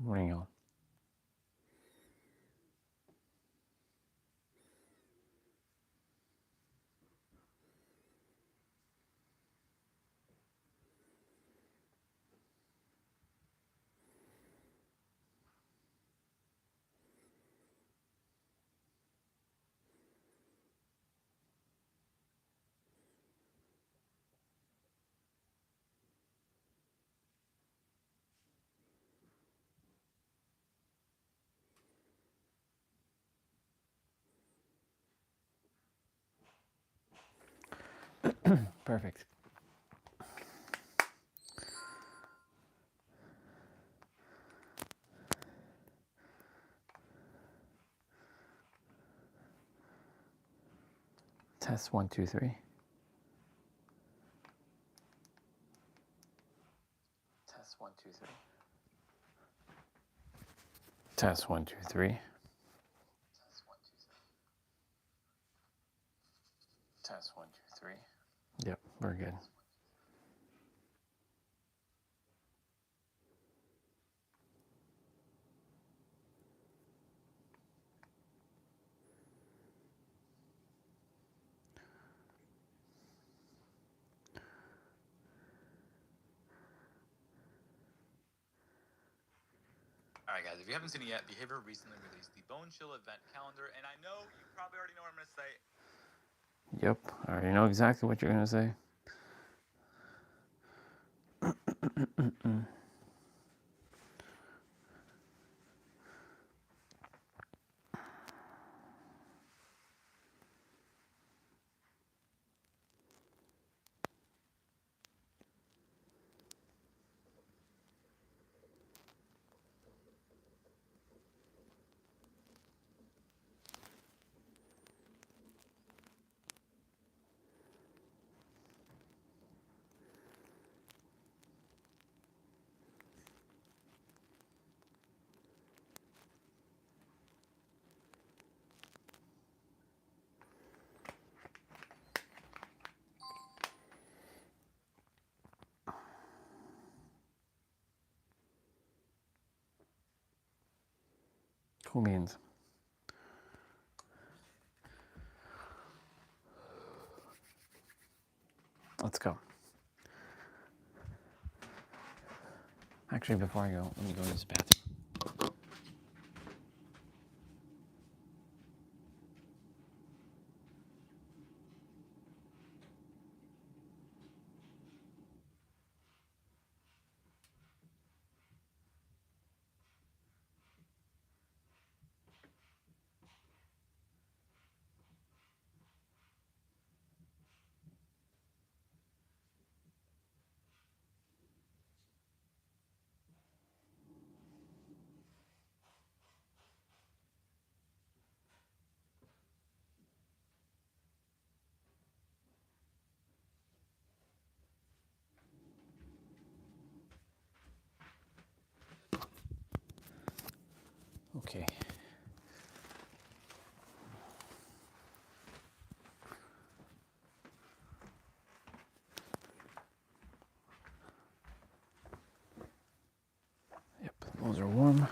Morning, all. Perfect. Test 1, 2, 3. Test 1, 2, 3. Test 1, 2, 3. Test 1, 2, 3. Yep, we're good. All right, guys, if you haven't seen it yet, Behavior recently released the Bone Chill event calendar, and I know you probably already know what I'm going to say. Yep, I already know exactly what you're going to say. Cool beans. Let's go. Actually, before I go, let me go to this bathroom. Okay. Yep, those are warm.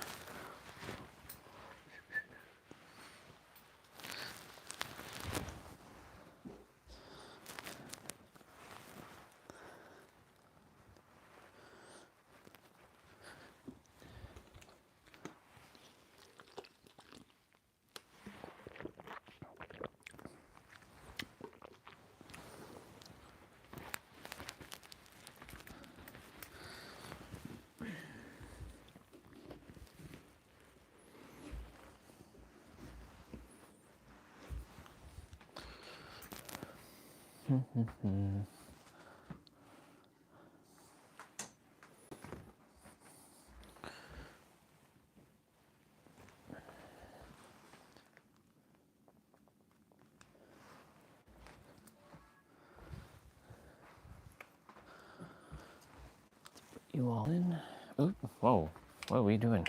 You all in? Ooh, whoa, what are we doing?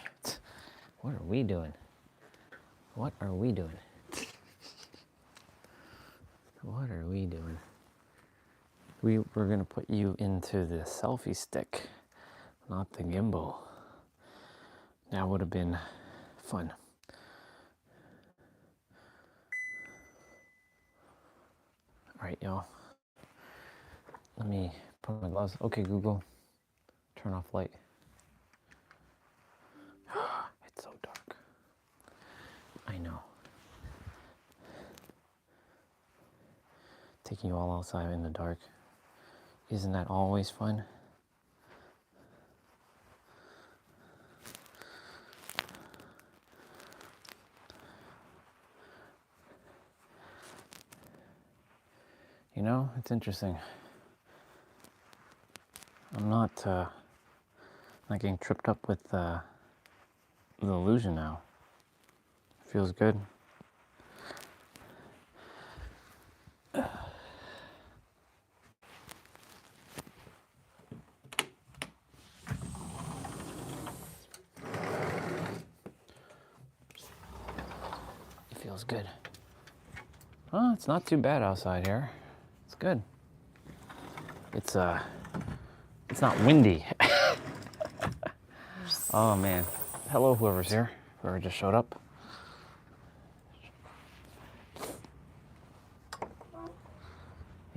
What are we doing? What are we doing? What are we doing? We're going to put you into the selfie stick, not the gimbal. That would have been fun. All right, y'all. Let me put on my gloves. Okay, Google, turn off light. It's so dark. I know. Taking you all outside in the dark. Isn't that always fun? You know, it's interesting. I'm not getting tripped up with the illusion now. Feels good. It feels good. Oh, it's not too bad outside here. It's good. It's not windy. Oh man. Hello, whoever's here. Whoever just showed up.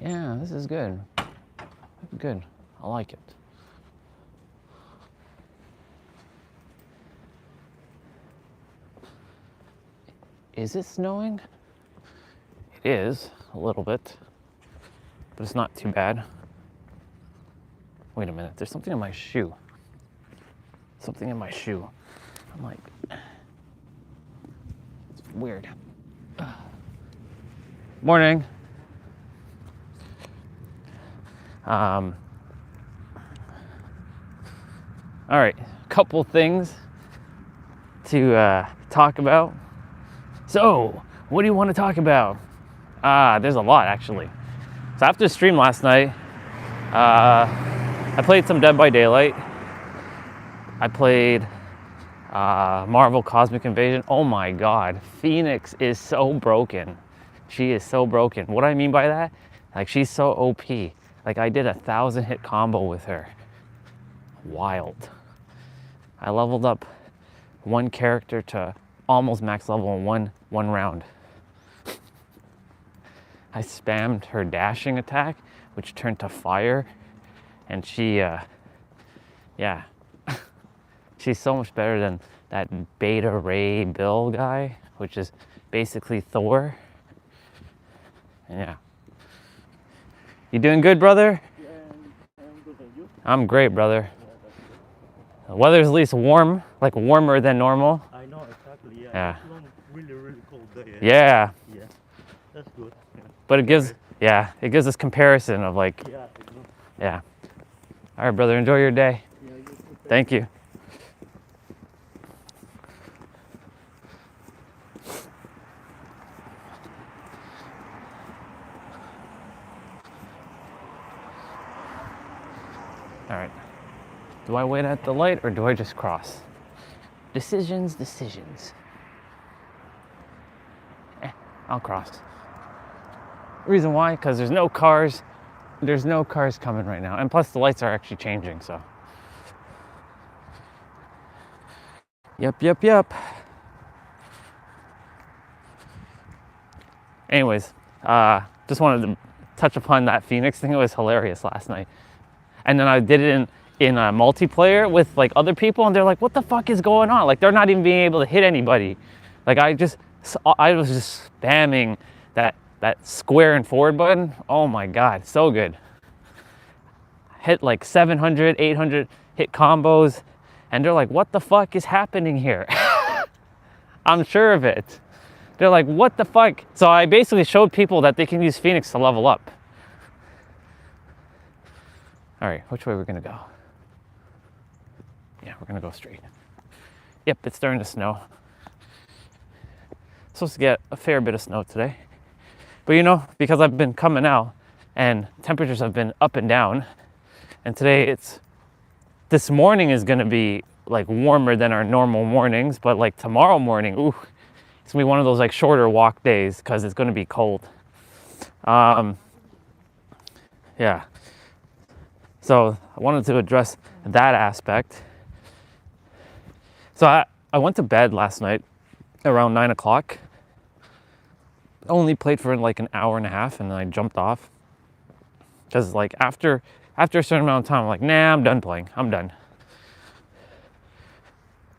Yeah, this is good. Good. I like it. Is it snowing? It is, a little bit. But it's not too bad. Wait a minute, there's something in my shoe. Something in my shoe. I'm like, it's weird. Morning. All right, couple things to talk about. So, what do you want to talk about? There's a lot actually. So after the stream last night, I played some Dead by Daylight. I played Marvel Cosmic Invasion. Oh my God, Phoenix is so broken. She is so broken. What I mean by that, like she's so OP. Like I did a 1,000 hit combo with her. Wild. I leveled up one character to almost max level in one round. I spammed her dashing attack, which turned to fire, and she, yeah, she's so much better than that Beta Ray Bill guy, which is basically Thor. And yeah. You doing good, brother? Yeah, I'm good, and you? I'm great, brother. Yeah, that's good. The weather's at least warm, like warmer than normal. I know, exactly, yeah. Yeah. It's long, really, really cold day. Yeah. Yeah, that's good. Yeah. But it gives, yeah, it gives us comparison of like, Yeah, I know. yeah. All right, brother, enjoy your day. Yeah, you too. Thank you. All right. Do I wait at the light or do I just cross? Decisions. I'll cross. Reason why? Because there's no cars. There's no cars coming right now. And plus the lights are actually changing, so. Yep. Anyways, just wanted to touch upon that Phoenix thing. It was hilarious last night. And then I did it in a multiplayer with like other people, and they're like, what the fuck is going on? Like they're not even being able to hit anybody. Like I was just spamming that square and forward button. Oh my God, so good. Hit like 700, 800 hit combos, and they're like, what the fuck is happening here? I'm sure of it. They're like, what the fuck? So I basically showed people that they can use Phoenix to level up. All right, which way we're gonna go? Yeah, we're gonna go straight. Yep, it's starting to snow. Supposed to get a fair bit of snow today. But you know, because I've been coming out and temperatures have been up and down, and today this morning is gonna be like warmer than our normal mornings, but like tomorrow morning, ooh, it's gonna be one of those like shorter walk days because it's gonna be cold. Yeah. So I wanted to address that aspect. So I went to bed last night around 9 o'clock. Only played for like an hour and a half, and then I jumped off. Because like after a certain amount of time, I'm like, nah, I'm done playing. I'm done.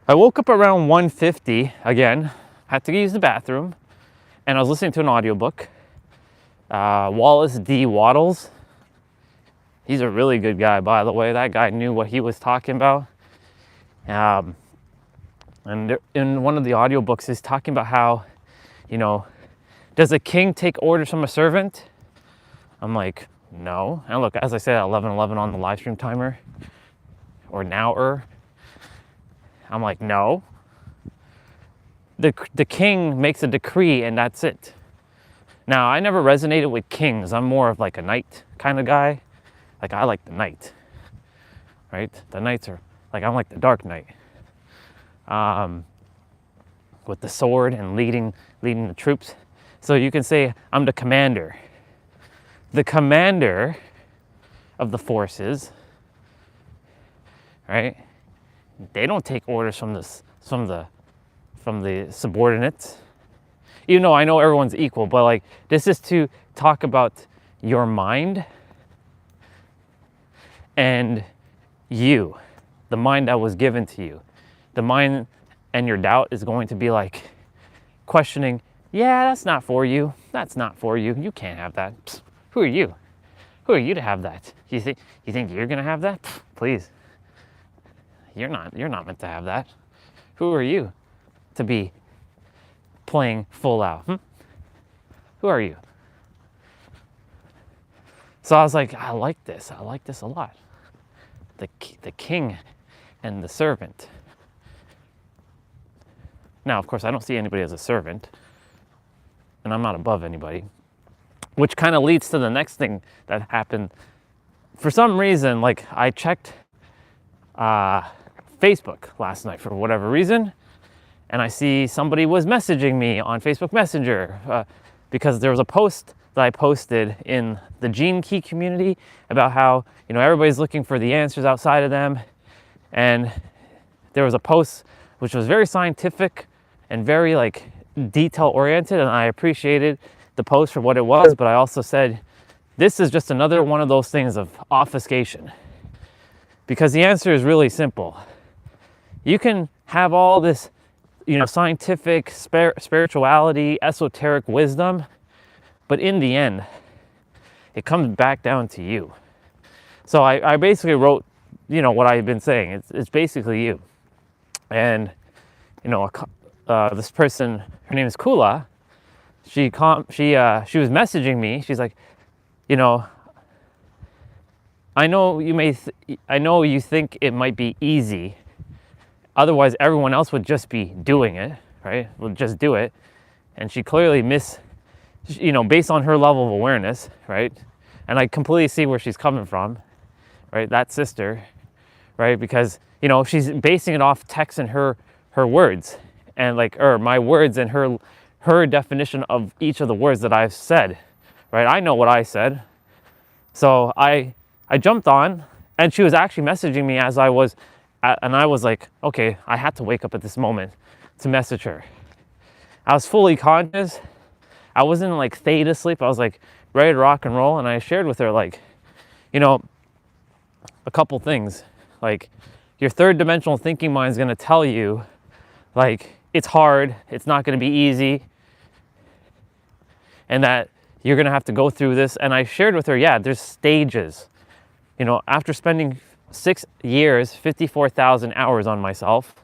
I woke up around 1:50 again, had to use the bathroom, and I was listening to an audiobook. Wallace D. Wattles. He's a really good guy, by the way. That guy knew what he was talking about. And in one of the audiobooks, he's talking about how, you know, does a king take orders from a servant? I'm like, no. And look, as I said, at 11:11 on the live stream timer, or now-er, I'm like, no. The king makes a decree and that's it. Now, I never resonated with kings. I'm more of like a knight kind of guy. Like, I like the knight, right? The knights are, like, I'm like the Dark Knight. With the sword and leading the troops. So you can say I'm the commander. The commander of the forces, right? They don't take orders from the subordinates. Even though I know everyone's equal, but like this is to talk about your mind and you, the mind that was given to you. The mind and your doubt is going to be like questioning, yeah, that's not for you. That's not for you. You can't have that. Psst, who are you? Who are you to have that? You think you're gonna have that? Psst, please. You're not meant to have that. Who are you to be playing full out? Who are you? So I was like, I like this a lot. The king and the servant. Now, of course, I don't see anybody as a servant, and I'm not above anybody, which kind of leads to the next thing that happened. For some reason, like I checked Facebook last night for whatever reason, and I see somebody was messaging me on Facebook Messenger because there was a post that I posted in the Gene Key community about how, you know, everybody's looking for the answers outside of them, and there was a post which was very scientific and very like detail oriented, and I appreciated the post for what it was, but I also said this is just another one of those things of obfuscation, because the answer is really simple. You can have all this, you know, scientific spirituality, esoteric wisdom, but in the end it comes back down to you. So I basically wrote, you know, what I've been saying. It's basically you. And you know, this person, her name is Kula. She was messaging me. She's like, you know, I know you think it might be easy. Otherwise, everyone else would just be doing it, right? Would just do it. And she clearly you know, based on her level of awareness, right? And I completely see where she's coming from, right? That sister, right? Because, you know, she's basing it off text and her words, and like, or my words and her definition of each of the words that I've said, right? I know what I said. So I jumped on, and she was actually messaging me as I was, and I was like, okay, I had to wake up at this moment to message her. I was fully conscious. I wasn't like theta sleep. I was like ready to rock and roll. And I shared with her, like, you know, a couple things. Like, your third dimensional thinking mind is going to tell you, like, it's hard, it's not going to be easy, and that you're going to have to go through this. And I shared with her, yeah, there's stages. You know, after spending 6 years, 54,000 hours on myself,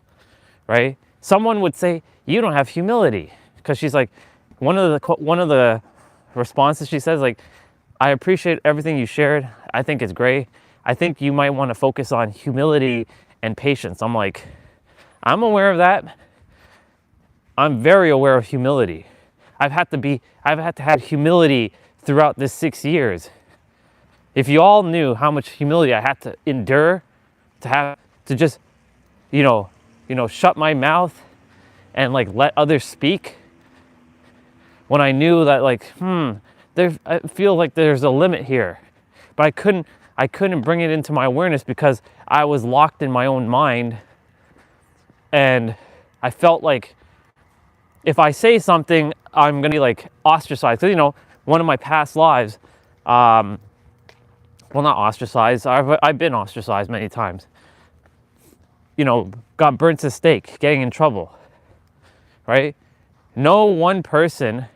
right? Someone would say, you don't have humility. Because she's like, one of the responses she says, like, I appreciate everything you shared. I think it's great. I think you might want to focus on humility and patience. I'm like, I'm aware of that. I'm very aware of humility. I've had to have humility throughout this 6 years. If you all knew how much humility I had to endure to just, you know, shut my mouth and like let others speak, when I knew that, like, I feel like there's a limit here, but I couldn't bring it into my awareness because I was locked in my own mind, and I felt like if I say something, I'm gonna be like ostracized. Because, you know, one of my past lives, well, not ostracized, I've been ostracized many times. You know, got burnt at stake, getting in trouble, right? No one person,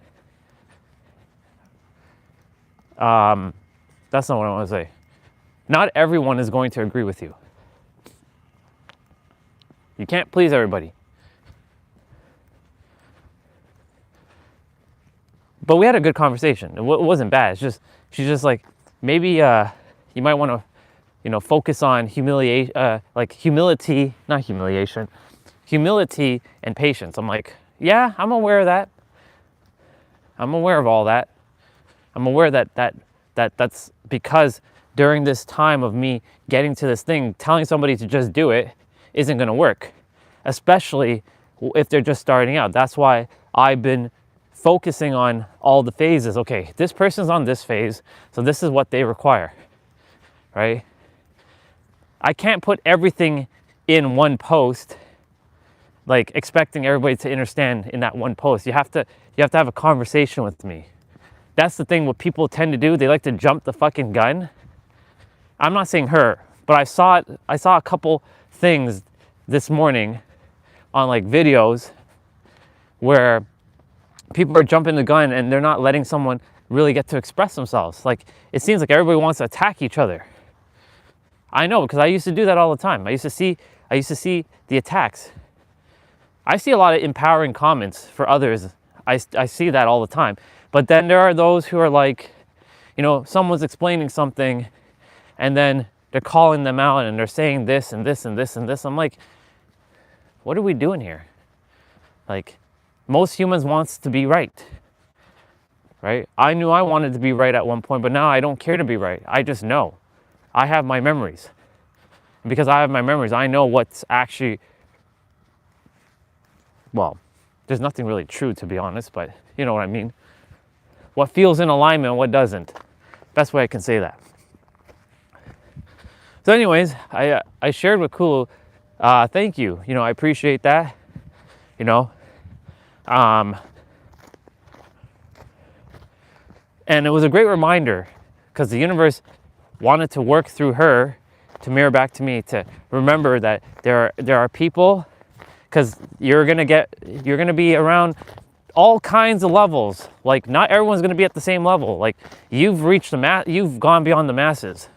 that's not what I want to say. Not everyone is going to agree with you. You can't please everybody. But we had a good conversation. It wasn't bad. It's just, she's just like, maybe you might want to, you know, focus on like humility, not humiliation, humility and patience. I'm like, yeah, I'm aware of that. I'm aware of all that. I'm aware that's because during this time of me getting to this thing, telling somebody to just do it isn't going to work, especially if they're just starting out. That's why I've been focusing on all the phases. Okay, this person's on this phase, so this is what they require, right? I can't put everything in one post, like expecting everybody to understand in that one post. You have to have a conversation with me. That's the thing. What people tend to do, they like to jump the fucking gun. I'm not saying her, but I saw a couple things this morning on like videos where people are jumping the gun and they're not letting someone really get to express themselves. Like, it seems like everybody wants to attack each other. I know, because I used to do that all the time. I used to see the attacks. I see a lot of empowering comments for others. I see that all the time. But then there are those who are like, you know, someone's explaining something and then they're calling them out and they're saying this and this and this and this. I'm like, what are we doing here? Like, most humans wants to be right, right? I knew I wanted to be right at one point, but now I don't care to be right. I just know. I have my memories. And because I have my memories, I know what's actually, well, there's nothing really true, to be honest, but you know what I mean. What feels in alignment and what doesn't. Best way I can say that. So anyways, I shared with Kulu, thank you. You know, I appreciate that, you know. And it was a great reminder because the universe wanted to work through her to mirror back to me to remember that there are people, because you're gonna be around all kinds of levels. Like, not everyone's gonna be at the same level. Like, you've reached you've gone beyond the masses.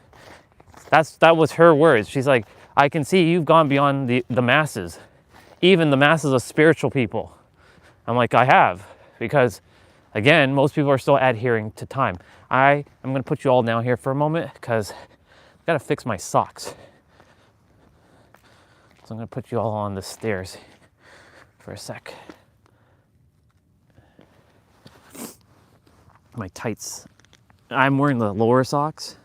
That was her words. She's like, I can see you've gone beyond the masses, even the masses of spiritual people. I'm like, I have, because again, most people are still adhering to time. I'm gonna put you all down here for a moment because I've gotta fix my socks. So I'm gonna put you all on the stairs for a sec. My tights, I'm wearing the lower socks,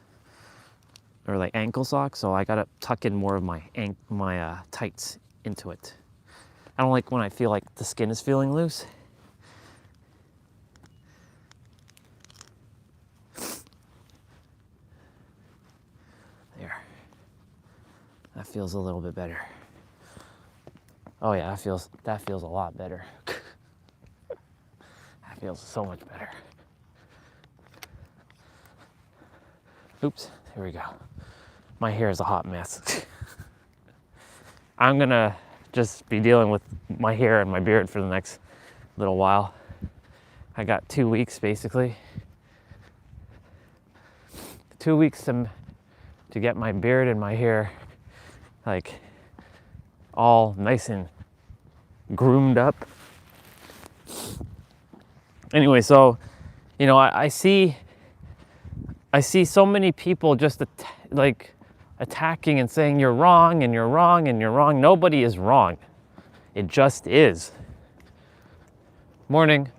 or like ankle socks, so I gotta tuck in more of my tights into it. I don't like when I feel like the skin is feeling loose. There. That feels a little bit better. Oh yeah, that feels a lot better. That feels so much better. Oops, here we go. My hair is a hot mess. I'm gonna just be dealing with my hair and my beard for the next little while. I got 2 weeks basically. 2 weeks to get my beard and my hair like all nice and groomed up. Anyway, so, you know, I see so many people just attacking and saying you're wrong and you're wrong and you're wrong. Nobody is wrong. It just is. Morning.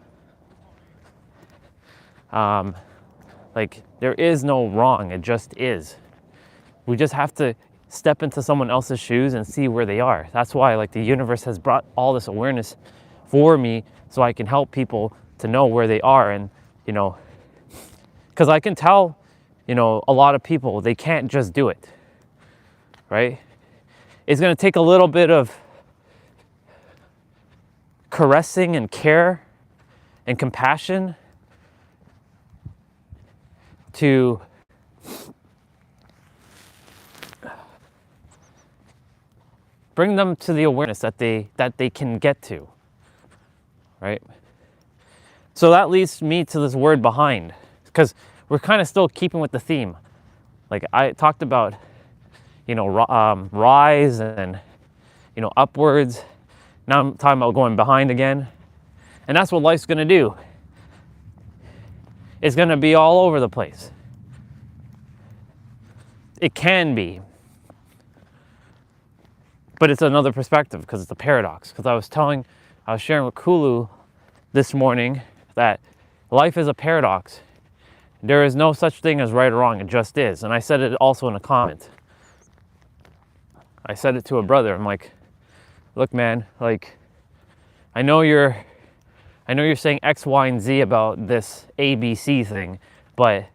Like, there is no wrong. It just is. We just have to step into someone else's shoes and see where they are. That's why, like, the universe has brought all this awareness for me so I can help people to know where they are. And, you know, because I can tell, you know, a lot of people, they can't just do it, right? It's going to take a little bit of caressing and care and compassion to bring them to the awareness that they can get to, right? So that leads me to this word behind, because we're kind of still keeping with the theme. Like I talked about, rise and, upwards. Now I'm talking about going behind again. And that's what life's going to do. It's going to be all over the place. It can be. But it's another perspective because it's a paradox. Because I was sharing with Kulu this morning that life is a paradox. There is no such thing as right or wrong, it just is. And I said it also in a comment. I said it to a brother. I'm like, look, man, like, I know you're saying X, Y, and Z about this ABC thing, but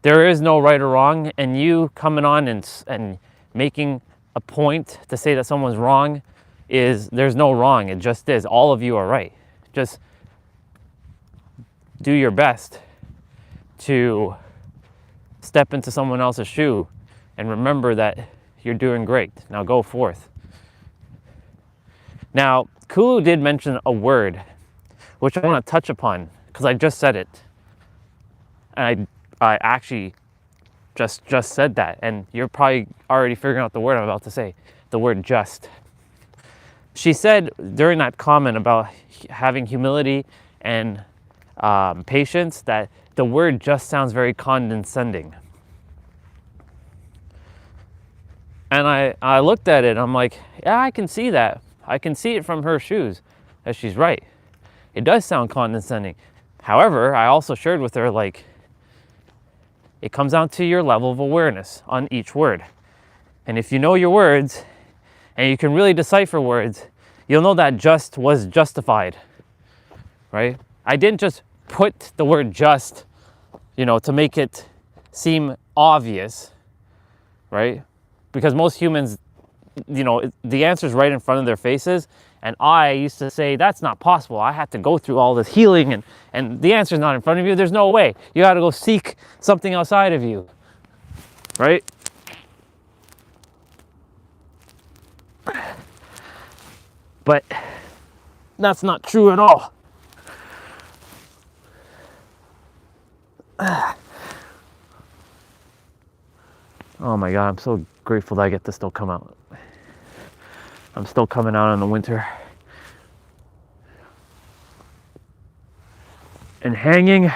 there is no right or wrong, and you coming on and making a point to say that someone's wrong there's no wrong, it just is. All of you are right. Just do your best to step into someone else's shoe and remember that you're doing great. Now go forth. Now, Kulu did mention a word, which I want to touch upon, because I just said it. And I actually just said that, and you're probably already figuring out the word I'm about to say, the word just. She said during that comment about having humility and patience that the word just sounds very condescending. And I looked at it, I'm like, yeah, I can see that. I can see it from her shoes, that she's right. It does sound condescending. However, I also shared with her, like, it comes down to your level of awareness on each word. And if you know your words, and you can really decipher words, you'll know that just was justified, right? I didn't just put the word just, to make it seem obvious, right? Because most humans, the answer's right in front of their faces. And I used to say, that's not possible. I had to go through all this healing and the answer's not in front of you. There's no way. You got to go seek something outside of you, right? But that's not true at all. Oh my God, I'm so grateful that I get to still come out. I'm still coming out in the winter. And hanging.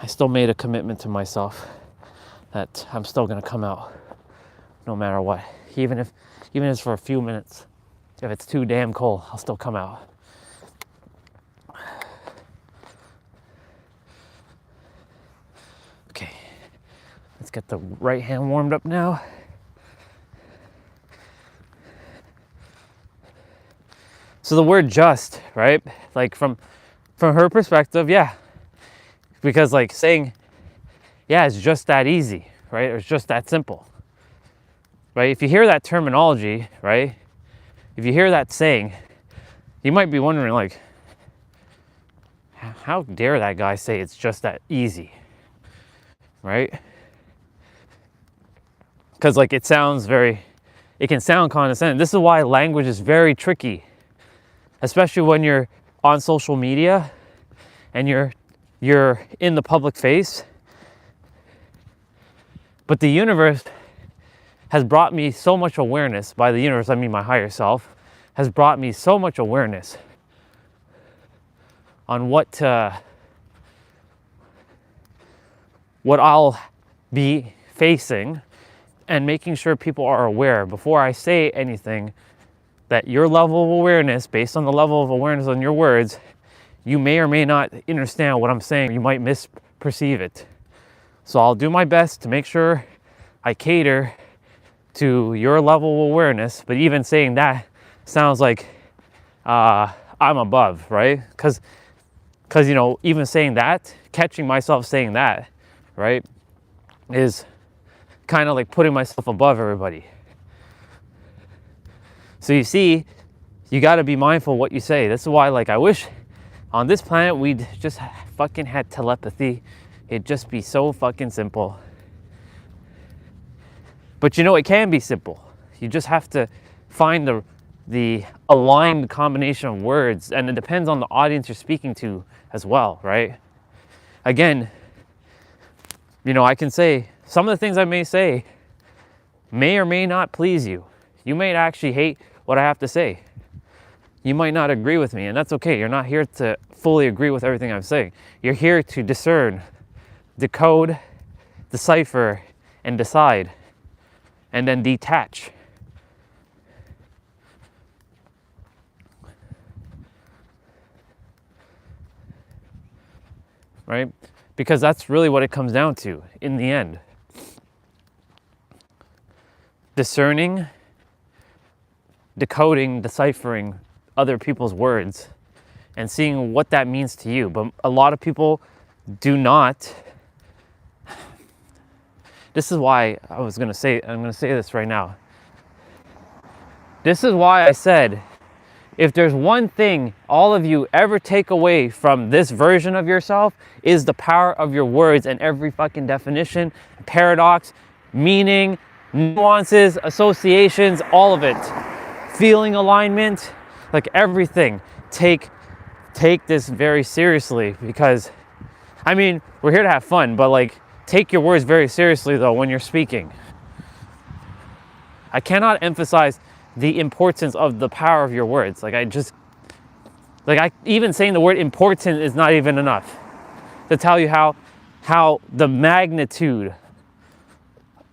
I still made a commitment to myself that I'm still gonna come out no matter what. Even if it's for a few minutes. If it's too damn cold, I'll still come out. Okay, let's get the right hand warmed up now. So the word just, right? Like from her perspective, yeah. Because like saying, yeah, it's just that easy, right? Or it's just that simple, right? If you hear that terminology, right? If you hear that saying, you might be wondering like, how dare that guy say it's just that easy, right? Because like it can sound condescending. This is why language is very tricky, especially when you're on social media and you're in the public face. But the universe has brought me so much awareness. By the universe, I mean my higher self, has brought me so much awareness on what I'll be facing, and making sure people are aware before I say anything, that your level of awareness, based on the level of awareness on your words, you may or may not understand what I'm saying. You might misperceive it. So I'll do my best to make sure I cater to your level of awareness. But even saying that sounds like I'm above, right? Because even saying that, catching myself saying that, right? Is kind of like putting myself above everybody. So you see, you got to be mindful what you say. This is why, like, I wish on this planet we'd just fucking had telepathy. It'd just be so fucking simple. But you know, it can be simple. You just have to find the aligned combination of words, and it depends on the audience you're speaking to as well, right? Again, you know, I can say some of the things I may say may or may not please you. You may actually hate what I have to say. You might not agree with me, and that's okay. You're not here to fully agree with everything I'm saying. You're here to discern, decode, decipher, and decide, and then detach. Right? Because that's really what it comes down to in the end. Discerning, decoding, deciphering other people's words and seeing what that means to you. But a lot of people do not. This is why I'm going to say this right now. This is why I said, if there's one thing all of you ever take away from this version of yourself, is the power of your words and every fucking definition, paradox, meaning, nuances, associations, all of it. Feeling alignment, like everything. Take this very seriously, because, I mean, we're here to have fun, but like, take your words very seriously though when you're speaking. I emphasize the importance of the power of your words. Even saying the word important is not even enough to tell you how the magnitude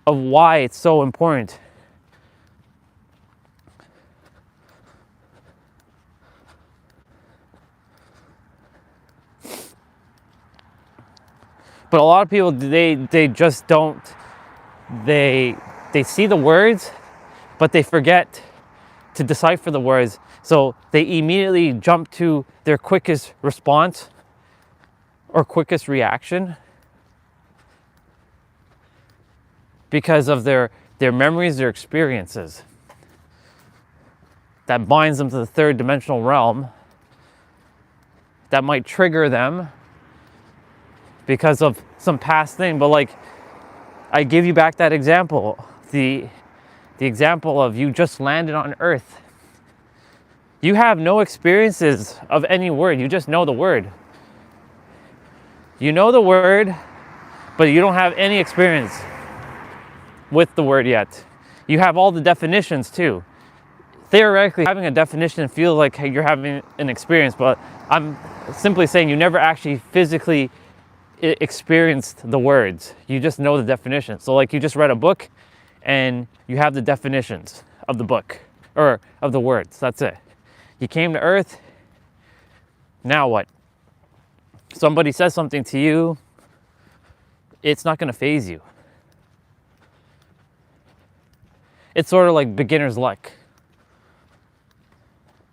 of why it's so important. But a lot of people, they just don't, they see the words, but they forget to decipher the words. So they immediately jump to their quickest response or quickest reaction because of their memories, their experiences. That binds them to the third dimensional realm. That might trigger them because of some past thing. But like, I give you back that example, the example of you just landed on Earth. You have no experiences of any word. You just know the word. You know the word, but you don't have any experience with the word yet. You have all the definitions too. Theoretically, having a definition feels like you're having an experience, but I'm simply saying you never actually physically experienced the words. You just know the definition. So like, you just read a book and you have the definitions of the book or of the words. That's it. You came to Earth. Now what? Somebody says something to you, it's not going to faze you. It's sort of like beginner's luck.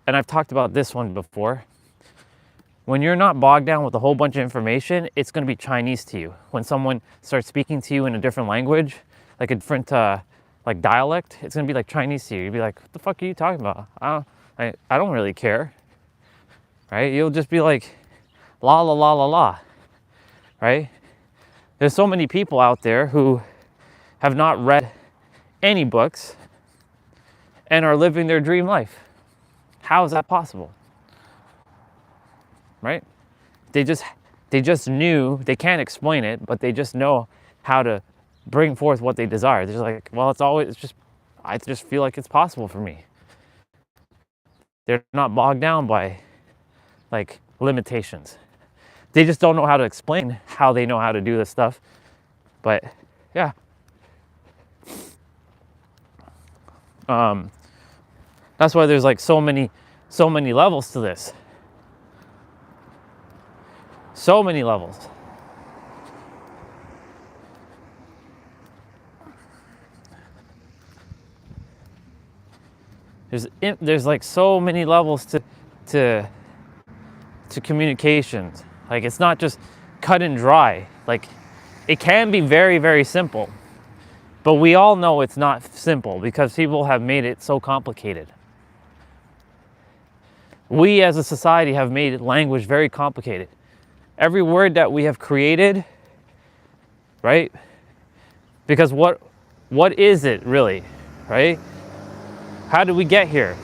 And I've talked about this one before. When you're not bogged down with a whole bunch of information, it's going to be Chinese to you. When someone starts speaking to you in a different language, like a different like dialect, it's going to be like Chinese to you. You'll be like, what the fuck are you talking about? I don't really care. Right? You'll just be like, la la la la la. Right? There's so many people out there who have not read any books and are living their dream life. How is that possible? Right? They just knew, they can't explain it, but they just know how to bring forth what they desire. They're just like, well, I just feel like it's possible for me. They're not bogged down by like limitations. They just don't know how to explain how they know how to do this stuff. But yeah. That's why there's like so many levels to this. So many levels. There's like so many levels to communications. Like, it's not just cut and dry. Like, it can be very, very simple. But we all know it's not simple because people have made it so complicated. We as a society have made language very complicated. Every word that we have created, right? Because what is it really, right? How did we get here?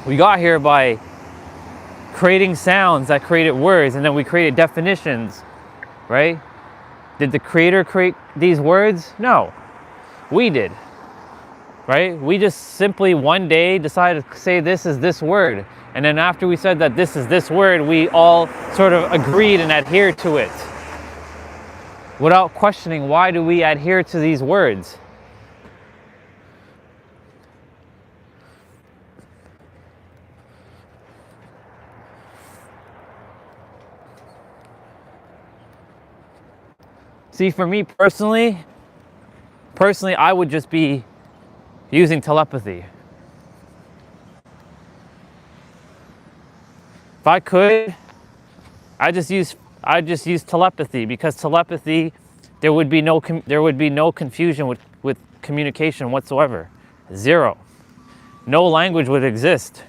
We got here by creating sounds that created words, and then we created definitions, right? Did the creator create these words? No, we did, right? We just simply one day decided to say this is this word. And then after we said that this is this word, we all sort of agreed and adhered to it without questioning, why do we adhere to these words? See, for me personally, I would just be using telepathy. If I could, I just use telepathy, because telepathy, there would be no confusion with communication whatsoever. Zero. No language would exist.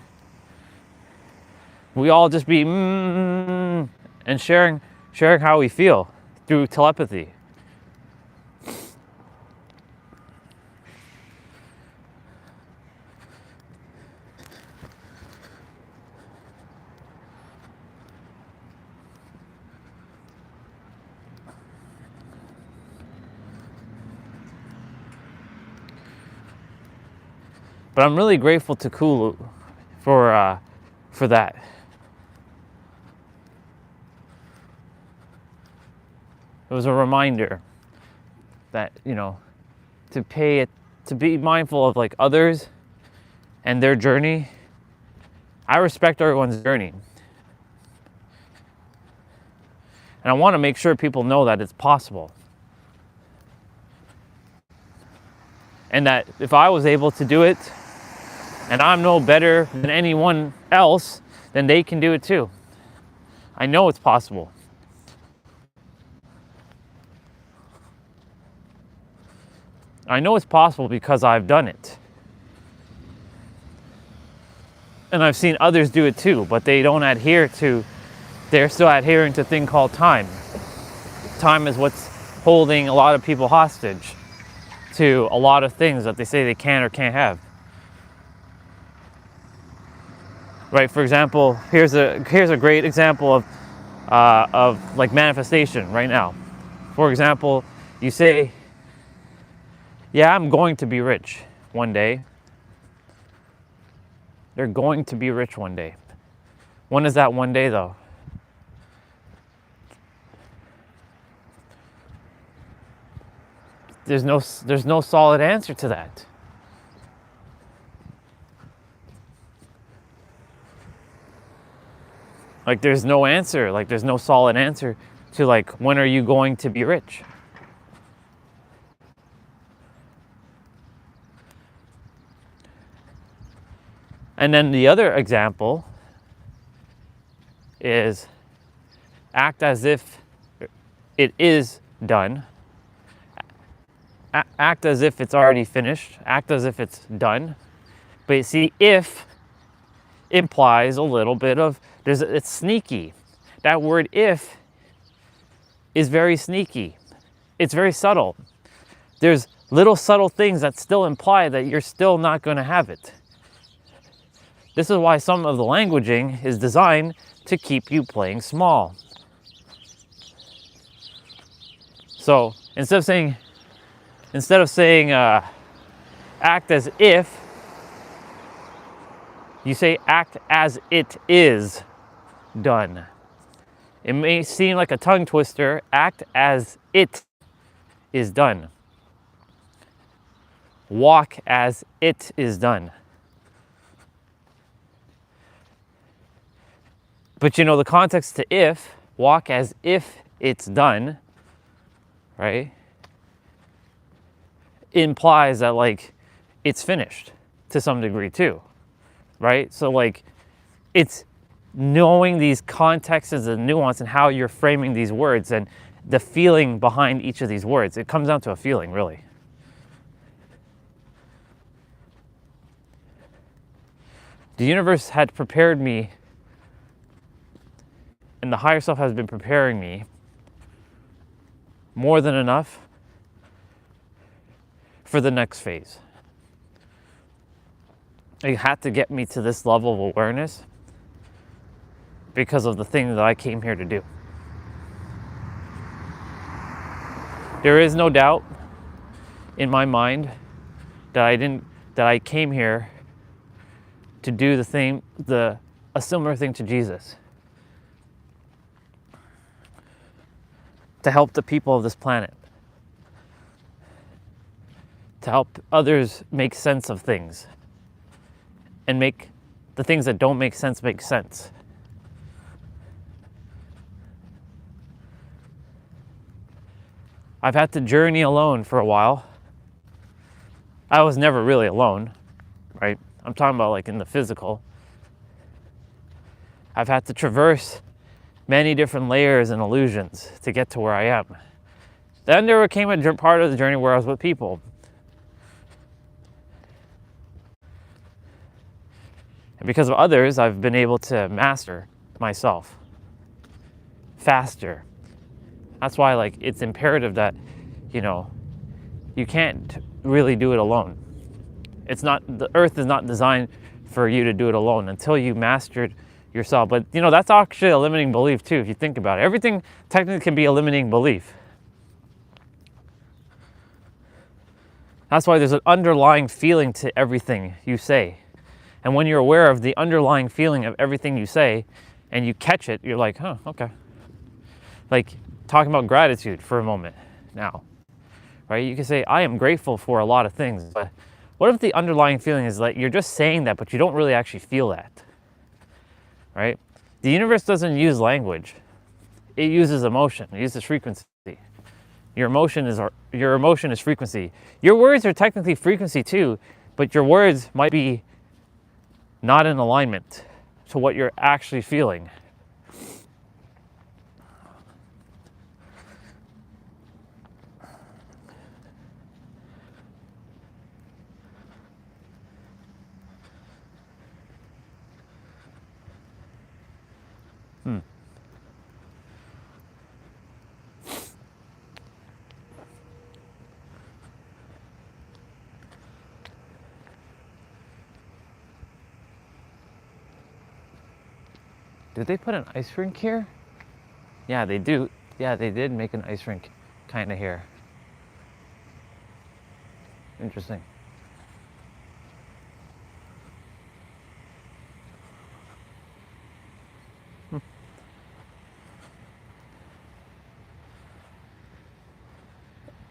We all just be and sharing how we feel through telepathy. But I'm really grateful to Kulu for that. It was a reminder that, you know, to be mindful of like others and their journey. I respect everyone's journey. And I want to make sure people know that it's possible. And that if I was able to do it, and I'm no better than anyone else, then they can do it too. I know it's possible. I know it's possible because I've done it. And I've seen others do it too, but they don't adhere to, they're still adhering to a thing called time. Time is what's holding a lot of people hostage to a lot of things that they say they can or can't have. Right, for example, here's a great example of like manifestation right now. For example, you say, yeah, I'm going to be rich one day. They're going to be rich one day. When is that one day though? There's no solid answer to that. Like there's no answer, like there's no solid answer to like, when are you going to be rich? And then the other example is act as if it is done. Act as if it's already finished. Act as if it's done. But you see, if implies a little bit of, it's sneaky. That word if is very sneaky. It's very subtle. There's little subtle things that still imply that you're still not going to have it. This is why some of the languaging is designed to keep you playing small. So instead of saying act as if, you say act as it is done. It may seem like a tongue twister. Act as it is done. Walk as it is done. But you know, the context to if, walk as if it's done, right? Implies that like it's finished to some degree too, right? So like it's knowing these contexts and nuance and how you're framing these words, and the feeling behind each of these words. It comes down to a feeling, really. The universe had prepared me, and the higher self has been preparing me more than enough for the next phase. It had to get me to this level of awareness because of the thing that I came here to do. There is no doubt in my mind that I came here to do a similar thing to Jesus. To help the people of this planet. To help others make sense of things. And make the things that don't make sense make sense. I've had to journey alone for a while. I was never really alone, right? I'm talking about like in the physical. I've had to traverse many different layers and illusions to get to where I am. Then there came a part of the journey where I was with people. And because of others, I've been able to master myself faster. That's why like it's imperative that, you can't really do it alone. The earth is not designed for you to do it alone until you mastered yourself. But that's actually a limiting belief too, if you think about it. Everything technically can be a limiting belief. That's why there's an underlying feeling to everything you say. And when you're aware of the underlying feeling of everything you say and you catch it, you're like, huh, okay. Like talking about gratitude for a moment now, right? You can say, I am grateful for a lot of things, but what if the underlying feeling is like you're just saying that, but you don't really actually feel that, right? The universe doesn't use language. It uses emotion. It uses frequency. Your emotion is frequency. Your words are technically frequency too, but your words might be not in alignment to what you're actually feeling. Did they put an ice rink here? Yeah, they do. Yeah, they did make an ice rink kind of here. Interesting.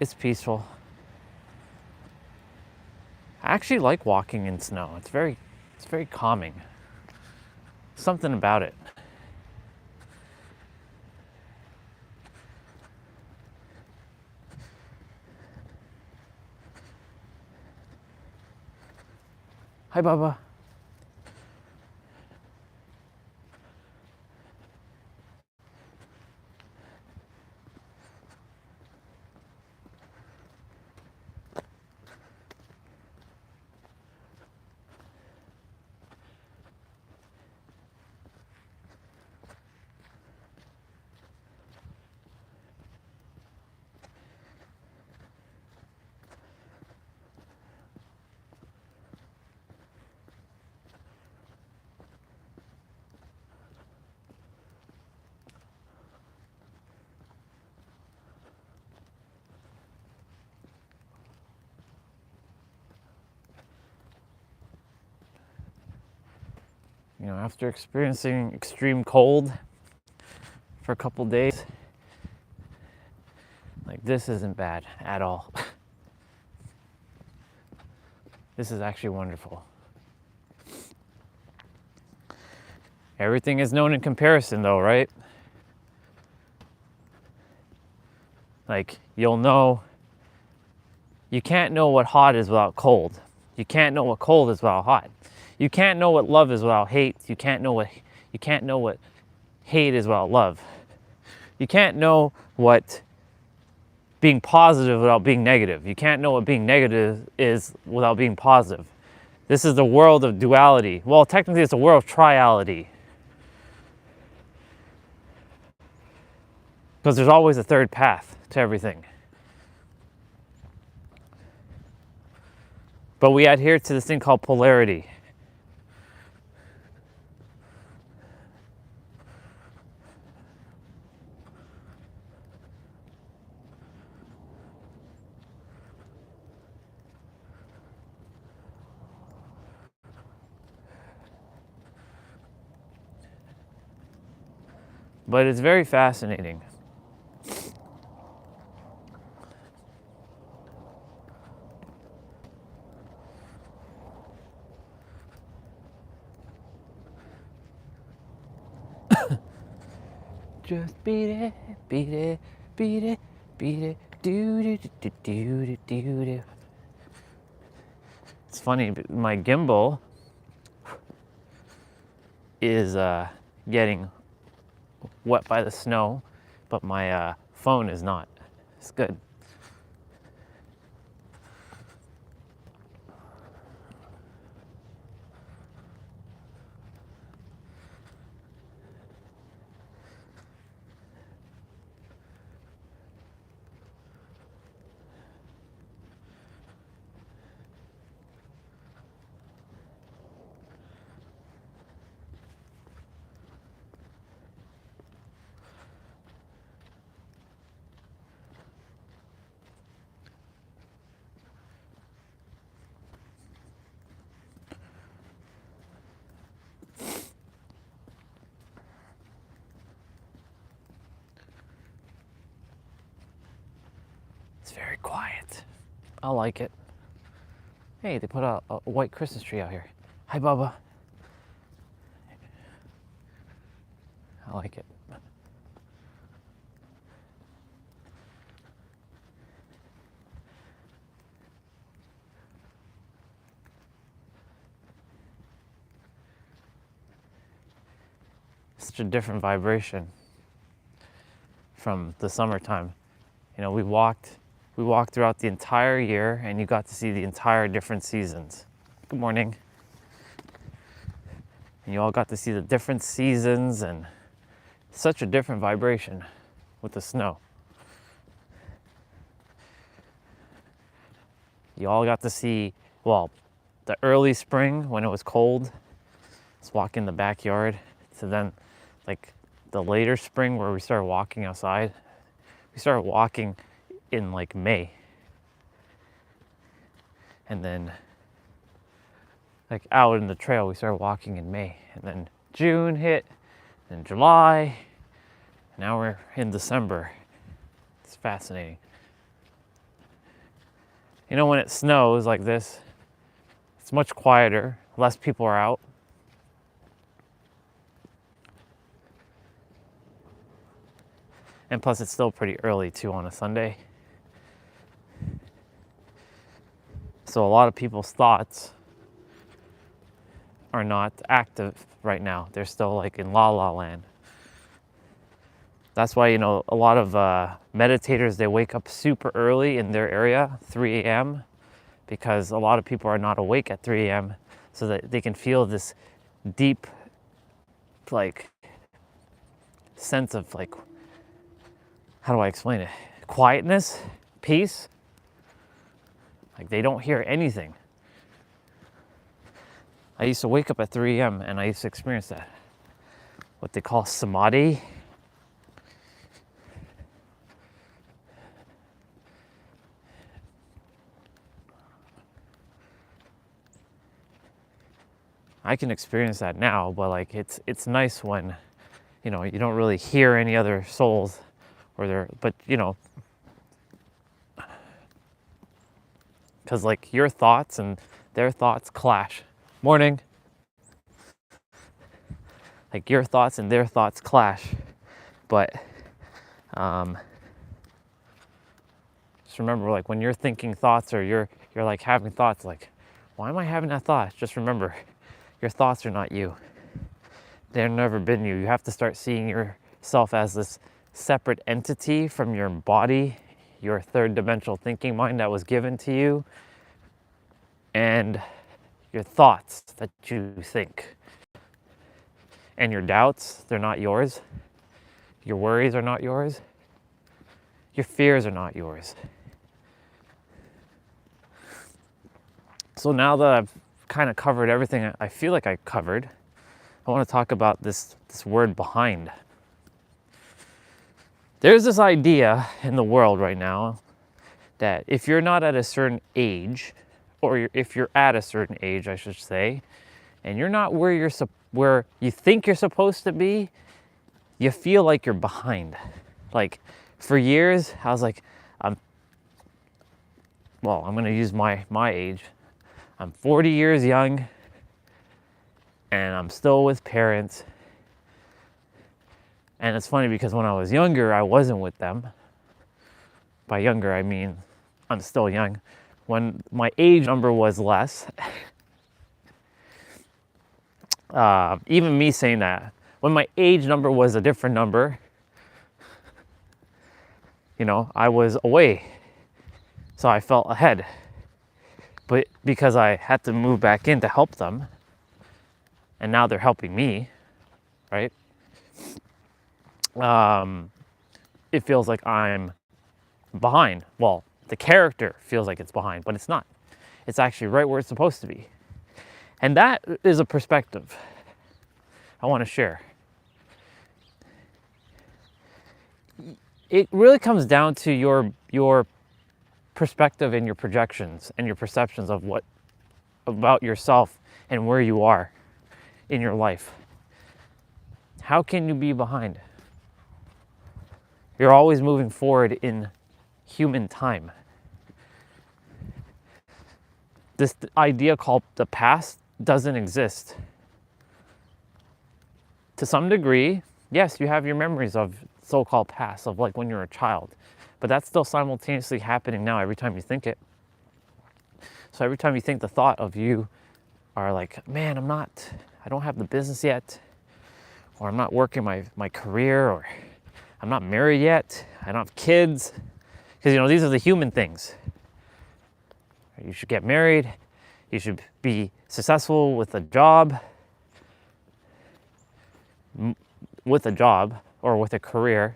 It's peaceful. I actually like walking in snow. It's very calming. Something about it. Hi, Baba. After experiencing extreme cold for a couple days, like this isn't bad at all. This is actually wonderful. Everything is known in comparison though, right? Like you'll know, you can't know what hot is without cold. You can't know what cold is without hot. You can't know what love is without hate. You can't know what hate is without love. You can't know what being positive without being negative. You can't know what being negative is without being positive. This is the world of duality. Well, technically it's a world of triality. Because there's always a third path to everything. But we adhere to this thing called polarity. But it's very fascinating. Just beat it, beat it, beat it, beat it, do do do do do do do. It's funny, my gimbal is getting wet by the snow, but my phone is not. It's good. It's very quiet. I like it. Hey, they put a white Christmas tree out here. Hi, Bubba. I like it. Such a different vibration from the summertime. You know, we walked throughout the entire year and you got to see the entire different seasons. Good morning. And you all got to see the different seasons and such a different vibration with the snow. You all got to see, well, the early spring when it was cold. Let's walk in the backyard. So then like the later spring where we started walking outside. We started walking in like May. And then like out in the trail, we started walking in May. And then June hit, and July. Now we're in December. It's fascinating. You know, when it snows like this, it's much quieter, less people are out. And plus it's still pretty early too on a Sunday. So a lot of people's thoughts are not active right now. They're still like in la la land. That's why, you know, a lot of meditators, they wake up super early in their area, 3 a.m., because a lot of people are not awake at 3 a.m. so that they can feel this deep, like, sense of like, how do I explain it? Quietness, peace. Like they don't hear anything. I used to wake up at 3 a.m. and I used to experience that. What they call samadhi. I can experience that now, but like it's nice when, you know, you don't really hear any other souls or they're, but you know, because like your thoughts and their thoughts clash. Morning. Like your thoughts and their thoughts clash, but just remember, like when you're thinking thoughts or you're like having thoughts, like, why am I having that thought? Just remember, your thoughts are not you. They've never been you. You have to start seeing yourself as this separate entity from your body, your third dimensional thinking mind that was given to you, and your thoughts that you think. And your doubts, they're not yours. Your worries are not yours. Your fears are not yours. So now that I've kind of covered everything I feel like I covered, I want to talk about this word behind. There's this idea in the world right now that if you're not at a certain age, or if you're at a certain age, I should say, and you're not where you think you're supposed to be, you feel like you're behind. Like for years, I was like, I'm going to use my age. I'm 40 years young, and I'm still with parents. And it's funny because when I was younger, I wasn't with them. By younger, I mean I'm still young. When my age number was less, even me saying that, when my age number was a different number, I was away. So I felt ahead. But because I had to move back in to help them, and now they're helping me, right? It feels like I'm behind. Well, the character feels like it's behind, but it's not. It's actually right where it's supposed to be. And that is a perspective I want to share. It really comes down to your perspective and your projections and your perceptions of what about yourself and where you are in your life. How can you be behind? You're always moving forward in human time. This idea called the past doesn't exist. To some degree, yes, you have your memories of so-called past, of like when you're a child, but that's still simultaneously happening now every time you think it. So every time you think the thought of you are like, man, I don't have the business yet, or I'm not working my career, or I'm not married yet, I don't have kids, because these are the human things. You should get married, you should be successful with a job, or with a career.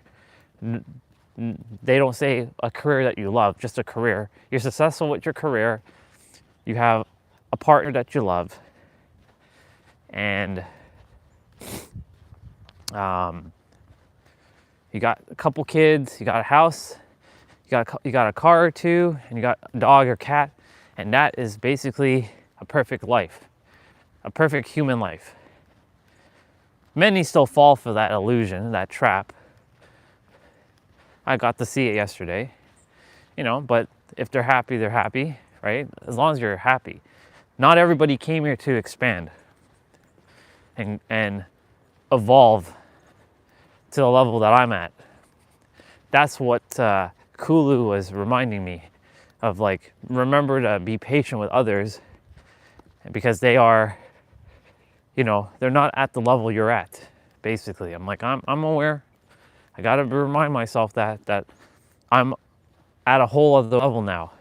They don't say a career that you love, just a career. You're successful with your career, you have a partner that you love, and you got a couple kids, you got a house, you got a car or two, and you got a dog or cat, and that is basically a perfect life, a perfect human life. Many still fall for that illusion, that trap. I got to see it yesterday, but if they're happy, right? As long as you're happy. Not everybody came here to expand and evolve to the level that I'm at. That's what Kulu was reminding me of, like, remember to be patient with others because they are, they're not at the level you're at, basically. I'm like, I'm aware. I gotta remind myself that I'm at a whole other level now.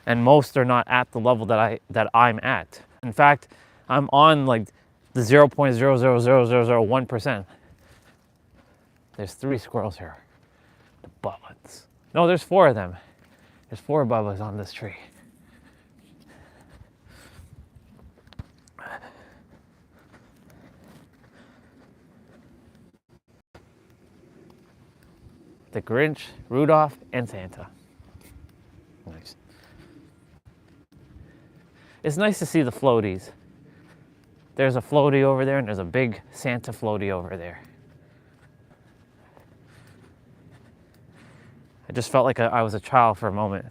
And most are not at the level that I'm at. In fact, I'm on like the 0.00001%. There's 3 squirrels here. The bubbas. No, there's 4 of them. There's 4 bubbas on this tree. The Grinch, Rudolph, and Santa. Nice. It's nice to see the floaties. There's a floaty over there, and there's a big Santa floaty over there. I just felt like I was a child for a moment.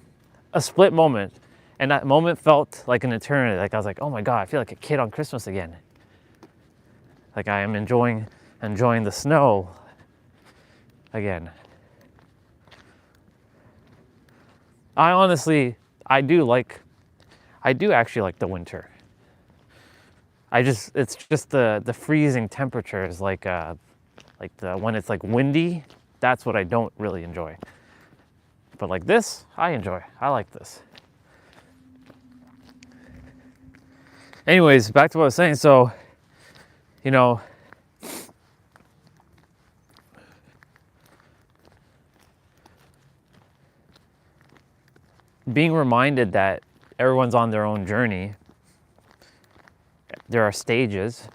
A split moment. And that moment felt like an eternity. Like I was like, oh my God, I feel like a kid on Christmas again. Like I am enjoying the snow again. I do actually like the winter. It's just the freezing temperatures, when it's like windy, that's what I don't really enjoy. But like this, I enjoy. I like this. Anyways, back to what I was saying. So, you know, being reminded that everyone's on their own journey, there are stages.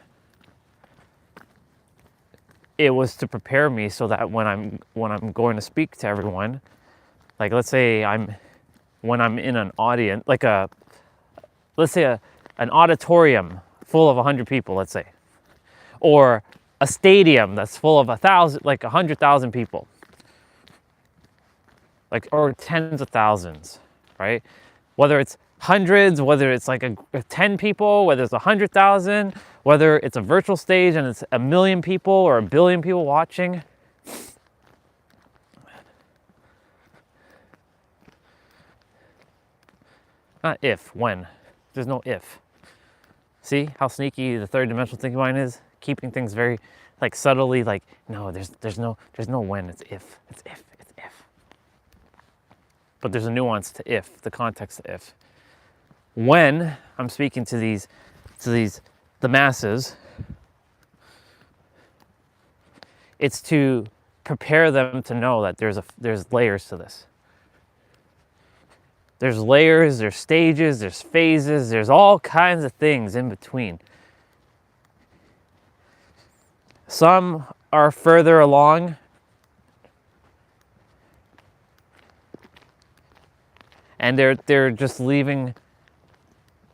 It was to prepare me so that when I'm going to speak to everyone, like let's say when I'm in an audience, like let's say an auditorium full of 100 people, let's say, or a stadium that's full of 100,000 people, like, or tens of thousands, right? Whether it's hundreds, whether it's like a 10 people, whether it's 100,000, whether it's a virtual stage and it's 1 million people or 1 billion people watching. Not if, when. There's no if. See how sneaky the third dimensional thinking mind is? Keeping things very like subtly like, no, there's no when, it's if. It's if. But there's a nuance to if, the context to if. When I'm speaking to the masses, it's to prepare them to know that there's layers to this. There's layers, there's stages, there's phases, there's all kinds of things in between. Some are further along. And they're just leaving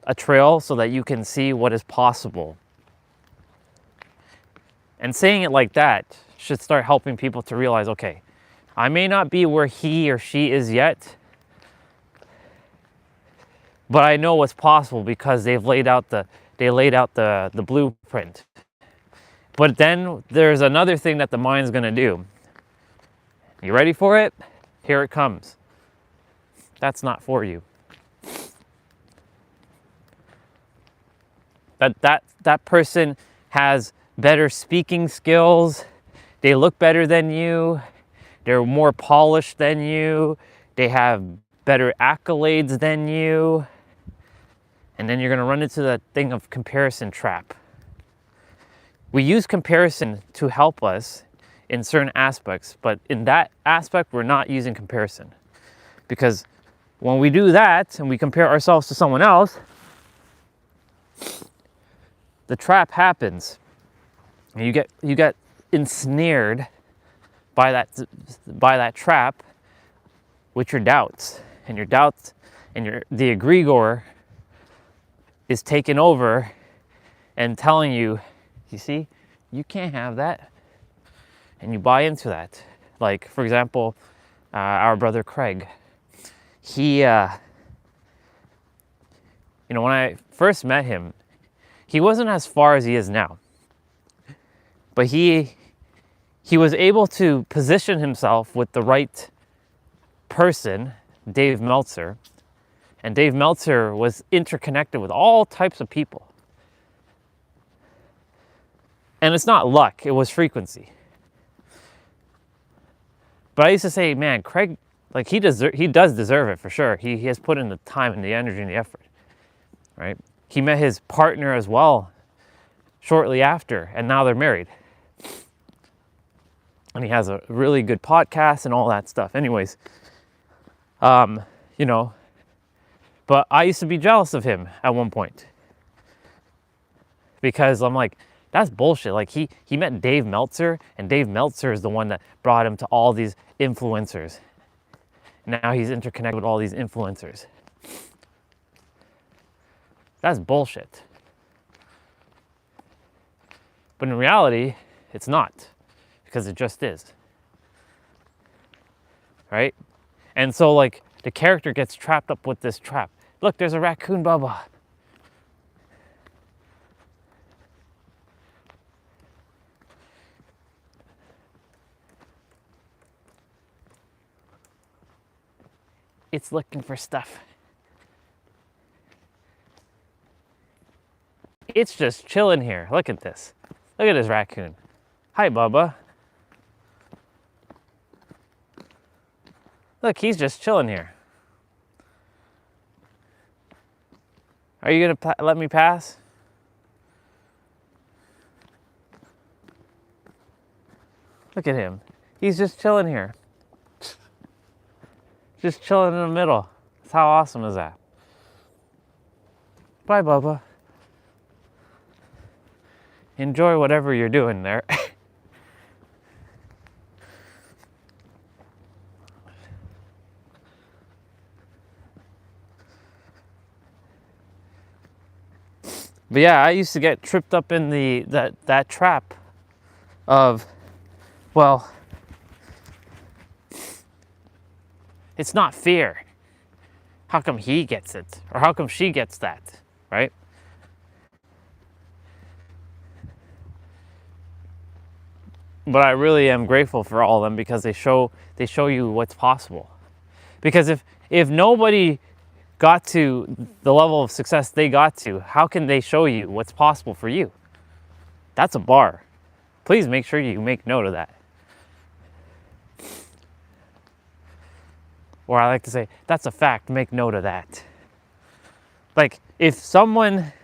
a trail so that you can see what is possible. And saying it like that should start helping people to realize, okay, I may not be where he or she is yet, but I know what's possible because they laid out the blueprint. But then there's another thing that the mind's gonna do. You ready for it? Here it comes. That's not for you. That person has better speaking skills. They look better than you. They're more polished than you. They have better accolades than you. And then you're gonna run into that thing of comparison trap. We use comparison to help us in certain aspects, but in that aspect, we're not using comparison. Because when we do that and we compare ourselves to someone else, the trap happens. And you get ensnared by that trap with your doubts. And your doubts and the egregor is taken over and telling you, you see, you can't have that. And you buy into that. Like, for example, our brother Craig. He, when I first met him, he wasn't as far as he is now. But he was able to position himself with the right person, Dave Meltzer. And Dave Meltzer was interconnected with all types of people. And it's not luck, it was frequency. But I used to say, man, Craig, like he does deserve it for sure. He has put in the time and the energy and the effort, right? He met his partner as well shortly after, and now they're married. And he has a really good podcast and all that stuff. Anyways, but I used to be jealous of him at one point. Because I'm like, that's bullshit. Like he met Dave Meltzer, and Dave Meltzer is the one that brought him to all these influencers. Now he's interconnected with all these influencers. That's bullshit. But in reality, it's not, because it just is. Right? And so like the character gets trapped up with this trap. Look, there's a raccoon, Bubba. It's looking for stuff. It's just chilling here. Look at this. Look at this raccoon. Hi, Bubba. Look, he's just chilling here. Are you gonna let me pass? Look at him. He's just chilling here. Just chilling in the middle. How awesome is that? Bye, Bubba. Enjoy whatever you're doing there. But yeah, I used to get tripped up in that trap of, well, it's not fear. How come he gets it? Or how come she gets that, right? But I really am grateful for all of them because they show you what's possible. Because if nobody got to the level of success they got to, how can they show you what's possible for you? That's a bar. Please make sure you make note of that. Or I like to say, that's a fact, make note of that. Like, if someone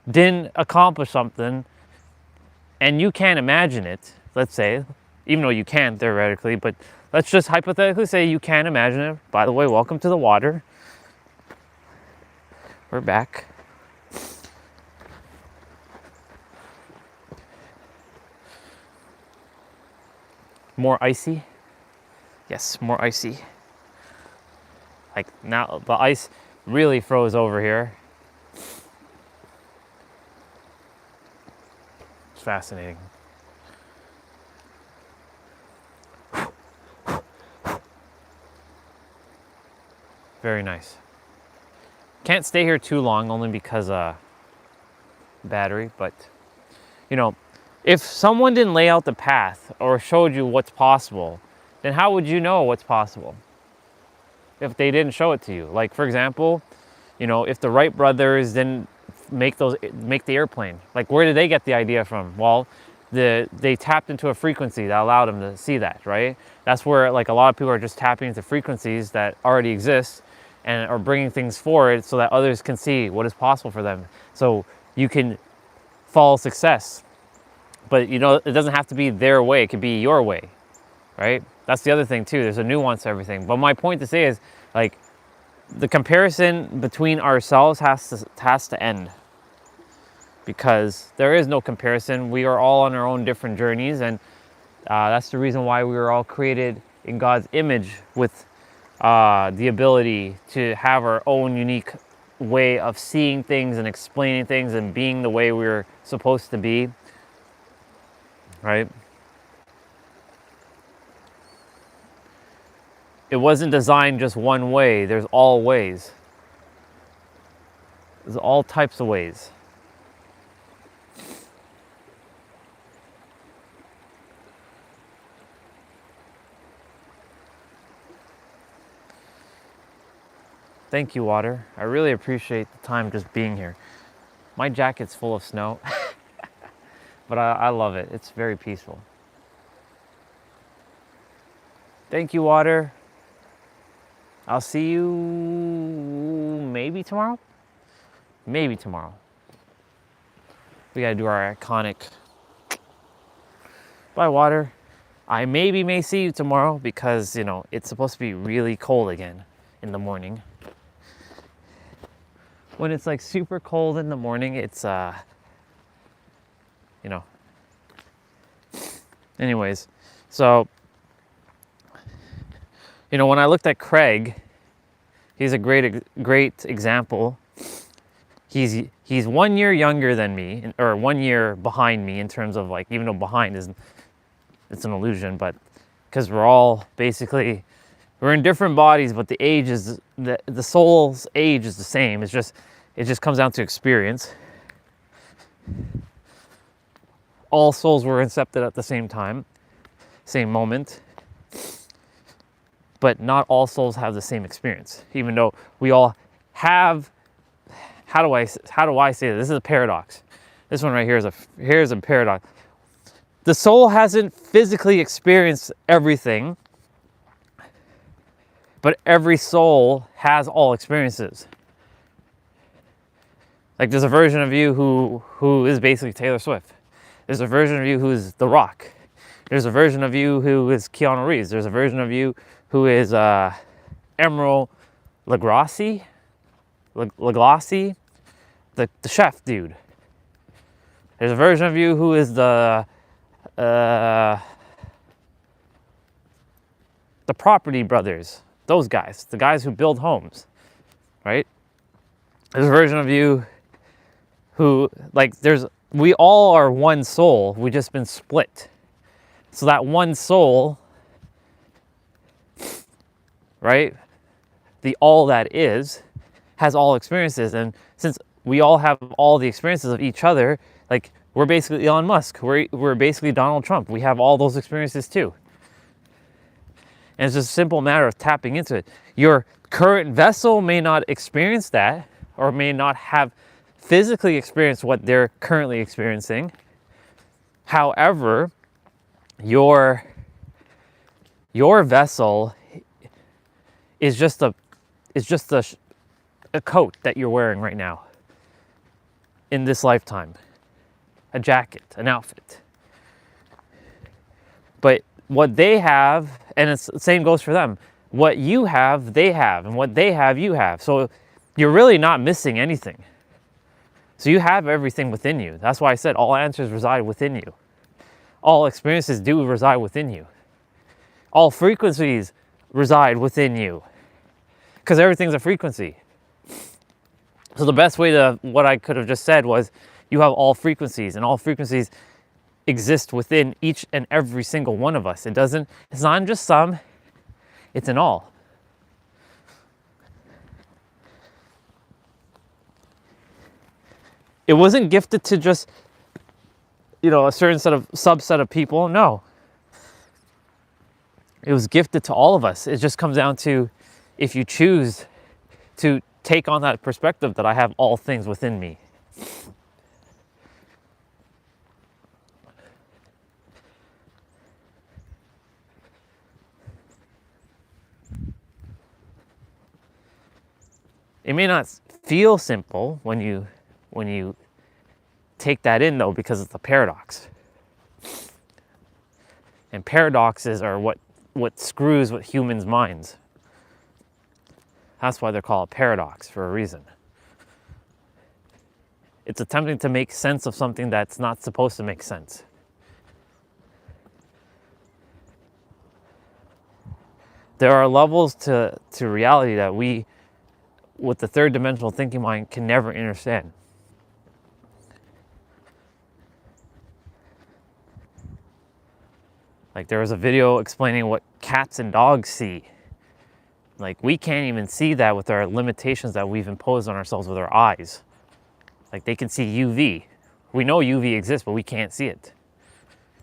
didn't accomplish something and you can't imagine it, let's say, even though you can theoretically, but let's just hypothetically say you can't imagine it. By the way, welcome to the water. We're back. More icy? Yes, more icy. Like now, the ice really froze over here. It's fascinating. Very nice. Can't stay here too long only because battery, but you know, if someone didn't lay out the path or showed you what's possible, then how would you know what's possible if they didn't show it to you? Like, for example, you know, if the Wright brothers didn't make the airplane, like where did they get the idea from? Well, they tapped into a frequency that allowed them to see that, right? That's where like a lot of people are just tapping into frequencies that already exist and are bringing things forward so that others can see what is possible for them. So you can follow success. But you know, it doesn't have to be their way, it could be your way, right? That's the other thing too, there's a nuance to everything. But my point to say is, like, the comparison between ourselves has to end. Because there is no comparison, we are all on our own different journeys, and that's the reason why we were all created in God's image with the ability to have our own unique way of seeing things and explaining things and being the way we're supposed to be, right? It wasn't designed just one way. There's all ways. There's all types of ways. Thank you, water. I really appreciate the time just being here. My jacket's full of snow, but I love it. It's very peaceful. Thank you, water. I'll see you maybe tomorrow? Maybe tomorrow. We gotta do our iconic bye, water. I may see you tomorrow because, you know, it's supposed to be really cold again in the morning. When it's like super cold in the morning, it's, you know. Anyways, so, you know, when I looked at Craig, he's a great example. He's 1 year younger than me, or 1 year behind me in terms of, like, even though behind is, it's an illusion, but because we're all basically, we're in different bodies, but the age is, the soul's age is the same. It just comes down to experience. All souls were incepted at the same time, same moment. But not all souls have the same experience, even though we all have, how do I say this? This is a paradox. This one right here is a paradox. The soul hasn't physically experienced everything, but every soul has all experiences. Like there's a version of you who is basically Taylor Swift. There's a version of you who is The Rock. There's a version of you who is Keanu Reeves. There's a version of you who is Emerald Lagasse, the chef dude. There's a version of you who is the property brothers, those guys, the guys who build homes, right? There's a version of you who, like, we all are one soul, we just been split. So that one soul, right, the all that is, has all experiences. And since we all have all the experiences of each other, like, we're basically Elon Musk, we're basically Donald Trump. We have all those experiences too. And it's just a simple matter of tapping into it. Your current vessel may not experience that, or may not have physically experienced what they're currently experiencing. However, your vessel is just a coat that you're wearing right now in this lifetime, a jacket, an outfit. But what they have, and it's the same goes for them, what you have, they have, and what they have, you have. So you're really not missing anything. So you have everything within you. That's why I said all answers reside within you. All experiences do reside within you. All frequencies reside within you. Because everything's a frequency. So the best way to, what I could have just said was, you have all frequencies, and all frequencies exist within each and every single one of us. It's not just some, it's in all. It wasn't gifted to just, a certain subset of people. No. It was gifted to all of us. It just comes down to if you choose to take on that perspective that I have all things within me. It may not feel simple when you take that in, though, because it's a paradox. And paradoxes are what screws with humans' minds. That's why they're called a paradox, for a reason. It's attempting to make sense of something that's not supposed to make sense. There are levels to reality that we, with the third dimensional thinking mind, can never understand. Like, there was a video explaining what cats and dogs see. Like, we can't even see that with our limitations that we've imposed on ourselves with our eyes. Like, they can see UV. We know UV exists, but we can't see it.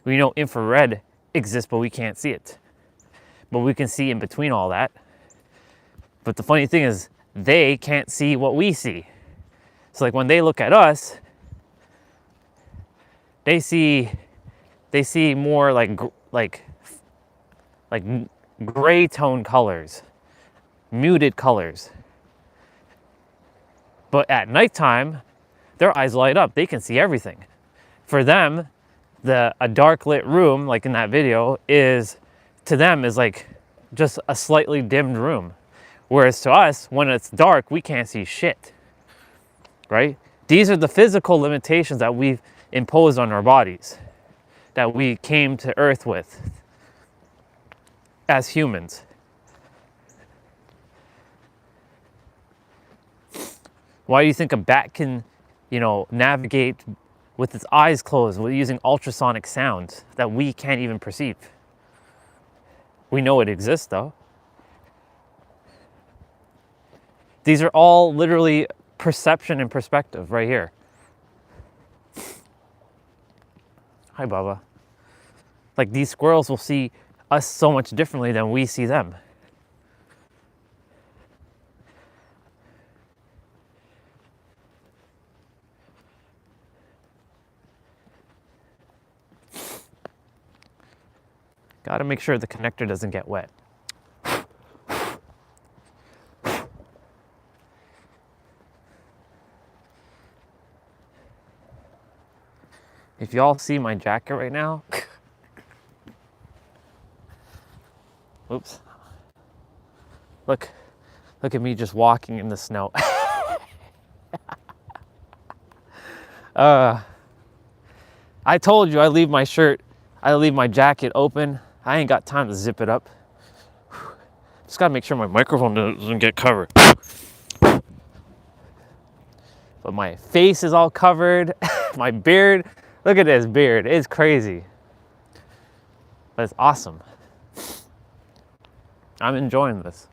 We know infrared exists, but we can't see it. But we can see in between all that. But the funny thing is, they can't see what we see. So, like, when they look at us, they see more like gray tone colors, muted colors. But at nighttime, their eyes light up. They can see everything. For them, a dark lit room, like in that video, is like just a slightly dimmed room. Whereas to us, when it's dark, we can't see shit, right? These are the physical limitations that we've imposed on our bodies, that we came to Earth with as humans. Why do you think a bat can, navigate with its eyes closed, using ultrasonic sound that we can't even perceive? We know it exists, though. These are all literally perception and perspective right here. Hi, Baba. Like, these squirrels will see us so much differently than we see them. Got to make sure the connector doesn't get wet. If y'all see my jacket right now, oops. Look at me just walking in the snow. I told you I leave my jacket open. I ain't got time to zip it up. Just gotta make sure my microphone doesn't get covered. But my face is all covered. My beard, look at this beard, it's crazy. But it's awesome. I'm enjoying this.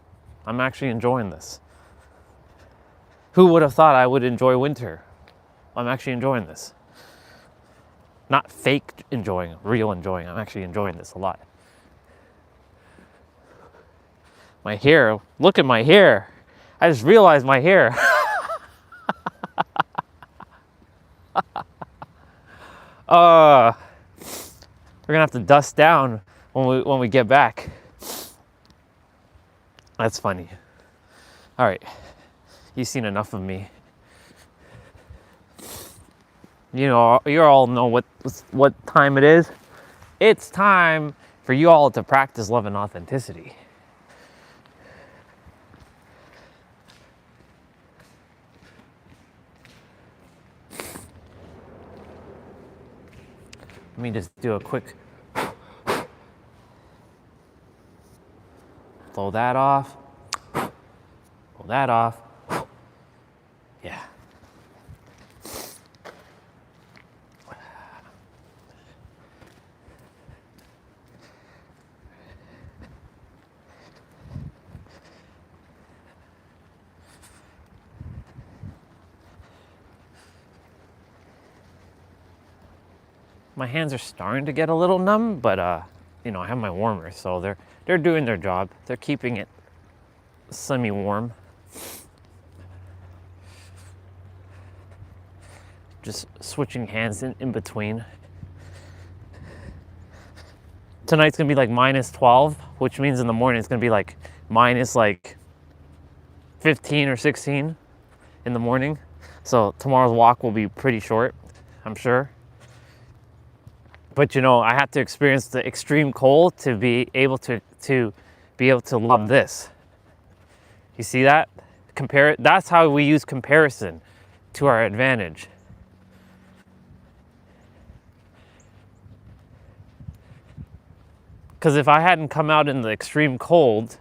I'm actually enjoying this. Who would have thought I would enjoy winter? I'm actually enjoying this. Not fake enjoying, real enjoying. I'm actually enjoying this a lot. My hair, look at my hair. I just realized my hair. We're gonna have to dust down when we get back. That's funny. All right, you've seen enough of me. You all know what time it is. It's time for you all to practice love and authenticity. Let me just do a quick blow that off. Pull that off. Yeah. My hands are starting to get a little numb, but I have my warmer, so they're doing their job. They're keeping it semi-warm. Just switching hands in between. Tonight's gonna be like -12, which means in the morning it's gonna be like minus like 15 or 16 in the morning. So tomorrow's walk will be pretty short, I'm sure. But I have to experience the extreme cold to be able to love this. You see that? That's how we use comparison to our advantage. Because if I hadn't come out in the extreme cold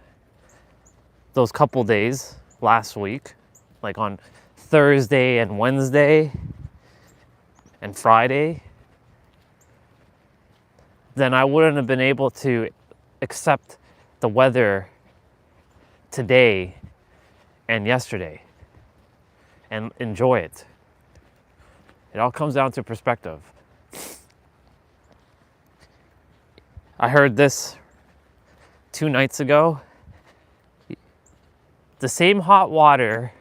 those couple days last week, like on Thursday and Wednesday and Friday, then I wouldn't have been able to accept the weather today and yesterday and enjoy it. It all comes down to perspective. I heard this 2 nights ago. The same hot water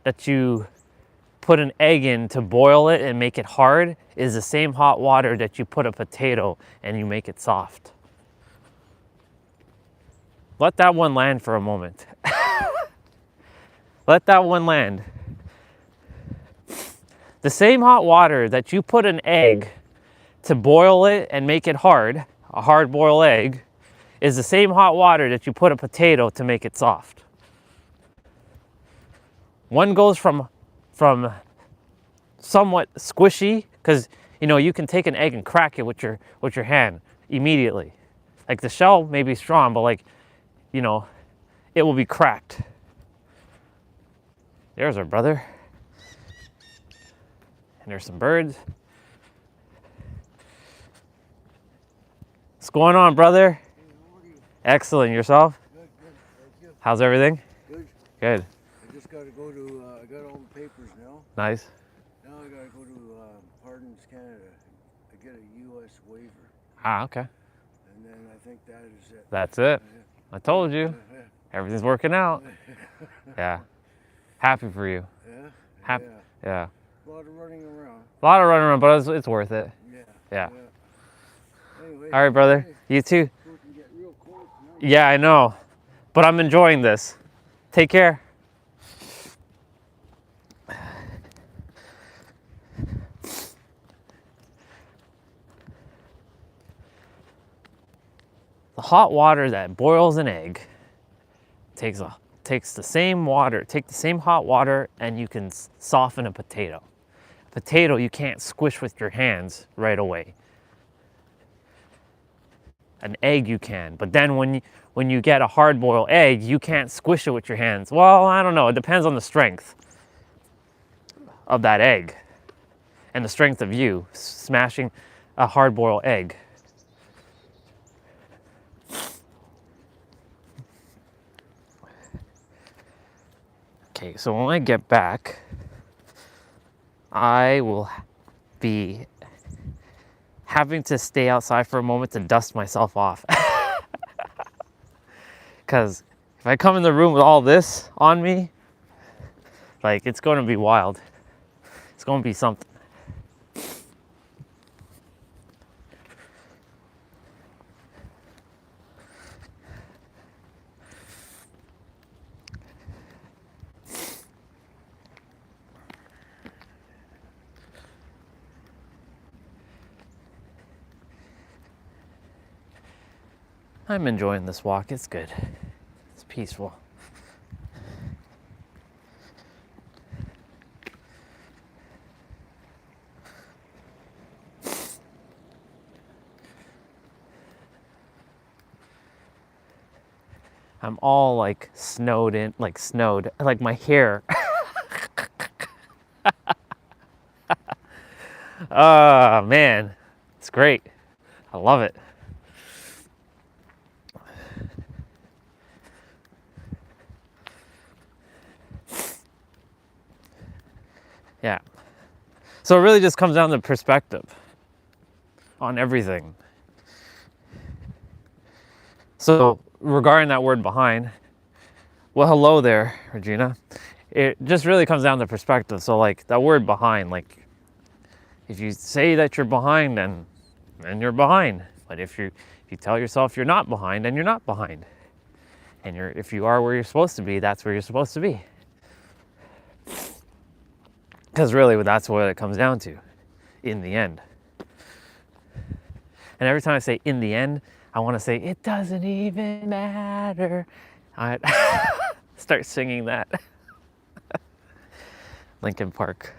that you put an egg in to boil it and make it hard is the same hot water that you put a potato and you make it soft. Let that one land for a moment. Let that one land. The same hot water that you put an egg to boil it and make it hard, a hard-boiled egg, is the same hot water that you put a potato to make it soft. One goes from somewhat squishy, because you can take an egg and crack it with your hand immediately. Like the shell may be strong, but it will be cracked. There's our brother. And there's some birds. What's going on, brother? Excellent. Yourself? Good, thank you. How's everything? Good. Good. I just got to go to, I got all the papers now. Nice. Now I got to go to Pardons Canada. I get a U.S. waiver. Okay. And then I think that is it. That's it. I told you. Everything's working out. Yeah. Happy for you. Yeah? Happy. Yeah. A lot of running around. A lot of running around, but it's worth it. Yeah. Anyway, All right, brother. You too. It can get real cold tonight. Yeah, I know. But I'm enjoying this. Take care. The hot water that boils an egg takes the same water, take the same hot water, and you can soften a potato. A potato you can't squish with your hands right away. An egg you can, but then when you get a hard-boiled egg, you can't squish it with your hands. Well, I don't know, it depends on the strength of that egg and the strength of you smashing a hard-boiled egg. Okay, so when I get back, I will be having to stay outside for a moment to dust myself off. Because if I come in the room with all this on me, like, it's going to be wild. It's going to be something. I'm enjoying this walk. It's good. It's peaceful. I'm all like snowed in, like my hair. Oh man, it's great. I love it. Yeah. So it really just comes down to perspective on everything. So regarding that word behind, well, hello there, Regina. It just really comes down to perspective. So like that word behind, like if you say that you're behind, then you're behind. But if you tell yourself you're not behind, then you're not behind. And if you are where you're supposed to be, that's where you're supposed to be. Because really, that's what it comes down to, in the end. And every time I say in the end, I want to say, it doesn't even matter. I start singing that. Linkin Park.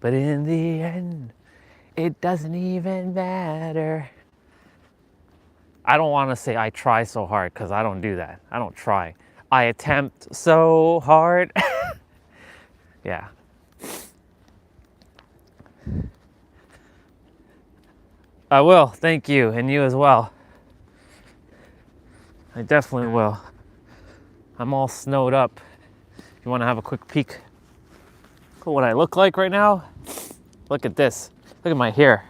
But in the end, it doesn't even matter. I don't want to say I try so hard, because I don't do that. I don't try. I attempt so hard. Yeah. I will, thank you, and you as well. I definitely will. I'm all snowed up. If you want to have a quick peek at what I look like right now, look at this. Look at my hair.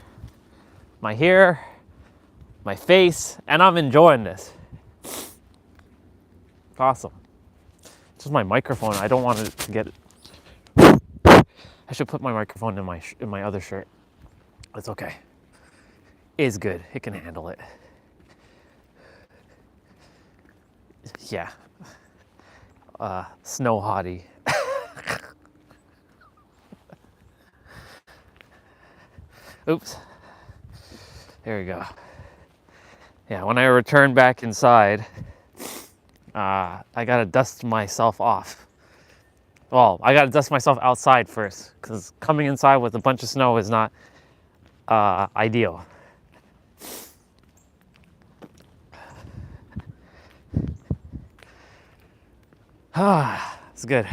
My hair, my face, and I'm enjoying this. It's awesome. It's just my microphone. I don't want it to get... I should put my microphone in my other shirt. It's okay. It's good. It can handle it. Yeah. Snow hottie. Oops. There we go. Yeah, when I return back inside, I gotta dust myself off. Well, I gotta dust myself outside first, because coming inside with a bunch of snow is not ideal. It's good.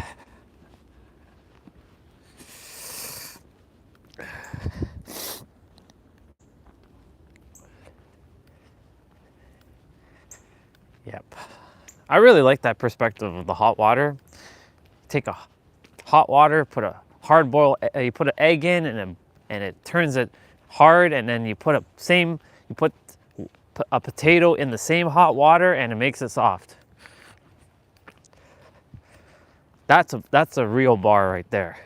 Yep. I really like that perspective of the hot water. Take a hot water, put a hard boil, you put an egg in, and it turns it hard, and then you put a potato in the same hot water, and it makes it soft. That's a real bar right there.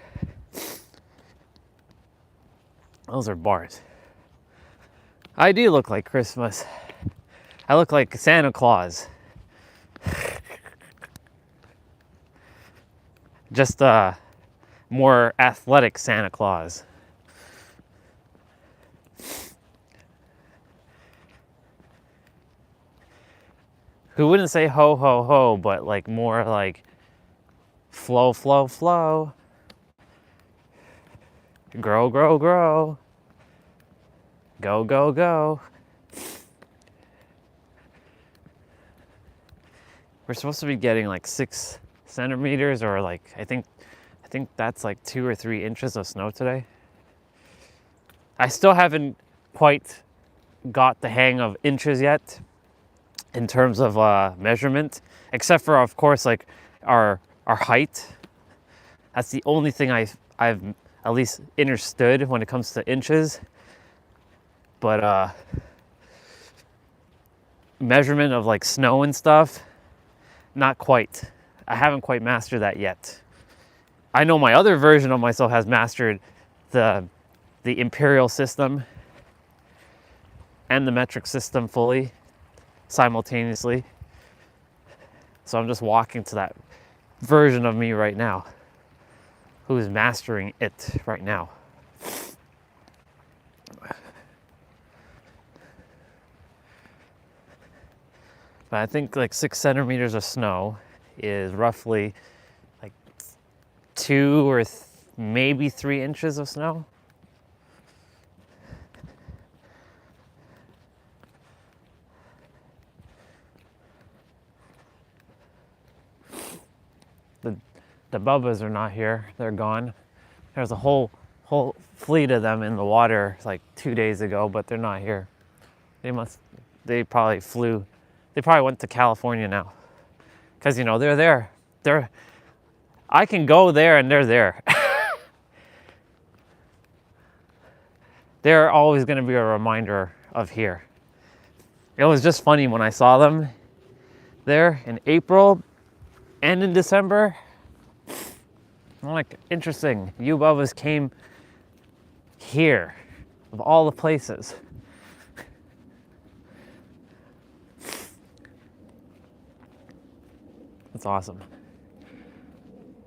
Those are bars. I do look like Christmas. I look like Santa Claus. Just a more athletic Santa Claus. who wouldn't say ho, ho, ho, but like more like flow, flow, flow. Grow, grow, grow. Go, go, go. We're supposed to be getting like 6 centimeters, or like, I think that's like 2 or 3 inches of snow today. I still haven't quite got the hang of inches yet in terms of measurement, except for, of course, like our height. That's the only thing I've at least understood when it comes to inches. But measurement of like snow and stuff, not quite. I haven't quite mastered that yet. I know my other version of myself has mastered the imperial system and the metric system fully, simultaneously. So I'm just walking to that version of me right now, who's mastering it right now. But I think like 6 centimeters of snow is roughly like 2 or maybe 3 inches of snow. The bubbas are not here, they're gone. There's a whole fleet of them in the water like 2 days ago, but they're not here. They probably went to California now. Cause you know, they're there. I can go there and they're there. They're always gonna be a reminder of here. It was just funny when I saw them there in April and in December. I'm like, interesting, you bubbas came here, of all the places. That's awesome.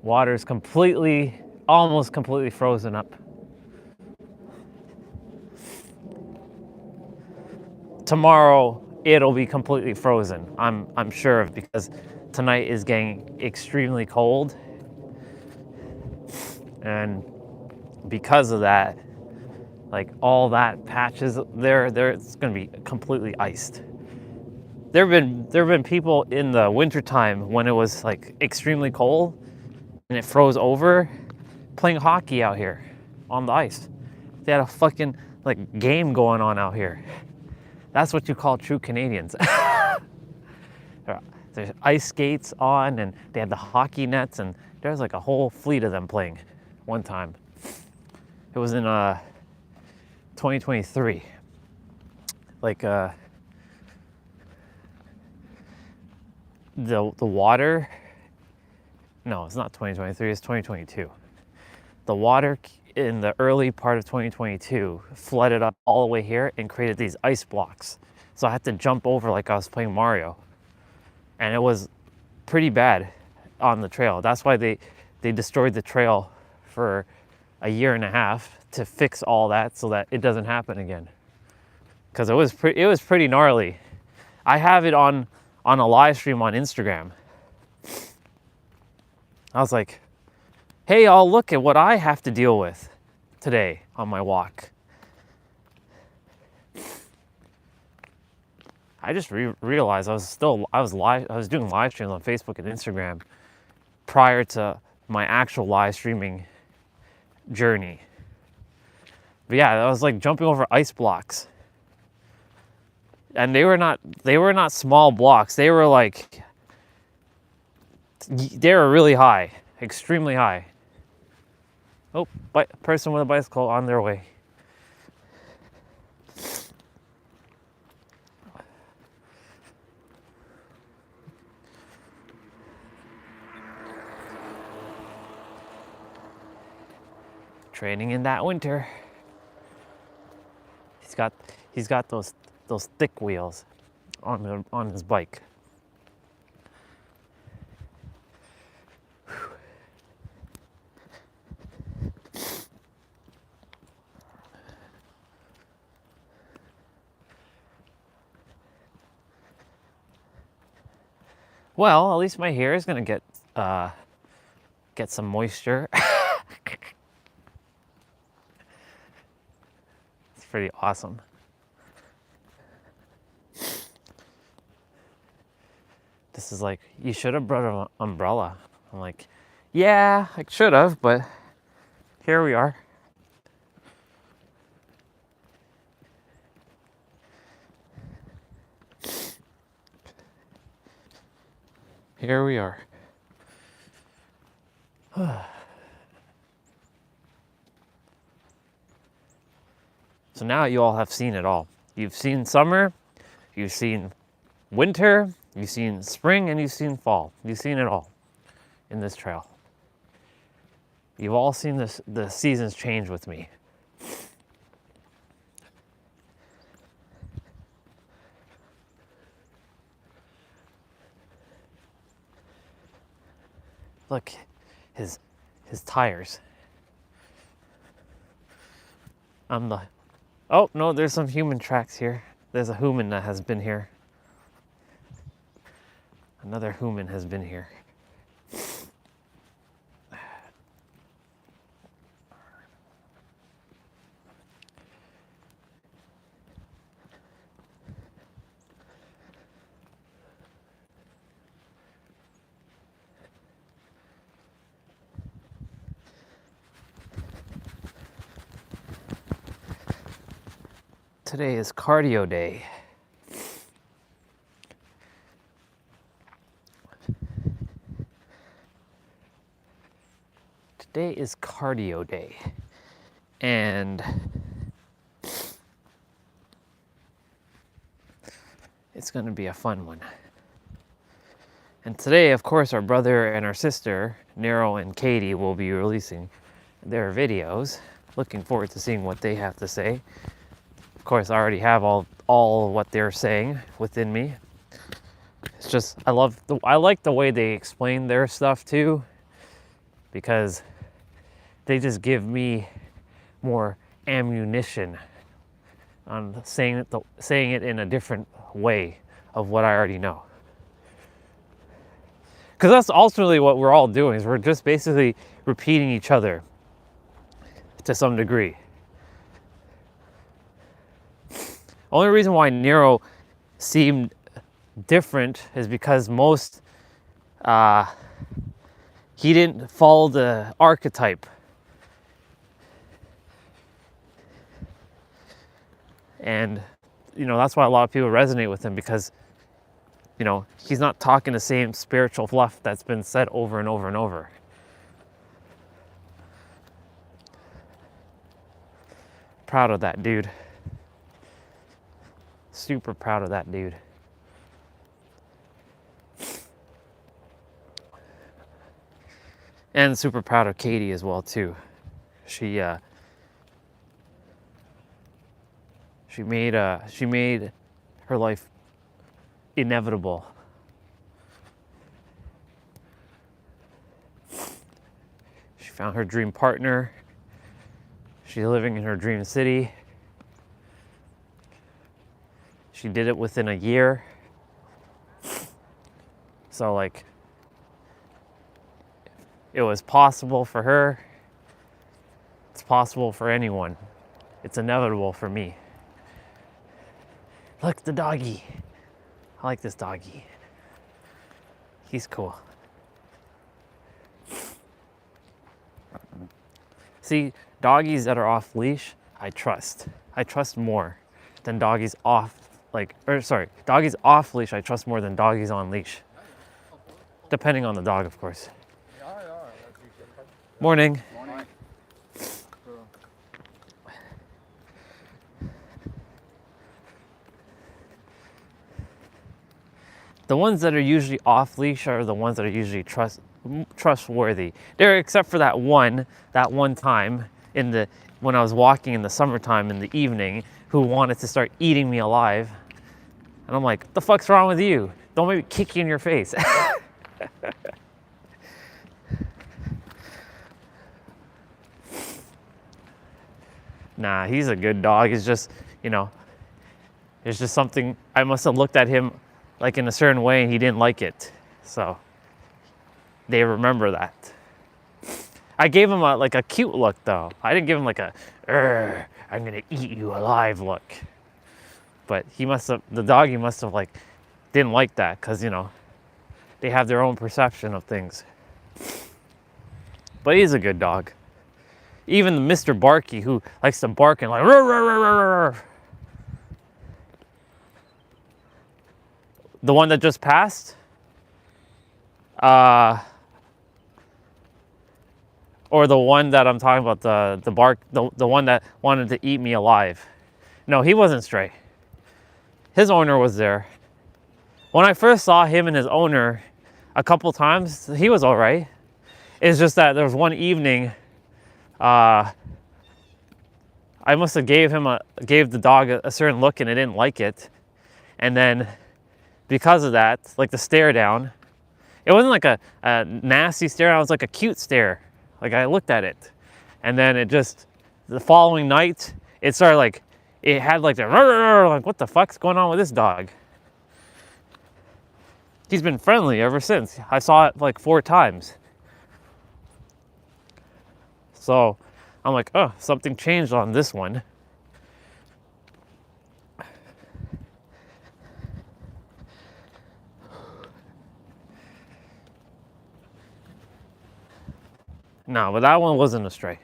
Water's almost completely frozen up. Tomorrow, it'll be completely frozen. I'm sure of, because tonight is getting extremely cold. And because of that, like all that patches there, it's gonna be completely iced. There have been people in the wintertime when it was like extremely cold and it froze over, playing hockey out here on the ice. They had a fucking like game going on out here. That's what you call true Canadians. There's ice skates on, and they had the hockey nets, and there's like a whole fleet of them playing one time. It was in 2023. Like the water, no, it's not 2023, it's 2022. The water in the early part of 2022 flooded up all the way here and created these ice blocks. So I had to jump over like I was playing Mario. And it was pretty bad on the trail. That's why they destroyed the trail for a year and a half to fix all that so that it doesn't happen again. Because it was pretty gnarly. I have it on a live stream on Instagram. I was like, hey y'all, look at what I have to deal with today on my walk. I just realized I was doing live streams on Facebook and Instagram prior to my actual live streaming journey. But yeah, I was like jumping over ice blocks. And they were not small blocks. They were really high, extremely high. Oh, person with a bicycle on their way. Training in that winter. He's got those thick wheels on his bike. Well, at least my hair is gonna get some moisture. It's pretty awesome. This is like, you should have brought an umbrella. I'm like, yeah, I should have, but here we are. Here we are. So now you all have seen it all. You've seen summer, you've seen winter, you've seen spring, and you've seen fall. You've seen it all in this trail. You've all seen the seasons change with me. Look, his tires. Oh no, there's some human tracks here. There's a human that has been here. Another human has been here. Today is cardio day. Today is cardio day. And it's going to be a fun one. And today, of course, our brother and our sister, Nero and Katie, will be releasing their videos. Looking forward to seeing what they have to say. Of course, I already have all what they're saying within me. It's just, I like the way they explain their stuff too, because they just give me more ammunition on saying it in a different way of what I already know. Because that's ultimately what we're all doing, is we're just basically repeating each other to some degree. Only reason why Nero seemed different is because he didn't follow the archetype. And, that's why a lot of people resonate with him, because, he's not talking the same spiritual fluff that's been said over and over and over. Proud of that dude. Super proud of that dude. And super proud of Katie as well too. She made her life inevitable. She found her dream partner. She's living in her dream city. She did it within a year. So it was possible for her. It's possible for anyone. It's inevitable for me. Look, the doggy. I like this doggy. He's cool. See, doggies that are off leash, I trust. I trust more than doggies off. Doggies off leash, I trust more than doggies on leash. Depending on the dog, of course. Morning. Morning. The ones that are usually off leash are the ones that are usually trustworthy. There, except for that one time when I was walking in the summertime in the evening, who wanted to start eating me alive. And I'm like, what the fuck's wrong with you? Don't make me kick you in your face. Nah, he's a good dog. It's just, it's just something, I must have looked at him like in a certain way and he didn't like it. So they remember that. I gave him like a cute look though. I didn't give him like a, I'm gonna eat you alive look. But he must have, the doggy must have like, didn't like that because, you know, they have their own perception of things. But he's a good dog. Even Mr. Barky, who likes to bark and like, rrr, rrr, rrr, rrr. The one that just passed? Or the one that I'm talking about, the one that wanted to eat me alive. No, he wasn't stray. His owner was there. When I first saw him and his owner a couple times, he was all right. It's just that there was one evening, I must have gave the dog a certain look and it didn't like it. And then because of that, like the stare down, it wasn't like a nasty stare down, it was like a cute stare. Like I looked at it and then it just, the following night, it started like, it had like the, like what the fuck's going on with this dog? He's been friendly ever since. I saw it like 4 times. So I'm like, oh, something changed on this one. No, but that one wasn't a stray.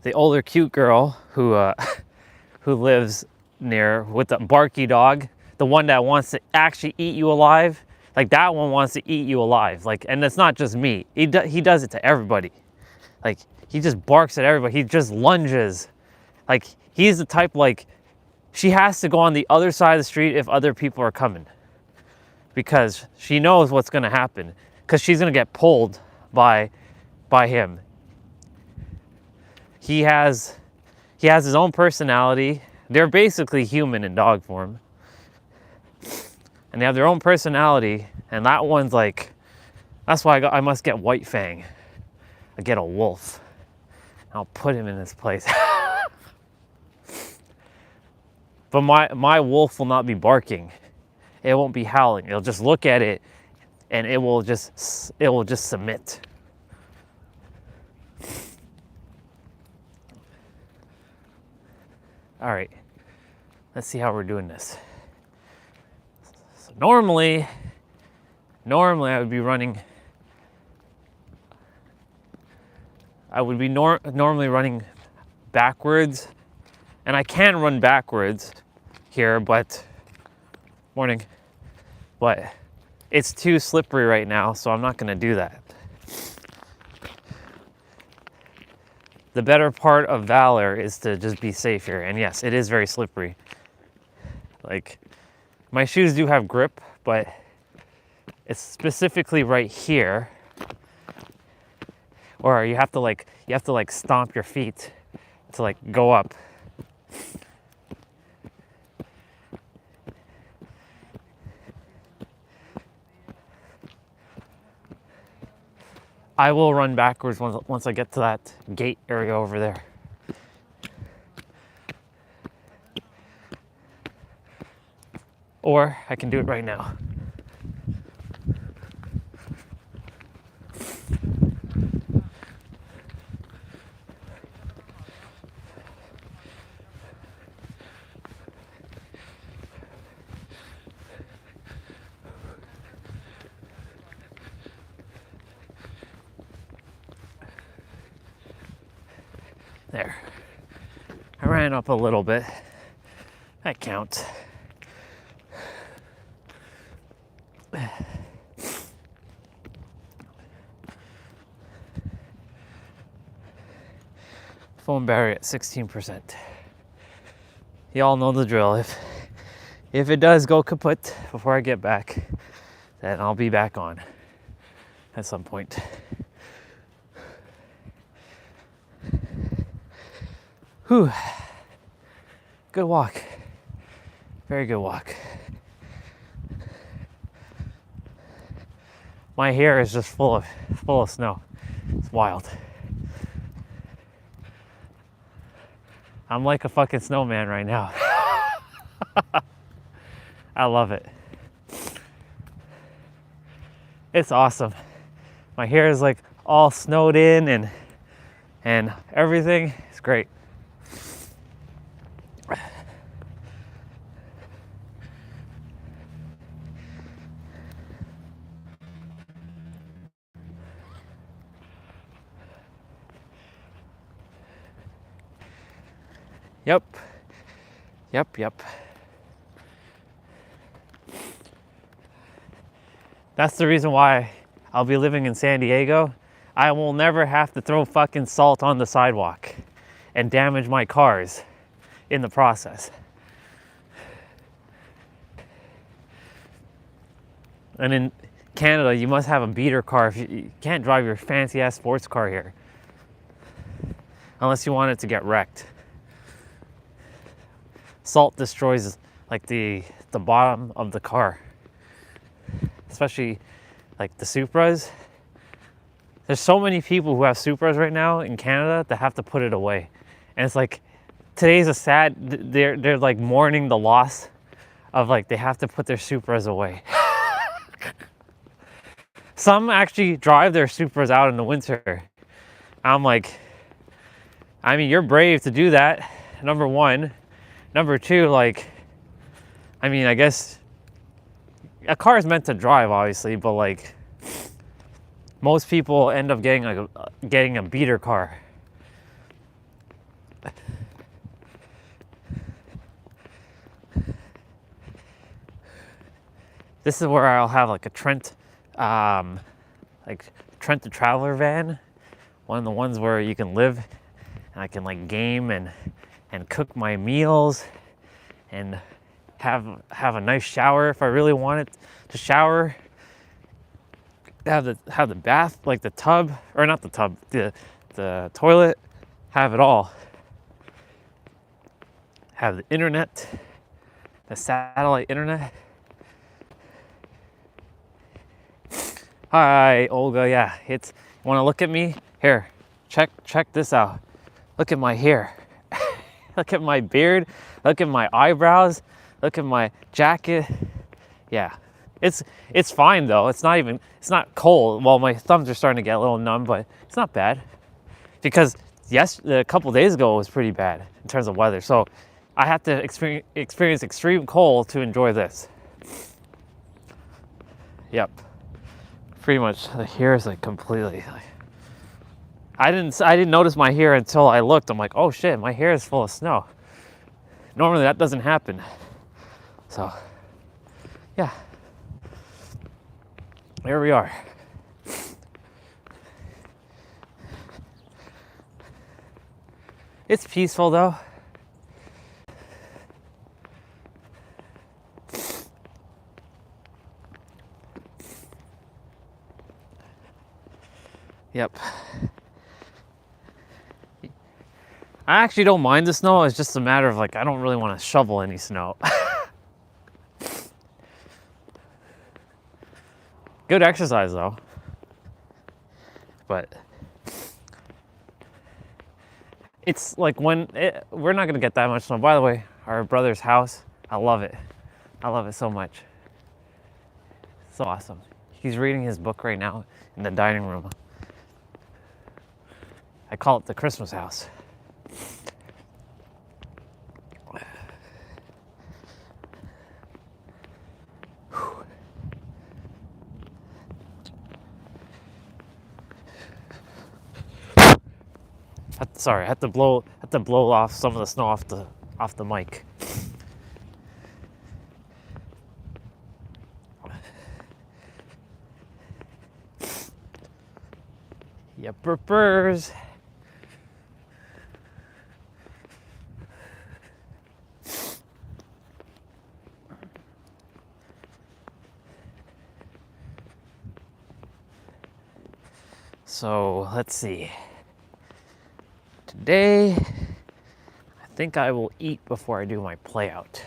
The older cute girl who who lives near with the barky dog, the one that wants to actually eat you alive, like that one wants to eat you alive. Like, and it's not just me. He does it to everybody. Like he just barks at everybody. He just lunges. Like he's the type, like she has to go on the other side of the street if other people are coming, because she knows what's going to happen, because she's going to get pulled by him. He has his own personality. They're basically human in dog form. And they have their own personality. And that one's like, that's why I must get White Fang. I get a wolf. I'll put him in his place. But my wolf will not be barking. It won't be howling. It'll just look at it and it will just submit. All right, let's see how we're doing this. So normally I would be running, normally running backwards, and I can run backwards here, but it's too slippery right now, so I'm not gonna do that. The better part of valor is to just be safe here. And yes, it is very slippery. Like, my shoes do have grip, but it's specifically right here, or you have to like stomp your feet to like go up. I will run backwards once I get to that gate area over there. Or I can do it right now. There. I ran up a little bit. That counts. Phone battery at 16%. Y'all know the drill. If it does go kaput before I get back, then I'll be back on at some point. Whew. Good walk. Very good walk. my hair is just full of snow. It's wild. I'm like a fucking snowman right now. I love it. It's awesome. My hair is like all snowed in and everything. It's great. Yep. That's the reason why I'll be living in San Diego. I will never have to throw fucking salt on the sidewalk and damage my cars in the process. And in Canada, you must have a beater car. If you can't drive your fancy ass sports car here unless you want it to get wrecked. Salt destroys like the bottom of the car, especially like the Supras. There's so many people who have Supras right now in Canada that have to put it away, and it's like today's a sad. They're like mourning the loss of like they have to put their Supras away. Some actually drive their Supras out in the winter. I'm like, I mean, you're brave to do that, number one. Number two, like, I mean, I guess a car is meant to drive, obviously, but like most people end up getting a beater car. This is where I'll have like a Trent the Traveler van, one of the ones where you can live and I can like game and cook my meals and have a nice shower if I really wanted to shower. Have the bath, like the tub, or not the tub, the toilet, have it all. Have the internet, the satellite internet. Hi, Olga. Yeah, you want to look at me? Here, check this out. Look at my hair. Look at my beard. Look at my eyebrows. Look at my jacket. Yeah, it's fine though. It's not cold. Well, my thumbs are starting to get a little numb, but it's not bad. Because a couple days ago it was pretty bad in terms of weather. So I have to experience extreme cold to enjoy this. Yep. Pretty much the hair is like completely like, I didn't notice my hair until I looked. I'm like, oh shit, my hair is full of snow. Normally that doesn't happen. So yeah, there we are. It's peaceful though. Yep. I actually don't mind the snow. It's just a matter of like, I don't really want to shovel any snow. Good exercise though. But it's like we're not gonna get that much snow. By the way, our brother's house, I love it. I love it so much. So awesome. He's reading his book right now in the dining room. I call it the Christmas house. Sorry, I had to blow off some of the snow off the mic. Yepers. So let's see. Today, I think I will eat before I do my play out.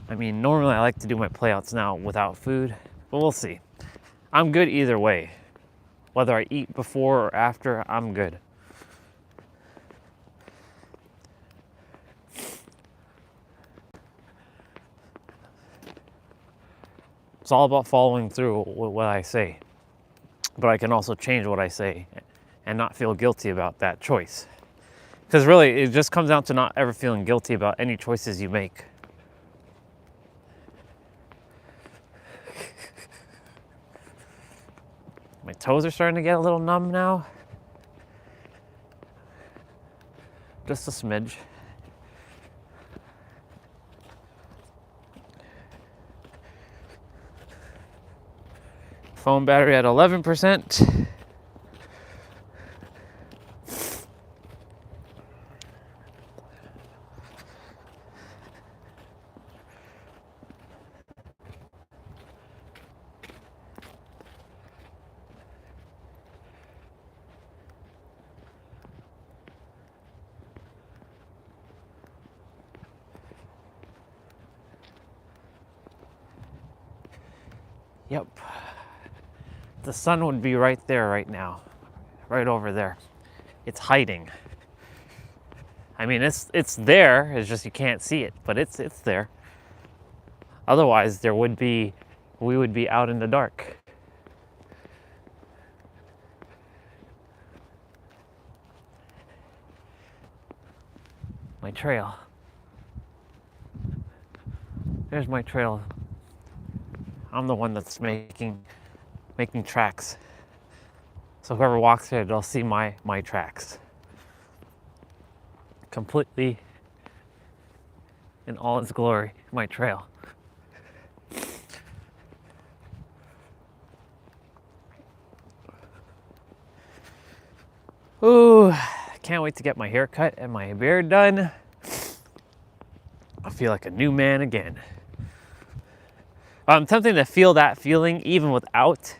I mean, normally I like to do my play outs now without food, but we'll see. I'm good either way. Whether I eat before or after, I'm good. It's all about following through with what I say. But I can also change what I say and not feel guilty about that choice. Because really, it just comes down to not ever feeling guilty about any choices you make. My toes are starting to get a little numb now. Just a smidge. Phone battery at 11%. Yep. The sun would be right there right now. Right over there. It's hiding. I mean, it's there, it's just you can't see it, but it's there. Otherwise, we would be out in the dark. My trail. There's my trail. I'm the one that's making tracks. So whoever walks here, they'll see my tracks. Completely in all its glory, my trail. Ooh, can't wait to get my hair cut and my beard done. I feel like a new man again. I'm tempted to feel that feeling even without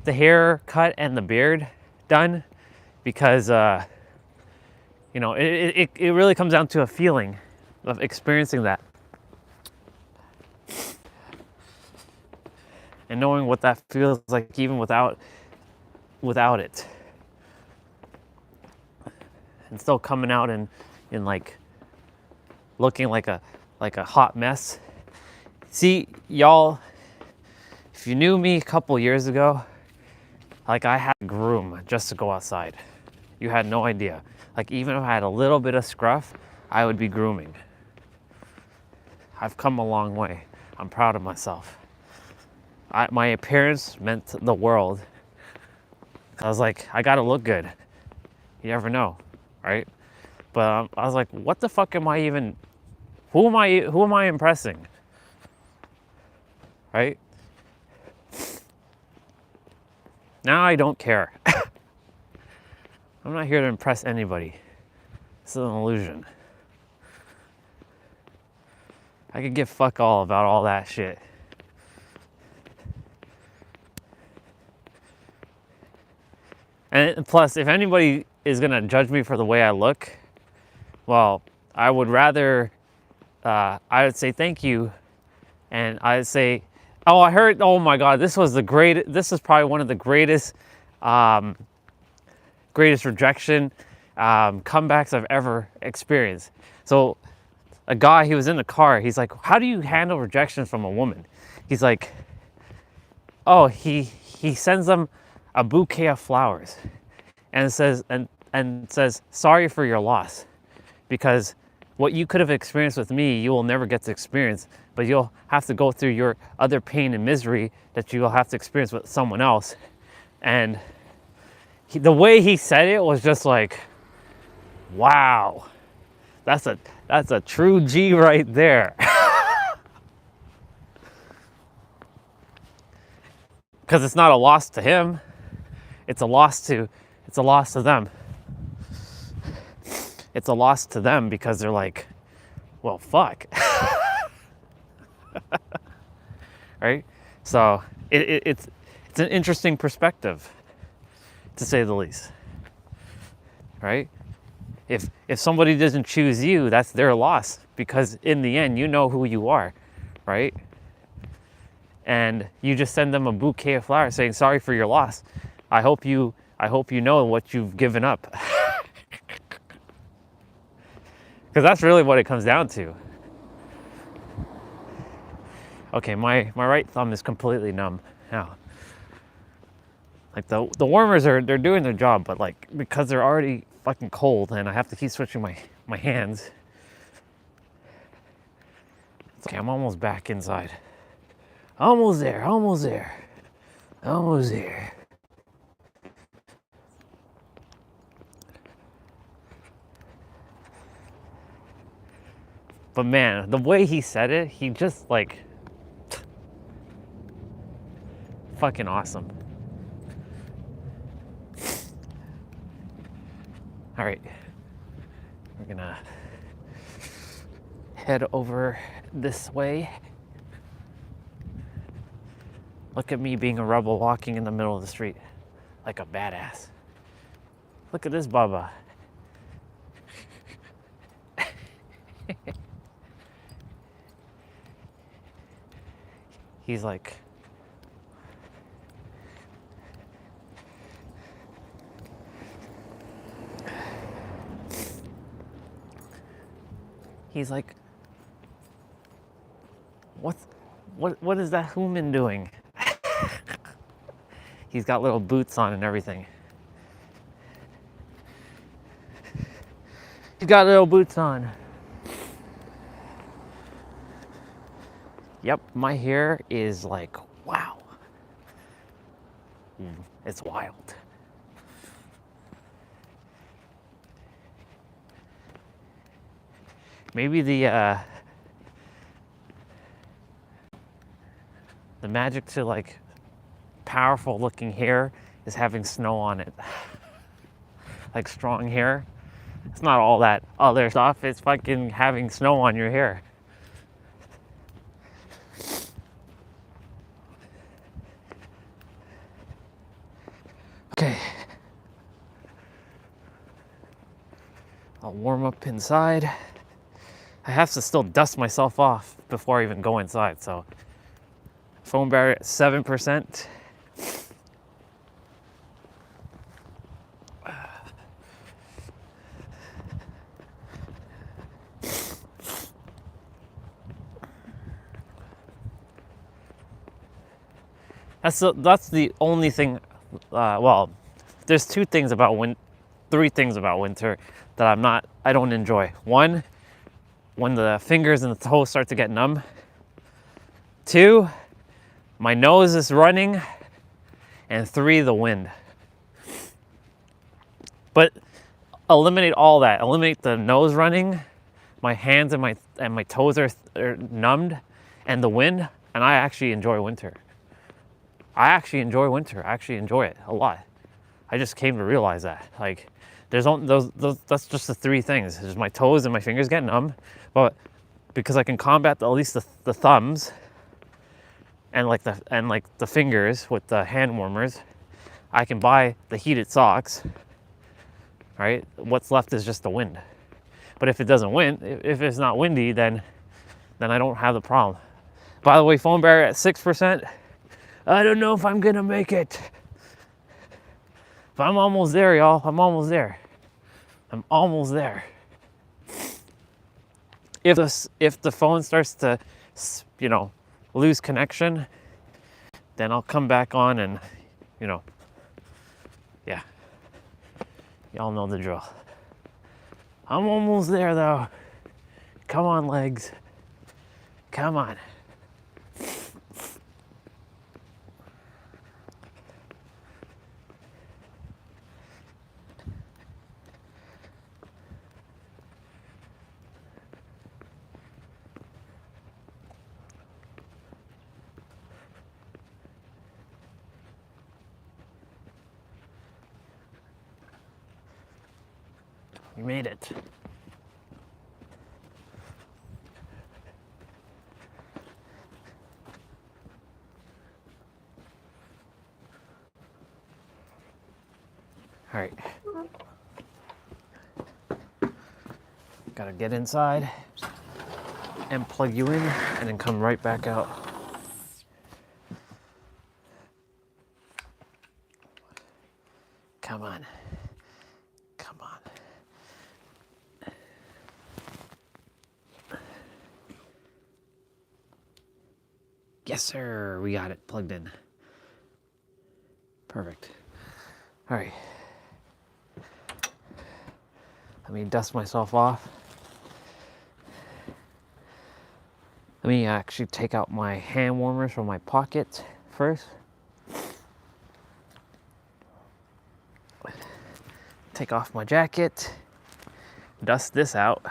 the haircut and the beard done, because you know, it really comes down to a feeling of experiencing that and knowing what that feels like even without it, and still coming out in like looking like a hot mess. See, y'all, if you knew me a couple years ago, like I had to groom just to go outside. You had no idea. Like even if I had a little bit of scruff, I would be grooming. I've come a long way. I'm proud of myself. My appearance meant the world. I was like, I gotta look good. You never know, right? But I was like, what the fuck am I even, who am I impressing? Right? Now I don't care. I'm not here to impress anybody. This is an illusion. I could give fuck all about all that shit. And plus, if anybody is gonna judge me for the way I look, well, I would rather, I would say thank you, and I'd say, oh, I heard, oh my God, this is probably one of the greatest rejection comebacks I've ever experienced. So a guy, he was in the car, he's like, how do you handle rejection from a woman? He's like, oh, he sends them a bouquet of flowers and says, sorry for your loss, because what you could have experienced with me, you will never get to experience, but you'll have to go through your other pain and misery that you will have to experience with someone else. And the way he said it was just like, wow, that's a true G right there. Because it's not a loss to him, it's a loss to them. It's a loss to them because they're like, well, fuck. Right? So it's an interesting perspective, to say the least. Right? If somebody doesn't choose you, that's their loss, because in the end, you know who you are, right? and you just send them a bouquet of flowers saying sorry for your loss. I hope you know what you've given up. Because that's really what it comes down to. Okay, my right thumb is completely numb now. Like the warmers they're doing their job, but like because they're already fucking cold and I have to keep switching my hands. Okay, I'm almost back inside. Almost there, almost there, almost there. But man, the way he said it, he just like fucking awesome. All right, we're gonna head over this way. Look at me being a rebel walking in the middle of the street like a badass. Look at this Bubba. He's like, what is that human doing? He's got little boots on and everything. He's got little boots on. Yep, my hair is like, wow. It's wild. Maybe the magic to like powerful looking hair is having snow on it. Like strong hair. It's not all that other stuff, it's fucking having snow on your hair. Okay. I'll warm up inside. I have to still dust myself off before I even go inside, so foam barrier at 7%. That's the only thing. Well, there's three things about winter that I don't enjoy. One, when the fingers and the toes start to get numb. Two, my nose is running. And three, the wind. But eliminate all that. Eliminate the nose running, my hands and my toes are numbed, and the wind, and I actually enjoy winter. I actually enjoy it a lot. I just came to realize that. Like, there's that's just the three things. There's my toes and my fingers get numb, but because I can combat at least the thumbs and like the fingers with the hand warmers, I can buy the heated socks. Right? What's left is just the wind. But if it doesn't wind, if it's not windy, then I don't have the problem. By the way, foam barrier at 6%. I don't know if I'm gonna make it. But I'm almost there, y'all. I'm almost there. If the phone starts to, lose connection, then I'll come back on and, yeah. Y'all know the drill. I'm almost there though. Come on, legs. Come on. You made it. All right. Gotta get inside and plug you in and then come right back out. Come on. Come on. Yes, sir. We got it plugged in. Perfect. All right. Let me dust myself off. Let me actually take out my hand warmers from my pocket first. Take off my jacket. Dust this out.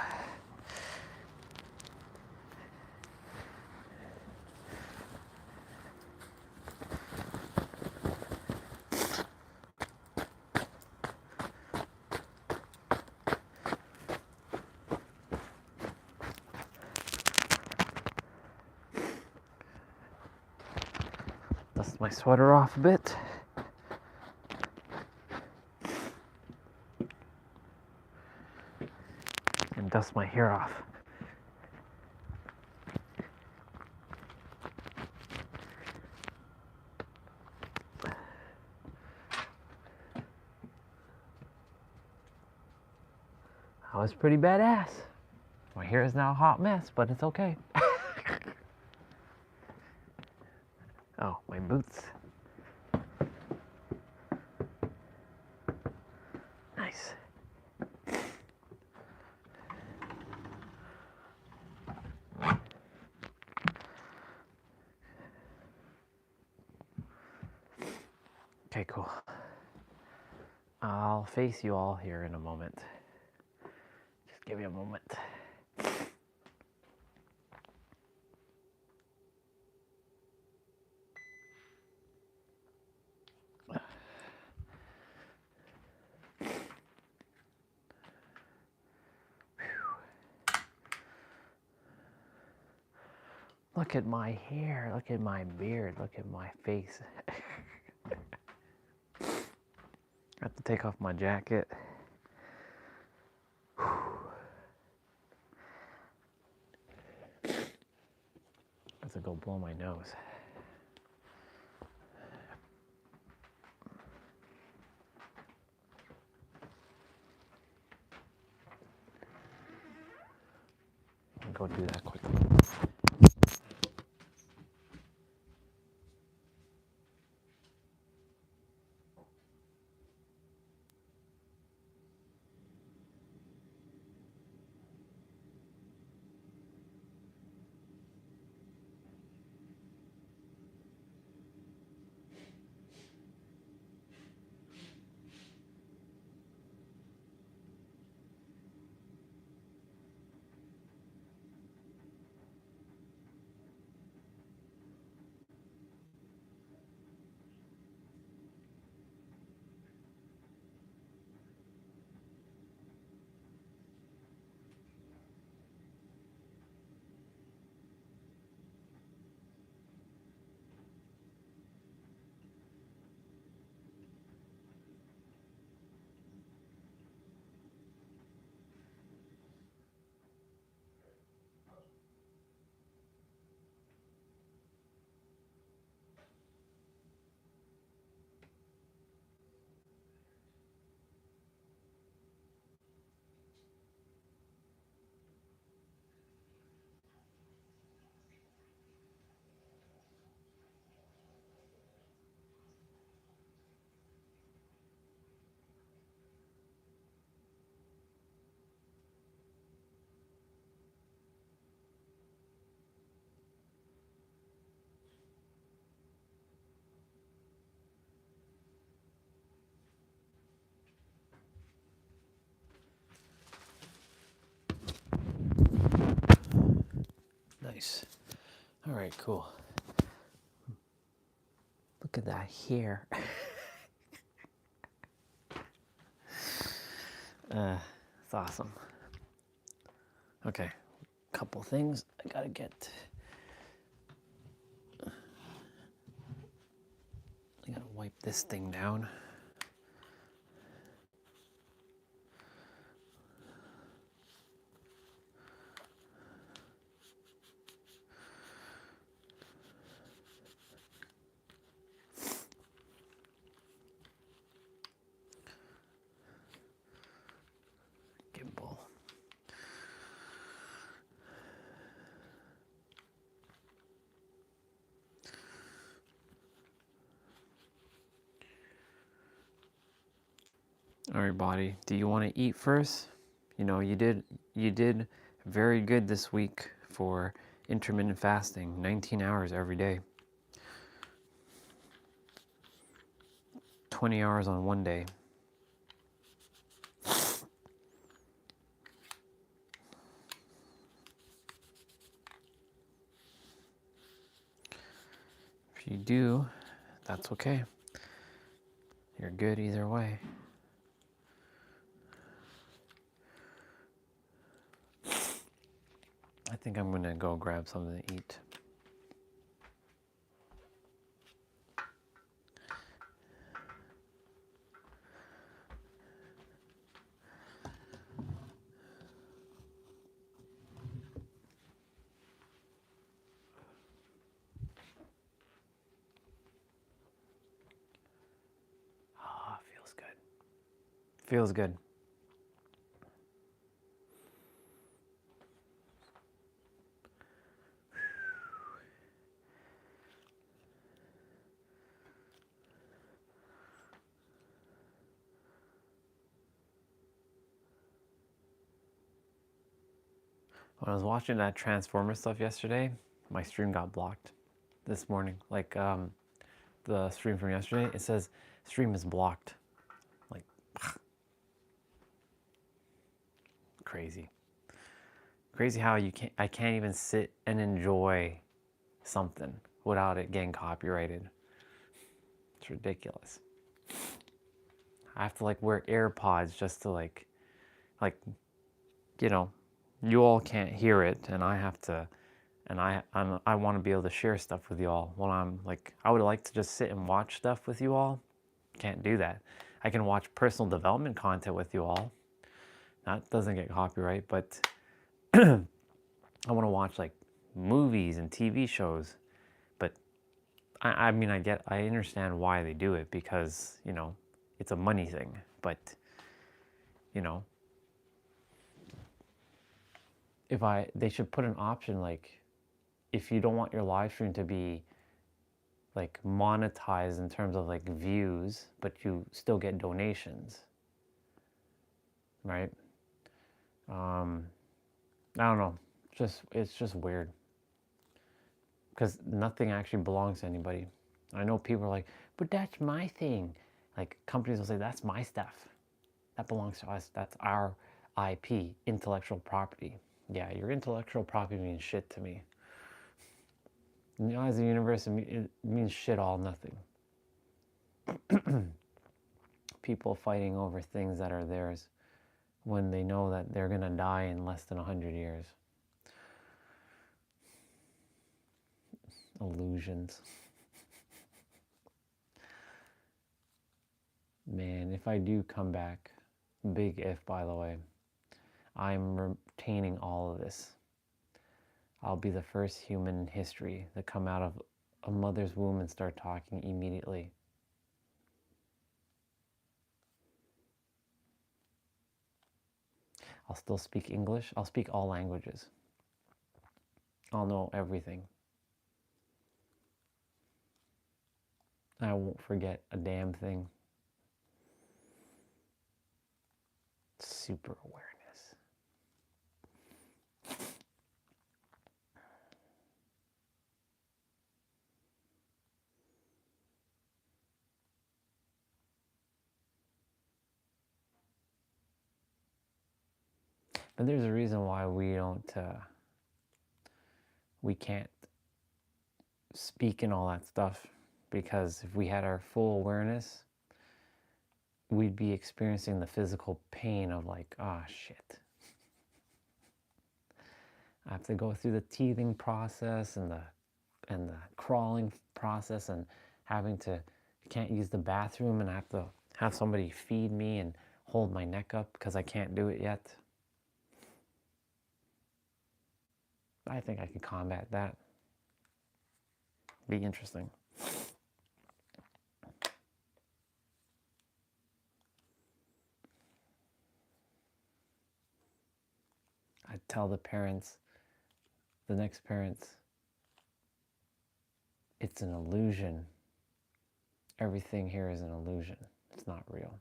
Dust my sweater off a bit. And dust my hair off. That was pretty badass. My hair is now a hot mess, but it's okay. Oh, my boots. Nice. Okay, cool. I'll face you all here in a moment. Just give me a moment. Look at my hair, look at my beard, look at my face. I have to take off my jacket. I have to go blow my nose. I'll go do that quickly. Nice. All right, cool. Look at that hair. It's awesome. Okay, couple things I gotta get. I gotta wipe this thing down. All right, body. Do you want to eat first? You know, you did very good this week for intermittent fasting, 19 hours every day. 20 hours on one day. If you do, that's okay. You're good either way. I think I'm gonna go grab something to eat. Ah, feels good. Feels good. When I was watching that Transformer stuff yesterday, my stream got blocked this morning. Like the stream from yesterday, it says stream is blocked. Like crazy. Crazy how I can't even sit and enjoy something without it getting copyrighted. It's ridiculous. I have to like wear AirPods just to like you know, you all can't hear it, and I have to, and I want to be able to share stuff with you all. When I'm like, I would like to just sit and watch stuff with you all. Can't do that. I can watch personal development content with you all. That doesn't get copyright, but I want to watch like movies and TV shows. But I mean, I understand why they do it, because, you know, it's a money thing. But, you know, they should put an option like, if you don't want your live stream to be like monetized in terms of like views, but you still get donations, right? I don't know. It's just weird, because nothing actually belongs to anybody. I know people are like, but that's my thing. Like companies will say, that's my stuff. That belongs to us. That's our IP, intellectual property. Yeah, your intellectual property means shit to me. In the eyes of the universe, it means shit all nothing. People fighting over things that are theirs when they know that they're going to die in less than 100 years. Illusions. Man, if I do come back, big if, by the way, I'm retaining all of this. I'll be the first human in history to come out of a mother's womb and start talking immediately. I'll still speak English. I'll speak all languages. I'll know everything. I won't forget a damn thing. Super awareness. But there's a reason why we can't speak and all that stuff, because if we had our full awareness, we'd be experiencing the physical pain of like, ah, shit. I have to go through the teething process and the crawling process, and can't use the bathroom, and I have to have somebody feed me and hold my neck up because I can't do it yet. I think I could combat that. Be interesting. I'd tell the next parents, it's an illusion. Everything here is an illusion. It's not real.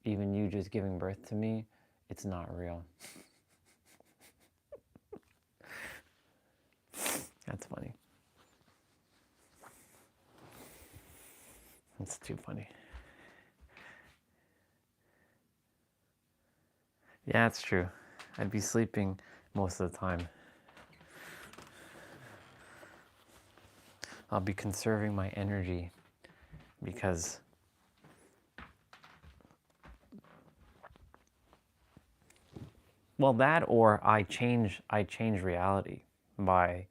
even you just giving birth to me, it's not real. That's funny. It's too funny. Yeah, it's true. I'd be sleeping most of the time. I'll be conserving my energy because well, that or I change reality by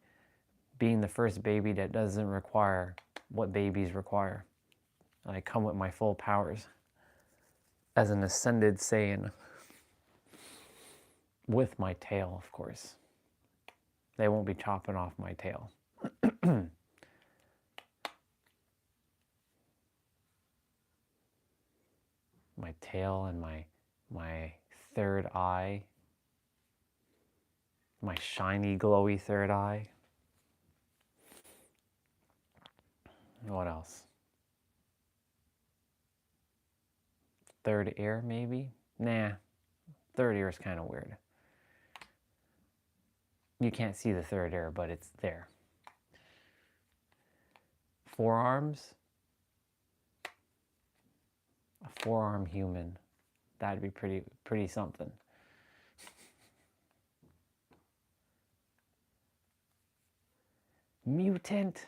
being the first baby that doesn't require what babies require. I come with my full powers as an ascended Saiyan with my tail, of course. They won't be chopping off my tail. My tail and my third eye, my shiny, glowy third eye. What else? Third ear, maybe? Nah, third ear is kind of weird. You can't see the third ear, but it's there. Forearms? A forearm human. That'd be pretty something. Mutant.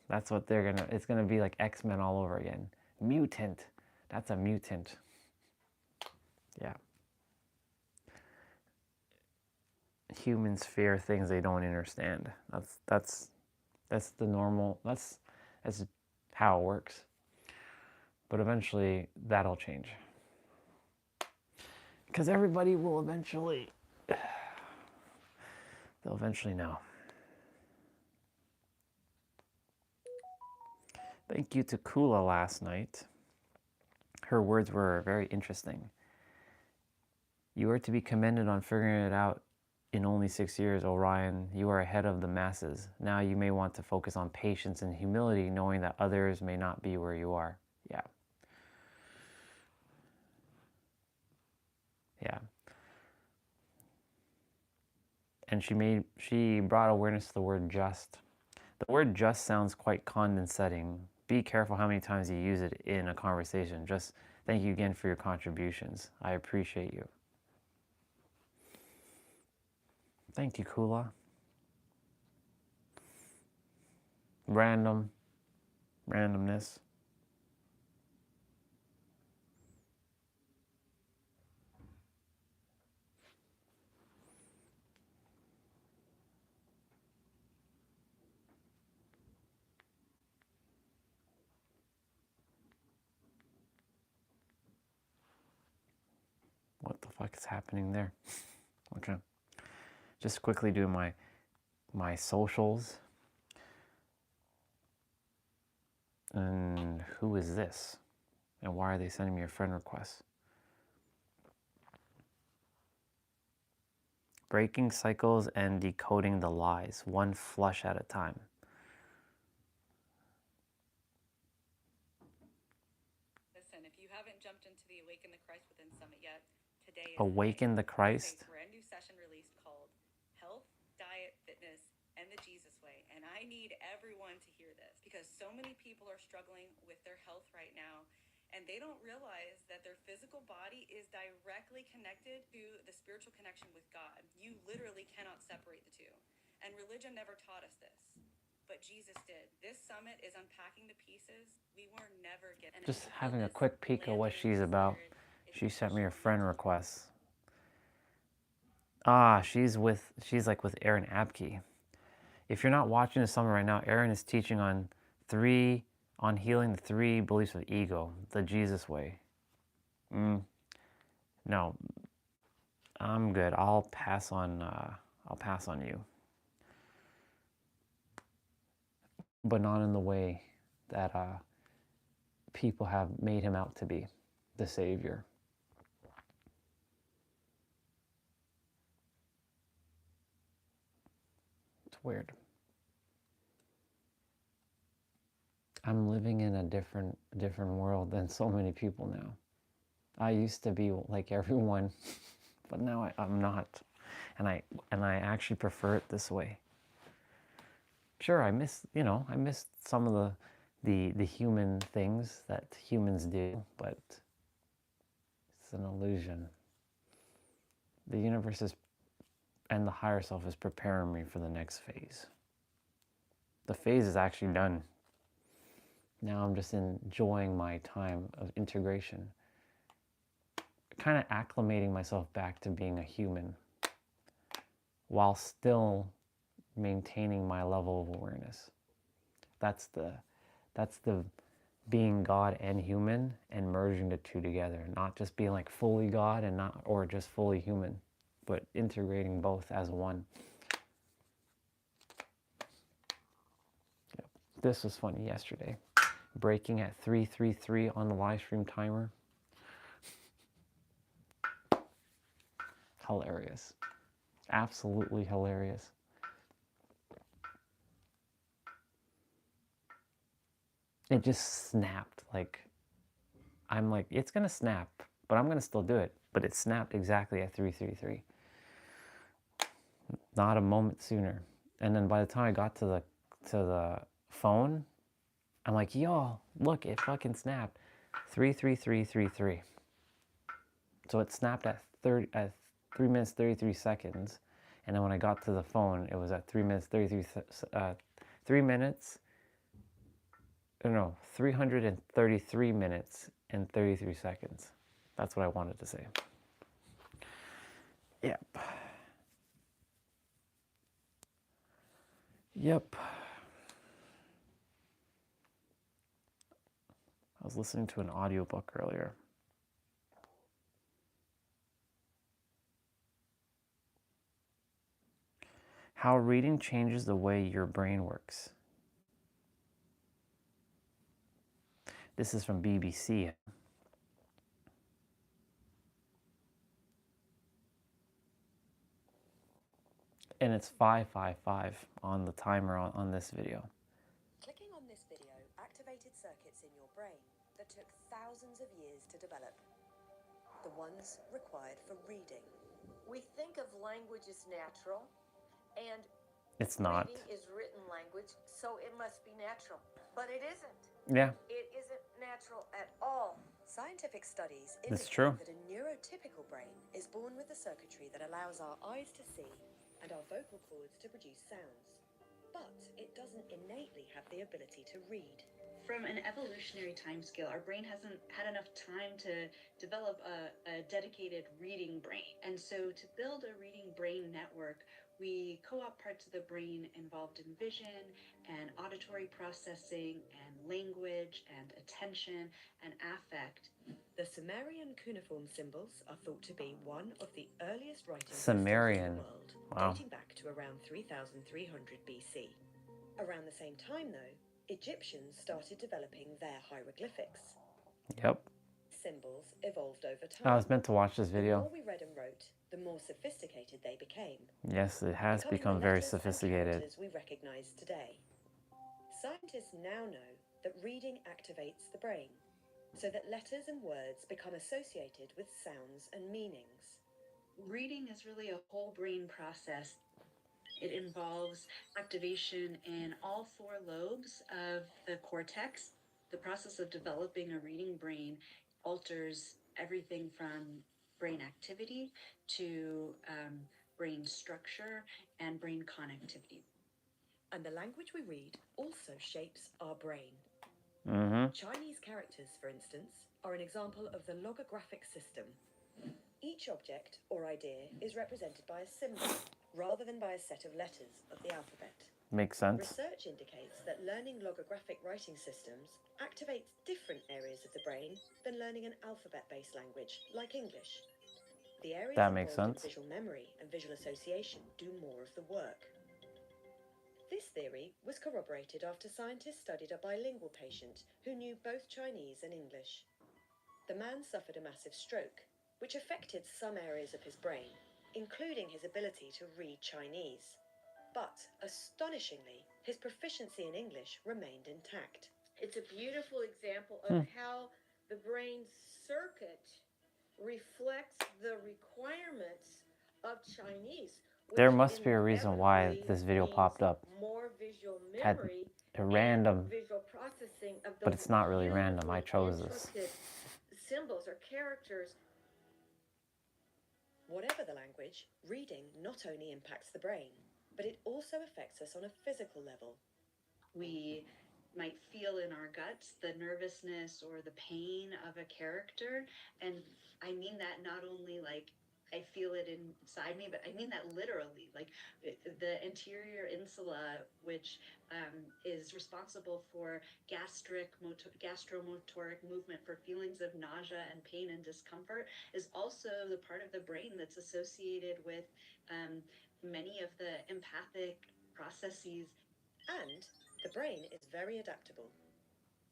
That's what it's gonna be like X-Men all over again. Mutant. That's a mutant. Yeah. Humans fear things they don't understand. That's the normal, that's how it works. But eventually that'll change. Because everybody will eventually, they'll eventually know. Thank you to Kula last night. Her words were very interesting. You are to be commended on figuring it out in only 6 years, Orion. You are ahead of the masses. Now you may want to focus on patience and humility, knowing that others may not be where you are. Yeah. Yeah. And she brought awareness to the word just. The word just sounds quite condescending. Be careful how many times you use it in a conversation. Just thank you again for your contributions. I appreciate you. Thank you, Kula. Randomness. What the fuck is happening there? Okay. Just quickly do my socials. And who is this? And why are they sending me a friend request? Breaking cycles and decoding the lies, one flush at a time. Listen, if you haven't jumped into the Awaken the Christ Within Summit yet, today is Awaken the Christ? a brand new session released called Health, Diet, Fitness, and the Jesus Way. And I need everyone to hear this because so many people are struggling with their health right now. And they don't realize that their physical body is directly connected to the spiritual connection with God. You literally cannot separate the two. And religion never taught us this, but Jesus did. This summit is unpacking the pieces we were never given. Just having a quick peek of what she's about. She sent me a friend request. Ah, she's like with Aaron Abke. If you're not watching the summit right now, Aaron is teaching on healing the 3 beliefs of ego, the Jesus way. No, I'm good. I'll pass on you. But not in the way that people have made him out to be, the savior. It's weird. I'm living in a different world than so many people now. I used to be like everyone, but now I'm not, and I actually prefer it this way. Sure, I miss some of the human things that humans do, but it's an illusion. The universe is, and the higher self is preparing me for the next phase. The phase is actually done. Now I'm just enjoying my time of integration, kind of acclimating myself back to being a human while still maintaining my level of awareness. That's the being God and human and merging the two together, not just being like fully God and not, or just fully human, but integrating both as one. Yep. This was funny yesterday. Breaking at 3:33 on the live stream timer. Hilarious. Absolutely hilarious. It just snapped. Like, I'm like, it's gonna snap, but I'm gonna still do it. But it snapped exactly at 3:33. Not a moment sooner. And then by the time I got to the phone, I'm like, yo, look, it fucking snapped. 3:33:33. So it snapped at 3 minutes 33 seconds, and then when I got to the phone, it was at 3 minutes 333 minutes and 33 seconds. That's what I wanted to say. Yep. Yep. I was listening to an audiobook earlier. How reading changes the way your brain works. This is from BBC. And it's 555 on the timer on this video. Clicking on this video activated circuits in your brain that took thousands of years to develop. The ones required for reading. We think of language as natural, and It's not. reading is written language, so it must be natural. But it isn't. Yeah. It isn't natural at all. Scientific studies That's indicate true. that a neurotypical brain is born with the circuitry that allows our eyes to see and our vocal cords to produce sounds. But it doesn't innately have the ability to read. From an evolutionary timescale, our brain hasn't had enough time to develop a dedicated reading brain. And so to build a reading brain network, we co-opt parts of the brain involved in vision and auditory processing and language and attention and affect. The Sumerian cuneiform symbols are thought to be one of the earliest writing Sumerian. systems in the world, Wow. dating back to around 3300 BC. Around the same time, though, Egyptians started developing their hieroglyphics. Yep. Symbols evolved over time. I was meant to watch this The video. more we read and wrote, the more sophisticated they became. Yes, it has becoming become the very letters and sophisticated. characters we recognize today. Scientists now know that reading activates the brain, so that letters and words become associated with sounds and meanings. Reading is really a whole brain process. It involves activation in all four lobes of the cortex. The process of developing a reading brain alters everything from brain activity to brain structure and brain connectivity. And the language we read also shapes our brain. Mm-hmm. Chinese characters, for instance, are an example of the logographic system. Each object or idea is represented by a symbol, rather than by a set of letters of the alphabet. Makes sense. Research indicates that learning logographic writing systems activates different areas of the brain than learning an alphabet-based language like English. The areas That makes involved sense. in visual memory and visual association do more of the work. This theory was corroborated after scientists studied a bilingual patient who knew both Chinese and English. The man suffered a massive stroke, which affected some areas of his brain, including his ability to read Chinese. But, astonishingly, his proficiency in English remained intact. It's a beautiful example of how the brain circuit reflects the requirements of Chinese, There which must be a reason why inevitably this video means popped up. more visual Had memory a and random, visual processing of but those it's not really random. I beautifully chose this. intricate symbols or characters. Whatever the language, reading not only impacts the brain, but it also affects us on a physical level. We might feel in our guts the nervousness or the pain of a character. And I mean that not only like I feel it inside me, but I mean that literally. Like the anterior insula, which is responsible for gastromotoric movement, for feelings of nausea and pain and discomfort, is also the part of the brain that's associated with many of the empathic processes. And the brain is very adaptable.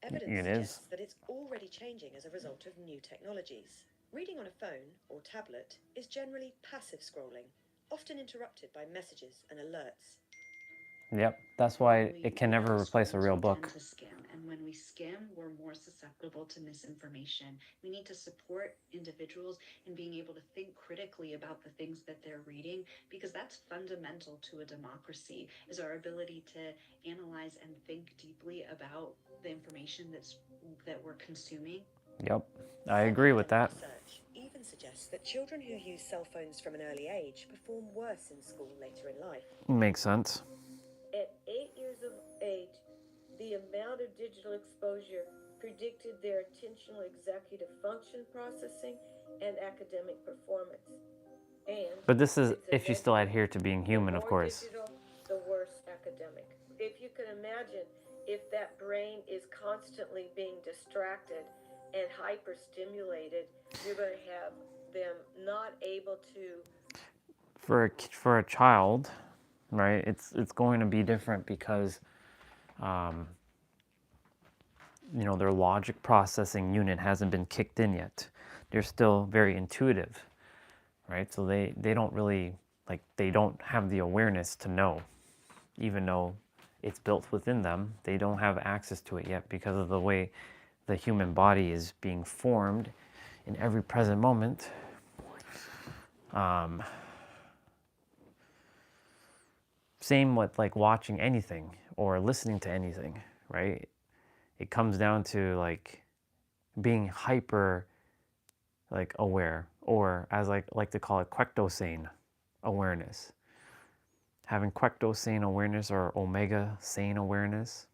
It Evidence is. suggests that it's already changing as a result of new technologies. Reading on a phone or tablet is generally passive scrolling, often interrupted by messages and alerts. Yep, that's why it can never replace a real book. To skim, and when we skim, we're more susceptible to misinformation. We need to support individuals in being able to think critically about the things that they're reading, because that's fundamental to a democracy, is our ability to analyze and think deeply about the information that we're consuming. Yep, I agree with that. Research even suggests that children who use cell phones from an early age perform worse in school later in life. Makes sense. At 8 years of age, the amount of digital exposure predicted their attentional executive function processing and academic performance. And But this is if you still adhere to being human, of course. Digital, the worse academic. If you can imagine, if that brain is constantly being distracted and hyperstimulated, you're going to have them not able to. For a child, right? It's going to be different because, you know, their logic processing unit hasn't been kicked in yet. They're still very intuitive, right? So they don't really, like, they don't have the awareness to know, even though it's built within them. They don't have access to it yet because of the way the human body is being formed in every present moment. Same with like watching anything or listening to anything, right? It comes down to like being hyper like aware, or as I like to call it, quectosane awareness. Having quectosane awareness or omega sane awareness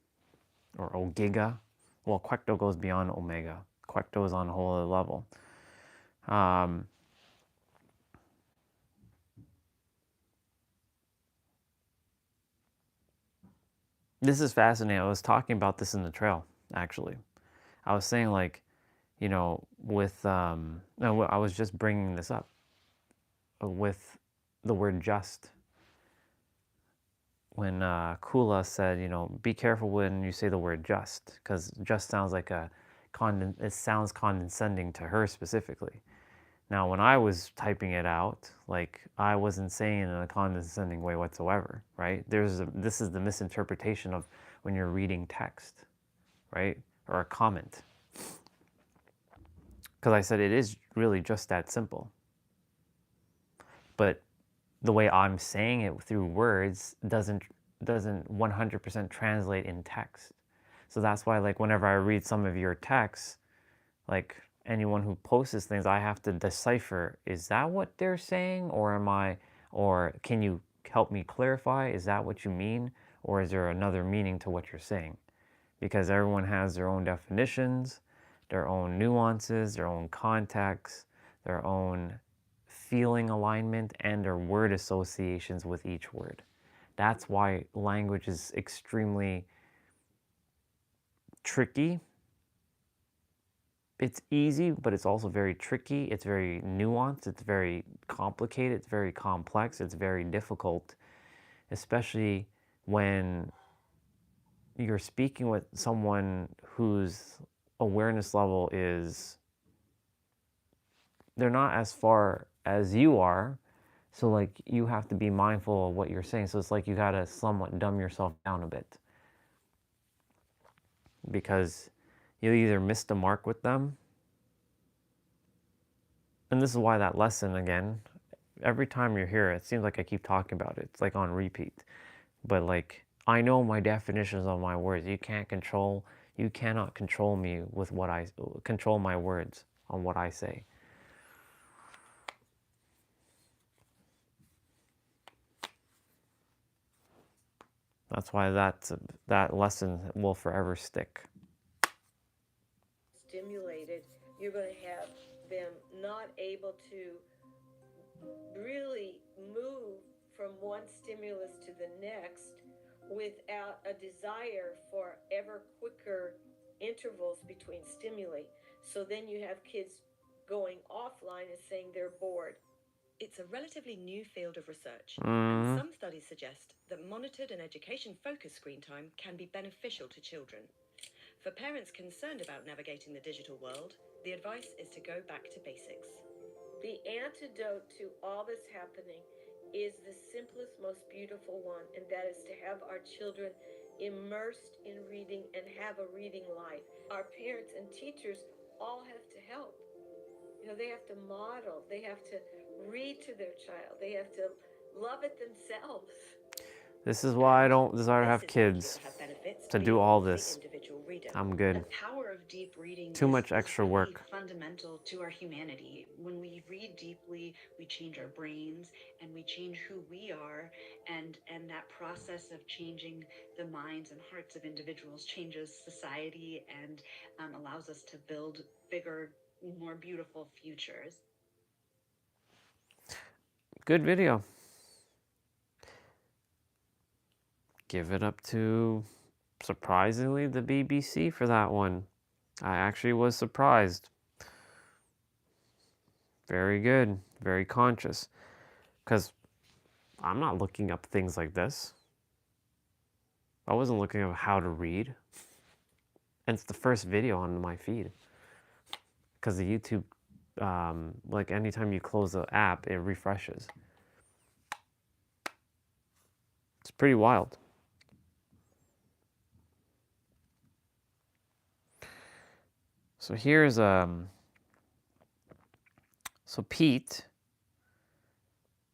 or ogiga. Well, quecto goes beyond omega. Quecto is on a whole other level. This is fascinating. I was talking about this in the trail, actually. I was saying, like, you know, with, no, I was just bringing this up with the word just. When Kula said, you know, be careful when you say the word just, because just sounds like it sounds condescending to her specifically. Now, when I was typing it out, like, I wasn't saying it in a condescending way whatsoever, right? This is the misinterpretation of when you're reading text, right? Or a comment. Because I said it is really just that simple. But the way I'm saying it through words doesn't 100% translate in text. So that's why, like, whenever I read some of your texts, like, anyone who posts things, I have to decipher, is that what they're saying, or can you help me clarify, is that what you mean, or is there another meaning to what you're saying? Because everyone has their own definitions, their own nuances, their own context, their own feeling alignment, and their word associations with each word. That's why language is extremely tricky. It's easy, but it's also very tricky. It's very nuanced. It's very complicated. It's very complex. It's very difficult, especially when you're speaking with someone whose awareness level is, they're not as far as you are. So, like, you have to be mindful of what you're saying. So it's like you gotta somewhat dumb yourself down a bit. because you either miss the mark with them, and this is why that lesson, again, every time you're here, it seems like I keep talking about it. It's like on repeat. But like, I know my definitions of my words. You cannot control me with control my words on what I say. That's why that lesson will forever stick. Stimulated, you're going to have them not able to really move from one stimulus to the next without a desire for ever quicker intervals between stimuli. So then you have kids going offline and saying they're bored. It's a relatively new field of research, and some studies suggest that monitored and education-focused screen time can be beneficial to children. For parents concerned about navigating the digital world, the advice is to go back to basics. The antidote to all this happening is the simplest, most beautiful one, and that is to have our children immersed in reading and have a reading life. Our parents and teachers all have to help. You know, they have to model, they have to read to their child, they have to love it themselves. This is why I don't desire to have kids, to do all this. I'm good. The power of deep reading Too much extra really work. fundamental to our humanity. When we read deeply, we change our brains and we change who we are, and that process of changing the minds and hearts of individuals changes society and allows us to build bigger, more beautiful futures. Good video. Give it up to, surprisingly, the BBC for that one. I actually was surprised. Very good, very conscious. Because I'm not looking up things like this. I wasn't looking up how to read. And it's the first video on my feed. Because the YouTube, like anytime you close the app, it refreshes. It's pretty wild. So here's so Pete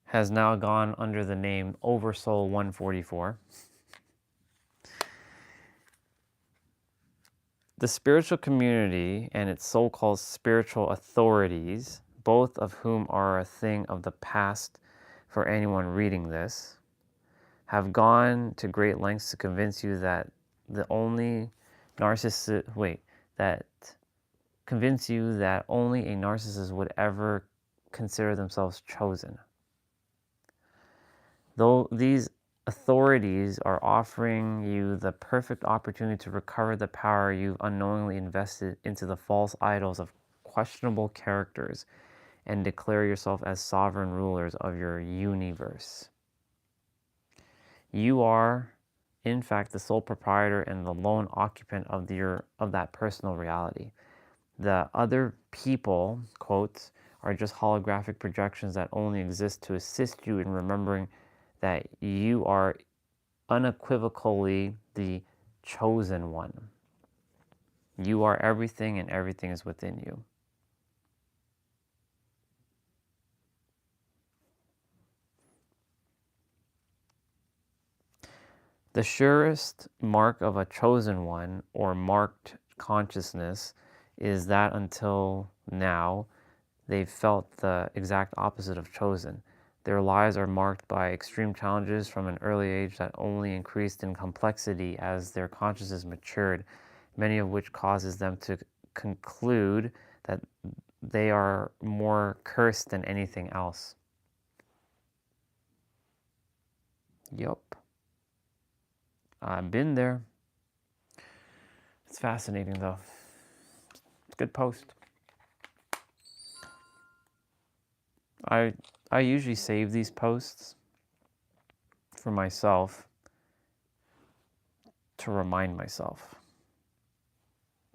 has now gone under the name Oversoul 144. The spiritual community and its so-called spiritual authorities, both of whom are a thing of the past for anyone reading this, have gone to great lengths to convince you that only a narcissist would ever consider themselves chosen. Though these authorities are offering you the perfect opportunity to recover the power you've unknowingly invested into the false idols of questionable characters and declare yourself as sovereign rulers of your universe. You are, in fact, the sole proprietor and the lone occupant of that personal reality. The other people, quotes, are just holographic projections that only exist to assist you in remembering that you are unequivocally the chosen one. You are everything and everything is within you. The surest mark of a chosen one or marked consciousness is that until now, they've felt the exact opposite of chosen. Their lives are marked by extreme challenges from an early age that only increased in complexity as their consciousness matured, many of which causes them to conclude that they are more cursed than anything else. Yup. I've been there. It's fascinating though. It's a good post. I usually save these posts for myself to remind myself.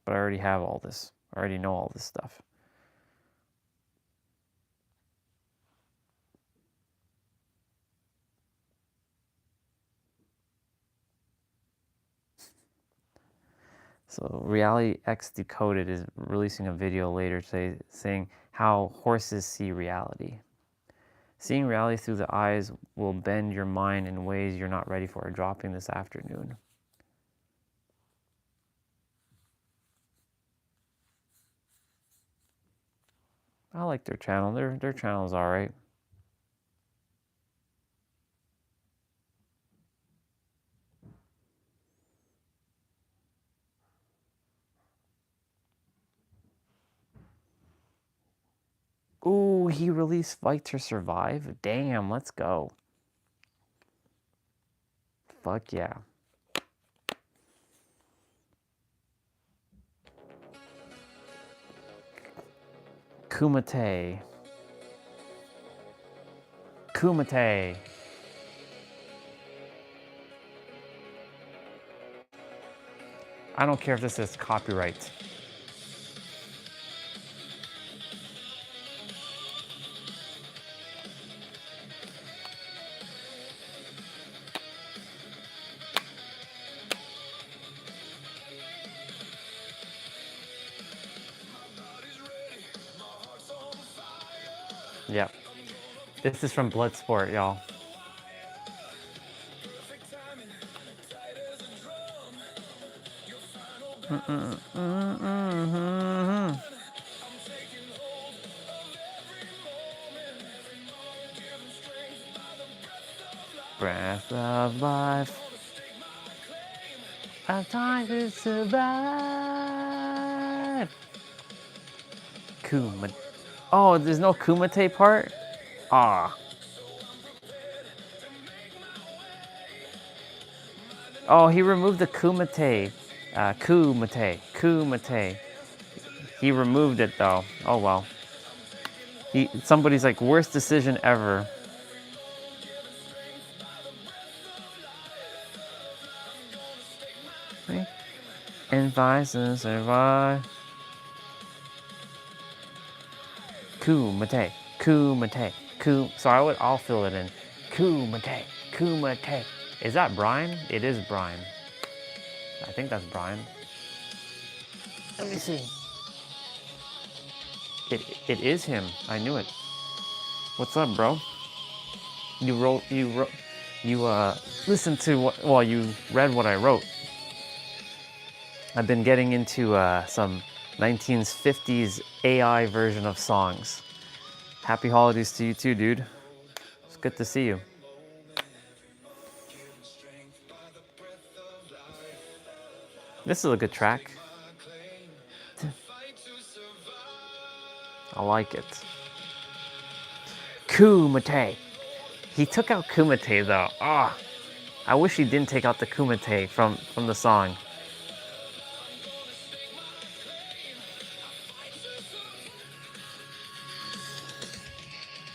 But I already have all this. I already know all this stuff. So Reality X Decoded is releasing a video later today saying how horses see reality. Seeing reality through the eyes will bend your mind in ways you're not ready for, dropping this afternoon. I like their channel. Their channel's all right. Ooh, he released Fight to Survive. Damn, let's go. Fuck yeah. Kumite. Kumite. I don't care if this is copyright. Yep. This is from Bloodsport, y'all. Breath of life. I'm trying to survive. Kumite. Oh, there's no Kumite part? Ah. Oh, he removed the Kumite. Kumite. He removed it though. Oh well. Somebody's like, worst decision ever. And vice and survive. Kumite. So I'll fill it in. Kumite. Is that Brian? It is Brian. I think that's Brian. Let me see. It is him. I knew it. What's up, bro? You listened to you read what I wrote. I've been getting into some 1950s AI version of songs. Happy holidays to you too, dude. It's good to see you. This is a good track. I like it. Kumite. He took out Kumite though. Ah, I wish he didn't take out the Kumite from the song.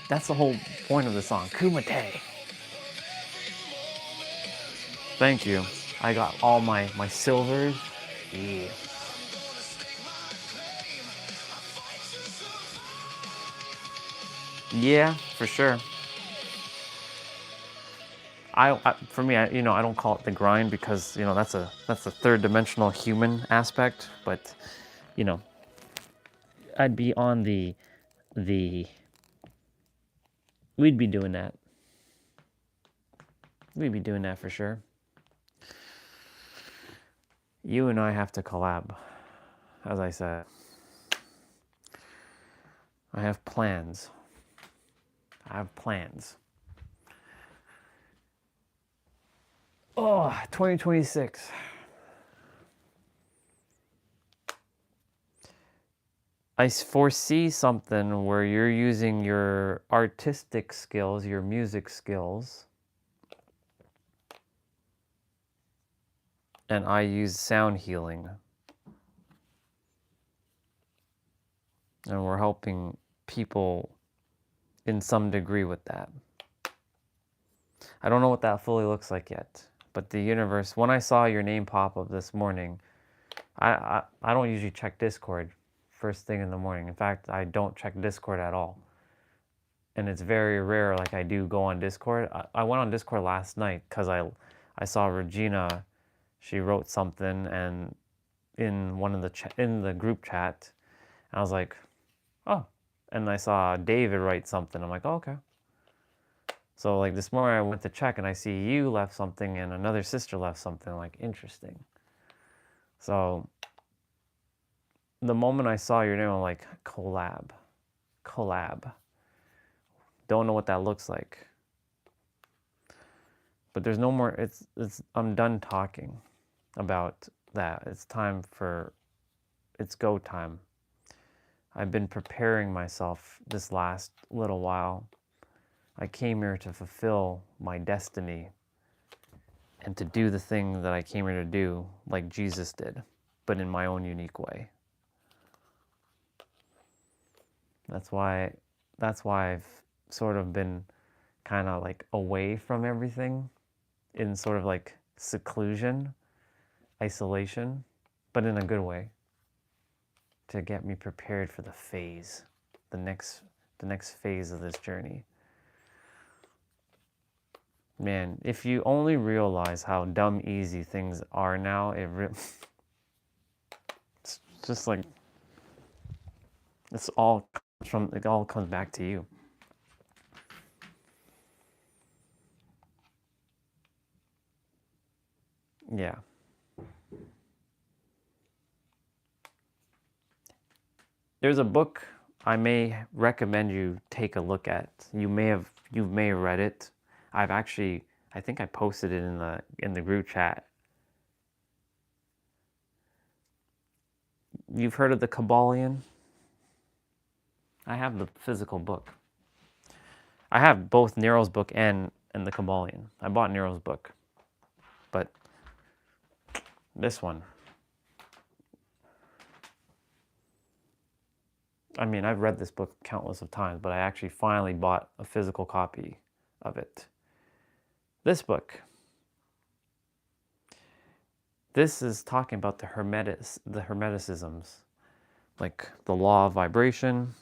That's the whole point of the song. Kumite. Thank you. I got all my silvers. Yeah. Yeah, for sure. For me, I don't call it the grind because that's a third dimensional human aspect. But I'd be on the we'd be doing that. We'd be doing that for sure. You and I have to collab, as I said. I have plans. Oh, 2026. I foresee something where you're using your artistic skills, your music skills, and I use sound healing. And we're helping people in some degree with that. I don't know what that fully looks like yet, but the universe, when I saw your name pop up this morning, I don't usually check Discord first thing in the morning. In fact, I don't check Discord at all. And it's very rare like I do go on Discord. I went on Discord last night because I saw Regina, she wrote something and in one of the in the group chat. I was like, oh, and I saw David write something. I'm like, oh, okay. So like this morning I went to check and I see you left something and another sister left something. Like, interesting. So the moment I saw your name, I'm like, collab. Don't know what that looks like. But there's no more, I'm done talking about that. It's go time. I've been preparing myself this last little while. I came here to fulfill my destiny and to do the thing that I came here to do, like Jesus did, but in my own unique way. That's why I've sort of been kind of like away from everything, in sort of like seclusion, isolation, but in a good way, to get me prepared for the phase, the next phase of this journey. Man, if you only realize how dumb easy things are now, it's just like, it all comes back to you. Yeah. There's a book I may recommend you take a look at. You may have read it. I think I posted it in the group chat. You've heard of the Kabbalion? I have the physical book. I have both Nero's book and the Kabbalion. I bought Nero's book, but this one, I mean, I've read this book countless of times, but I actually finally bought a physical copy of it. This book, this is talking about the hermeticisms, like the law of vibration,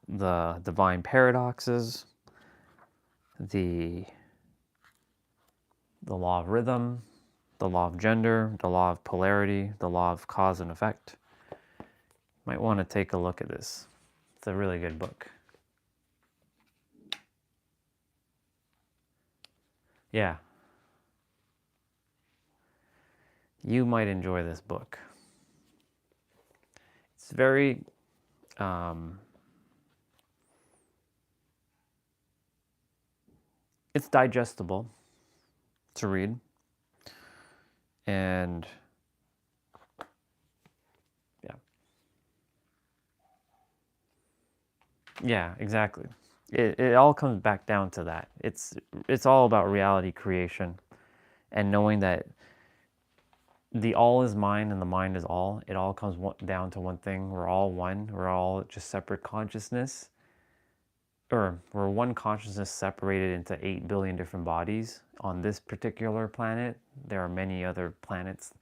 the divine paradoxes, the law of rhythm, the law of gender, the law of polarity, the law of cause and effect. Might want to take a look at this. It's a really good book. Yeah. You might enjoy this book. It's very it's digestible to read, and yeah, exactly. It all comes back down to that. It's all about reality creation and knowing that the all is mind and the mind is all. It all comes down to one thing. We're all one. We're all just separate consciousness. Or we're one consciousness separated into 8 billion different bodies. On this particular planet, there are many other planets,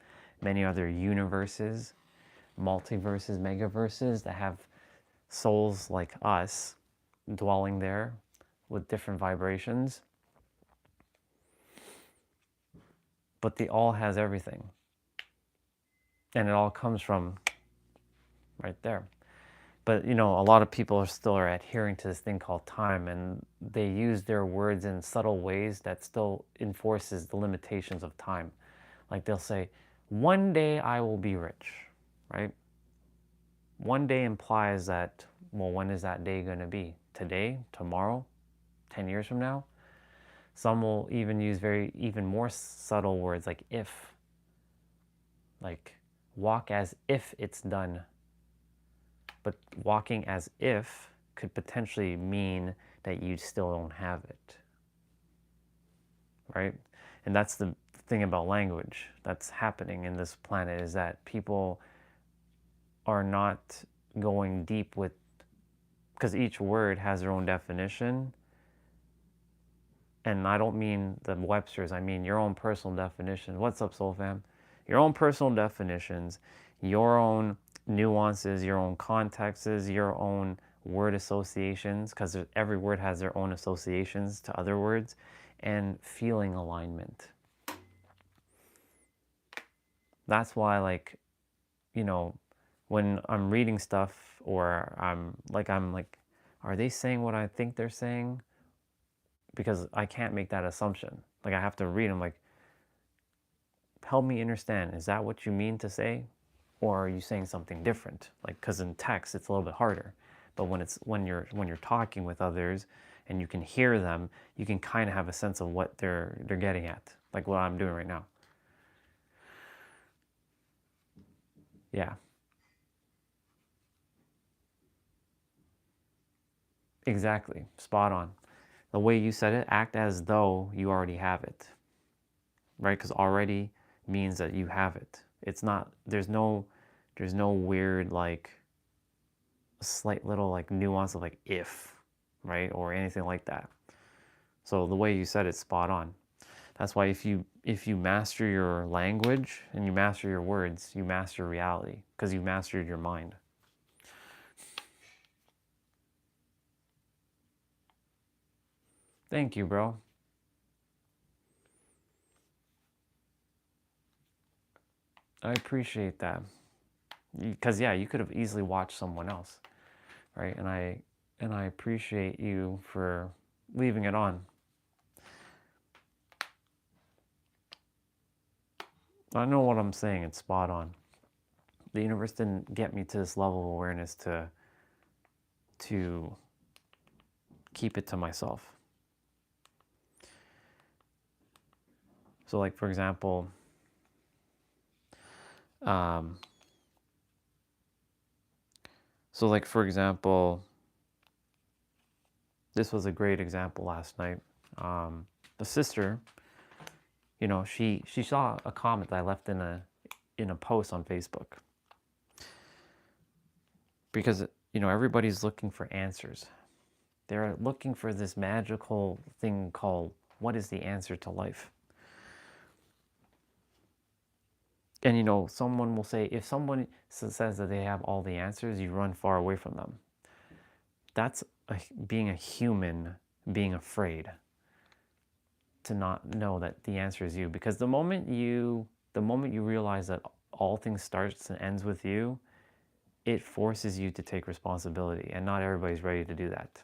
many other universes, multiverses, megaverses that have souls like us dwelling there with different vibrations. But the all has everything. And it all comes from right there. But, you know, a lot of people are adhering to this thing called time, and they use their words in subtle ways that still enforces the limitations of time. Like they'll say, one day I will be rich, right? One day implies that, well, when is that day going to be? Today? Tomorrow? 10 years from now? Some will even use even more subtle words like if. Like, walk as if it's done. But walking as if could potentially mean that you still don't have it. Right? And that's the thing about language that's happening in this planet, is that people are not going deep with, because each word has their own definition. And I don't mean the Webster's, I mean your own personal definition. What's up, Soul Fam? Your own personal definitions, your own nuances, your own contexts, your own word associations, because every word has their own associations to other words, and feeling alignment. That's why, like, you know, when I'm reading stuff or I'm like, are they saying what I think they're saying? Because I can't make that assumption. Like, I have to read them, like, help me understand, is that what you mean to say? Or are you saying something different? Like, because in text it's a little bit harder, but when you're talking with others and you can hear them, you can kind of have a sense of what they're getting at, like what I'm doing right now. Yeah, exactly, spot on. The way you said it, act as though you already have it, right? Because already means that you have it. It's not, there's no weird, like, slight little, like, nuance of, like, if, right? Or anything like that. So the way you said it's spot on. That's why if you master your language and you master your words, you master reality, because you mastered your mind. Thank you, bro. I appreciate that. Because yeah, you could have easily watched someone else, right? And I appreciate you for leaving it on. I know what I'm saying, it's spot on. The universe didn't get me to this level of awareness to keep it to myself. So, like, for example, this was a great example last night. The sister, you know, she saw a comment that I left in a post on Facebook. Because, you know, everybody's looking for answers. They're looking for this magical thing called, what is the answer to life? And, you know, someone will say, if someone says that they have all the answers, you run far away from them. That's being a human, being afraid to not know that the answer is you. Because the moment you realize that all things starts and ends with you, it forces you to take responsibility, and not everybody's ready to do that.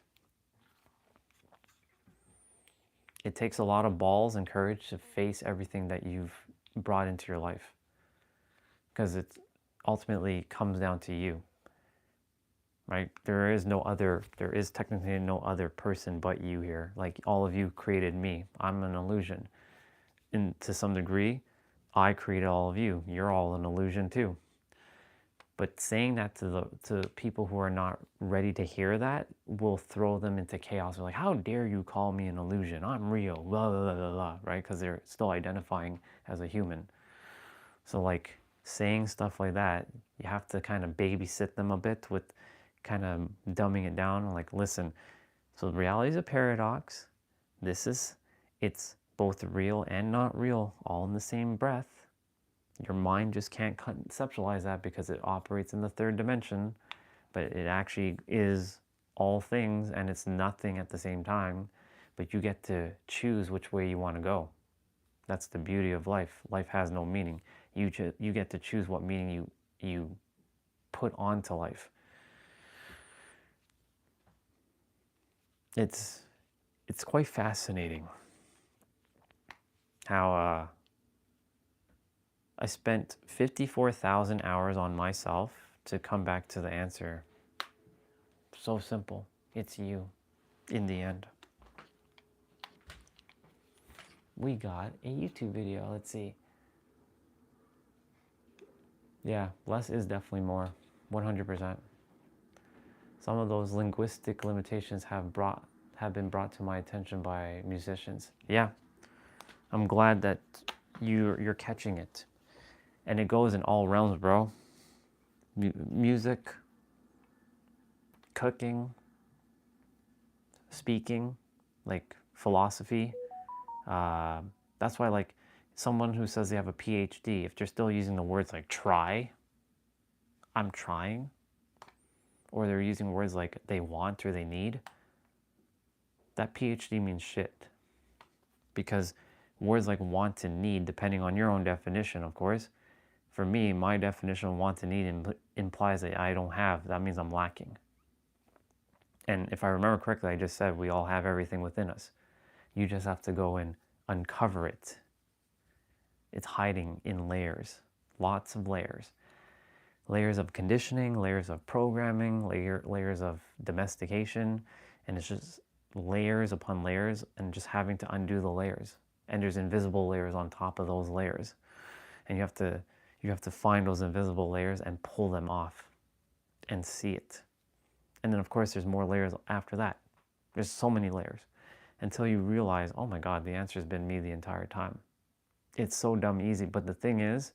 It takes a lot of balls and courage to face everything that you've brought into your life, because it ultimately comes down to you, right? There is technically no other person but you here. Like, all of you created me. I'm an illusion. And to some degree, I created all of you. You're all an illusion too. But saying that to people who are not ready to hear that will throw them into chaos. They're like, how dare you call me an illusion? I'm real, blah, blah, blah, blah, blah, right? Because they're still identifying as a human. So, like, saying stuff like that, you have to kind of babysit them a bit with kind of dumbing it down. Like, listen, so reality is a paradox. It's both real and not real, all in the same breath. Your mind just can't conceptualize that because it operates in the third dimension, but it actually is all things and it's nothing at the same time, but you get to choose which way you want to go. That's the beauty of life. Life has no meaning. You get to choose what meaning you put onto life. It's quite fascinating how I spent 54,000 hours on myself to come back to the answer. So simple. It's you in the end. We got a YouTube video. Let's see. Yeah, less is definitely more. 100%. Some of those linguistic limitations have been brought to my attention by musicians. Yeah, I'm glad that you're catching it. And it goes in all realms, bro. Music, cooking, speaking, like philosophy. That's why, like, someone who says they have a PhD, if they're still using the words like try, I'm trying, or they're using words like they want or they need, that PhD means shit. Because words like want and need, depending on your own definition, of course, for me, my definition of want and need implies that I don't have. That means I'm lacking. And if I remember correctly, I just said we all have everything within us. You just have to go and uncover it. It's hiding in layers, lots of layers. Layers of conditioning, layers of programming, layers of domestication, and it's just layers upon layers, and just having to undo the layers. And there's invisible layers on top of those layers. And you have to find those invisible layers and pull them off and see it. And then of course there's more layers after that. There's so many layers until you realize, oh my God, the answer's been me the entire time. It's so dumb easy. But the thing is,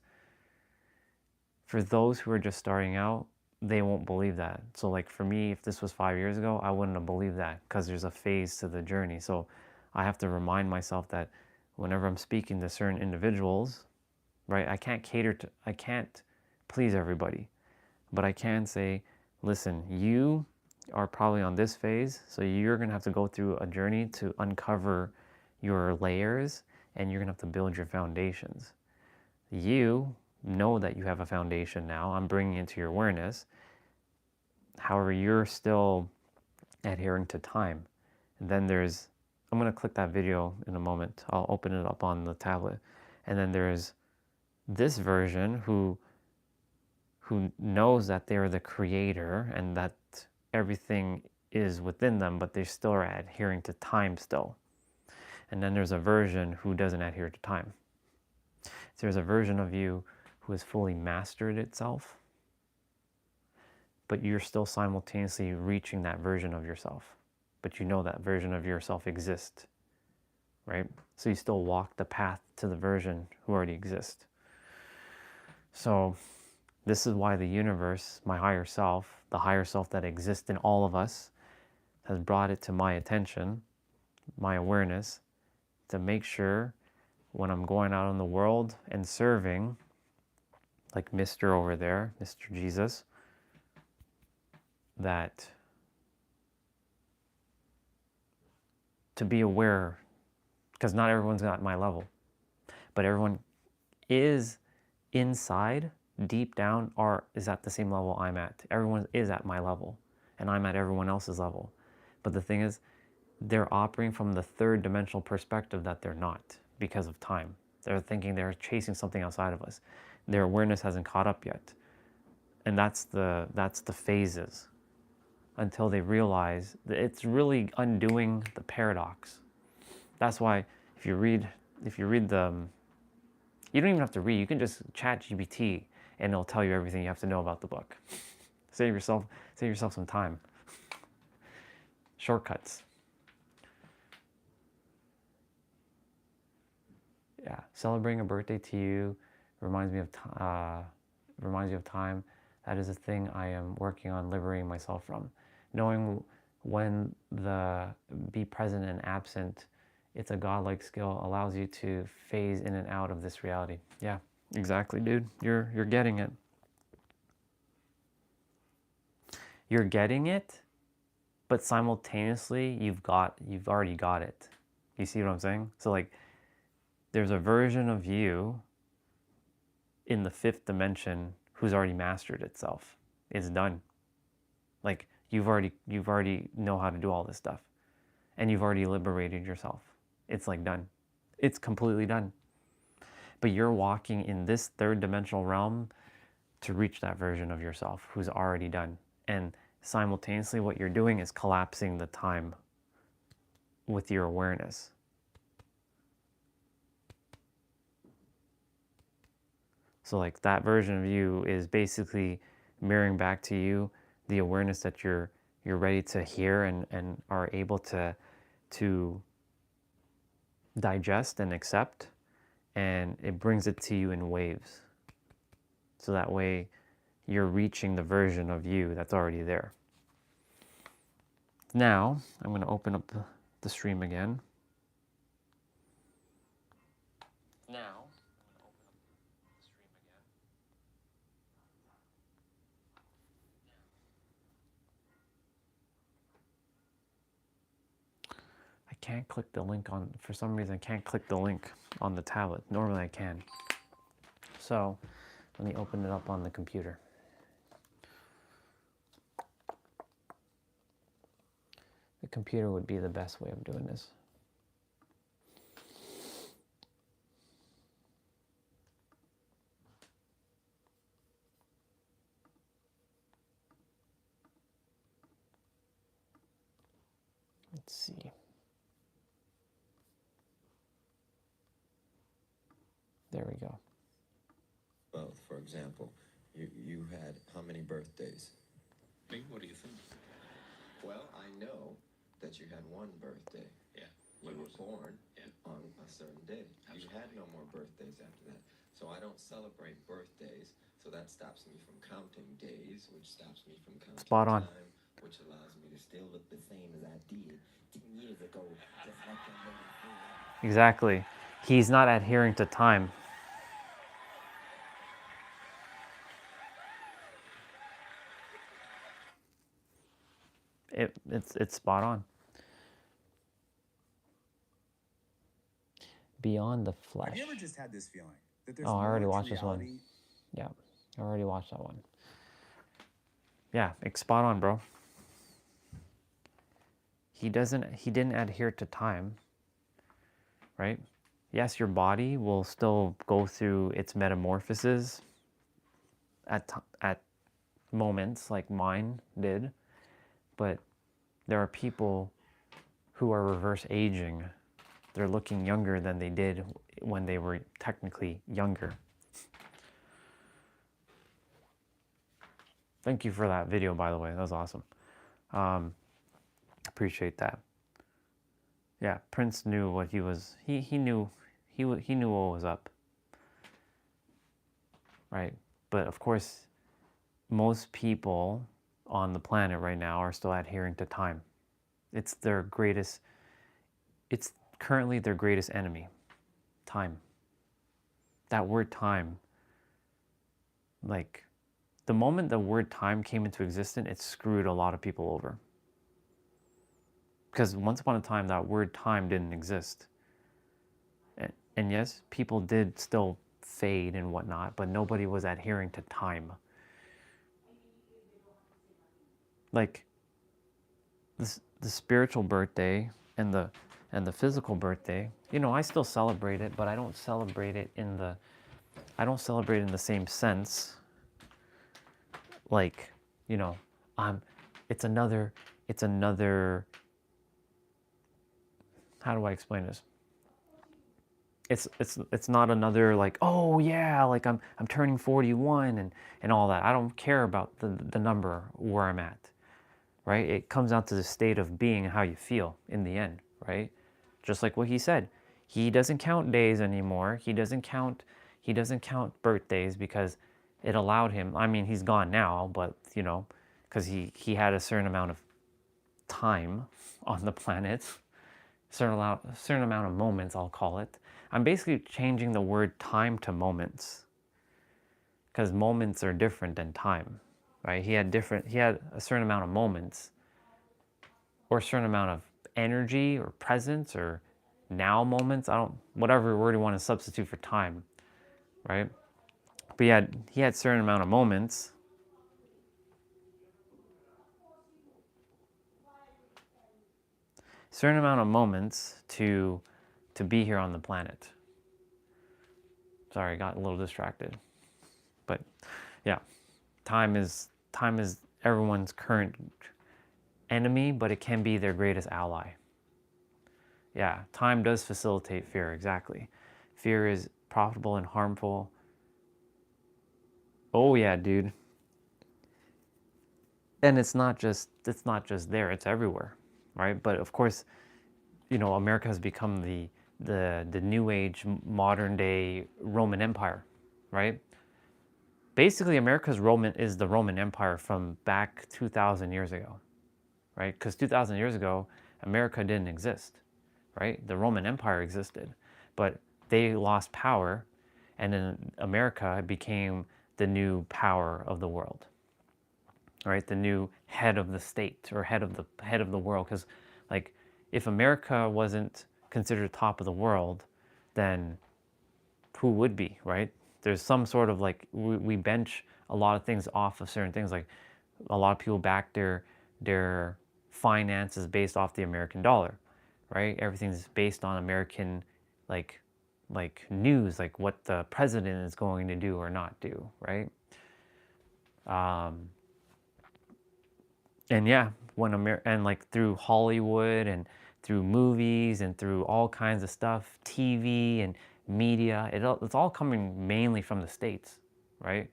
for those who are just starting out, they won't believe that. So like for me, if this was 5 years ago, I wouldn't have believed that, because there's a phase to the journey. So I have to remind myself that whenever I'm speaking to certain individuals, right, I can't please everybody, but I can say, listen, you are probably on this phase, so you're gonna have to go through a journey to uncover your layers, and you're gonna have to build your foundations. You know that you have a foundation now. I'm bringing it to your awareness. However, you're still adhering to time. And then I'm going to click that video in a moment. I'll open it up on the tablet. And then there's this version who knows that they're the creator and that everything is within them, but they still are adhering to time still. And then there's a version who doesn't adhere to time. So there's a version of you who has fully mastered itself, but you're still simultaneously reaching that version of yourself. But you know that version of yourself exists, right? So you still walk the path to the version who already exists. So this is why the universe, my higher self, the higher self that exists in all of us, has brought it to my attention, my awareness, to make sure when I'm going out in the world and serving, like Mr. over there, Mr. Jesus, that to be aware, because not everyone's at my level, but everyone is inside, deep down, is at the same level I'm at. Everyone is at my level, and I'm at everyone else's level. But the thing is, they're operating from the third dimensional perspective that they're not, because of time. They're thinking they're chasing something outside of us. Their awareness hasn't caught up yet. And that's the phases, until they realize that it's really undoing the paradox. That's why if you read the, you don't even have to read, you can just chat GPT and it'll tell you everything you have to know about the book. Save yourself some time. Shortcuts. Yeah, celebrating a birthday to you reminds you of time. That is a thing I am working on liberating myself from. Knowing when the be present and absent, it's a godlike skill, allows you to phase in and out of this reality. Yeah, exactly, dude. You're getting it. You're getting it, but simultaneously you've already got it. You see what I'm saying? So like, there's a version of you in the fifth dimension who's already mastered itself. It's done. Like you've already know how to do all this stuff, and you've already liberated yourself. It's like done. It's completely done. But you're walking in this third dimensional realm to reach that version of yourself who's already done. And simultaneously what you're doing is collapsing the time with your awareness. So like that version of you is basically mirroring back to you the awareness that you're ready to hear and are able to digest and accept, and it brings it to you in waves. So that way you're reaching the version of you that's already there. Now I'm going to open up the stream again. I can't click the link on, for some reason I can't click the link on the tablet. Normally I can. So Let me open it up on the computer. The computer would be the best way of doing this. Let's see. There we go. Well, for example, you had how many birthdays? Me? What do you think? Well, I know that you had one birthday. Yeah. You were born Yeah. on a certain day. You had no more birthdays after that. So I don't celebrate birthdays. So that stops me from counting days, which stops me from counting Spot on. time, which allows me to still look the same as I did 10 years ago. Just like that little fool. Exactly. He's not adhering to time. It's spot on. Beyond the flesh. Have you ever just had this feeling that there's Oh, I already more to watched this one. reality? Yeah, I already watched that one. Yeah, it's spot on, bro. He didn't adhere to time, right? Yes, your body will still go through its metamorphoses at moments like mine did, but there are people who are reverse aging. They're looking younger than they did when they were technically younger. Thank you for that video, by the way. That was awesome. Appreciate that. Yeah, Prince knew what he was. He knew what was up, right? But of course, most people on the planet right now are still adhering to time. It's their greatest. It's currently their greatest enemy, time. That word time, like the moment the word time came into existence, it screwed a lot of people over. Because once upon a time, that word time didn't exist. And yes, people did still fade and whatnot, but nobody was adhering to time. Like the spiritual birthday and the physical birthday, you know, I still celebrate it, but I don't celebrate it in the same sense. Like, you know, it's another, how do I explain this? It's not another like, oh yeah, like I'm turning 41 and all that. I don't care about the number where I'm at, right? It comes down to the state of being and how you feel in the end, right? Just like what he said, he doesn't count days anymore. He doesn't count birthdays because it allowed him. I mean, he's gone now, but you know, because he had a certain amount of time on the planet, certain amount of moments, I'll call it. I'm basically changing the word time to moments, because moments are different than time, right? He had a certain amount of moments, or a certain amount of energy or presence or now moments. Whatever word you want to substitute for time, right? But he had certain amount of moments. Certain amount of moments to be here on the planet. Sorry, I got a little distracted. But yeah, time is everyone's current enemy, but it can be their greatest ally. Yeah, time does facilitate fear, exactly. Fear is profitable and harmful. Oh yeah, dude. And it's not just there, it's everywhere, right? But of course, you know, America has become the new age, modern day Roman Empire, right? Basically, America's is the Roman Empire from back 2,000 years ago, right? Because 2,000 years ago, America didn't exist, right? The Roman Empire existed, but they lost power, and then America became the new power of the world, right? The new head of the state, or head of the world. Because, like, if America wasn't considered top of the world, then who would be, right? There's some sort of like, we bench a lot of things off of certain things. Like a lot of people back their finances based off the American dollar, right? Everything's based on American like news, like what the president is going to do or not do, right? And yeah, and like through Hollywood and through movies and through all kinds of stuff, TV and media, it's all coming mainly from the States, right?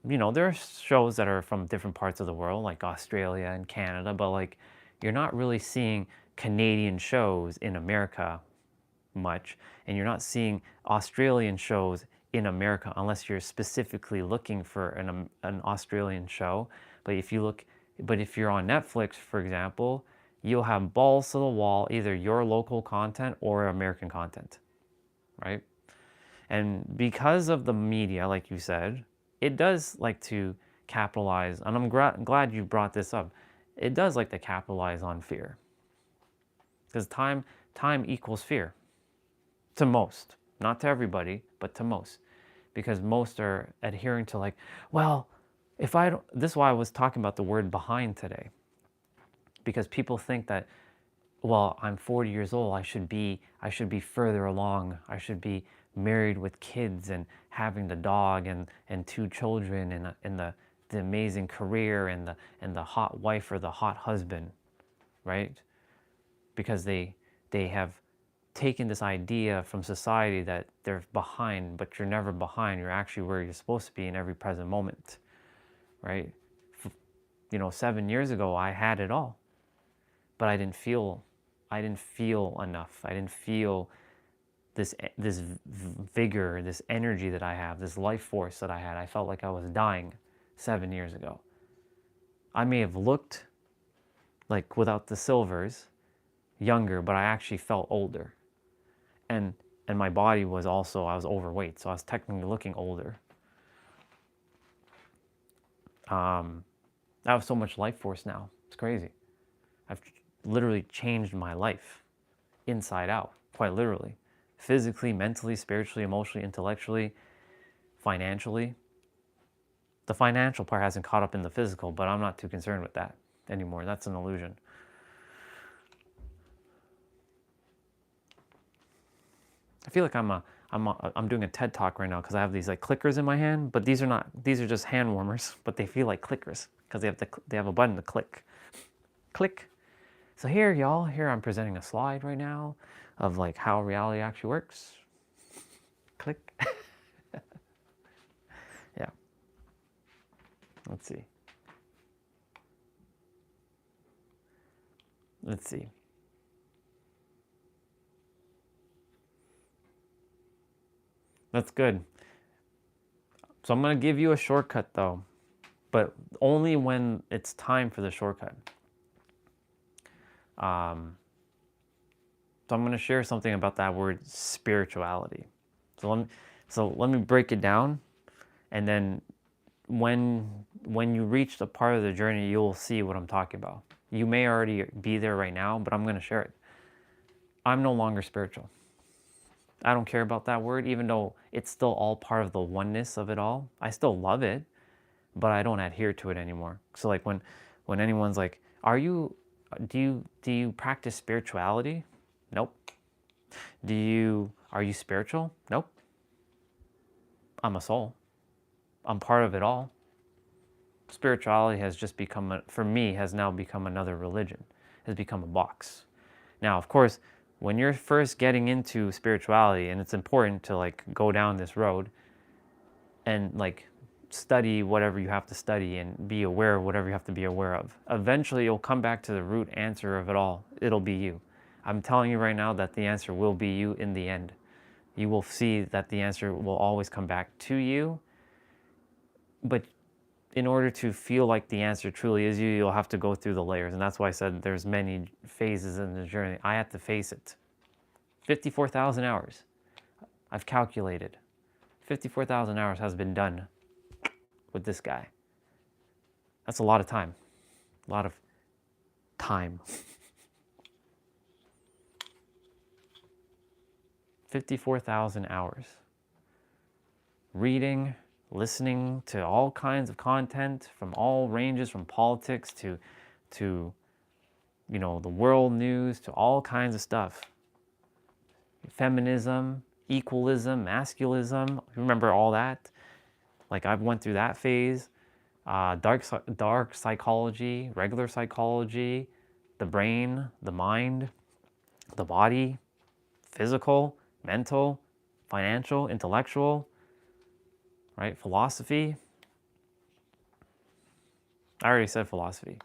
You know, there are shows that are from different parts of the world, like Australia and Canada, but like you're not really seeing Canadian shows in America much, and you're not seeing Australian shows in America unless you're specifically looking for an Australian show. But if you're on Netflix, for example, you'll have balls to the wall, either your local content or American content, right? And because of the media, like you said, it does like to capitalize, and I'm glad you brought this up. It does like to capitalize on fear, because time equals fear. To most, not to everybody, but to most, because most are adhering to like, well, if I don't, this is why I was talking about the word behind today, because people think that, well, I'm 40 years old, I should be further along, I should be married with kids and having the dog and 2 children and the amazing career and the hot wife or the hot husband, right? Because they have taken this idea from society that they're behind, but you're never behind. You're actually where you're supposed to be in every present moment, right? You know, 7 years ago, I had it all, but I didn't feel enough. I didn't feel this vigor, this energy that I have, this life force that I had. I felt like I was dying 7 years ago. I may have looked like, without the silvers, younger, but I actually felt older. And my body was also, I was overweight, so I was technically looking older. I have so much life force now. It's crazy. I've literally changed my life inside out, quite literally. Physically, mentally, spiritually, emotionally, intellectually, financially. The financial part hasn't caught up in the physical, but I'm not too concerned with that anymore. That's an illusion. I feel like I'm doing a TED talk right now because I have these like clickers in my hand, but these are just hand warmers, but they feel like clickers because they have a button to click. Click. So here, y'all, I'm presenting a slide right now of like how reality actually works. Click. Yeah. Let's see. That's good. So I'm going to give you a shortcut though, but only when it's time for the shortcut. So I'm going to share something about that word spirituality. So let me break it down, and then when you reach the part of the journey, you'll see what I'm talking about. You may already be there right now, but I'm going to share it. I'm no longer spiritual. I don't care about that word, even though it's still all part of the oneness of it all. I still love it, but I don't adhere to it anymore. So like when anyone's like, do you practice spirituality? Nope. Are you spiritual? Nope. I'm a soul. I'm part of it all. Spirituality has just become, for me, has now become another religion. Has become a box. Now, of course, when you're first getting into spirituality, and it's important to like go down this road and like study whatever you have to study and be aware of whatever you have to be aware of. Eventually, you'll come back to the root answer of it all. It'll be you. I'm telling you right now that the answer will be you in the end. You will see that the answer will always come back to you. But in order to feel like the answer truly is you, you'll have to go through the layers. And that's why I said there's many phases in the journey. I had to face it. 54,000 hours. I've calculated. 54,000 hours has been done with this guy. That's a lot of time. A lot of time. 54,000 hours. reading, listening to all kinds of content from all ranges, from politics to you know, the world news, to all kinds of stuff. Feminism, equalism, masculism, remember all that? Like I've went through that phase. Dark psychology, regular psychology, the brain, the mind, the body, physical, mental, financial, intellectual, right? Philosophy. I already said philosophy.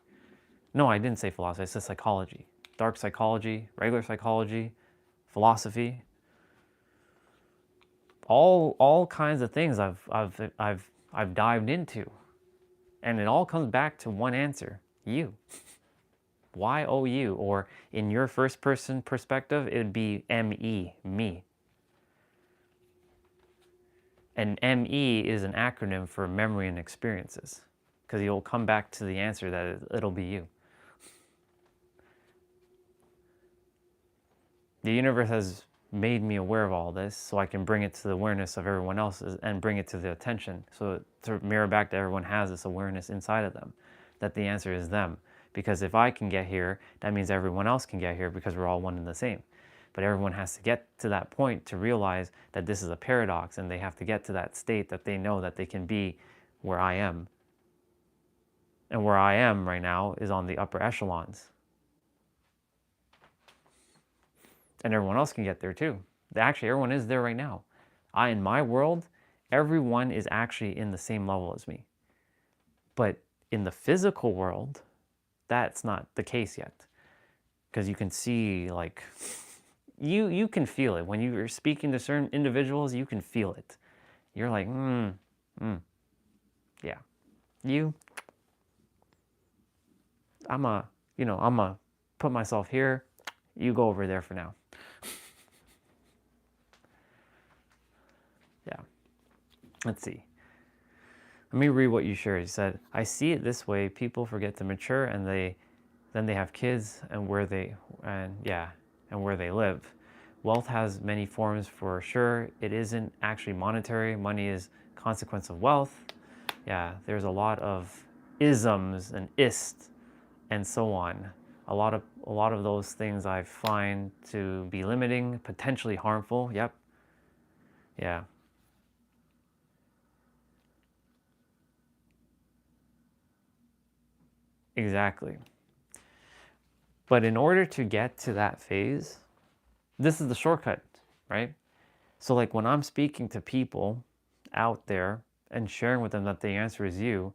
No, I didn't say philosophy. I said psychology. Dark psychology, regular psychology, philosophy. All kinds of things I've dived into. And it all comes back to one answer: you. Y-O-U, or in your first person perspective, it would be M-E, me. And M-E is an acronym for memory and experiences, because you'll come back to the answer that it'll be you. The universe has made me aware of all this so I can bring it to the awareness of everyone else and bring it to the attention. So to mirror back to everyone has this awareness inside of them, that the answer is them. Because if I can get here, that means everyone else can get here, because we're all one and the same. But everyone has to get to that point to realize that this is a paradox, and they have to get to that state that they know that they can be where I am. And where I am right now is on the upper echelons. And everyone else can get there too. Actually, everyone is there right now. In my world, everyone is actually in the same level as me. But in the physical world, that's not the case yet. Because you can see, like, you can feel it. When you're speaking to certain individuals, you can feel it. You're like, yeah. I'm a put myself here. You go over there for now. Yeah. Let's see. Let me read what you shared. You said, I see it this way. People forget to mature, and then they have kids, and where they live. Wealth has many forms for sure. It isn't actually monetary. Money is consequence of wealth. Yeah, there's a lot of isms and ist and so on. A lot of those things I find to be limiting, potentially harmful. Yep. Yeah. Exactly. But in order to get to that phase, this is the shortcut, right? So like when I'm speaking to people out there and sharing with them that the answer is you,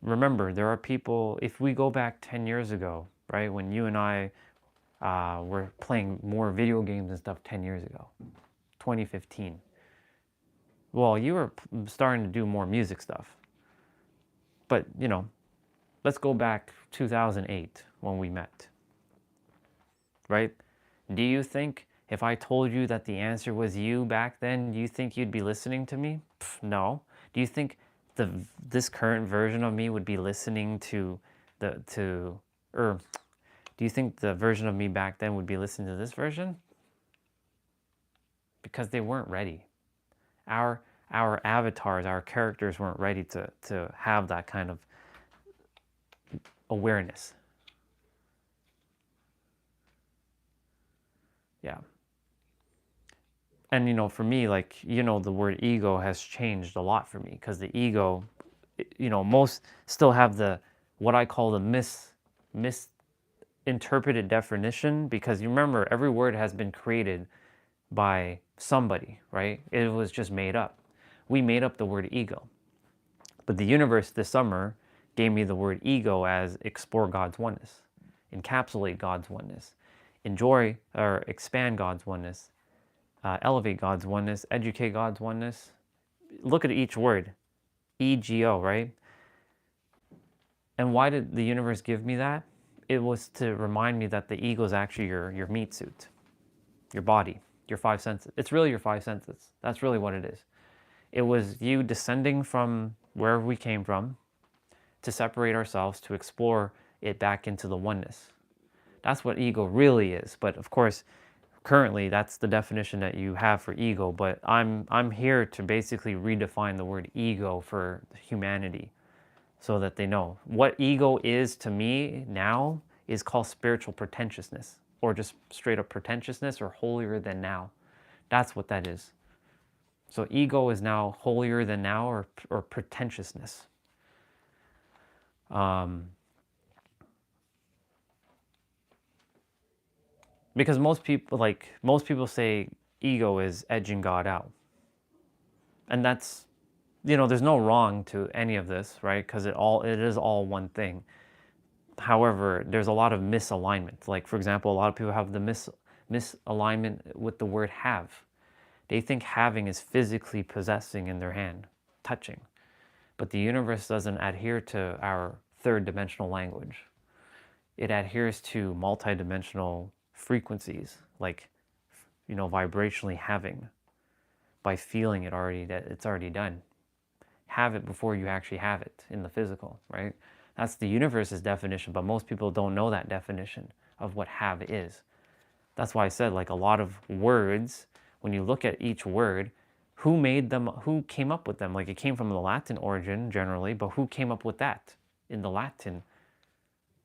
remember, there are people, if we go back 10 years ago, right, when you and I were playing more video games and stuff 10 years ago, 2015. Well, you were starting to do more music stuff. But, you know, let's go back 2008 when we met, right? Do you think if I told you that the answer was you back then, do you think you'd be listening to me? No. Do you think this current version of me would be listening to do you think the version of me back then would be listening to this version? Because they weren't ready. Our avatars, our characters weren't ready to have that kind of awareness. Yeah. And, you know, for me, like, you know, the word ego has changed a lot for me, because the ego, you know, most still have what I call the misinterpreted definition, because you remember, every word has been created by somebody, right? It was just made up. We made up the word ego. But the universe this summer gave me the word ego as explore God's oneness, encapsulate God's oneness, enjoy or expand God's oneness, elevate God's oneness, educate God's oneness. Look at each word, E-G-O, right? And why did the universe give me that? It was to remind me that the ego is actually your meat suit, your body, your five senses. It's really your five senses. That's really what it is. It was you descending from wherever we came from to separate ourselves, to explore it back into the oneness. That's what ego really is. But of course, Currently, that's the definition that you have for ego, but I'm here to basically redefine the word ego for humanity so that they know. What ego is to me now is called spiritual pretentiousness, or just straight up pretentiousness, or holier than now. That's what that is. So ego is now holier than now, or pretentiousness. Because most people say ego is edging God out. And that's, there's no wrong to any of this, right? Because it is all one thing. However, there's a lot of misalignment. Like, for example, a lot of people have the misalignment with the word have. They think having is physically possessing in their hand, touching. But the universe doesn't adhere to our third dimensional language. It adheres to multidimensional frequencies, like, vibrationally having, by feeling it already, that it's already done. Have it before you actually have it in the physical, right? That's the universe's definition, but most people don't know that definition of what have is. That's why I said, like, a lot of words, when you look at each word, who made them, who came up with them? Like, it came from the Latin origin generally, but who came up with that in the Latin?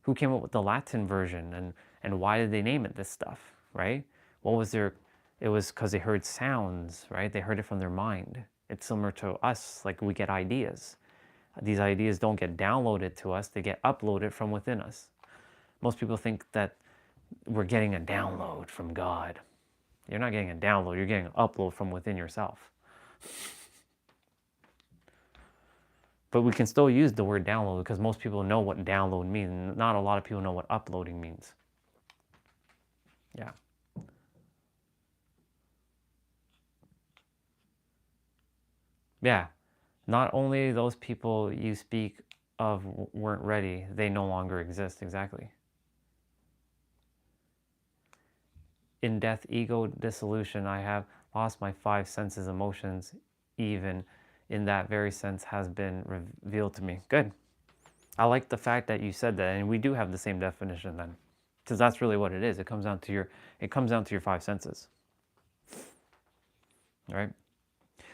Who came up with the Latin version, and why did they name it this stuff, right? What was their, it was because they heard sounds, right? They heard it from their mind. It's similar to us, like we get ideas. These ideas don't get downloaded to us, they get uploaded from within us. Most people think that we're getting a download from God. You're not getting a download, you're getting an upload from within yourself. But we can still use the word download because most people know what download means. Not a lot of people know what uploading means. Yeah. Yeah. Not only those people you speak of weren't ready, they no longer exist. Exactly. In death, ego dissolution, I have lost my 5 senses, emotions, even in that very sense has been revealed to me. Good. I like the fact that you said that, and we do have the same definition then, because that's really what it is. It comes down to your 5 senses. Right?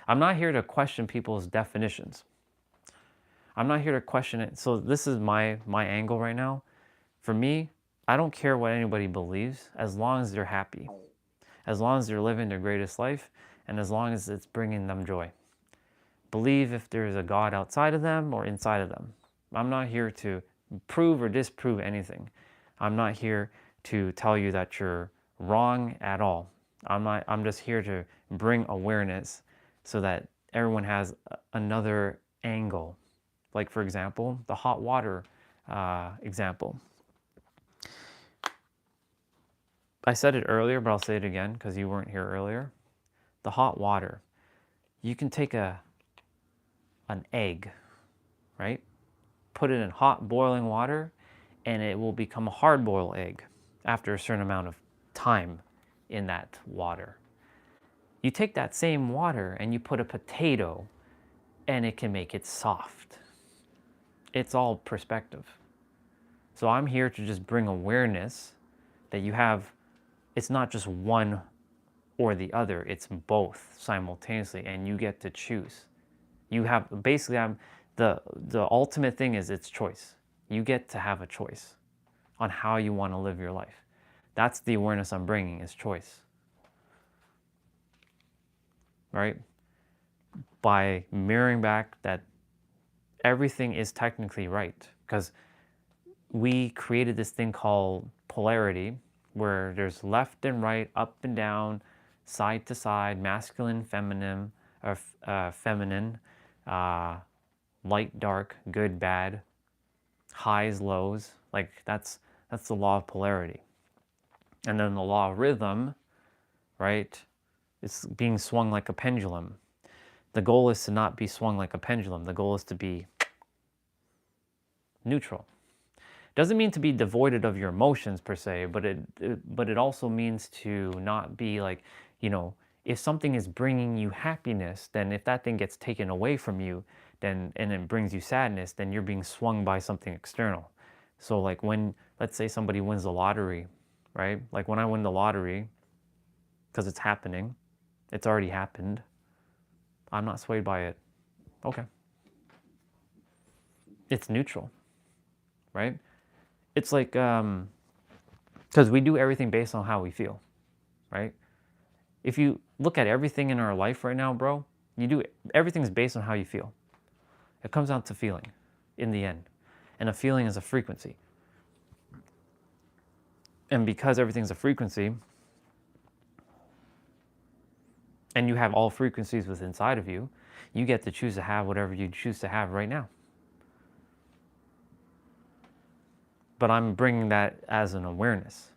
I'm not here to question people's definitions. I'm not here to question it. So this is my angle right now. For me, I don't care what anybody believes as long as they're happy, as long as they're living their greatest life, and as long as it's bringing them joy. Believe if there's a God outside of them or inside of them. I'm not here to prove or disprove anything. I'm not here to tell you that you're wrong at all. I'm just here to bring awareness so that everyone has another angle. Like, for example, the hot water example. I said it earlier, but I'll say it again because you weren't here earlier. The hot water. You can take an egg, right? Put it in hot boiling water and it will become a hard-boiled egg after a certain amount of time in that water. You take that same water and you put a potato and it can make it soft. It's all perspective. So I'm here to just bring awareness that you have, it's not just one or the other, it's both simultaneously, and you get to choose. You have, basically, the ultimate thing is it's choice. You get to have a choice on how you want to live your life. That's the awareness I'm bringing, is choice. Right? By mirroring back that everything is technically right, because we created this thing called polarity, where there's left and right, up and down, side to side, masculine, feminine, or feminine, light, dark, good, bad, highs, lows. Like that's the law of polarity. And then the law of rhythm, right? It's being swung like a pendulum. The goal is to not be swung like a pendulum. The goal is to be neutral. Doesn't mean to be devoid of your emotions per se, but it also means to not be like, if something is bringing you happiness, then if that thing gets taken away from you, then and it brings you sadness, then you're being swung by something external. So like when, let's say somebody wins the lottery, right? Like when I win the lottery, because it's happening. It's already happened. I'm not swayed by it. Okay. It's neutral, right? It's like, because we do everything based on how we feel, right? If you look at everything in our life right now, bro, everything's based on how you feel. It comes down to feeling in the end. And a feeling is a frequency. And because everything's a frequency, and you have all frequencies within inside of you, you get to choose to have whatever you choose to have right now. But I'm bringing that as an awareness.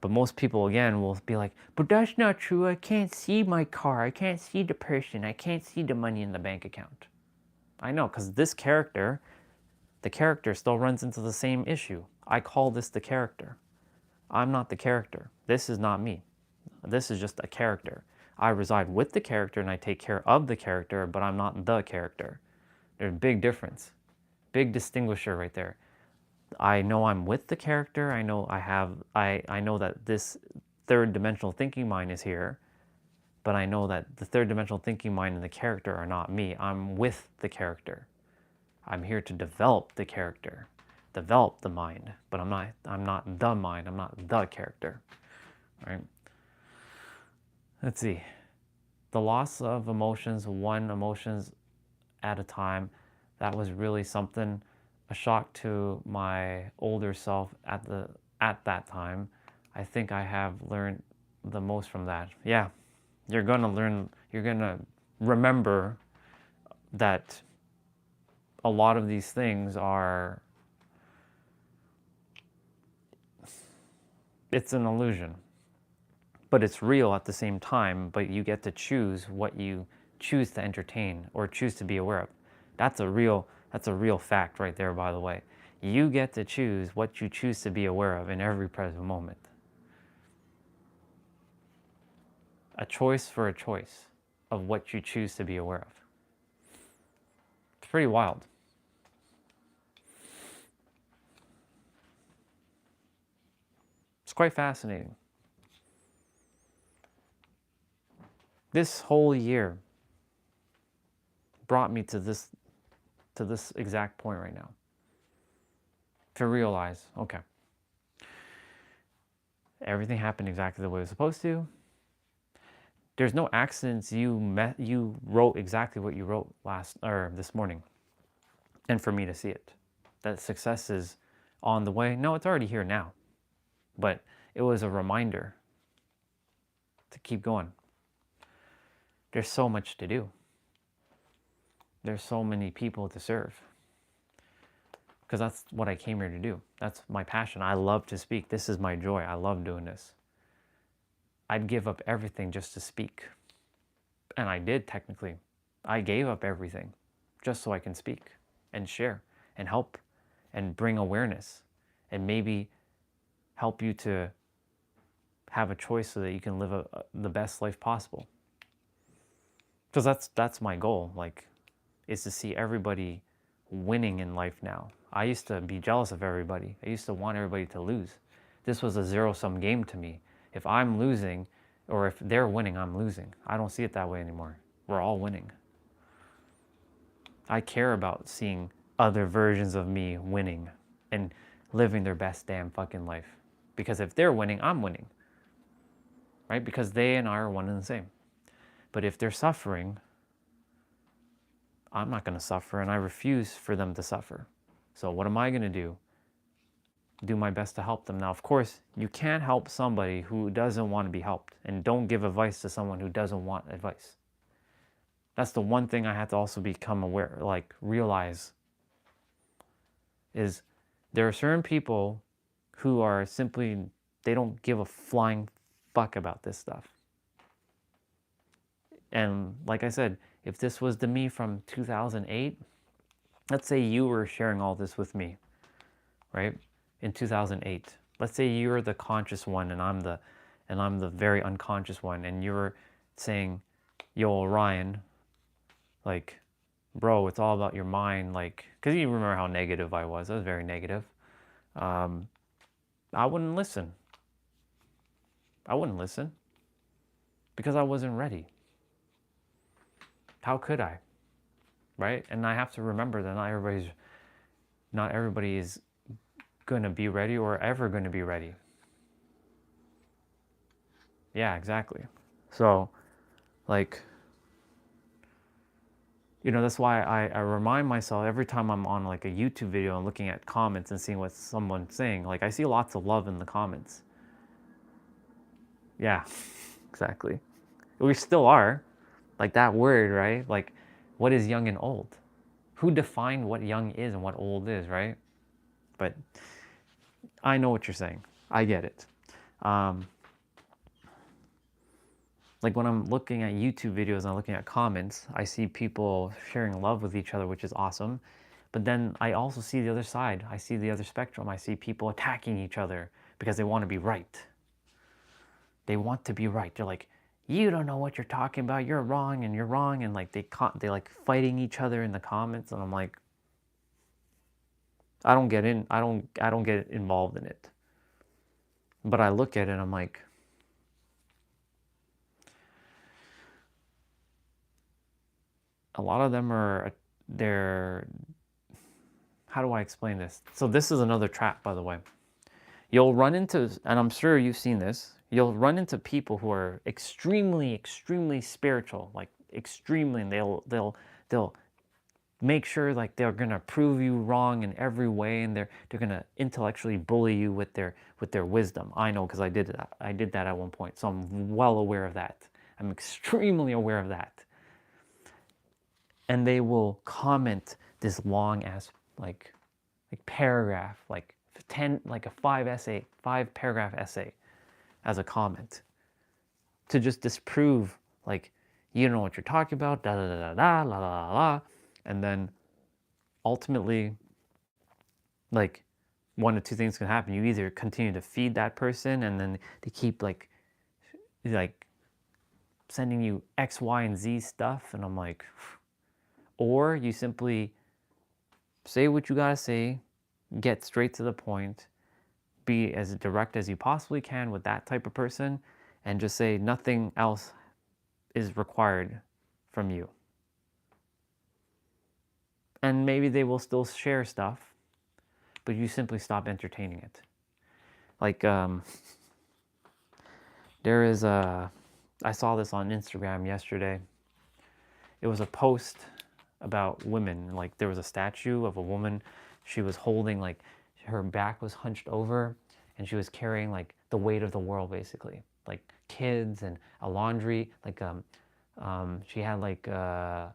But most people, again, will be like, but that's not true. I can't see my car. I can't see the person. I can't see the money in the bank account. I know, because this character, the character still runs into the same issue. I call this the character. I'm not the character. This is not me. This is just a character. I reside with the character and I take care of the character, but I'm not the character. There's a big difference. Big distinguisher right there. I know I'm with the character. I know I know that this third dimensional thinking mind is here, but I know that the third dimensional thinking mind and the character are not me. I'm with the character. I'm here to develop the character, develop the mind, but I'm not the mind. I'm not the character, right? Let's see. The loss of emotions, one emotions at a time, that was really something, a shock to my older self at that time. I think I have learned the most from that. Yeah, you're gonna learn, you're gonna remember that a lot of these things are, it's an illusion, but it's real at the same time. But you get to choose what you choose to entertain or choose to be aware of. That's a real fact right there, by the way. You get to choose what you choose to be aware of in every present moment. A choice for a choice of what you choose to be aware of. It's pretty wild. It's quite fascinating. This whole year brought me to this exact point right now. To realize, okay, everything happened exactly the way it was supposed to. There's no accidents. You wrote exactly what you wrote this morning. And for me to see it, that success is on the way. No, it's already here now. But it was a reminder to keep going. There's so much to do. There's so many people to serve. Because that's what I came here to do. That's my passion. I love to speak. This is my joy. I love doing this. I'd give up everything just to speak. And I did, technically. I gave up everything just so I can speak and share and help and bring awareness and maybe help you to have a choice so that you can live the best life possible. Because that's my goal, is to see everybody winning in life now. I used to be jealous of everybody. I used to want everybody to lose. This was a zero-sum game to me. If I'm losing, or if they're winning, I'm losing. I don't see it that way anymore. We're all winning. I care about seeing other versions of me winning and living their best damn fucking life. Because if they're winning, I'm winning. Right? Because they and I are one and the same. But if they're suffering, I'm not going to suffer, and I refuse for them to suffer. So what am I going to do? Do my best to help them. Now, of course, you can't help somebody who doesn't want to be helped, and don't give advice to someone who doesn't want advice. That's the one thing I had to also become aware, realize, is there are certain people who are simply, they don't give a flying fuck about this stuff. And like I said, if this was the me from 2008, let's say you were sharing all this with me, right? In 2008. Let's say you're the conscious one and I'm the very unconscious one, and you're saying, yo, Orion, bro, it's all about your mind, because you remember how negative I was. I was very negative. I wouldn't listen. I wouldn't listen. because I wasn't ready. How could I? Right? And I have to remember that not everybody is going to be ready or ever going to be ready. Yeah, exactly. So, like, you know, that's why I remind myself every time I'm on like a YouTube video and looking at comments and seeing what someone's saying. Like, I see lots of love in the comments. Yeah, exactly. We still are. Like that word, right? Like, what is young and old? Who defined what young is and what old is, right? But I know what you're saying. I get it. Like when I'm looking at YouTube videos and I'm looking at comments, I see people sharing love with each other, which is awesome. But then I also see the other side. I see the other spectrum. I see people attacking each other because they want to be right. They want to be right. They're like, you don't know what you're talking about. You're wrong and you're wrong. And like they like fighting each other in the comments. And I'm like, I don't get involved in it. But I look at it and I'm like, a lot of them they're, how do I explain this? So this is another trap, by the way. You'll run into, and I'm sure you've seen this, you'll run into people who are extremely, extremely spiritual, like extremely, and they'll make sure like they're gonna prove you wrong in every way, and they're gonna intellectually bully you with their wisdom. I know because I did that. I did that at one point, so I'm well aware of that. I'm extremely aware of that. And they will comment this long ass like paragraph, like 10, like a 5 paragraph essay as a comment to just disprove like, you don't know what you're talking about, da da da da da, la la la la. And then ultimately, like, one of two things can happen. You either continue to feed that person and then they keep like sending you X, Y, and Z stuff, and I'm like, or you simply say what you gotta say, get straight to the point, be as direct as you possibly can with that type of person, and just say nothing else is required from you. And maybe they will still share stuff, but you simply stop entertaining it. Like, there is I saw this on Instagram yesterday. It was a post about women. Like, there was a statue of a woman. She was holding, like, her back was hunched over, and she was carrying, like, the weight of the world, basically. Like, kids and a laundry. Like, she had, like, a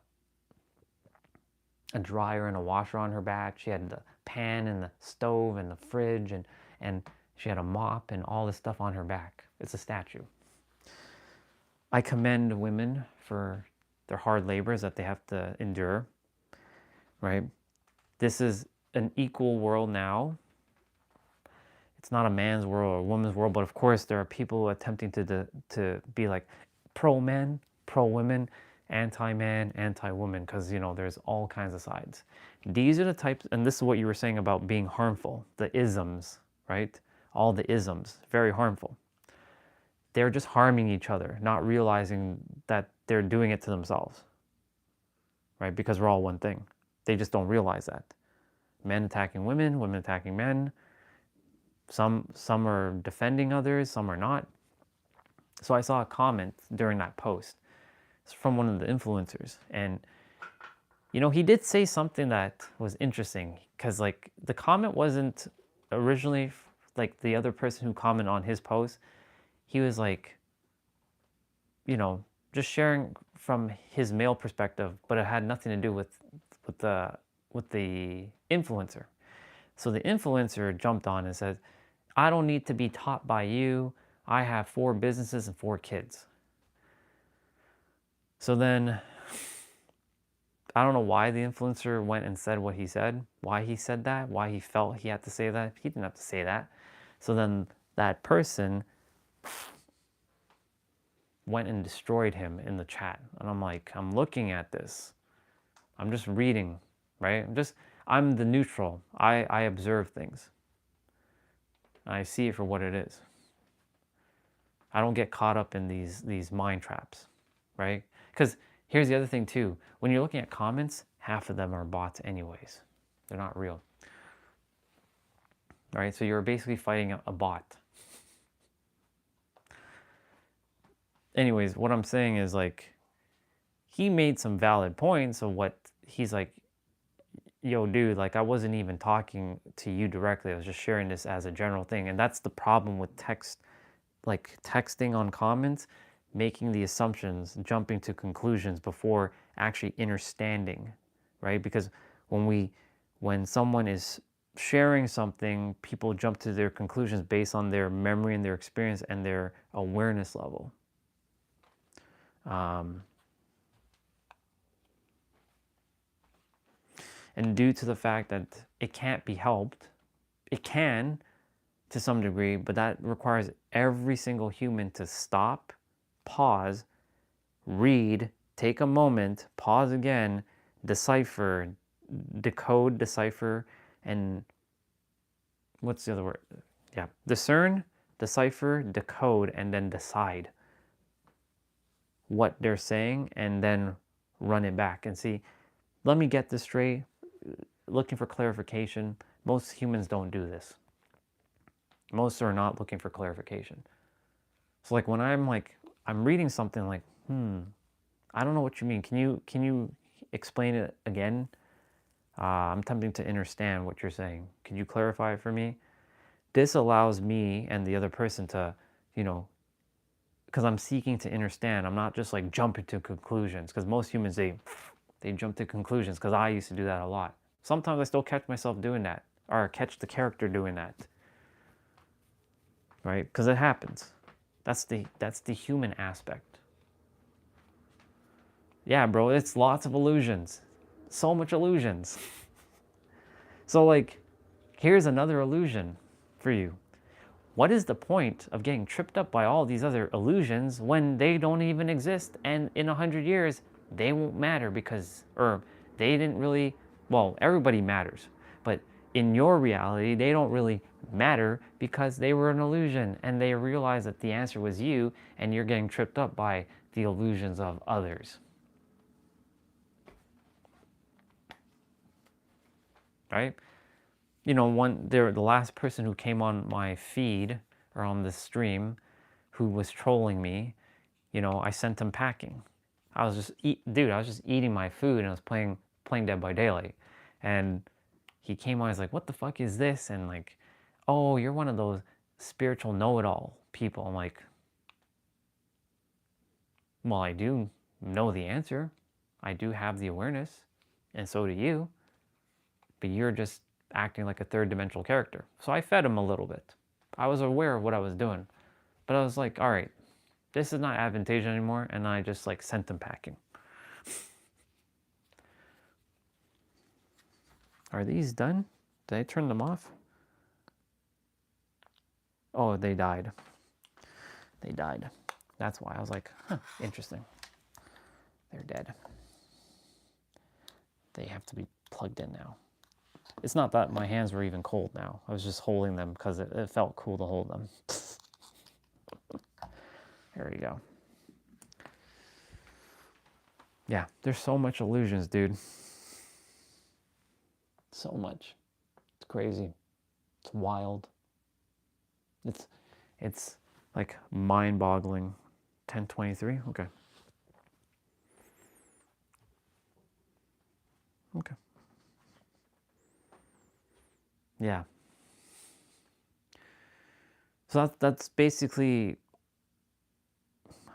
dryer and a washer on her back. She had the pan and the stove and the fridge, and she had a mop and all this stuff on her back. It's a statue. I commend women for their hard labors that they have to endure, right? This is an equal world now. It's not a man's world or a woman's world, but of course there are people attempting to be like pro-men, pro-women, anti-man, anti-woman, because, you know, there's all kinds of sides. These are the types, and this is what you were saying about being harmful, the isms, right? All the isms, very harmful. They're just harming each other, not realizing that they're doing it to themselves, right? Because we're all one thing. They just don't realize that. Men attacking women, women attacking men. Some are defending others, some are not. So I saw a comment during that post. It's from one of the influencers. And, you know, he did say something that was interesting, because, like, the comment wasn't originally, like, the other person who commented on his post. He was like, you know, just sharing from his male perspective, but it had nothing to do with the influencer. So the influencer jumped on and said, I don't need to be taught by you. I have 4 businesses and 4 kids. So then, I don't know why the influencer went and said what he said, why he said that, why he felt he had to say that. He didn't have to say that. So then that person went and destroyed him in the chat. And I'm like, I'm looking at this. I'm just reading, right? I'm the neutral. I observe things. I see it for what it is. I don't get caught up in these mind traps, right? Because here's the other thing too. When you're looking at comments, half of them are bots anyways. They're not real. Right? So you're basically fighting a bot. Anyways, what I'm saying is like, he made some valid points of what he's like, yo, dude, like I wasn't even talking to you directly. I was just sharing this as a general thing. And that's the problem with text, like texting on comments, making the assumptions, jumping to conclusions before actually understanding, right? Because when someone is sharing something, people jump to their conclusions based on their memory and their experience and their awareness level. And due to the fact that it can't be helped, it can to some degree, but that requires every single human to stop, pause, read, take a moment, pause again, decipher, decode, decipher, and what's the other word? Yeah, discern, decipher, decode, and then decide what they're saying and then run it back and see, let me get this straight. Looking for clarification. Most humans don't do this. Most are not looking for clarification. So like when I'm reading something like, I don't know what you mean. Can you explain it again? I'm attempting to understand what you're saying. Can you clarify it for me? This allows me and the other person to, because I'm seeking to understand. I'm not just like jumping to conclusions, because most humans, they jump to conclusions, because I used to do that a lot. Sometimes I still catch myself doing that, or catch the character doing that, right? Because it happens. That's the human aspect. Yeah, bro, it's lots of illusions. So much illusions. So like, here's another illusion for you. What is the point of getting tripped up by all these other illusions when they don't even exist, and in 100 years they won't matter because, or they didn't really, well, everybody matters, but in your reality they don't really matter because they were an illusion, and they realize that the answer was you, and you're getting tripped up by the illusions of others. Right? The last person who came on my feed or on this stream who was trolling me, I sent him packing. I was just eating my food, and I was playing Dead by Daylight. And he came on, he's like, what the fuck is this? And like, oh, you're one of those spiritual know-it-all people. I'm like, well, I do know the answer. I do have the awareness, and so do you. But you're just acting like a third-dimensional character. So I fed him a little bit. I was aware of what I was doing. But I was like, all right, this is not advantageous anymore, and I just like sent him packing. Are these done? Did I turn them off? Oh, they died. They died. That's why I was like, huh, interesting. They're dead. They have to be plugged in now. It's not that my hands were even cold now. I was just holding them because it felt cool to hold them. There you go. Yeah, there's so much illusions, dude. So much. It's crazy. It's wild. It's like mind-boggling. 10:23? Okay. Okay. Yeah. So that's basically,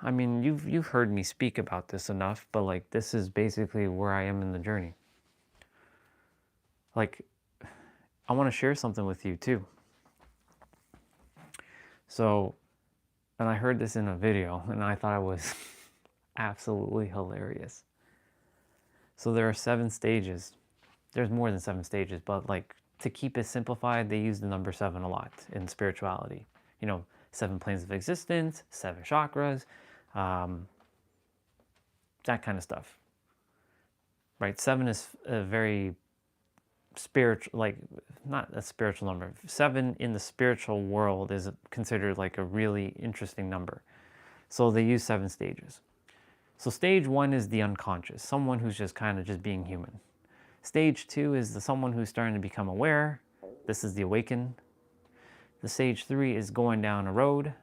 I mean, you've heard me speak about this enough, but like this is basically where I am in the journey. Like, I want to share something with you too. So, and I heard this in a video, and I thought it was absolutely hilarious. So there are 7 stages. There's more than 7 stages, but like to keep it simplified, they use the number 7 a lot in spirituality. 7 planes of existence, 7 chakras, that kind of stuff. Right? 7 is a very spiritual, like not a spiritual number. 7 in the spiritual world is considered like a really interesting number. So they use 7 stages. So stage 1 is the unconscious, someone who's just kind of just being human. Stage 2 is someone who's starting to become aware. This is the awakened. The stage 3 is going down a road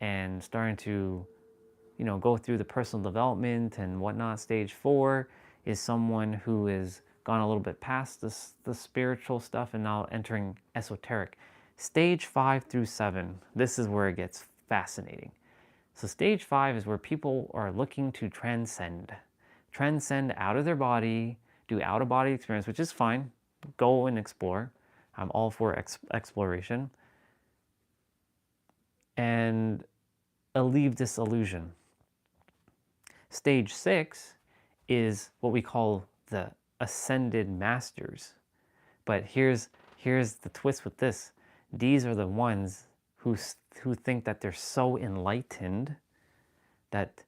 and starting to, go through the personal development and whatnot. Stage 4 is someone who is gone a little bit past the spiritual stuff and now entering esoteric. Stage 5 through 7, this is where it gets fascinating. So stage 5 is where people are looking to transcend out of their body, do out-of-body experience, which is fine. Go and explore. I'm all for exploration. And leave this illusion. Stage 6 is what we call the ascended masters. But here's the twist with this. These are the ones who think that they're so enlightened that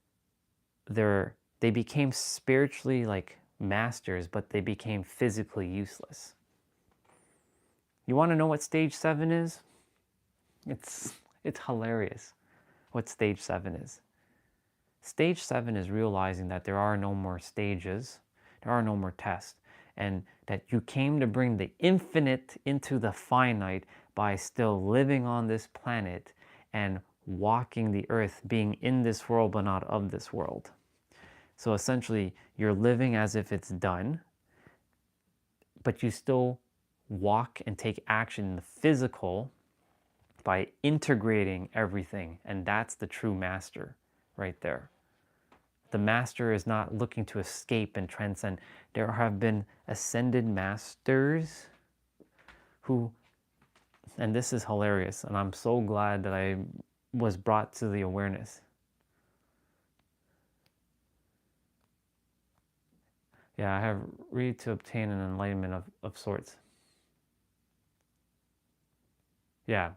they became spiritually like masters, but they became physically useless. You want to know what stage 7 is? It's hilarious what stage 7 is. Stage 7 is realizing that there are no more stages, there are no more tests, and that you came to bring the infinite into the finite by still living on this planet and walking the earth, being in this world but not of this world. So essentially, you're living as if it's done, but you still walk and take action in the physical by integrating everything, and that's the true master right there. The master is not looking to escape and transcend. There have been ascended masters who, and this is hilarious, and I'm so glad that I was brought to the awareness. Yeah, I have read to obtain an enlightenment of sorts. Yeah.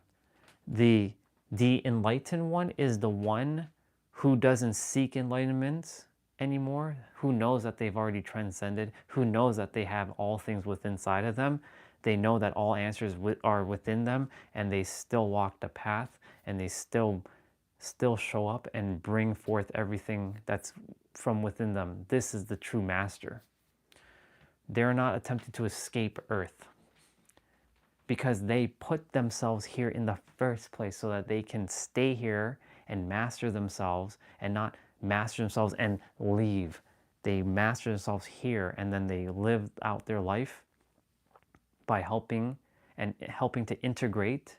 The enlightened one is the one who doesn't seek enlightenment anymore, who knows that they've already transcended, who knows that they have all things within inside of them. They know that all answers are within them, and they still walk the path, and they still show up and bring forth everything that's from within them. This is the true master. They're not attempting to escape Earth, because they put themselves here in the first place so that they can stay here and master themselves, and not master themselves and leave. They master themselves here, and then they live out their life by helping to integrate,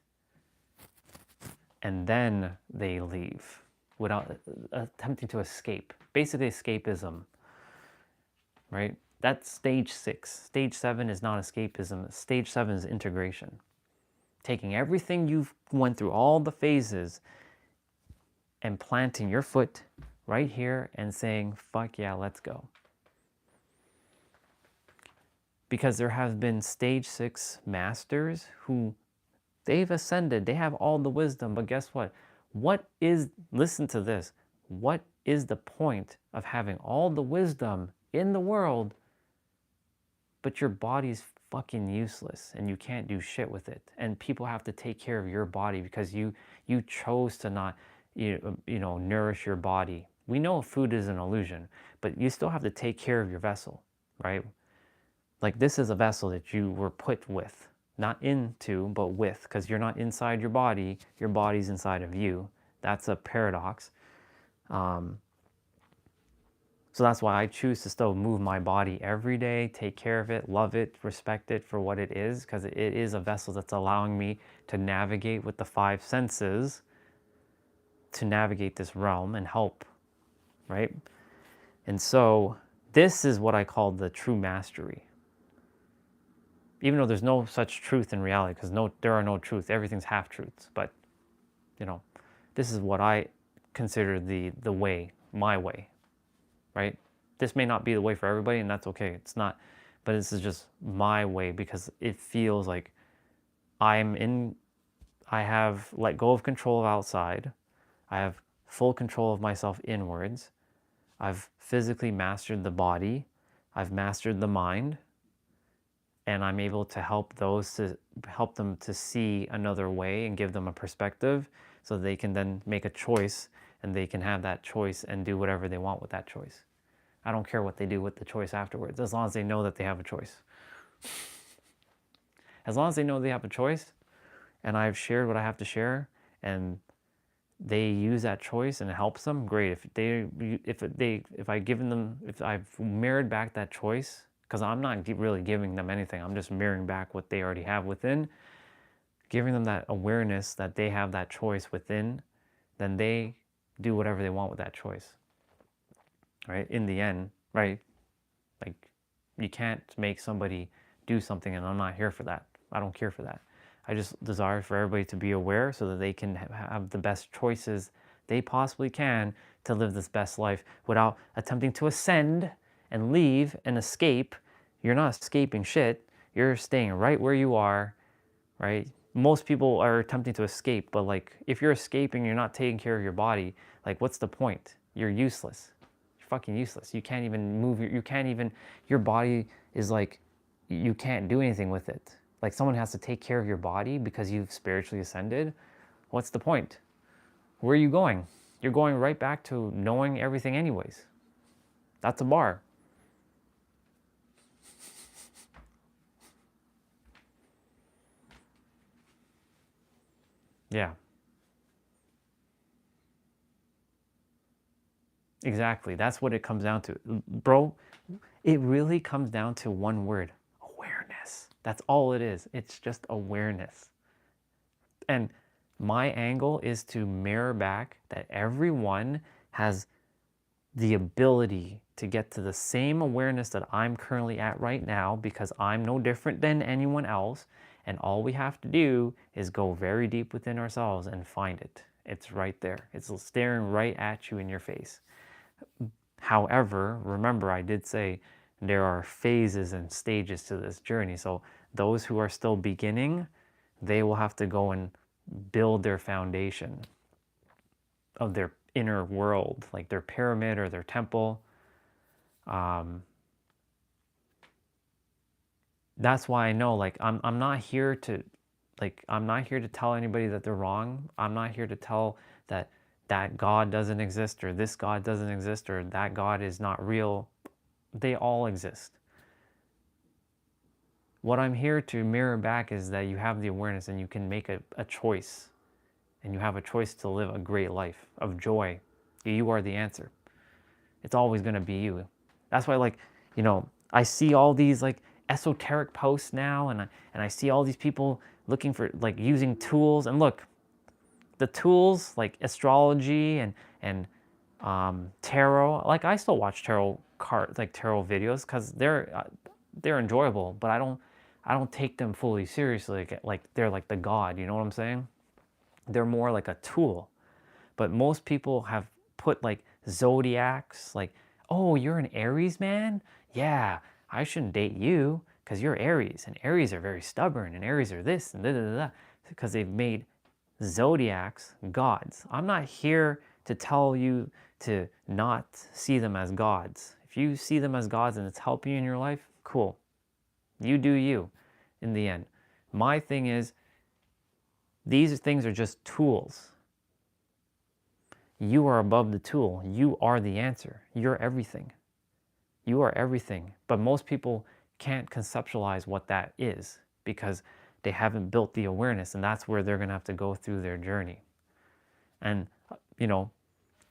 and then they leave without attempting to escape. Basically escapism, right? That's stage 6. Stage 7 is not escapism. Stage 7 is integration. Taking everything you've went through, all the phases, and planting your foot right here and saying, fuck yeah, let's go. Because there have been stage 6 masters who they've ascended, they have all the wisdom, but guess what? Listen to this, what is the point of having all the wisdom in the world, but your body's fucking useless and you can't do shit with it? And people have to take care of your body because you chose to not nourish your body. We know food is an illusion, but you still have to take care of your vessel, right? Like this is a vessel that you were put with, not into, but with, because you're not inside your body's inside of you. That's a paradox. So that's why I choose to still move my body every day, take care of it, love it, respect it for what it is, because it is a vessel that's allowing me to navigate with the 5 senses, to navigate this realm and help, right? And so this is what I call the true mastery. Even though there's no such truth in reality, because there are no truths, everything's half-truths, but this is what I consider the way, my way. Right? This may not be the way for everybody, and that's okay. It's not, but this is just my way because it feels like I have let go of control of outside. I have full control of myself inwards. I've physically mastered the body. I've mastered the mind. and I'm able to help them to see another way and give them a perspective so they can then make a choice, and they can have that choice and do whatever they want with that choice. I don't care what they do with the choice afterwards, as long as they know that they have a choice. As long as they know they have a choice, and I've shared what I have to share, and they use that choice and it helps them, great. If I've mirrored back that choice, because I'm not really giving them anything, I'm just mirroring back what they already have within, giving them that awareness that they have that choice within, then they do whatever they want with that choice, right? In the end, right? Like, you can't make somebody do something, and I'm not here for that. I don't care for that. I just desire for everybody to be aware so that they can have the best choices they possibly can to live this best life without attempting to ascend and leave and escape. You're not escaping shit. You're staying right where you are, right? Most people are attempting to escape, but like, if you're escaping, you're not taking care of your body, like, what's the point? You're useless. You're fucking useless. You can't even move, your body is like, you can't do anything with it. Like, someone has to take care of your body because you've spiritually ascended. What's the point? Where are you going? You're going right back to knowing everything anyways. That's a bar. Yeah. Exactly. That's what it comes down to. Bro, it really comes down to one word: awareness. That's all it is. It's just awareness. And my angle is to mirror back that everyone has the ability to get to the same awareness that I'm currently at right now, because I'm no different than anyone else. And all we have to do is go very deep within ourselves and find it. It's right there. It's staring right at you in your face. However, remember, I did say there are phases and stages to this journey. So those who are still beginning, they will have to go and build their foundation of their inner world, like their pyramid or their temple. That's why I know, like, I'm not here to, like, I'm not here to tell anybody that they're wrong. I'm not here to tell that God doesn't exist, or this God doesn't exist, or that God is not real. They all exist. What I'm here to mirror back is that you have the awareness, and you can make a choice, and you have a choice to live a great life of joy. You are the answer. It's always going to be you. That's why, like, I see all these like esoteric posts now, and I see all these people looking for, like, using tools. And look, the tools like astrology and tarot, like, I still watch tarot videos because they're enjoyable, but I don't take them fully seriously, like they're like the God, you know what I'm saying? They're more like a tool. But most people have put like zodiacs, like, oh, you're an Aries man? Yeah, I shouldn't date you because you're Aries, and Aries are very stubborn, and Aries are this and da da da, because they've made zodiacs gods. I'm not here to tell you to not see them as gods. If you see them as gods and it's helping you in your life, cool. You do you in the end. My thing is, these things are just tools. You are above the tool. You are the answer. You're everything. You are everything. But most people can't conceptualize what that is because they haven't built the awareness, and that's where they're going to have to go through their journey. And,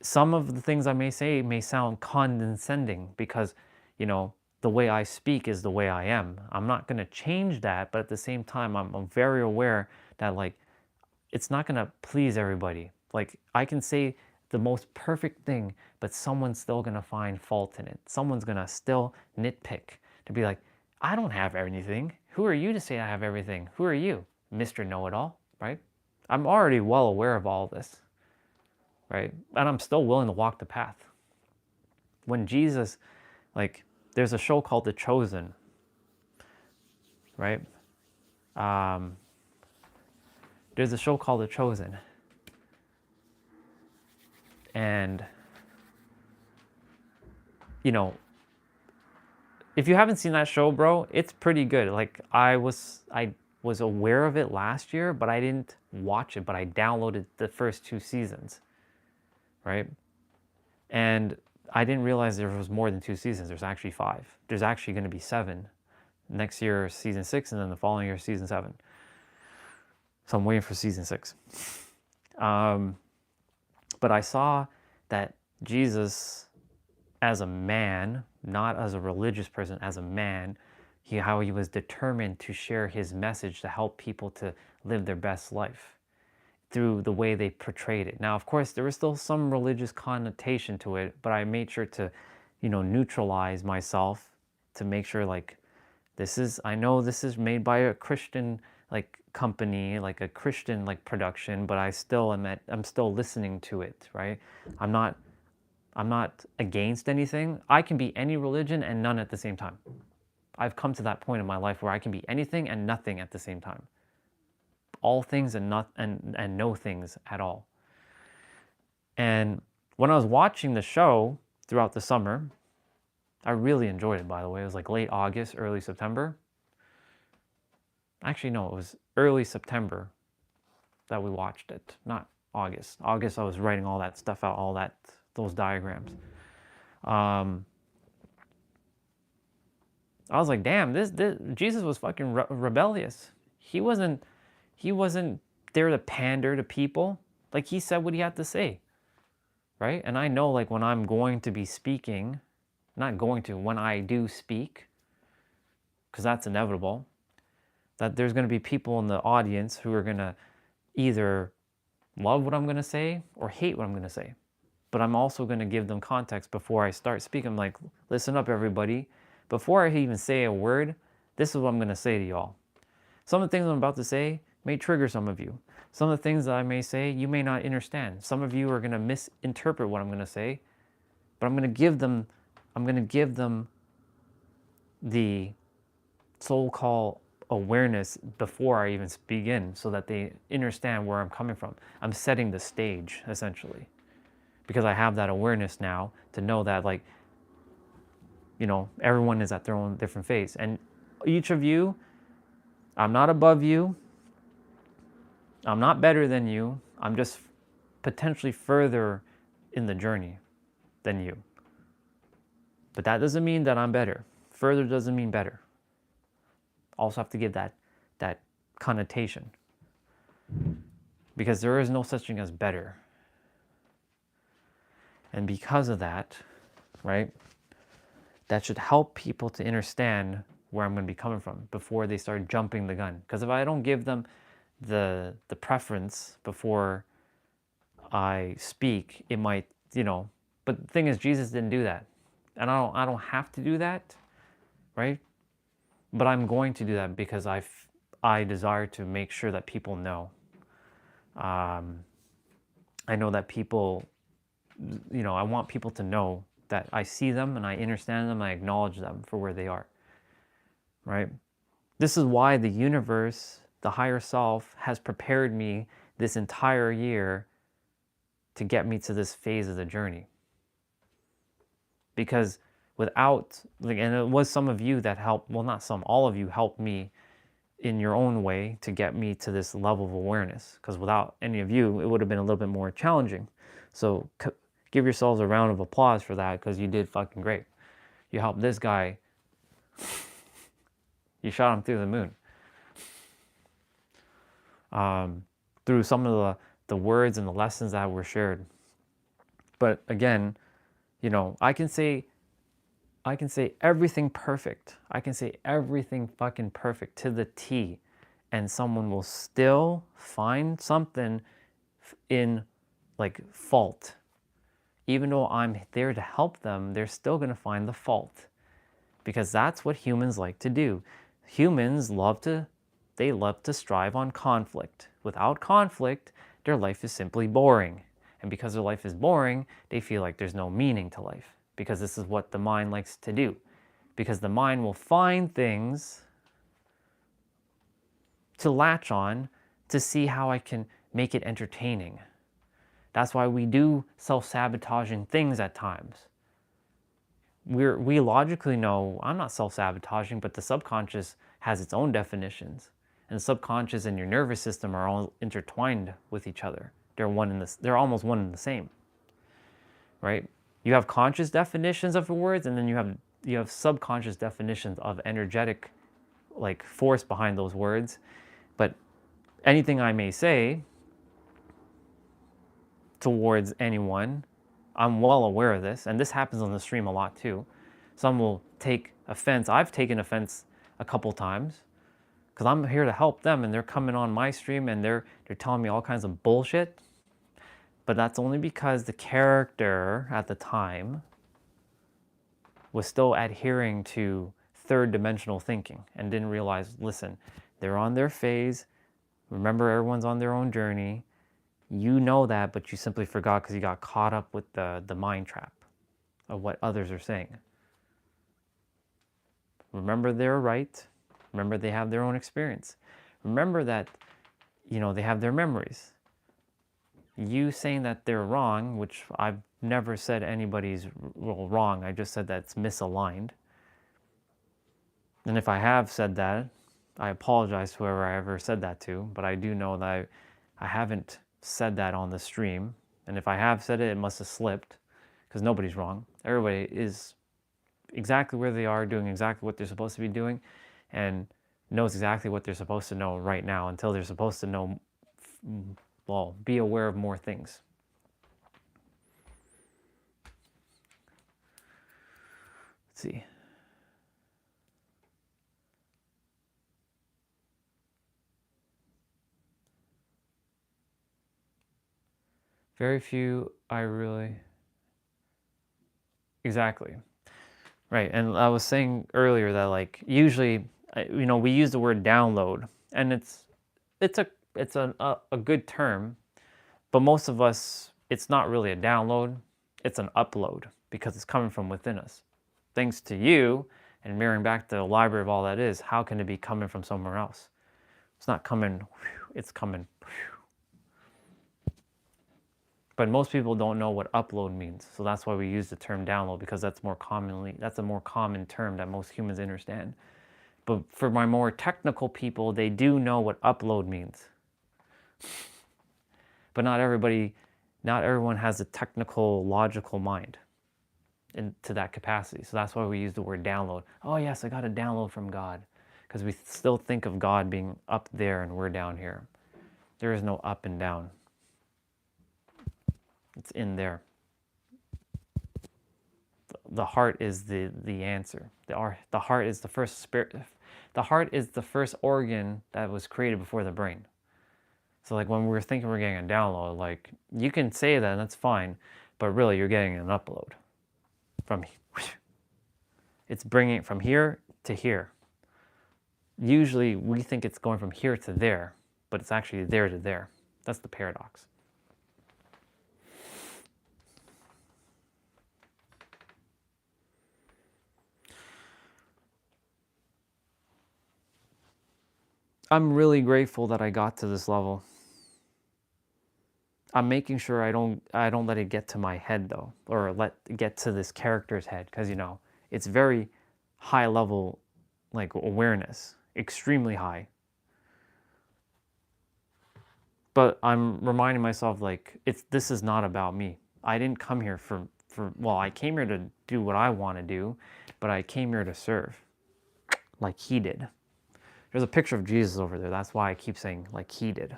some of the things I may say may sound condescending because, the way I speak is the way I am. I'm not going to change that, but at the same time, I'm very aware that, like, it's not going to please everybody. Like, I can say the most perfect thing, but someone's still going to find fault in it. Someone's going to still nitpick to be like, I don't have anything. Who are you to say I have everything? Who are you, Mr. Know-it-all, right? I'm already well aware of all this, right? And I'm still willing to walk the path. When Jesus, like, there's a show called The Chosen, right? There's a show called The Chosen. And, if you haven't seen that show, bro, it's pretty good. Like I was aware of it last year, but I didn't watch it, but I downloaded the first 2 seasons, right? And I didn't realize there was more than 2 seasons. There's actually 5. There's actually going to be 7. Next year, season 6, and then the following year, season 7. So I'm waiting for season 6. But I saw that Jesus, as a man, not as a religious person, as a man, how he was determined to share his message to help people to live their best life through the way they portrayed it. Now, of course, there was still some religious connotation to it, but I made sure to, neutralize myself to make sure, like, I know this is made by a Christian, like, company, like a Christian, like, production, but I'm still listening to it, right? I'm not against anything. I can be any religion and none at the same time. I've come to that point in my life where I can be anything and nothing at the same time. All things and no things at all. And when I was watching the show throughout the summer, I really enjoyed it, by the way. It was like late August, early September. Actually, no, it was early September that we watched it, not August. August, I was writing all that stuff out, those diagrams. I was like, damn, this Jesus was fucking rebellious. He wasn't there to pander to people. Like, he said what he had to say, right? And I know, like, when I'm going to be speaking, when I do speak, because that's inevitable, that there's going to be people in the audience who are going to either love what I'm going to say or hate what I'm going to say. But I'm also going to give them context before I start speaking. I'm like, listen up, everybody. Before I even say a word, this is what I'm going to say to y'all. Some of the things I'm about to say may trigger some of you. Some of the things that I may say, you may not understand. Some of you are going to misinterpret what I'm going to say, but I'm going to give them the so-called awareness before I even begin, so that they understand where I'm coming from. I'm setting the stage, essentially, because I have that awareness now to know that, like, everyone is at their own different phase. And each of you, I'm not above you. I'm not better than you. I'm just potentially further in the journey than you. But that doesn't mean that I'm better. Further doesn't mean better. Also have to give that connotation. Because there is no such thing as better. And because of that, right, that should help people to understand where I'm going to be coming from before they start jumping the gun. Because if I don't give them the preference before I speak, it might, but the thing is, Jesus didn't do that. And I don't have to do that, right? But I'm going to do that because I desire to make sure that people know. I know that people, I want people to know that I see them and I understand them and I acknowledge them for where they are, right? This is why the universe, the higher self, has prepared me this entire year to get me to this phase of the journey. Because without, and it was some of you that helped, well, not some, all of you helped me in your own way to get me to this level of awareness. Because without any of you, it would have been a little bit more challenging. So give yourselves a round of applause for that, because you did fucking great. You helped this guy. You shot him through the moon. Through some of the words and the lessons that were shared. But again, I can say everything perfect. I can say everything fucking perfect to the T, and someone will still find something in, like, fault. Even though I'm there to help them, they're still going to find the fault, because that's what humans like to do. Humans love to strive on conflict. Without conflict, their life is simply boring. And because their life is boring, they feel like there's no meaning to life, because this is what the mind likes to do. Because the mind will find things to latch on to see how I can make it entertaining. That's why we do self-sabotaging things at times. we logically know I'm not self-sabotaging, but the subconscious has its own definitions. And the subconscious and your nervous system are all intertwined with each other. They're almost one and the same. Right? You have conscious definitions of the words, and then you have subconscious definitions of energetic like force behind those words. But anything I may say towards anyone, I'm well aware of this, and this happens on the stream a lot too. Some will take offense. I've taken offense a couple times because I'm here to help them, and they're coming on my stream and they're telling me all kinds of bullshit. But that's only because the character at the time was still adhering to third dimensional thinking and didn't realize, listen, they're on their phase. Remember, everyone's on their own journey. You know that, but you simply forgot because you got caught up with the mind trap of what others are saying. Remember, they're right. Remember, they have their own experience. Remember that, they have their memories. You saying that they're wrong, which I've never said anybody's wrong. I just said that it's misaligned. And if I have said that, I apologize to whoever I ever said that to, but I do know that I haven't said that on the stream. And if I have said it, it must have slipped, because nobody's wrong. Everybody is exactly where they are, doing exactly what they're supposed to be doing, and knows exactly what they're supposed to know right now until they're supposed to know, well, be aware of more things. Let's see. Very few I really... Exactly. Right, and I was saying earlier that like usually, we use the word download, and it's a good term, but most of us, it's not really a download, it's an upload because it's coming from within us. Thanks to you, and mirroring back the library of all that is, how can it be coming from somewhere else? It's not coming, it's coming. But most people don't know what upload means, so that's why we use the term download, because that's a more common term that most humans understand. But for my more technical people, they do know what upload means. But not everyone has a technical, logical mind to that capacity. So that's why we use the word download. Oh yes, I got a download from God. Because we still think of God being up there and we're down here. There is no up and down. It's in there. The heart is the answer. The heart is the first spirit. The heart is the first organ that was created before the brain. So like when we're thinking we're getting a download, like you can say that and that's fine, but really you're getting an upload from. It's bringing it from here to here. Usually we think it's going from here to there, but it's actually there to there. That's the paradox. I'm really grateful that I got to this level. I'm making sure I don't let it get to my head though, or let it get to this character's head, because it's very high level, like awareness, extremely high. But I'm reminding myself like this is not about me. I didn't come here I came here to do what I want to do, but I came here to serve, like he did. There's a picture of Jesus over there. That's why I keep saying, like he did.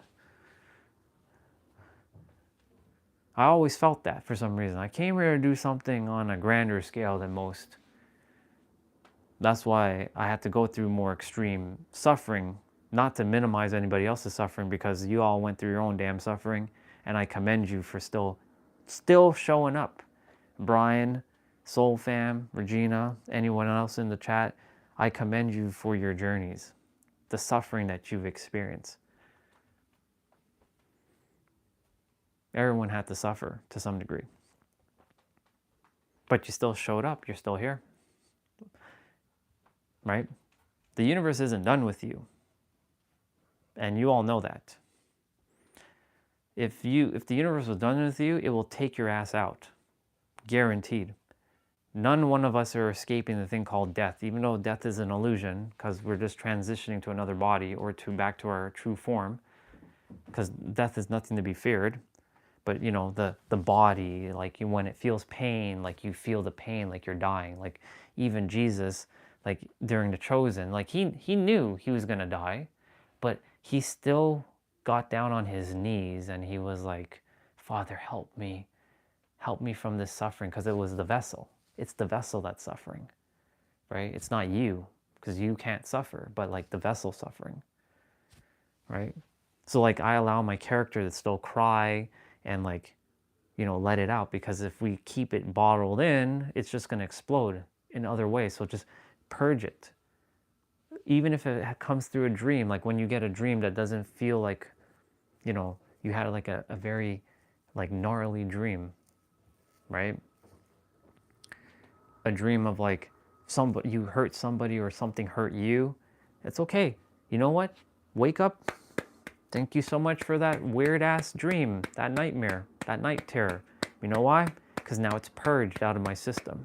I always felt that for some reason. I came here to do something on a grander scale than most. That's why I had to go through more extreme suffering, not to minimize anybody else's suffering, because you all went through your own damn suffering, and I commend you for still showing up. Brian, Soul Fam, Regina, anyone else in the chat, I commend you for your journeys. The suffering that you've experienced. Everyone had to suffer to some degree. But you still showed up, you're still here. Right? The universe isn't done with you. And you all know that. If the universe was done with you, it will take your ass out. Guaranteed. None one of us are escaping the thing called death, even though death is an illusion, because we're just transitioning to another body or to back to our true form, because death is nothing to be feared. But you know, the body, like when it feels pain, like you feel the pain, like you're dying. Like even Jesus, like during the Chosen, like he knew he was gonna die, but he still got down on his knees and he was like, Father, help me from this suffering, because it was the vessel. It's the vessel that's suffering, right? It's not you, because you can't suffer, but like the vessel suffering, right? So like I allow my character to still cry and like, you know, let it out, because if we keep it bottled in, it's just going to explode in other ways. So just purge it. Even if it comes through a dream, like when you get a dream that doesn't feel like, you know, you had like a very like gnarly dream, right? A dream of like somebody, you hurt somebody or something hurt you. It's okay. You know what? Wake up. Thank you so much for that weird ass dream, that nightmare, that night terror. You know why? Because now it's purged out of my system.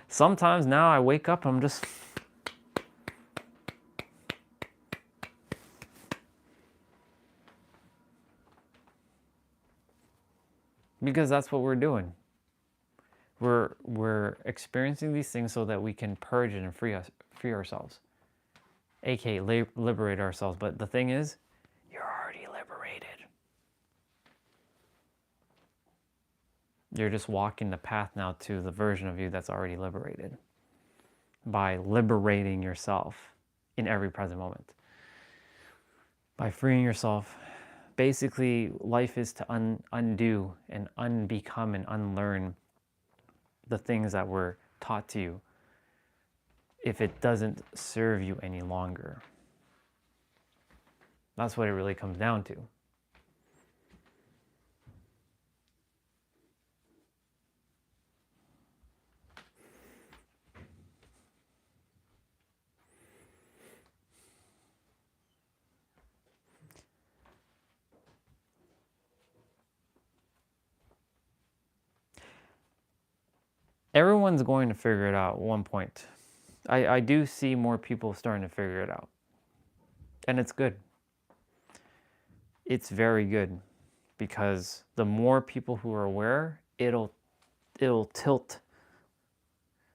Sometimes now I wake up, I'm just... Because that's what we're doing. We're experiencing these things so that we can purge it and free ourselves. aka liberate ourselves. But the thing is, you're already liberated. You're just walking the path now to the version of you that's already liberated by liberating yourself in every present moment. By freeing yourself, basically life is to undo and unbecome and unlearn the things that were taught to you if it doesn't serve you any longer. That's what it really comes down to. Everyone's going to figure it out at one point. I do see more people starting to figure it out. And it's good. It's very good, because the more people who are aware, it'll tilt.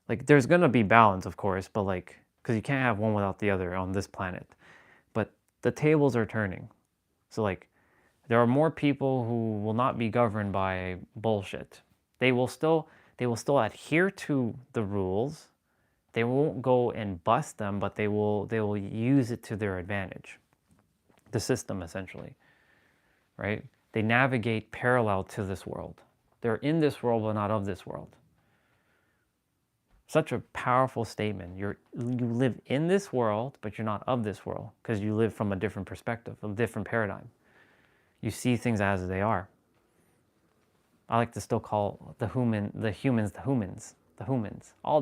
Like there's going to be balance, of course, but like, because you can't have one without the other on this planet. But the tables are turning. So like, there are more people who will not be governed by bullshit. They will still adhere to the rules. They won't go and bust them, but they will use it to their advantage. The system, essentially, right? They navigate parallel to this world. They're in this world, but not of this world. Such a powerful statement. You live in this world, but you're not of this world, because you live from a different perspective, a different paradigm. You see things as they are. I like to still call the humans, all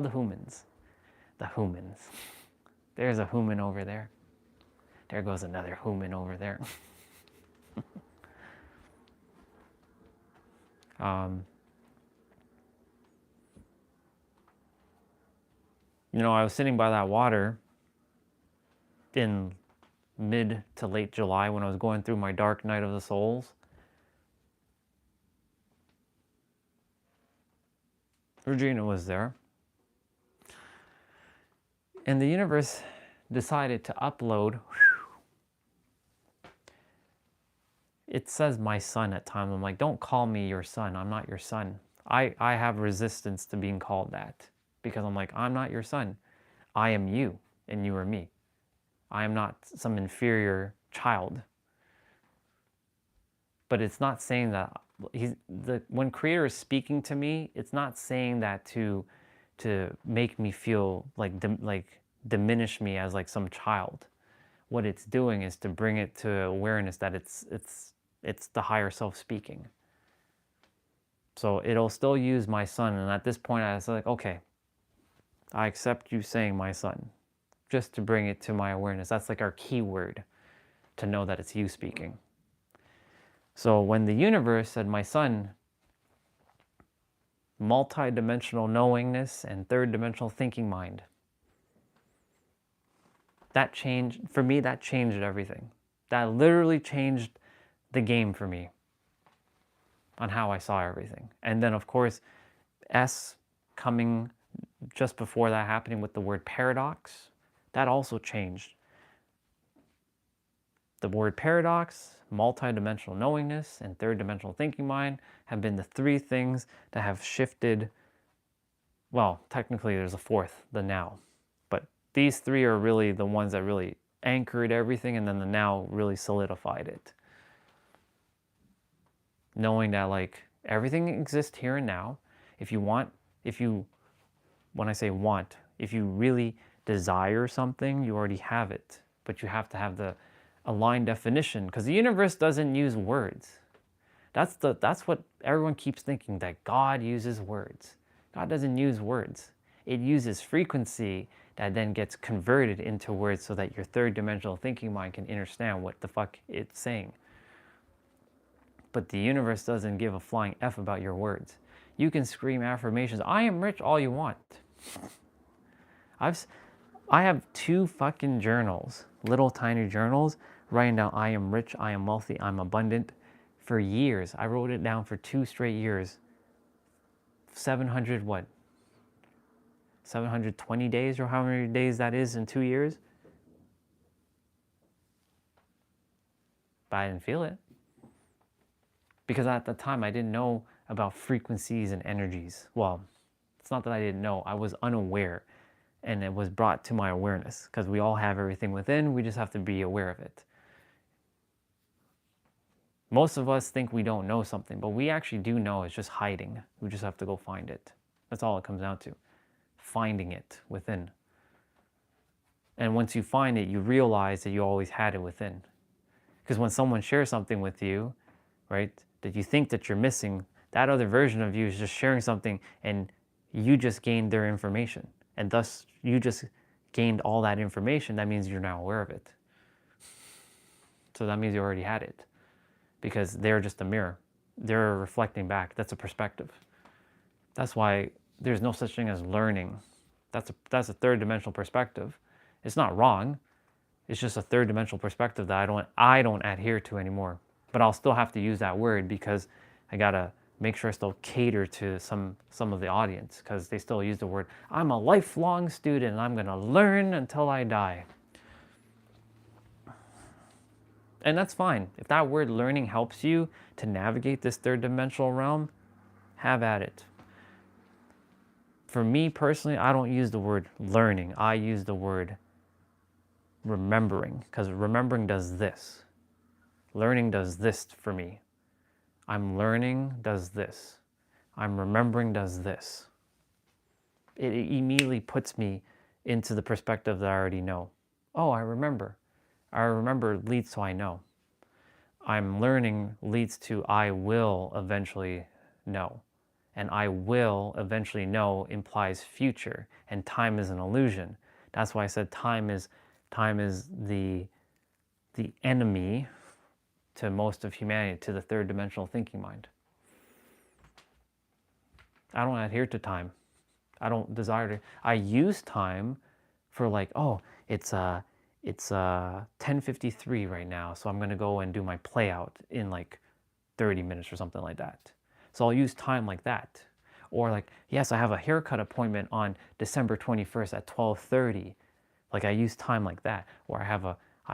the humans. The humans. There's a human over there. There goes another human over there. You know, I was sitting by that water in mid to late July when I was going through my dark night of the souls. Regina was there. And the universe decided to upload. It says my son at times. I'm like, don't call me your son. I'm not your son. I have resistance to being called that, because I'm like, I'm not your son. I am you and you are me. I am not some inferior child. But it's not saying that when Creator is speaking to me, it's not saying that to make me feel like diminish me as like some child. What it's doing is to bring it to awareness that it's the higher self speaking. So it'll still use my son, and at this point I was like, okay, I accept you saying my son, just to bring it to my awareness. That's like our keyword to know that it's you speaking. So when the universe said my son, multi-dimensional knowingness, and third-dimensional thinking mind. That changed, for me, that changed everything. That literally changed the game for me on how I saw everything. And then, of course, S coming just before that happening with the word paradox, that also changed. The word paradox, multi-dimensional knowingness, and third-dimensional thinking mind have been the three things that have shifted. Well, technically there's a fourth, the now. But these three are really the ones that really anchored everything, and then the now really solidified it. Knowing that like everything exists here and now. If you want, when I say want, if you really desire something, you already have it. But you have to have the aligned definition, because the universe doesn't use words. That's what everyone keeps thinking, that God uses words. God doesn't use words. It uses frequency that then gets converted into words so that your third dimensional thinking mind can understand what the fuck it's saying. But the universe doesn't give a flying F about your words. You can scream affirmations, I am rich, all you want. I have 2 fucking journals, little tiny journals, writing down I am rich, I am wealthy, I'm abundant for years. I wrote it down for 2 straight years. 720 days, or how many days that is in 2 years? But I didn't feel it. Because at the time I didn't know about frequencies and energies. Well, it's not that I didn't know, I was unaware. And it was brought to my awareness, because we all have everything within, we just have to be aware of it. Most of us think we don't know something, but we actually do know, it's just hiding. We just have to go find it. That's all it comes down to, finding it within. And once you find it, you realize that you always had it within. Because when someone shares something with you, right, that you think that you're missing, that other version of you is just sharing something, and you just gained their information. And thus, you just gained all that information. That means you're now aware of it. So that means you already had it. Because they're just a mirror. They're reflecting back. That's a perspective. That's why there's no such thing as learning. That's a third dimensional perspective. It's not wrong. It's just a third dimensional perspective that I don't adhere to anymore. But I'll still have to use that word, because I gotta make sure I still cater to some of the audience, because they still use the word, I'm a lifelong student and I'm gonna learn until I die. And that's fine. If that word learning helps you to navigate this third dimensional realm, have at it. For me personally, I don't use the word learning. I use the word remembering, because remembering does this. Learning does this for me. I'm learning does this. I'm remembering does this. It immediately puts me into the perspective that I already know. Oh, I remember. I remember leads to I know. I'm learning leads to I will eventually know. And I will eventually know implies future, and time is an illusion. That's why I said time is the enemy to most of humanity, to the third dimensional thinking mind. I don't adhere to time. I don't desire to. I use time for like, oh, it's 10:53 right now, so I'm gonna go and do my play out in like 30 minutes or something like that. So I'll use time like that. Or like, yes, I have a haircut appointment on December 21st at 12:30. Like I use time like that. Or I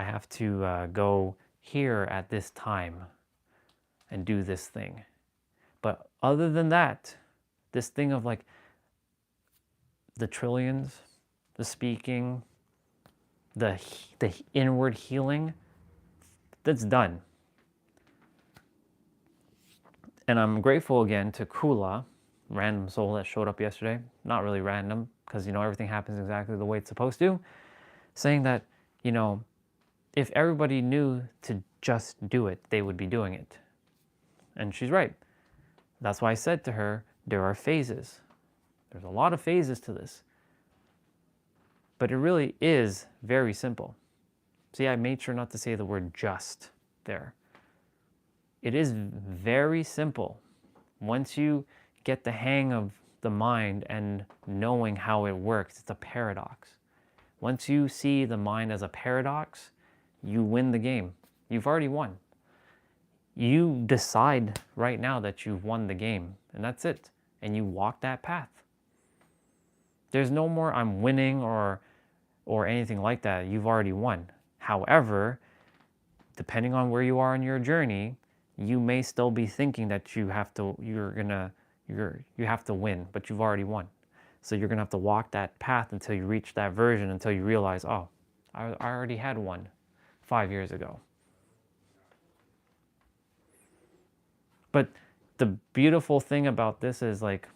have to go here at this time and do this thing. But other than that, this thing of like the trillions, the speaking, the inward healing, that's done. And I'm grateful again to Kula, random soul that showed up yesterday. Not really random, because everything happens exactly the way it's supposed to. Saying that, if everybody knew to just do it, they would be doing it. And she's right. That's why I said to her, there are phases. There's a lot of phases to this. But it really is very simple. See, I made sure not to say the word just there. It is very simple. Once you get the hang of the mind and knowing how it works. It's a paradox. Once you see the mind as a paradox, you win the game. You've already won. You decide right now that you've won the game, and that's it. And you walk that path. There's no more I'm winning or anything like that. You've already won. However, depending on where you are in your journey, you may still be thinking that you have to win, but you've already won. So you're gonna have to walk that path until you reach that version, until you realize, oh, I already had one 5 years ago. But the beautiful thing about this is, like,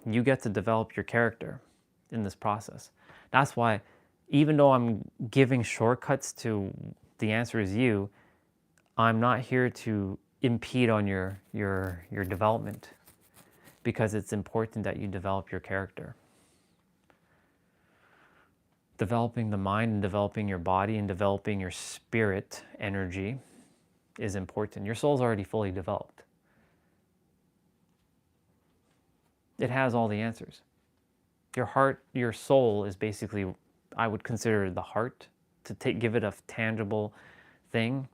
you get to develop your character in this process. That's why, even though I'm giving shortcuts to the answer is you, I'm not here to impede on your development, because it's important that you develop your character. Developing the mind and developing your body and developing your spirit energy is important. Your soul's already fully developed. It has all the answers. Your heart, your soul is basically, I would consider the heart. To give it a tangible thing,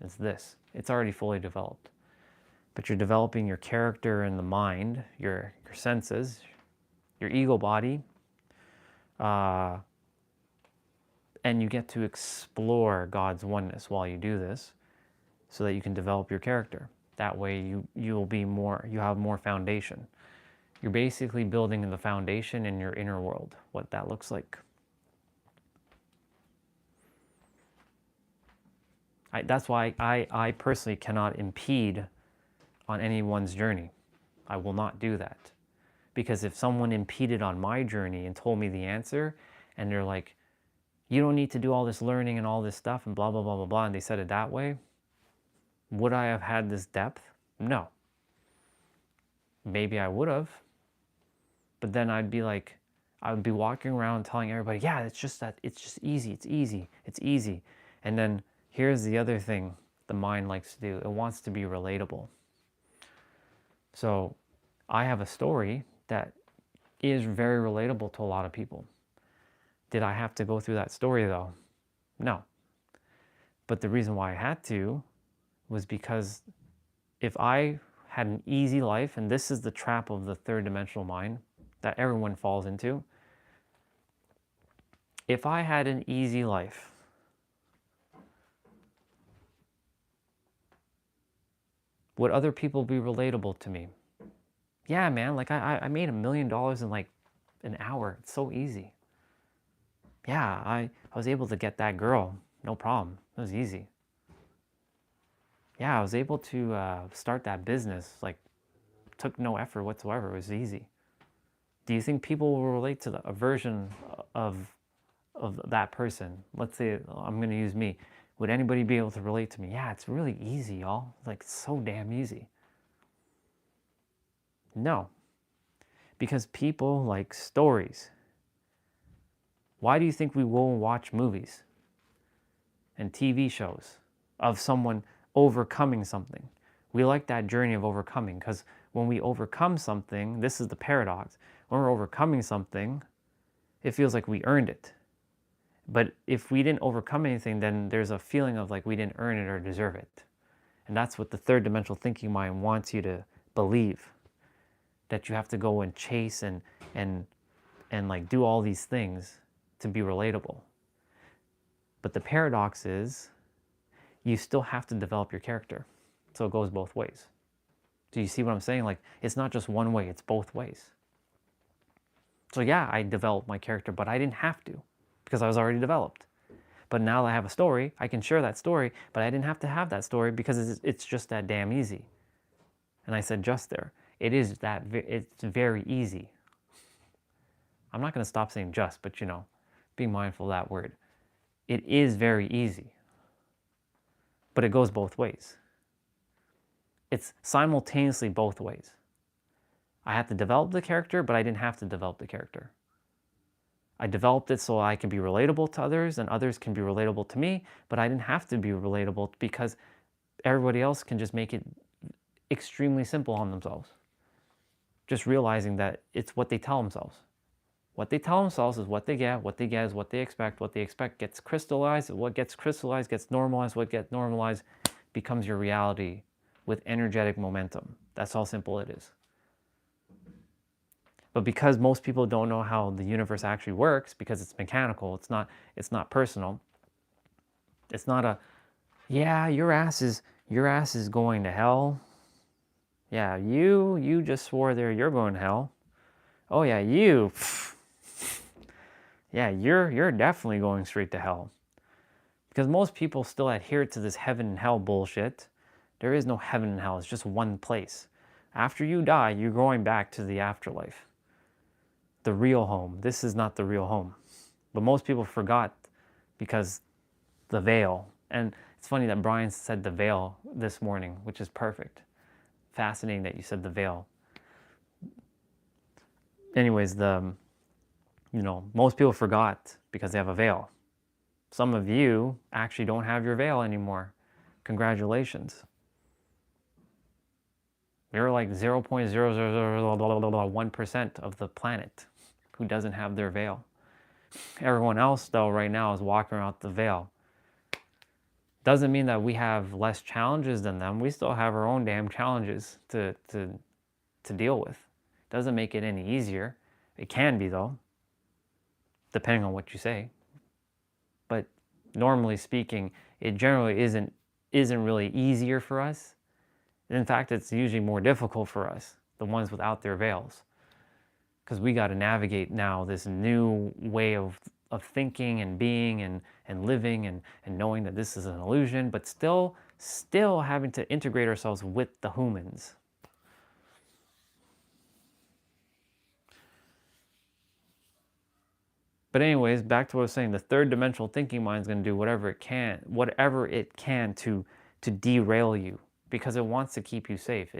it's this. It's already fully developed. But you're developing your character and the mind, your senses, your ego body, and you get to explore God's oneness while you do this, so that you can develop your character. That way you have more foundation. You're basically building the foundation in your inner world, what that looks like. That's why I personally cannot impede on anyone's journey. I will not do that. Because if someone impeded on my journey and told me the answer, and they're like, you don't need to do all this learning and all this stuff and blah, blah, blah, blah, blah, and they said it that way, would I have had this depth? No. Maybe I would have. But then I would be walking around telling everybody, yeah, it's just easy, it's easy, it's easy. And then here's the other thing the mind likes to do. It wants to be relatable. So I have a story that is very relatable to a lot of people. Did I have to go through that story though? No. But the reason why I had to was because if I had an easy life, and this is the trap of the third dimensional mind that everyone falls into. If I had an easy life, would other people be relatable to me? Yeah, man, like I made $1 million in like an hour. It's so easy. Yeah, I was able to get that girl, no problem. It was easy. Yeah, I was able to start that business, like, took no effort whatsoever. It was easy. Do you think people will relate to a version of that person? Let's say I'm going to use me. Would anybody be able to relate to me? Yeah, it's really easy, y'all. Like, it's so damn easy. No. Because people like stories. Why do you think we will watch movies and TV shows of someone overcoming something? We like that journey of overcoming, because when we overcome something, this is the paradox. When we're overcoming something, it feels like we earned it. But if we didn't overcome anything, then there's a feeling of like we didn't earn it or deserve it. And that's what the third dimensional thinking mind wants you to believe. That you have to go and chase and like do all these things to be relatable. But the paradox is, you still have to develop your character. So it goes both ways. Do you see what I'm saying? Like, it's not just one way, it's both ways. So yeah, I developed my character, but I didn't have to, because I was already developed. But now that I have a story, I can share that story, but I didn't have to have that story because it's just that damn easy. And I said just there. It's very easy. I'm not going to stop saying just, but be mindful of that word. It is very easy. But it goes both ways. It's simultaneously both ways. I had to develop the character, but I didn't have to develop the character. I developed it so I can be relatable to others, and others can be relatable to me, but I didn't have to be relatable because everybody else can just make it extremely simple on themselves. Just realizing that it's what they tell themselves. What they tell themselves is what they get is what they expect gets crystallized, what gets crystallized gets normalized, what gets normalized becomes your reality with energetic momentum. That's how simple it is. But because most people don't know how the universe actually works, because it's mechanical, it's not personal, it's not a, yeah, your ass is going to hell. Yeah, you just swore there you're going to hell. Oh yeah, you. Yeah, you're definitely going straight to hell. Because most people still adhere to this heaven and hell bullshit. There is no heaven and hell, it's just one place. After you die, you're going back to the afterlife. The real home. This is not the real home. But most people forgot because the veil. And it's funny that Brian said the veil this morning, which is perfect. Fascinating that you said the veil. Anyways, most people forgot because they have a veil. Some of you actually don't have your veil anymore. Congratulations. You're like 0.0001% of the planet who doesn't have their veil. Everyone else, though, right now is walking around with the veil. Doesn't mean that we have less challenges than them. We still have our own damn challenges to deal with. Doesn't make it any easier. It can be, though, depending on what you say. But normally speaking, it generally isn't really easier for us. In fact, it's usually more difficult for us, the ones without their veils. Because we got to navigate now this new way of thinking and being and living and knowing that this is an illusion, but still having to integrate ourselves with the humans. But anyways, back to what I was saying, the third dimensional thinking mind is going to do whatever it can to derail you, because it wants to keep you safe.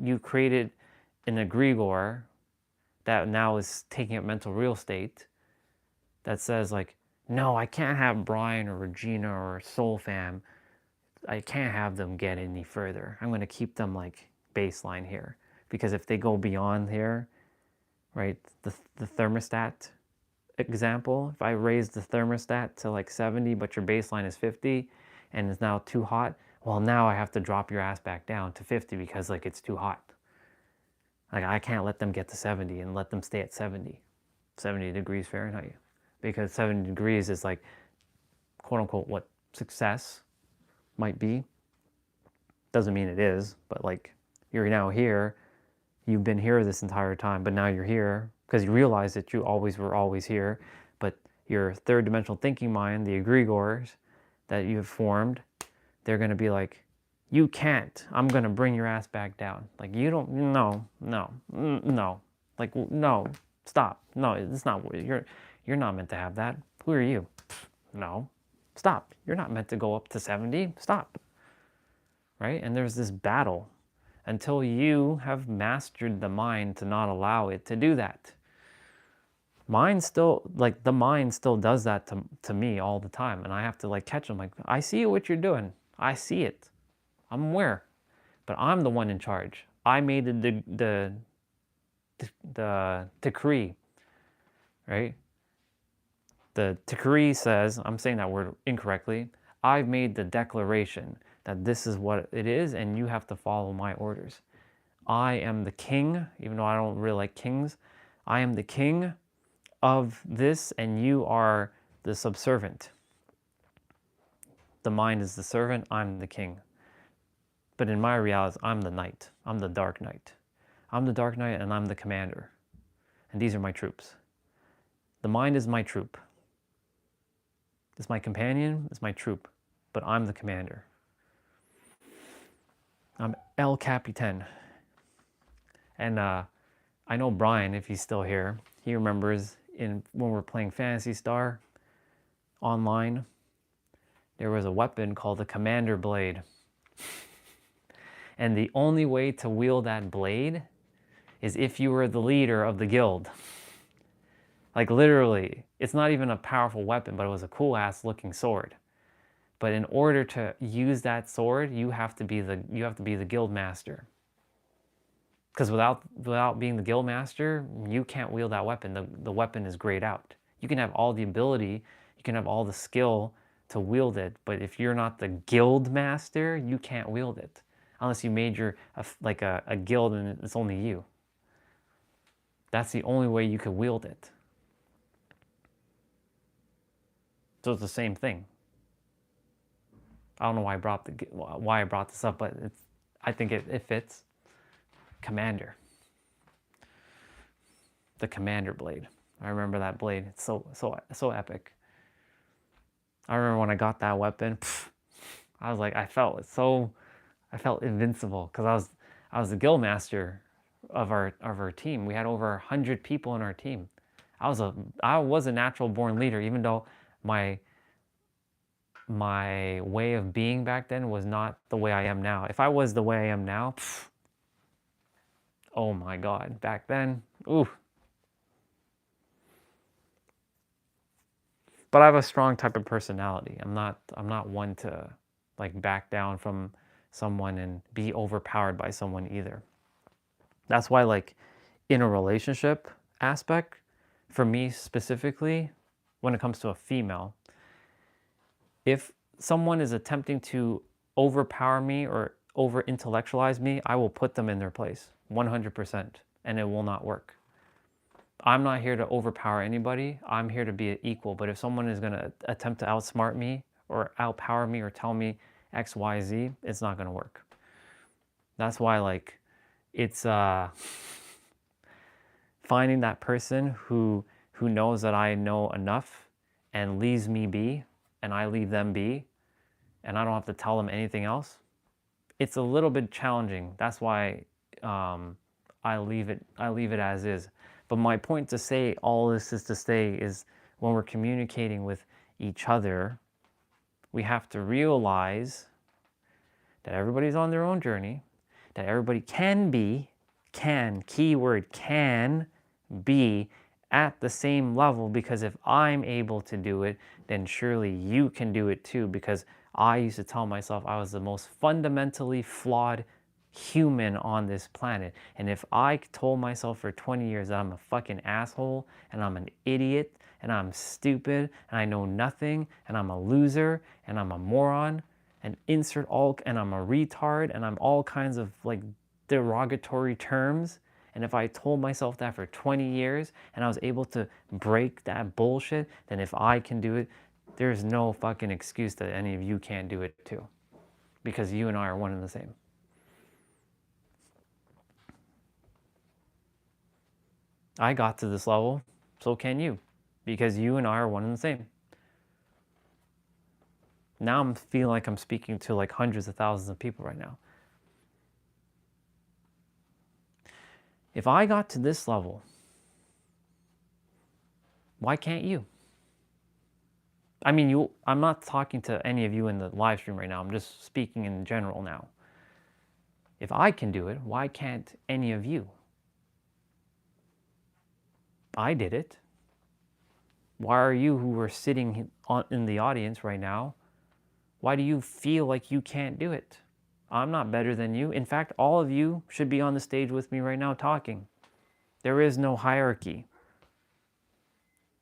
You created an egregore that now is taking up mental real estate that says like, no, I can't have Brian or Regina or Soul Fam. I can't have them get any further. I'm going to keep them like baseline here, because if they go beyond here, right, the thermostat example, if I raise the thermostat to like 70 but your baseline is 50 and it's now too hot, well, now I have to drop your ass back down to 50 because like it's too hot. Like I can't let them get to 70 and let them stay at 70 degrees Fahrenheit, because 70 degrees is like quote unquote what success might be. Doesn't mean it is, but like you're now here, you've been here this entire time, but now you're here because you realize that you were always here. But your third dimensional thinking mind, the egregores that you have formed, they're going to be like, you can't. I'm going to bring your ass back down. Like, you don't, no. Like, no, stop. No, it's not, you're not meant to have that. Who are you? No, stop. You're not meant to go up to 70. Stop. Right? And there's this battle until you have mastered the mind to not allow it to do that. The mind still does that to me all the time, and I have to like catch them. Like, I see what you're doing. I see it. I'm aware, but I'm the one in charge. I made the decree, right? The decree says, I'm saying that word incorrectly, I've made the declaration that this is what it is, and you have to follow my orders. I am the king, even though I don't really like kings. I am the king of this, and you are the subservient. The mind is the servant, I'm the king. But in my reality, I'm the knight. I'm the dark knight. I'm the dark knight, and I'm the commander. And these are my troops. The mind is my troop. It's my companion, it's my troop, but I'm the commander. I'm El Capitan. And I know Brian, if he's still here, he remembers when we're playing Phantasy Star online, there was a weapon called the Commander Blade. And the only way to wield that blade is if you were the leader of the guild. Like literally, it's not even a powerful weapon, but it was a cool ass looking sword. But in order to use that sword, you have to be the guild master. Because without being the guild master, you can't wield that weapon. The weapon is grayed out. You can have all the ability, you can have all the skill to wield it, but if you're not the guild master, you can't wield it. Unless you made a guild and it's only you. That's the only way you could wield it. So it's the same thing. I don't know why I brought this up, but I think it fits. Commander. The Commander blade. I remember that blade. It's so epic. I remember when I got that weapon, I was like, I felt invincible because I was the guild master of our team. We had over 100 people in our team. I was a natural born leader, even though my way of being back then was not the way I am now. If I was the way I am now, oh my God, back then, ooh. But I have a strong type of personality. I'm not one to like back down from someone and be overpowered by someone either. That's why, like, in a relationship aspect, for me specifically, when it comes to a female, if someone is attempting to overpower me or over intellectualize me, I will put them in their place 100%, and it will not work. I'm not here to overpower anybody. I'm here to be equal. But if someone is going to attempt to outsmart me or outpower me or tell me X, Y, Z, it's not going to work. That's why, like, it's finding that person who knows that I know enough and leaves me be and I leave them be and I don't have to tell them anything else. It's a little bit challenging. That's why I leave it as is. But my point to say all this is to say is when we're communicating with each other, we have to realize that everybody's on their own journey, that everybody keyword can be at the same level, because if I'm able to do it, then surely you can do it too, because I used to tell myself I was the most fundamentally flawed human on this planet. And if I told myself for 20 years that I'm a fucking asshole and I'm an idiot and I'm stupid and I know nothing and I'm a loser and I'm a moron and and I'm a retard and I'm all kinds of like derogatory terms, and if I told myself that for 20 years and I was able to break that bullshit, then if I can do it, there's no fucking excuse that any of you can't do it too, because you and I are one and the same. I got to this level, so can you, because you and I are one and the same. Now I'm feeling like I'm speaking to like hundreds of thousands of people right now. If I got to this level, why can't you? I mean, I'm not talking to any of you in the live stream right now. I'm just speaking in general now. If I can do it, why can't any of you? I did it. Why are you who are sitting in the audience right now, why do you feel like you can't do it? I'm not better than you. In fact, all of you should be on the stage with me right now talking. There is no hierarchy.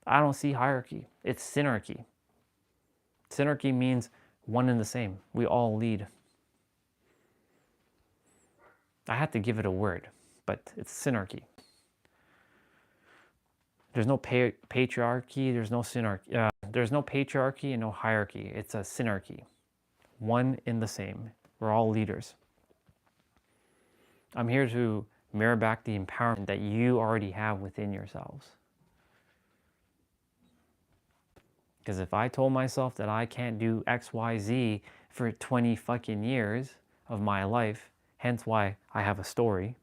I don't see hierarchy. It's synarchy. Synarchy means one and the same. We all lead. I had to give it a word, but it's synarchy. There's no patriarchy, there's no synarchy. There's no patriarchy and no hierarchy. It's a synarchy. One in the same. We're all leaders. I'm here to mirror back the empowerment that you already have within yourselves. Because if I told myself that I can't do X, Y, Z for 20 fucking years of my life, hence why I have a story,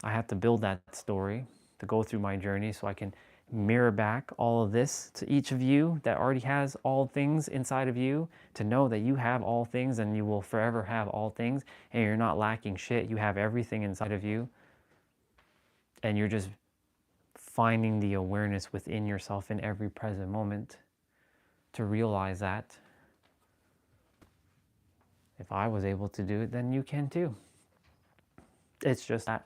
I have to build that story to go through my journey so I can mirror back all of this to each of you that already has all things inside of you, to know that you have all things and you will forever have all things, and you're not lacking shit. You have everything inside of you, and you're just finding the awareness within yourself in every present moment to realize that if I was able to do it, then you can too. It's just that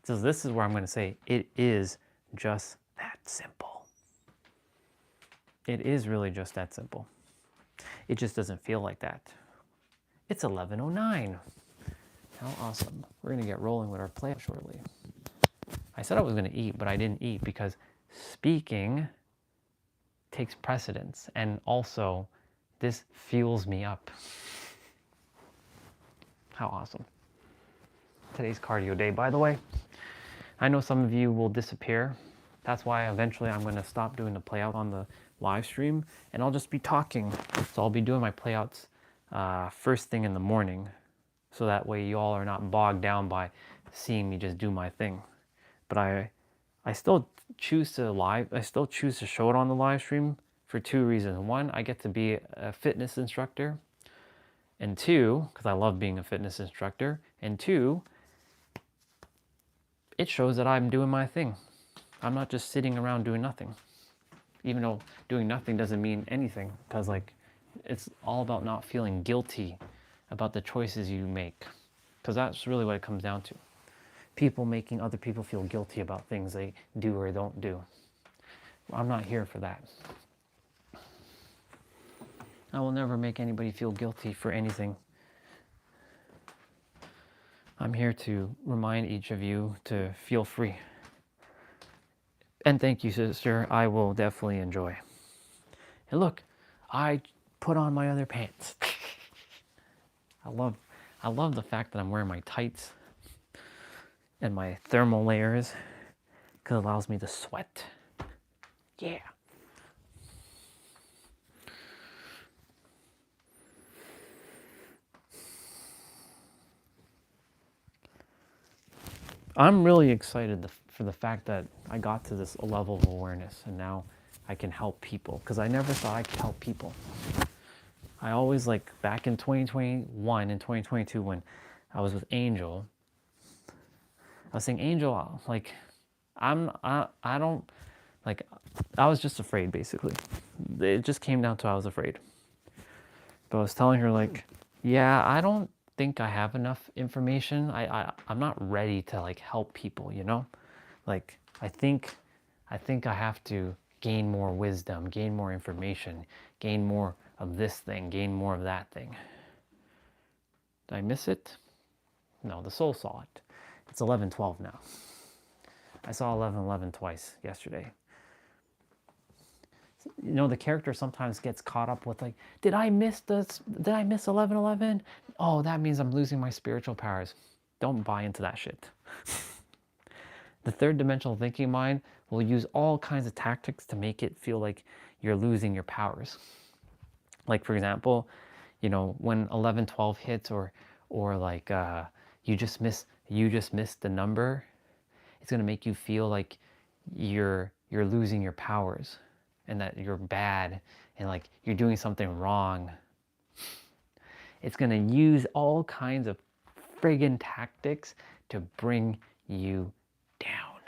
so this is where I'm going to say it is just that simple. It is really just that simple. It just doesn't feel like that. It's 11:09. How awesome. We're going to get rolling with our play shortly. I said I was going to eat, but I didn't eat because speaking takes precedence, and also this fuels me up. How awesome. Today's cardio day, by the way. I know some of you will disappear. That's why eventually I'm going to stop doing the playout on the live stream, and I'll just be talking. So I'll be doing my playouts first thing in the morning, so that way you all are not bogged down by seeing me just do my thing. But I still choose to show it on the live stream for two reasons. One, I get to be a fitness instructor, and two, because I love being a fitness instructor, and two, it shows that I'm doing my thing. I'm not just sitting around doing nothing. Even though doing nothing doesn't mean anything, because like it's all about not feeling guilty about the choices you make, because that's really what it comes down to. People making other people feel guilty about things they do or don't do. I'm not here for that. I will never make anybody feel guilty for anything. I'm here to remind each of you to feel free. And thank you, sister. I will definitely enjoy. And look, I put on my other pants. I love the fact that I'm wearing my tights and my thermal layers, because it allows me to sweat. Yeah. I'm really excited for the fact that I got to this level of awareness, and now I can help people, because I never thought I could help people. I always, like back in 2021 and 2022 when I was with Angel, I was saying, Angel, like I was just afraid, basically. It just came down to I was afraid. But I was telling her, like, yeah, I don't think I have enough information. I'm not ready to like help people, you know? Like I think I have to gain more wisdom, gain more information, gain more of this thing, gain more of that thing. Did I miss it? No, the soul saw it. It's 11:12 now. I saw 11:11 twice yesterday. You know, the character sometimes gets caught up with like, did I miss 11:11? Oh, that means I'm losing my spiritual powers. Don't buy into that shit. The third dimensional thinking mind will use all kinds of tactics to make it feel like you're losing your powers. Like, for example, you know, when 11:12 hits, or like you just missed the number, it's going to make you feel like you're losing your powers, and that you're bad, and like you're doing something wrong. It's going to use all kinds of friggin' tactics to bring you down.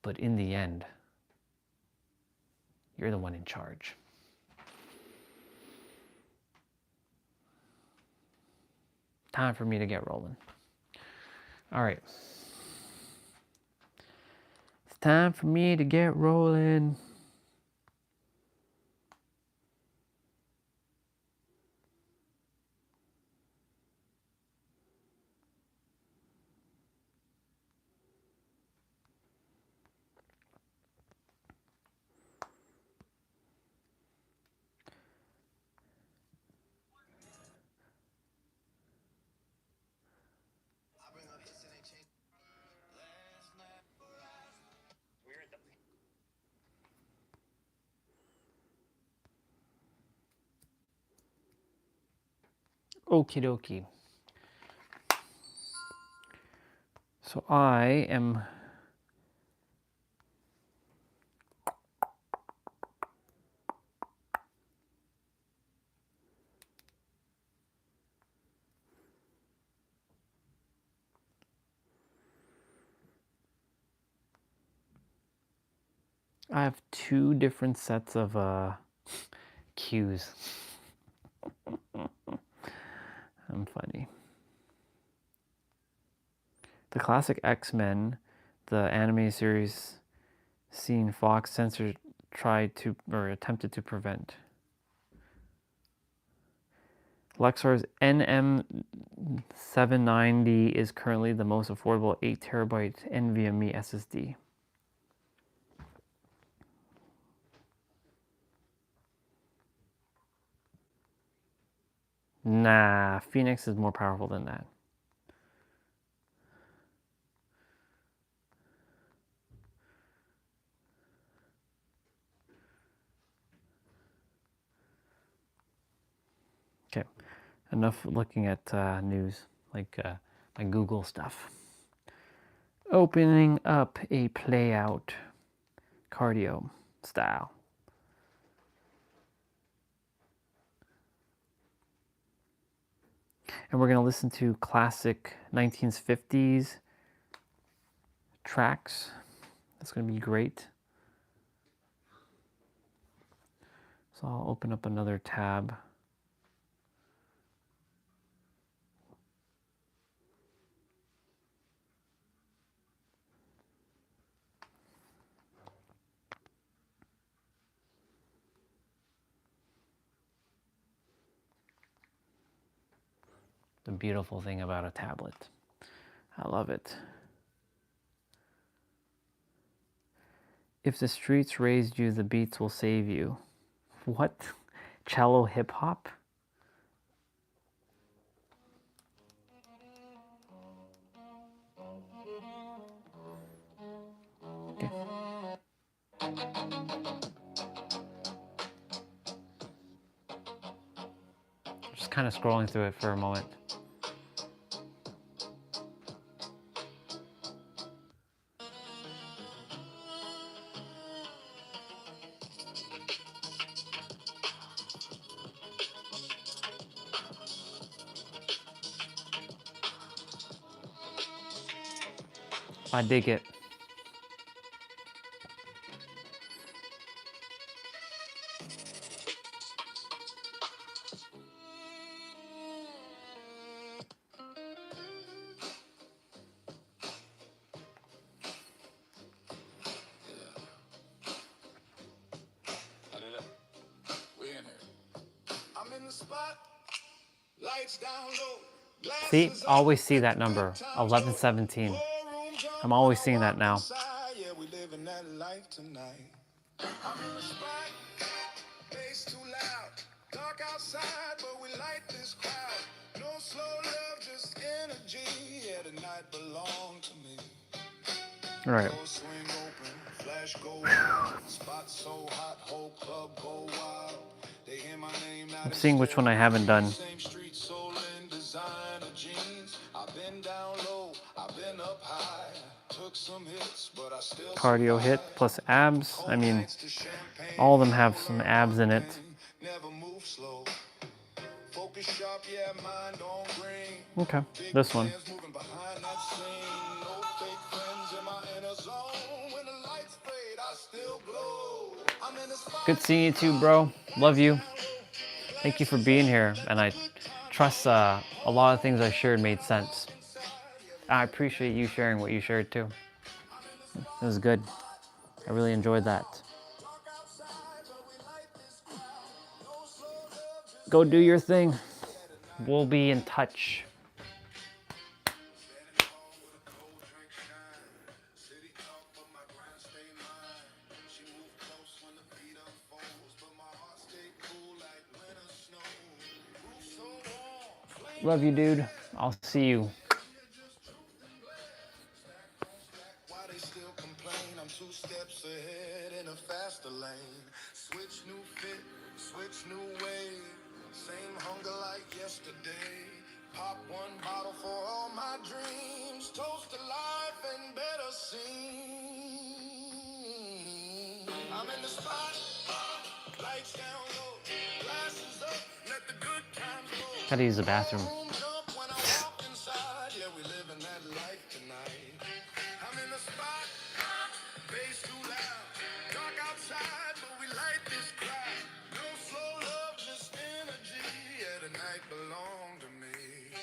But in the end, you're the one in charge. Time for me to get rolling. All right. It's time for me to get rolling. Okie dokie. So I have two different sets of cues. I'm funny. The classic X-Men, the anime series seen Fox censor tried to or attempted to prevent. Lexar's NM790 is currently the most affordable 8TB NVMe SSD. Nah, Phoenix is more powerful than that. Okay, enough looking at news, like my Google stuff. Opening up a play out cardio style. And we're going to listen to classic 1950s tracks. That's going to be great. So I'll open up another tab. The beautiful thing about a tablet. I love it. If the streets raised you, the beats will save you. What? Cello hip hop? Okay. Just kind of scrolling through it for a moment. I dig it. See, always see that number, 1117. I'm always seeing that now. All right. I'm seeing which one I haven't done. Cardio hit plus abs. I mean, all of them have some abs in it. Okay, this one. Good seeing you too, bro. Love you. Thank you for being here, and I trust a lot of things I shared made sense. I appreciate you sharing what you shared too. It was good. I really enjoyed that. Go do your thing. We'll be in touch. Love you, dude. I'll see you. Switch new fit, switch new way. Same hunger like yesterday. Pop one bottle for all my dreams. Toast to life and better seen. I'm in the spot. Lights down low. Glasses up. Let the good times go. Gotta use the bathroom. Yeah, we living that life tonight. I'm in the spot. Bass too loud. Dark outside, but we light this crowd. No slow love, just energy. Yeah, the night belong to me.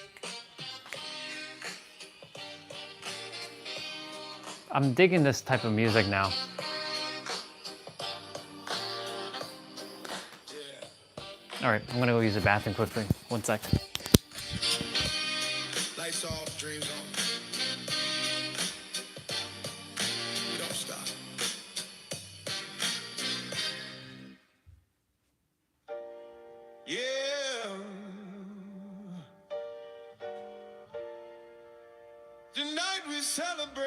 I'm digging this type of music now. All right, I'm gonna go use the bathroom quickly. 1 sec. Lights off, dreams on. We don't stop. Yeah. Tonight we celebrate.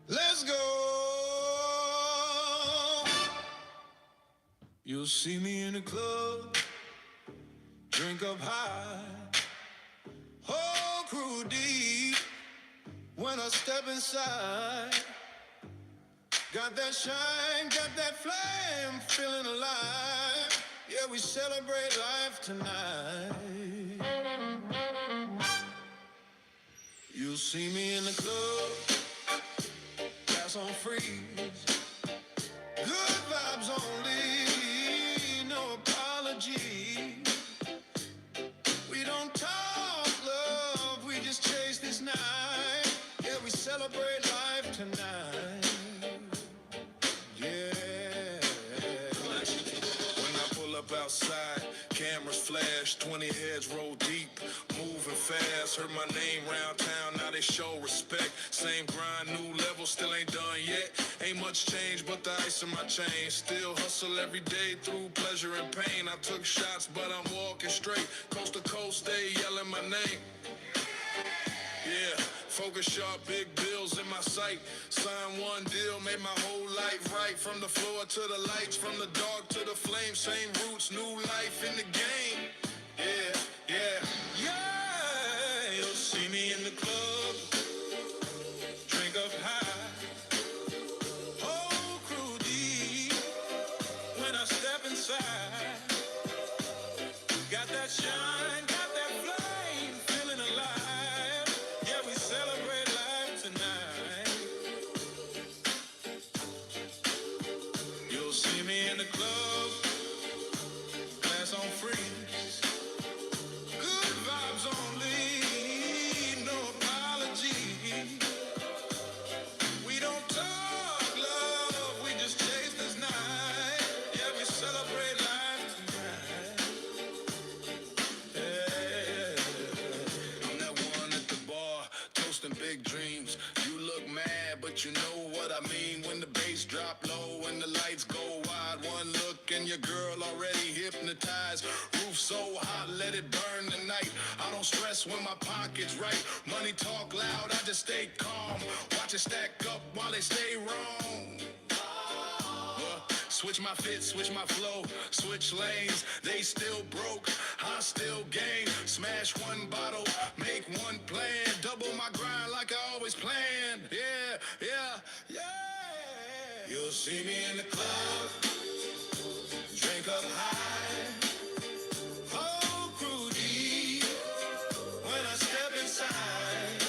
Let's go. You'll see me in the club, drink up high, whole crew deep. When I step inside, got that shine, got that flame, feeling alive. Yeah, we celebrate life tonight. You'll see me in the club, gas on freeze, good vibes only, no apology. We don't talk love, we just chase this night. Yeah, we celebrate life tonight. Yeah. When I pull up outside, cameras flash, 20 heads roll deep, moving fast. Heard my name round town, now they show respect. Same grind, new level, still ain't done yet. Ain't much change but the ice in my chain. Still hustle every day through pleasure and pain. I took shots but I'm walking straight, coast to coast, they yelling my name. Yeah, focus sharp, big bills in my sight. Sign one deal, made my whole life right. From the floor to the lights, from the dark to the flame. Same roots, new life in the game. Yeah, yeah, yeah. You'll see me in the club, drink up high, whole crew deep. When I step inside, got that shine, got that flame, feeling alive. Yeah, we celebrate life tonight. You'll see me in the club, glass on freeze, good vibes only, no apology. We don't talk love, we just chase this night. Yeah, we celebrate life tonight. Yeah. I'm that one at the bar, toasting big dreams. You look mad, but you know what I mean. When the bass drop low and the lights go wide, one look and your girl already hypnotized. Roof so hot, let it burn tonight. I don't stress when my pocket's right. Money talk loud, I just stay calm. Watch it stack up while they stay wrong. Switch my fit, switch my flow, switch lanes. They still broke, I still gain. Smash one bottle, make one plan. Double my grind like I always planned. Yeah, yeah, yeah. You'll see me in the club, drink up high, whole crew deep. When I step inside,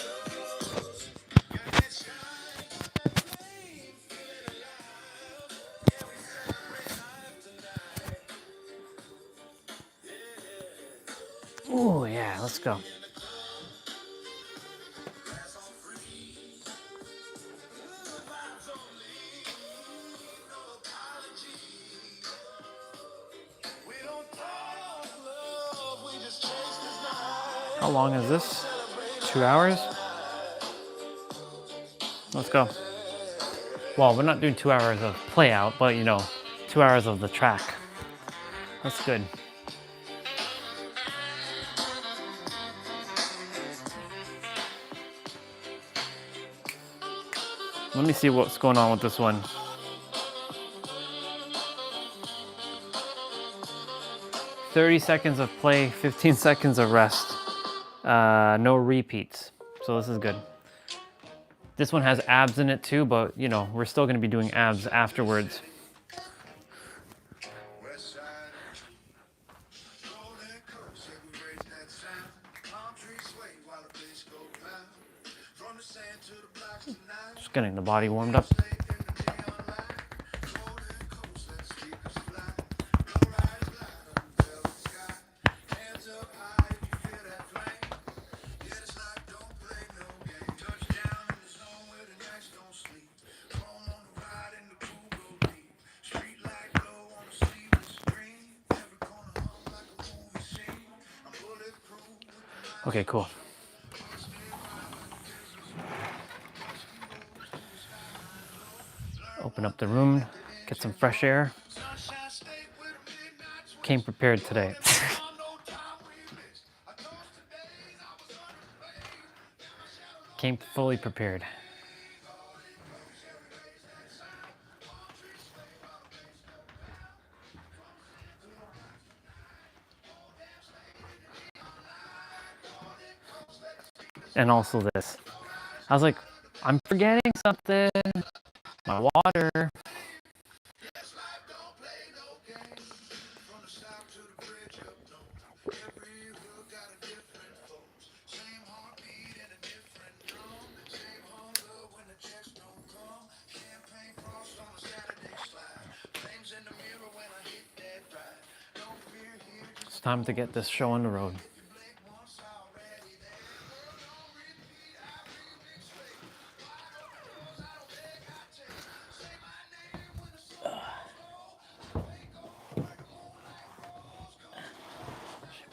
got that shine, that flame, feeling alive. Yeah, we celebrate life tonight. Yeah. Oh yeah, let's go. Glass on freeze, good vibes only, no apology. We don't talk love, we just chase this night. How long is this? 2 hours? Let's go. Well, we're not doing 2 hours of play out, but you know, 2 hours of the track. That's good. Let me see what's going on with this one. 30 seconds of play, 15 seconds of rest. No repeats, so this is good. This one has abs in it too, but you know, we're still gonna be doing abs afterwards. West side, golden coast, yeah, we raise that sound. Palm trees sway while the bass go round. From the sand to the blocks tonight. Just getting the body warmed up. Stay in the neon light. Golden coast, let speakers fly. Low rise light until the sky. Hands up high if you feel that flame. Okay, cool. Open up the room, get some fresh air. Came prepared today. Came fully prepared. And also this. I was like, I'm forgetting something. My water. It's time to get this show on the road.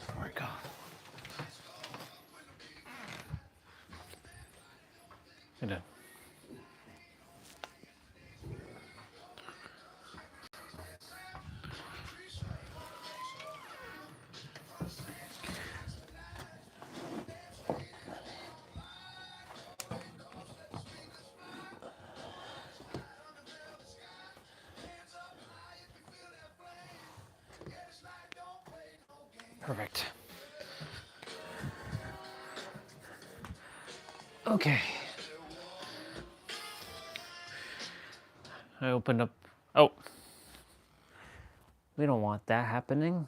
Before I go. I did. Perfect. Okay. I opened up. Oh. We don't want that happening.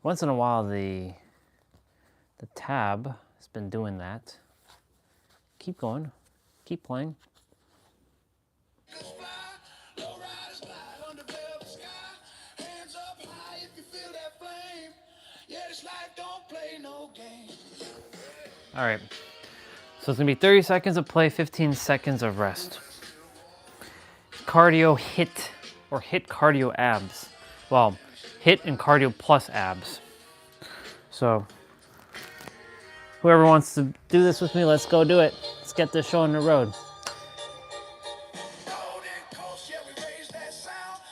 Once in a while, the tab has been doing that. Keep going. Keep playing. All right. So it's gonna be 30 seconds of play, 15 seconds of rest. Cardio HIIT, or HIIT cardio abs. Well, HIIT and cardio plus abs. So whoever wants to do this with me, let's go do it. Let's get this show on the road.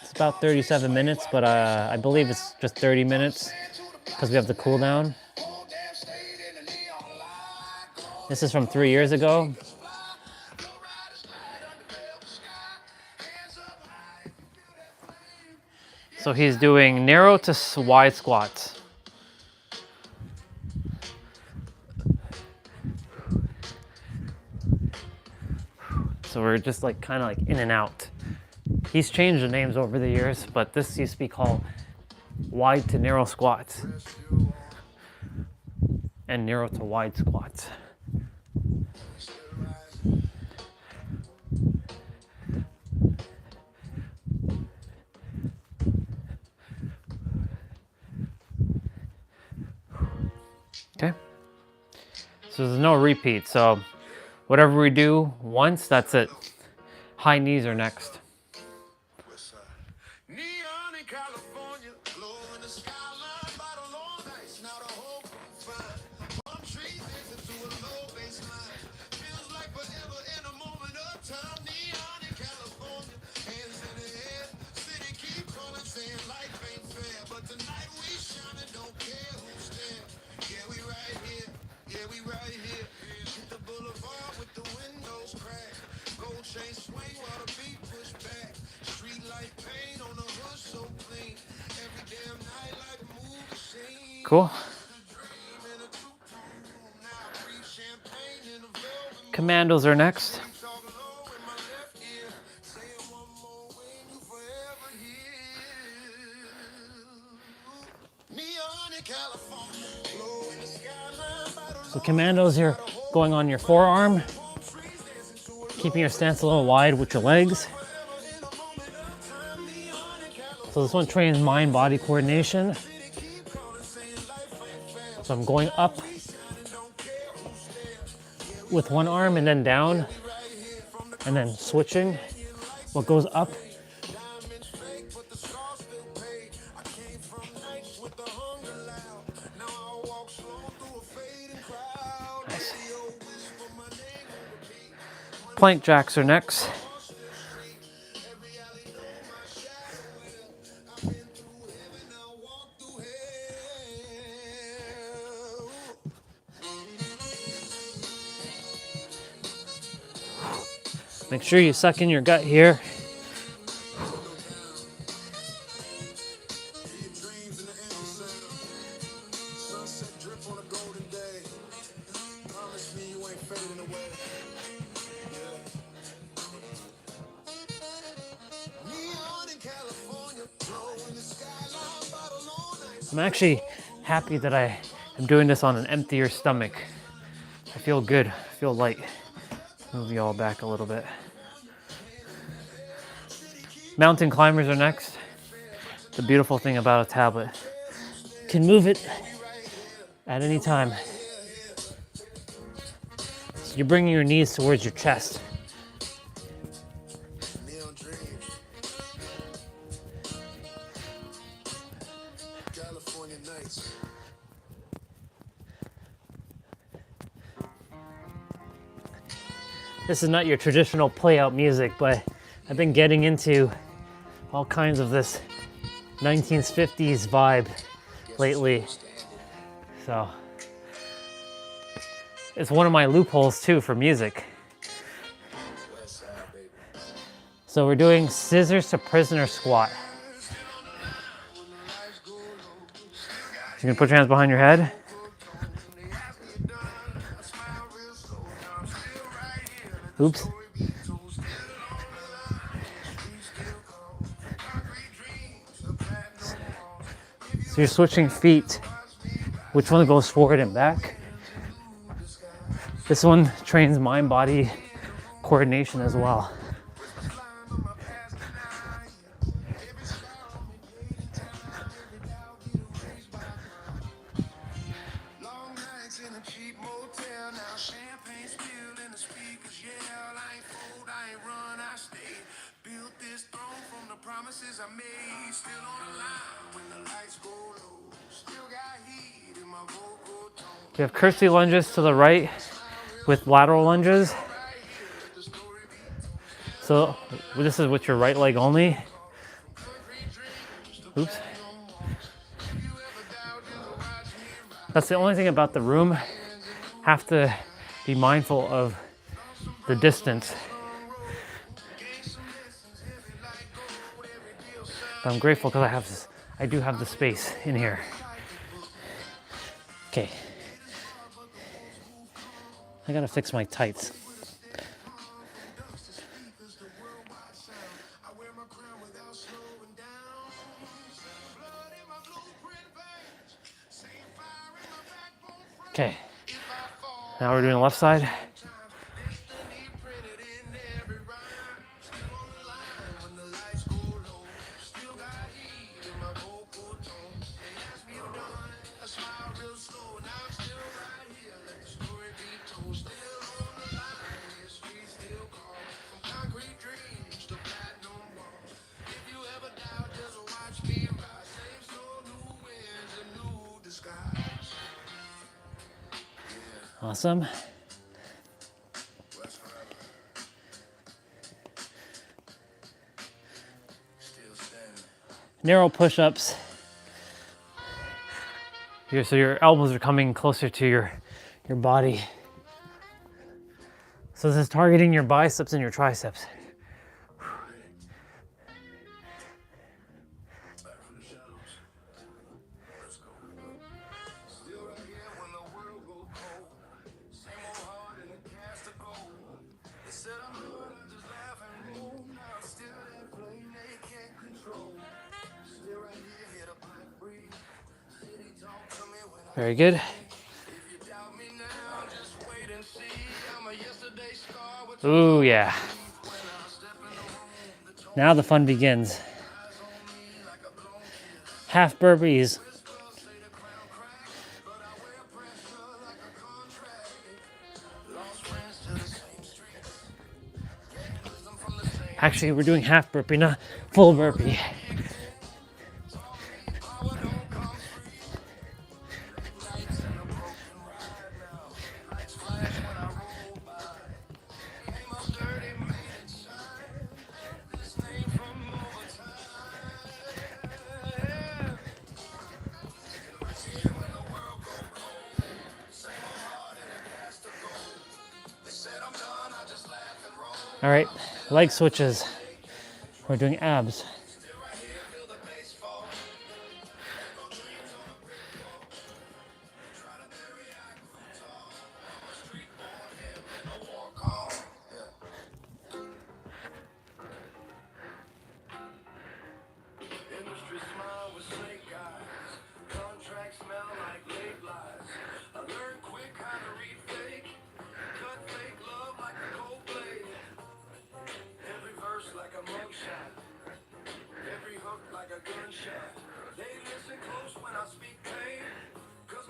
It's about 37 minutes, but I believe it's just 30 minutes because we have the cool down. This is from 3 years ago. So he's doing narrow to wide squats. So we're just like kind of like in and out. He's changed the names over the years, but this used to be called wide to narrow squats and narrow to wide squats. Okay, so there's no repeat, so whatever we do once, that's it. High knees are next. Cool. Commandos are next. So commandos, you're going on your forearm, keeping your stance a little wide with your legs. So this one trains mind-body coordination. So I'm going up with one arm and then down, and then switching what goes up. Plank jacks are next. Make sure you suck in your gut here. I'm actually happy that I am doing this on an emptier stomach. I feel good, I feel light. Move you all back a little bit. Mountain climbers are next. The beautiful thing about a tablet, you can move it at any time. So you're bringing your knees towards your chest. This is not your traditional play-out music, but I've been getting into all kinds of this 1950s vibe lately. So it's one of my loopholes too for music. So we're doing scissors to prisoner squat. You're gonna put your hands behind your head. Oops. So you're switching feet. Which one goes forward and back? This one trains mind-body coordination as well. We have curtsy lunges to the right with lateral lunges. So this is with your right leg only. Oops. That's the only thing about the room. Have to be mindful of the distance. But I'm grateful because I do have the space in here. Okay. I gotta fix my tights. Okay, now we're doing the left side. Awesome. Narrow push-ups. Here, so your elbows are coming closer to your body. So this is targeting your biceps and your triceps. Very good. Ooh, yeah. Now the fun begins. Half burpees. Actually, we're doing half burpee, not full burpee. All right, leg switches. We're doing abs.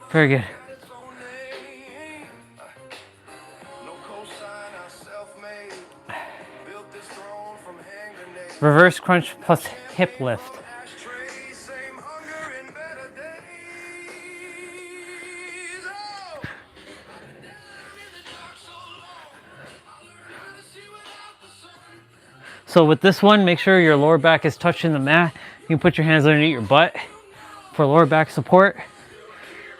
Very good. Reverse crunch plus hip lift. So with this one, make sure your lower back is touching the mat. You can put your hands underneath your butt for lower back support.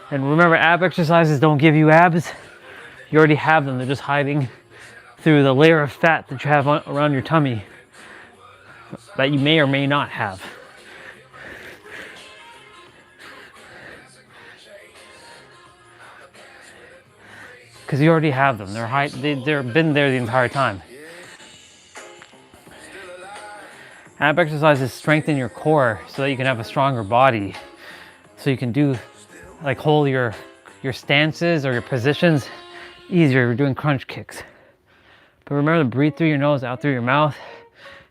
And remember, ab exercises don't give you abs. You already have them. They're just hiding through the layer of fat that you have around your tummy that you may or may not have. Because you already have them. They've been there the entire time. Ab exercises strengthen your core so that you can have a stronger body. So you can do, like, hold your stances or your positions easier. You're doing crunch kicks. But remember to breathe through your nose, out through your mouth.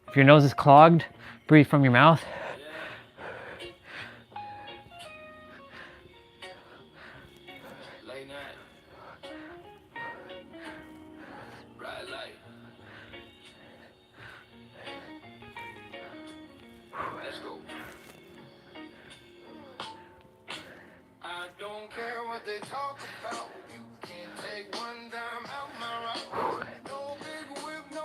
If your nose is clogged, breathe from your mouth.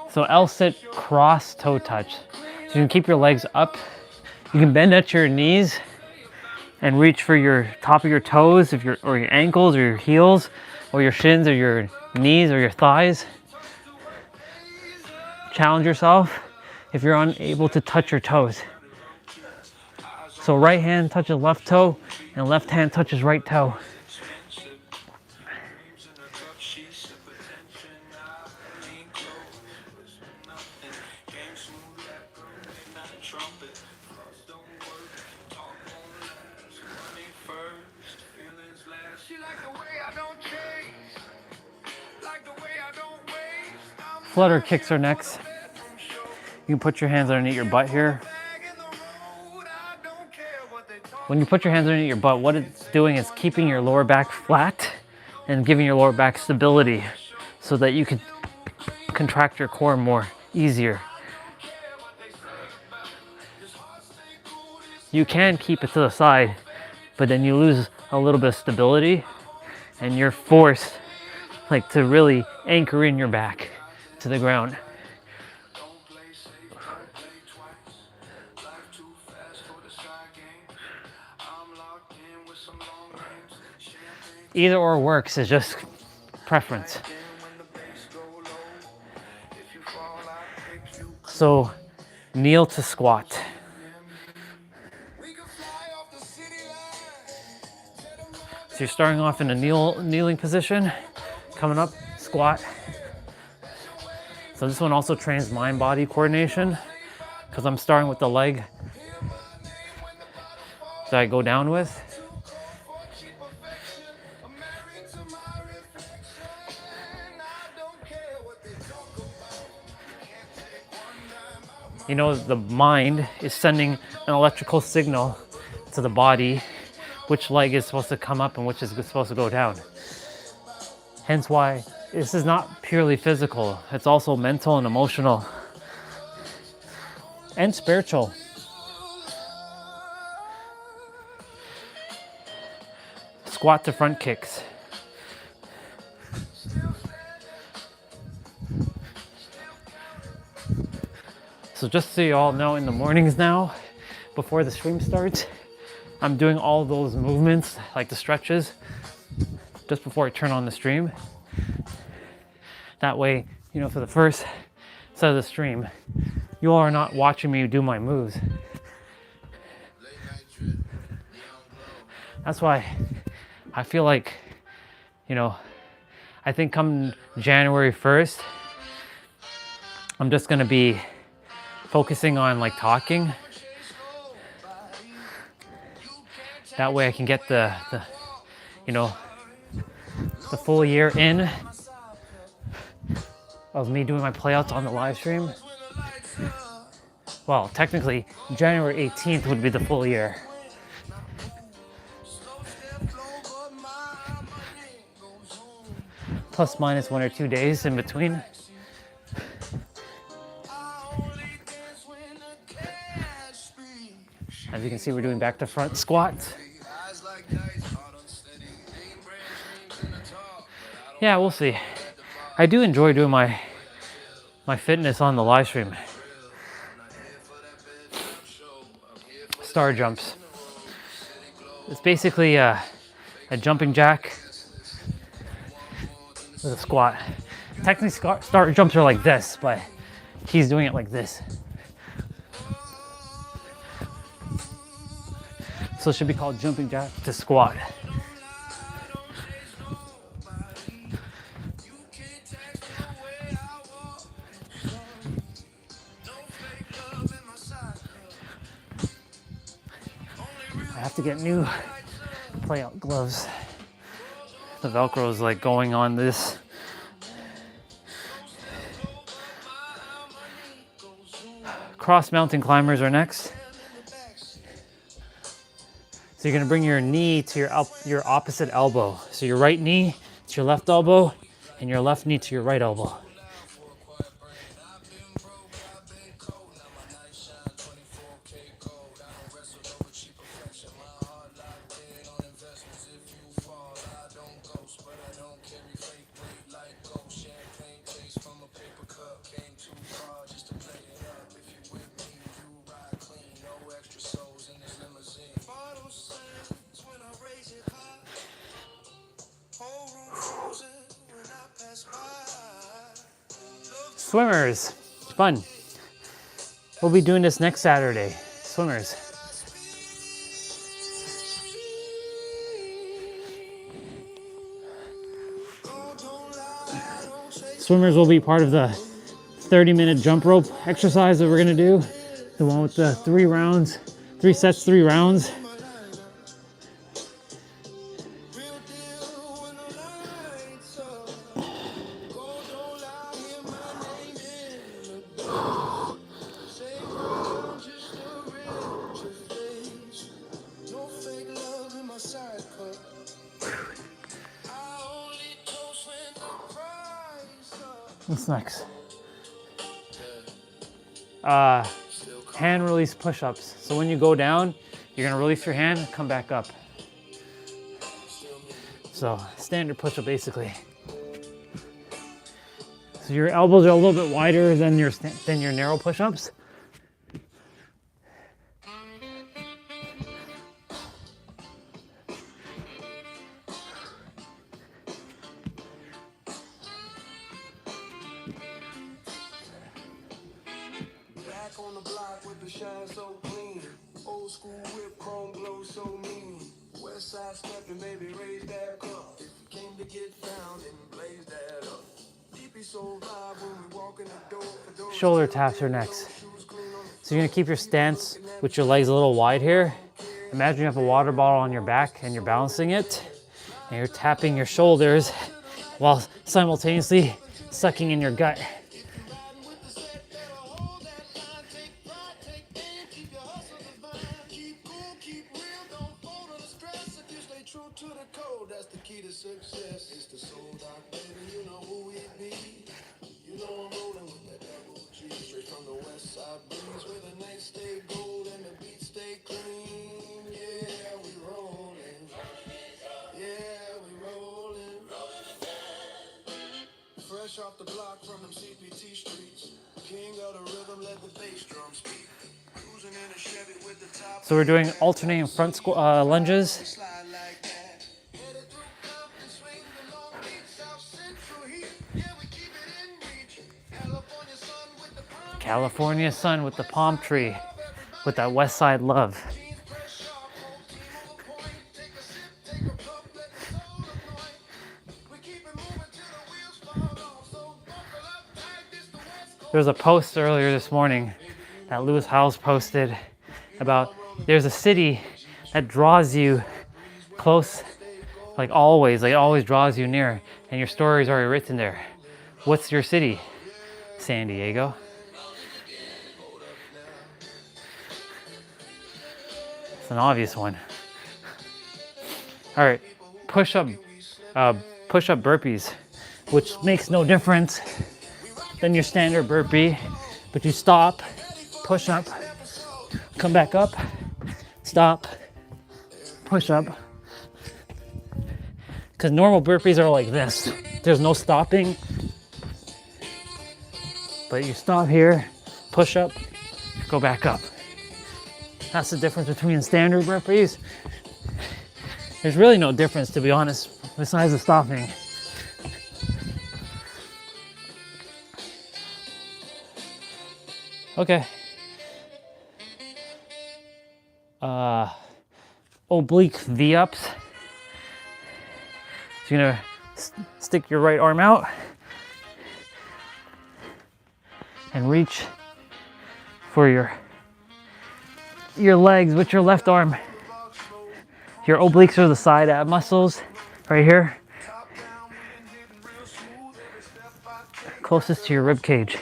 So L-sit cross toe touch. So you can keep your legs up. You can bend at your knees and reach for your top of your toes, or your ankles or your heels, or your shins or your knees or your thighs. Challenge yourself if you're unable to touch your toes. So right hand touches left toe and left hand touches right toe. Flutter kicks are next. You can put your hands underneath your butt here. When you put your hands underneath your butt, what it's doing is keeping your lower back flat and giving your lower back stability so that you can contract your core more easier. You can keep it to the side, but then you lose a little bit of stability and you're forced, like, to really anchor in your back to the ground. Either or works, is just preference. So kneel to squat. So you're starting off in a kneeling position, coming up, squat. So this one also trains mind-body coordination because I'm starting with the leg that I go down with. You know, the mind is sending an electrical signal to the body, which leg is supposed to come up and which is supposed to go down. Hence why this is not purely physical. It's also mental and emotional and spiritual. Squat to front kicks. So just so you all know, in the mornings now, before the stream starts, I'm doing all those movements, like the stretches, just before I turn on the stream. That way, you know, for the first side of the stream, you all are not watching me do my moves. That's why I feel like, you know, I think come January 1st, I'm just gonna be focusing on like talking. That way I can get the you know, the full year in of me doing my playouts on the live stream. Well, technically, January 18th would be the full year. Plus minus 1 or 2 days in between. As you can see, we're doing back to front squats. Yeah, we'll see. I do enjoy doing my fitness on the live stream. Star jumps. It's basically a jumping jack with a squat. Technically, star jumps are like this, but he's doing it like this. So it should be called jumping jack to squat. I have to get new playout gloves. The Velcro is like going on this. Cross mountain climbers are next. So you're gonna bring your knee to your opposite elbow. So your right knee to your left elbow, and your left knee to your right elbow. Swimmers, fun. We'll be doing this next Saturday. Swimmers. Swimmers will be part of the 30-minute jump rope exercise that we're gonna do. The one with the 3 rounds, 3 sets, 3 rounds. What's next? Hand release push-ups. So when you go down, you're gonna release your hand and come back up. So standard push-up basically. So your elbows are a little bit wider than your narrow push-ups. Shoulder taps are next. So you're gonna keep your stance with your legs a little wide here. Imagine you have a water bottle on your back and you're balancing it, and you're tapping your shoulders while simultaneously sucking in your gut. Off the block from them CPT streets. King of the rhythm, let the bass drum speak. Cruising in a Chevy with the top. So we're doing alternating front lunges. California sun with the palm tree, with that West Side love. There was a post earlier this morning that Lewis Howes posted about there's a city that draws you close, like it always draws you near, and your story is already written there. What's your city? San Diego. It's an obvious one. All right, push-up burpees, which makes no difference than your standard burpee, but you stop, push up, come back up, stop, push up. Because normal burpees are like this. There's no stopping, but you stop here, push up, go back up. That's the difference between standard burpees. There's really no difference, to be honest, besides the stopping. Okay. Oblique V-ups. So you're gonna stick your right arm out and reach for your legs with your left arm. Your obliques are the side ab muscles right here, closest to your rib cage.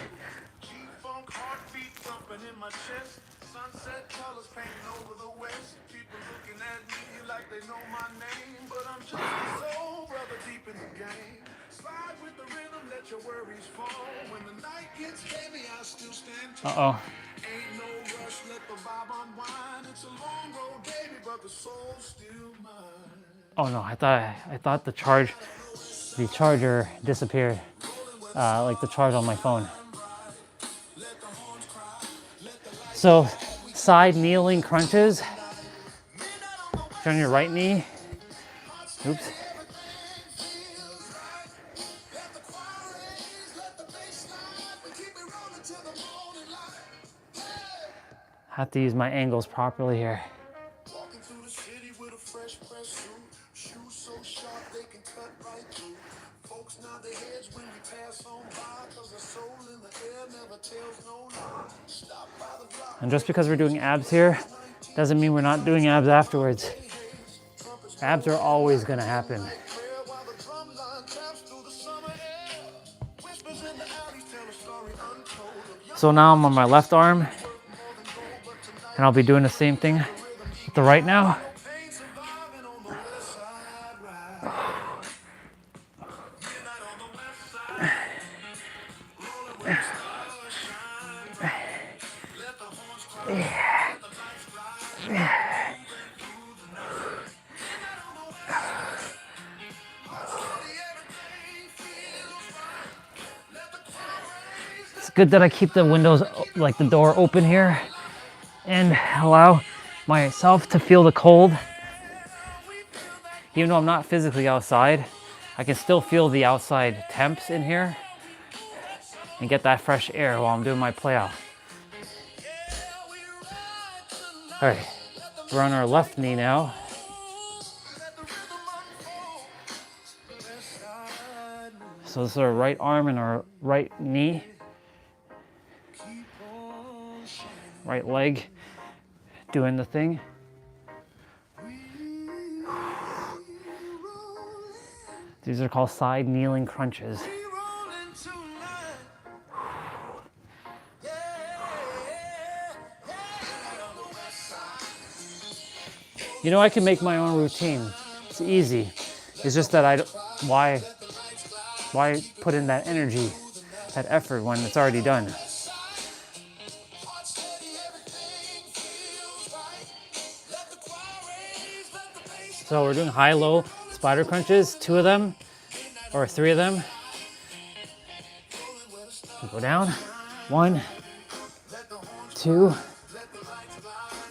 Uh-oh. Oh no, I thought the charger disappeared, like the charge on my phone. So, side kneeling crunches. Turn your right knee. Oops. Have to use my angles properly here. And just because we're doing abs here doesn't mean we're not doing abs afterwards. Abs are always gonna happen. So now I'm on my left arm, and I'll be doing the same thing with the right now. It's good that I keep the windows, like the door, open here and allow myself to feel the cold. Even though I'm not physically outside, I can still feel the outside temps in here and get that fresh air while I'm doing my play out. All right, we're on our left knee now. So this is our right arm and our right knee. Right leg doing the thing. These are called side kneeling crunches. You know, I can make my own routine. It's easy. It's just that why put in that energy, that effort when it's already done? So we're doing high-low spider crunches, 2 of them, or 3 of them. Go down, 1, 2,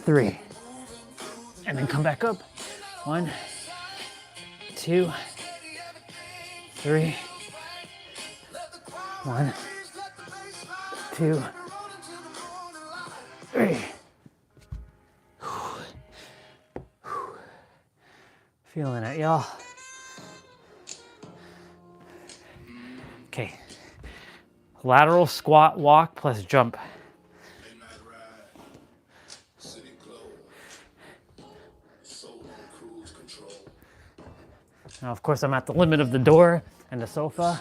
3. And then come back up, 1, 2, 3. 1, 2, Feeling it, y'all. Okay. Lateral squat walk plus jump. Now, of course, I'm at the limit of the door and the sofa.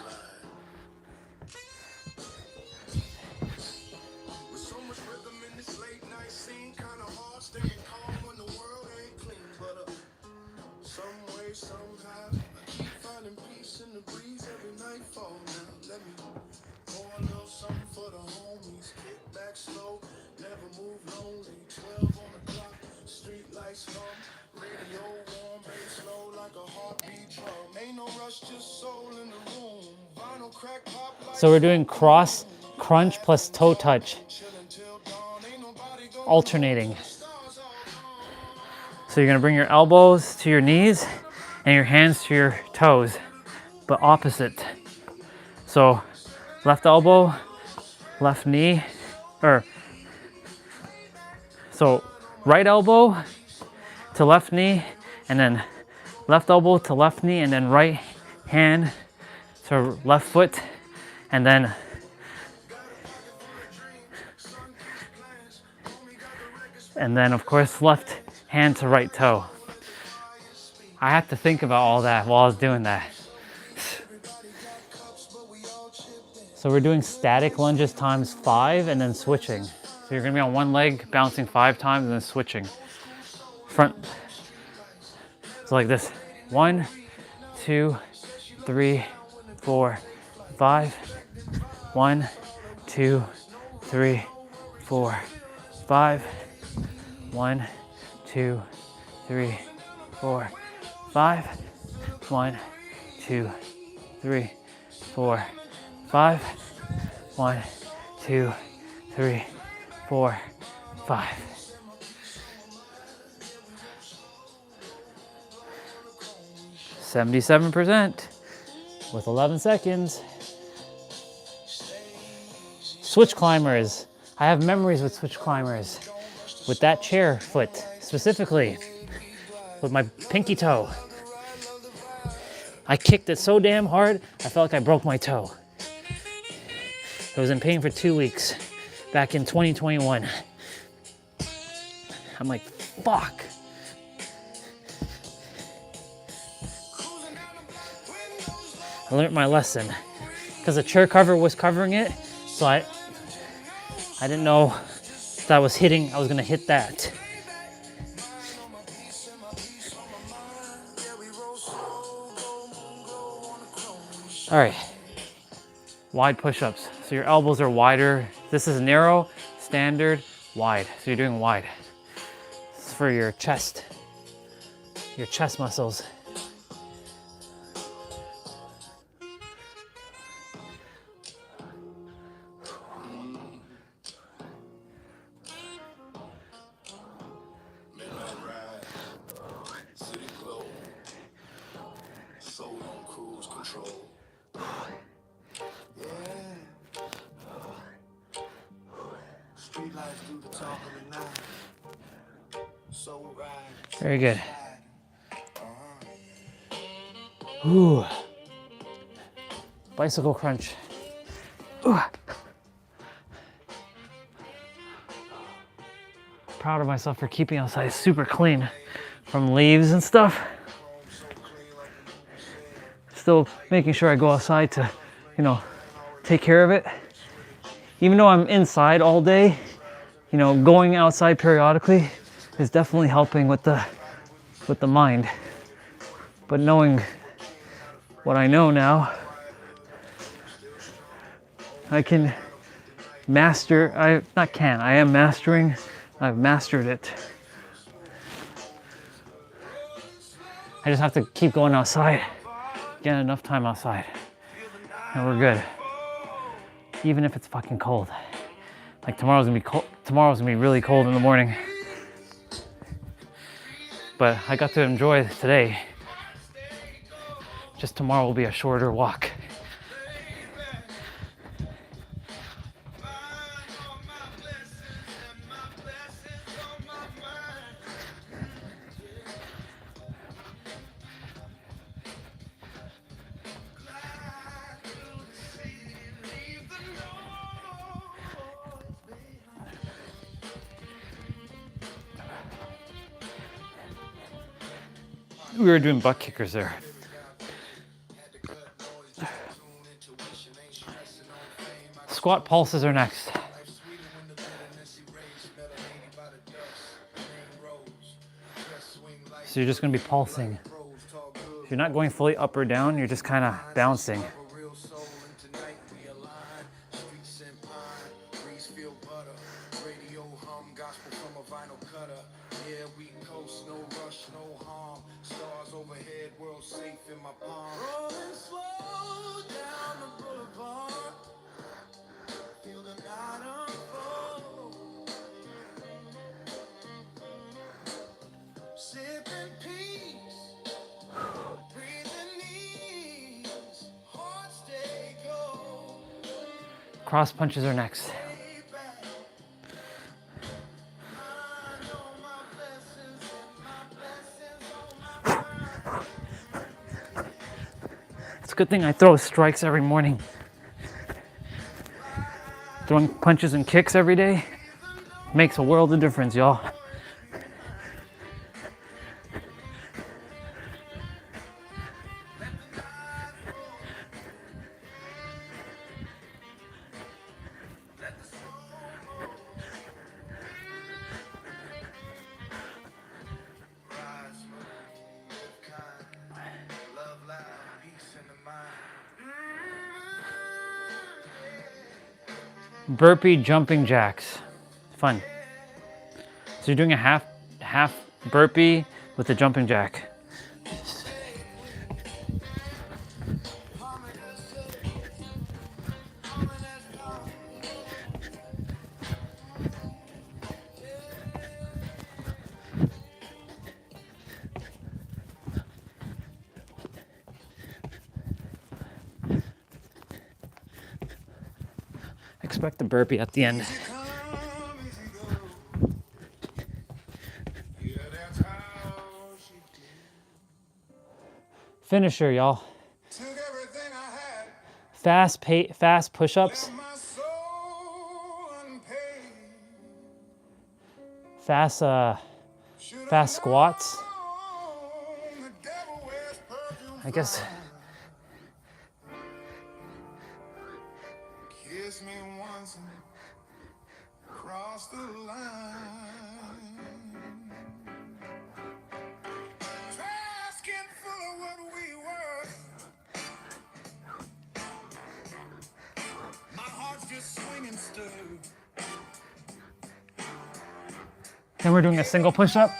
So we're doing cross crunch plus toe touch, alternating. So you're gonna bring your elbows to your knees and your hands to your toes, but opposite. So left elbow, left knee, or so right elbow to left knee, and then left elbow to left knee, and then right hand to left foot, and then of course left hand to right toe. I had to think about all that while I was doing that. So we're doing static lunges times 5 and then switching. So you're gonna be on one leg, bouncing 5 times and then switching. Front. So like this. 1, 2, 3, 4, 5. 1, 2, 3, 4, 5. 1, 2, 3, 4, 5. 1, 2, 3, 4, 5. 1, 2, 3, 4, 5. %, with 11 seconds. Switch climbers. I have memories with switch climbers. With that chair foot, specifically, with my pinky toe. I kicked it so damn hard, I felt like I broke my toe. I was in pain for 2 weeks, back in 2021. I'm like, fuck. I learned my lesson, because the chair cover was covering it, so I didn't know if I was gonna hit that. All right, wide push-ups. So your elbows are wider. This is narrow, standard, wide. So you're doing wide. This is for your chest muscles. Very good. Ooh. Bicycle crunch. Ooh. Proud of myself for keeping outside super clean from leaves and stuff. Still making sure I go outside to, take care of it. Even though I'm inside all day, going outside periodically is definitely helping with the mind. But knowing what I know now, I can master, I am mastering, I've mastered it. I just have to keep going outside, get enough time outside, and we're good. Even if it's fucking cold. Like tomorrow's gonna be cold. Tomorrow's gonna be really cold in the morning. But I got to enjoy today. Just tomorrow will be a shorter walk. We were doing butt kickers there. Squat pulses are next. So you're just going to be pulsing. If you're not going fully up or down, you're just kind of bouncing. Cross punches are next. It's a good thing I throw strikes every morning. Throwing punches and kicks every day makes a world of difference, y'all. Burpee jumping jacks. Fun. So you're doing a half burpee with a jumping jack. Expect the burpee at the end. Finisher, y'all. Fast push-ups. Fast squats. I guess. Kiss me once and cross the line. Asking for what we were. My heart's just swinging still. Then we're doing a single push-up.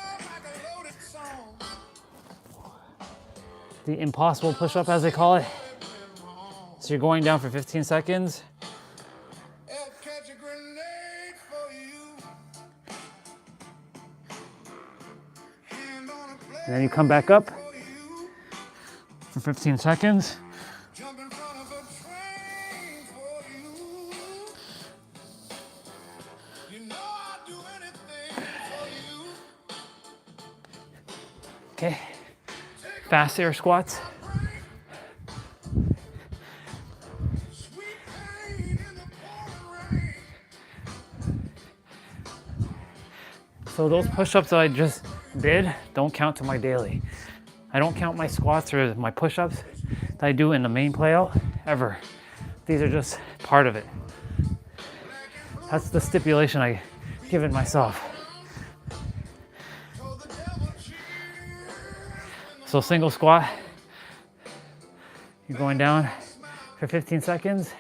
The impossible push-up, as they call it. So you're going down for 15 seconds. And then you come back up for 15 seconds. Okay, fast air squats. So those push-ups that I just did don't count to my daily. I don't count my squats or my push-ups that I do in the main playout ever. These are just part of it. That's the stipulation I given myself. So single squat, you're going down for 15 seconds.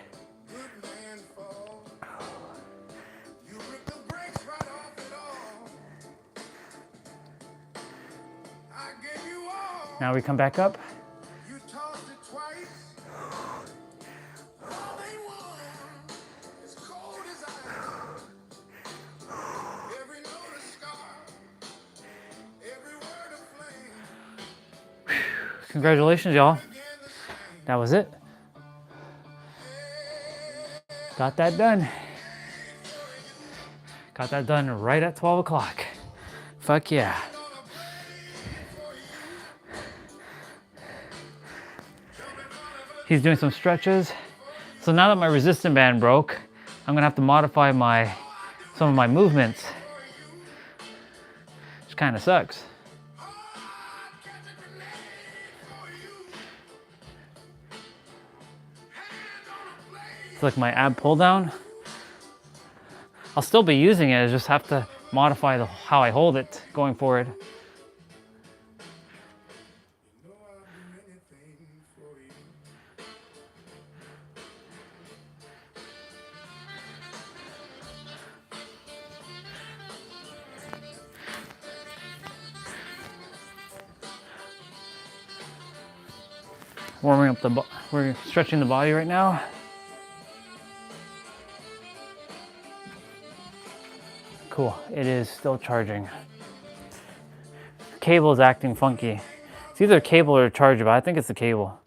Now we come back up. Congratulations, y'all. That was it. Got that done. Got that done right at 12 o'clock. Fuck yeah. He's doing some stretches. So now that my resistance band broke, I'm gonna have to modify some of my movements, which kind of sucks. It's like my ab pull down. I'll still be using it, I just have to modify how I hold it going forward. Warming up we're stretching the body right now. Cool, it is still charging. Cable is acting funky. It's either cable or charger, but I think it's the cable.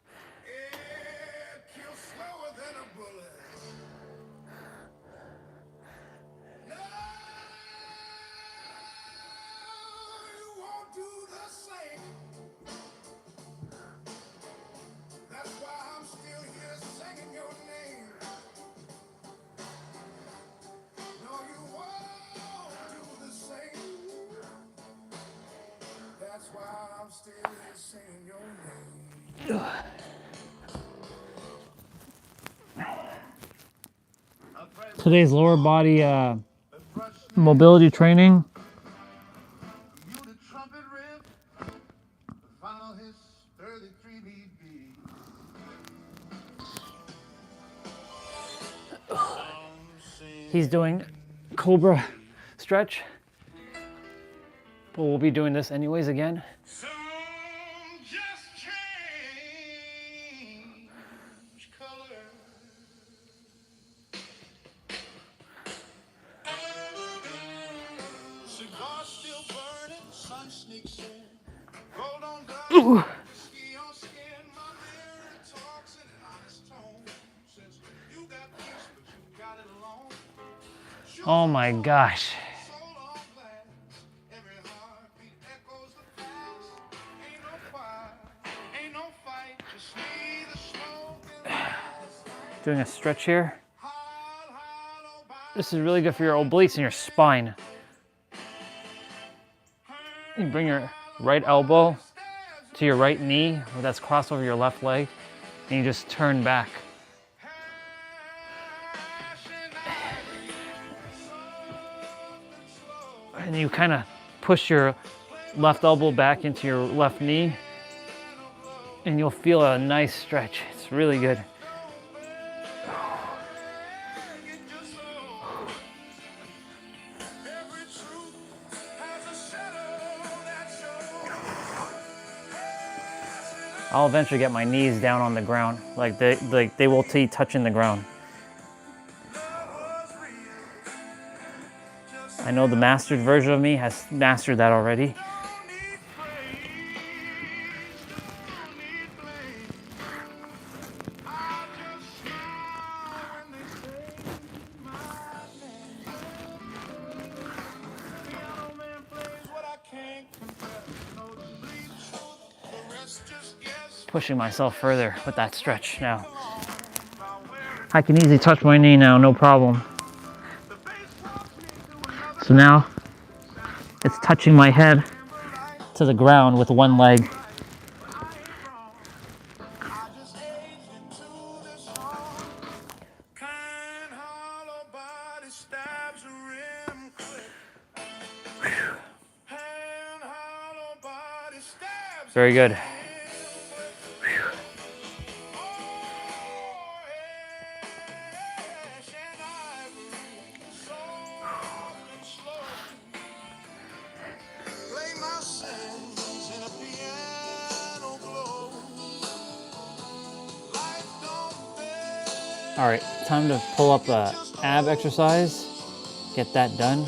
Today's lower body mobility training. He's doing Cobra stretch, but we'll be doing this anyways again. Ooh. Oh my gosh. Doing a stretch here. This is really good for your obliques and your spine. You bring your right elbow to your right knee, where that's crossed over your left leg, and you just turn back. And you kind of push your left elbow back into your left knee, and you'll feel a nice stretch. It's really good. I'll eventually get my knees down on the ground, like they will be touching the ground. I know the mastered version of me has mastered that already. Pushing myself further with that stretch now. I can easily touch my knee now, no problem. So now it's touching my head to the ground with one leg. Very good. All right, time to pull up a ab exercise. Get that done.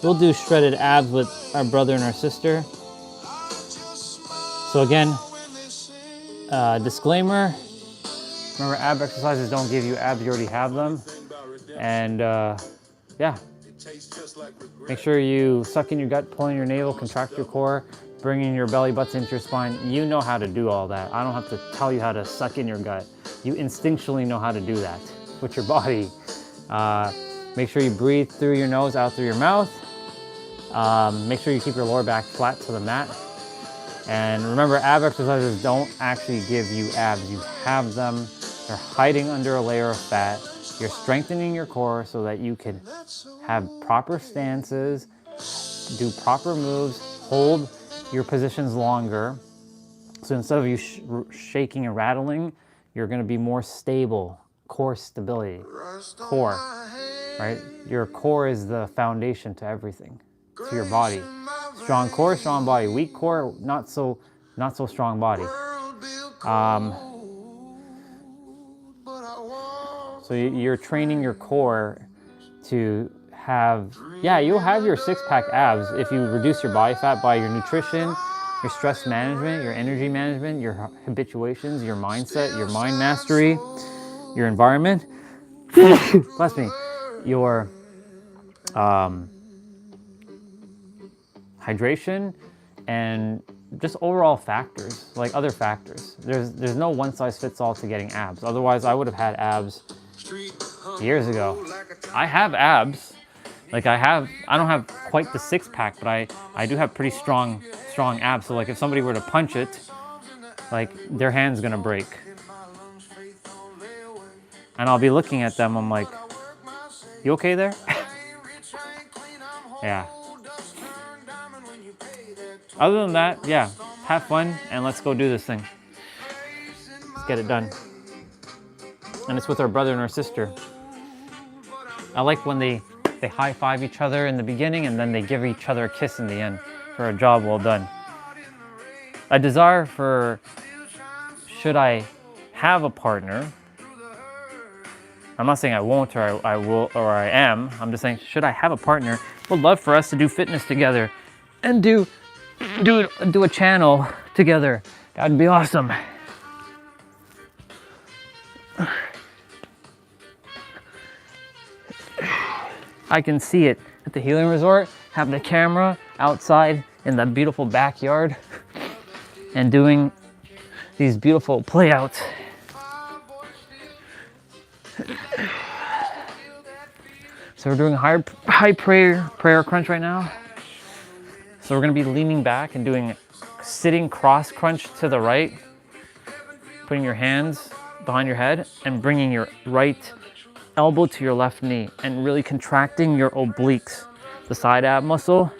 We'll do shredded abs with our brother and our sister. So again, disclaimer, remember ab exercises don't give you abs, you already have them. And yeah, make sure you suck in your gut, pull in your navel, contract your core, bringing your belly butts into your spine. You know how to do all that. I don't have to tell you how to suck in your gut. You instinctually know how to do that with your body. Make sure you breathe through your nose, out through your mouth. Make sure you keep your lower back flat to the mat. And remember, ab exercises don't actually give you abs. You have them. They're hiding under a layer of fat. You're strengthening your core so that you can have proper stances, do proper moves, hold your positions longer. So instead of you shaking and rattling, you're going to be more stable. Core stability. Core, right? Your core is the foundation to everything, to your body. Strong core, strong body. Weak core, not so strong body. So you're training your core to have, yeah, you'll have your six-pack abs if you reduce your body fat by your nutrition, your stress management, your energy management, your habituations, your mindset, your mind mastery, your environment, bless me, your hydration, and just overall factors, like other factors. There's no one size fits all to getting abs. Otherwise, I would have had abs years ago. I have abs. Like I don't have quite the six-pack, but I do have pretty strong abs. So like if somebody were to punch it, like their hand's gonna break. And I'll be looking at them, I'm like, you okay there? Yeah. Other than that, yeah, have fun and let's go do this thing. Let's get it done. And it's with our brother and our sister. I like when they high-five each other in the beginning and then they give each other a kiss in the end for a job well done. A desire for, should I have a partner? I'm not saying I won't or I will or I am. I'm just saying, should I have a partner? Would love for us to do fitness together and do a channel together. That'd be awesome. I can see it at the healing resort, having the camera outside in that beautiful backyard and doing these beautiful playouts. So we're doing high prayer crunch right now. So we're gonna be leaning back and doing sitting cross crunch to the right, putting your hands behind your head and bringing your right elbow to your left knee and really contracting your obliques, the side ab muscle.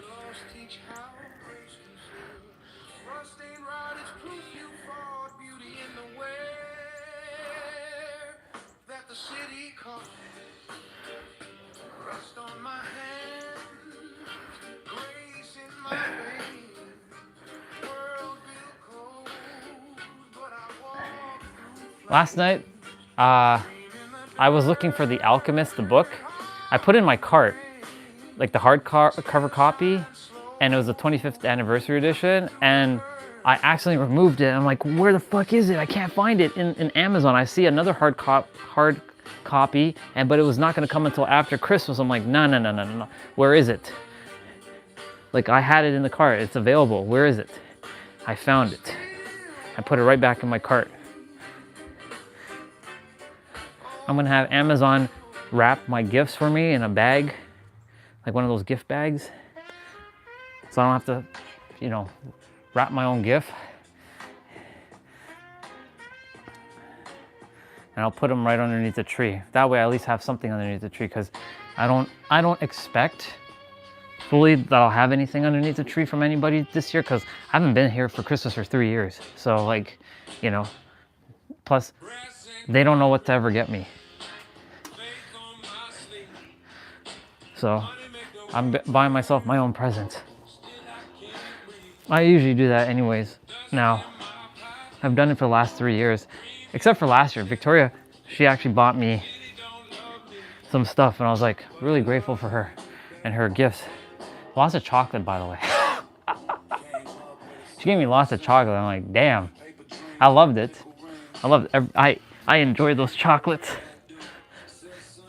Last night, I was looking for The Alchemist, the book. I put in my cart, like the hardcover copy, and it was the 25th anniversary edition, and I accidentally removed it. I'm like, where the fuck is it? I can't find it in Amazon. I see another hard copy, but it was not gonna come until after Christmas. I'm like, no. Where is it? Like I had it in the cart, it's available. Where is it? I found it. I put it right back in my cart. I'm gonna have Amazon wrap my gifts for me in a bag, like one of those gift bags. So I don't have to, wrap my own gift. And I'll put them right underneath the tree. That way I at least have something underneath the tree, because I don't expect fully that I'll have anything underneath the tree from anybody this year, because I haven't been here for Christmas for 3 years. So like, plus they don't know what to ever get me. So I'm buying myself my own present. I usually do that anyways. Now, I've done it for the last 3 years, except for last year. Victoria, she actually bought me some stuff and I was like really grateful for her and her gifts. Lots of chocolate, by the way. She gave me lots of chocolate. I'm like, damn, I loved it. I enjoyed those chocolates.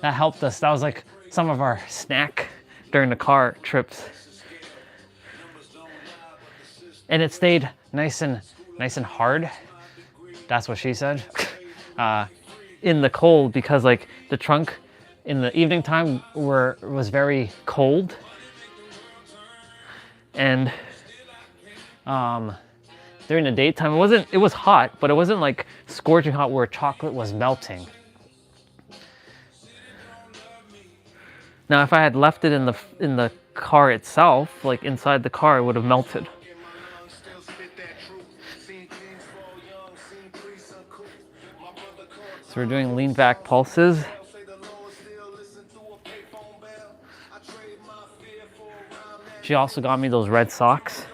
That helped us. That was like some of our snack during the car trips. and it stayed nice and hard. That's what she said. In the cold, because like the trunk in the evening time was very cold, and during the daytime it was hot, but it wasn't like scorching hot where chocolate was melting. Now if I had left it in the car itself, like inside the car, it would have melted. So we're doing lean back pulses. She also got me those red socks,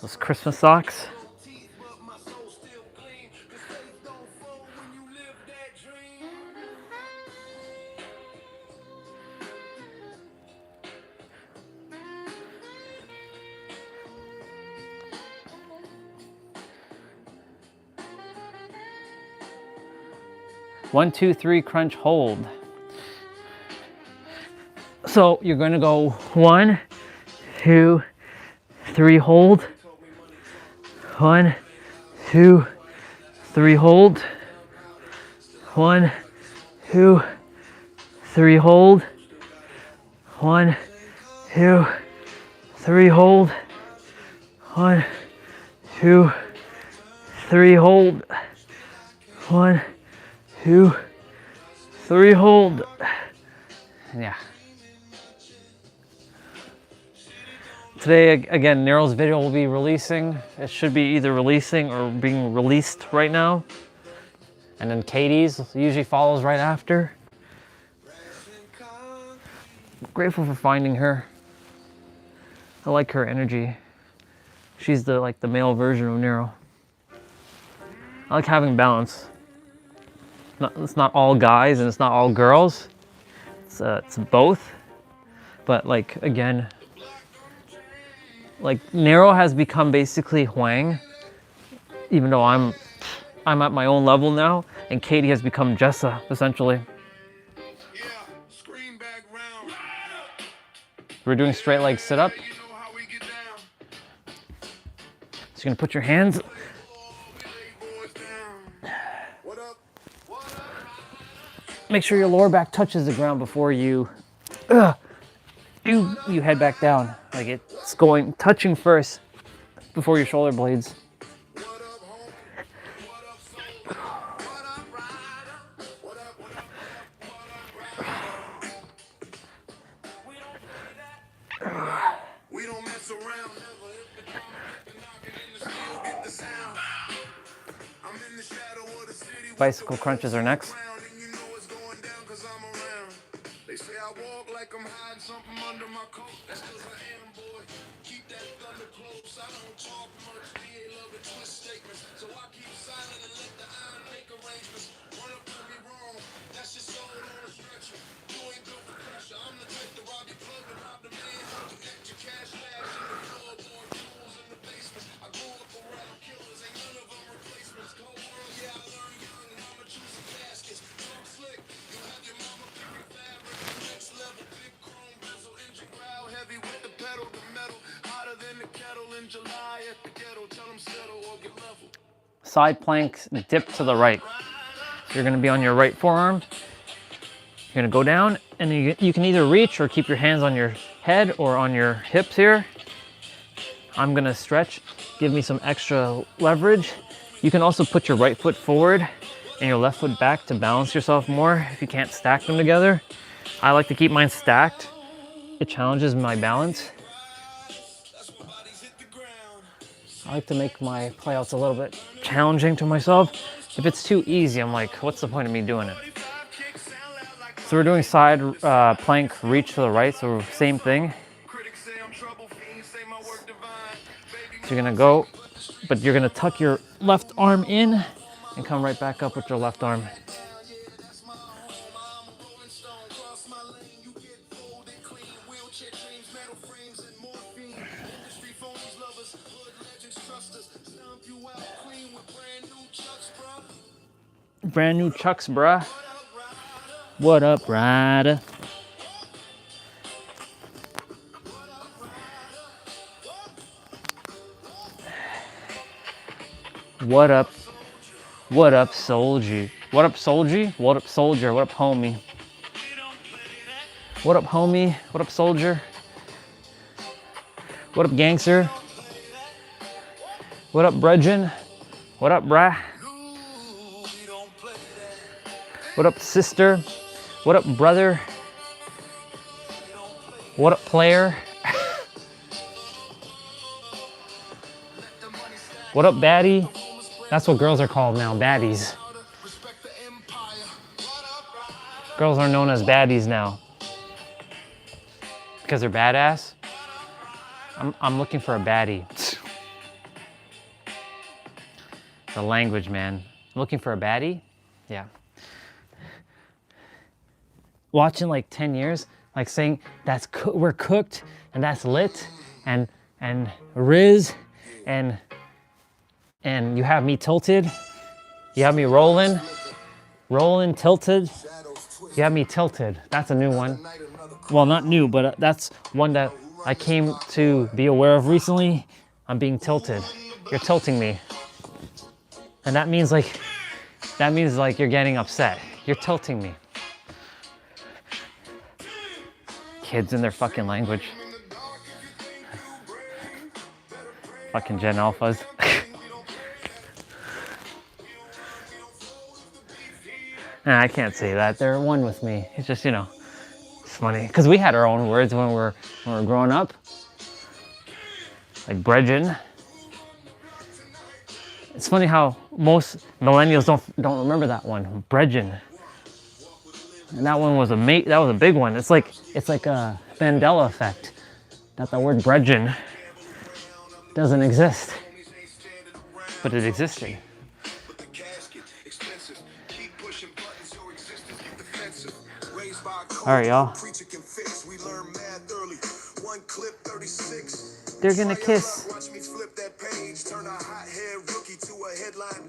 those Christmas socks. One, two, three, crunch, hold. So you're gonna go 1, 2, 3, hold. 1, 2, 3, hold. 1, 2, 3, hold. 1, 2, 3, hold. 1, 2, 3, hold. 1, 2, 3, hold. Yeah. Today, again, Nero's video will be releasing. It should be either releasing or being released right now. And then Katie's usually follows right after. I'm grateful for finding her. I like her energy. She's the male version of Nero. I like having balance. It's not all guys and it's not all girls. It's both. But like, again, like Nero has become basically Huang, even though I'm at my own level now, and Katie has become Jessa, essentially. We're doing straight leg sit up. So you're gonna put your hands. Make sure your lower back touches the ground before you head back down. Like it's touching first before your shoulder blades. Bicycle crunches are next. Side planks, dip to the right. So you're gonna be on your right forearm. You're gonna go down, and you can either reach or keep your hands on your head or on your hips here. I'm gonna stretch, give me some extra leverage. You can also put your right foot forward and your left foot back to balance yourself more if you can't stack them together. I like to keep mine stacked. It challenges my balance. I like to make my playouts a little bit challenging to myself. If it's too easy, I'm like, what's the point of me doing it? So we're doing side plank reach to the right, so same thing. So you're gonna go, but you're gonna tuck your left arm in and come right back up with your left arm. Brand new Chucks, bruh. What up, Ryder? What up? What up, soldier? What up, soldier? What up, soldier? What up, homie? What up, homie? What up, soldier? What up, gangster? What up, brethren? What up, brah? What up, sister? What up, brother? What up, player? What up, baddie? That's what girls are called now, baddies. Girls are known as baddies now. Because they're badass? I'm looking for a baddie. The language, man. I'm looking for a baddie? Yeah. Watching like 10 years, like saying we're cooked and that's lit and Riz and you have me tilted. You have me rolling, tilted. You have me tilted. That's a new one. Well, not new, but that's one that I came to be aware of recently. I'm being tilted. You're tilting me. And that means like you're getting upset. You're tilting me. Kids in their fucking language. Fucking Gen Alphas. Nah, I can't say that. They're one with me. It's just, it's funny. Because we had our own words when we were growing up. Like brethren. It's funny how most millennials don't remember that one. Brethren. And that one was a big one. It's like a Mandela effect. That the word brethren doesn't exist. But it existed. All right, y'all. They're gonna kiss.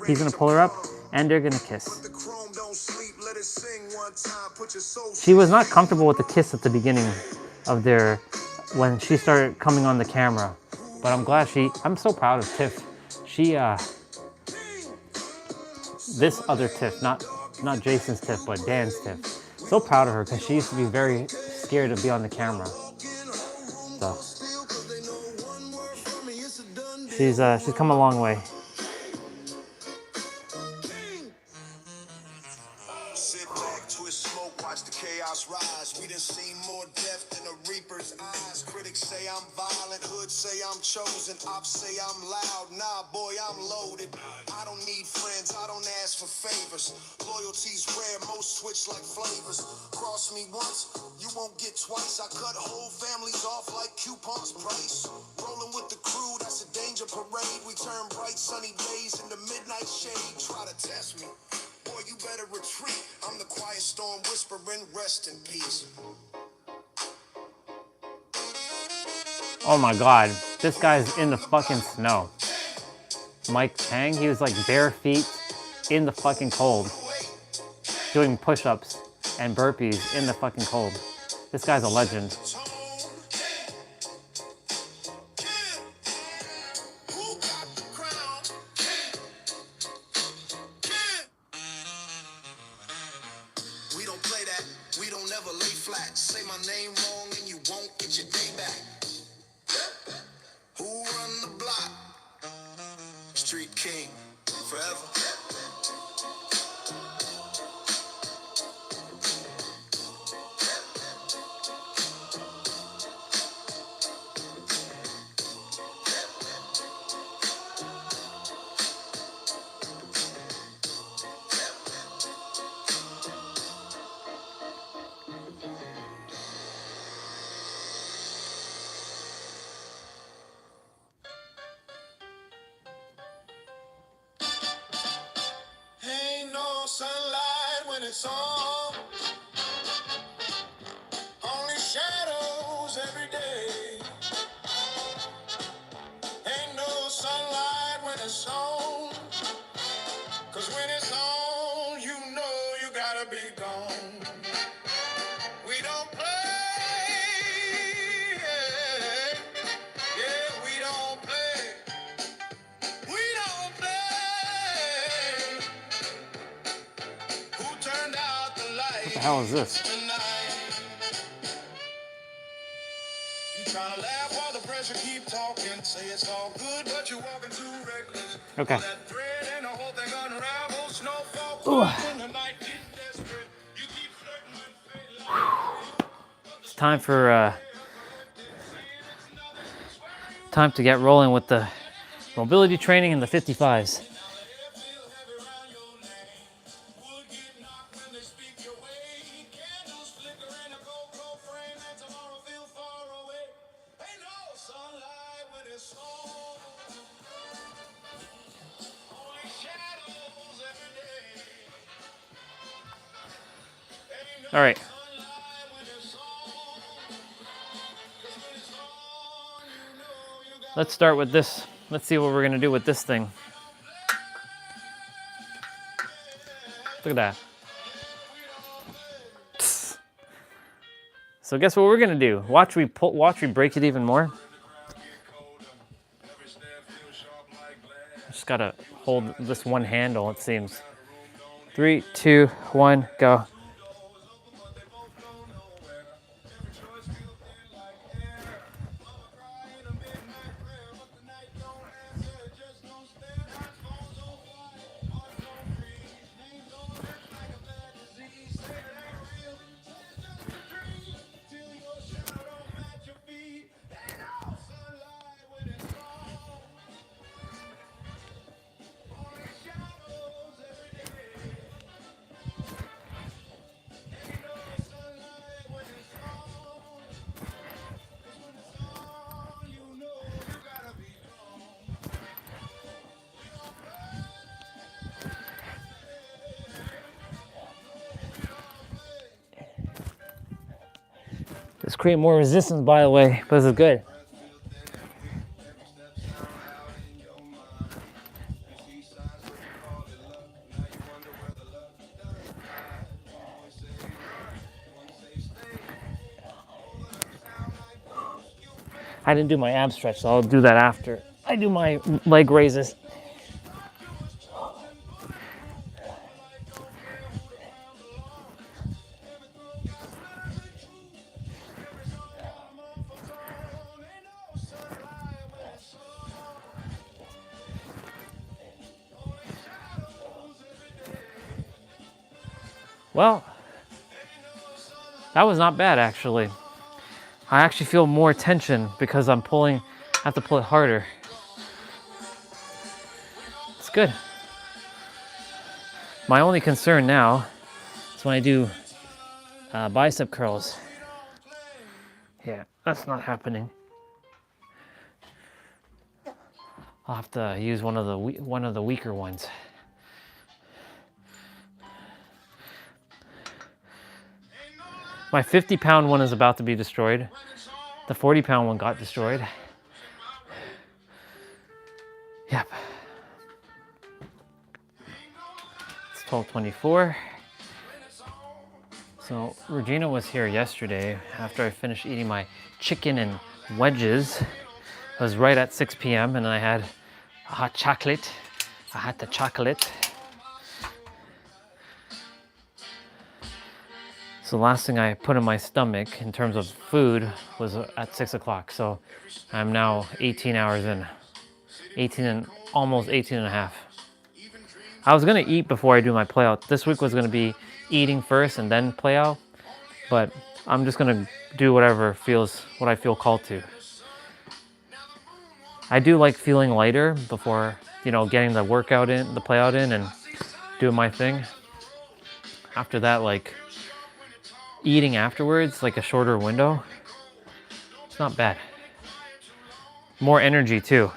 He's gonna pull her up, and they're gonna kiss. She was not comfortable with the kiss at the beginning of when she started coming on the camera. But I'm glad I'm so proud of Tiff. This other Tiff, not Jason's Tiff, but Dan's Tiff. So proud of her because she used to be very scared to be on the camera. So she's come a long way. Sit back, twist smoke, watch the chaos rise. We done seen more death than a reaper's eyes. Critics say I'm violent, hood say I'm chosen, ops say I'm loud. Nah, boy, I'm loaded. I don't need friends, I don't ask for favors. Loyalty's rare, most switch like flavors. Cross me once, you won't get twice. I cut whole families off like coupons price. Rolling with the crew, that's a danger parade. We turn bright sunny days into midnight shade. Try to test me, boy, you better retreat. I'm the quiet storm whispering, rest in peace. Oh my God, this guy's in the fucking snow. Mike Tang, he was like bare feet in the fucking cold, doing push-ups and burpees in the fucking cold. This guy's a legend. We don't play that, we don't never lay flat. Say my name wrong and you won't get your day back. Who run the block? Street King, forever. Ain't no sunlight when it's on. Only shadows every day. Ain't no sunlight when it's on. 'Cause when it's on, you know you gotta be gone. We don't play. Yeah, we don't play. We don't play. The hell is this? Trying to laugh while the pressure keep talking. Say it's all good, but you're walking too reckless. Okay. That thread and the whole thing unravels. Snowfall when the night gets desperate. You keep flirting with fate. It's time for time to get rolling with the mobility training and the 55s. All right. Let's start with this. Let's see what we're gonna do with this thing. Look at that. So guess what we're gonna do? Watch we break it even more. Just gotta hold this one handle, it seems. 3, 2, 1, go. Let's create more resistance, by the way, but this is good. I didn't do my ab stretch, so I'll do that after I do my leg raises. Well, that was not bad actually. I actually feel more tension because I'm pulling, I have to pull it harder. It's good. My only concern now is when I do bicep curls. Yeah, that's not happening. I'll have to use one of the weaker ones. My 50-pound one is about to be destroyed. The 40-pound one got destroyed. Yep. It's 12:24. So Regina was here yesterday after I finished eating my chicken and wedges. It was right at 6 p.m. and I had a hot chocolate. I had the chocolate. So the last thing I put in my stomach in terms of food was at 6 o'clock. So I'm now 18 hours in. 18 and almost 18 and a half. I was gonna eat before I do my play out. This week was gonna be eating first and then play out. But I'm just gonna do what I feel called to. I do like feeling lighter before, getting the workout in, the play out in and doing my thing. After that, like, eating afterwards, like a shorter window, it's not bad. More energy too.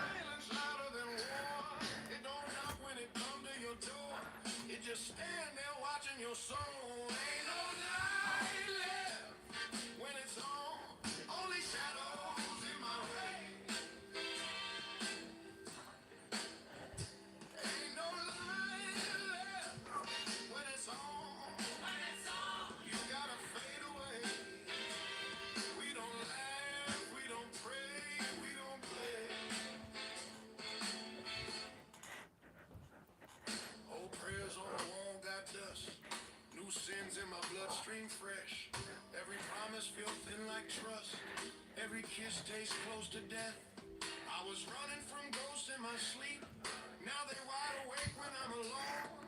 kiss tastes close to death. I was running from ghosts in my sleep. Now they wide awake when I'm alone.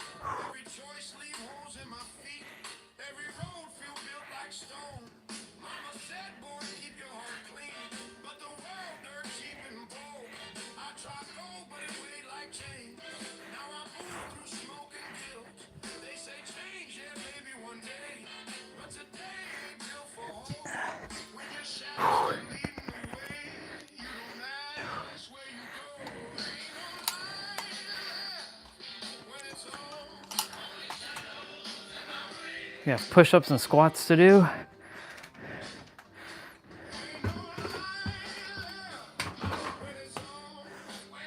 Every choice leave holes in my feet. Every road feel built like stone. Mama said, boy, keep your heart clean. But the world dirt cheap and bold. I tried gold, but it weighed like change. Now I move through smoke and guilt. They say change, yeah, maybe one day. But today ain't built for hope. When your shadows are leading the way, you don't ask where you go. Ain't no light left when it's all. You have push-ups and squats to do.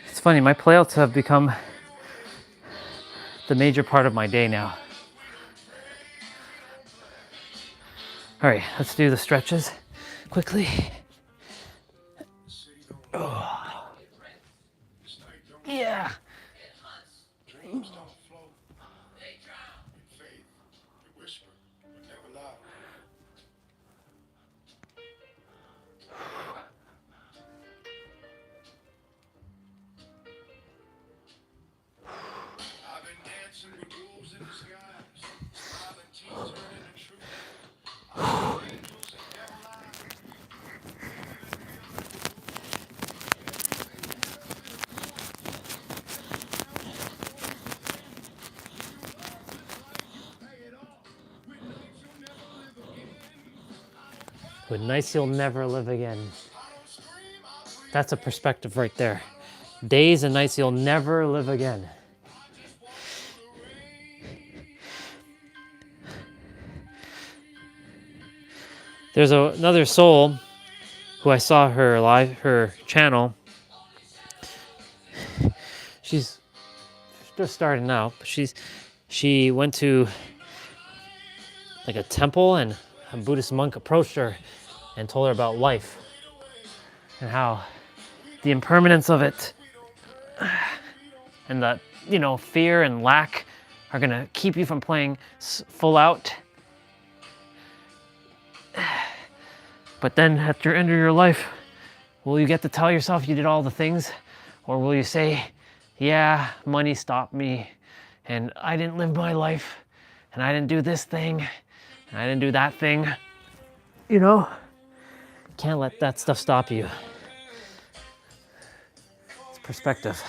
It's funny, my playouts have become the major part of my day now. All right, let's do the stretches quickly. Oh. Yeah. Dreams don't float, they drown. In faith, they whisper, but never loud. I've been dancing with wolves in disguise, smiling teeth turning to truth. I've seen angels and devil eyes. With nights you'll never live again. That's a perspective right there. Days and nights you'll never live again. There's another soul who I saw her channel. She's just starting out, but she went to like a temple, and a Buddhist monk approached her and told her about life and how the impermanence of it and the, fear and lack are gonna keep you from playing full out. But then at your end of your life, will you get to tell yourself you did all the things? Or will you say, yeah, money stopped me, and I didn't live my life, and I didn't do this thing, and I didn't do that thing. Can't let that stuff stop you. It's perspective.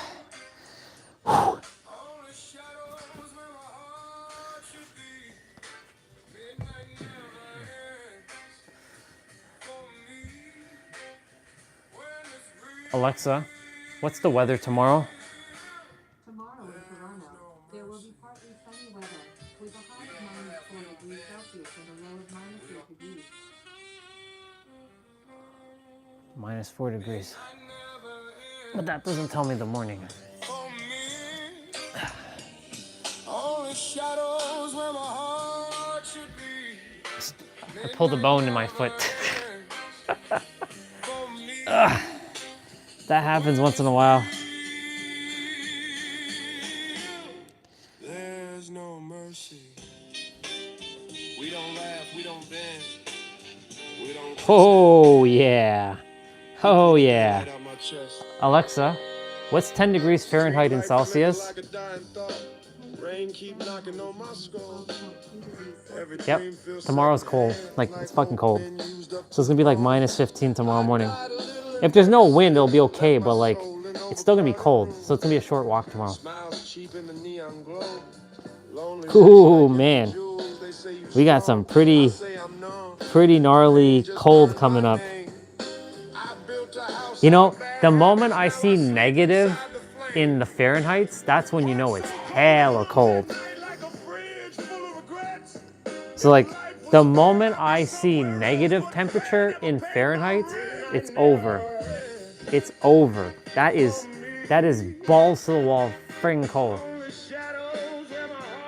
Whew. Alexa, what's the weather tomorrow? Tomorrow in Toronto, there will be partly sunny weather with a high of -4 degrees Celsius and a low of -8 degrees. -4 degrees. But that doesn't tell me the morning. I pulled a bone in my foot. That happens once in a while. There's no mercy. We don't laugh, we don't bend. We don't. Oh yeah. Oh yeah. Alexa, what's 10 degrees Fahrenheit in Celsius? Yep, tomorrow's cold. Like, it's fucking cold. So it's gonna be like -15 tomorrow morning. If there's no wind, it'll be okay, but like, it's still gonna be cold. So it's gonna be a short walk tomorrow. Ooh, man. We got some pretty gnarly cold coming up. The moment I see negative in the Fahrenheits, that's when you know it's hella cold. So like, the moment I see negative temperature in Fahrenheit, it's over. It's over. That is balls to the wall friggin' cold.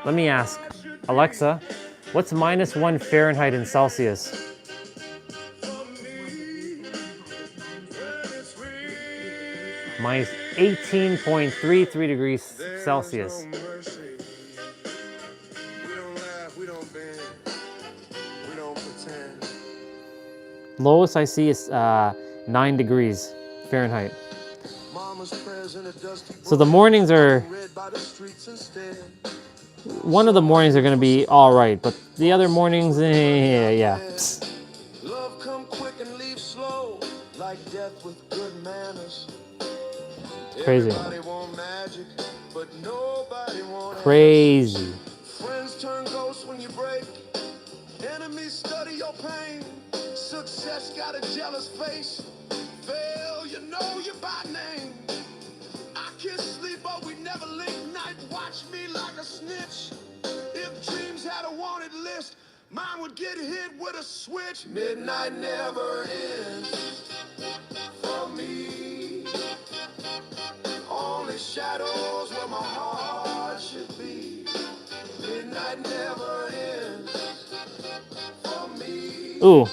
Let me ask, Alexa, what's -1 Fahrenheit in Celsius? -18.33 degrees Celsius. Lowest I see is 9 degrees Fahrenheit. So the mornings are, one of the mornings are gonna be all right, but the other mornings, yeah. Love come quick and leave slow, like death with good manners. Crazy. Everybody want magic, but nobody want Crazy. friends turn ghosts when you break. Enemies study your pain. Success got a jealous face. Fail, you know you by name. I kiss sleep, but we never link night. Watch me like a snitch. If dreams had a wanted list, mine would get hit with a switch. Midnight never ends for me. Only shadows where my heart should be. Midnight never ends for me. Ooh.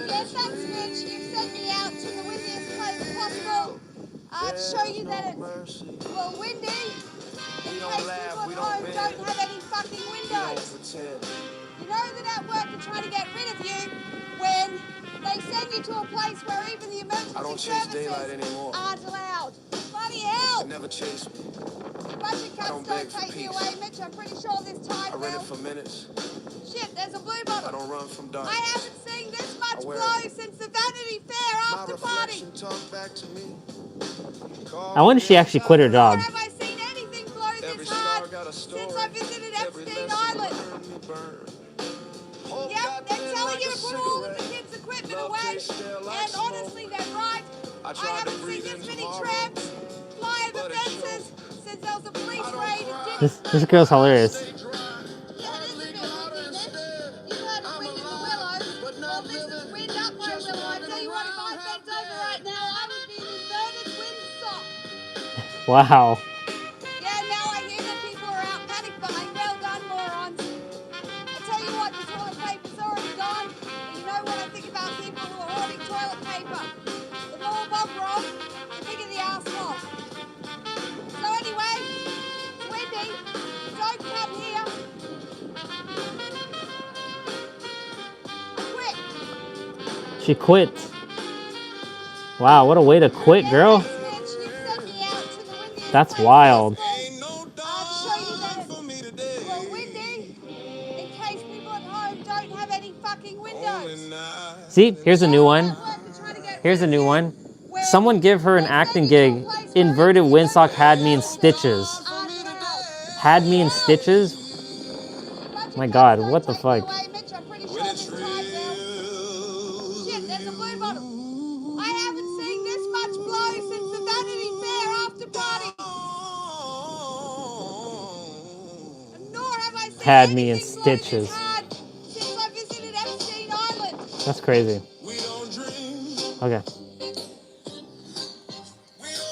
Yes, thanks, Mitch. You've sent me out to the windiest place possible to show you that it's, well, windy. In case people at home don't have any fucking windows. You know that at work are trying to get rid of you when they send you to a place where even the emergency services aren't allowed. Bloody hell! Never chase me. Budget cuts don't take me away, Mitch. I'm pretty sure this time I read it for minutes. Shit, there's a blue bottle. I don't run from dark. I haven't seen this much glow since the Vanity Fair after party. Back to me. I wonder if she actually quit her job. Have I seen anything glow this hard since I visited Epstein Island? Yep, they're telling you to put all of the kids' equipment away, and honestly, they're right. I haven't seen this many tramps fly over fences since there was a police raid at This girl's hilarious. Yeah, it is a bit windy, Mitch. You heard of wind in the willows. Well, this is wind up my willow. I tell you what, if I bent over right now, I would be an inverted windsock. Wow. Yeah, now I hear that people are out panic buying. Well done, morons. I tell you what, the toilet paper's already gone. And you know what I think about people who are hoarding toilet paper? The more bog roll, the bigger the arsehole. So anyway, it's windy. Don't come here. I quit. She quit. Wow, what a way to quit, girl. That's wild. See, here's a new one. Here's a new one. Someone give her an acting gig. Inverted windsock had me in stitches. Had me in stitches? My God, what the fuck? Shit, there's a blue bottle. I haven't seen this much blow since the Vanity Fair after party. Nor have I seen Had me in stitches. since I visited Epstein Island. That's crazy. Okay.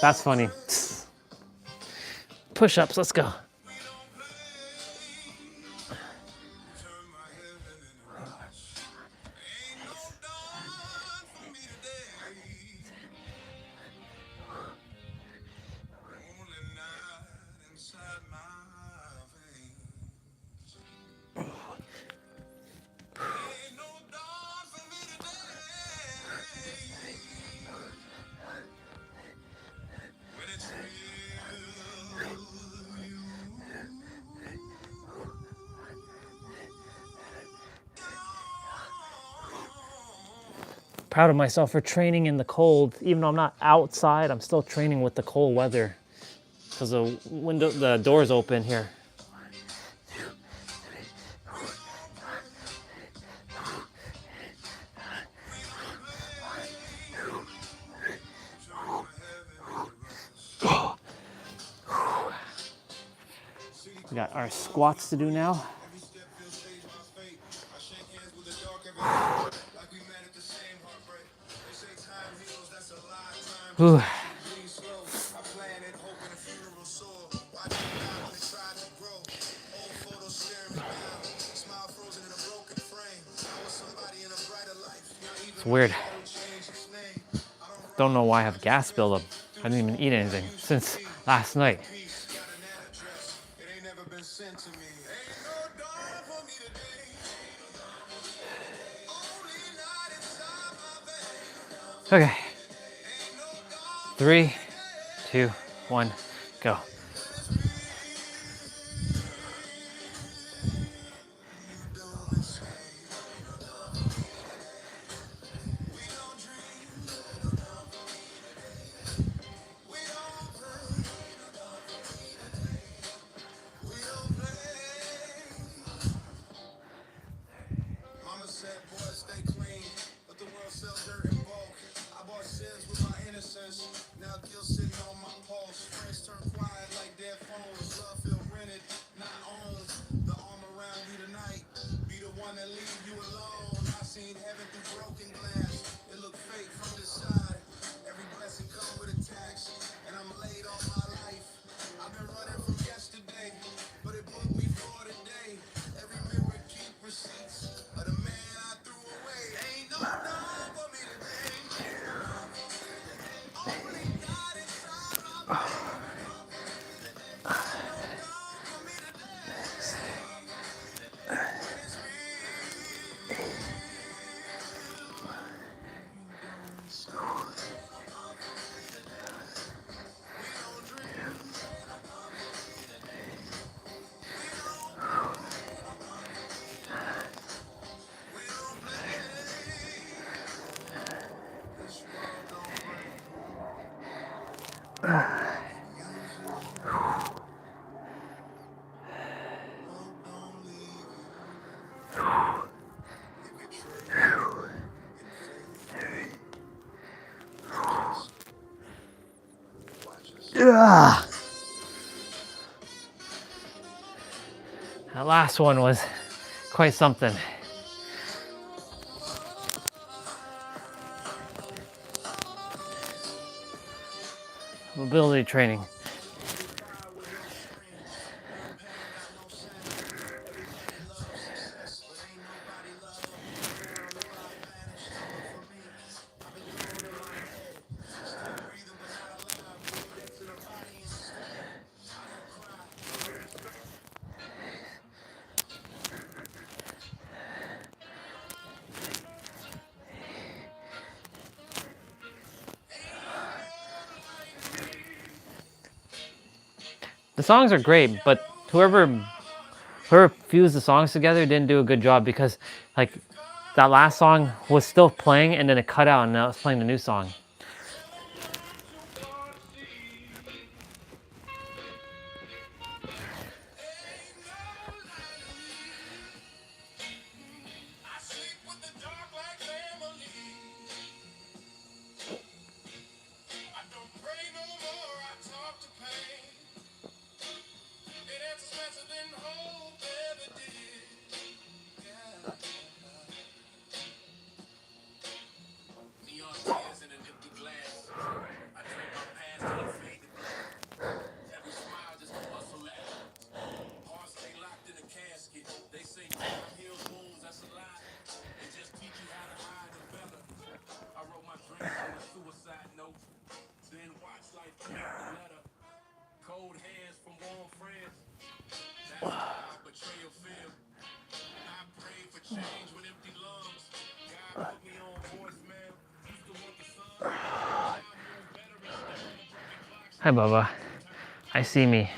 That's funny. Push-ups, let's go. Proud of myself for training in the cold. Even though I'm not outside, I'm still training with the cold weather because the door's open here. We got our squats to do now. Ooh. It's weird. Don't know why I have gas buildup. I didn't even eat anything since last night. Okay. 3, 2, 1, go. Mama said, boy, stay clean, but the world sells dirt in bulk. I bought sins with my innocence, now guilt sitting on my pulse. Friends turn quiet like dead phones, love feel rented, not owned. The arm around you tonight, be the one that leave you alone. I seen heaven through broken glass, it looked fake from the side. Every blessing come with a tax, and I'm late all my life. I've been running from yesterday, but it booked me for today. Every mirror keep receipts of the man I threw away. Ain't no time for me today. Only God inside my brain. Ain't no time for me today. When it's real, you don't say. We don't dream. We don't play. This world don't bring music. Hope don't leave you. If you trade in faith, just watch us. Ugh. That last one was quite something. Mobility training. The songs are great, but whoever fused the songs together didn't do a good job, because like that last song was still playing and then it cut out and now it's playing the new song. Hi, Bubba. I see me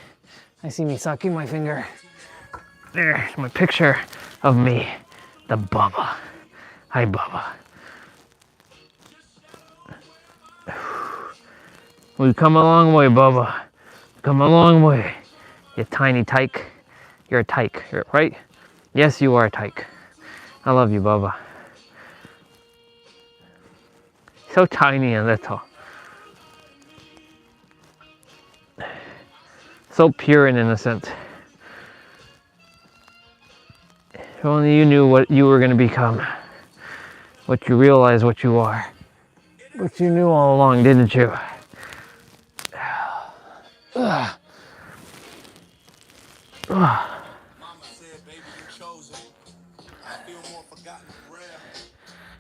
sucking my finger. There's my picture of me, the Bubba. Hi, Bubba. We've come a long way, Bubba. Come a long way. You tiny tyke. You're a tyke, right? Yes, you are a tyke. I love you, Bubba. So tiny and little. So pure and innocent. If only you knew what you were going to become. What you realize what you are. What you knew all along, didn't you? Ugh. Ugh.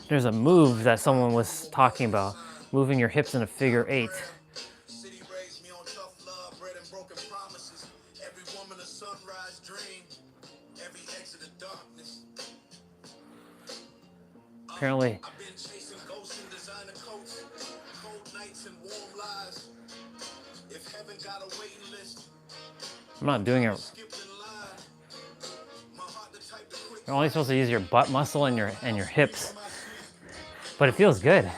There's a move that someone was talking about, moving your hips in a figure 8. Apparently, I've been chasing ghosts and designer coats, cold nights and warm lies. If heaven got a waiting list, I'm not doing it. skip in line. My heart the type to quick. You're only supposed to use your butt muscle and your hips, but it feels good.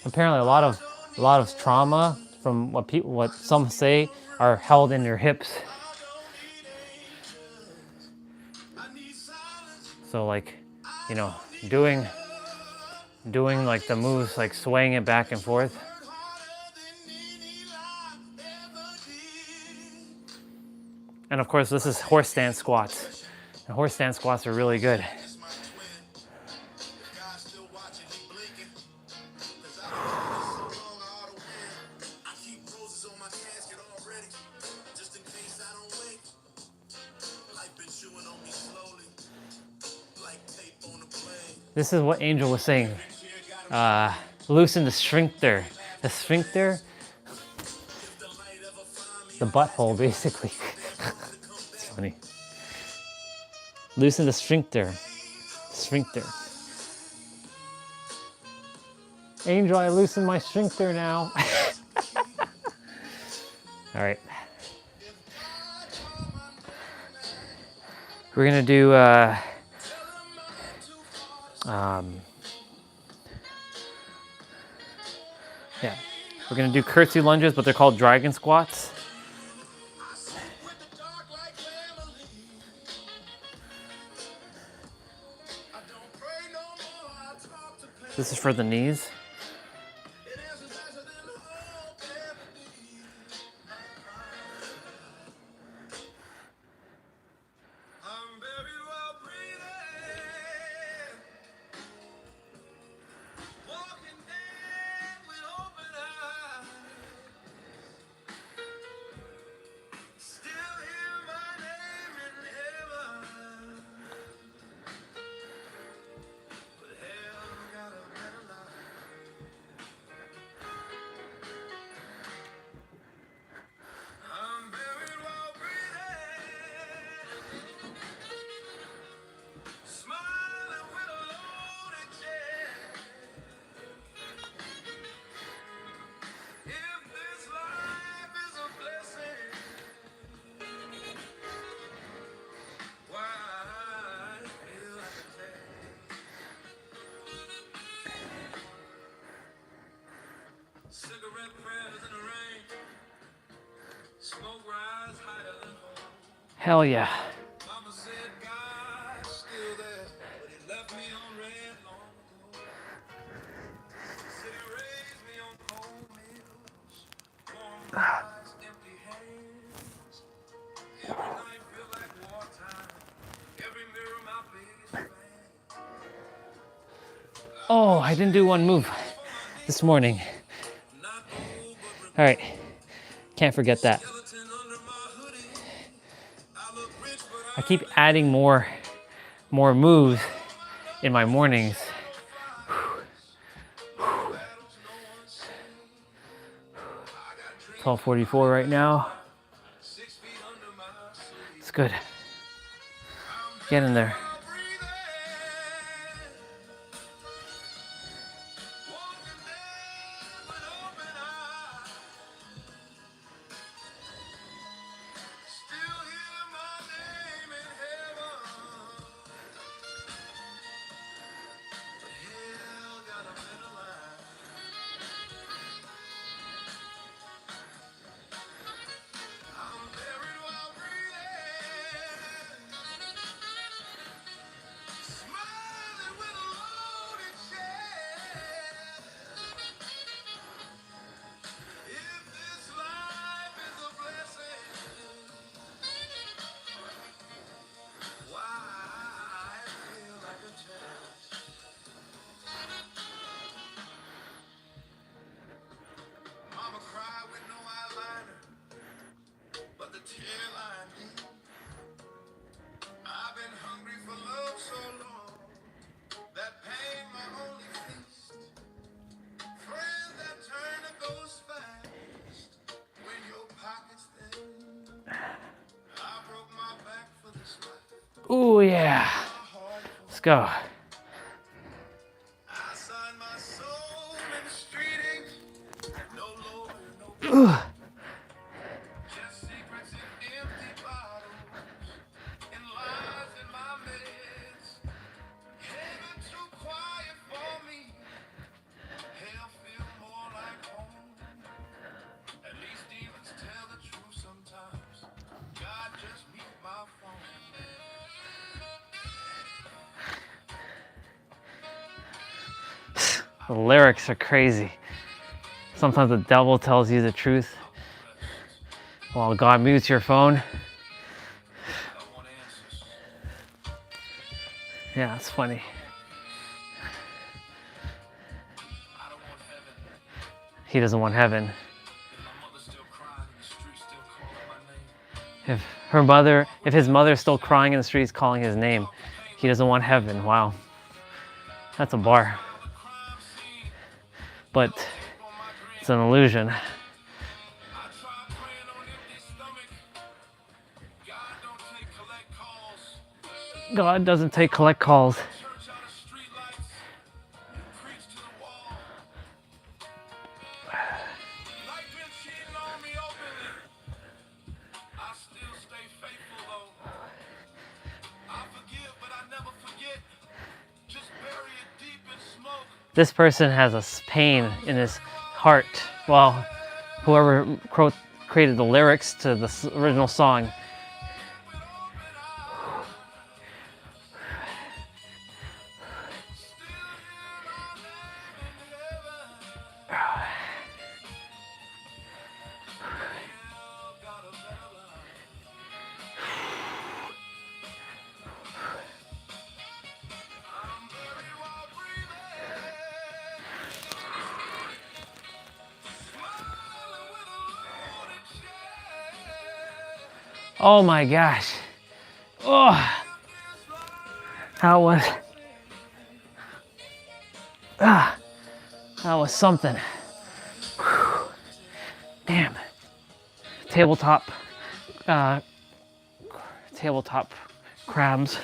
Apparently, a lot of trauma from what some say are held in your hips. So like, you know, doing like the moves, like swaying it back and forth. And of course, this is horse stance squats. And horse stance squats are really good. This is what Angel was saying. Loosen the sphincter. The sphincter, the butthole, basically. It's funny. Loosen the sphincter. Sphincter. Angel, I loosened my sphincter now. All right. We're gonna do yeah, we're gonna do curtsy lunges, but they're called dragon squats. This is for the knees. Hell yeah. Oh, I didn't do one move this morning. All right, can't forget that. I keep adding more moves in my mornings. 12:44 right now. It's good. Get in there. go. Ugh. The lyrics are crazy. Sometimes the devil tells you the truth while God mutes your phone. Yeah, it's funny. He doesn't want heaven. If his mother's still crying in the streets calling his name, he doesn't want heaven. Wow. That's a bar. But it's an illusion. God doesn't take collect calls. This person has a pain in his heart. Well, whoever created the lyrics to the original song. Oh my gosh. Oh, that was something. Whew. Damn. Tabletop crabs.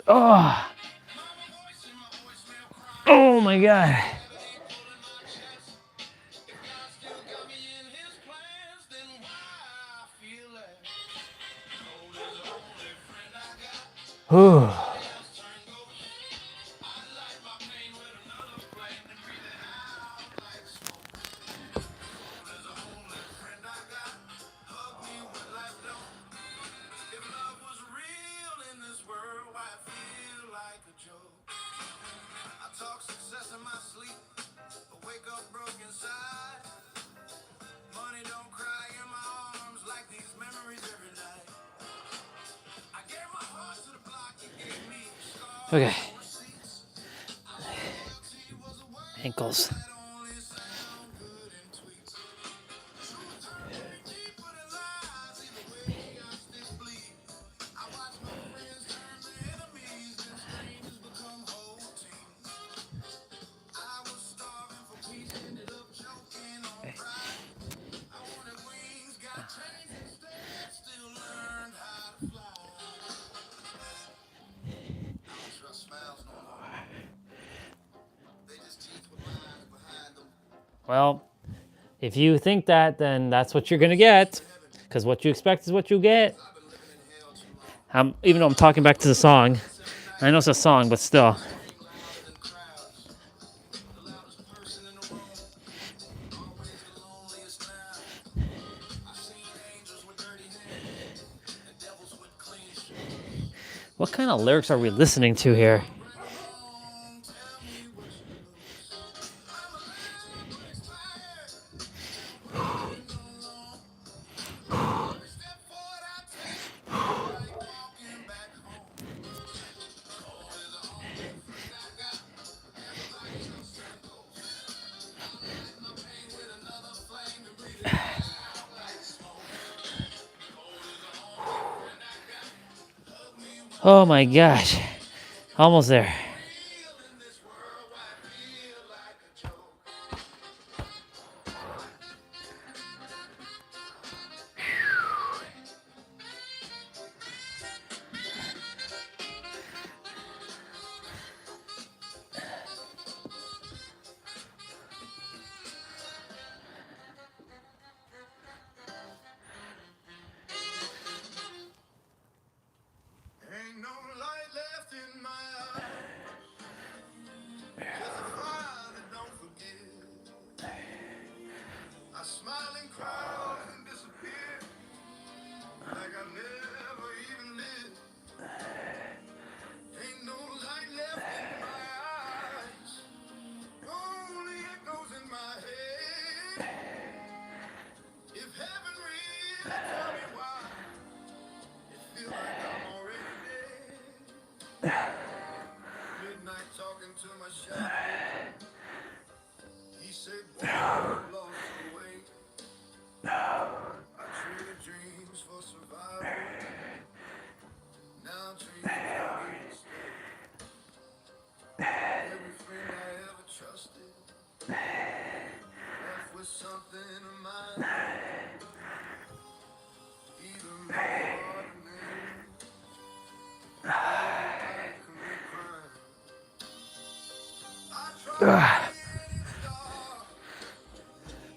Oh. Oh my God. Ooh. Okay. Ankles. Well, if you think that, then that's what you're gonna get. Because what you expect is what you get. Even though I'm talking back to the song, I know it's a song, but still. What kind of lyrics are we listening to here? Oh my gosh. Almost there.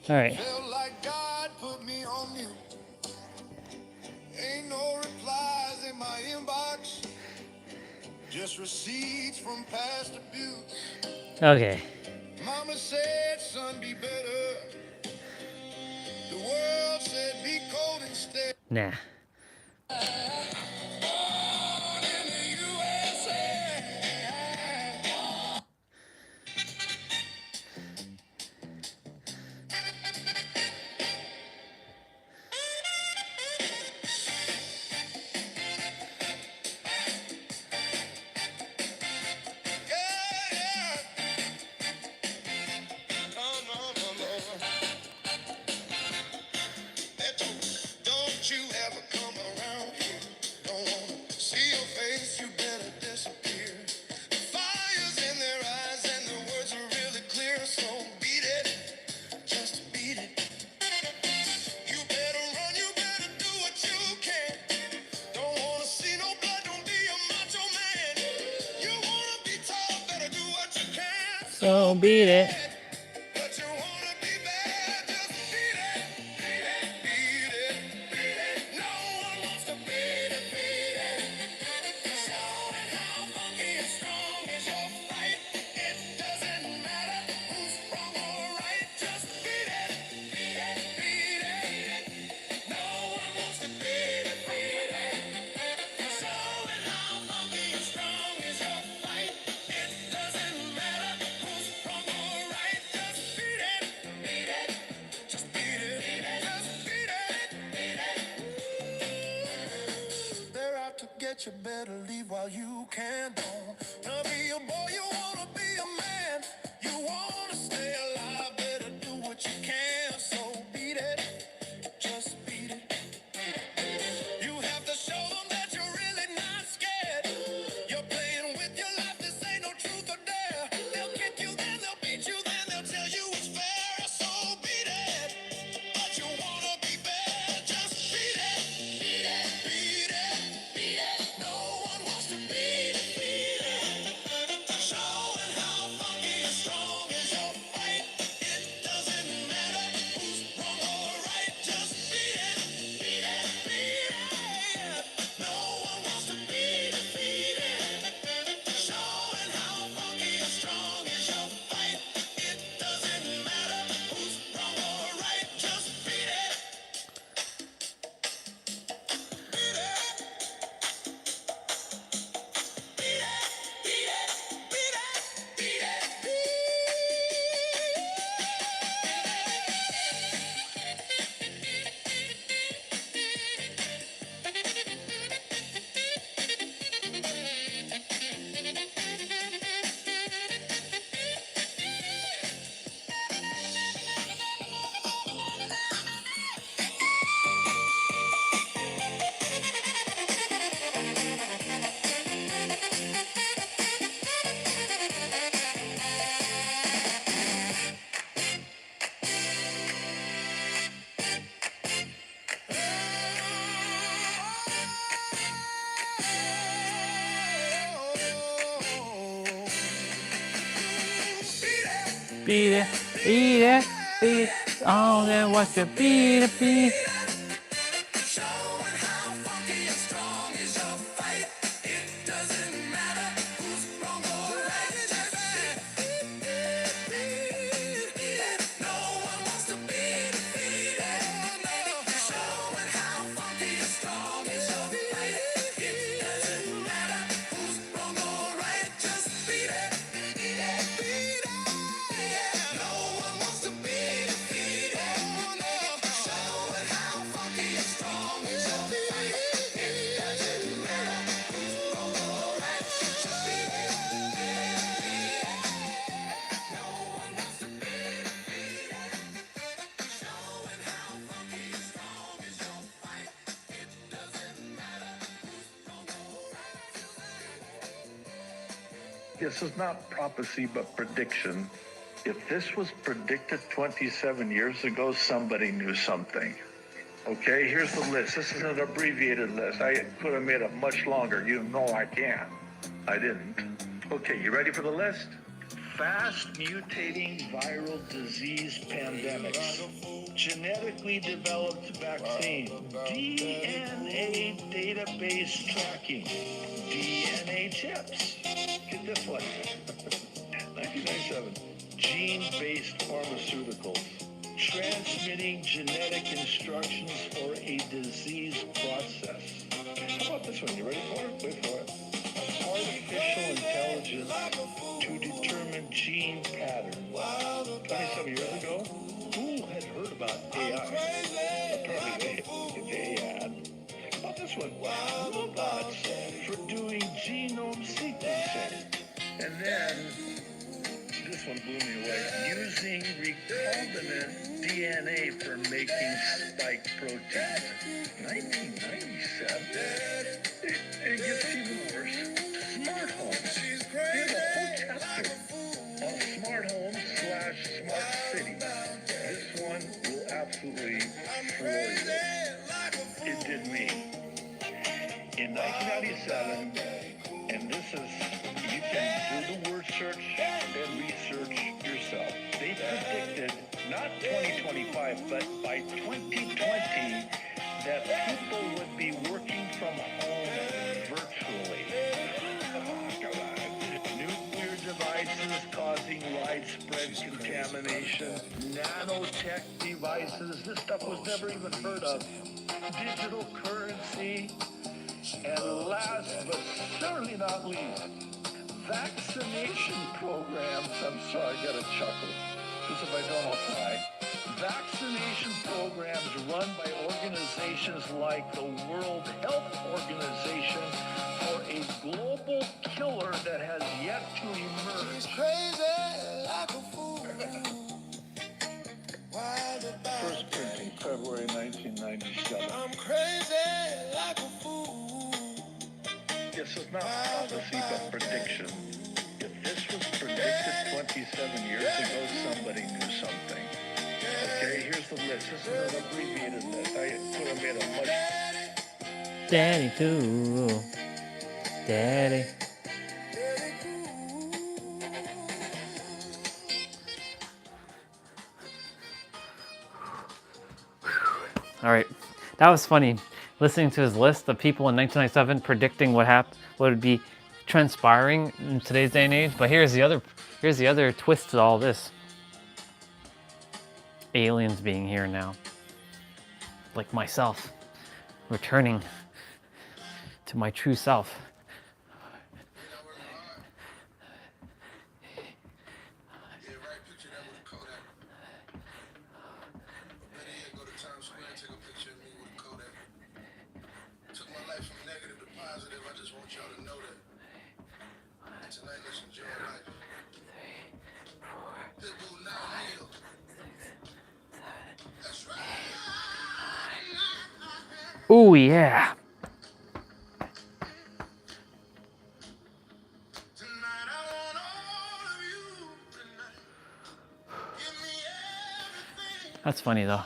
All right. Just receipts from past abuse. Okay. Mama said, son, be better. The world said, be cold instead. Nah. Don't you ever come around here. Don't wanna see your face, you better disappear. The fire's in their eyes and the words are really clear, so beat it, just beat it. You better run, you better do what you can. Don't wanna see no blood, don't be a macho man. You wanna be tough, better do what you can. So beat it. But you wanna be bad, just beat it. Beat it, beat it. No one wants to beat it, beat it. Showing how funky and strong is your fight. It doesn't matter who's wrong or right, just beat it. Beat it, beat it. No one wants to beat it, beat it. Showing how funky and strong is your fight. It doesn't matter who's wrong or right, just beat it. Beat it. Just beat it. Just beat it. They're out to get you, better leave while you can. Don't wanna be a boy, you wanna be a man. You wanna stay alive, better do what you can. So beat it, just beat it. You have to show them that you're really not scared. You're playing with your life, this ain't no truth or dare. They'll kick you, then they'll beat you, then they'll tell you it's fair. So beat it. But you wanna be bad, just beat it. Beat it, beat it, beat it. No one wants to beat it, beat it. Showing how funky and strong is your fight. It doesn't beat it, beat it, beat it. Oh, then what's your beat it, beat it. This is not prophecy, but prediction. If this was predicted 27 years ago, somebody knew something. Okay, here's the list. This is an abbreviated list. I could have made it much longer. You know I can. I didn't. Okay, you ready for the list? Fast mutating viral disease pandemics. Genetically developed vaccine. DNA database tracking. DNA chips. Get this one. 1997. Gene-based pharmaceuticals. Transmitting genetic instructions for a disease process. How about this one? You ready for it? Wait for it. Artificial intelligence to determine gene patterns. 27 years ago, who had heard about AI? Apparently they had. How about this one? Robots for doing genome sequencing. And then this one blew me away. Using recombinant DNA for making spike proteins. 1997. It gets even worse. Smart homes. There's a whole chapter on smart homes / smart cities. This one will absolutely floor you. It did me. In 1997, and this is, you can do the word search and research yourself. They predicted not 2025, but by 2020, that people would be working from home virtually. Oh, come on. Nuclear devices causing widespread contamination. Nanotech devices. This stuff was never even heard of. Digital currency. And last but certainly not least, vaccination programs. I'm sorry, I got a chuckle, because if I don't, I'll cry. Vaccination programs run by organizations like the World Health Organization for a global killer that has yet to emerge. He's crazy like a fool. First printing, February 1997. I'm crazy like a fool. This is not prophecy, but prediction. If this was predicted 27 years ago, somebody knew something. Okay, here's the list. This is an abbreviated list. I could have made a much... Daddy too. Daddy. All right, that was funny. Listening to his list of people in 1997 predicting what would be transpiring in today's day and age. But here's the other twist to all this. Aliens being here now, like myself, returning to my true self. Oh yeah. That's funny though.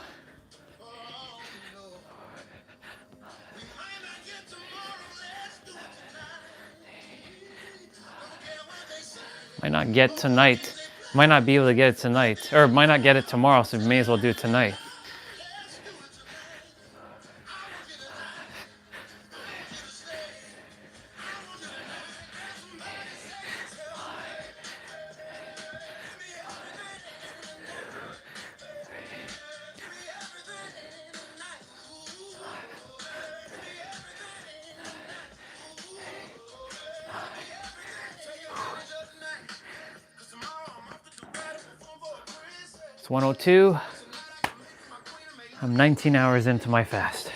Might not get tonight, Might not be able to get it tonight, or might not get it tomorrow, so we may as well do it tonight. It's 1:02. I'm 19 hours into my fast.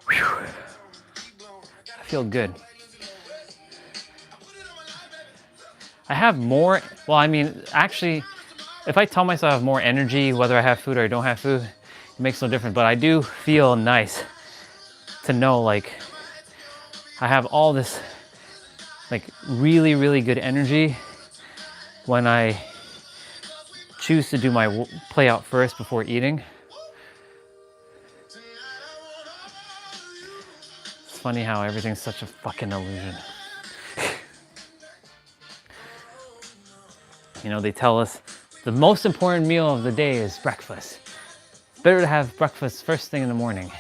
Whew. I feel good. I have more, well, I mean, actually, if I tell myself I have more energy, whether I have food or I don't have food, it makes no difference. But I do feel nice to know, like, I have all this, like, really, really good energy when I choose to do my play out first before eating. It's funny how everything's such a fucking illusion. You know, they tell us the most important meal of the day is breakfast. It's better to have breakfast first thing in the morning.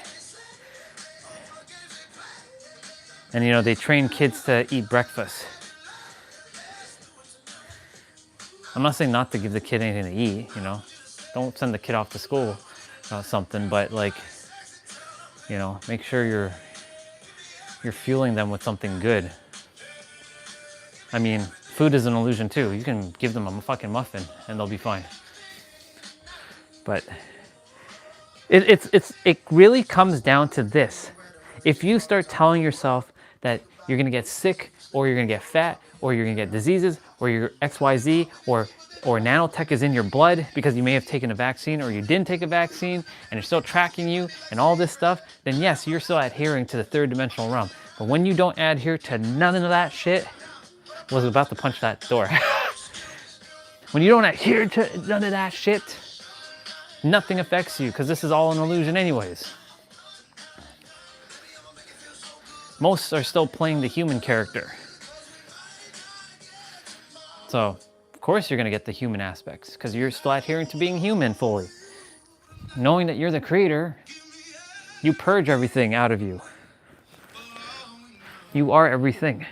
And you know, they train kids to eat breakfast. I'm not saying not to give the kid anything to eat, you know. Don't send the kid off to school about something, but like, you know, make sure you're fueling them with something good. I mean, food is an illusion too. You can give them a fucking muffin and they'll be fine. But it really comes down to this. If you start telling yourself that you're gonna get sick, or you're gonna get fat, or you're gonna get diseases, or your XYZ, or nanotech is in your blood because you may have taken a vaccine or you didn't take a vaccine and you're still tracking you and all this stuff, then yes, you're still adhering to the third dimensional realm. But when you don't adhere to none of that shit, I was about to punch that door. When you don't adhere to none of that shit, nothing affects you because this is all an illusion anyways. Most are still playing the human character. So, of course you're gonna get the human aspects because you're still adhering to being human fully. Knowing that you're the creator, you purge everything out of you. You are everything.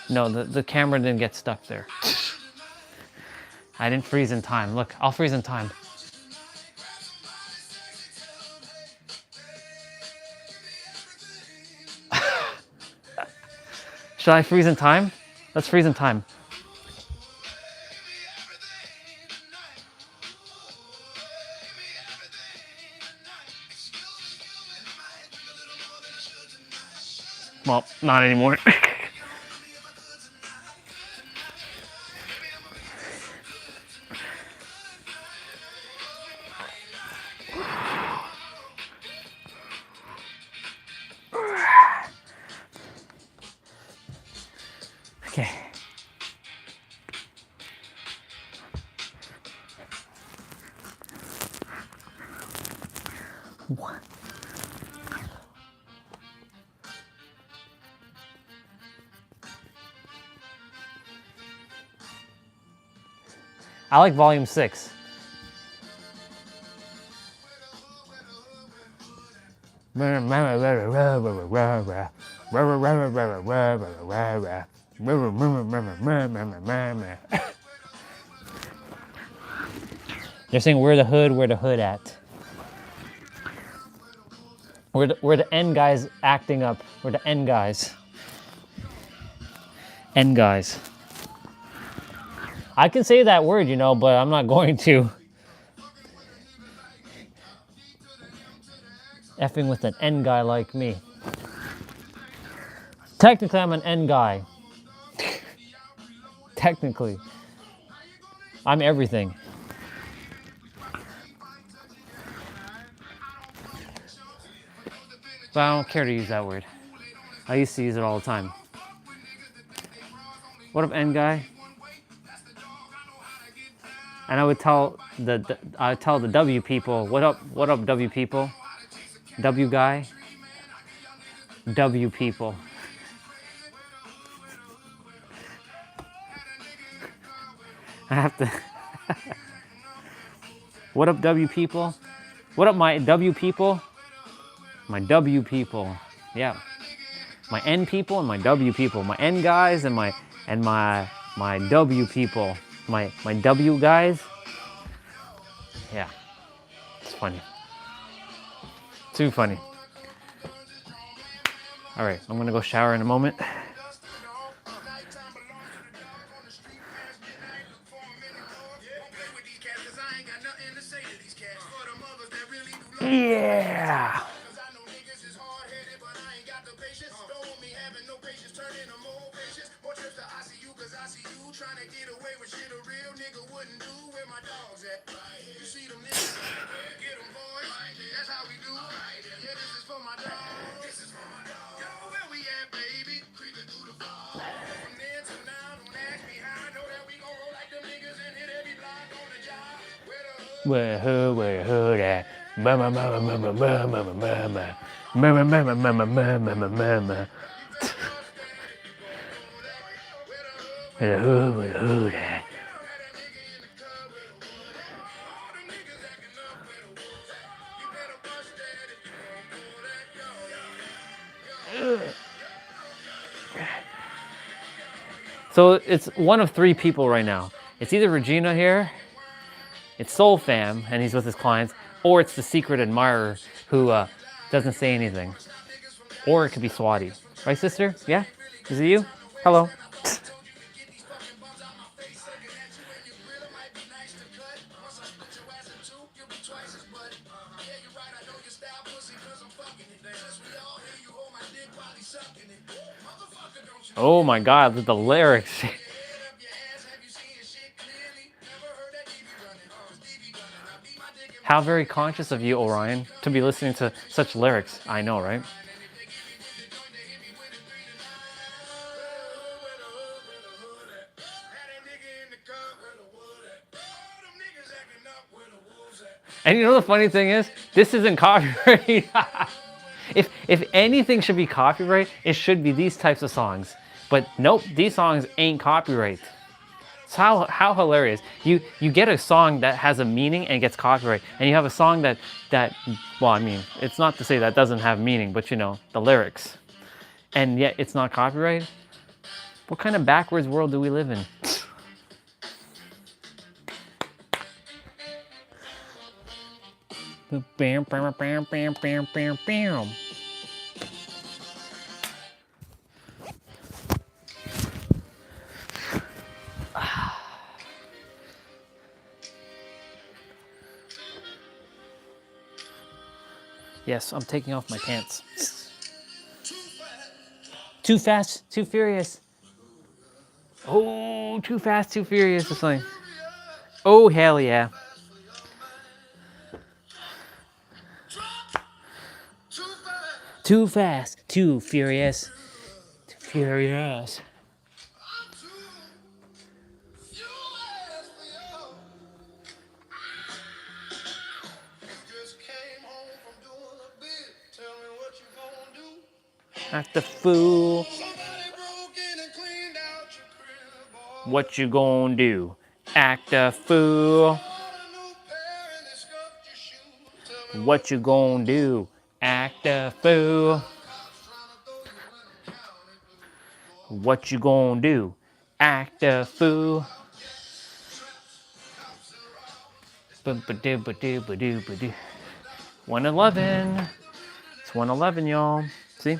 No, the camera didn't get stuck there. I didn't freeze in time. Look, I'll freeze in time. Should I freeze in time? Let's freeze in time. Well, not anymore. Okay. What? I like volume 6. They're saying where the hood at? We're the end guys acting up. We're the end guys. End guys. I can say that word, you know, but I'm not going to. Effing with an end guy like me. Technically, I'm an end guy. Technically. I'm everything. But I don't care to use that word. I used to use it all the time. What up, end guy? And I would tell the W people, what up W people? W guy? W people. I have to. What up W people? What up my W people? My W people. Yeah. My N people and my W people. My N guys and my W people. My W guys. Yeah. It's funny. Too funny. All right, I'm gonna go shower in a moment. Yeah. Where who that? Mama mama mama mama mama mama mama mama mama mama mama. Who that? So it's one of three people right now. It's either Regina here, it's Soul Fam, and he's with his clients, or it's the secret admirer who doesn't say anything. Or it could be Swati. Right, sister? Yeah? Is it you? Hello. Oh my God, the lyrics. How very conscious of you, Orion, to be listening to such lyrics. I know, right? And you know the funny thing is, this isn't copyright. If anything should be copyright, it should be these types of songs. But nope, these songs ain't copyright. It's how hilarious. You get a song that has a meaning and gets copyright, and you have a song that well, I mean, it's not to say that doesn't have meaning, but you know, the lyrics. And yet it's not copyright. What kind of backwards world do we live in? Bam, bam, bam, bam, bam, bam, bam. Yes, I'm taking off my pants. Too fast, too furious. Oh, too fast, too furious or something. Oh, hell yeah. Too fast, too furious. Too furious. Act the fool. What you gonna do? Act a fool. What you gonna do? Act a fool. What you gonna do? Act a fool. 111. It's 111, y'all. See?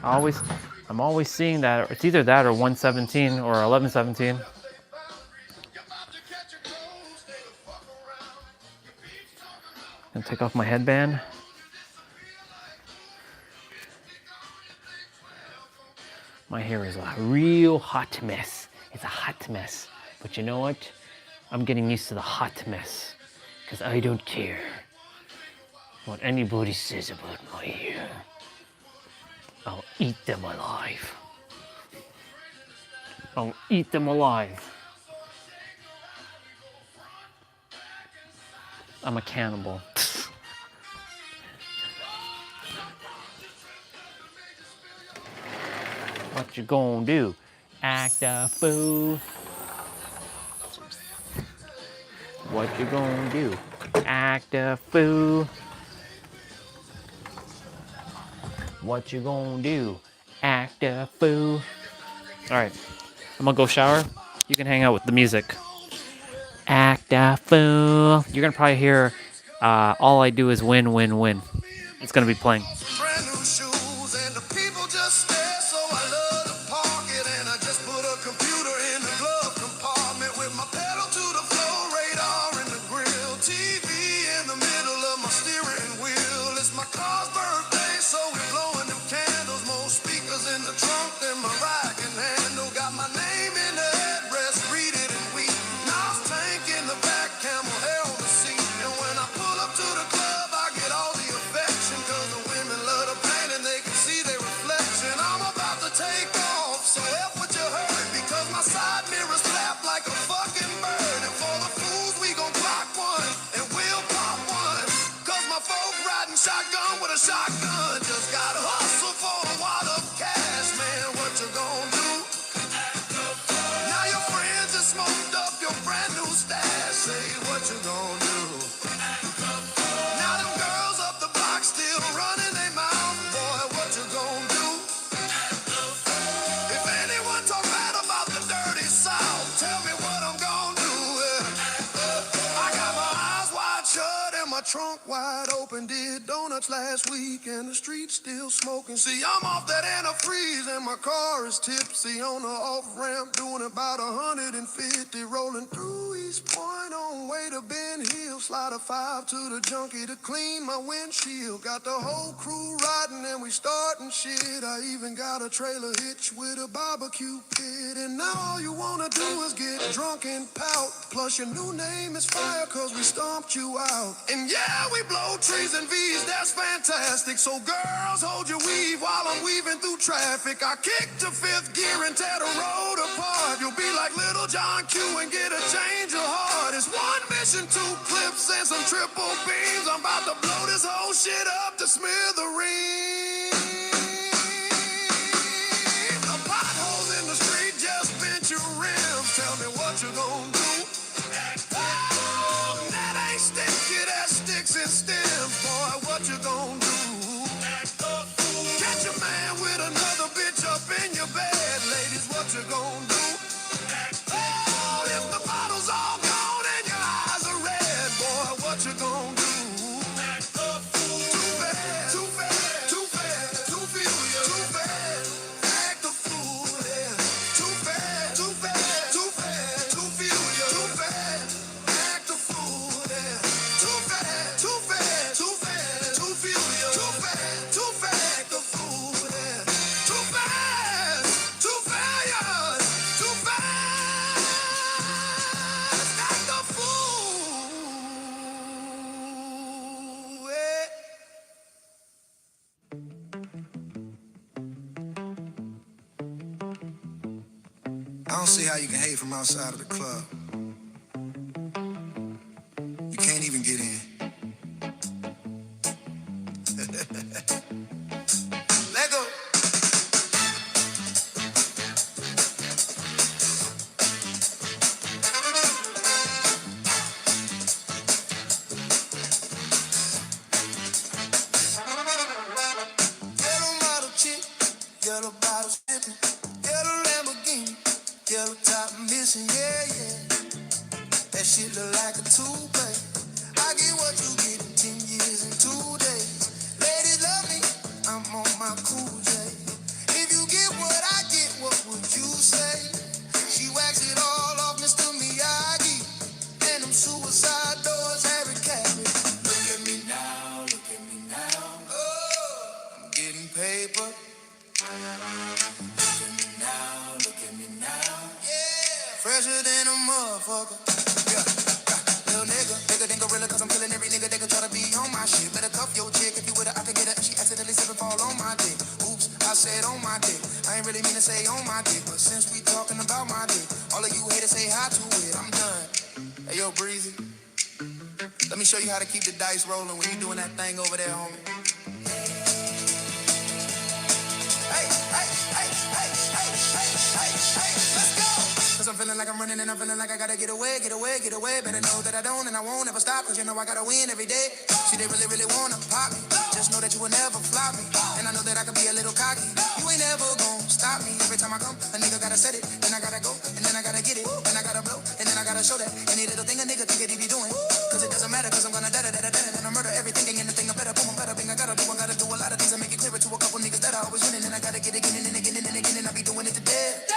I'm always seeing that. It's either that or 117 or 1117. Gonna take off my headband. My hair is a real hot mess. It's a hot mess. But you know what? I'm getting used to the hot mess. Because I don't care what anybody says about my hair. I'll eat them alive. I'll eat them alive. I'm a cannibal. What you gonna do? Act a fool. What you gonna do? Act a fool. What you gonna do? Act a fool. Alright, I'm gonna go shower. You can hang out with the music. Act a fool. You're gonna probably hear All I Do Is Win, Win, Win. It's gonna be playing. Brand new shoes and the people just stare, so I love to park it and I just put a computer in the glove compartment with my pedal to the floor, radar in the grill, TV in the middle of my steering wheel. It's my car's birthday, so we're blowing them candles, more speakers in the trunk than my ride can handle. Got my name in the headrest, read it and weep. Nice tank in the back, camel hair on the seat, and when I pull up to the club, I get all the affection, cause the women love the pain and they can see their reflection. I'm about to take off, so help what you heard, because my side mirror's flapped like a fucking bird. And for the fools, we gon' block one, and we'll pop one, cause my folk riding shotgun with a shotgun. Just gotta hustle for a wad of cash, man, what you gon' do? Now your friends just smoked up your brand new stash, say what you gon' do? Now them girls up the block still running their mouth, boy, what you gon' do? If anyone talk bad about the dirty South, tell me what I'm gon' do. I got my eyes wide shut and my trunk wide open. Did donuts last week and the streets still smoking. See, I'm off that antifreeze and my car is tipsy on the off-ramp, doing about 150, rolling through East Point on way to Ben Hill. Slide a 5 to the junkie to clean my windshield. Got the whole crew riding and we starting shit. I even got a trailer hitch with a barbecue pit. And now all you wanna do is get drunk and pout. Plus your new name is fire cause we stomped you out. And yeah, we blow trees and V's, that's fantastic. So girls, hold your weave while I'm weaving through traffic. I kick to fifth gear and tear the road apart. You'll be like Little John Q and get a change of heart. It's one mission, 2 clips and some triple beams. I'm about to blow this whole shit up to smithereens. The potholes in the street just bent your rims. Tell me what you gon' do. Oh, that ain't sticky, that sticks and stems. Boy, what you gon' do? Catch a man with another bitch up in your bed. Ladies, what you gon' do? Oh, if the bottle's all gone and your eyes are red, boy, what you gon' do? Too bad, too bad, too bad, too feel you, too bad. Act the fool, yeah. Too bad, too bad, too bad, too feel you, too bad. Act the fool, yeah. Too bad, too bad, too bad, too feel you, too bad, too bad. Act the fool, yeah. Too bad, too bad, too fast. Act the fool, yeah. I don't see how you can hate from outside of the club. You can't even get in. Let go. Yellow model chick, yellow bottle sipping, yellow Lamborghini, yellow top missing, yeah, yeah. That shit look like a two-play. I get what you get in 10 years and 2 days. Ladies love me, I'm on my cool J. If you get what I get, what would you say? She wax it all off, Mr. Miyagi. And them suicide doors, Harry Cavill. Look at me now, look at me now. Oh, I'm getting paper. Look at me now, look at me now. Yeah, fresher than a motherfucker. Yeah, little nigga, bigger than gorilla, cause I'm killing every nigga that can try to be on my shit. Better cuff your chick, if you with her, I can get her. She accidentally slip and fall on my dick. Oops, I said on my dick. I ain't really mean to say on my dick, but since we talking about my dick, all of you haters say hi to it. I'm done. Hey yo, Breezy, let Let me show you how to keep the dice rolling when you doing that thing over there, homie. Hey, hey, hey, hey, hey, hey, hey, hey, let's go. Cause I'm feeling like I'm running and I'm feeling like I gotta get away, get away, get away. Better know that I don't and I won't ever stop. Cause you know I gotta win every day. See, they really, really wanna pop me. Just know that you will never flop me. And I know that I could be a little cocky. You ain't never gonna stop me. Every time I come, a nigga gotta set it. Then I gotta go, and then I gotta get it. Then I gotta blow, and then I gotta show that. Any little thing a nigga think that he be doing. Cause it doesn't matter, cause I'm gonna and I murder everything and anything. I better boom, better bing. I gotta do a lot of things. I make it clearer to a couple niggas that I always winning. And I gotta get it again and again and again. And I be doing it to death.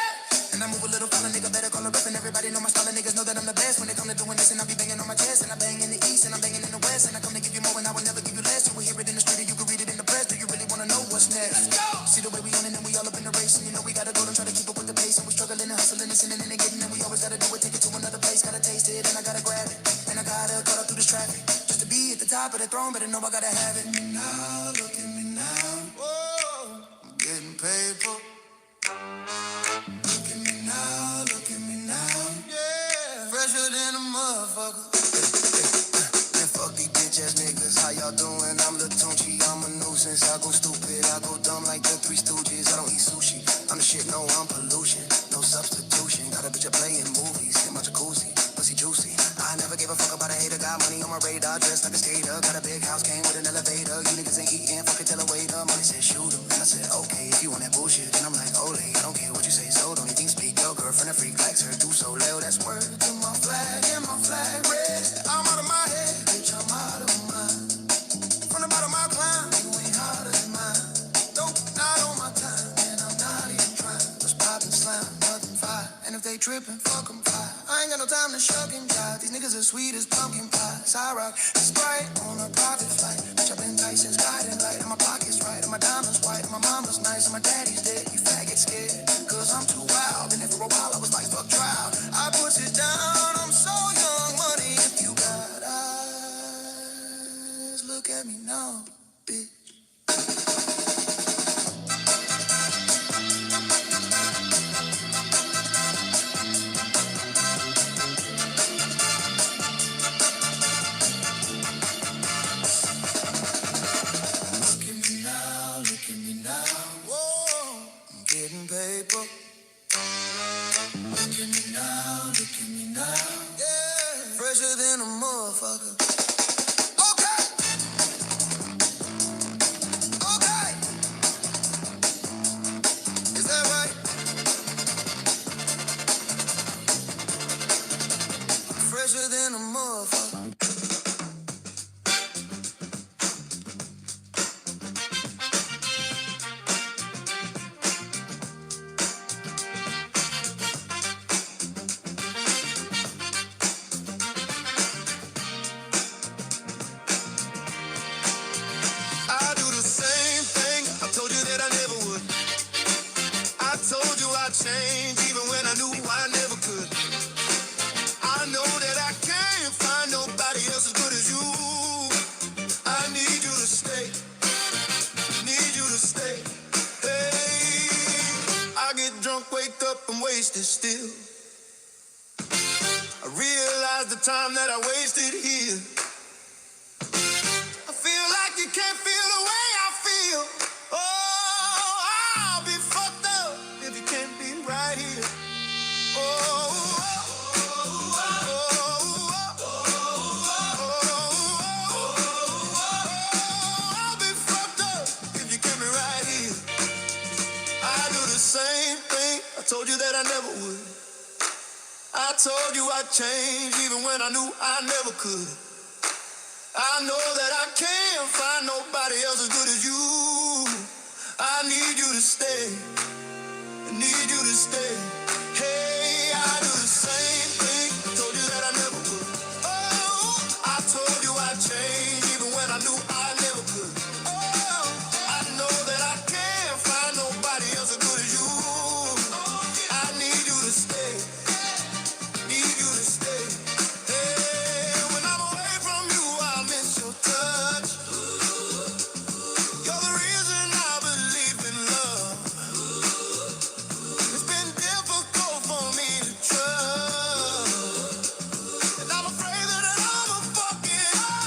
And I move a little fella, nigga, better call a rep. And everybody know my style, and niggas know that I'm the best when it come to doing this. And I be banging on my chest, and I bang in the east, and I'm banging in the west. And I come to give you more, and I will never give you less. You will hear it in the street, and you can read it in the press. Do you really wanna know what's next? Let's go! See the way we on it, and we all up in the race. And you know we gotta go and try to keep up with the pace. And we struggling and hustling and sinning and getting. And we always gotta do it, take it to another place. Gotta taste it, and I gotta grab it. And I gotta cut up through this traffic. Just to be at the top of the throne, better know I gotta have it. Now, look at me now. Whoa, I'm getting paper. Look at me now, look at me now. Yeah, fresher than a motherfucker. Man, fuck these bitch ass niggas. How y'all doing? I'm Lil Tunchi, I'm a nuisance. I go stupid, I go dumb like the Three Stooges. I don't eat sushi. I'm the shit, no, I'm pollution. No substitution. Got a bitch a playing movies in my jacuzzi. Pussy juicy. I never gave a fuck about a hater. Got money on my radar, dressed like a skater. Got a big house, came with an elevator. You niggas ain't eating, fucking tell a waiter. Money said shoot him. And I said, okay, if you want that bullshit, then I'm like, ole, I don't care what you say, so don't even speak. Your girlfriend a freak likes her, do so low. That's word to my flag, and my flag red. I'm out of my head, bitch, I'm out of mine. From the bottom of my climb, you ain't harder than mine. Nope, not on my time, and I'm not even trying. Let's pop and slime, nothing fire. And if they trippin', fuck them fire. I ain't got no time to shuck and jive. These niggas are sweet as pumpkin pie. I rock Sprite on a private flight. Bitch, I've been tight since guiding light. And my pocket's right, and my diamonds white. And my mama's nice, and my daddy's dead. You faggot scared, cause I'm too wild. Been there for a while, I was like, fuck trial. I put it down, I'm so young money. If you got eyes, look at me now, bitch. Getting paper. Look at me now, look at me now. Yeah, fresher than a motherfucker. Okay. Okay. Is that right? Fresher than a motherfucker. Change even when I knew I never could. I know that I can't find nobody else as good as you. I need you to stay. Need you to stay. Hey, I get drunk, wake up, and wasted still. I realize the time that I wasted here. I feel like you can't feel the way I feel. Oh, I'll be fucked up if you can't be right here. I'll be fucked up if you can't be right here. I do the same thing I told you that I never would. I told you I'd change even when I knew I never could. I know that I can't find nobody else as good as you. I need you to stay. I need you to stay. Hey, I do the same thing. I told you that I never would. Oh, I told you I'd change even when I knew I never could. Oh, I know that I can't find nobody else as good as you. I need you to stay. Need you to stay. Hey, when I'm away from you, I miss your touch. You're the reason I believe in love. It's been difficult for me to trust. And I'm afraid that I'm a fucking up.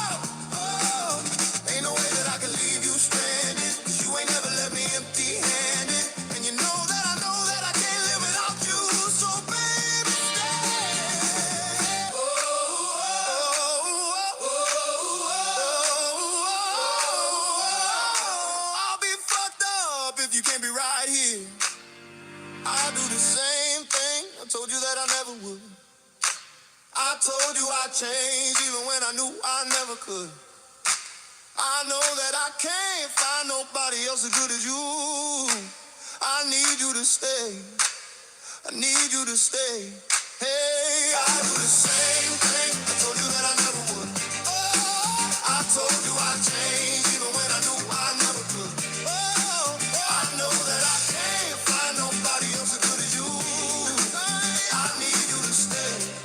told you I'd change even when I knew I never could. I know that I can't find nobody else as good as you. I need you to stay. I need you to stay. Hey, I do the same thing. I told you that I never would. Oh, I told you I'd change even when I knew I never could. Oh, I know that I can't find nobody else as good as you. I need you to stay.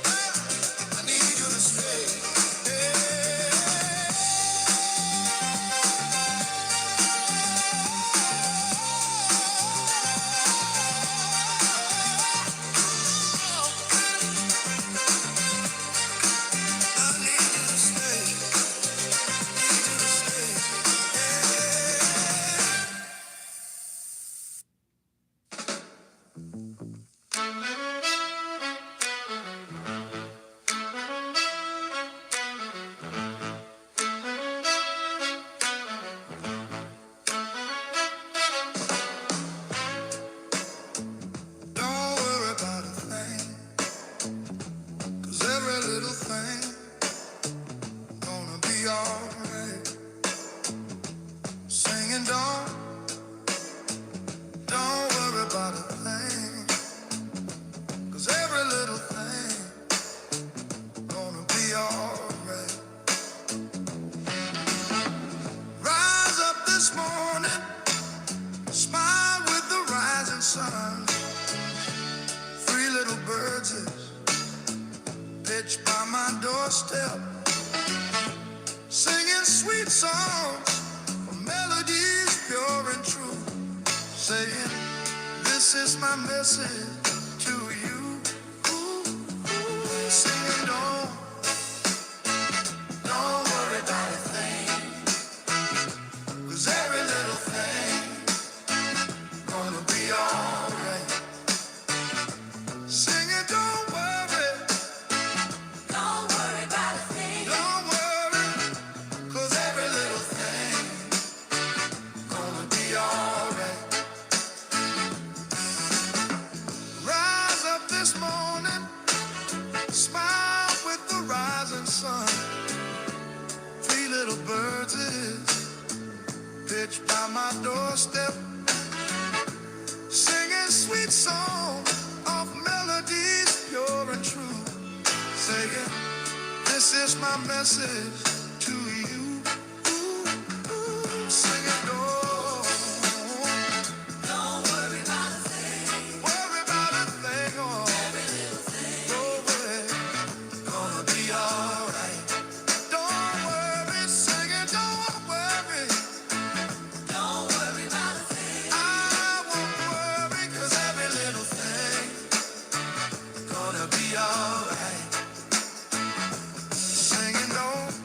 I need you to stay. Don't worry about a thing, 'cause every little thing gonna be alright. Singing don't worry about a thing, 'cause every little thing gonna be alright. Rise up this morning, smile with the rising sun. Three little birds pitched by my doorstep, singing sweet songs, melodies pure and true, saying, this is my message to you. Ooh, ooh, singing, don't worry about a thing, 'cause every little thing gonna be alright. Singing, don't worry about a thing. Don't worry, 'cause every little thing gonna be alright. Rise up this morning, smile with the rising sun. Three little birds it is, pitched by my doorstep, singing sweet songs of melodies pure and true, saying, this is my message to you. Ooh, ooh, singing, don't worry about a thing. Worry about a thing, oh. Every little thing. Don't worry, gonna be alright. Don't worry, singing, don't worry. Don't worry about a thing. I won't worry, 'cause every little thing gonna be alright. Singing, don't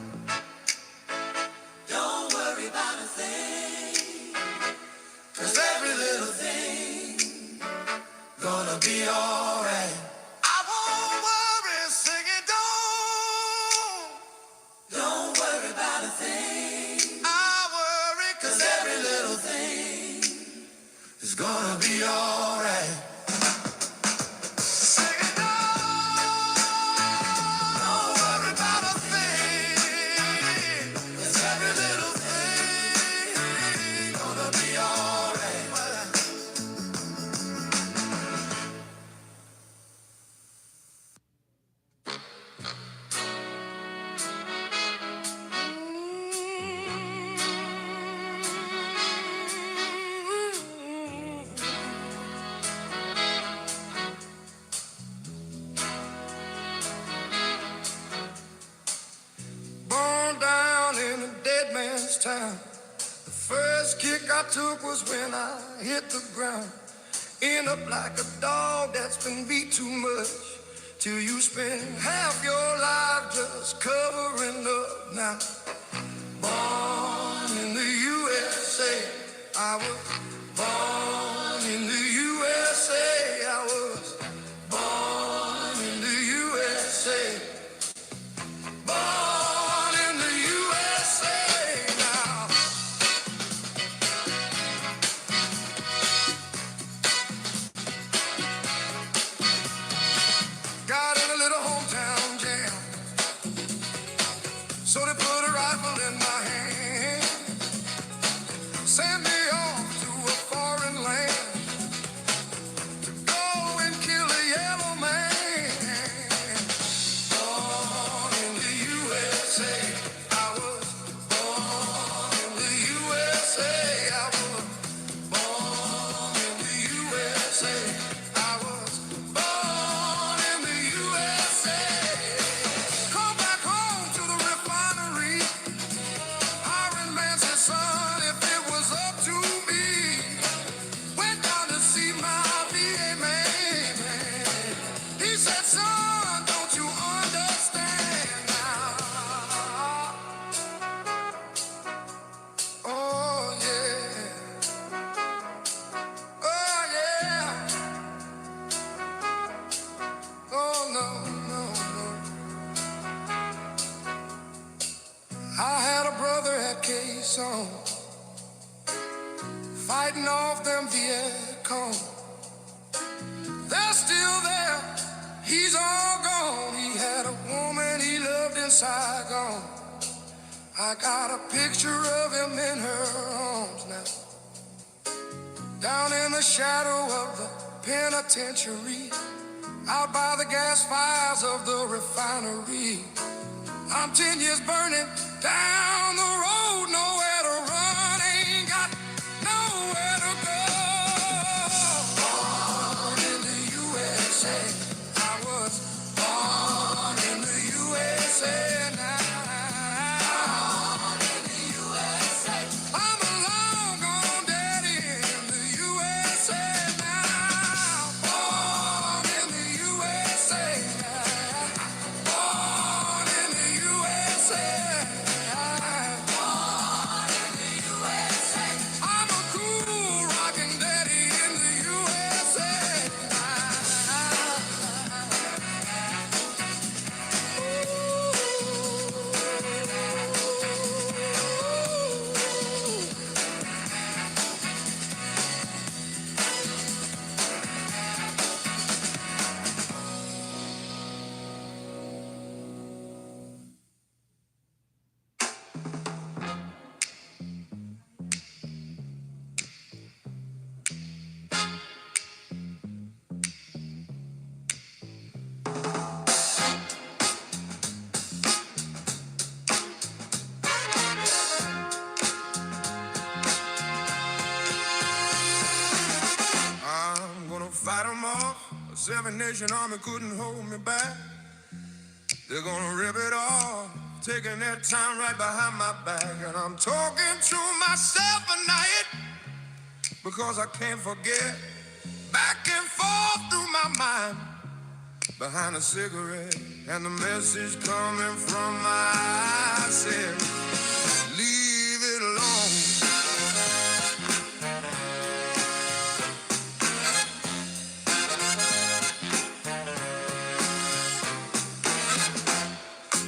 worry about a thing, 'cause every little thing gonna be alright. I won't worry, singing, don't worry about a thing. I worry, 'cause every little thing is gonna be alright. Singing, don't worry about a thing, 'cause every little thing gonna be alright. Born down in a dead man's town. The first kick I took was when I hit the ground. End up like a dog that's been beat too much, till you spend half your life just covering up. Now, born in the USA, I was born in the USA, I was born in the USA. Born in the USA now. Got in a little hometown jam. said, son, don't you understand now? Oh, yeah. Oh, yeah. Oh, no, no, no. I had a brother at K-Song, fighting off them Viet Cong. They're still there. He's all gone. He had a woman he loved in Saigon. I got a picture of him in her arms now, down in the shadow of the penitentiary, out by the gas fires of the refinery. I'm 10 years burning down the road, nowhere to run, ain't got nowhere to go. Born in the USA, I was born in the USA now. Born in the USA. I'm a long gone daddy in the USA now. Born in the USA now. Born in the USA. Born in the USA. I'm a cool rockin' daddy in the USA. I'm gonna fight 'em off. A seven-nation army couldn't hold me back. They're gonna rip it off, taking their time right behind my back. And I'm talking to myself at night, because I can't forget. Back and forth through my mind, behind a cigarette, and the message coming from my eyes said, leave it alone.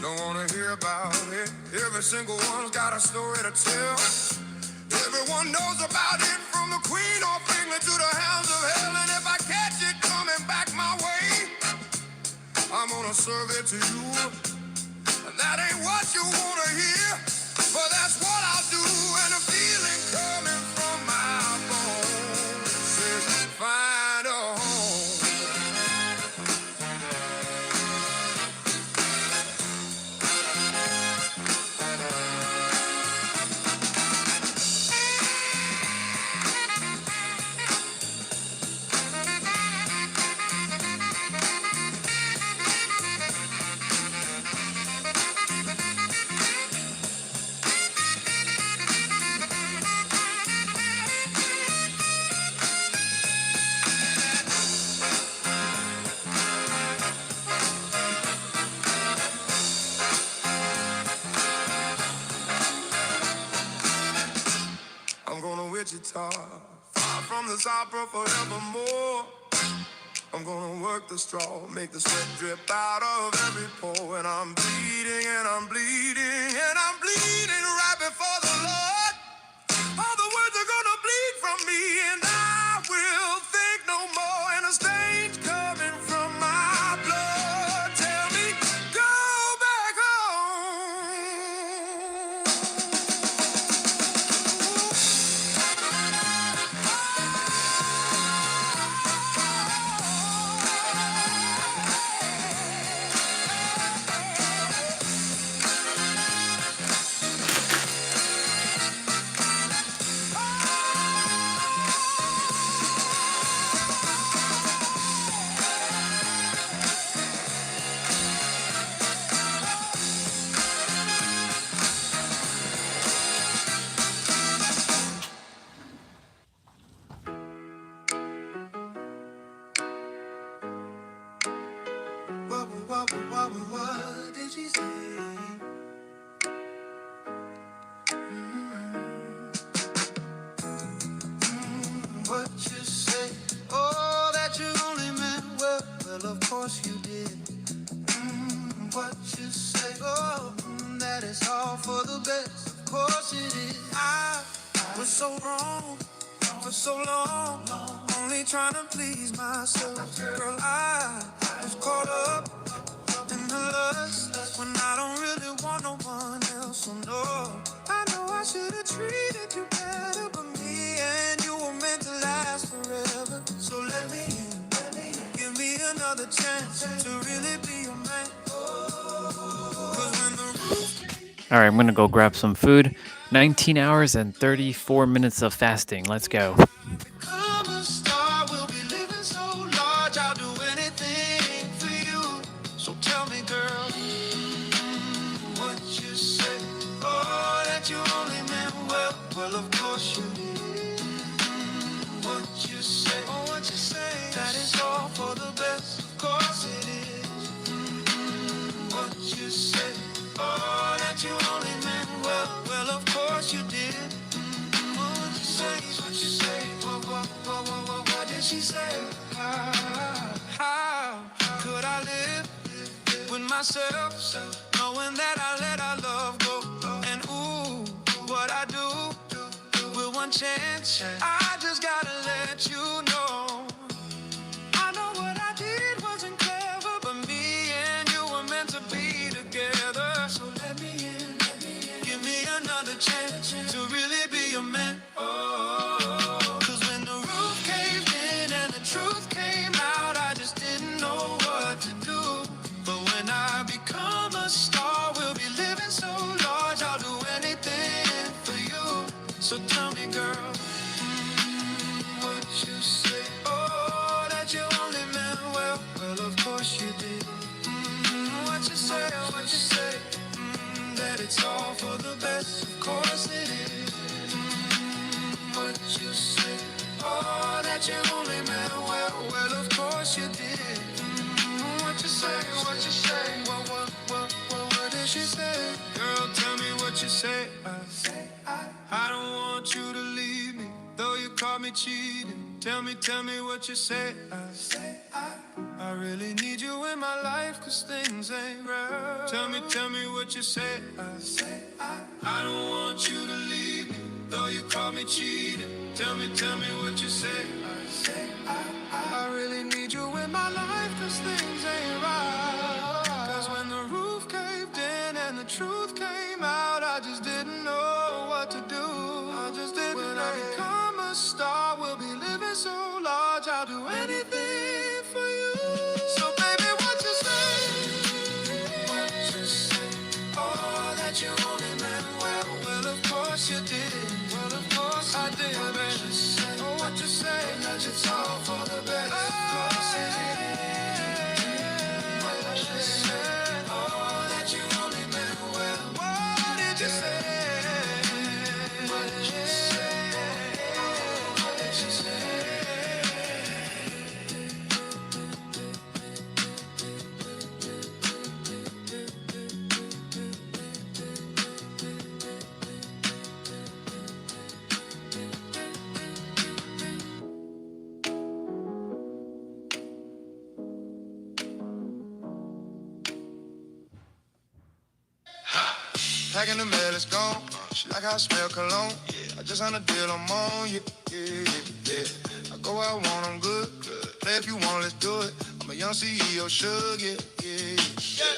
Don't wanna hear about it. Every single one's got a story to tell. Everyone knows about it, from the queen of England to the hounds of hell. And if I catch it coming back my way, I'm gonna serve it to you. And that ain't what you wanna hear, but that's what I'll do. And the feeling coming from my bones says, find a home. I'm going to Wichita, far from this opera forevermore. I'm gonna work the straw, make the sweat drip out of every pore. And I'm bleeding, and I'm bleeding, and I'm bleeding right before the Lord. All the words are gonna bleed from me, and I will think no more. And a stain's coming from my blood. Tell me, go back home. what did she say? What you say? Oh, that you only meant well. Well, of course you did. What you say? Oh, that is all for the best. Of course it is. I was so wrong for so long, only trying to please myself. Girl, I was caught up in the lust when I don't really want no one else. So no, I know I should have treated you better, but me and you were meant to last forever. So let me in, give me another chance to really be your man. 'Cause when the roof All right, I'm gonna go grab some food. 19 hours and 34 minutes of fasting. Let's go. become a star, we'll be living so large. I'll do anything for you. So tell me, girl, what you say? Oh, that you only meant well. Well, of course you did. What you say? Oh, what you say? That is all for the best. Of course it is. What you say? Oh, that you only meant well. Well, of course you did. What you say? What you say? What did she say? How could I live with myself, knowing that I let our love go? And ooh, what I do with one chance, I just gotta let you know. I know what I did wasn't clever, but me and you were meant to be together. So let me in, give me another chance to really be your man. Oh, 'cause when the roof caved in and the truth came out, I just didn't know what to do. But when I become a star, we'll be living so large, I'll do anything for you. So tell me, girl, what you say? Oh, that you only meant well. Well, of course you did. What you say? What you say? That it's all for the best. Of course it is. What you say? Oh, that you only meant well. Well, of course you did. What you say? What you say? What did she say? Girl, tell me what you say. I don't want you to leave me, though you caught me cheating. Tell me what you say. I really need you in my life, 'cause things ain't right. Tell me what you say. I don't want you to leave me, though you caught me cheating. Tell me what you say. I really need you in my life, 'cause things ain't right. 'Cause when the roof caved in and the truth came out, I just didn't know what to do. I just didn't. When I become a star, we'll be living so large, I'll do anything for you. So baby, what you say? What you say? Oh, that you only meant well. Well, of course you did. Well, of course I did, baby. Oh, what you say? That it's all for the best. Of course it is. What you say? Oh, that you only meant well. What did you say? What did you say? What did you say? Packing the mail, it's gone. She like how I smell cologne. I just on a deal, I'm on, yeah. I go where I want, I'm good. Play if you want, let's do it. I'm a young CEO, sugar, yeah.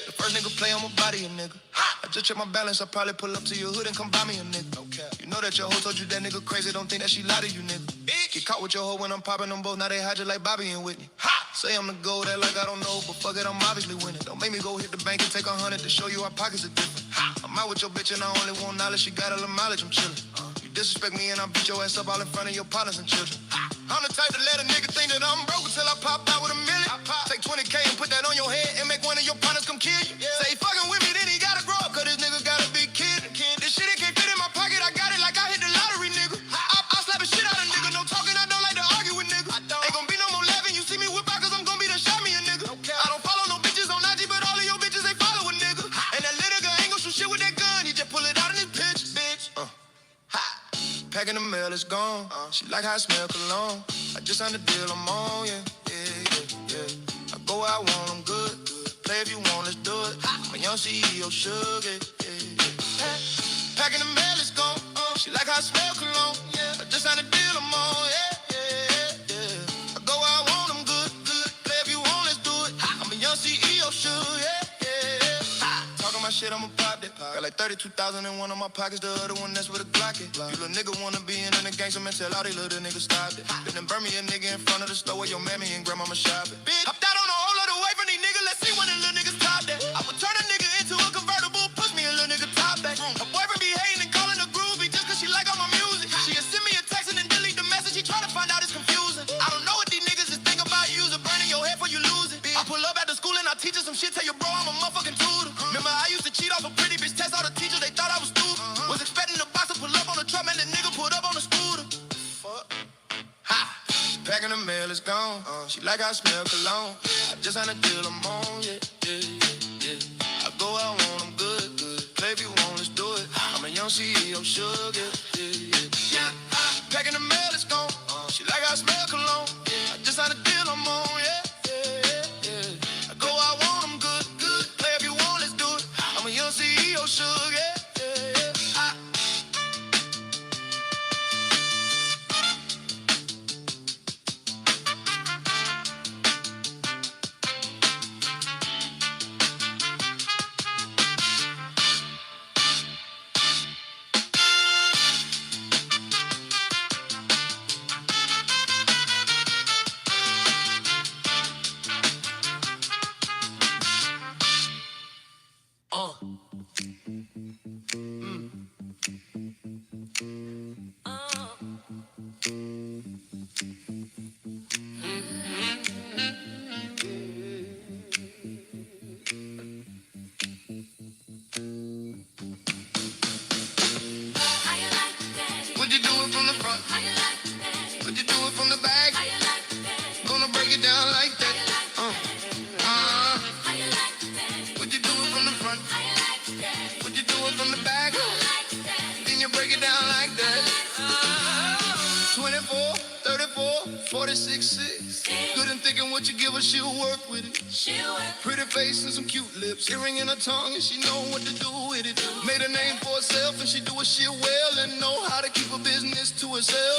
The first nigga play on my body, a nigga. I just check my balance, I probably pull up to your hood and come buy me a nigga. Okay. You know that your hoe told you that nigga crazy, don't think that she lie to you, nigga. Get caught with your hoe when I'm popping them both, now they hide you like Bobby and Whitney. Say I'm the gold, that like I don't know, but fuck it, I'm obviously winning. Don't make me go hit the bank and take 100 to show you our pockets are different. I'm out with your bitch and I only want knowledge, she got a little mileage, I'm chillin'. You disrespect me and I beat your ass up all in front of your partners and children. I'm the type to let a nigga think that I'm broke until I pop out with $1 million. Take 20K and put that on your head and make one of your partners come kill you. Say he fucking with me, then he gotta grow up, 'cause this nigga got a big kid. This shit, it can't fit in my pocket, I got it like I hit the lottery, nigga. I slap the shit out of nigga, no talking, I don't like to argue with niggas. Ain't gon' be no more laughing, you see me whip out 'cause I'm gon' be the shot me a nigga. I don't follow no bitches on IG, but all of your bitches Packing the mail, it's gone. She like how I smell cologne. I just signed the deal, I'm on, yeah, yeah, yeah, yeah. I go where I want, I'm good, good. Play if you want, let's do it. I'm a young CEO, sugar, yeah, yeah. Packing the mail, it's gone. She like how I smell cologne. I just signed the deal, I'm on, yeah, yeah, yeah. I go where I want, I'm good, good. Play if you want, let's do it. I'm a young CEO, sugar, yeah, yeah. Talking my shit, I'ma pop that. Got like 32,000 in one of my pockets, the other one that's where the Glock is. You little nigga wanna be in the gangsta man, tell all these little niggas stop it. Been and burn me a nigga in front of the store where your mammy and grandmama shopping. Bitch, hopped out on a whole lot of way from these niggas, let's see when the little niggas top that. I would turn a nigga into a convertible, push me a little nigga top back. Her boyfriend be hating and calling her groovy just cause she like all my music. She'll send me a text and then delete the message, he tryna find out it's confusing. I don't know what these niggas is think about using, burning your head before you lose it. I pull up at the school and I teach her some shit, tell you bro I'm a motherfucking tutor. Remember I used to cheat off a pretty bitch test, all the teachers they thought I was stupid. Was expecting the box to pull up on the truck, man the nigga pulled up on the scooter. Fuck. Ha! Packing the mail, it's gone. She like I smell cologne. I just signed a deal, I'm on, yeah, yeah, yeah, yeah. I go where I want, I'm good, good. Play if you want, let's do it. I'm a young CEO, sugar, yeah, yeah, yeah. Packing the mail, it's gone. She like I smell cologne. I just signed a deal, I'm on, yeah, yeah, yeah. I go where I want, I'm good, good. Play if you want, let's do it. I'm a young CEO, sugar, yeah, yeah, yeah. Would you do it from the front? Would you do it from the back? Gonna break it down like that. Would you do it from the front? Would you do it from the back? Then you break it down like that. 24, 34, 46, 6. Good and thinking what you give her, she'll work with it. Pretty face and some cute lips. Earring in her tongue and she know what to do with it. Made a name for herself and she do her shit well. And know how to keep her business to herself.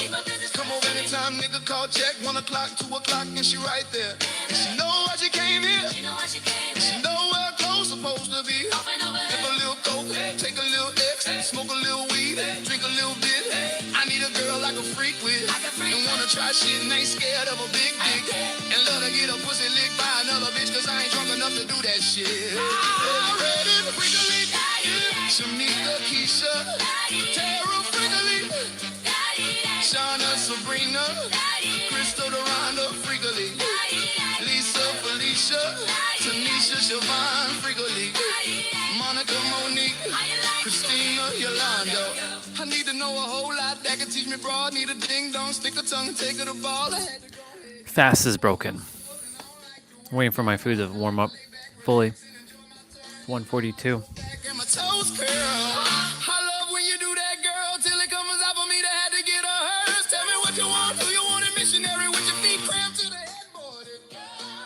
Come over anytime, nigga, call check. 1 o'clock, 2 o'clock, and she right there. And she know why she came here. And she know where clothes supposed to be. Take a little coke, take a little X, smoke a little weed, drink a little bit. I need a girl like a freak with. And wanna try shit and ain't scared of a big dick. And love to get a pussy licked by another bitch, cause I ain't drunk enough to do that shit. Ready to freak a leak. Shamika, Keisha, Tara, Friggly, Shauna, Sabrina, Crystal, Doranda, Friggly, Lisa, Felicia, Tanisha, Siobhan, Friggly, Monica, Monique, Christina, Yolanda. I need to know a whole lot that can teach me broad. Need a ding dong, stick a tongue, take her to ball. Fast is broken. Waiting for my food to warm up fully. 1:42. And my toes curl. I love when you do that, girl, till it comes out for me to have to get a hers. Tell me what you want. Do you want it missionary with your feet cramped to the headboard?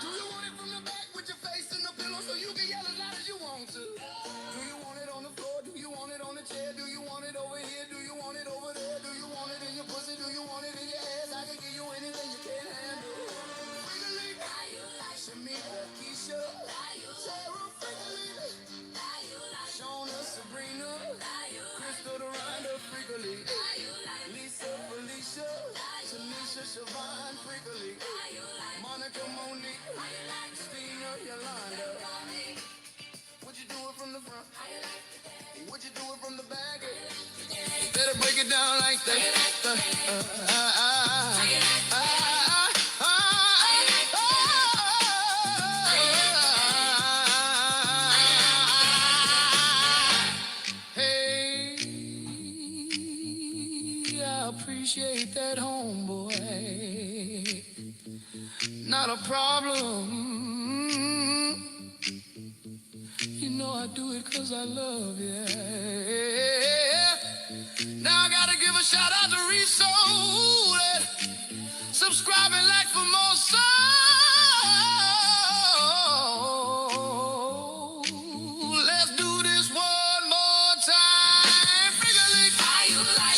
Do you want it from the back with your face in the pillow so you can yell as loud as you want to? Do you want it on the floor? Do you want it on the chair? Do you want it over here? Do you want it over there? Do you want it in your pussy? Do you want it in your ass? I can give you anything you can't handle. Shamika, Keisha, Sarah, Friggly, Shauna, Sabrina, Crystal, Doranda, Friggly, Lisa, Felicia, Tanisha, Siobhan, Friggly, Monica, Monique, Christina, Yolanda. Would you do it from the front? Would you do it from the back? Better break it down like that. Appreciate that homeboy. Not a problem. You know I do it cause I love you. Now I gotta give a shout out to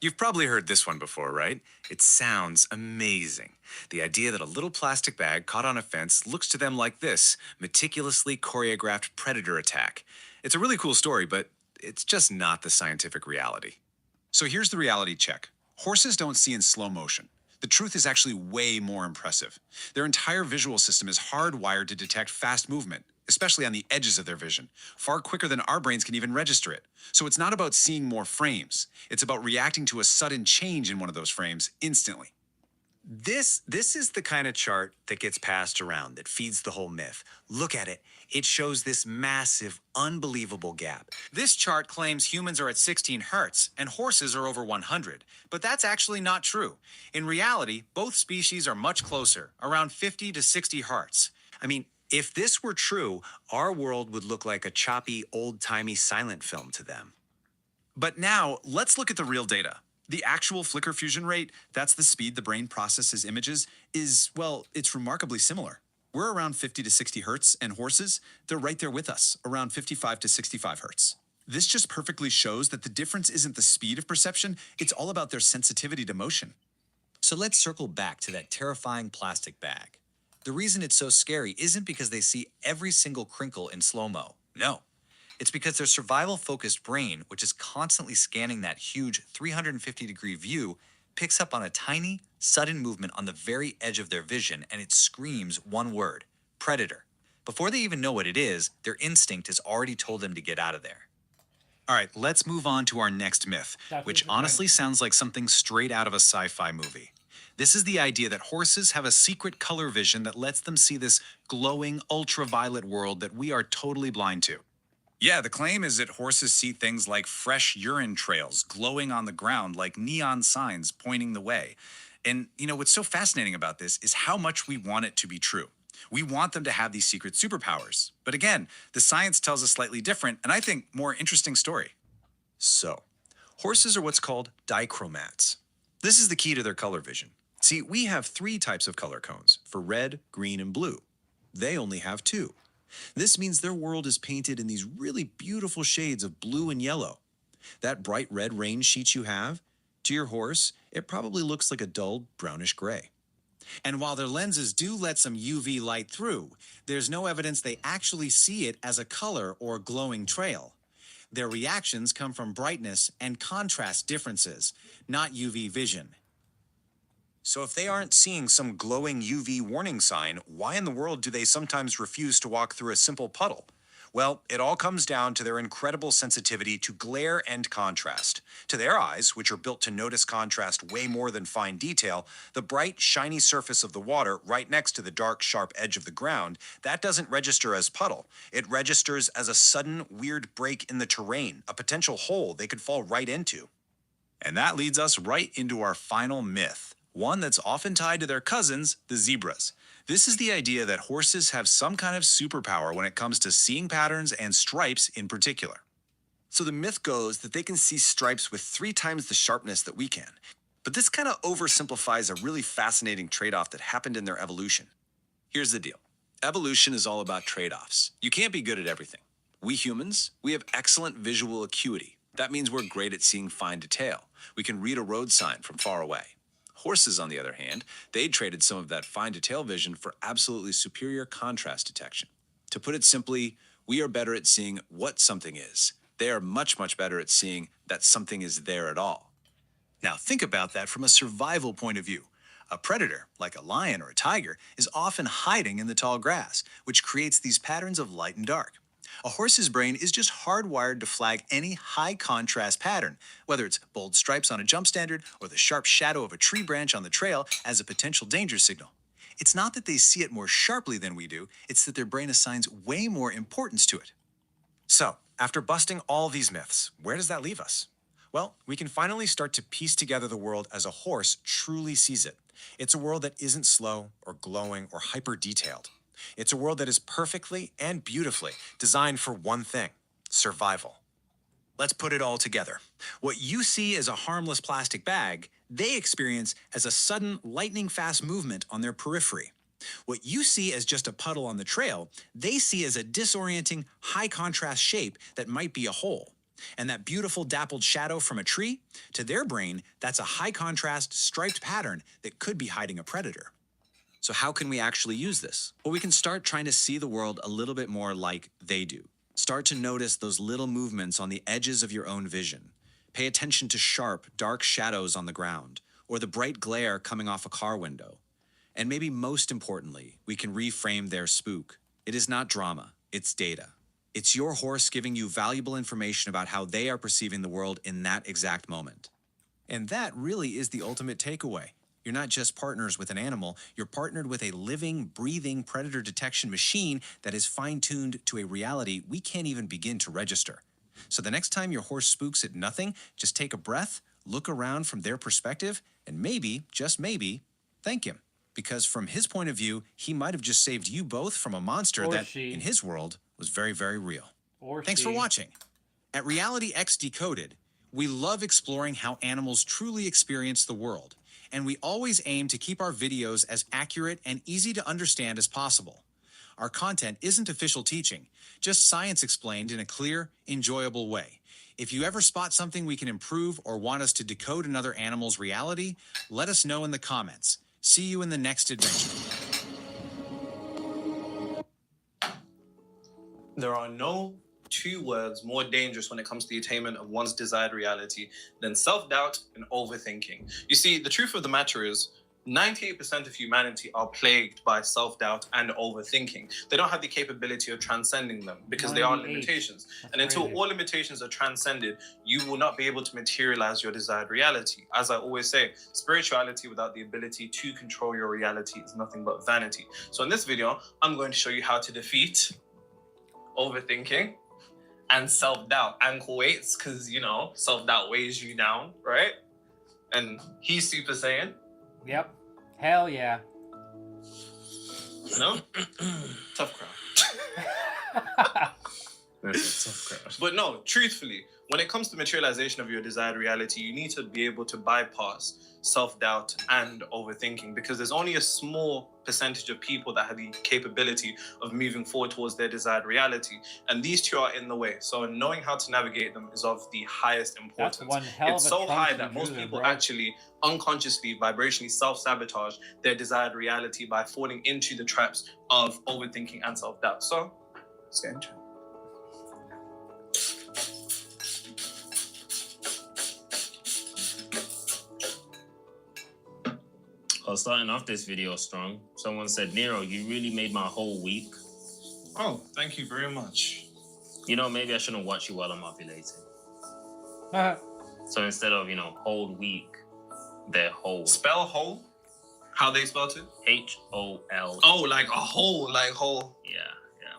You've probably heard this one before, right? It sounds amazing. The idea that a little plastic bag caught on a fence looks to them like this meticulously choreographed predator attack. It's a really cool story, but it's just not the scientific reality. So here's the reality check. Horses don't see in slow motion. The truth is actually way more impressive. Their entire visual system is hardwired to detect fast movement, especially on the edges of their vision, far quicker than our brains can even register it. So it's not about seeing more frames. It's about reacting to a sudden change in one of those frames instantly. This is the kind of chart that gets passed around, that feeds the whole myth. Look at it. It shows this massive, unbelievable gap. This chart claims humans are at 16 hertz and horses are over 100, but that's actually not true. In reality, both species are much closer, around 50 to 60 hertz. I mean, if this were true, our world would look like a choppy, old-timey silent film to them. But now, let's look at the real data. The actual flicker fusion rate, that's the speed the brain processes images, is, well, it's remarkably similar. We're around 50 to 60 hertz, and horses, they're right there with us, around 55 to 65 hertz. This just perfectly shows that the difference isn't the speed of perception, it's all about their sensitivity to motion. So let's circle back to that terrifying plastic bag. The reason it's so scary isn't because they see every single crinkle in slow-mo. No. It's because their survival-focused brain, which is constantly scanning that huge 350-degree view, picks up on a tiny, sudden movement on the very edge of their vision, and it screams one word: predator. Before they even know what it is, their instinct has already told them to get out of there. All right, let's move on to our next myth, which honestly sounds like something straight out of a sci-fi movie. This is the idea that horses have a secret color vision that lets them see this glowing, ultraviolet world that we are totally blind to. Yeah, the claim is that horses see things like fresh urine trails glowing on the ground like neon signs pointing the way. And, what's so fascinating about this is how much we want it to be true. We want them to have these secret superpowers. But again, the science tells a slightly different, and I think more interesting story. So, horses are what's called dichromats. This is the key to their color vision. See, we have 3 types of color cones, for red, green, and blue. They only have 2. This means their world is painted in these really beautiful shades of blue and yellow. That bright red range sheet you have, to your horse, it probably looks like a dull brownish gray. And while their lenses do let some UV light through, there's no evidence they actually see it as a color or glowing trail. Their reactions come from brightness and contrast differences, not UV vision. So if they aren't seeing some glowing UV warning sign, why in the world do they sometimes refuse to walk through a simple puddle? Well, it all comes down to their incredible sensitivity to glare and contrast. To their eyes, which are built to notice contrast way more than fine detail, the bright, shiny surface of the water right next to the dark, sharp edge of the ground, that doesn't register as puddle. It registers as a sudden, weird break in the terrain, a potential hole they could fall right into. And that leads us right into our final myth. One that's often tied to their cousins, the zebras. This is the idea that horses have some kind of superpower when it comes to seeing patterns and stripes in particular. So the myth goes that they can see stripes with 3 times the sharpness that we can. But this kind of oversimplifies a really fascinating trade-off that happened in their evolution. Here's the deal. Evolution is all about trade-offs. You can't be good at everything. We humans, we have excellent visual acuity. That means we're great at seeing fine detail. We can read a road sign from far away. Horses, on the other hand, they traded some of that fine detail vision for absolutely superior contrast detection. To put it simply, we are better at seeing what something is. They are much, much better at seeing that something is there at all. Now think about that from a survival point of view. A predator, like a lion or a tiger, is often hiding in the tall grass, which creates these patterns of light and dark. A horse's brain is just hardwired to flag any high-contrast pattern, whether it's bold stripes on a jump standard or the sharp shadow of a tree branch on the trail as a potential danger signal. It's not that they see it more sharply than we do, it's that their brain assigns way more importance to it. So, after busting all these myths, where does that leave us? Well, we can finally start to piece together the world as a horse truly sees it. It's a world that isn't slow or glowing or hyper-detailed. It's a world that is perfectly and beautifully designed for one thing: survival. Let's put it all together. What you see as a harmless plastic bag, they experience as a sudden, lightning-fast movement on their periphery. What you see as just a puddle on the trail, they see as a disorienting, high-contrast shape that might be a hole. And that beautiful dappled shadow from a tree, to their brain, that's a high contrast striped pattern that could be hiding a predator. So how can we actually use this? Well, we can start trying to see the world a little bit more like they do. Start to notice those little movements on the edges of your own vision. Pay attention to sharp, dark shadows on the ground, or the bright glare coming off a car window. And maybe most importantly, we can reframe their spook. It is not drama, it's data. It's your horse giving you valuable information about how they are perceiving the world in that exact moment. And that really is the ultimate takeaway. You're not just partners with an animal, you're partnered with a living, breathing predator detection machine that is fine-tuned to a reality we can't even begin to register. So the next time your horse spooks at nothing, just take a breath, look around from their perspective, and maybe, just maybe, thank him. Because from his point of view, he might have just saved you both from a monster Or that, she. in his world, was very, very real. Or Thanks for she. watching. At Reality X Decoded, we love exploring how animals truly experience the world, and we always aim to keep our videos as accurate and easy to understand as possible. Our content isn't official teaching, just science explained in a clear, enjoyable way. If you ever spot something we can improve or want us to decode another animal's reality, let us know in the comments. See you in the next adventure. There are no two words more dangerous when it comes to the attainment of one's desired reality than self-doubt and overthinking. You see, the truth of the matter is 98% of humanity are plagued by self-doubt and overthinking. They don't have the capability of transcending them because they are 98. limitations. That's And until crazy. all limitations are transcended, you will not be able to materialize your desired reality. As I always say, spirituality without the ability to control your reality is nothing but vanity. So in this video, I'm going to show you how to defeat overthinking and self-doubt. Ankle weights, because, you know, self-doubt weighs you down, right? And he's Super Saiyan. Yep. Hell yeah. No? Tough crowd. But no, truthfully, when it comes to materialization of your desired reality, you need to be able to bypass self-doubt and overthinking, because there's only a small percentage of people that have the capability of moving forward towards their desired reality. And these two are in the way. So knowing how to navigate them is of the highest importance. That's one hell of It's a so trunk high you that drew most there, people bro. actually unconsciously, vibrationally self-sabotage their desired reality by falling into the traps of overthinking and self-doubt. So let's get into it. Well, starting off this video strong, someone said, Nero, you really made my whole week. Oh, thank you very much. You know, maybe I shouldn't watch you while I'm ovulating. So instead of, you know, whole week, they're whole. Spell whole? How they spelled it? H-O-L. Oh, like a whole, like whole. Yeah, yeah.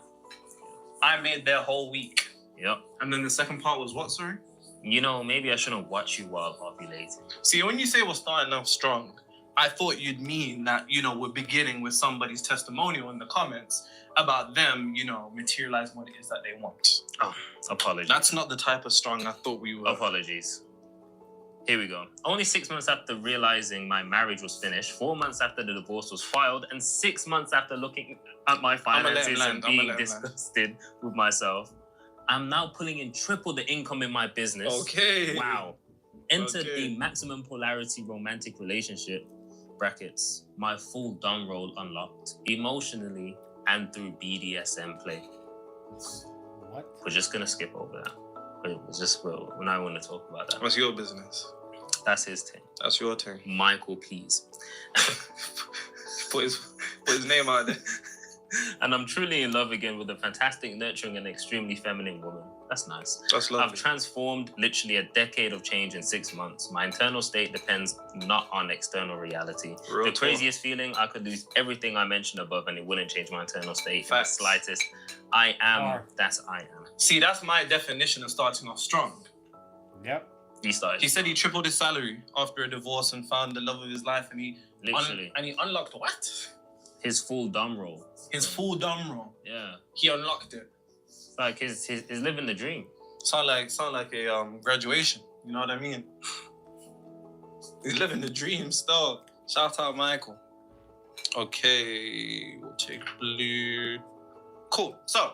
I made their whole week. Yep. And then the second part was what, sorry? You know, maybe I shouldn't watch you while ovulating. See, when you say we're starting off strong, I thought you'd mean that, you know, we're beginning with somebody's testimonial in the comments about them, you know, materializing what it is that they want. Oh, apologies. That's not the type of strong I thought we were. Apologies. Here we go. Only 6 months after realizing my marriage was finished, 4 months after the divorce was filed, and 6 months after looking at my finances and being disgusted with myself, I'm now pulling in triple the income in my business. Okay. Wow. Entered the maximum polarity romantic relationship, brackets, my full dumb role unlocked, emotionally and through BDSM play. What? We're just gonna skip over that. We're not going to talk about that. What's your business? That's his thing. That's your thing. Michael, please. Put his name out there. And I'm truly in love again with a fantastic, nurturing, and extremely feminine woman. That's nice. That's lovely. I've transformed literally a decade of change in 6 months. My internal state depends not on external reality. Real the talk. craziest feeling, I could lose everything I mentioned above and it wouldn't change my internal state in the Facts. slightest. I am, that's I am. See, that's my definition of starting off strong. Yep. He started. He said he tripled his salary after a divorce and found the love of his life, and he Literally. and he unlocked what? His full dumb role. His full dumb role. Yeah. He unlocked it. Like he's living the dream. Sound like a graduation. You know what I mean? He's living the dream still. Shout out Michael. Okay, we'll take blue. Cool. So,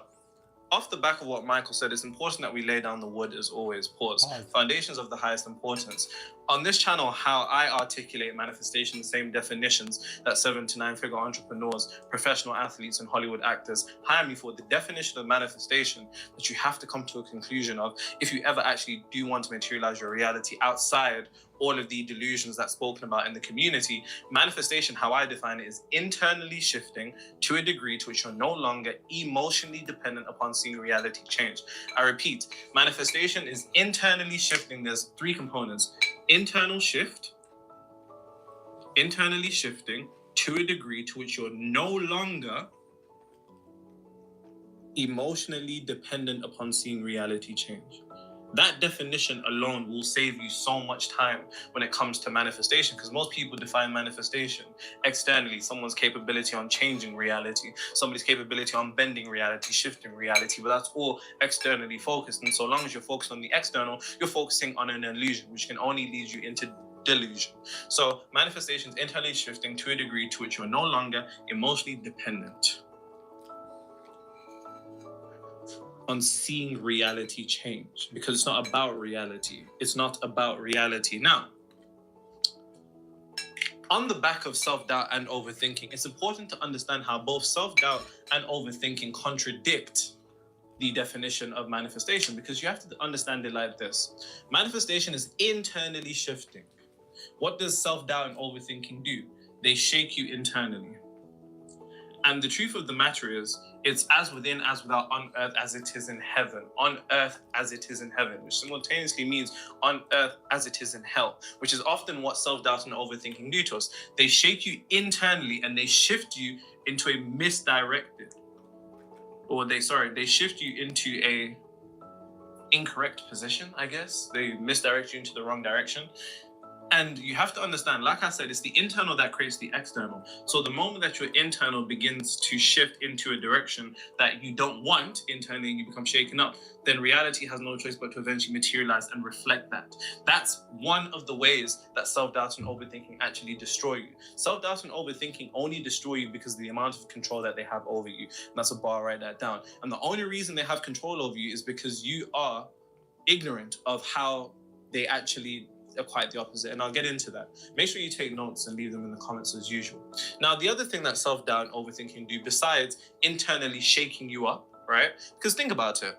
off the back of what Michael said, it's important that we lay down the wood as always. Pause. Foundations of the highest importance. On this channel, how I articulate manifestation, the same definitions that 7 to 9 figure entrepreneurs, professional athletes, and Hollywood actors hire me for. The definition of manifestation that you have to come to a conclusion of if you ever actually do want to materialize your reality outside all of the delusions that's spoken about in the community. Manifestation, how I define it, is internally shifting to a degree to which you're no longer emotionally dependent upon seeing reality change. I repeat, manifestation is internally shifting. There's 3 components. Internally shifting to a degree to which you're no longer emotionally dependent upon seeing reality change. That definition alone will save you so much time when it comes to manifestation, because most people define manifestation externally. Someone's capability on changing reality, somebody's capability on bending reality, shifting reality, but that's all externally focused. And so long as you're focused on the external, you're focusing on an illusion, which can only lead you into delusion. So manifestation is internally shifting to a degree to which you're no longer emotionally dependent on seeing reality change, because it's not about reality. It's not about reality. Now, on the back of self-doubt and overthinking, it's important to understand how both self-doubt and overthinking contradict the definition of manifestation, because you have to understand it like this. Manifestation is internally shifting. What does self-doubt and overthinking do? They shake you internally. And the truth of the matter is, it's as within, as without, on earth as it is in heaven. On earth as it is in heaven, which simultaneously means on earth as it is in hell, which is often what self-doubt and overthinking do to us. They shake you internally and they shift you into a misdirected, or they shift you into a incorrect position, I guess. They misdirect you into the wrong direction. And you have to understand, like I said, it's the internal that creates the external. So the moment that your internal begins to shift into a direction that you don't want internally and you become shaken up, then reality has no choice but to eventually materialize and reflect that. That's one of the ways that self-doubt and overthinking actually destroy you. Self-doubt and overthinking only destroy you because of the amount of control that they have over you. And that's a bar, write that down. And the only reason they have control over you is because you are ignorant of how they actually are quite the opposite, and I'll get into that. Make sure you take notes and leave them in the comments as usual. Now, the other thing that self-doubt and overthinking do, besides internally shaking you up, right? Because think about it.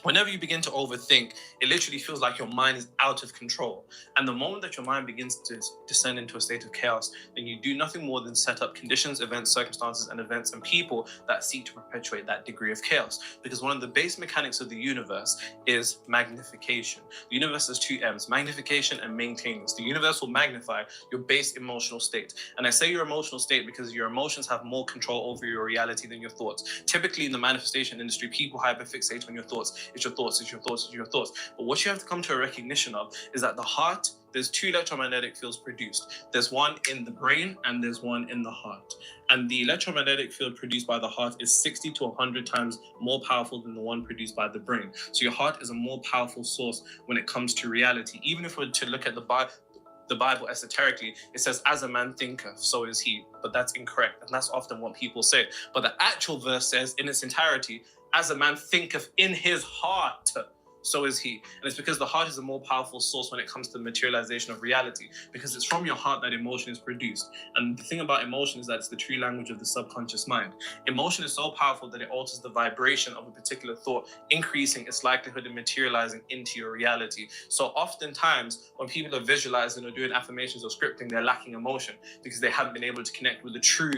Whenever you begin to overthink, it literally feels like your mind is out of control. And the moment that your mind begins to descend into a state of chaos, then you do nothing more than set up conditions, events, circumstances, and events and people that seek to perpetuate that degree of chaos. Because one of the base mechanics of the universe is magnification. The universe has 2 M's, magnification and maintenance. The universe will magnify your base emotional state. And I say your emotional state because your emotions have more control over your reality than your thoughts. Typically in the manifestation industry, people hyperfixate on your thoughts. It's your thoughts, it's your thoughts, it's your thoughts. But what you have to come to a recognition of is that the heart, there's 2 electromagnetic fields produced. There's one in the brain and there's one in the heart. And the electromagnetic field produced by the heart is 60 to 100 times more powerful than the one produced by the brain. So your heart is a more powerful source when it comes to reality. Even if we were to look at the Bible esoterically, it says, as a man thinketh, so is he. But that's incorrect. And that's often what people say. But the actual verse says in its entirety, as a man thinketh in his heart, so is he. And it's because the heart is a more powerful source when it comes to the materialization of reality, because it's from your heart that emotion is produced. And the thing about emotion is that it's the true language of the subconscious mind. Emotion is so powerful that it alters the vibration of a particular thought, increasing its likelihood of materializing into your reality. So oftentimes when people are visualizing or doing affirmations or scripting, they're lacking emotion because they haven't been able to connect with the true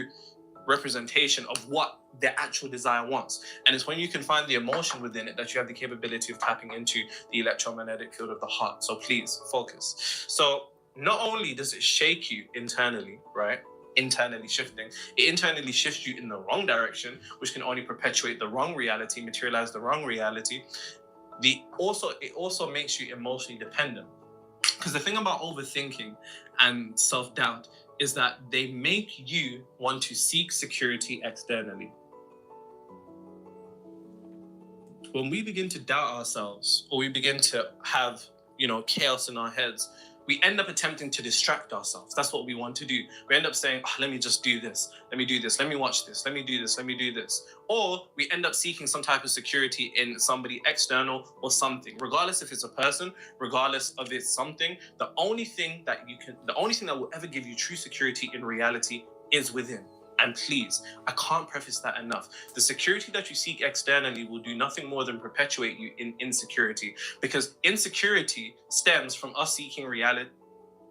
representation of what their actual desire wants. And it's when you can find the emotion within it that you have the capability of tapping into the electromagnetic field of the heart. So please focus. So not only does it shake you internally, right? Internally shifting, it internally shifts you in the wrong direction, which can only perpetuate the wrong reality, materialize the wrong reality. It also makes you emotionally dependent. Because the thing about overthinking and self-doubt is that they make you want to seek security externally. When we begin to doubt ourselves, or we begin to have, chaos in our heads, we end up attempting to distract ourselves. That's what we want to do. We end up saying, oh, let me just do this. Let me do this. Let me watch this. Let me do this. Let me do this. Or we end up seeking some type of security in somebody external or something. Regardless if it's a person, regardless of it's something, the only thing that will ever give you true security in reality is within. And please, I can't preface that enough. The security that you seek externally will do nothing more than perpetuate you in insecurity, because insecurity stems from us seeking reality.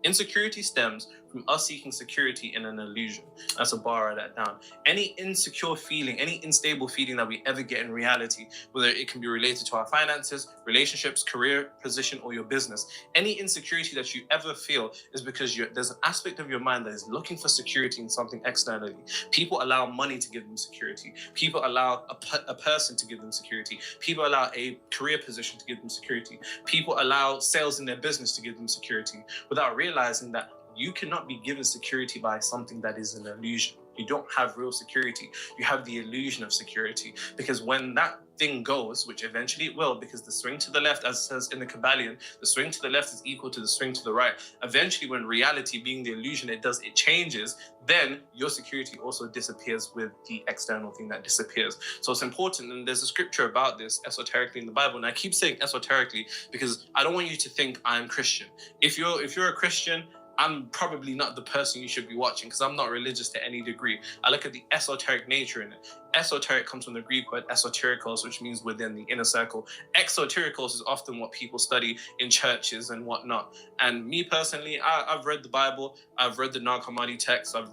Insecurity stems from us seeking security in an illusion. That's a bar, write that down. Any insecure feeling, any unstable feeling that we ever get in reality, whether it can be related to our finances, relationships, career position, or your business, any insecurity that you ever feel is because there's an aspect of your mind that is looking for security in something externally. People allow money to give them security. People allow a person to give them security. People allow a career position to give them security. People allow sales in their business to give them security, without realizing that you cannot be given security by something that is an illusion. You don't have real security. You have the illusion of security. Because when that thing goes, which eventually it will, because the swing to the left, as it says in the Kabbalion, the swing to the left is equal to the swing to the right. Eventually, when reality, being the illusion, it changes, then your security also disappears with the external thing that disappears. So it's important, and there's a scripture about this esoterically in the Bible, and I keep saying esoterically because I don't want you to think I'm Christian. If you're a Christian, I'm probably not the person you should be watching, because I'm not religious to any degree. I look at the esoteric nature in it. Esoteric comes from the Greek word esoterikos, which means within, the inner circle. Exoterikos is often what people study in churches and whatnot. And me personally, I've read the Bible, I've read the Nag Hammadi text, I've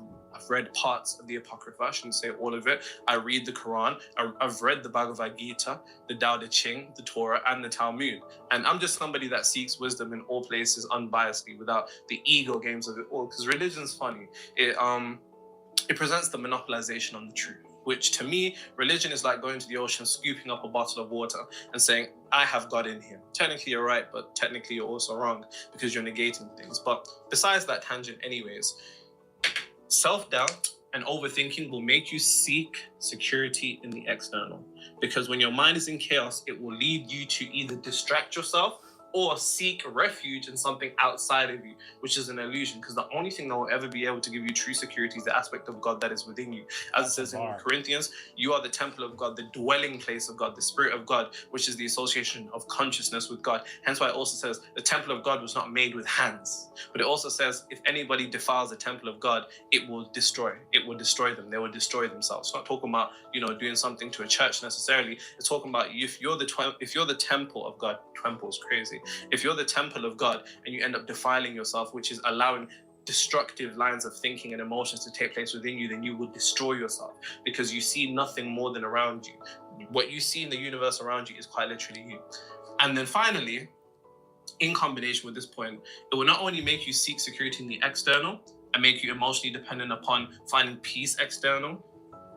read parts of the Apocrypha, I shouldn't say all of it. I read the Quran, I've read the Bhagavad Gita, the Tao Te Ching, the Torah, and the Talmud. And I'm just somebody that seeks wisdom in all places unbiasedly, without the ego games of it all. Because religion's funny. It presents the monopolization on the truth, which to me, religion is like going to the ocean, scooping up a bottle of water and saying, I have God in here. Technically you're right, but technically you're also wrong, because you're negating things. But besides that tangent anyways, self-doubt and overthinking will make you seek security in the external. Because when your mind is in chaos, it will lead you to either distract yourself or seek refuge in something outside of you, which is an illusion, because the only thing that will ever be able to give you true security is the aspect of God that is within you. As it says in Corinthians, you are the temple of God, the dwelling place of God, the Spirit of God, which is the association of consciousness with God. Hence why it also says the temple of God was not made with hands. But it also says if anybody defiles the temple of God, it will destroy them. They will destroy themselves. It's not talking about, doing something to a church necessarily. It's talking about if you're the temple of God. Temple's crazy. If you're the temple of God and you end up defiling yourself, which is allowing destructive lines of thinking and emotions to take place within you, then you will destroy yourself, because you see nothing more than around you. What you see in the universe around you is quite literally you. And then finally, in combination with this point, it will not only make you seek security in the external and make you emotionally dependent upon finding peace external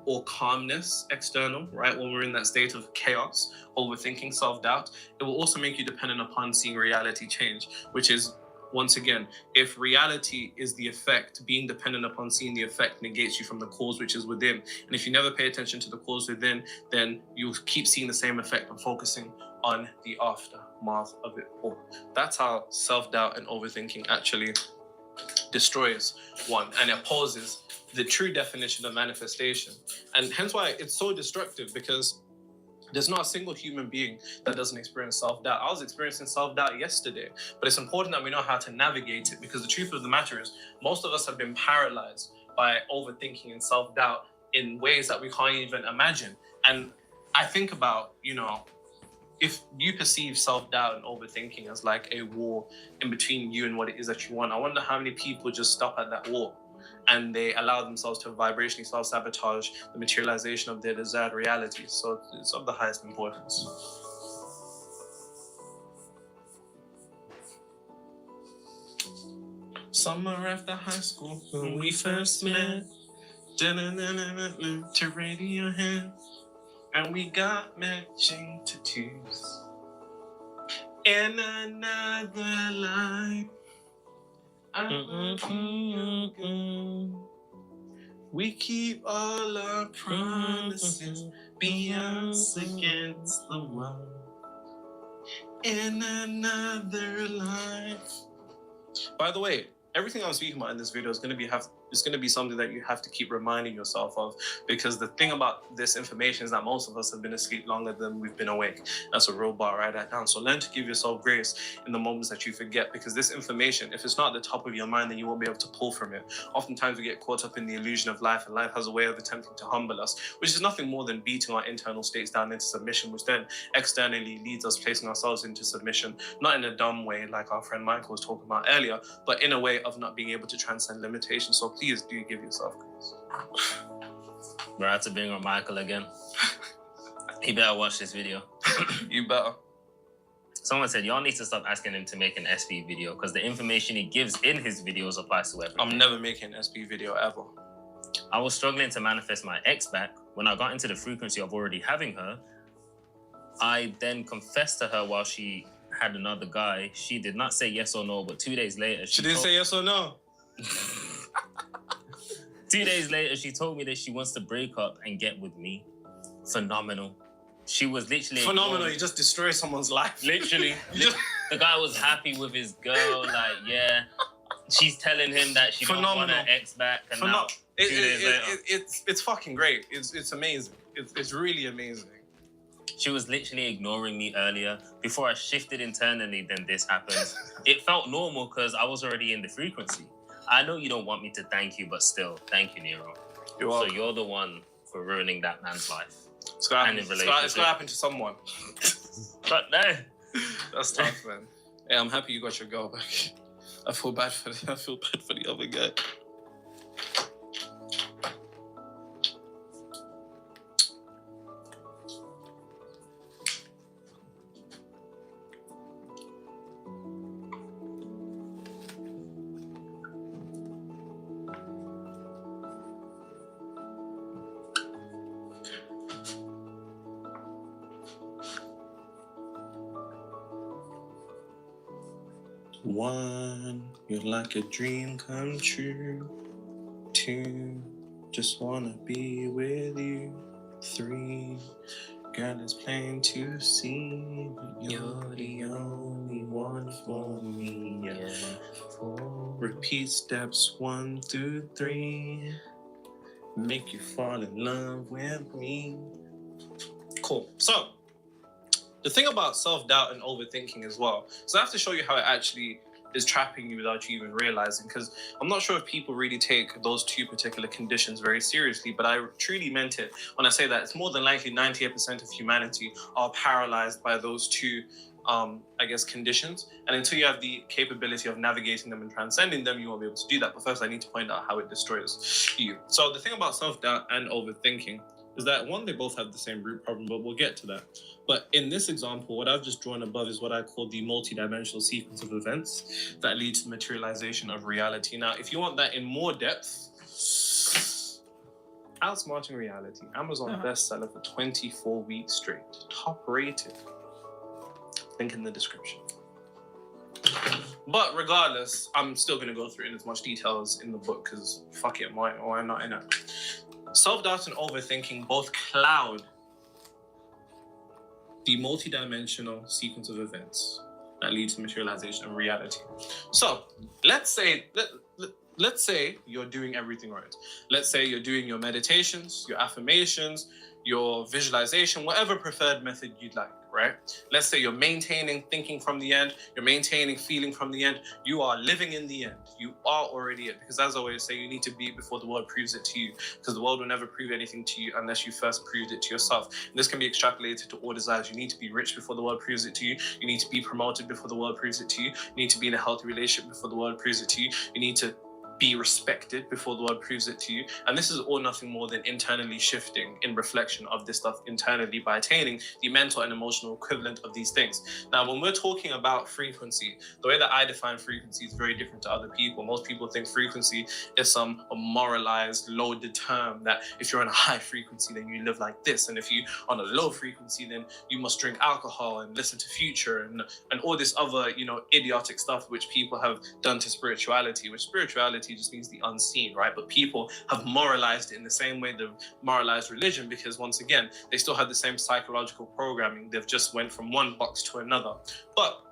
or calmness external, right? When we're in that state of chaos, overthinking, self-doubt, it will also make you dependent upon seeing reality change, which is, once again, if reality is the effect, being dependent upon seeing the effect negates you from the cause which is within. And if you never pay attention to the cause within, then you'll keep seeing the same effect and focusing on the aftermath of it all. That's how self-doubt and overthinking actually destroys one and opposes the true definition of manifestation. And hence why it's so destructive, because there's not a single human being that doesn't experience self-doubt. I was experiencing self-doubt yesterday, but it's important that we know how to navigate it, because the truth of the matter is most of us have been paralyzed by overthinking and self-doubt in ways that we can't even imagine. And I think about, if you perceive self-doubt and overthinking as like a war in between you and what it is that you want, I wonder how many people just stop at that war and they allow themselves to vibrationally self-sabotage the materialization of their desired reality. So it's of the highest importance. Summer after high school, when we first met, to Radiohead, and we got matching tattoos. In another life, we keep all our promises, be us against the world. In another life, By the way, everything I'm speaking about in this video is going to be something that you have to keep reminding yourself of, because the thing about this information is that most of us have been asleep longer than we've been awake. That's a real bar. Write that down. So learn to give yourself grace in the moments that you forget, because this information, if it's not at the top of your mind, then you won't be able to pull from it. Oftentimes we get caught up in the illusion of life, and life has a way of attempting to humble us, which is nothing more than beating our internal states down into submission, which then externally leads us placing ourselves into submission, not in a dumb way like our friend Michael was talking about earlier, but in a way of not being able to transcend limitations. So please do give yourself grace. We're out to bring on Michael again. He better watch this video. You better. Someone said, y'all need to stop asking him to make an SP video, because the information he gives in his videos applies to everything. I'm never making an SP video ever. I was struggling to manifest my ex back. When I got into the frequency of already having her, I then confessed to her while she had another guy. She did not say yes or no, but 2 days later... She didn't say yes or no? 2 days later, she told me that she wants to break up and get with me. Phenomenal. She was literally... Phenomenal, you just destroyed someone's life. Literally. The guy was happy with his girl, like, yeah. She's telling him that she don't want her ex back, and now 2 days later... It's fucking great. It's amazing. It's really amazing. She was literally ignoring me earlier. Before I shifted internally, then this happened. It felt normal because I was already in the frequency. I know you don't want me to thank you, but still, thank you, Nero. So you're the one for ruining that man's life. It's gonna happen to someone. But no. That's tough, man. Hey, I'm happy you got your girl back. I feel bad for the other guy. One, you're like a dream come true. Two, just wanna be with you. Three, girl, it's plain to see you're the only one for me. Yeah. Four, repeat steps 1 through 3. Make you fall in love with me. Cool. So, the thing about self-doubt and overthinking as well, so I have to show you how it actually is trapping you without you even realizing, because I'm not sure if people really take those two particular conditions very seriously, but I truly meant it when I say that it's more than likely 98% of humanity are paralyzed by those two, I guess, conditions. And until you have the capability of navigating them and transcending them, you won't be able to do that. But first, I need to point out how it destroys you. So the thing about self-doubt and overthinking is that, one, they both have the same root problem, but we'll get to that. But in this example, what I've just drawn above is what I call the multi-dimensional sequence of events that lead to the materialization of reality. Now, if you want that in more depth, Outsmarting Reality, Amazon bestseller for 24 weeks straight, top rated. Link in the description. But regardless, I'm still going to go through it in as much detail as in the book, because fuck it, why not in it? Self-doubt and overthinking both cloud the multi-dimensional sequence of events that lead to materialization of reality. So let's say you're doing everything right. Let's say you're doing your meditations, your affirmations, your visualization, whatever preferred method you'd like, right? Let's say you're maintaining thinking from the end, you're maintaining feeling from the end, you are living in the end. You are already it. Because as I always say, you need to be it before the world proves it to you. Because the world will never prove anything to you unless you first proved it to yourself. And this can be extrapolated to all desires. You need to be rich before the world proves it to you. You need to be promoted before the world proves it to you. You need to be in a healthy relationship before the world proves it to you. You need to be respected before the world proves it to you. And this is all nothing more than internally shifting in reflection of this stuff internally by attaining the mental and emotional equivalent of these things. Now, when we're talking about frequency, the way that I define frequency is very different to other people. Most people think frequency is some moralized, loaded term that if you're on a high frequency, then you live like this. And if you're on a low frequency, then you must drink alcohol and listen to Future and all this other, idiotic stuff which people have done to spirituality, which spirituality just means the unseen, right? But people have moralized it in the same way they've moralized religion, because once again, they still have the same psychological programming. They've just went from one box to another. But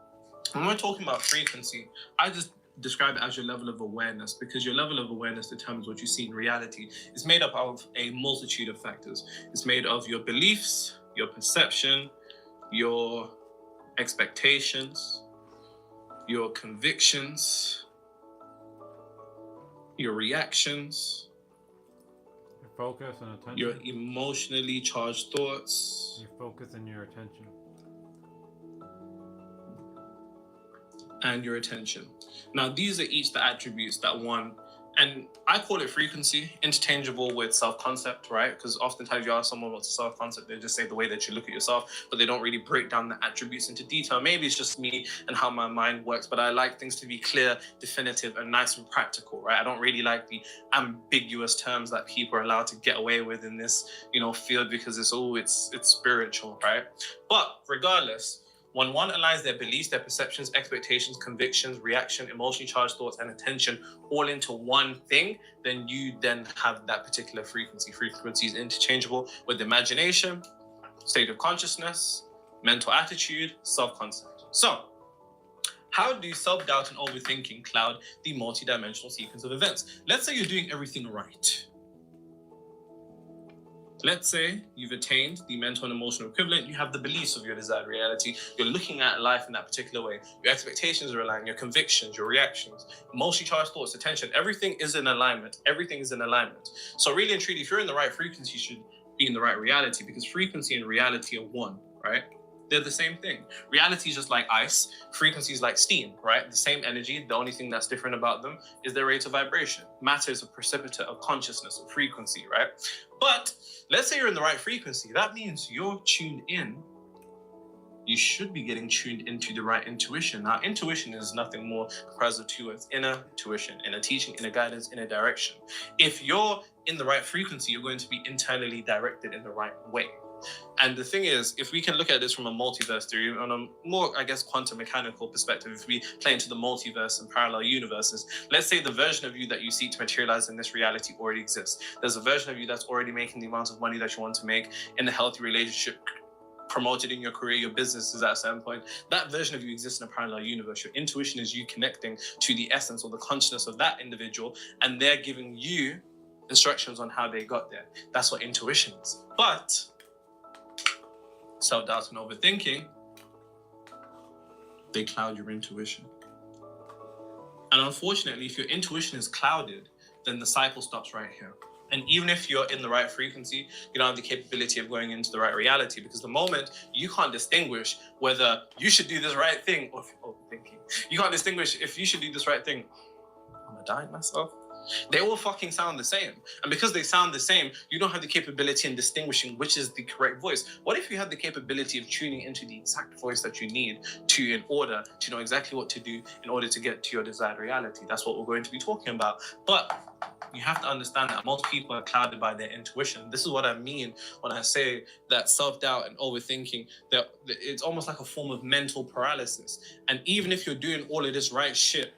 when we're talking about frequency, I just describe it as your level of awareness, because your level of awareness determines what you see in reality. It's made up of a multitude of factors. It's made of your beliefs, your perception, your expectations, your convictions, your reactions, Your focus and attention. your emotionally charged thoughts, Your focus and your attention. and your attention. Now, these are each the attributes that one, and I call it frequency, interchangeable with self-concept, right? Because oftentimes you ask someone what's a self-concept, they just say the way that you look at yourself, but they don't really break down the attributes into detail. Maybe it's just me and how my mind works, but I like things to be clear, definitive, and nice and practical, right? I don't really like the ambiguous terms that people are allowed to get away with in this, field, because it's spiritual, right? But regardless, when one aligns their beliefs, their perceptions, expectations, convictions, reaction, emotionally charged thoughts, and attention all into one thing, then you then have that particular frequency. Frequency is interchangeable with imagination, state of consciousness, mental attitude, self-concept. So, how do self-doubt and overthinking cloud the multi-dimensional sequence of events? Let's say you're doing everything right. Let's say you've attained the mental and emotional equivalent, you have the beliefs of your desired reality, you're looking at life in that particular way, your expectations are aligned, your convictions, your reactions, emotionally charged thoughts, attention, everything is in alignment, So really and truly, if you're in the right frequency, you should be in the right reality, because frequency and reality are one, right? They're the same thing. Reality is just like ice, frequency is like steam, right? The same energy, the only thing that's different about them is their rate of vibration. Matter is a precipitate of consciousness, of frequency, right? But let's say you're in the right frequency. That means you're tuned in. You should be getting tuned into the right intuition. Now, intuition is nothing more comprised of two words: inner tuition, inner teaching, inner guidance, inner direction. If you're in the right frequency, you're going to be internally directed in the right way. And the thing is, if we can look at this from a multiverse theory, on a more, quantum mechanical perspective, if we play into the multiverse and parallel universes, let's say the version of you that you seek to materialize in this reality already exists. There's a version of you that's already making the amount of money that you want to make, in a healthy relationship, promoted in your career, your business is at a certain point. That version of you exists in a parallel universe. Your intuition is you connecting to the essence or the consciousness of that individual, and they're giving you instructions on how they got there. That's what intuition is. But self-doubt and overthinking, they cloud your intuition. And unfortunately, if your intuition is clouded, then the cycle stops right here. And even if you're in the right frequency, you don't have the capability of going into the right reality, because the moment you can't distinguish whether you should do this right thing or if you're overthinking. You can't distinguish if you should do this right thing. Am I dying myself? They all fucking sound the same. And because they sound the same, you don't have the capability in distinguishing which is the correct voice. What if you had the capability of tuning into the exact voice that you need in order to know exactly what to do in order to get to your desired reality? That's what we're going to be talking about. But you have to understand that most people are clouded by their intuition. This is what I mean when I say that self-doubt and overthinking, that it's almost like a form of mental paralysis. And even if you're doing all of this right shit,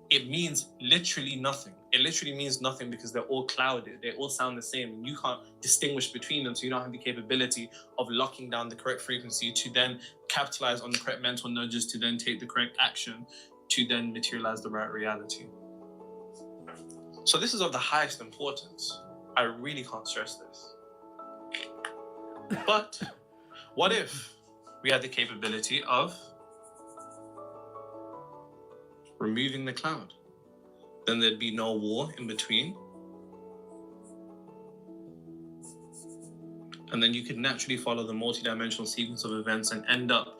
it means literally nothing. It literally means nothing because they're all clouded. They all sound the same and you can't distinguish between them. So you don't have the capability of locking down the correct frequency to then capitalize on the correct mental nudges, to then take the correct action, to then materialize the right reality. So this is of the highest importance. I really can't stress this. But what if we had the capability of removing the cloud? Then there'd be no war in between. And then you could naturally follow the multidimensional sequence of events and end up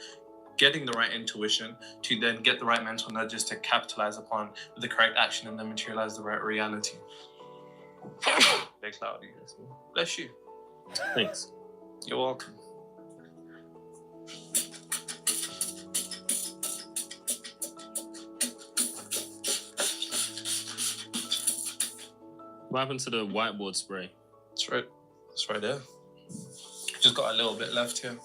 getting the right intuition to then get the right mental nudges to capitalize upon the correct action and then materialize the right reality. They're cloudy. Bless you. Thanks. You're welcome. What happened to the whiteboard spray? It's right there. Just got a little bit left here.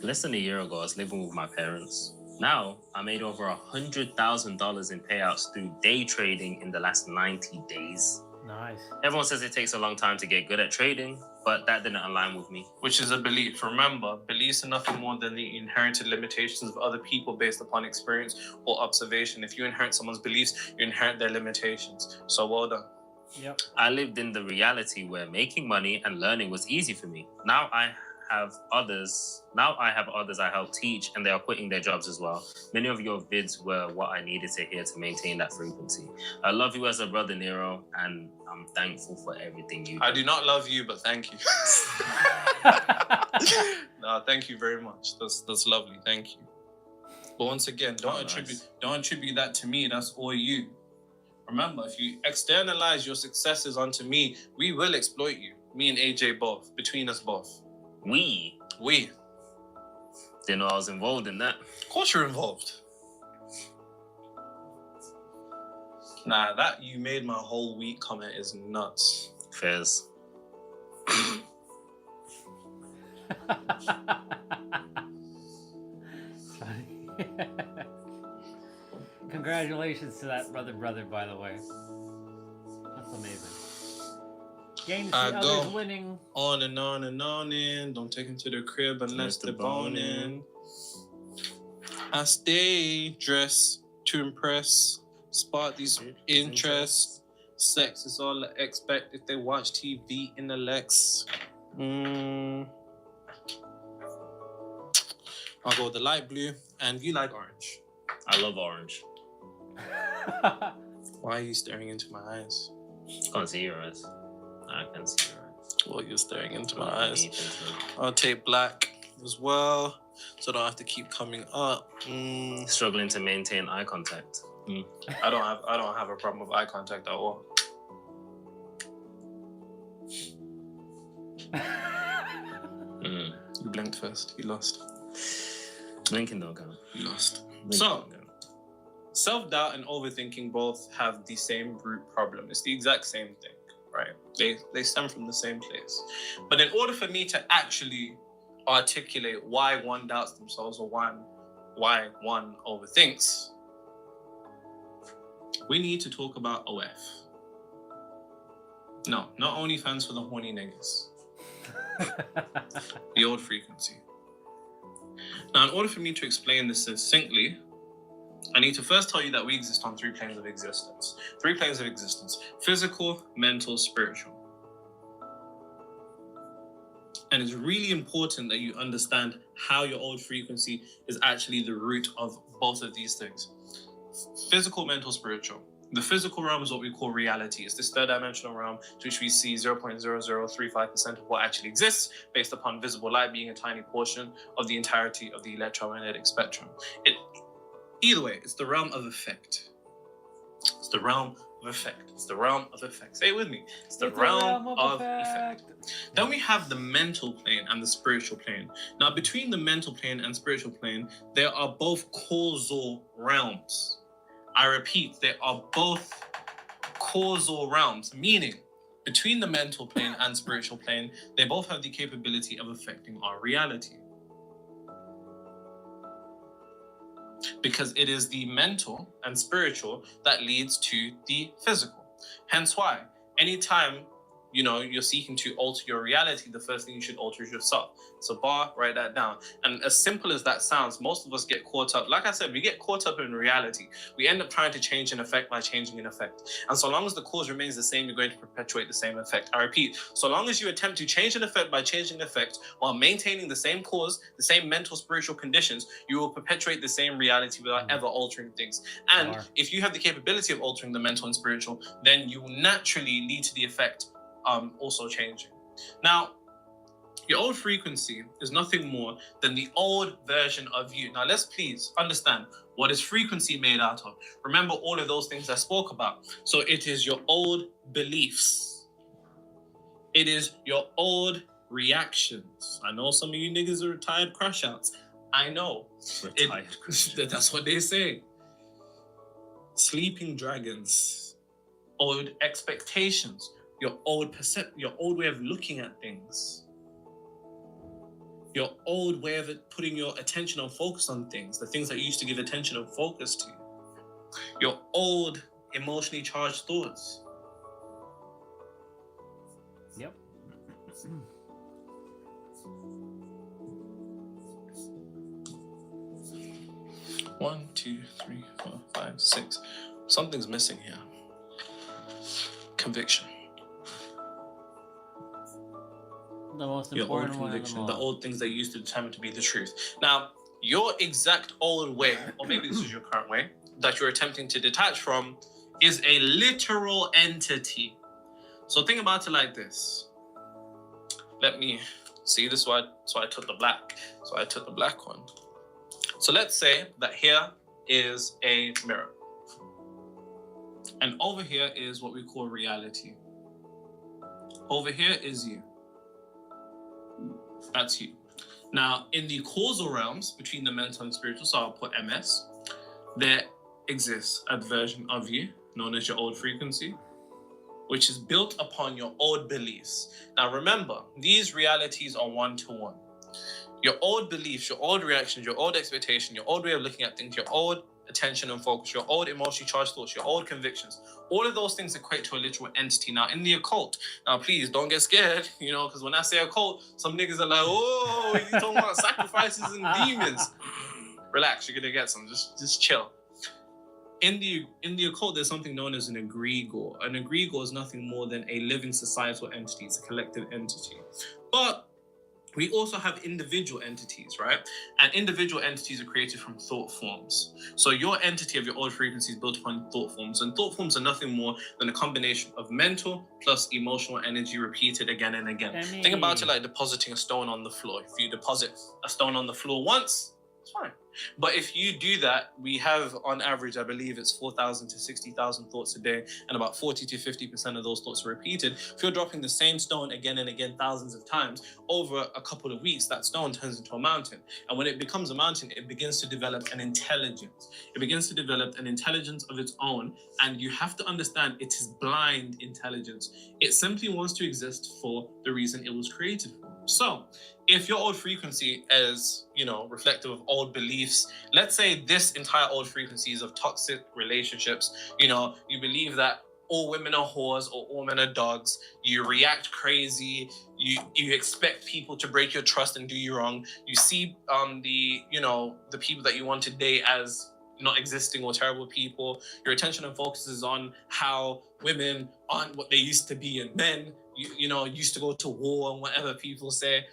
Less than a year ago, I was living with my parents. Now, I made over $100,000 in payouts through day trading in the last 90 days. Nice. Everyone says it takes a long time to get good at trading. but that didn't align with me. Which is a belief. Remember, beliefs are nothing more than the inherited limitations of other people based upon experience or observation. If you inherit someone's beliefs, you inherit their limitations. So well done. Yep. I lived in the reality where making money and learning was easy for me. Now I have others I help teach, and they are quitting their jobs as well. Many of your vids were what I needed to hear to maintain that frequency. I love you as a brother, Nero, and I'm thankful for everything you do. I do not love you, but thank you. No, thank you very much. That's lovely. Thank you. But once again, don't attribute that to me. That's all you. Remember, if you externalize your successes onto me, we will exploit you. Me and AJ both. Between us both. We. Didn't know I was involved in that. Of course you're involved. Nah, that you made my whole week comment is nuts. Fairs. Congratulations to that brother, by the way. That's amazing. Games I the go others winning. On and on and on in. Don't take him to the crib unless they're boning. I stay dressed to impress. Spark these interests. Sex is all I expect if they watch TV in the Lex. I'll go with the light blue, and you like orange. I love orange. Why are you staring into my eyes? I can't see your eyes. I can see your eyes. Well, you're staring into my eyes. I'll take black as well, so I don't have to keep coming up. Struggling to maintain eye contact. I don't have a problem with eye contact at all. You blinked first. You lost. Blinking don't count. You lost. So, self-doubt and overthinking both have the same root problem. It's the exact same thing, right? They stem from the same place. But in order for me to actually articulate why one doubts themselves or why one overthinks, we need to talk about OF. No, not OnlyFans for the horny niggas. The old frequency. Now, in order for me to explain this succinctly, I need to first tell you that we exist on 3 planes of existence. 3 planes of existence: physical, mental, spiritual. And it's really important that you understand how your old frequency is actually the root of both of these things. Physical, mental, spiritual. The physical realm is what we call reality. It's this 3rd dimensional realm to which we see 0.0035% of what actually exists based upon visible light being a tiny portion of the entirety of the electromagnetic spectrum. Either way, it's the realm of effect. It's the realm of effect. It's the realm of effect. Say it with me. It's the realm of effect. Then we have the mental plane and the spiritual plane. Now, between the mental plane and spiritual plane, there are both causal realms. I repeat, they are both causal realms, meaning between the mental plane and spiritual plane, they both have the capability of affecting our reality. Because it is the mental and spiritual that leads to the physical. Hence why, anytime you're seeking to alter your reality, the first thing you should alter is yourself. So write that down. And as simple as that sounds, most of us get caught up. Like I said, we get caught up in reality. We end up trying to change an effect by changing an effect. And so long as the cause remains the same, you're going to perpetuate the same effect. I repeat, so long as you attempt to change an effect by changing an effect while maintaining the same cause, the same mental, spiritual conditions, you will perpetuate the same reality without ever altering things. And if you have the capability of altering the mental and spiritual, then you will naturally lead to the effect also changing. Now, your old frequency is nothing more than the old version of you. Now, let's please understand, what is frequency made out of? Remember all of those things I spoke about. So it is your old beliefs. It is your old reactions. I know some of you niggas are retired crash outs. I know. That's what they say. Sleeping dragons. Old expectations. Your old your old way of looking at things. Your old way of putting your attention and focus on things, the things that you used to give attention and focus to. Your old emotionally charged thoughts. Yep. One, two, three, 4, 5, 6. Something's missing here. Conviction. The most Your old important one of them conviction, all. the old things that you used to determine to be the truth. Now, your exact old way, or maybe this is your current way, that you're attempting to detach from, is a literal entity. So think about it like this. Let me see this one. So I took the black. So I took the black one. So let's say that here is a mirror. And over here is what we call reality. Over here is you. That's you. Now, in the causal realms between the mental and spiritual, so I'll put MS, there exists a version of you known as your old frequency, which is built upon your old beliefs. Now, remember, these realities are one-to-one. Your old beliefs, your old reactions, your old expectation, your old way of looking at things, your old attention and focus, your old emotionally charged thoughts, your old convictions, all of those things equate to a literal entity. Now, in the occult, now please don't get scared, you know, because when I say occult, some niggas are like, oh, you talking about sacrifices and demons. Relax, you're gonna get some. Just chill. In the occult, there's something known as an egregore. An egregore is nothing more than a living societal entity. It's a collective entity. But we also have individual entities, right? And individual entities are created from thought forms. So your entity of your old frequency is built upon thought forms. And thought forms are nothing more than a combination of mental plus emotional energy repeated again and again. Think about it like depositing a stone on the floor. If you deposit a stone on the floor once, it's fine. But if you do that, we have on average, I believe it's 4,000 to 60,000 thoughts a day, and about 40 to 50% of those thoughts are repeated. If you're dropping the same stone again and again, thousands of times, over a couple of weeks, that stone turns into a mountain. And when it becomes a mountain, it begins to develop an intelligence. It begins to develop an intelligence of its own, and you have to understand it is blind intelligence. It simply wants to exist for the reason it was created for. So, if your old frequency is, you know, reflective of old beliefs, let's say this entire old frequency is of toxic relationships, you know, you believe that all women are whores or all men are dogs, you react crazy, you expect people to break your trust and do you wrong, you see the people that you want to date as not existing or terrible people, your attention and focus is on how women aren't what they used to be and men, you know, used to go to war and whatever people say,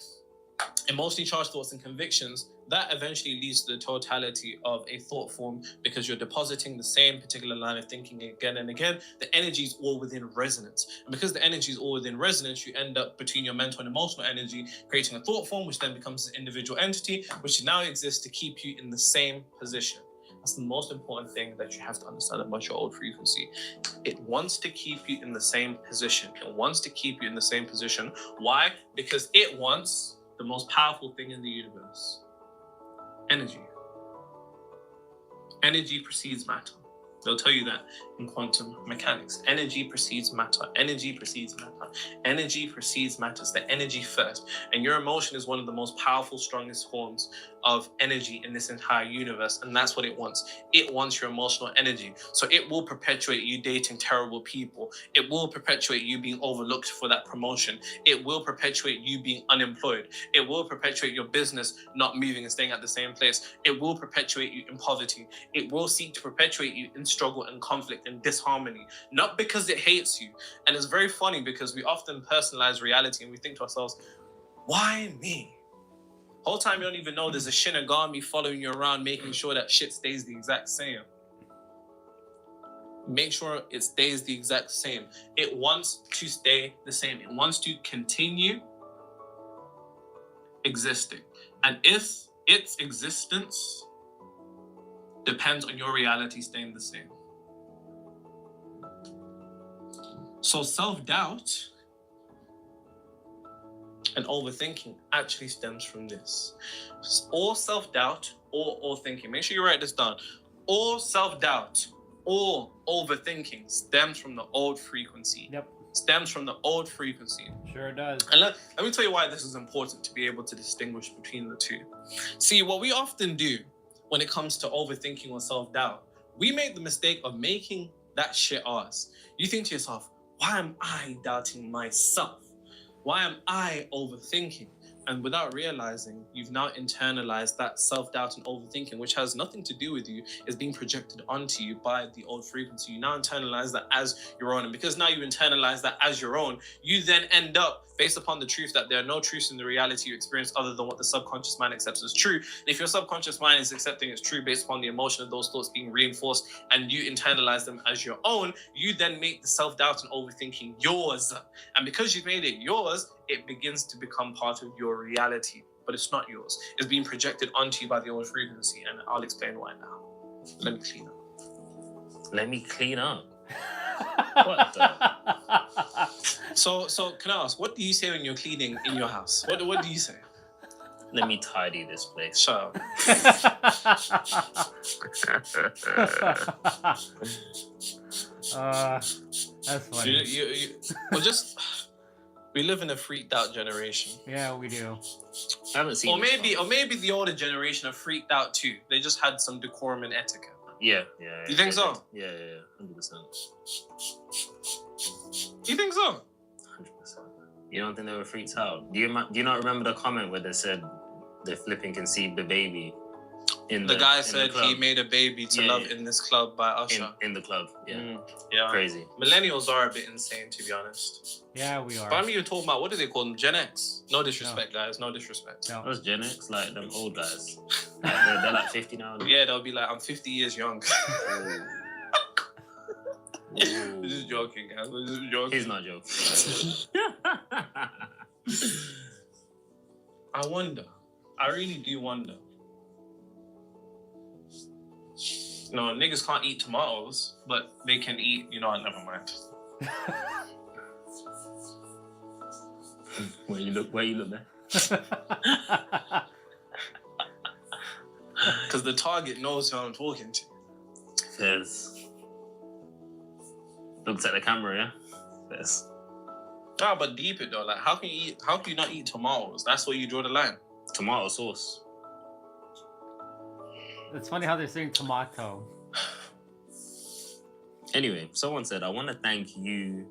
emotionally charged thoughts and convictions, that eventually leads to the totality of a thought form because you're depositing the same particular line of thinking again and again. The energy is all within resonance. And because the energy is all within resonance, you end up between your mental and emotional energy creating a thought form, which then becomes an individual entity, which now exists to keep you in the same position. That's the most important thing that you have to understand about your old frequency. It wants to keep you in the same position. It wants to keep you in the same position. Why? Because it wants the most powerful thing in the universe. Energy. Energy precedes matter. They'll tell you that in quantum mechanics. Energy precedes matter. Energy precedes matter. Energy precedes matter. It's the energy first. And your emotion is one of the most powerful, strongest forms of energy in this entire universe. And that's what it wants. It wants your emotional energy. So it will perpetuate you dating terrible people. It will perpetuate you being overlooked for that promotion. It will perpetuate you being unemployed. It will perpetuate your business not moving and staying at the same place. It will perpetuate you in poverty. It will seek to perpetuate you in struggle and conflict and disharmony, not because it hates you. And it's very funny because we often personalize reality and we think to ourselves, why me? Whole time you don't even know there's a Shinigami following you around making sure that shit stays the exact same. Make sure it stays the exact same. It wants to stay the same. It wants to continue existing. And if its existence depends on your reality staying the same. So self-doubt and overthinking actually stems from this. All self-doubt or thinking, make sure you write this down. All self-doubt or overthinking stems from the old frequency. Yep. Stems from the old frequency. Sure does. And let me tell you why this is important to be able to distinguish between the two. See, what we often do when it comes to overthinking or self-doubt, we make the mistake of making that shit ours. You think to yourself, why am I doubting myself? Why am I overthinking? And without realizing, you've now internalized that self-doubt and overthinking, which has nothing to do with you, is being projected onto you by the old frequency. You now internalize that as your own. And because now you internalize that as your own, you then end up, based upon the truth that there are no truths in the reality you experience other than what the subconscious mind accepts as true. And if your subconscious mind is accepting it's true based upon the emotion of those thoughts being reinforced and you internalize them as your own, you then make the self-doubt and overthinking yours. And because you've made it yours, it begins to become part of your reality, but it's not yours. It's being projected onto you by the old frequency, and I'll explain why now. Let me clean up. Let me clean up. What the? So can I ask, what do you say when you're cleaning in your house? What do you say? Let me tidy this place. Shut up. That's funny. Well, just we live in a freaked out generation. Yeah, we do. I haven't seen. Or maybe the older generation are freaked out too. They just had some decorum and etiquette. Yeah. You think so? Yeah, 100%. You think so? 100%. You don't think they were freaked out? Do you not remember the comment where they said they flipping conceived the baby? The guy said he made a baby to love in this club by Usher. In the club, yeah. Yeah. Crazy. Millennials are a bit insane, to be honest. Yeah, we are. But I mean, you're talking about, what do they call them? Gen X. No disrespect, guys. No disrespect. No. Those Gen X, like them old guys. They're like 50 now. Yeah, they'll be like, I'm 50 years young. This is joking, guys. This is joking. He's not joking. I wonder. I really do wonder. No, niggas can't eat tomatoes, but they can eat, never mind. Where you look there? Because the target knows who I'm talking to. Yes. Looks at the camera, yeah? Yes. Nah, but deep it though. Like, how can you not eat tomatoes? That's where you draw the line. Tomato sauce. It's funny how they're saying tomato. Anyway, someone said, I want to thank you,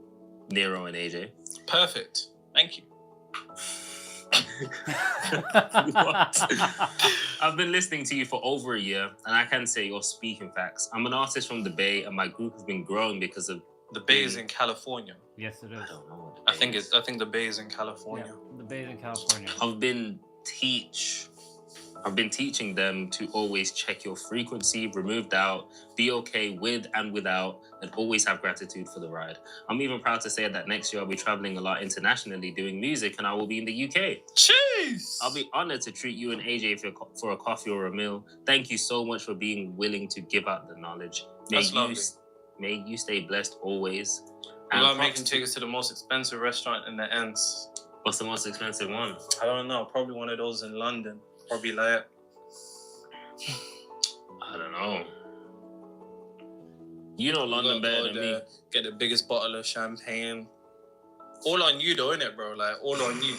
Nero and AJ. Perfect. Thank you. What? I've been listening to you for over a year, and I can say you're speaking facts. I'm an artist from the Bay, and my group has been growing because of... The Bay is in California. Yes, it is. I don't know what I think the Bay is in California. Yeah, the Bay is in California. I've been teaching them to always check your frequency, remove doubt, be okay with and without, and always have gratitude for the ride. I'm even proud to say that next year I'll be traveling a lot internationally doing music, and I will be in the UK. Jeez! I'll be honored to treat you and AJ for a coffee or a meal. Thank you so much for being willing to give out the knowledge. May you stay blessed always. We gotta make him take us to the most expensive restaurant in the ends. What's the most expensive one? I don't know. Probably one of those in London. Probably like... I don't know. You know London better than me. Get the biggest bottle of champagne. All on you though, innit, bro? Like, all on you.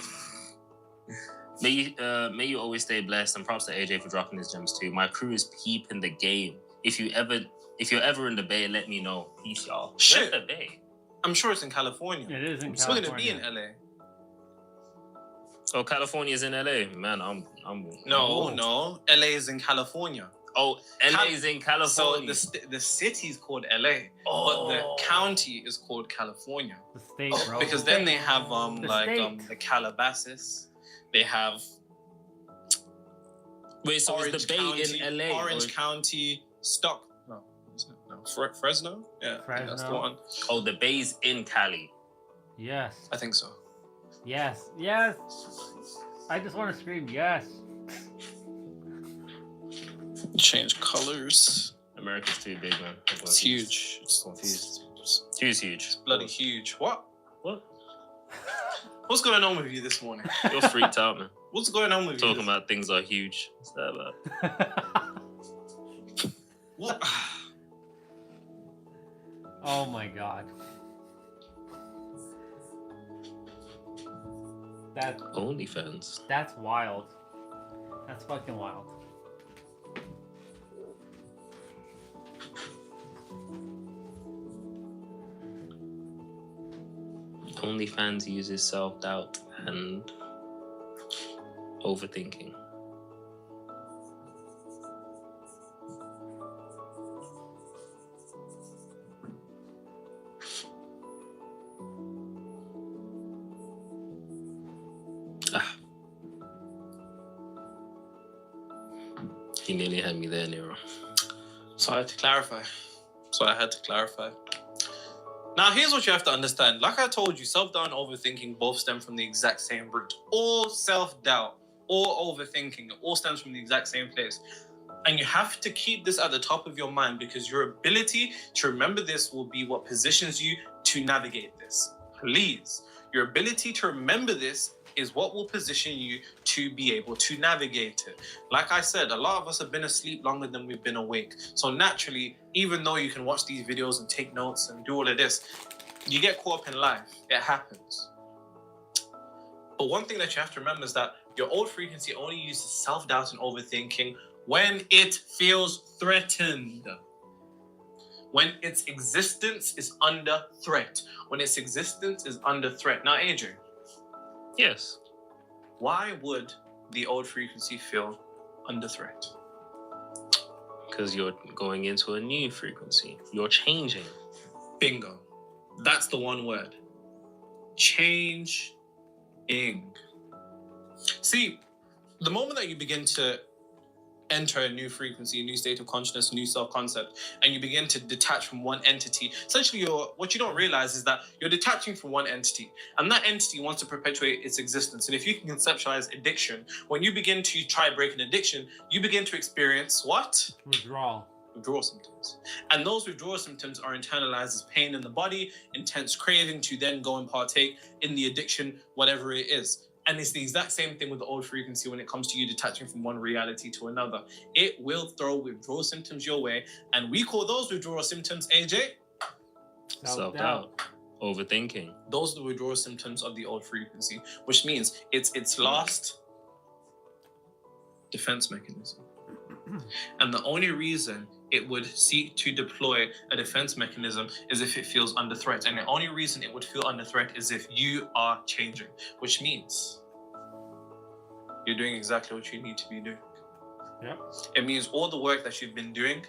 May you always stay blessed, and props to AJ for dropping his gems too. My crew is peeping the game. If you're ever in the Bay, let me know. Peace, y'all. Shit. Where's the Bay? I'm sure it's in California. It is in It's California. going to be in LA. Oh, California's in LA. Man, I'm No. LA is in California. Oh, LA is in California. So the city's called LA, but the county is called California. The state, bro. Because then they have the Calabasas. They have Wait, so Orange is the Bay County, in LA? Orange County, Fresno? Yeah, I think that's the one. Oh, the Bay's in Cali. Yes. I think so. Yes. I just want to scream yes. Change colors. America's too big, man. It's huge. It's confused. It's huge. It's bloody huge. What? What? What's going on with you this morning? You're freaked out, man. What's going on with you? Talking about things are huge. What's that about? What? Oh my god. OnlyFans. That's wild. That's fucking wild. OnlyFans uses self-doubt and overthinking. You nearly had me there, Nero. So I had to clarify. Now, here's what you have to understand. Like I told you, self-doubt and overthinking both stem from the exact same root. All self-doubt, all overthinking, it all stems from the exact same place. And you have to keep this at the top of your mind, because your ability to remember this will be what positions you to navigate this. Please. Your ability to remember this is what will position you to be able to navigate it. Like I said, a lot of us have been asleep longer than we've been awake. So naturally, even though you can watch these videos and take notes and do all of this, you get caught up in life. It happens. But one thing that you have to remember is that your old frequency only uses self-doubt and overthinking when it feels threatened. When its existence is under threat. When its existence is under threat. Now, Adrian. Yes. Why would the old frequency feel under threat? Because you're going into a new frequency. You're changing. Bingo. That's the one word. Changing. See, the moment that you begin to enter a new frequency, a new state of consciousness, a new self-concept, and you begin to detach from one entity, essentially what you don't realize is that you're detaching from one entity, and that entity wants to perpetuate its existence. And if you can conceptualize addiction, when you begin to try break an addiction, you begin to experience what? Withdrawal symptoms. And those withdrawal symptoms are internalized as pain in the body, intense craving to then go and partake in the addiction, whatever it is. And it's the exact same thing with the old frequency when it comes to you detaching from one reality to another. It will throw withdrawal symptoms your way. And we call those withdrawal symptoms, AJ? Self-doubt. Overthinking. Those are the withdrawal symptoms of the old frequency, which means it's its last defense mechanism. And the only reason it would seek to deploy a defense mechanism is if it feels under threat. And the only reason it would feel under threat is if you are changing, which means you're doing exactly what you need to be doing. Yep. It means all the work that you've been doing,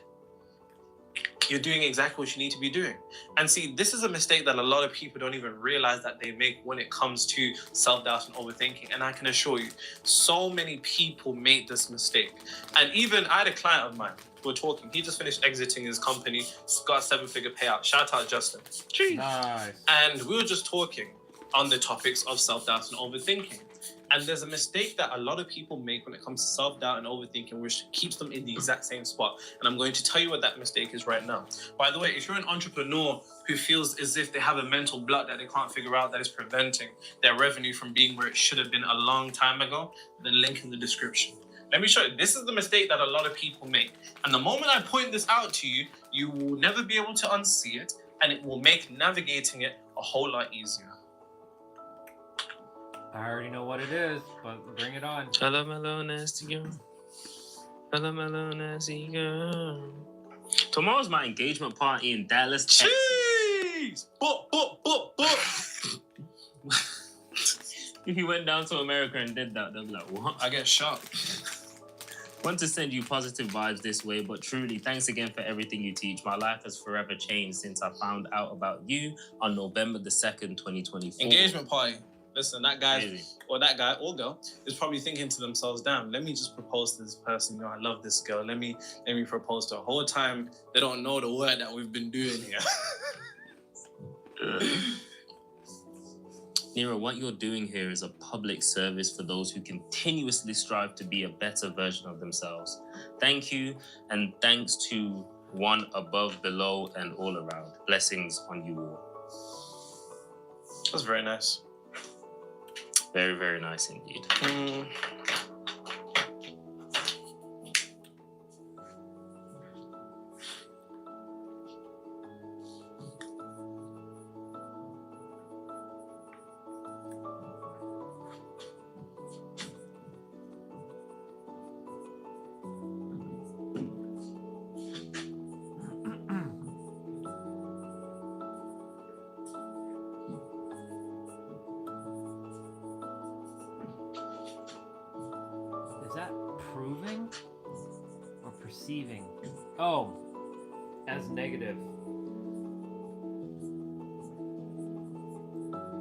you're doing exactly what you need to be doing. And see, this is a mistake that a lot of people don't even realize that they make when it comes to self-doubt and overthinking. And I can assure you, so many people make this mistake. And even I had a client of mine, we were talking, he just finished exiting his company, got a 7-figure payout. Shout out Justin. Jeez. Nice. And we were just talking on the topics of self-doubt and overthinking. And there's a mistake that a lot of people make when it comes to self-doubt and overthinking, which keeps them in the exact same spot. And I'm going to tell you what that mistake is right now. By the way, if you're an entrepreneur who feels as if they have a mental block that they can't figure out that is preventing their revenue from being where it should have been a long time ago, then link in the description. Let me show you. This is the mistake that a lot of people make. And the moment I point this out to you, you will never be able to unsee it, and it will make navigating it a whole lot easier. I already know what it is, but bring it on. Hello, my little nasty girl. Hello, my little nasty girl. Tomorrow's my engagement party in Dallas, Texas. Jeez! Book. If you went down to America and did that, they'll be like, what? I get shot. Want to send you positive vibes this way, but truly, thanks again for everything you teach. My life has forever changed since I found out about you on November the 2nd, 2024. Engagement party. Listen, that guy or girl is probably thinking to themselves, damn, let me just propose to this person. You know, I love this girl. Let me propose to her. Whole time they don't know the work that we've been doing here. Nero, what you're doing here is a public service for those who continuously strive to be a better version of themselves. Thank you, and thanks to one above, below, and all around. Blessings on you all. That's very nice. Very, very nice indeed. perceiving. Oh, as negative.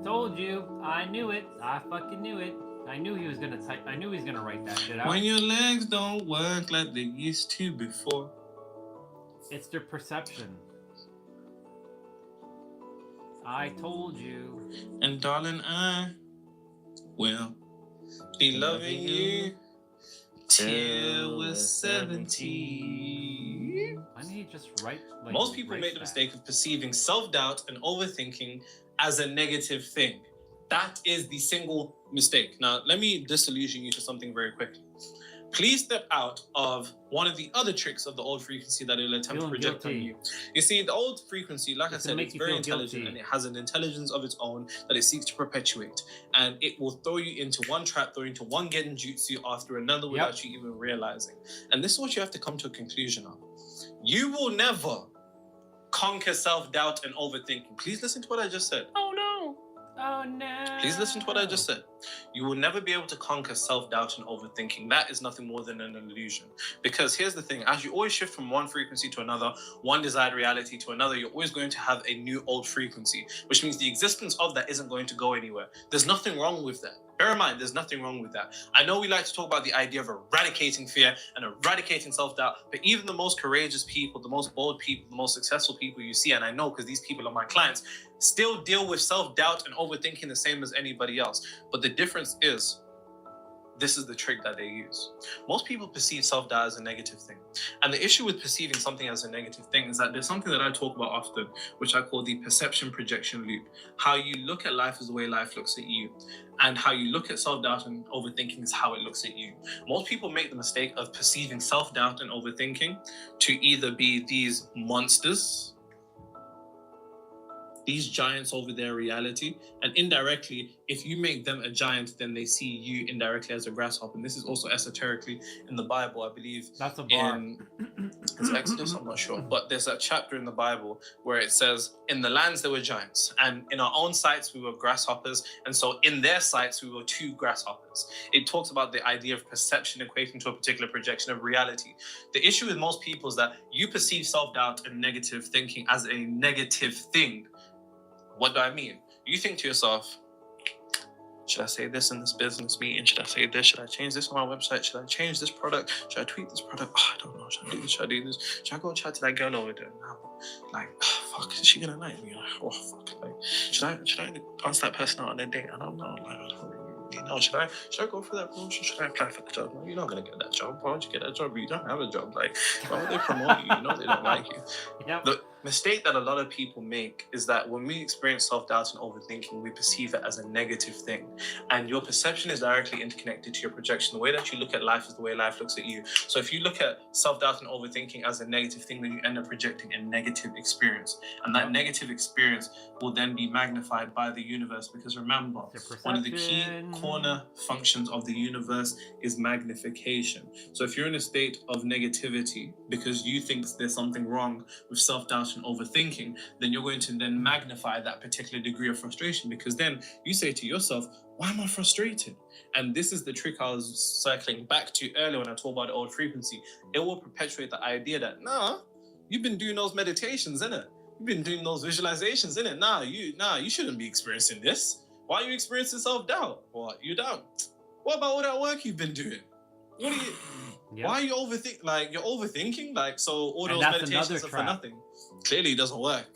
Told you. I knew it. I fucking knew it. I knew he was gonna type. I knew he was gonna write that shit out. When your legs don't work like they used to before. It's their perception. I told you. And darling, I will be loving you till we're 70. Why didn't he just write? Like, Most people make the mistake of perceiving self-doubt and overthinking as a negative thing. That is the single mistake. Now, let me disillusion you to something very quickly. Please step out of one of the other tricks of the old frequency that it'll attempt to project on you. You see, the old frequency, like I said, it's very intelligent and it has an intelligence of its own that it seeks to perpetuate. And it will throw you into one trap, throw you into one genjutsu after another without you even realizing. And this is what you have to come to a conclusion of. You will never conquer self-doubt and overthinking. Please listen to what I just said. Oh no. Oh no. Please listen to what I just said. You will never be able to conquer self-doubt and overthinking. That is nothing more than an illusion. Because here's the thing, as you always shift from one frequency to another, one desired reality to another, you're always going to have a new old frequency, which means the existence of that isn't going to go anywhere. There's nothing wrong with that. Bear in mind, there's nothing wrong with that. I know we like to talk about the idea of eradicating fear and eradicating self-doubt, but even the most courageous people, the most bold people, the most successful people you see, and I know because these people are my clients, still deal with self-doubt and overthinking the same as anybody else. But the difference is, this is the trick that they use. Most people perceive self-doubt as a negative thing. And the issue with perceiving something as a negative thing is that there's something that I talk about often, which I call the perception projection loop. How you look at life is the way life looks at you. And how you look at self-doubt and overthinking is how it looks at you. Most people make the mistake of perceiving self-doubt and overthinking to either be these monsters, these giants over their reality, and indirectly, if you make them a giant, then they see you indirectly as a grasshopper. And this is also esoterically in the Bible, I believe. That's a bar. It's Exodus, I'm not sure, but there's a chapter in the Bible where it says, in the lands there were giants, and in our own sights we were grasshoppers, and so in their sights we were two grasshoppers. It talks about the idea of perception equating to a particular projection of reality. The issue with most people is that you perceive self-doubt and negative thinking as a negative thing. What do I mean? You think to yourself, should I say this in this business meeting? Should I say this? Should I change this on my website? Should I change this product? Should I tweet this product? Oh, I don't know. Should I do this? Should I do this? Should I go chat to that girl over there now? Like, oh, fuck, is she gonna like me? Like, oh fuck, like, should I ask that person out on a date? I don't know. Like, I don't really know. Should I go for that promotion? Should I apply for the job? No, you're not gonna get that job. Why would you get that job? You don't have a job. Like, why would they promote you? You know they don't like you. Yep. The mistake that a lot of people make is that when we experience self-doubt and overthinking, we perceive it as a negative thing. And your perception is directly interconnected to your projection. The way that you look at life is the way life looks at you. So if you look at self-doubt and overthinking as a negative thing, then you end up projecting a negative experience. And that negative experience will then be magnified by the universe. Because remember, one of the key corner functions of the universe is magnification. So if you're in a state of negativity because you think there's something wrong with self-doubt and overthinking, then you're going to then magnify that particular degree of frustration, because then you say to yourself, why am I frustrated? And this is the trick I was circling back to earlier when I talked about the old frequency. It will perpetuate the idea that, nah, you've been doing those meditations, innit? You've been doing those visualizations, innit? Nah, you shouldn't be experiencing this. Why are you experiencing self-doubt? What, you doubt? What about all that work you've been doing? What are you... Yep. Why are you overthinking? Like, you're overthinking? Like, so all those meditations are for nothing. Clearly it doesn't work.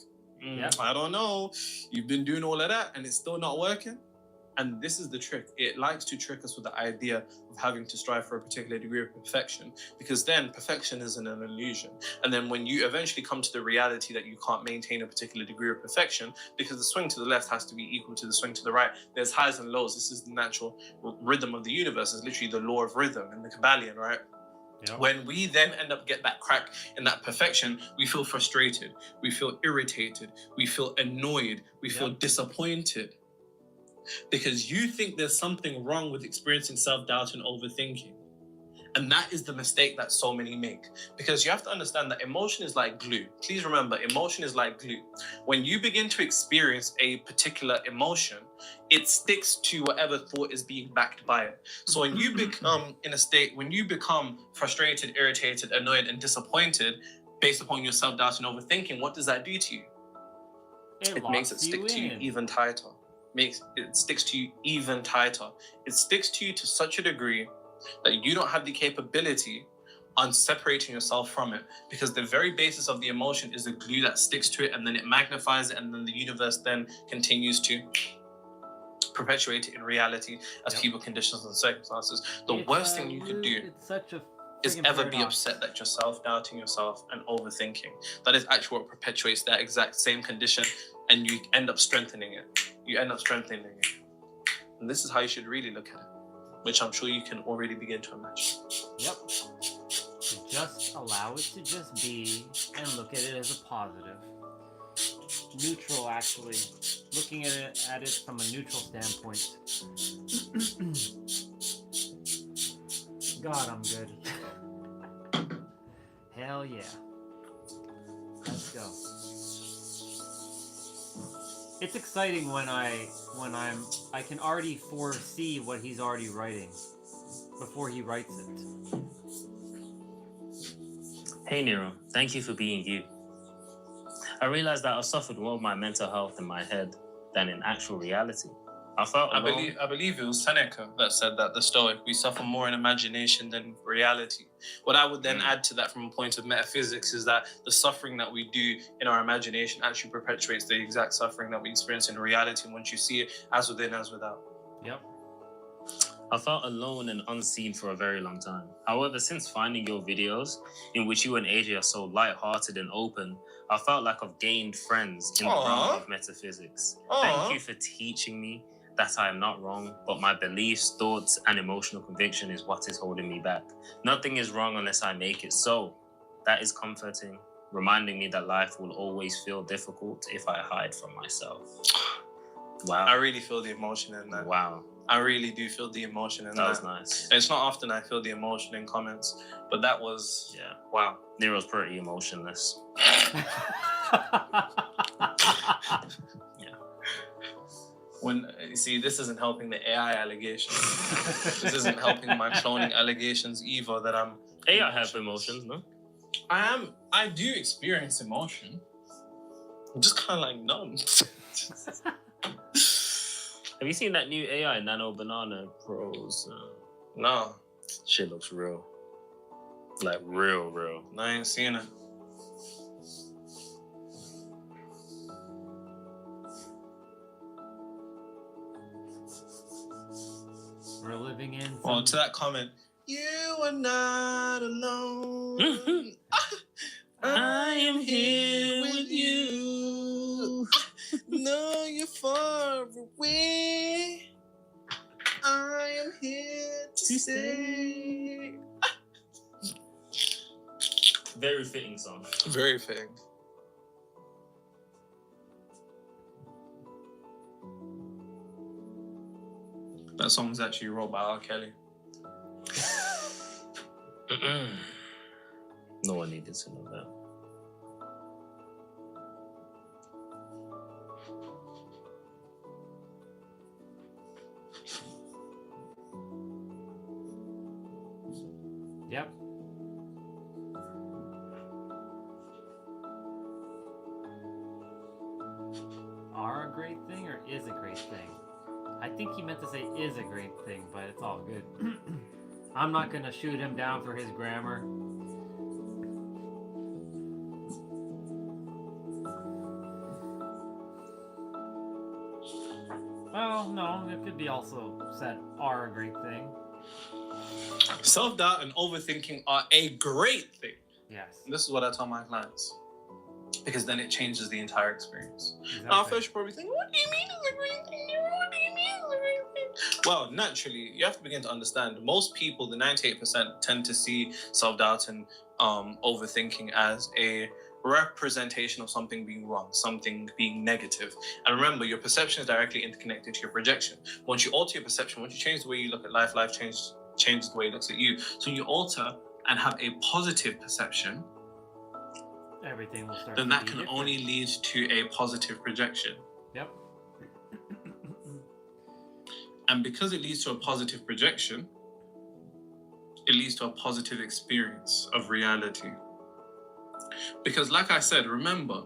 Yep. I don't know. You've been doing all of that and it's still not working. And this is the trick. It likes to trick us with the idea of having to strive for a particular degree of perfection, because then perfection isn't an illusion. And then when you eventually come to the reality that you can't maintain a particular degree of perfection, because the swing to the left has to be equal to the swing to the right, there's highs and lows. This is the natural rhythm of the universe. It's literally the law of rhythm in the Kabbalion, right? Yep. When we then end up get that crack in that perfection, we feel frustrated, we feel irritated, we feel annoyed, we feel disappointed. Because you think there's something wrong with experiencing self-doubt and overthinking. And that is the mistake that so many make, because you have to understand that emotion is like glue. Please remember, emotion is like glue. When you begin to experience a particular emotion, it sticks to whatever thought is being backed by it. So when you become in a state, when you become frustrated, irritated, annoyed, and disappointed based upon your self-doubt and overthinking, what does that do to you? It makes it stick to you even tighter. It sticks to you even tighter. It sticks to you to such a degree that you don't have the capability on separating yourself from it, because the very basis of the emotion is the glue that sticks to it, and then it magnifies it, and then the universe then continues to perpetuate it in reality as people, conditions, and circumstances. The worst thing you could do is ever be upset that you're self-doubting yourself and overthinking. That is actually what perpetuates that exact same condition, and you end up strengthening it. You end up strengthening it. And this is how you should really look at it, which I'm sure you can already begin to imagine. Yep. Just allow it to just be and look at it as a positive. Neutral, actually. Looking at it from a neutral standpoint. God, I'm good. Hell yeah. Let's go. It's exciting when I can already foresee what he's already writing before he writes it. Hey Nero, thank you for being you. I realized that I suffered more of my mental health in my head than in actual reality. I believe it was Seneca that said that, the Stoic, we suffer more in imagination than reality. What I would then add to that from a point of metaphysics is that the suffering that we do in our imagination actually perpetuates the exact suffering that we experience in reality once you see it as within, as without. Yep. I felt alone and unseen for a very long time. However, since finding your videos, in which you and AJ are so light-hearted and open, I felt like I've gained friends in the realm of metaphysics. Thank you for teaching me that I am not wrong, but my beliefs, thoughts, and emotional conviction is what is holding me back. Nothing is wrong unless I make it so. That is comforting, reminding me that life will always feel difficult if I hide from myself. Wow. I really feel the emotion in that. Wow. I really do feel the emotion in that. That was nice. It's not often I feel the emotion in comments, but that was, yeah. Wow. Nero's pretty emotionless. When you see, this isn't helping the AI allegations. This isn't helping my cloning allegations either. That I'm AI have emotions, no? I do experience emotion. I'm just kind of like numb. Have you seen that new AI Nano Banana Pros? No. Shit looks real. Like real. No, I ain't seen it. We're living in. Well, to that comment, you are not alone. I am here with you. No, you're far away. I am here to stay. Very fitting song. Very fitting. That song was actually wrote by R. Kelly. No one needed to know that. Yep. Are a great thing or is a great thing? I think he meant to say is a great thing, but it's all good. I'm not gonna shoot him down for his grammar. Well, no, it could be also said are a great thing. Self-doubt and overthinking are a great thing. Yes. And this is what I tell my clients. Because then it changes the entire experience. Exactly. Now, first you're probably thinking, what do you mean it's a great thing? What do you mean it's a great thing? Well, naturally, you have to begin to understand, most people, the 98%, tend to see self-doubt and overthinking as a representation of something being wrong, something being negative. And remember, your perception is directly interconnected to your projection. Once you alter your perception, once you change the way you look at life, life changes changes the way it looks at you. So you alter and have a positive perception, Everything will start. then to that be can different. only lead to a positive projection. Yep. And because it leads to a positive projection, it leads to a positive experience of reality. Because like I said, remember,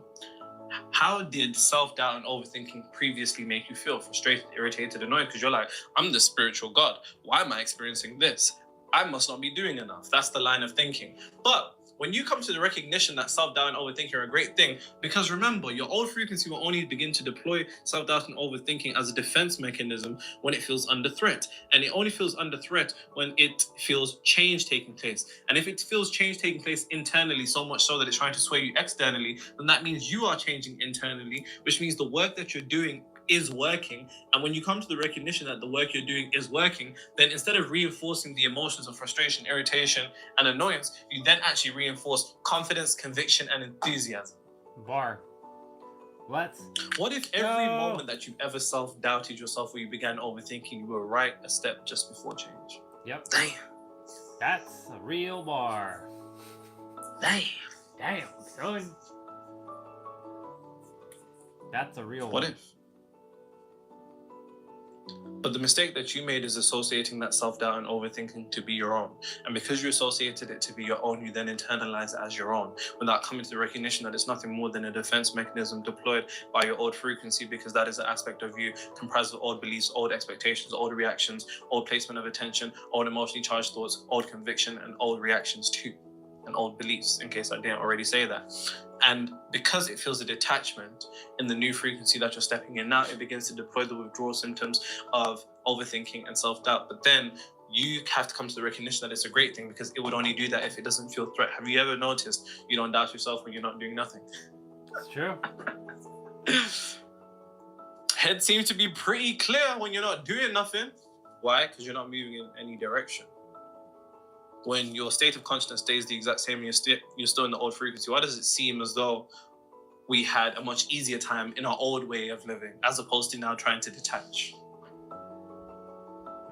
how did self-doubt and overthinking previously make you feel? Frustrated, irritated, annoyed, because you're like, I'm the spiritual God. Why am I experiencing this? I must not be doing enough. That's the line of thinking. But when you come to the recognition that self-doubt and overthinking are a great thing, because remember, your old frequency will only begin to deploy self-doubt and overthinking as a defense mechanism when it feels under threat. And it only feels under threat when it feels change taking place. And if it feels change taking place internally, so much so that it's trying to sway you externally, then that means you are changing internally, which means the work that you're doing is working. And when you come to the recognition that the work you're doing is working, then instead of reinforcing the emotions of frustration, irritation, and annoyance, you then actually reinforce confidence, conviction, and enthusiasm. Bar. What? What if every moment that you've ever self-doubted yourself or you began overthinking, you were right a step just before change? Yep. Damn. That's a real bar. Damn. Damn, son. That's a real What one. if? But the mistake that you made is associating that self-doubt and overthinking to be your own. And because you associated it to be your own, you then internalize it as your own, without coming to the recognition that it's nothing more than a defense mechanism deployed by your old frequency, because that is an aspect of you comprised of old beliefs, old expectations, old reactions, old placement of attention, old emotionally charged thoughts, old conviction, and old reactions too, and old beliefs, in case I didn't already say that. And because it feels a detachment in the new frequency that you're stepping in now, it begins to deploy the withdrawal symptoms of overthinking and self-doubt. But then you have to come to the recognition that it's a great thing, because it would only do that if it doesn't feel threat. Have you ever noticed you don't doubt yourself when you're not doing nothing? It's true. Head seems to be pretty clear when you're not doing nothing. Why? Because you're not moving in any direction. When your state of consciousness stays the exact same, you're still in the old frequency. Why does it seem as though we had a much easier time in our old way of living, as opposed to now trying to detach?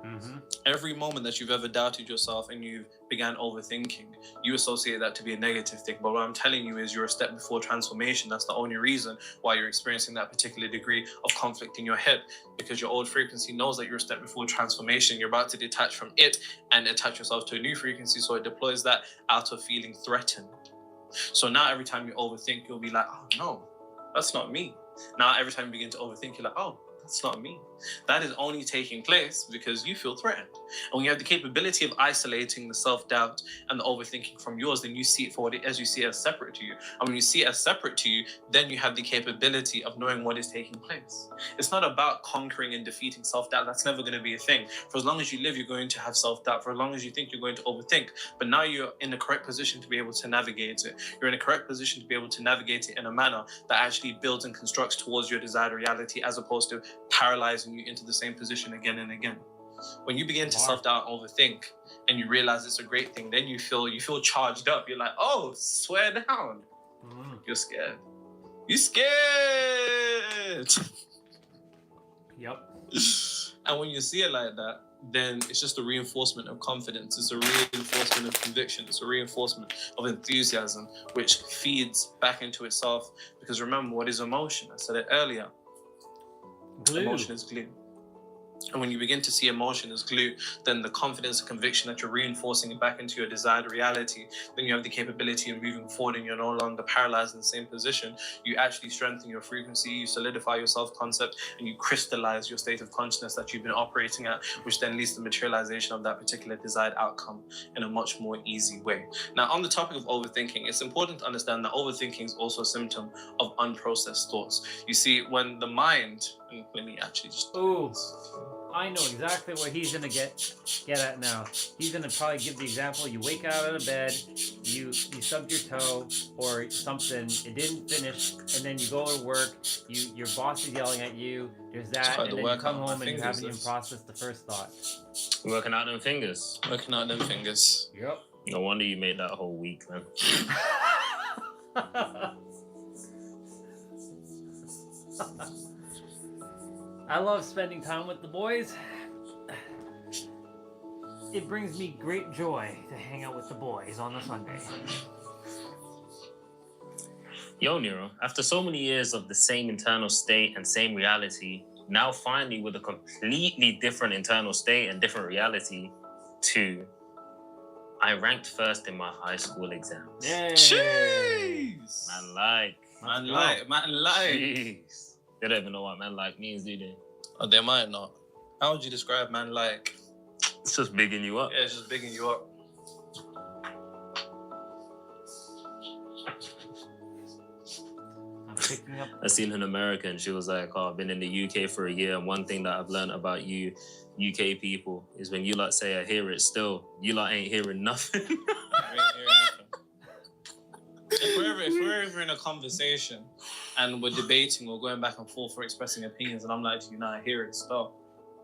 Mm-hmm. Every moment that you've ever doubted yourself and you've began overthinking, you associate that to be a negative thing. But what I'm telling you is you're a step before transformation. That's the only reason why you're experiencing that particular degree of conflict in your head, because your old frequency knows that you're a step before transformation. You're about to detach from it and attach yourself to a new frequency, so it deploys that out of feeling threatened. So now every time you overthink, you'll be like, oh no, that's not me. Now every time you begin to overthink, you're like, oh, that's not me. That is only taking place because you feel threatened. And when you have the capability of isolating the self-doubt and the overthinking from yours, then you see it for what it is. You see it as separate to you. And when you see it as separate to you, then you have the capability of knowing what is taking place. It's not about conquering and defeating self-doubt. That's never going to be a thing. For as long as you live, you're going to have self-doubt. For as long as you think, you're going to overthink. But now you're in the correct position to be able to navigate it. You're in a correct position to be able to navigate it in a manner that actually builds and constructs towards your desired reality, as opposed to paralyzing you into the same position again and again. When you begin to self-doubt and overthink and you realize it's a great thing, then you feel charged up. You're like, oh, swear down. Mm-hmm. You're scared. You're scared. Yep. And when you see it like that, then it's just a reinforcement of confidence. It's a reinforcement of conviction. It's a reinforcement of enthusiasm, which feeds back into itself. Because remember, what is emotion? I said it earlier. Glue. Emotion is glue. And when you begin to see emotion as glue, then the confidence and conviction that you're reinforcing it back into your desired reality, then you have the capability of moving forward and you're no longer paralyzed in the same position. You actually strengthen your frequency, you solidify your self-concept, and you crystallize your state of consciousness that you've been operating at, which then leads to materialization of that particular desired outcome in a much more easy way. Now, on the topic of overthinking, it's important to understand that overthinking is also a symptom of unprocessed thoughts. You see, when the mind, and let me actually just... Ooh. I know exactly what he's gonna get at now. He's gonna probably give the example: you wake out of bed, you stubbed your toe or something, it didn't finish, and then you go to work, your boss is yelling at you, there's that, and then you come home and you haven't even processed the first thought. Working out them fingers. Working out them fingers. Yep. No wonder you made that whole week, man. I love spending time with the boys. it brings me great joy to hang out with the boys on a Sunday. Yo, Nero, after so many years of the same internal state and same reality, now finally with a completely different internal state and different reality, I ranked first in my high school exams. Yay! Jeez! Man like. Jeez. They don't even know what man like means, do they? Oh, they might not. How would you describe man like? It's just bigging you up. Yeah, it's just bigging you up. I'm picking up. I seen an American. She was like, "Oh, I've been in the UK for a year, and one thing that I've learned about you, UK people, is when you like say I hear it still, you like ain't hearing nothing." If we're ever in a conversation and we're debating or going back and forth or expressing opinions, and I'm like to you, nah, I hear it still.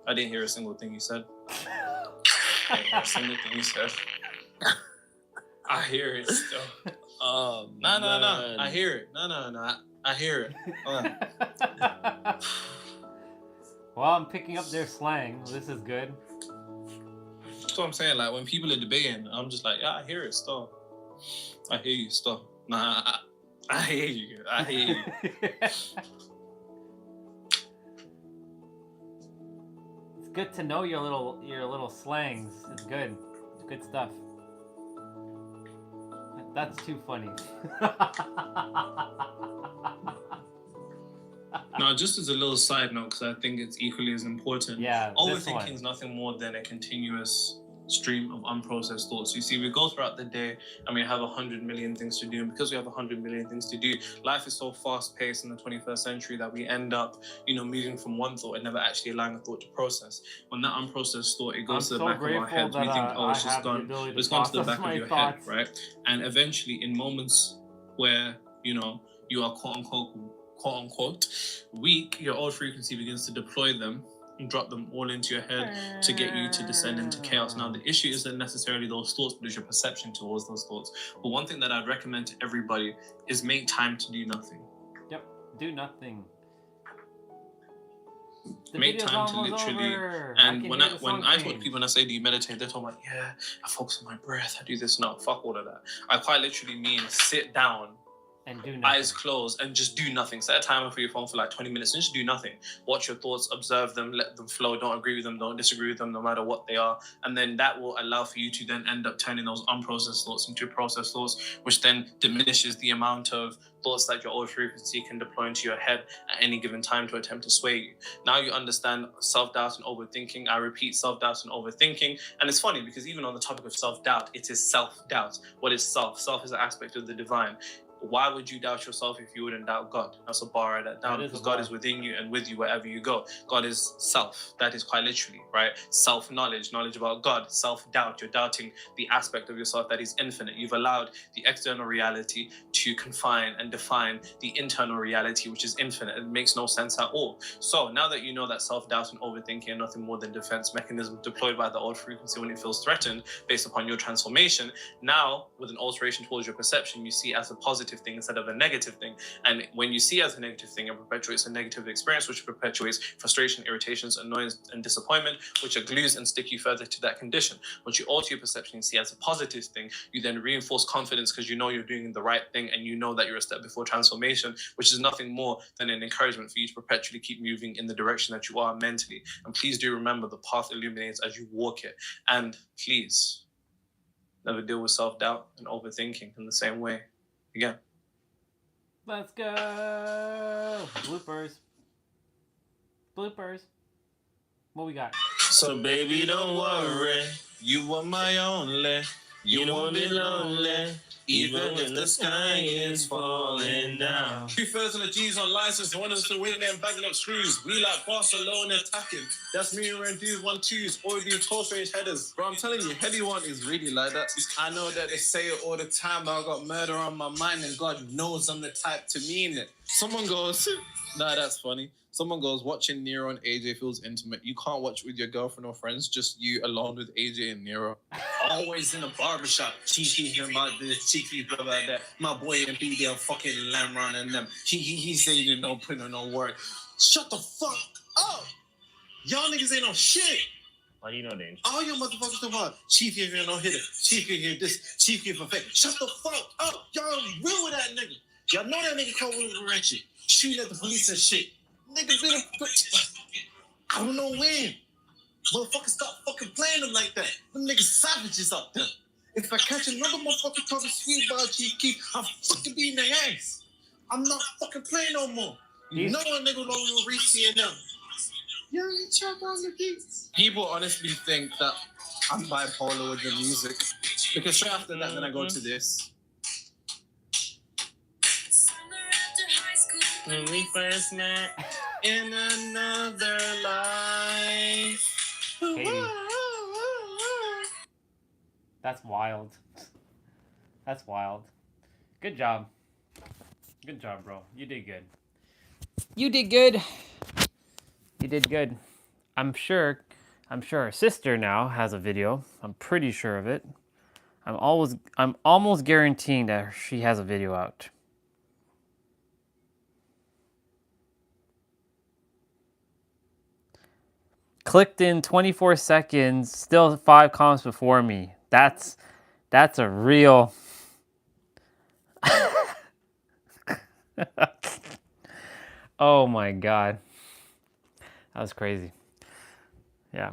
I didn't hear a single thing you said. I didn't hear a single thing you said. I hear it still. No. I hear it. No. I hear it. Well, I'm picking up their slang. This is good. That's what I'm saying. Like when people are debating, I'm just like, yeah, I hear it still. I hear you still. Nah, I hear you. I hear you. It's good to know your little slangs. It's good. It's good stuff. That's too funny. No, just as a little side note, because I think it's equally as important. Yeah. Overthinking is nothing more than a continuous stream of unprocessed thoughts. You see, we go throughout the day and we have 100 million things to do, and because we have 100 million things to do, life is so fast-paced in the 21st century that we end up, moving from one thought and never actually allowing a thought to process. When that unprocessed thought, it goes to the back of our heads. We think, oh, it's just gone. It's gone to the back of your head, right? And eventually, in moments where you are quote unquote weak, your old frequency begins to deploy them and drop them all into your head to get you to descend into chaos. Now, the issue isn't necessarily those thoughts, but it's your perception towards those thoughts. But one thing that I'd recommend to everybody is make time to do nothing. Yep, do nothing. Make time to literally, and when I talk to people and I say, do you meditate? They're talking about, yeah, I focus on my breath, I do this. No, fuck all of that. I quite literally mean sit down and do nothing. Eyes closed and just do nothing. Set a timer for your phone for like 20 minutes and just do nothing. Watch your thoughts, observe them, let them flow. Don't agree with them, don't disagree with them, no matter what they are. And then that will allow for you to then end up turning those unprocessed thoughts into processed thoughts, which then diminishes the amount of thoughts that your old frequency can deploy into your head at any given time to attempt to sway you. Now you understand self-doubt and overthinking. I repeat, self-doubt and overthinking. And it's funny because even on the topic of self-doubt, it is self-doubt. What is self? Self is an aspect of the divine. Why would you doubt yourself if you wouldn't doubt God? That's a bar, write that down, because God is within you and with you wherever you go. God is self. That is quite literally, right? Self-knowledge, knowledge about God. Self-doubt, you're doubting the aspect of yourself that is infinite. You've allowed the external reality to confine and define the internal reality, which is infinite. It makes no sense at all. So now that you know that self-doubt and overthinking are nothing more than defense mechanisms deployed by the old frequency when it feels threatened based upon your transformation, now with an alteration towards your perception, you see as a positive thing instead of a negative thing. And when you see as a negative thing, it perpetuates a negative experience, which perpetuates frustration, irritations, annoyance, and disappointment, which are glues and stick you further to that condition. Once you alter your perception and see as a positive thing, you then reinforce confidence because you know you're doing the right thing and you know that you're a step before transformation, which is nothing more than an encouragement for you to perpetually keep moving in the direction that you are mentally. And please do remember the path illuminates as you walk it. And please never deal with self-doubt and overthinking in the same way again. Let's go! Bloopers. What we got? So baby, don't worry. You are my only. You won't be lonely. Even if the sky is falling down. 2/3 of the G's on license, want us to win them bagging up screws. We like Barcelona attacking. That's me and dudes 1-2s, or doing close range headers. Bro, I'm telling you, heady one is really like that. I know that they say it all the time, but I got murder on my mind, and God knows I'm the type to mean it. Someone goes, nah, that's funny. Someone goes, watching Nero and AJ feels intimate. You can't watch with your girlfriend or friends, just you alone with AJ and Nero. Always in a barbershop, cheeky him about this, cheeky blah about that. My boy and B, they're fucking lamb running them. He said he didn't put in no work. Shut the fuck up! Y'all niggas ain't no shit! Why do you know Danger? All you motherfuckers talking about Chief ain't no hitter. Chief ain't here this. Chief give a fake. Shut the fuck up. Y'all real with that nigga. Y'all know that nigga called Will Ratchet. Shooting at the police and shit. Nigga been I don't know when. Motherfuckers stop fucking playing them like that. Them niggas savages up there. If I catch another motherfucker talking sweet about Chief Keef, I'm fucking beating their ass. I'm not fucking playing no more. You know a nigga know we were reaching them. You chop on the beats. People honestly think that I'm bipolar with the music. Because straight after that, then I go to this. When we first met in another life. Katie. That's wild. That's wild. Good job. Good job, bro. You did good. You did good. You did good. I'm sure her sister now has a video. I'm pretty sure of it. I'm almost guaranteeing that she has a video out. Clicked in 24 seconds, still 5 comments before me. That's a real oh my god. That was crazy. Yeah.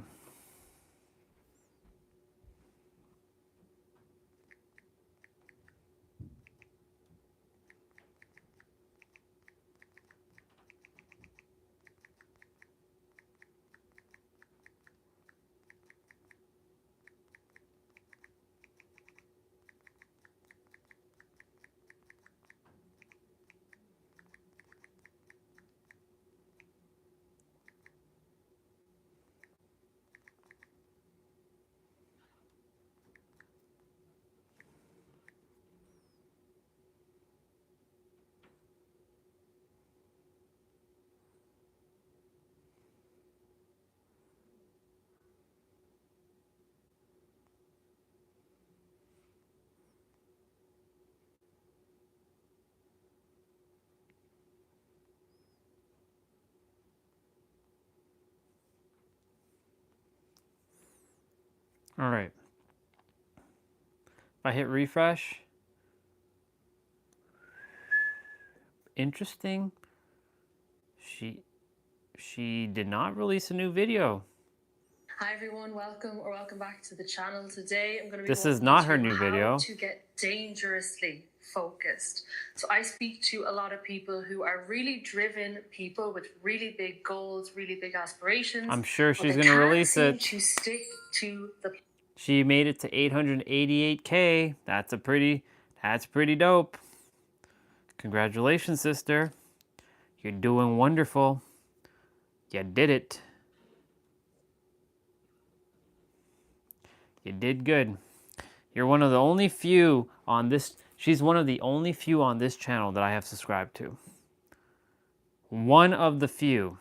All right. If I hit refresh. Interesting. She did not release a new video. Hi everyone, welcome back to the channel. Today I'm going to be This is not her walking new you video. how to get dangerously focused. So I speak to a lot of people who are really driven people with really big goals, really big aspirations. I'm sure but she's they going to can't release seem it. to stick to the She made it to 888K. That's pretty dope. Congratulations, sister. You're doing wonderful. You did it. You did good. You're one of the only few on this. She's one of the only few on this channel that I have subscribed to. One of the few.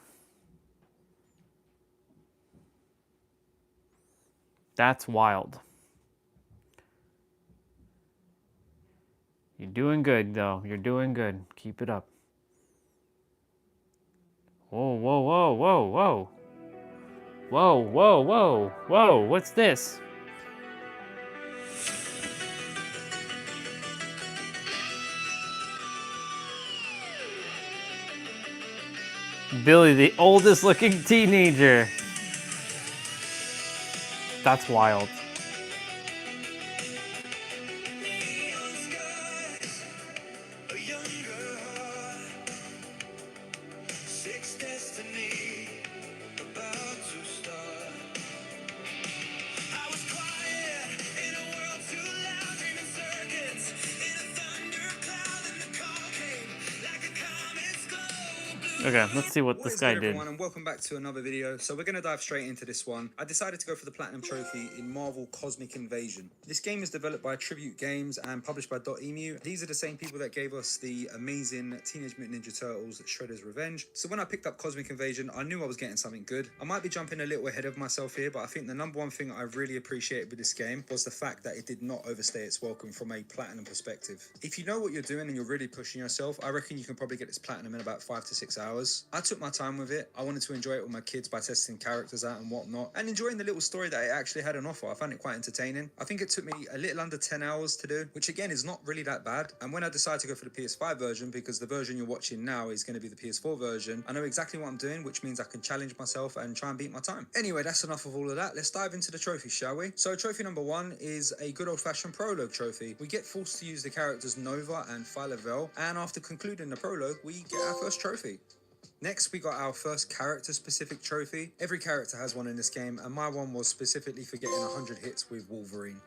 That's wild. You're doing good, though. You're doing good. Keep it up. Whoa, whoa, whoa, whoa, whoa. Whoa, whoa, whoa, whoa. What's this? Billy, the oldest looking teenager. That's wild. Okay, let's see what this guy did. Everyone, and welcome back to another video. So we're going to dive straight into this one. I decided to go for the Platinum Trophy in Marvel Cosmic Invasion. This game is developed by Tribute Games and published by .emu. These are the same people that gave us the amazing Teenage Mutant Ninja Turtles Shredder's Revenge. So when I picked up Cosmic Invasion, I knew I was getting something good. I might be jumping a little ahead of myself here, but I think the number one thing I really appreciated with this game was the fact that it did not overstay its welcome from a Platinum perspective. If you know what you're doing and you're really pushing yourself, I reckon you can probably get this Platinum in about 5 to 6 hours. hours. I took my time with it. I wanted to enjoy it with my kids by testing characters out and whatnot, and enjoying the little story that it actually had on offer. I found it quite entertaining. I think it took me a little under 10 hours to do, which again is not really that bad. And when I decided to go for the PS5 version, because the version you're watching now is going to be the PS4 version, I know exactly what I'm doing, which means I can challenge myself and try and beat my time. Anyway, that's enough of all of that. Let's dive into the trophies, shall we? So trophy number 1 is a good old-fashioned prologue trophy. We get forced to use the characters Nova and Philavel, and after concluding the prologue, we get our first trophy. Next, we got our first character-specific trophy. Every character has one in this game, and my one was specifically for getting 100 hits with Wolverine.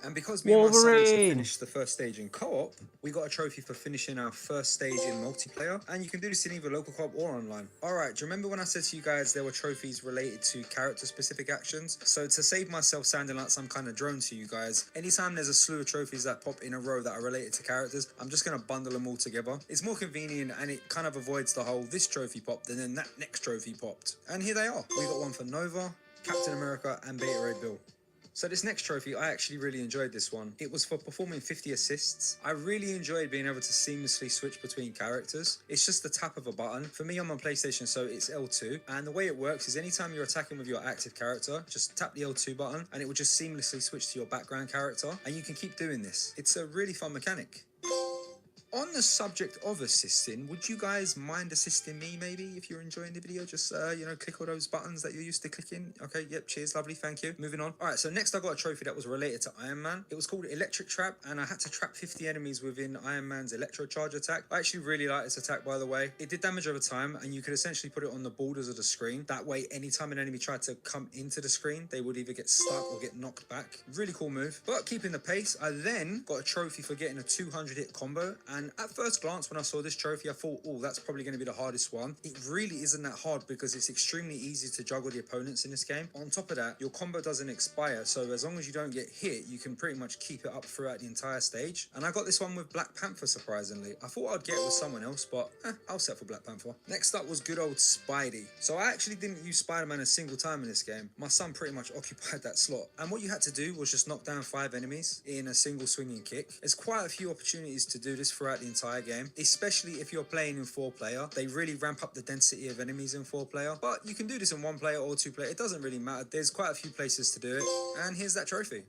And because me and my son also finished the first stage in co-op, we got a trophy for finishing our first stage in multiplayer, and you can do this in either local co-op or online. Alright, do you remember when I said to you guys there were trophies related to character-specific actions? So to save myself sounding like some kind of drone to you guys, anytime there's a slew of trophies that pop in a row that are related to characters, I'm just going to bundle them all together. It's more convenient, and it kind of avoids the whole this trophy popped and then that next trophy popped. And here they are. We got one for Nova, Captain America, and Beta Ray Bill. So this next trophy, I actually really enjoyed this one. It was for performing 50 assists. I really enjoyed being able to seamlessly switch between characters. It's just the tap of a button. For me, I'm on PlayStation, so it's L2. And the way it works is anytime you're attacking with your active character, just tap the L2 button and it will just seamlessly switch to your background character. And you can keep doing this. It's a really fun mechanic. On the subject of assisting, would you guys mind assisting me maybe if you're enjoying the video? Just, you know, click all those buttons that you're used to clicking. Okay, yep, cheers, lovely, thank you. Moving on. All right, so next I got a trophy that was related to Iron Man. It was called Electric Trap, and I had to trap 50 enemies within Iron Man's Electro Charge attack. I actually really like this attack, by the way. It did damage over time, and you could essentially put it on the borders of the screen. That way, anytime an enemy tried to come into the screen, they would either get stuck or get knocked back. Really cool move. But keeping the pace, I then got a trophy for getting a 200-hit combo, and at first glance, when I saw this trophy, I thought, oh, that's probably going to be the hardest one. It really isn't that hard because it's extremely easy to juggle the opponents in this game. On top of that, your combo doesn't expire, so as long as you don't get hit, you can pretty much keep it up throughout the entire stage. And I got this one with Black Panther, surprisingly. I thought I'd get it with someone else, but I'll set for Black Panther. Next up was good old Spidey. So I actually didn't use Spider-Man a single time in this game. My son pretty much occupied that slot. And what you had to do was just knock down 5 enemies in a single swinging kick. There's quite a few opportunities to do this throughout the entire game, especially if you're playing in 4-player. They really ramp up the density of enemies in 4-player, but you can do this in 1-player or 2-player. It doesn't really matter. There's quite a few places to do it, and here's that trophy.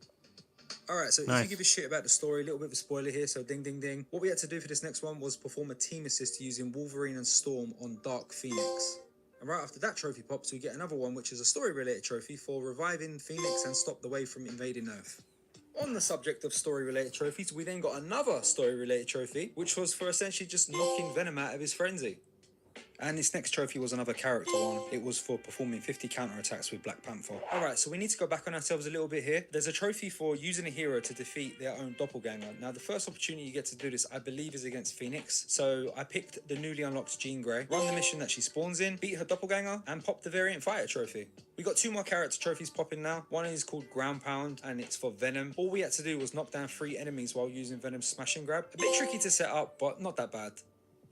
Alright, so if you give a shit about the story, a little bit of a spoiler here, so ding ding ding. What we had to do for this next one was perform a team assist using Wolverine and Storm on Dark Phoenix. And right after that trophy pops, we get another one, which is a story-related trophy for reviving Phoenix and stop the Wave from invading Earth. On the subject of story-related trophies, we then got another story-related trophy, which was for essentially just knocking Venom out of his frenzy. And this next trophy was another character one. It was for performing 50 counterattacks with Black Panther. Alright, so we need to go back on ourselves a little bit here. There's a trophy for using a hero to defeat their own doppelganger. Now, the first opportunity you get to do this, I believe, is against Phoenix. So I picked the newly unlocked Jean Grey, run the mission that she spawns in, beat her doppelganger, and pop the Variant Fighter trophy. We got 2 more character trophies popping now. One is called Ground Pound, and it's for Venom. All we had to do was knock down 3 enemies while using Venom's Smash and Grab. A bit tricky to set up, but not that bad.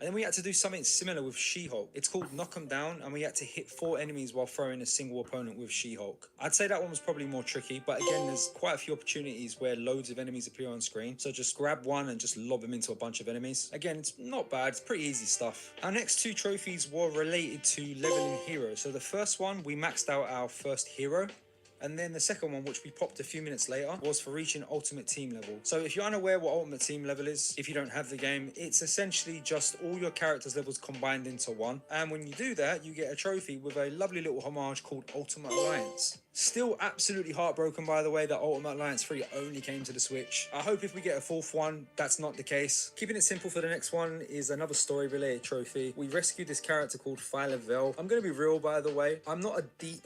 And then we had to do something similar with She-Hulk. It's called Knock 'em Down, and we had to hit 4 enemies while throwing a single opponent with She-Hulk. I'd say that one was probably more tricky, but again, there's quite a few opportunities where loads of enemies appear on screen. So just grab one and just lob them into a bunch of enemies. Again, it's not bad, it's pretty easy stuff. Our next 2 trophies were related to leveling heroes. So the first one, we maxed out our first hero. And then the second one, which we popped a few minutes later, was for reaching Ultimate Team level. So if you're unaware what Ultimate Team level is, if you don't have the game, it's essentially just all your characters' levels combined into one. And when you do that, you get a trophy with a lovely little homage called Ultimate Alliance. Still absolutely heartbroken, by the way, that Ultimate Alliance 3 only came to the Switch. I hope if we get a 4th one, that's not the case. Keeping it simple for the next one is another story-related trophy. We rescued this character called Philavel. I'm going to be real, by the way. I'm not a deep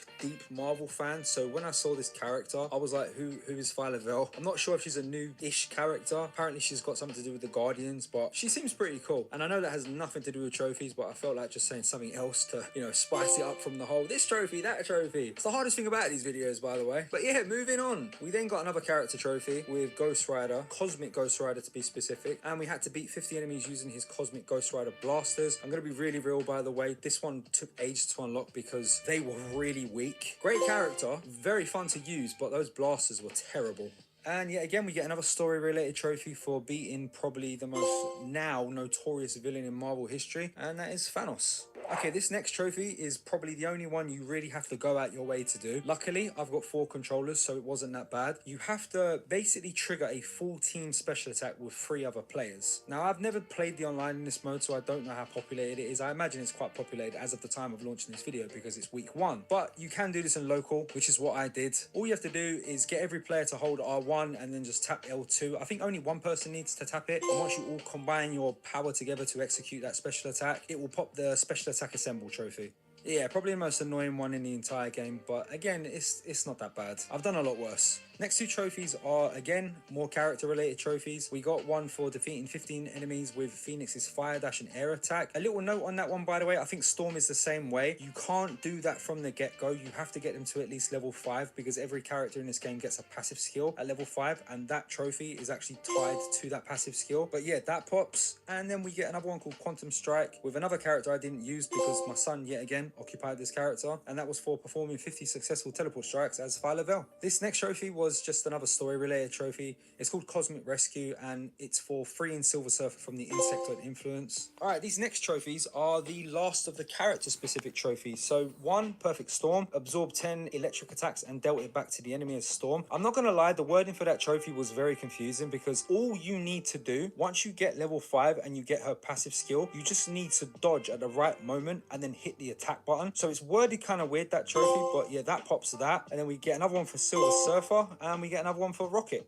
Marvel fan, so when I saw this character, I was like, who is Philavel? I'm not sure if she's a new-ish character. Apparently, she's got something to do with the Guardians, but she seems pretty cool. And I know that has nothing to do with trophies, but I felt like just saying something else to, you know, spice it up from the whole, this trophy, that trophy. It's the hardest thing about these videos, by the way. But yeah, moving on. We then got another character trophy with Ghost Rider, Cosmic Ghost Rider to be specific, and we had to beat 50 enemies using his Cosmic Ghost Rider blasters. I'm going to be really real, by the way. This one took ages to unlock because they were really weak. Great character, very fun to use, but those blasters were terrible. And yet again, we get another story-related trophy for beating probably the most now notorious villain in Marvel history, and that is Thanos. Okay, this next trophy is probably the only one you really have to go out your way to do. Luckily, I've got 4 controllers, so it wasn't that bad. You have to basically trigger a full team special attack with 3 other players. Now, I've never played the online in this mode, so I don't know how populated it is. I imagine it's quite populated as of the time of launching this video because it's week 1. But you can do this in local, which is what I did. All you have to do is get every player to hold R1 and then just tap L2. I think only one person needs to tap it. And once you all combine your power together to execute that special attack, it will pop the special attack assemble trophy. Yeah, probably the most annoying one in the entire game, but again, it's not that bad. I've done a lot worse. Next 2 trophies are, again, more character-related trophies. We got one for defeating 15 enemies with Phoenix's fire dash and air attack. A little note on that one, by the way, I think Storm is the same way. You can't do that from the get-go. You have to get them to at least level 5 because every character in this game gets a passive skill at level 5, and that trophy is actually tied to that passive skill. But yeah, that pops. And then we get another one called Quantum Strike with another character I didn't use because my son, yet again, occupied this character, and that was for performing 50 successful teleport strikes as Phyla-Vell. This next trophy was just another story related trophy. It's called Cosmic Rescue, and it's for freeing Silver Surfer from the Insectoid influence. Alright, these next trophies are the last of the character specific trophies. So 1, Perfect Storm, absorbed 10 electric attacks and dealt it back to the enemy as Storm. I'm not gonna lie, the wording for that trophy was very confusing because all you need to do, once you get level 5 and you get her passive skill, you just need to dodge at the right moment and then hit the attack button. So it's worded kind of weird, that trophy, but yeah, that pops to that. And then we get another one for Silver Surfer, and we get another one for Rocket.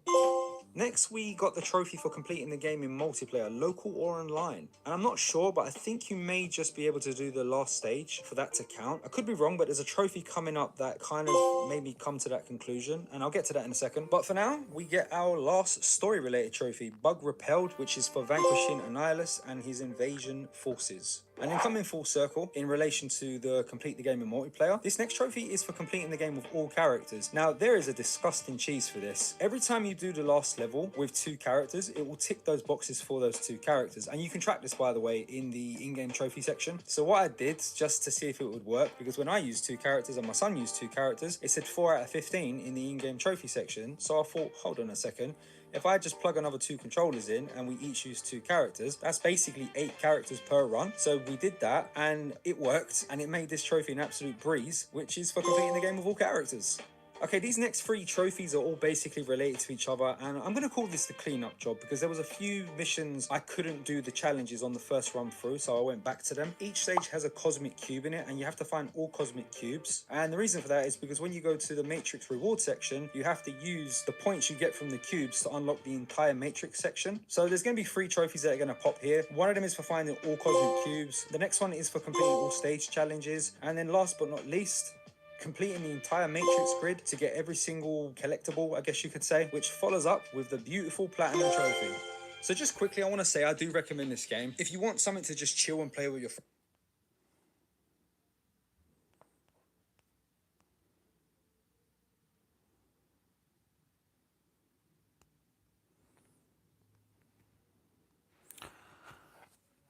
Next, we got the trophy for completing the game in multiplayer, local or online. And I'm not sure, but I think you may just be able to do the last stage for that to count. I could be wrong, but there's a trophy coming up that kind of made me come to that conclusion, and I'll get to that in a second. But for now, we get our last story-related trophy, Bug Repelled, which is for vanquishing Annihilus and his invasion forces. And then coming full circle in relation to the complete the game in multiplayer, this next trophy is for completing the game with all characters. Now, there is a disgusting cheese for this. Every time you do the last level with 2 characters, it will tick those boxes for those 2 characters. And you can track this, by the way, in the in-game trophy section. So what I did, just to see if it would work, because when I used 2 characters and my son used 2 characters, it said 4 out of 15 in the in-game trophy section. So I thought, hold on a second. If I just plug another 2 controllers in and we each use 2 characters, that's basically 8 characters per run. So we did that and it worked, and it made this trophy an absolute breeze, which is for completing the game with all characters. Okay, these next 3 trophies are all basically related to each other, and I'm going to call this the cleanup job because there was a few missions I couldn't do the challenges on the first run through, so I went back to them. Each stage has a cosmic cube in it, and you have to find all cosmic cubes. And the reason for that is because when you go to the Matrix reward section, you have to use the points you get from the cubes to unlock the entire Matrix section. So there's going to be 3 trophies that are going to pop here. One of them is for finding all cosmic cubes. The next one is for completing all stage challenges. And then last but not least, completing the entire Matrix grid to get every single collectible, I guess you could say, which follows up with the beautiful Platinum Trophy. So just quickly, I want to say I do recommend this game. If you want something to just chill and play with your friends.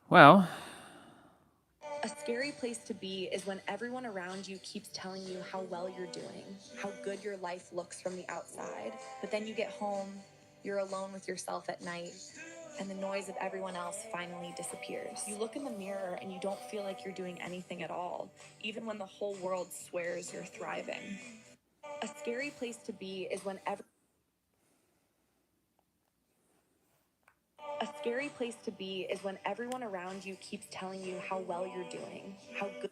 Well, A scary place to be is when everyone around you keeps telling you how well you're doing, how good your life looks from the outside. But then you get home, you're alone with yourself at night, and the noise of everyone else finally disappears. You look in the mirror and you don't feel like you're doing anything at all, even when the whole world swears you're thriving. A scary place to be is when A scary place to be is when everyone around you keeps telling you how well you're doing, how good.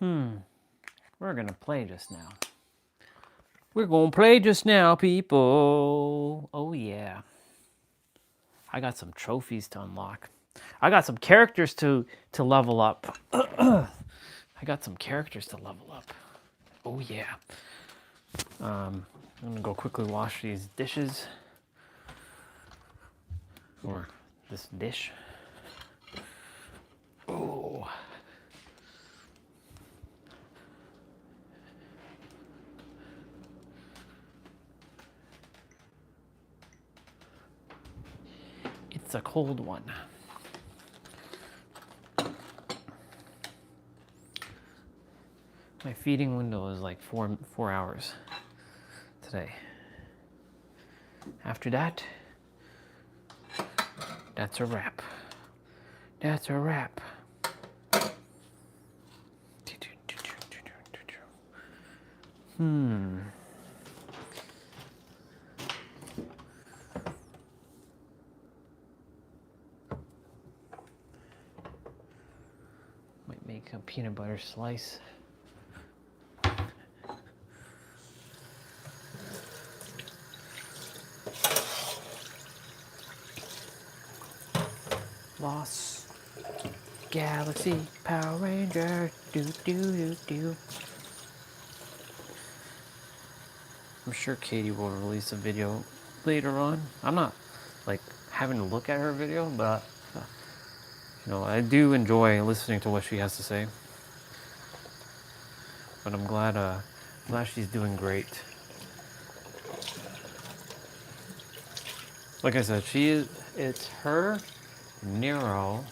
We're gonna play just now. We're gonna play just now, people. Oh yeah. I got some trophies to unlock. I got some characters to level up. I got some characters to level up. Oh yeah. I'm gonna go quickly wash these dishes. Or this dish. Oh. It's a cold one. My feeding window is like four hours today. After that, that's a wrap. That's a wrap. Might make a peanut butter slice. Lost Galaxy Power Ranger. Do do do do. I'm sure Katie will release a video later on. I'm not like having to look at her video, but you know, I do enjoy listening to what she has to say. But I'm glad she's doing great. Like I said, it's her, Nero.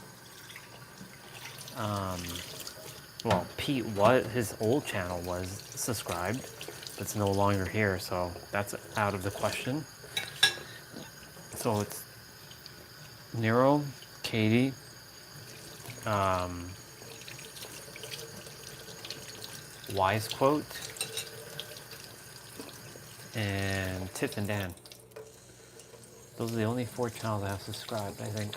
Well, Pete, his old channel was subscribed, but it's no longer here, so that's out of the question. So it's Nero, Katie, Wise Quote, and Tip and Dan. Those are the only 4 channels I have subscribed, I think.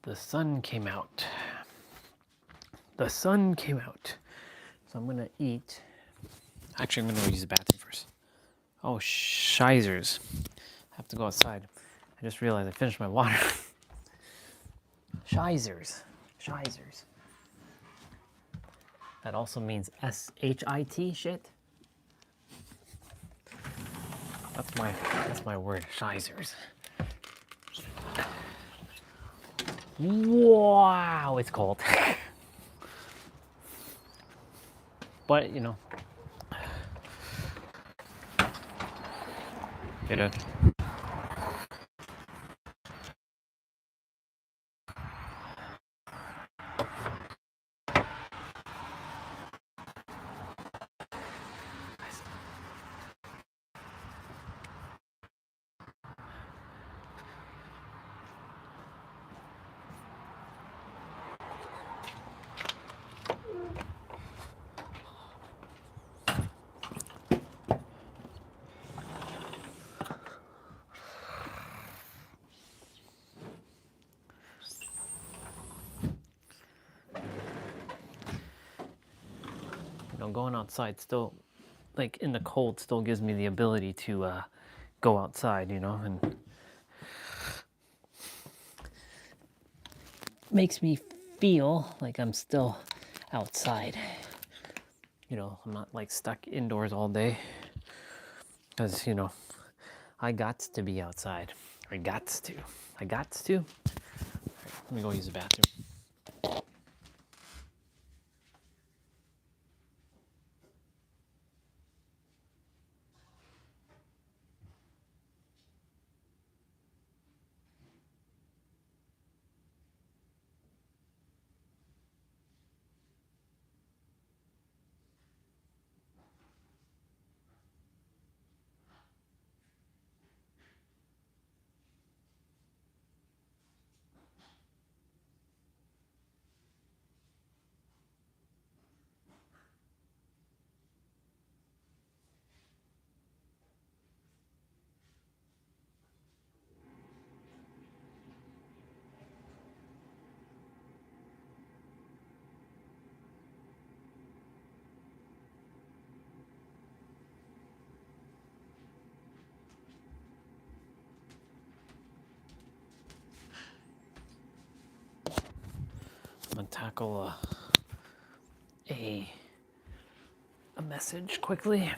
The sun came out. The sun came out. So I'm gonna eat. Actually, I'm gonna go use the bathroom first. Oh, shizers. I have to go outside. I just realized I finished my water. Shizers. Shizers. That also means S-H-I-T shit. That's my word, shizers. Wow, it's cold. But, you know. Get it. You know, going outside still, like in the cold, still gives me the ability to go outside, you know, and makes me feel like I'm still outside. You know, I'm not like stuck indoors all day. Because, you know, I got to be outside. I got to. I got to. Right, let me go use the bathroom. I'm gonna tackle a message quickly.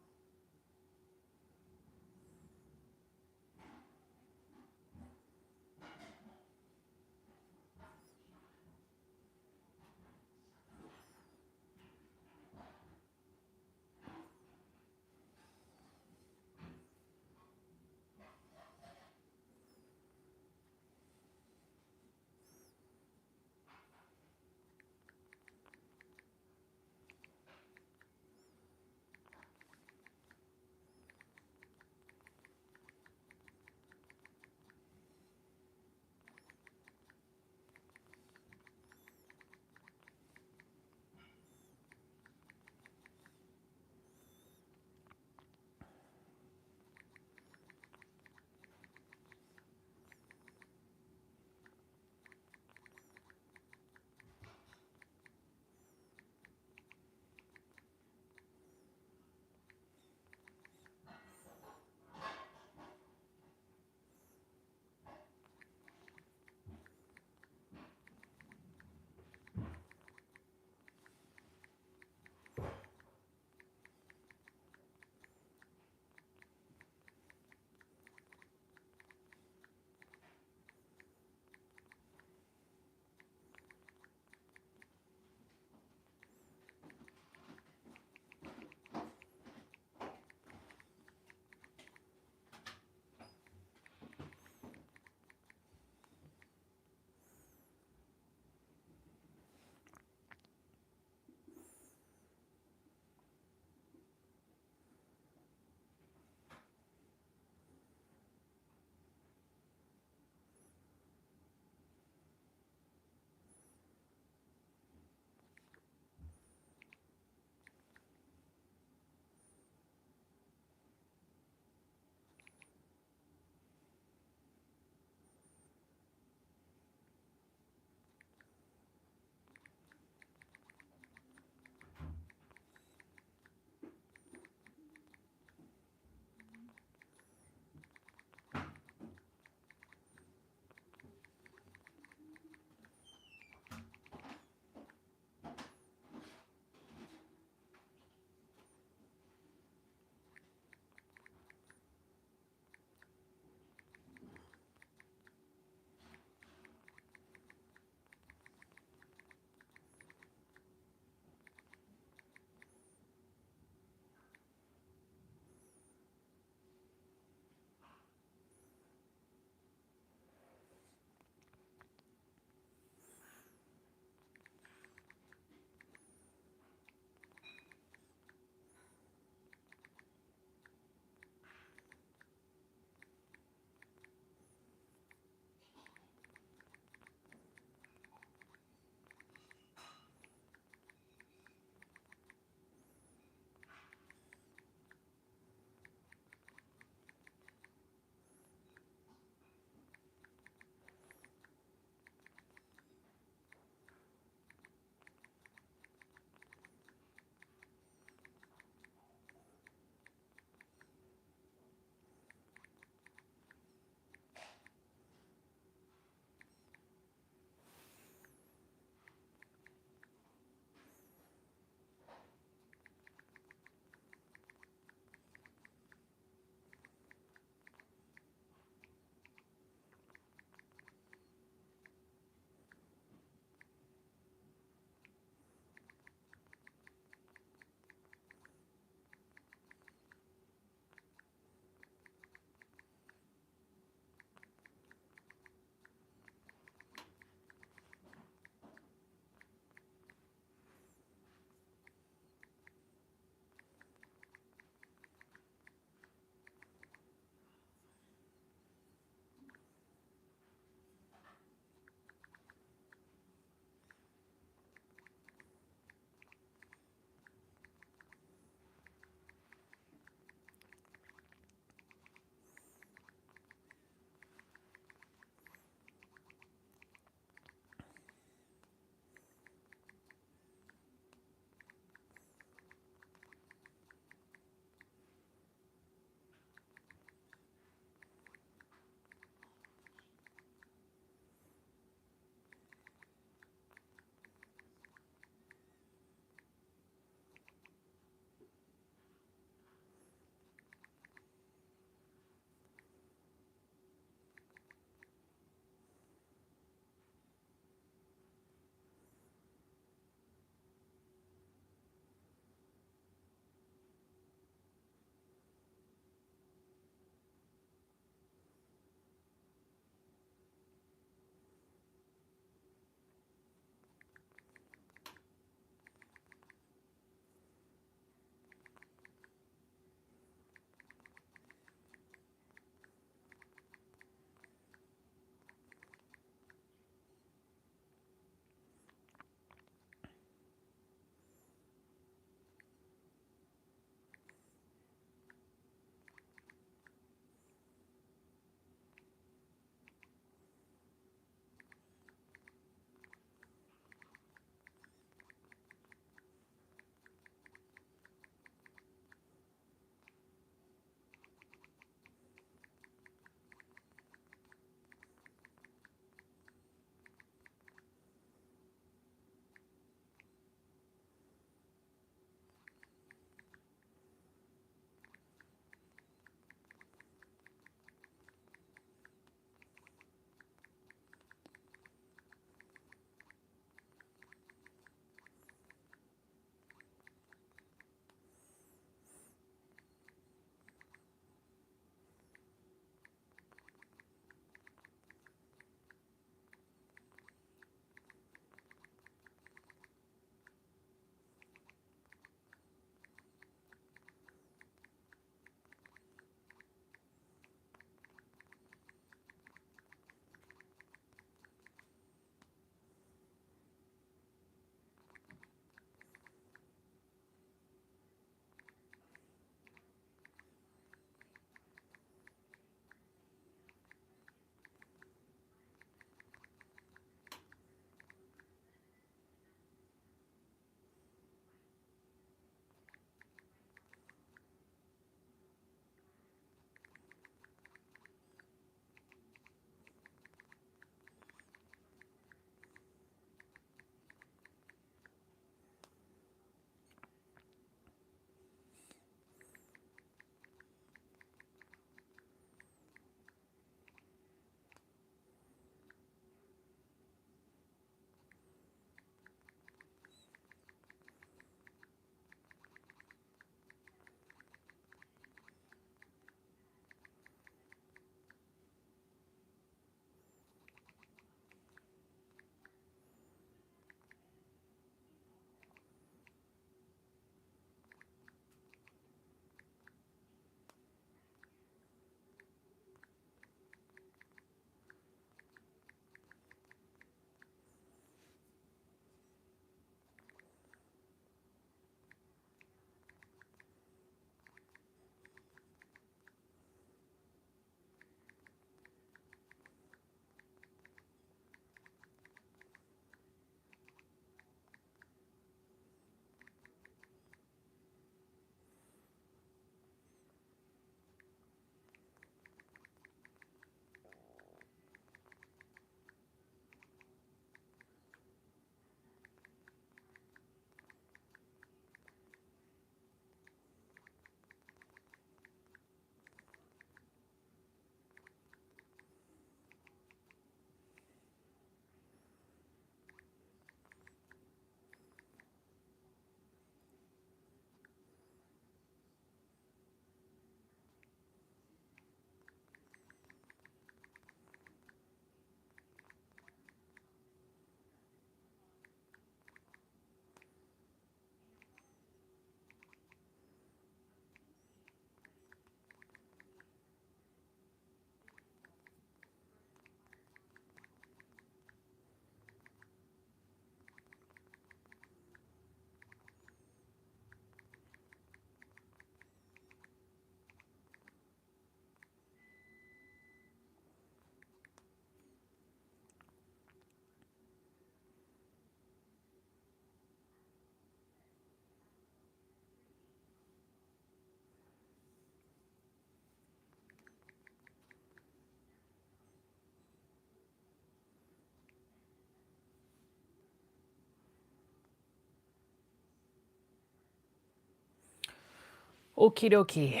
Okie dokie.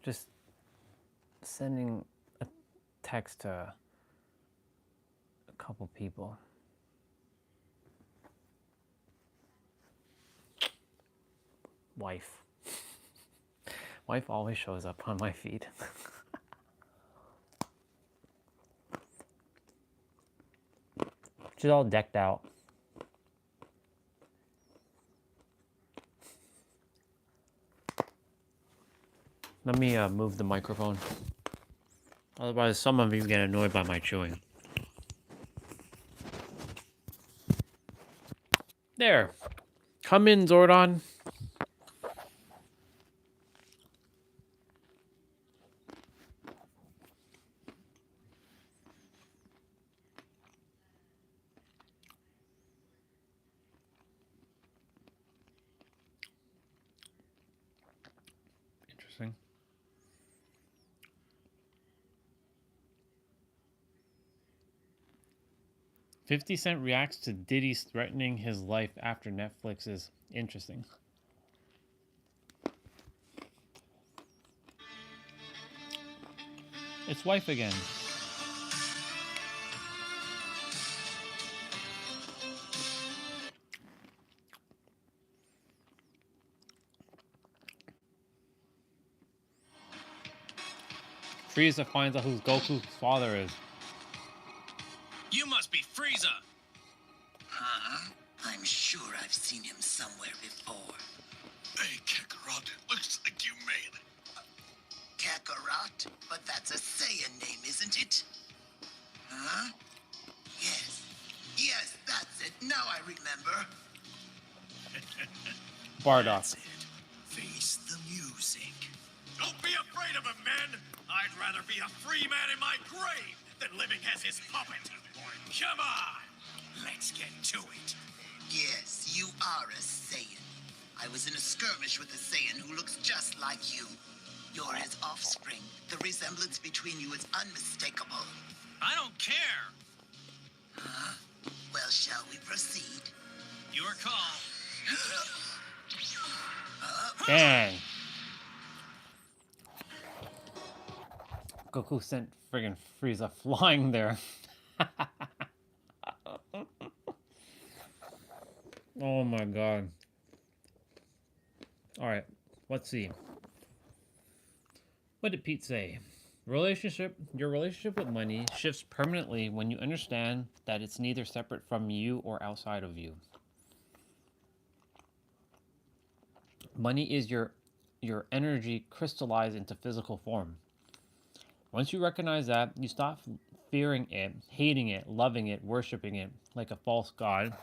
Just sending a text to a couple people. Wife. Wife always shows up on my feed. She's all decked out. Let me move the microphone. Otherwise, some of you get annoyed by my chewing. There. Come in, Zordon. Interesting. $50 reacts to Diddy's threatening his life after Netflix is interesting. It's wife again. Frieza finds out who Goku's father is. You must be Frieza. Huh? I'm sure I've seen him somewhere before. Hey, Kakarot, it looks like you made it. Kakarot? But that's a Saiyan name, isn't it? Huh? Yes. Yes, that's it. Now I remember. Bardock. Face the music. Don't be afraid of him, men. I'd rather be a free man in my grave than living as his puppet. Come on, let's get to it. Yes, you are a Saiyan. I was in a skirmish with a Saiyan who looks just like you. You're his offspring. The resemblance between you is unmistakable. I don't care. Huh? Well, shall we proceed? Your call. Dang. Goku sent friggin' Frieza flying there. Oh my god. Alright, let's see. What did Pete say? Your relationship with money shifts permanently when you understand that it's neither separate from you or outside of you. Money is your energy crystallized into physical form. Once you recognize that, you stop fearing it, hating it, loving it, worshiping it like a false god,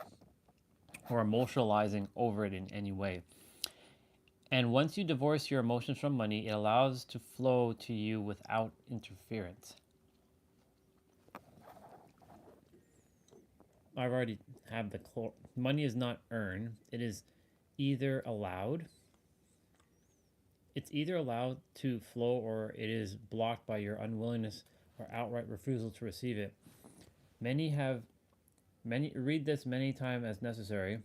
or emotionalizing over it in any way. And once you divorce your emotions from money, it allows to flow to you without interference. I've already have the money is not earned. It is either allowed. It's either allowed to flow or it is blocked by your unwillingness or outright refusal to receive it. Many read this many times as necessary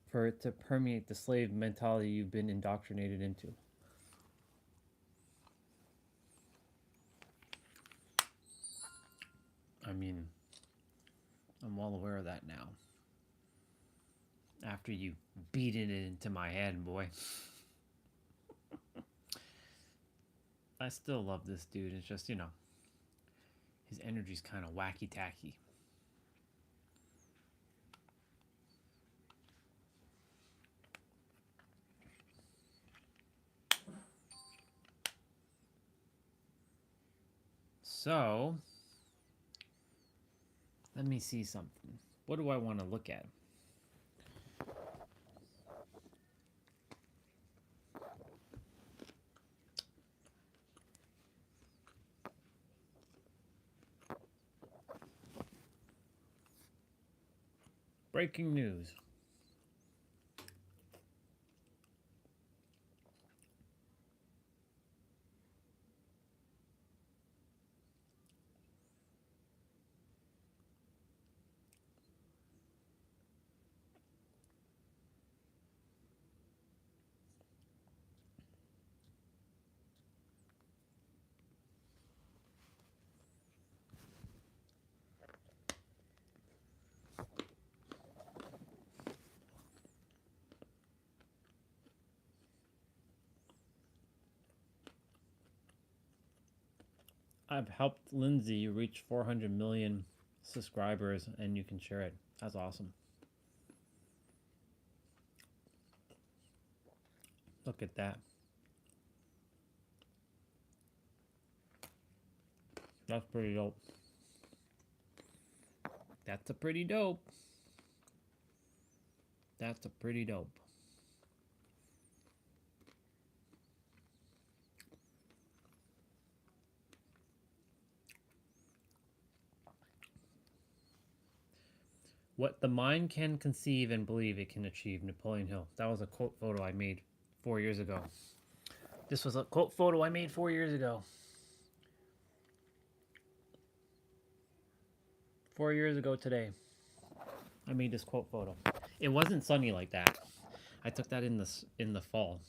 for it to permeate the slave mentality you've been indoctrinated into. I mean, I'm well aware of that now. After you beat it into my head, boy. I still love this dude. It's just, you know, his energy's kind of wacky-tacky. So, let me see something. What do I want to look at? Breaking news. I've helped Lindsay reach 400 million subscribers, and you can share it. That's awesome. Look at that. That's pretty dope. That's a pretty dope. That's a pretty dope. What the mind can conceive and believe it can achieve, Napoleon Hill. That was a quote photo I made 4 years ago. This was a quote photo I made 4 years ago. 4 years ago today, I made this quote photo. It wasn't sunny like that. I took that in the fall.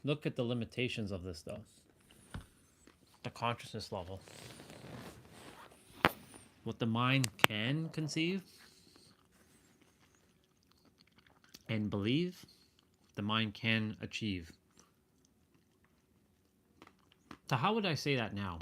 Look at the limitations of this, though. The consciousness level. What the mind can conceive and believe, the mind can achieve. So how would I say that now?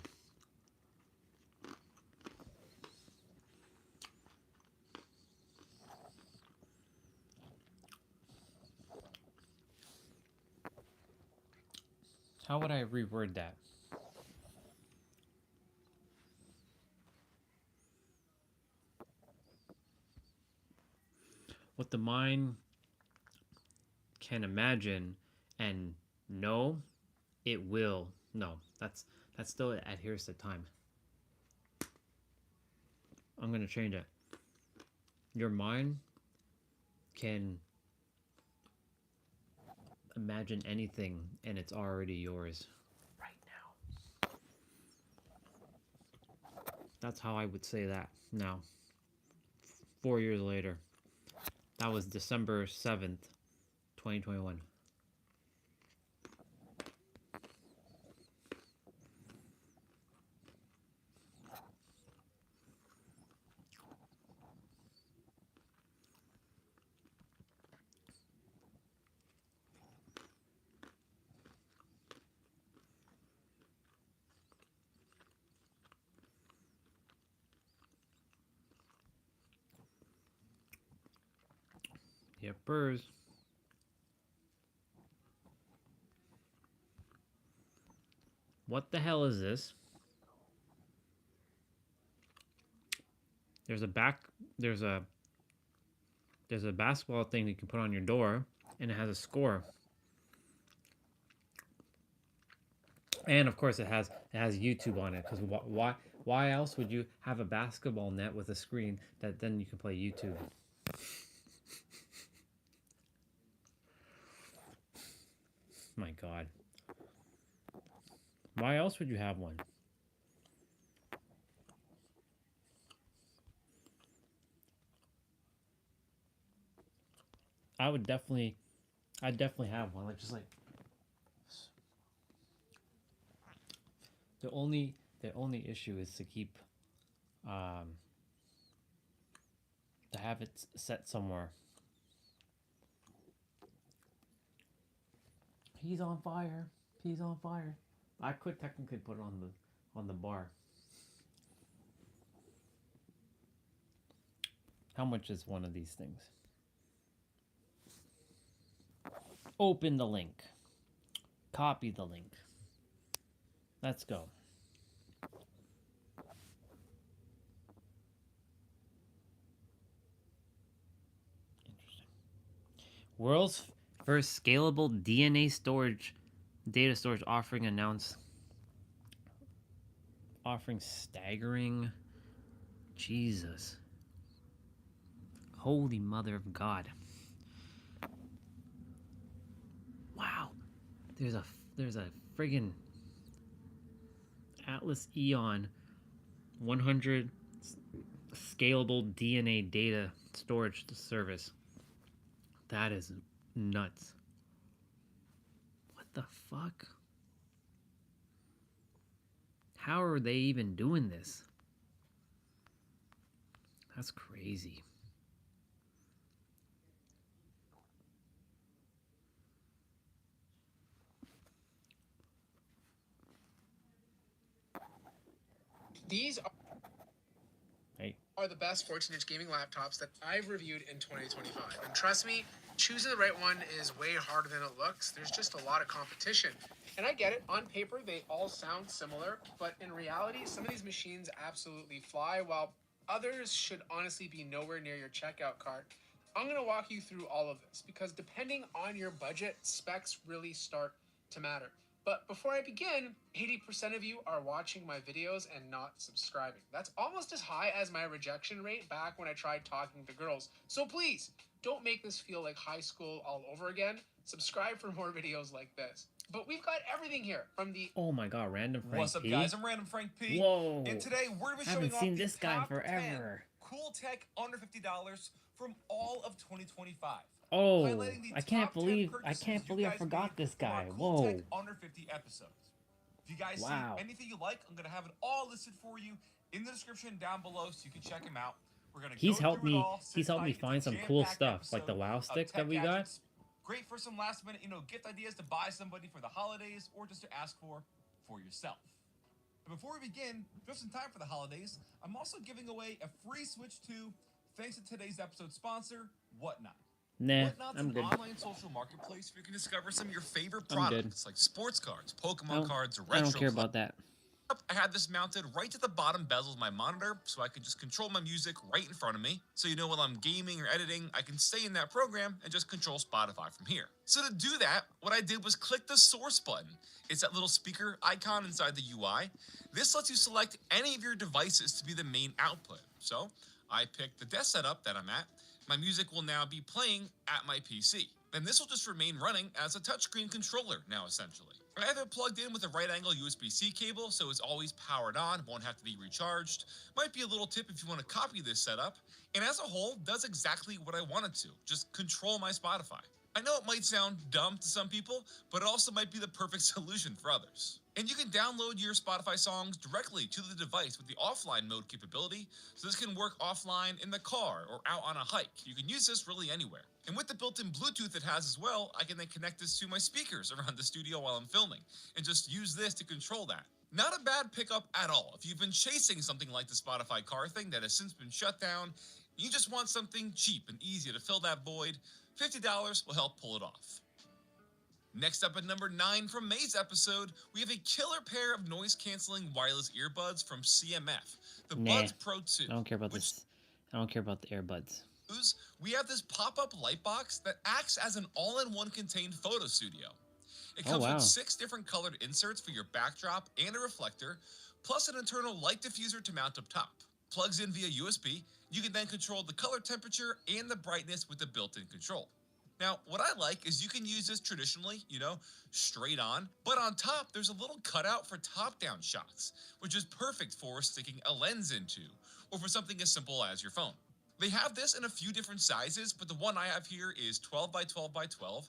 How would I reword that? What the mind can imagine and know, it will. No, that still adheres to time. I'm going to change it. Your mind can imagine anything and it's already yours right now. That's how I would say that now. 4 years later. That was December 7th, 2021. Yippers. What the hell is this? There's a basketball thing you can put on your door, and it has a score. And of course it has YouTube on it, because why else would you have a basketball net with a screen that then you can play YouTube? My God. Why else would you have one? I'd definitely have one. Like, just like the only issue is to keep to have it set somewhere. He's on fire. He's on fire. I could technically put it on the bar. How much is one of these things? Open the link. Copy the link. Let's go. Interesting. World's first scalable data storage offering announced. Offering staggering. Jesus. Holy mother of God. Wow. There's a friggin' Atlas Eon 100 scalable DNA data storage service. That is nuts. What the fuck? How are they even doing this? That's crazy. These Hey. are the best 14-inch gaming laptops that I've reviewed in 2025. And trust me, choosing the right one is way harder than it looks. There's just a lot of competition. And I get it, on paper they all sound similar, but in reality, some of these machines absolutely fly, while others should honestly be nowhere near your checkout cart. I'm going to walk you through all of this, because depending on your budget, specs really start to matter. But before I begin, 80% of you are watching my videos and not subscribing. That's almost as high as my rejection rate back when I tried talking to girls. So please, don't make this feel like high school all over again. Subscribe for more videos like this. But we've got everything here, from the... Oh my god, Random Frank What's up, P? guys? I'm Random Frank P. Whoa. And today we're going to be I showing haven't off seen the this guy top forever. 10 cool tech under $50 from all of 2025. Oh, Highlighting the I can't top 10 believe purchases I you guys forgot made this from our guy. Cool Whoa. Tech under 50 episodes. If you guys Wow. see anything you like, I'm going to have it all listed for you in the description down below so you can check them out. We're going to He's go helped through it me. all, sit He's helped me tight. It's a find some cool jam-packed stuff, like the episode WoW of stick tech that we got. gadgets. Great for some last minute, gift ideas to buy somebody for the holidays or just to ask for yourself. But before we begin, just in time for the holidays, I'm also giving away a free Switch 2 thanks to today's episode sponsor, Whatnot. Nah, Whatnot's I'm an good. online social marketplace where you can discover some of your favorite I'm good. products like sports cards, I Pokemon don't, cards, or I retro don't care clothes. about that. I had this mounted right to the bottom bezel of my monitor so I can just control my music right in front of me. So while I'm gaming or editing, I can stay in that program and just control Spotify from here. So to do that, what I did was click the source button. It's that little speaker icon inside the UI. This lets you select any of your devices to be the main output. So I picked the desk setup that I'm at. My music will now be playing at my PC. Then this will just remain running as a touchscreen controller now, essentially. I have it plugged in with a right angle USB-C cable, so it's always powered on, won't have to be recharged. Might be a little tip if you want to copy this setup, and as a whole, does exactly what I wanted to, just control my Spotify. I know it might sound dumb to some people, but it also might be the perfect solution for others. And you can download your Spotify songs directly to the device with the offline mode capability, so this can work offline in the car or out on a hike. You can use this really anywhere. And with the built-in Bluetooth it has as well, I can then connect this to my speakers around the studio while I'm filming, and just use this to control that. Not a bad pickup at all. If you've been chasing something like the Spotify car thing that has since been shut down, you just want something cheap and easy to fill that void, $50 will help pull it off. Next up at number 9 from May's episode, we have a killer pair of noise-canceling wireless earbuds from CMF, the Buds Pro 2. I don't care about this. I don't care about the earbuds. We have this pop-up light box that acts as an all-in-one contained photo studio. It comes wow. with 6 different colored inserts for your backdrop and a reflector, plus an internal light diffuser to mount up top. Plugs in via USB, you can then control the color temperature and the brightness with the built-in control. Now, what I like is you can use this traditionally, straight on, but on top, there's a little cutout for top-down shots, which is perfect for sticking a lens into, or for something as simple as your phone. They have this in a few different sizes, but the one I have here is 12 by 12 by 12,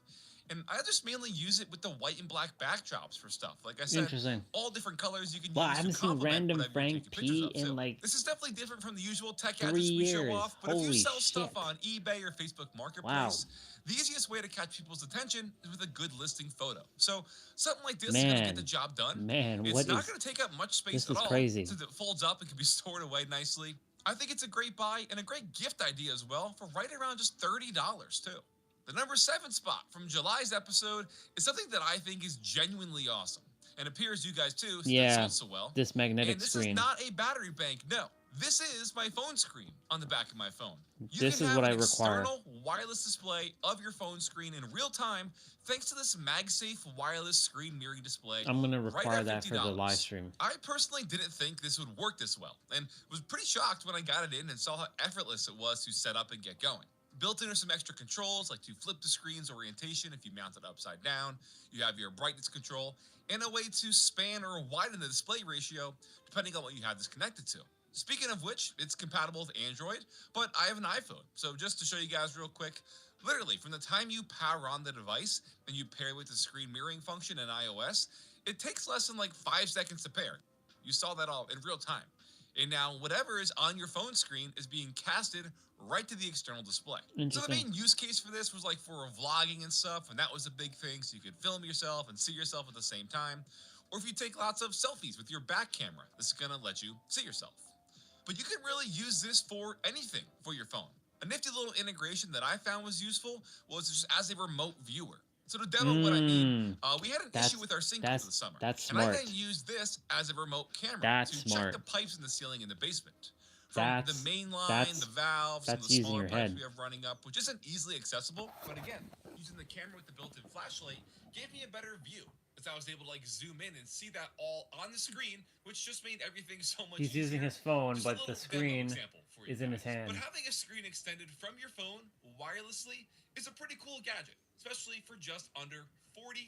and I just mainly use it with the white and black backdrops for stuff. Like I said, Interesting. all different colors you can Wow, I use haven't to seen complement Random whatever you're Frank taking pictures P of, too. in like This is definitely different from the usual tech 3 gadgets we show years. off, but if you Holy sell shit. stuff on eBay or Facebook Marketplace, the easiest way to catch people's attention is with a good listing photo. So something like this is going to get the job done. Man, it's what not is- going to take up much space this at is all, crazy. since it folds up and can be stored away nicely. I think it's a great buy and a great gift idea as well for right around just $30 too. The number 7 spot from July's episode is something that I think is genuinely awesome, and appears you guys too, since it sold so well. this magnetic and this screen. is not a battery bank, no. This is my phone screen on the back of my phone. You This can is have what an I require. external wireless display of your phone screen in real time thanks to this MagSafe wireless screen mirroring display. I'm gonna right require at that for the $50. live stream. I personally didn't think this would work this well, and was pretty shocked when I got it in and saw how effortless it was to set up and get going. Built in are some extra controls, like to flip the screen's orientation if you mount it upside down. You have your brightness control, and a way to span or widen the display ratio, depending on what you have this connected to. Speaking of which, it's compatible with Android, but I have an iPhone. So just to show you guys real quick, literally from the time you power on the device and you pair with the screen mirroring function in iOS, it takes less than like 5 seconds to pair. You saw that all in real time. And now whatever is on your phone screen is being casted right to the external display. So the main use case for this was like for vlogging and stuff, and that was a big thing, so you could film yourself and see yourself at the same time. Or if you take lots of selfies with your back camera, this is gonna let you see yourself. But you can really use this for anything for your phone. A nifty little integration that I found was useful was just as a remote viewer. So to demo what I mean, we had an issue with our sink over the summer. That's and I smart. then used this as a remote camera That's to smart. check the pipes in the ceiling in the basement. From the main line, that's the valves, and that's the using smaller your pipes head. we have running up, which isn't easily accessible. But again, using the camera with the built-in flashlight gave me a better view, as I was able to like zoom in and see that all on the screen, which just made everything so much He's easier. using his phone, Just a but the little demo screen example for you is in his guys. hand. But having a screen extended from your phone wirelessly is a pretty cool gadget, especially for just under $40.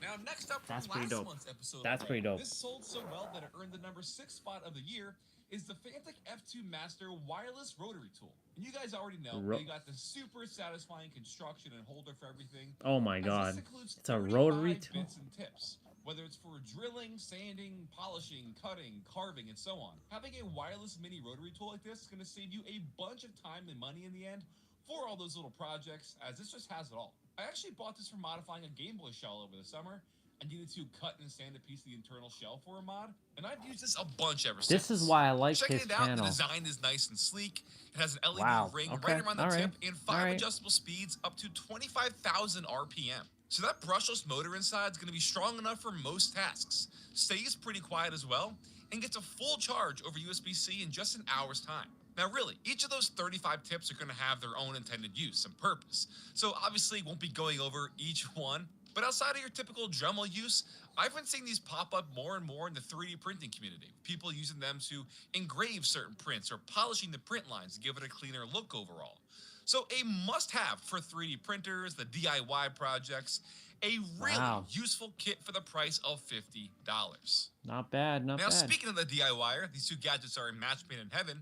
Now, next up from That's pretty last dope. month's episode, That's pretty dope. This sold so well that it earned the number 6 spot of the year. Is the Fantic F2 Master wireless rotary tool. And you guys already know you got the super satisfying construction and holder for everything. Oh my as god. this includes It's a 35 rotary tool. bits and tips. Whether it's for drilling, sanding, polishing, cutting, carving, and so on. Having a wireless mini rotary tool like this is going to save you a bunch of time and money in the end for all those little projects, as this just has it all. I actually bought this for modifying a Game Boy shell over the summer. I needed to cut and sand a piece of the internal shell for a mod, and I've used this a bunch ever since. This is why I like Checking his it out, channel. the design is nice and sleek. It has an LED Wow, ring okay, right around the all right, tip and 5 all right. adjustable speeds up to 25,000 RPM. So that brushless motor inside is going to be strong enough for most tasks. Stays pretty quiet as well, and gets a full charge over USB-C in just an hour's time. Now really, each of those 35 tips are going to have their own intended use and purpose. So obviously won't be going over each one, but outside of your typical Dremel use, I've been seeing these pop up more and more in the 3D printing community. People using them to engrave certain prints or polishing the print lines to give it a cleaner look overall. So a must-have for 3D printers, the DIY projects, a really useful kit for the price of $50. Not bad, not now, bad. speaking of the DIYer, these two gadgets are a match made in heaven.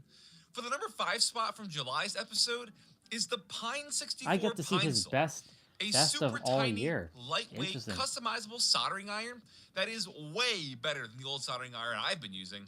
For the number 5 spot from July's episode is the Pine 64 I get to see his Pencil. best A of super all tiny, year. lightweight, Interesting. customizable soldering iron that is way better than the old soldering iron I've been using,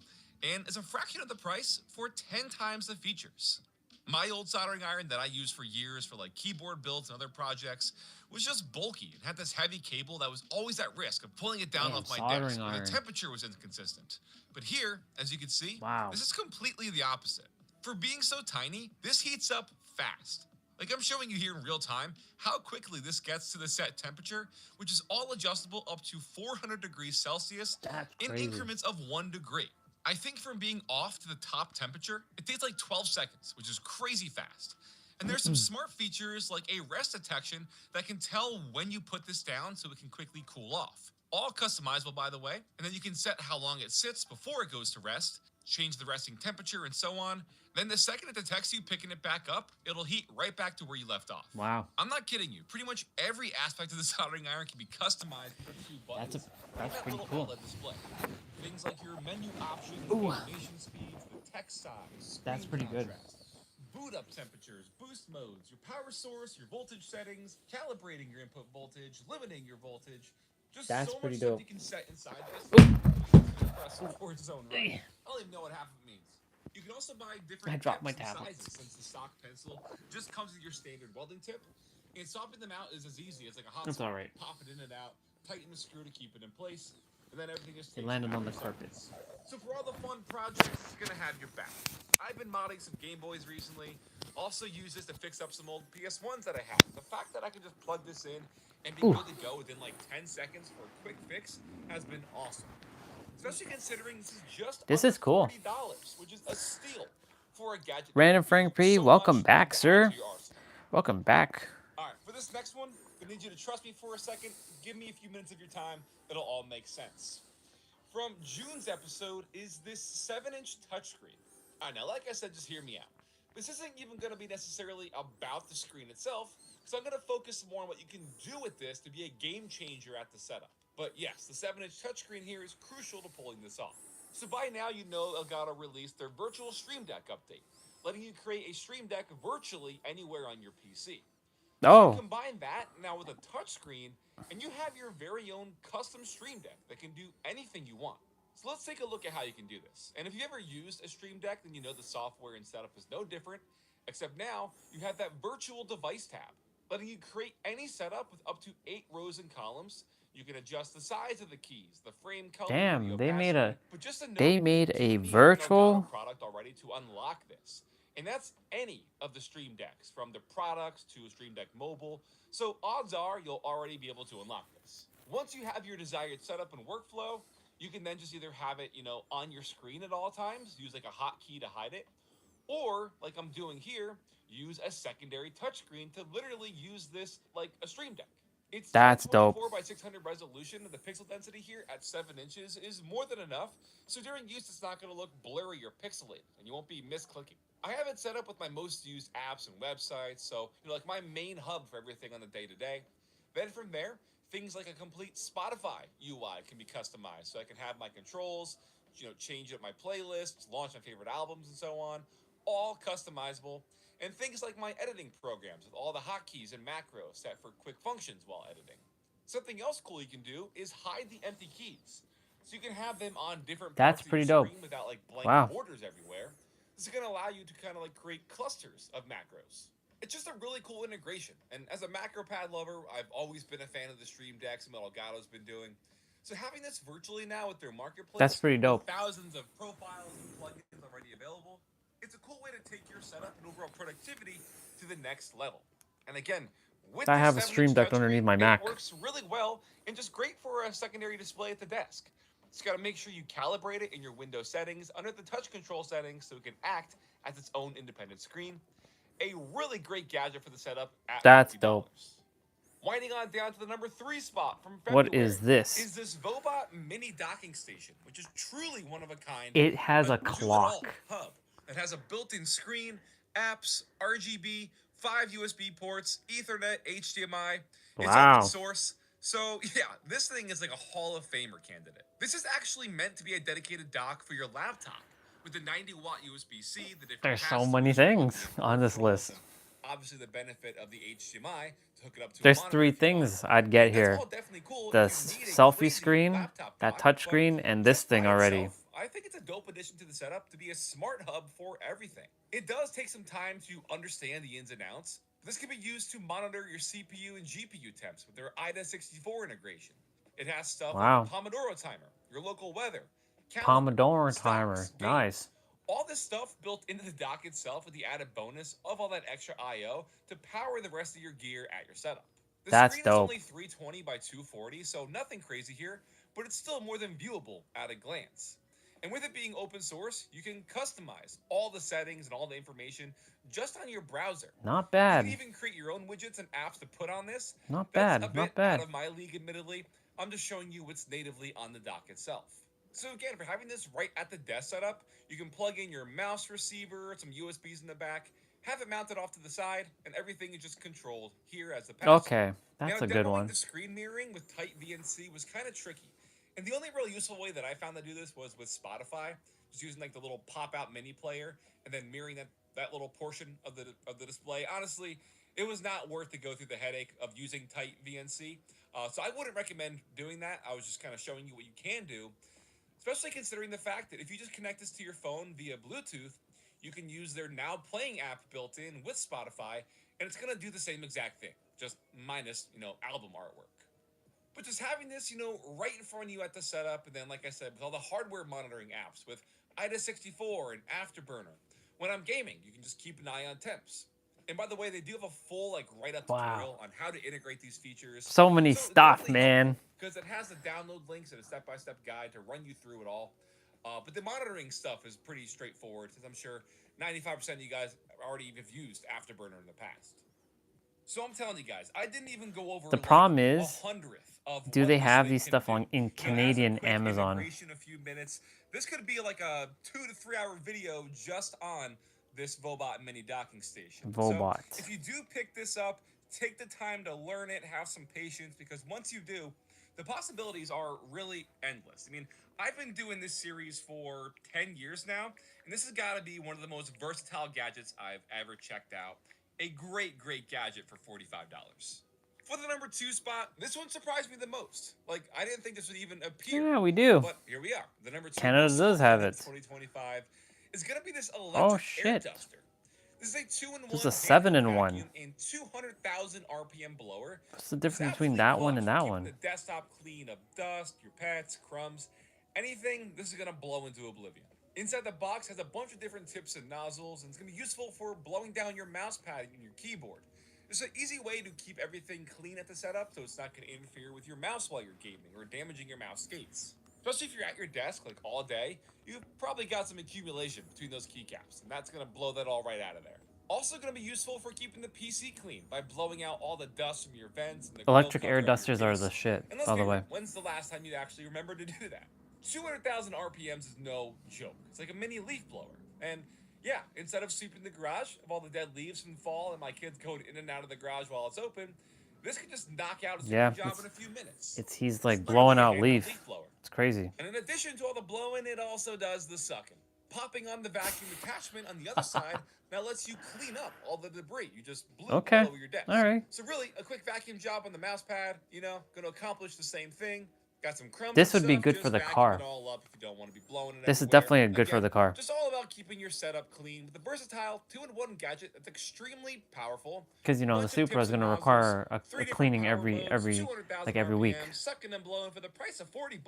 and is a fraction of the price for 10 times the features. My old soldering iron that I used for years for like keyboard builds and other projects was just bulky and had this heavy cable that was always at risk of pulling it down Damn, off my soldering desk when iron. the temperature was inconsistent. But here, as you can see, Wow. this is completely the opposite. For being so tiny, this heats up fast. Like I'm showing you here in real time how quickly this gets to the set temperature, which is all adjustable up to 400 degrees Celsius in crazy. increments of 1 degree. I think from being off to the top temperature, it takes like 12 seconds, which is crazy fast. And there's some smart features like a rest detection that can tell when you put this down so it can quickly cool off. All customizable, by the way, and then you can set how long it sits before it goes to rest, change the resting temperature, and so on. Then the second it detects you picking it back up, it'll heat right back to where you left off. Wow. I'm not kidding you. Pretty much every aspect of the soldering iron can be customized with a few buttons. That's and pretty that cool. little OLED display. Things like your menu options, Ooh. animation speeds, the text size, That's screen pretty good. contrast, boot up temperatures, boost modes, your power source, your voltage settings, calibrating your input voltage, limiting your voltage. Just That's so pretty much stuff dope. you can set inside this. Press for its own right. I don't even know what half of it means. You can also buy different I dropped my tips and tablet. sizes, since the stock pencil just comes with your standard welding tip. And swapping them out is as easy as like a hot That's swap. all right. Pop it in and out, tighten the screw to keep it in place, and then everything just It takes landed a on the matter of carpet. seconds. So for all the fun projects, it's gonna have your back. I've been modding some Game Boys recently. Also use this to fix up some old PS1s that I have. The fact that I can just plug this in and be good to go within like 10 seconds for a quick fix has been awesome. Especially considering this is just This under is cool. $40, which is a steal for a gadget. Random Frank P, welcome back, sir. Welcome back. Alright, for this next one, I need you to trust me for a second. Give me a few minutes of your time. It'll all make sense. From June's episode is this 7-inch touchscreen. Alright, now like I said, just hear me out. This isn't even going to be necessarily about the screen itself, because I'm going to focus more on what you can do with this to be a game changer at the setup. But yes, the 7-inch touchscreen here is crucial to pulling this off. So by now you know Elgato released their virtual Stream Deck update, letting you create a Stream Deck virtually anywhere on your PC. Oh. So combine that now with a touchscreen, and you have your very own custom Stream Deck that can do anything you want. So let's take a look at how you can do this. And if you've ever used a Stream Deck, then you know the software and setup is no different, except now you have that virtual device tab, letting you create any setup with up to 8 rows and columns. You can adjust the size of the keys, the frame color, Damn, the they made opacity. a But just a note, they made you a do need an Elgato virtual. product already to unlock this. And that's any of the Stream Decks, from the products to Stream Deck Mobile. So odds are you'll already be able to unlock this. Once you have your desired setup and workflow, you can then just either have it, on your screen at all times, use like a hotkey to hide it, or like I'm doing here, use a secondary touchscreen to literally use this like a Stream Deck. It's That's dope. 1024 by 600 resolution, and the pixel density here at 7 inches is more than enough, so during use it's not going to look blurry or pixelated, and you won't be misclicking. I have it set up with my most used apps and websites, so like my main hub for everything on the day-to-day. Then from there, things like a complete Spotify UI can be customized, so I can have my controls, change up my playlists, launch my favorite albums, and so on, all customizable. And things like my editing programs with all the hotkeys and macros set for quick functions while editing. Something else cool you can do is hide the empty keys, so you can have them on different That's parts of pretty your dope. screen without like blank Wow. borders everywhere. This is going to allow you to kind of like create clusters of macros. It's just a really cool integration. And as a macro pad lover, I've always been a fan of the Stream Decks and what Elgato's been doing. So having this virtually now with their marketplace, That's pretty dope. with thousands of profiles and plugins already available, it's a cool way to take your setup and overall productivity to the next level. And again, with I this have a 7-inch Stream Deck underneath touchscreen, my Mac. it works really well and just great for a secondary display at the desk. Just got to make sure you calibrate it in your Windows settings under the touch control settings so it can act as its own independent screen. A really great gadget for the setup at That's $50. dope. Winding on down to the number 3 spot from February. What is this? Is this Vobot mini docking station, which is truly one of a kind. It has a do-it-all clock. hub that has a built-in screen, apps, RGB, 5 USB ports, Ethernet, HDMI. It's Wow. open source. So yeah, this thing is like a Hall of Famer candidate. This is actually meant to be a dedicated dock for your laptop with the 90-watt USB-C. The different There's so pass-throughs many for things the on this peripherals, list. and obviously the benefit of the HDMI to hook it up to There's a monitor 3 if you want. things I'd get That's here. all definitely cool The if you need a selfie crazy screen, laptop that dock, touch but screen, and this just thing by already. itself, I think it's a dope addition to the setup to be a smart hub for everything. It does take some time to understand the ins and outs, but this can be used to monitor your CPU and GPU temps with their IDA64 integration. It has stuff Wow. like a Pomodoro timer, your local weather, Pomodoro stocks, timer. games. Nice. All this stuff built into the dock itself with the added bonus of all that extra I/O to power the rest of your gear at your setup. The That's screen dope. is only 320 by 240, so nothing crazy here, but it's still more than viewable at a glance. And with it being open source, you can customize all the settings and all the information just on your browser. Not You bad. can even create your own widgets and apps to put on this. Not That's bad. a bit Not bad. out of my league, admittedly. I'm just showing you what's natively on the dock itself. So again, for having this right at the desk setup, you can plug in your mouse receiver, some USBs in the back, have it mounted off to the side, and everything is just controlled here as the pass. Okay, that's a good one. The screen mirroring with tight VNC was kind of tricky. And the only real useful way that I found to do this was with Spotify, just using like the little pop-out mini player and then mirroring that little portion of the display. Honestly, it was not worth to go through the headache of using tight VNC. So I wouldn't recommend doing that. I was just kind of showing you what you can do, especially considering the fact that if you just connect this to your phone via Bluetooth, you can use their Now Playing app built in with Spotify, and it's going to do the same exact thing, just minus, album artwork. But just having this, right in front of you at the setup, and then, like I said, with all the hardware monitoring apps, with IDA64 and Afterburner. When I'm gaming, you can just keep an eye on temps. And by the way, they do have a full, write-up tutorial on how to integrate these features. So many stuff, man. Because it has the download links and a step-by-step guide to run you through it all. But the monitoring stuff is pretty straightforward, since I'm sure 95% of you guys already have used Afterburner in the past. So I'm telling you guys, I didn't even go over The problem is, 100th of do what they this have thing these can stuff do. on in As a Canadian quick Amazon? integration, a few minutes. This could be like a 2 to 3 hour video just on this Vobot mini docking station. Vobot. So if you do pick this up, take the time to learn it, have some patience, because once you do, the possibilities are really endless. I mean, I've been doing this series for 10 years now, and this has got to be one of the most versatile gadgets I've ever checked out. A great, great gadget for $45. For the number 2 spot, this one surprised me the most. Like, I didn't think this would even appear. Yeah, we do. But here we are. The number 2 Canada most does sold have in it. 2025 is going to be this Oh electric air shit. duster. This is a 2-in-1 There's a handheld 7-in-1. vacuum and 200,000 RPM blower. What's the It's difference between absolutely that one clutch and for that keeping one? the desktop clean of dust, your pets, crumbs, anything. This is going to blow into oblivion. Inside the box has a bunch of different tips and nozzles, and it's going to be useful for blowing down your mouse pad and your keyboard. There's an easy way to keep everything clean at the setup, so it's not going to interfere with your mouse while you're gaming or damaging your mouse skates. Especially if you're at your desk like all day, you've probably got some accumulation between those keycaps, and that's going to blow that all right out of there. Also going to be useful for keeping the PC clean by blowing out all the dust from your vents and the Electric grill air cover of dusters your are case. the shit, And let's by be the way. real, when's the last time you actually remembered to do that? 200,000 RPMs is no joke. It's like a mini leaf blower. And yeah, instead of sweeping the garage of all the dead leaves from fall and my kids going in and out of the garage while it's open, this could just knock out a super job in a few minutes. He's like blowing out leaf. It's crazy. And in addition to all the blowing, it also does the sucking. Popping on the vacuum attachment on the other side now lets you clean up all the debris you just blew all over your desk. All right. So really, a quick vacuum job on the mouse pad, you know, going to accomplish the same thing. Got some crumbs. This and would be stuff, good just for the vacuum car. it all up if you don't want to be blowing it This is everywhere. definitely good for Again, the car. Just all about keeping your setup clean with a versatile 2-in-1 gadget that's extremely powerful. Because you know the Bunch of Supra is tips going to and require a 3 different cleaning power every modes, 200,000 every week. RPM, sucking and blowing for the price of $40.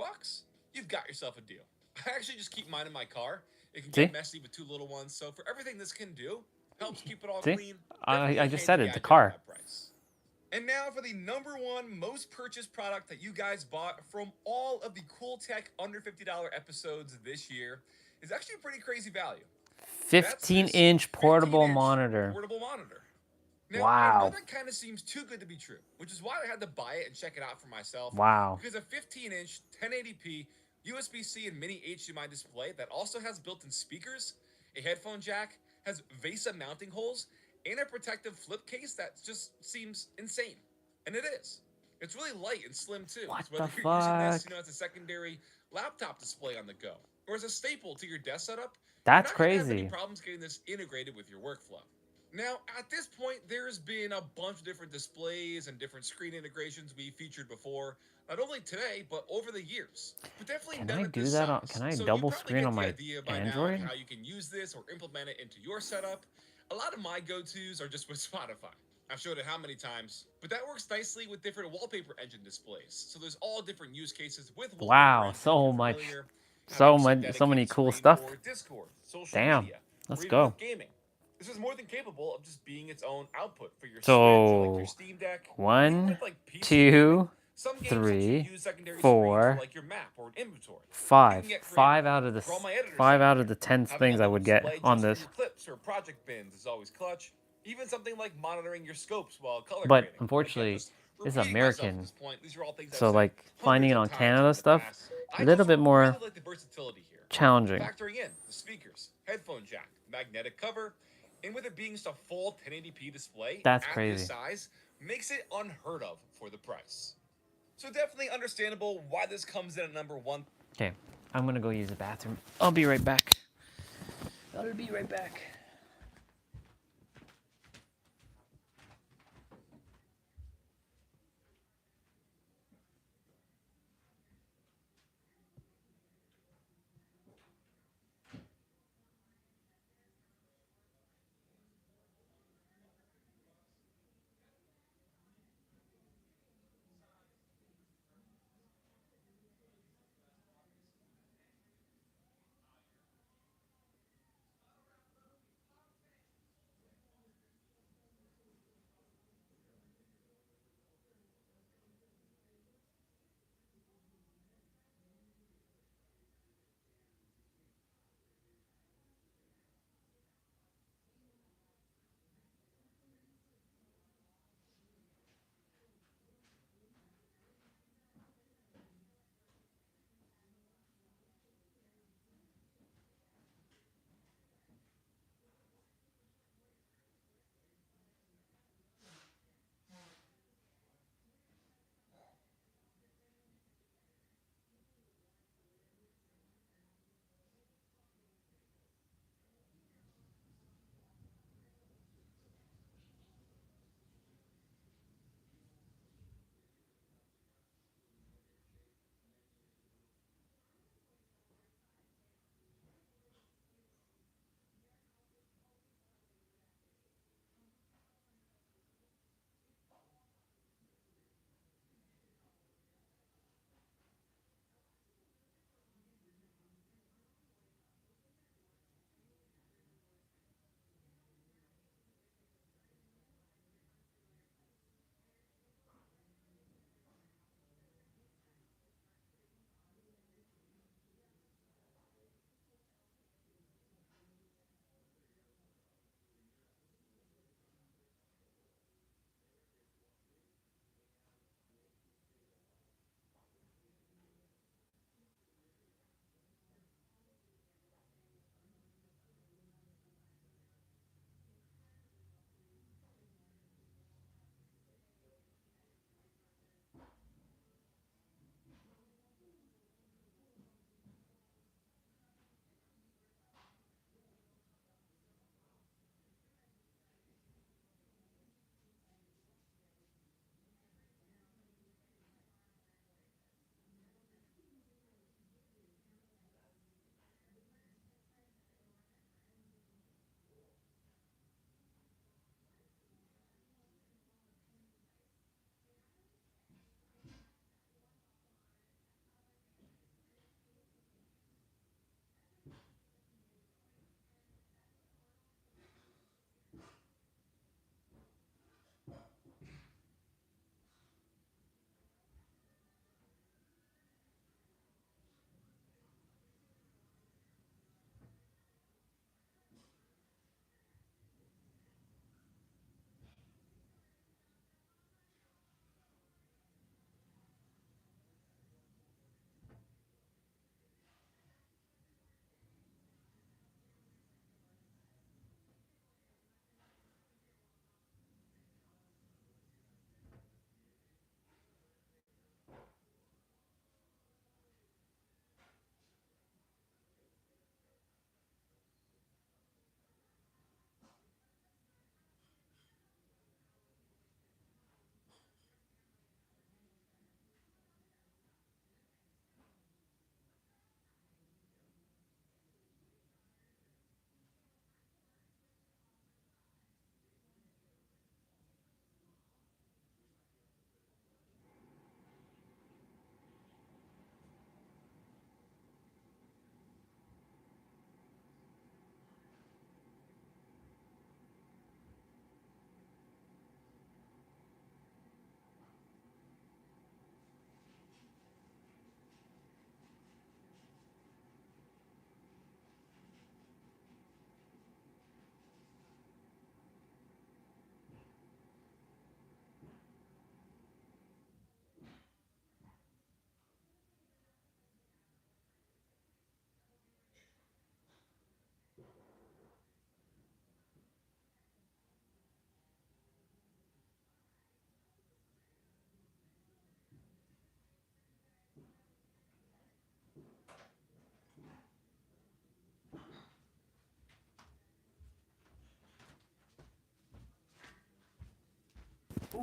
You've got yourself a deal. I actually just keep mine in my car. It can get messy with 2 little ones, so for everything this can do, helps keep it all See? clean. I just said it. The gadget car. at that price. And now for the number 1 most purchased product that you guys bought from all of the Cool Tech under $50 episodes this year is actually a pretty crazy value. 15-inch portable 15-inch monitor. Portable monitor. Now, I Wow. know that kind of seems too good to be true, which is why I had to buy it and check it out for myself. Wow. Because a 15-inch 1080p USB-C and mini HDMI display that also has built-in speakers, a headphone jack, has VESA mounting holes, and a protective flip case that just seems insane. And it is. It's really light and slim too. What Whether the you're using this, fuck? as a secondary laptop display on the go, or as a staple to your desk setup, That's you're not gonna have crazy. any problems getting this integrated with your workflow. Now, at this point, there's been a bunch of different displays and different screen integrations we featured before, not only today, but over the years. But definitely Can none I at do this that on? size. Can I So you double probably screen get on the my idea by now Android? how you can use this or implement it into your setup. A lot of my go-tos are just with Spotify. I've showed it how many times, but that works nicely with different wallpaper engine displays. So there's all different use cases with wallpaper Wow, engine, so if you're much, familiar, so having some much, so many dedicated cool screen stuff. for Discord, social Damn, media, let's or even go. with gaming. This is more than capable of just being its own output for your Switch, So, like your Steam Deck. Even 1, with, like, PC 2, some games let you 3, use secondary screens 4, for, like your map or an inventory. You 5. can get 5 creative. out of the For all my editors 5 out out there, of the 10 having a things I little would get display on just for this. your clips or project bins is always clutch. Even something like monitoring your scopes while color But grading. unfortunately, Just it's repeating myself at American, this point, these are all things I've so said like finding it hundreds on of times in Canada the stuff, past. a I little just bit more really like the versatility here. challenging. Factoring in the speakers, headphone jack, magnetic cover, and with it being just a full 1080p display That's at crazy. this size, makes it unheard of for the price. So definitely understandable why this comes in at number 1. Okay, I'm gonna go use the bathroom. I'll be right back. I'll be right back.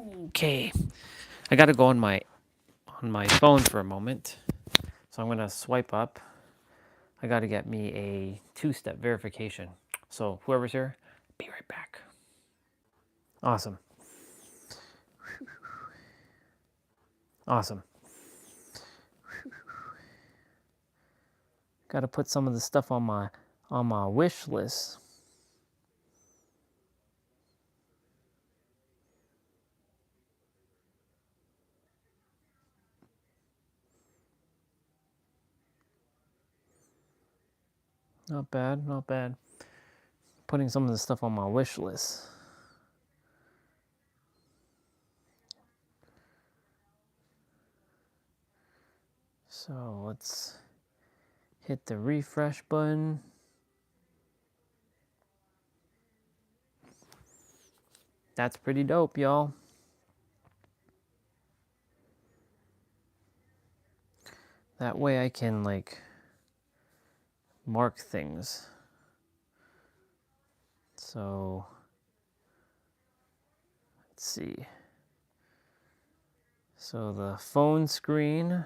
Okay, I gotta go on my phone for a moment, so I'm gonna swipe up. I gotta get me a 2-step verification. So whoever's here, be right back. Awesome. Awesome. Gotta put some of the stuff on my wish list. Not bad, not bad. Putting some of the stuff on my wish list. So let's hit the refresh button. That's pretty dope, y'all. That way I can like mark things. So let's see. So the phone screen.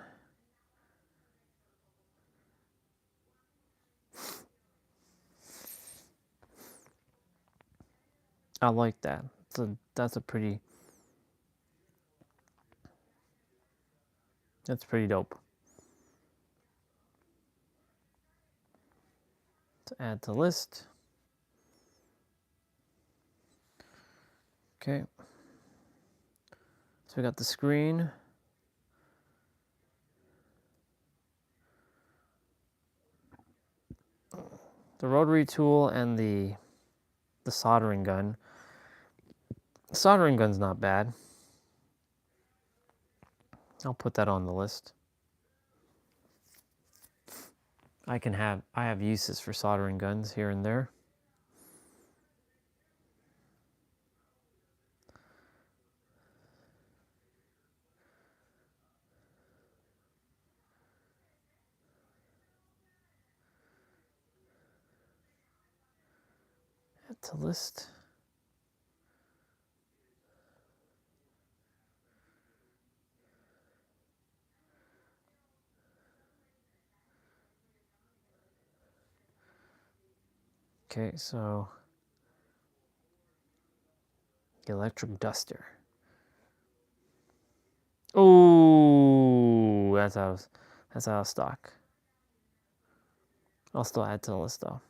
I like that. That's pretty dope. To add to list. Okay. So we got the screen. The rotary tool and the soldering gun. The soldering gun's not bad. I'll put that on the list. I have uses for soldering guns here and there. Add to list. Okay, so the electric duster. Ooh, that's out of stock. I'll still add to the list though.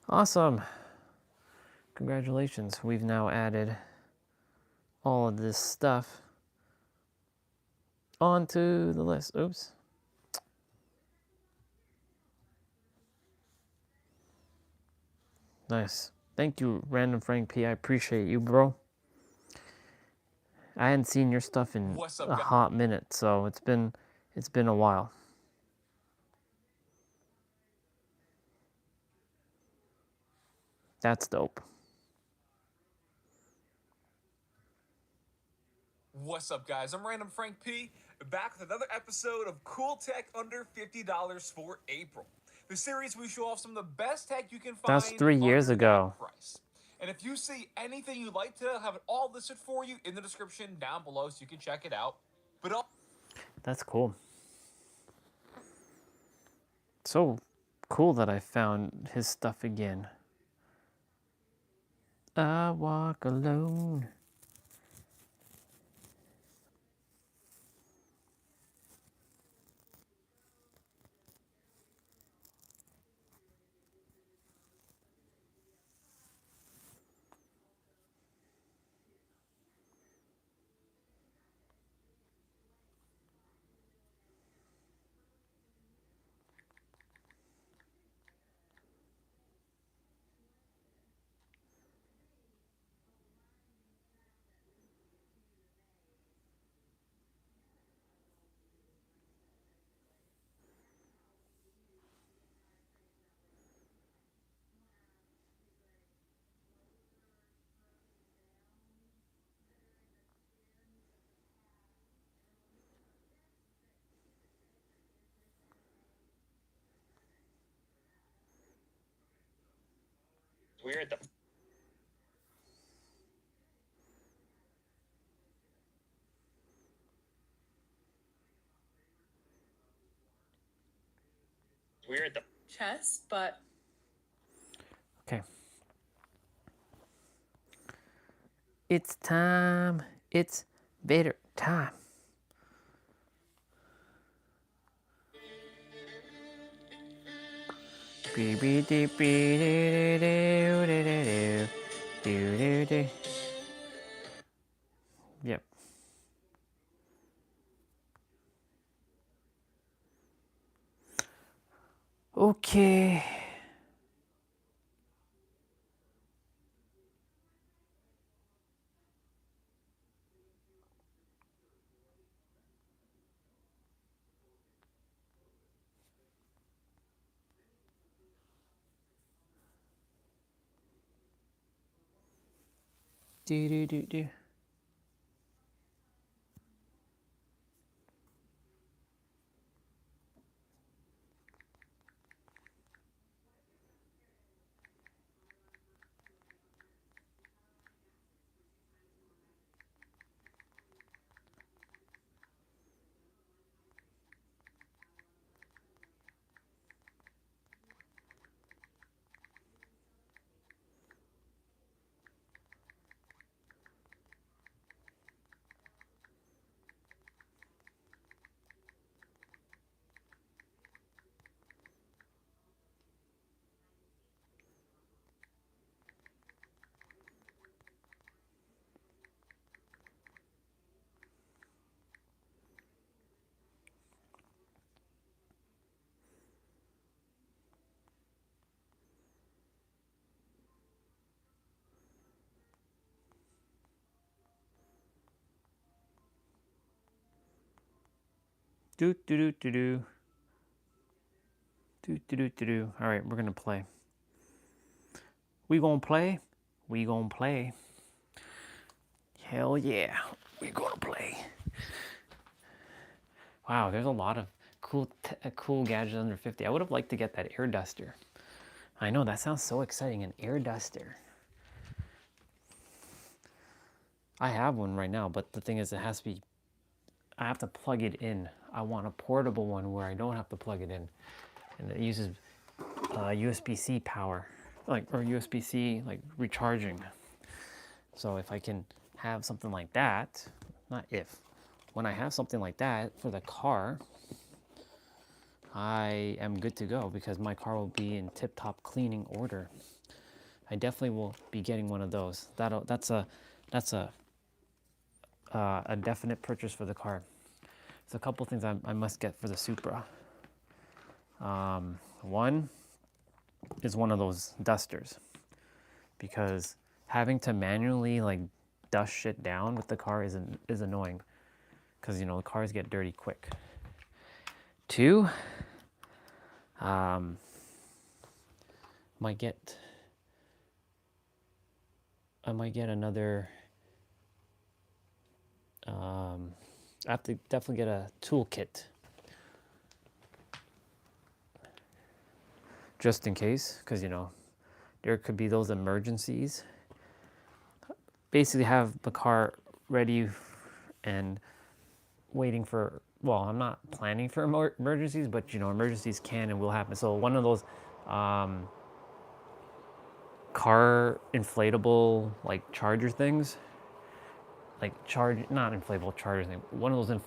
Awesome. Congratulations. We've now added all of this stuff onto the list. Oops. Nice. Thank you, Random Frank P. I appreciate you, bro. I hadn't seen your stuff in a hot minute, so it's been a while. That's dope. What's up, guys? I'm Random Frank P, back with another episode of Cool Tech Under $50 for April. The series we show off some of the best tech you can find. That's 3 years ago. Price. And if you see anything you'd like to have it all listed for you in the description down below so you can check it out. But That's cool. So cool that I found his stuff again. I walk alone. We're at the We're at the chest, but Okay. It's time. It's better time. Yep. Okay. Do. Do do do do do. Do do do do do. All right, we're gonna play. We gonna play. We gonna play. Hell yeah, we gonna play. Wow, there's a lot of cool gadgets under 50. I would have liked to get that air duster. I know that sounds so exciting, an air duster. I have one right now, but the thing is, it has to be. I have to plug it in. I want a portable one where I don't have to plug it in, and it uses USB-C power, or USB-C recharging. So if I can have something like that, when I have something like that for the car, I am good to go because my car will be in tip-top cleaning order. I definitely will be getting one of those. That's a definite purchase for the car. There's a couple things I must get for the Supra. One is one of those dusters, because having to manually dust shit down with the car is annoying, because the cars get dirty quick. Two, I might get another. I have to definitely get a toolkit, just in case, because there could be those emergencies. Basically have the car ready and waiting for, well, I'm not planning for emergencies, but emergencies can and will happen. So one of those car inflatable charger things, not inflatable charger thing, one of those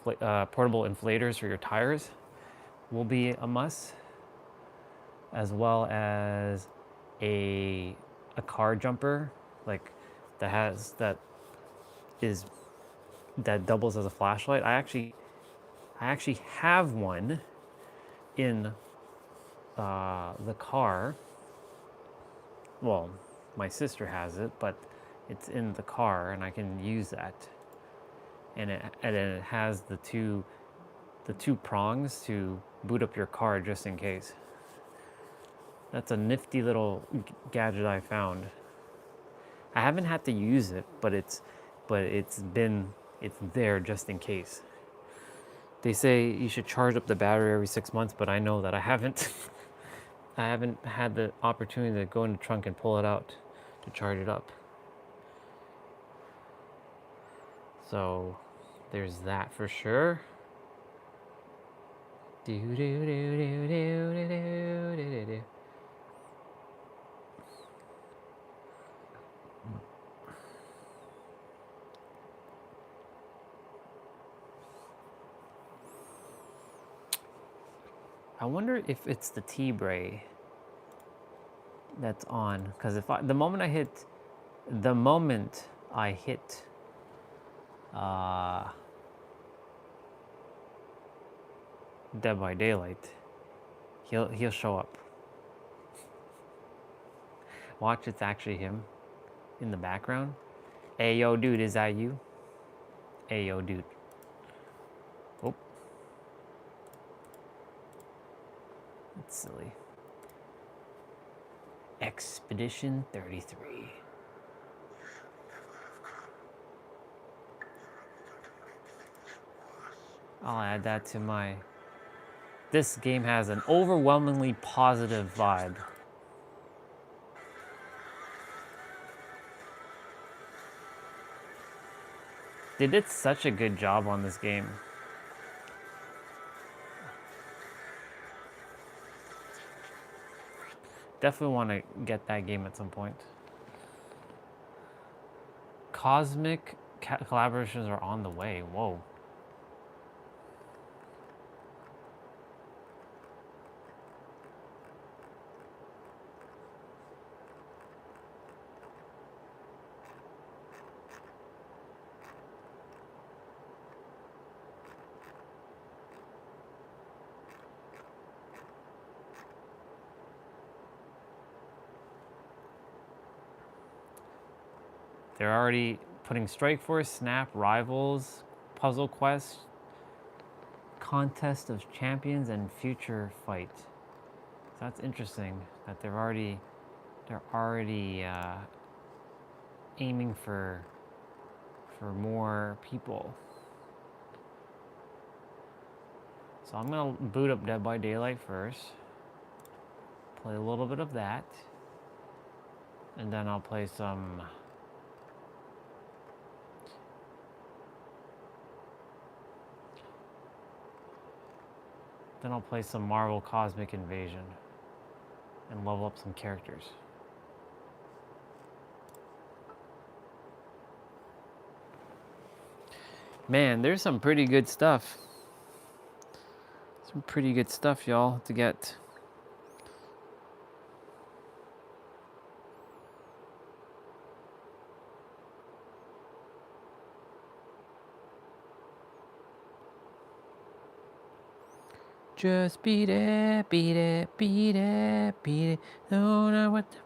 portable inflators for your tires will be a must, as well as a car jumper that doubles as a flashlight. I actually have one in the car. Well, my sister has it, but it's in the car, and I can use that. And it has the two prongs to boot up your car just in case. That's a nifty little gadget I found. I haven't had to use it, but it's there just in case. They say you should charge up the battery every 6 months, but I know that I haven't. I haven't had the opportunity to go in the trunk and pull it out to charge it up. So there's that for sure. Do do do do do do do do do. I wonder if it's the T-Bray that's on, because if the moment I hit Dead by Daylight, he'll show up. Watch, it's actually him in the background. Hey yo, dude, is that you? Hey yo, dude. Oh, that's silly. Expedition 33. I'll add that to my... This game has an overwhelmingly positive vibe. They did such a good job on this game. Definitely want to get that game at some point. Cosmic collaborations are on the way. Whoa. They're already putting Strike Force, Snap, Rivals, Puzzle Quest, Contest of Champions, and Future Fight. So that's interesting that they're already aiming for more people. So I'm gonna boot up Dead by Daylight first, play a little bit of that, and then I'll play some Marvel Cosmic Invasion and level up some characters. Man, there's some pretty good stuff. Some pretty good stuff, y'all, to get. Just beat it, beat it, beat it, beat it. Don't know what to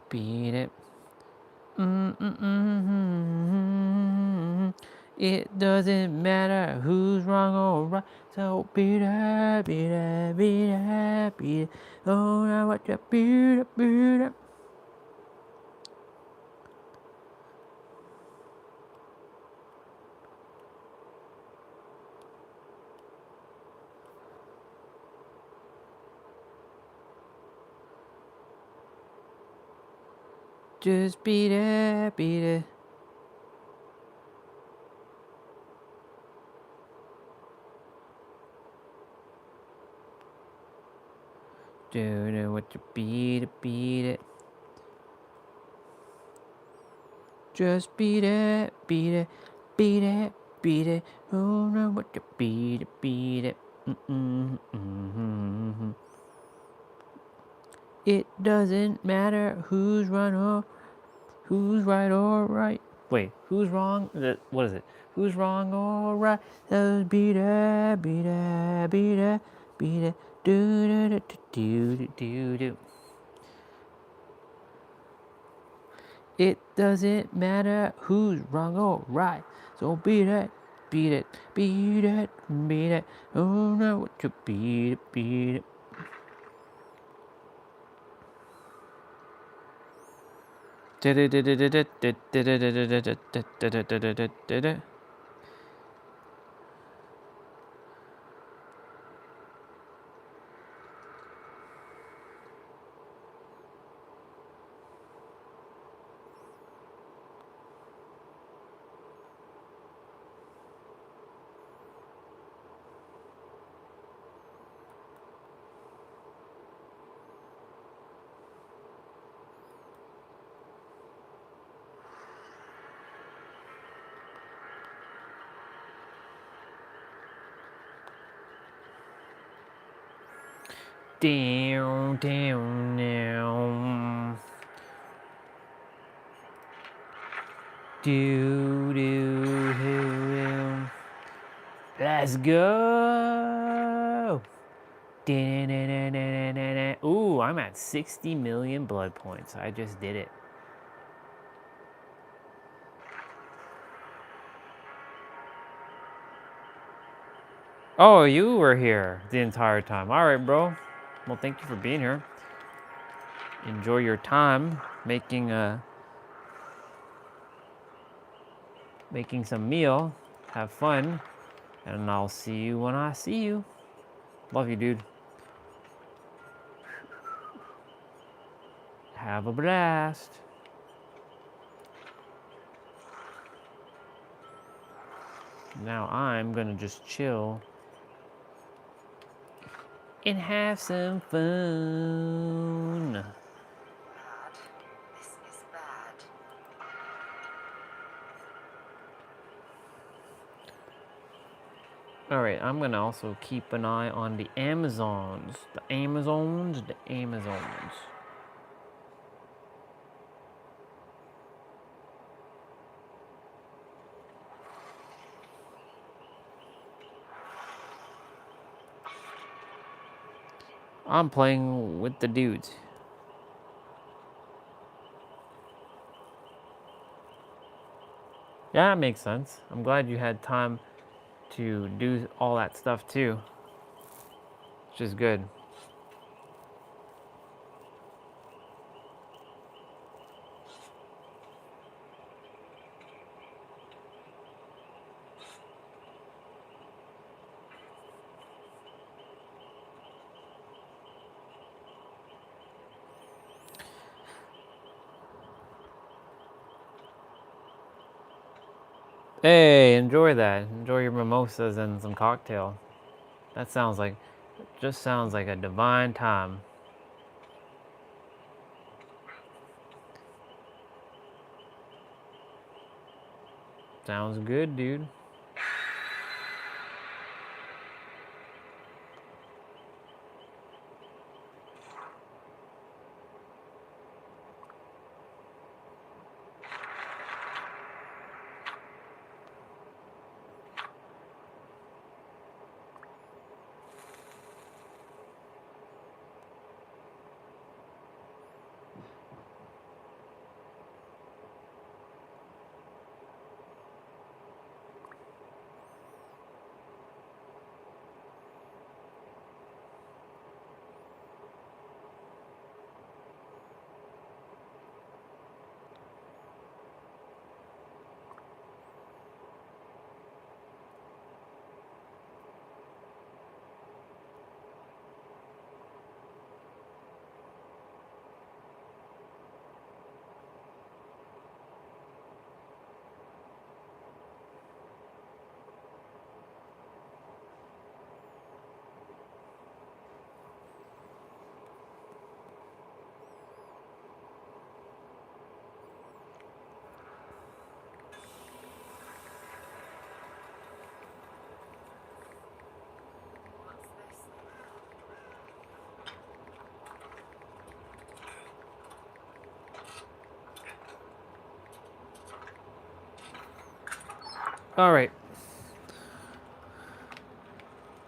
beat it. It doesn't matter who's wrong or right. So beat it, beat it, beat it, beat it. Don't know what to beat it, beat it. Just beat it, beat it. Don't know what to beat it, beat it. Just beat it, beat it, beat it, beat it. Don't know what to beat it, beat it. It doesn't matter who's right or right. Wait, who's wrong? What is it? Who's wrong or right? Just beat it, beat it, beat it, beat it. Do do do do do do do. It doesn't matter who's wrong or right. So beat it, beat it, beat it, beat it. Oh no, what you beat it, beat it. Down, down, down. Do, do, do. Let's go. Ooh, I'm at 60 million blood points. I just did it. Oh, you were here the entire time. All right, bro. Well, thank you for being here. Enjoy your time making some meal. Have fun. And I'll see you when I see you. Love you, dude. Have a blast. Now I'm gonna just chill and have some fun. This is bad. All right, I'm gonna also keep an eye on the Amazons. The Amazons. I'm playing with the dudes. Yeah, that makes sense. I'm glad you had time to do all that stuff too, which is good. Hey, enjoy that. Enjoy your mimosas and some cocktail. That just sounds like a divine time. Sounds good, dude. All right.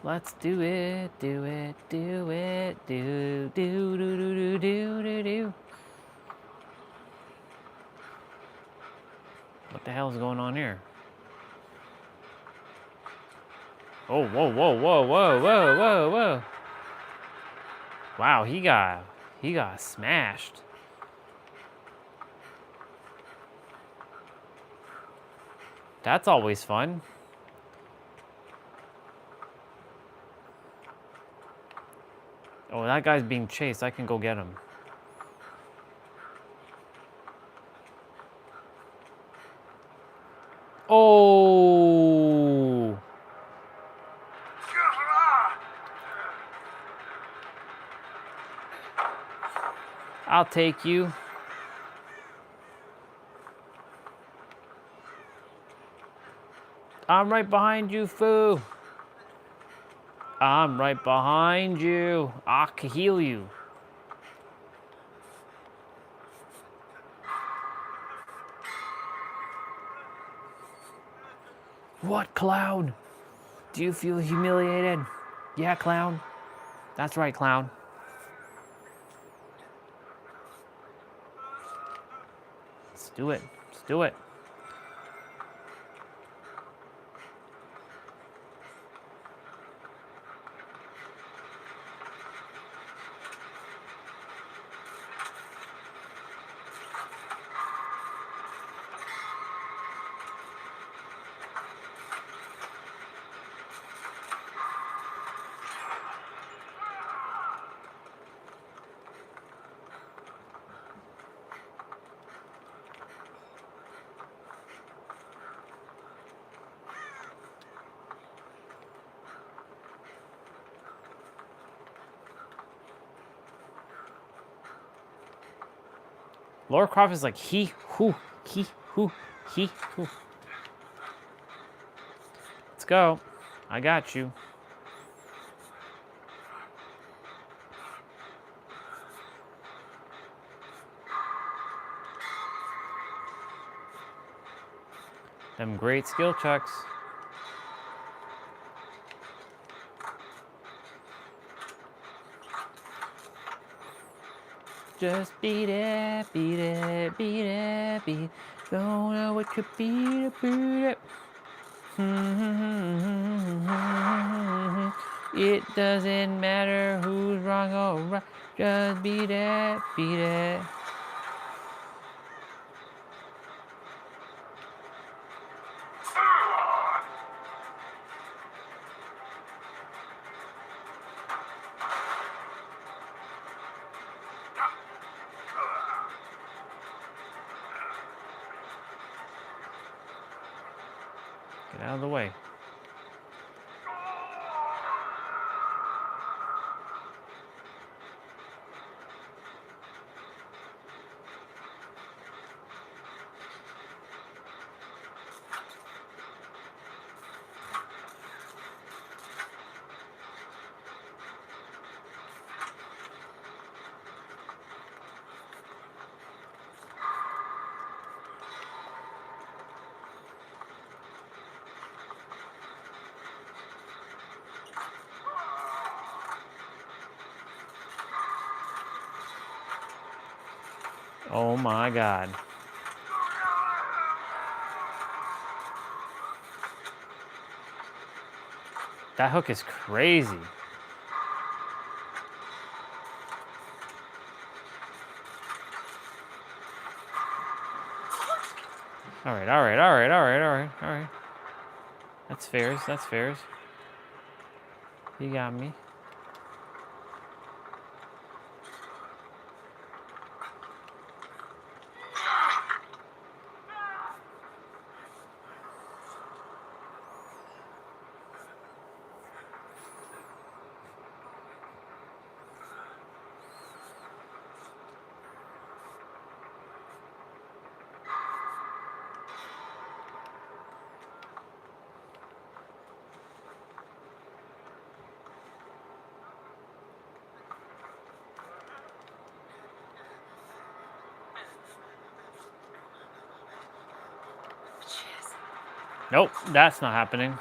Let's do it, do it, do it, do, do, do, do, do, do, do, do. What the hell's going on here? Oh, whoa, whoa, whoa, whoa, whoa, whoa, whoa. Wow, he got smashed. That's always fun. Oh, that guy's being chased. I can go get him. Oh! I'll take you. I'm right behind you, foo. I'm right behind you. I can heal you. What, clown? Do you feel humiliated? Yeah, clown. That's right, clown. Let's do it. Let's do it. Laura Croft is like he, who, he, who, he, who. Let's go. I got you. Them great skill checks. Just beat it, beat it, beat it, beat it. Don't know what could beat it, beat it. It doesn't matter who's wrong or right. Just beat it, beat it. Get out of the way. Oh my God. That hook is crazy. All right, all right, all right, all right, all right, all right. That's fairs, that's fairs. You got me. Nope, that's not happening.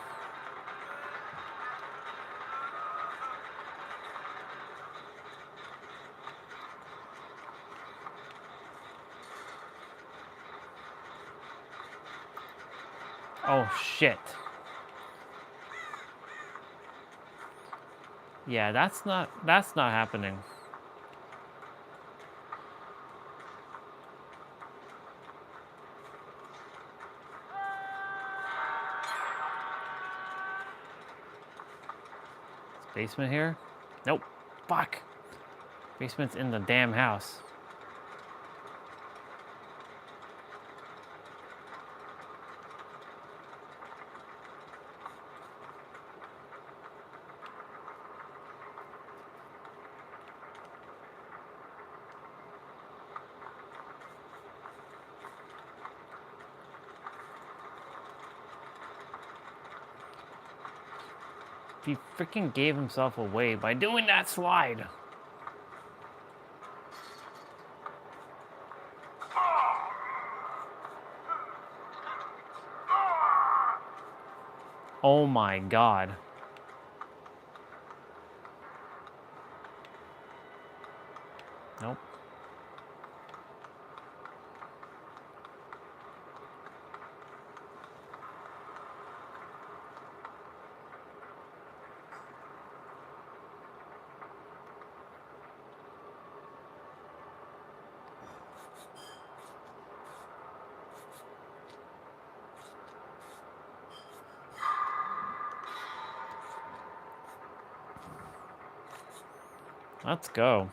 Oh shit. Yeah, that's not happening. Basement here? Nope. Fuck. Basement's in the damn house. He freaking gave himself away by doing that slide. Oh my god. Nope. Let's go.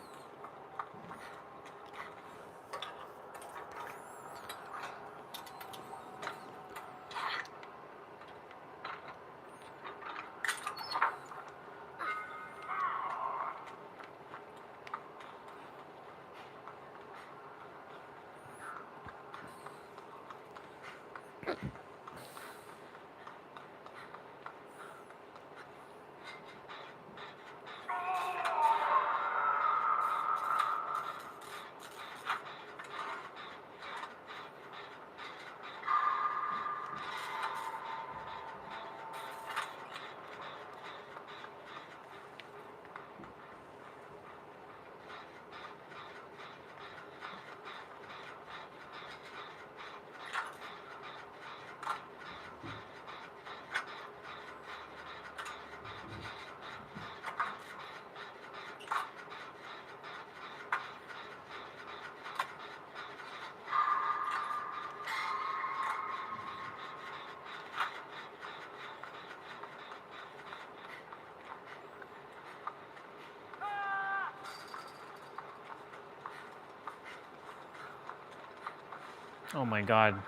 Oh my god.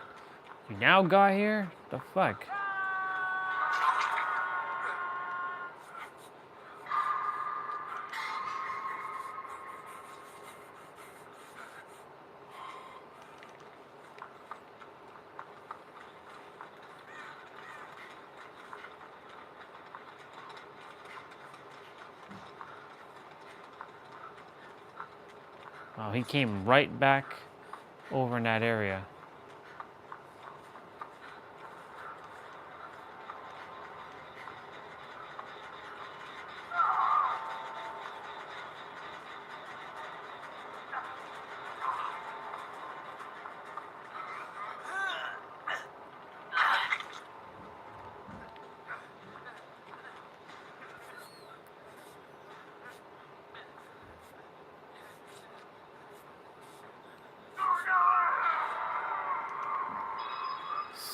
You now got here? The fuck? Oh, he came right back over in that area.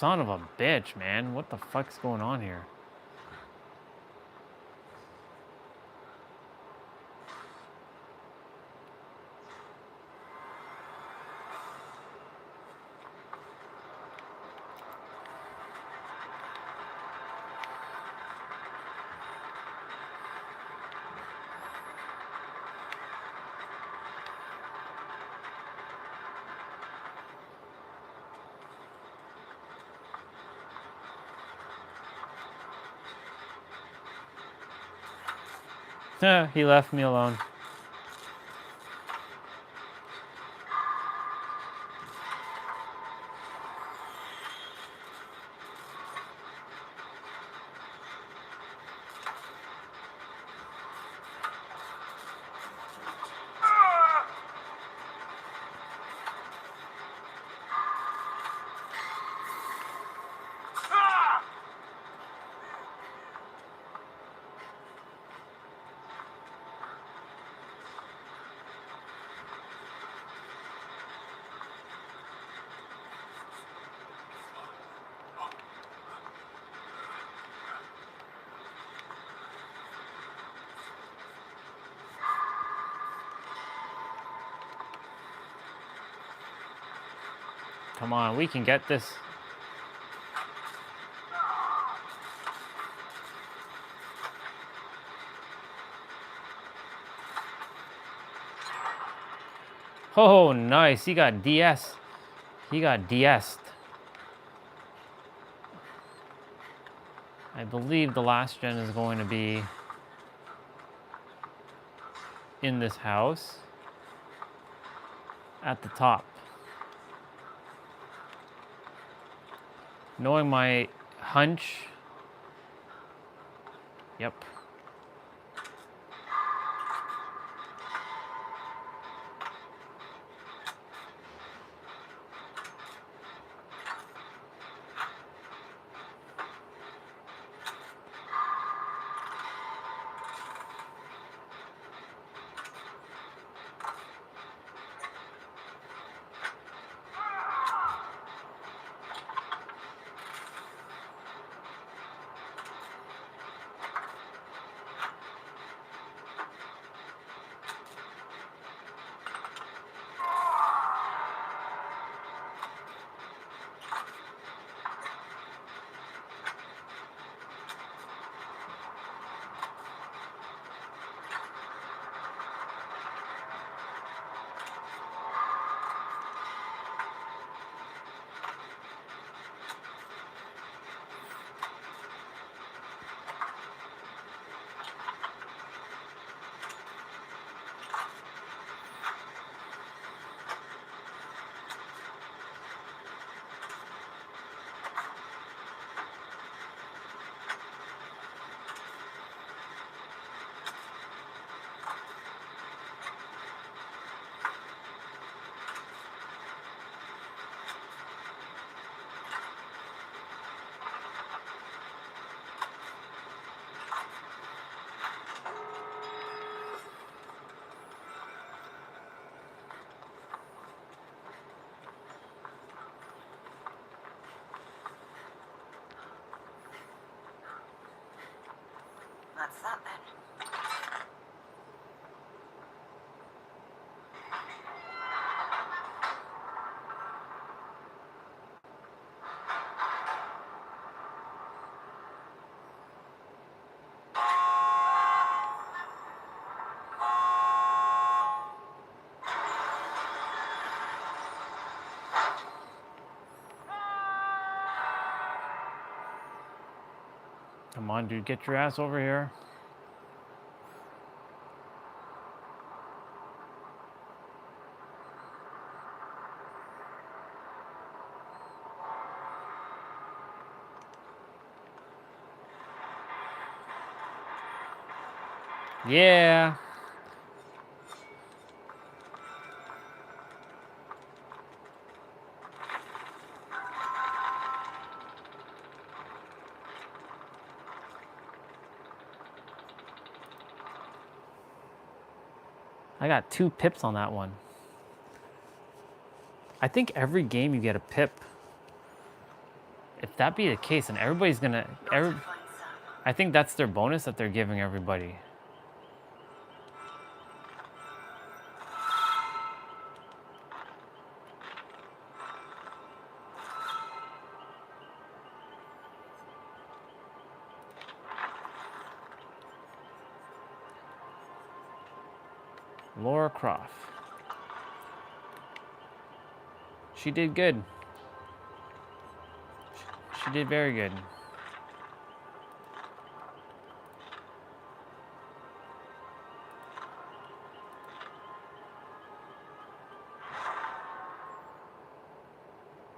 Son of a bitch, man. What the fuck's going on here? He left me alone. Come on, we can get this. Oh, nice. He got DS. He got DS'd. I I believe the last gen is going to be in this house at the top. Knowing my hunch, yep. That's that then. Come on, dude, get your ass over here. Yeah. I got 2 pips on that one. I think every game you get a pip. If that be the case, then everybody's gonna... I think that's their bonus that they're giving everybody. Laura Croft. She did good. She did very good.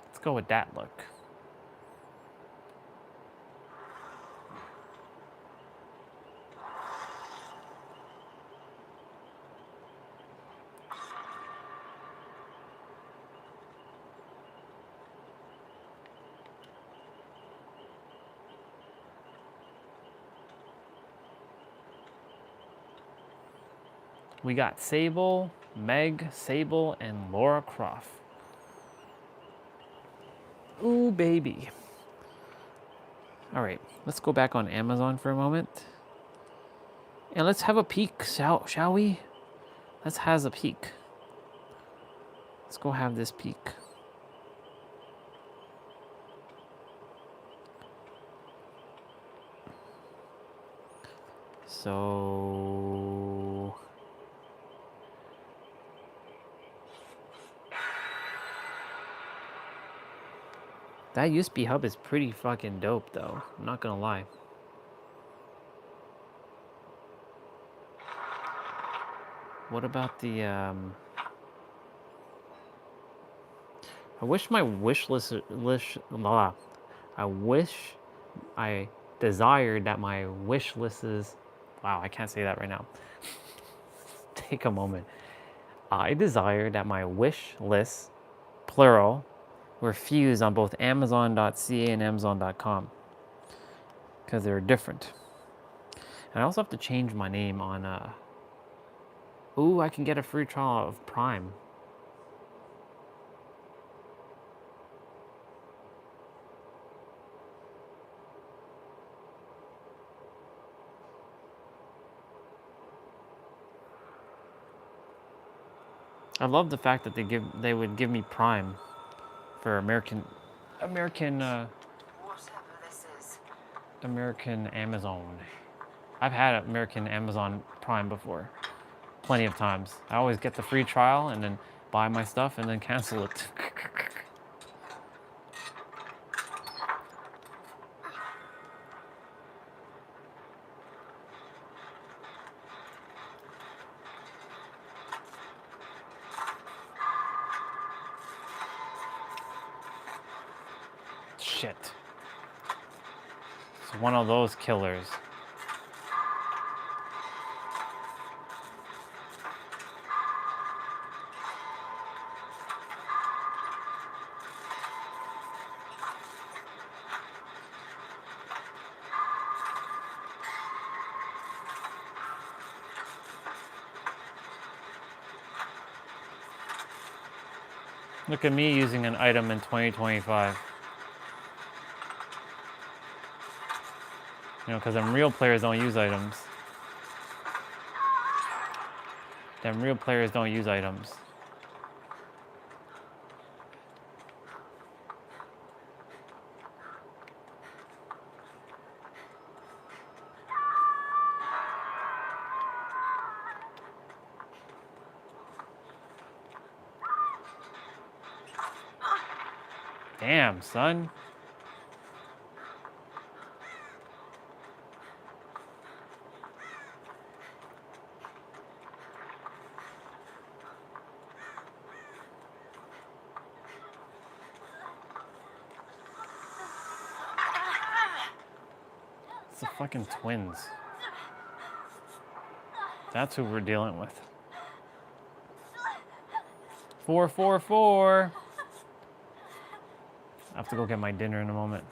Let's go with that look. We got Sable, Meg, Sable, and Laura Croft. Ooh, baby. All right, let's go back on Amazon for a moment. And let's have a peek, shall we? Let's have a peek. Let's go have this peek. So... that USB hub is pretty fucking dope, though. I'm not gonna lie. What about the I wish my wish list I wish I desired that my wish list is wow, I can't say that right now. Take a moment. I desire that my wish lists, plural, were fused on both Amazon.ca and Amazon.com because they're different. And I also have to change my name on ooh, I can get a free trial of Prime. I love the fact that they would give me Prime for American Amazon. I've had American Amazon Prime before, plenty of times. I always get the free trial and then buy my stuff and then cancel it. Shit. It's one of those killers. Look at me using an item in 2025. You know, because them real players don't use items. Them real players don't use items. Damn, son. It's the fucking twins. That's who we're dealing with. 444. I have to go get my dinner in a moment.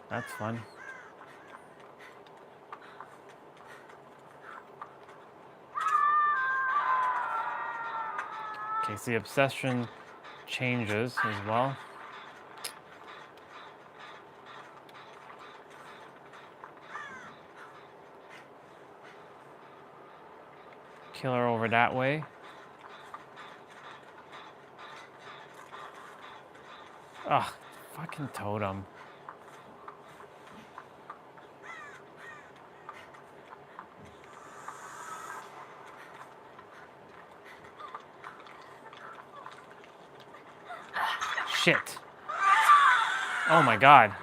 That's fun. Okay, so the obsession changes as well. Killer over that way. Ugh, fucking totem. Shit. Oh my god.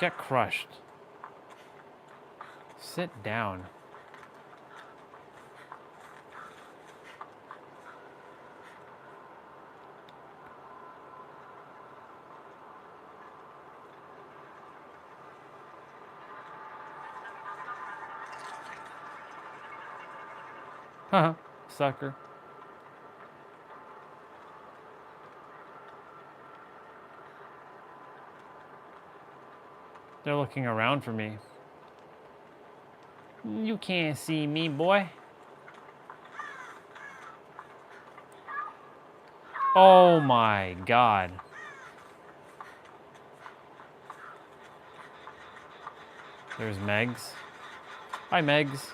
Get crushed. Sit down. Haha, sucker. They're looking around for me. You can't see me, boy. Oh my god. There's Megs. Hi, Megs.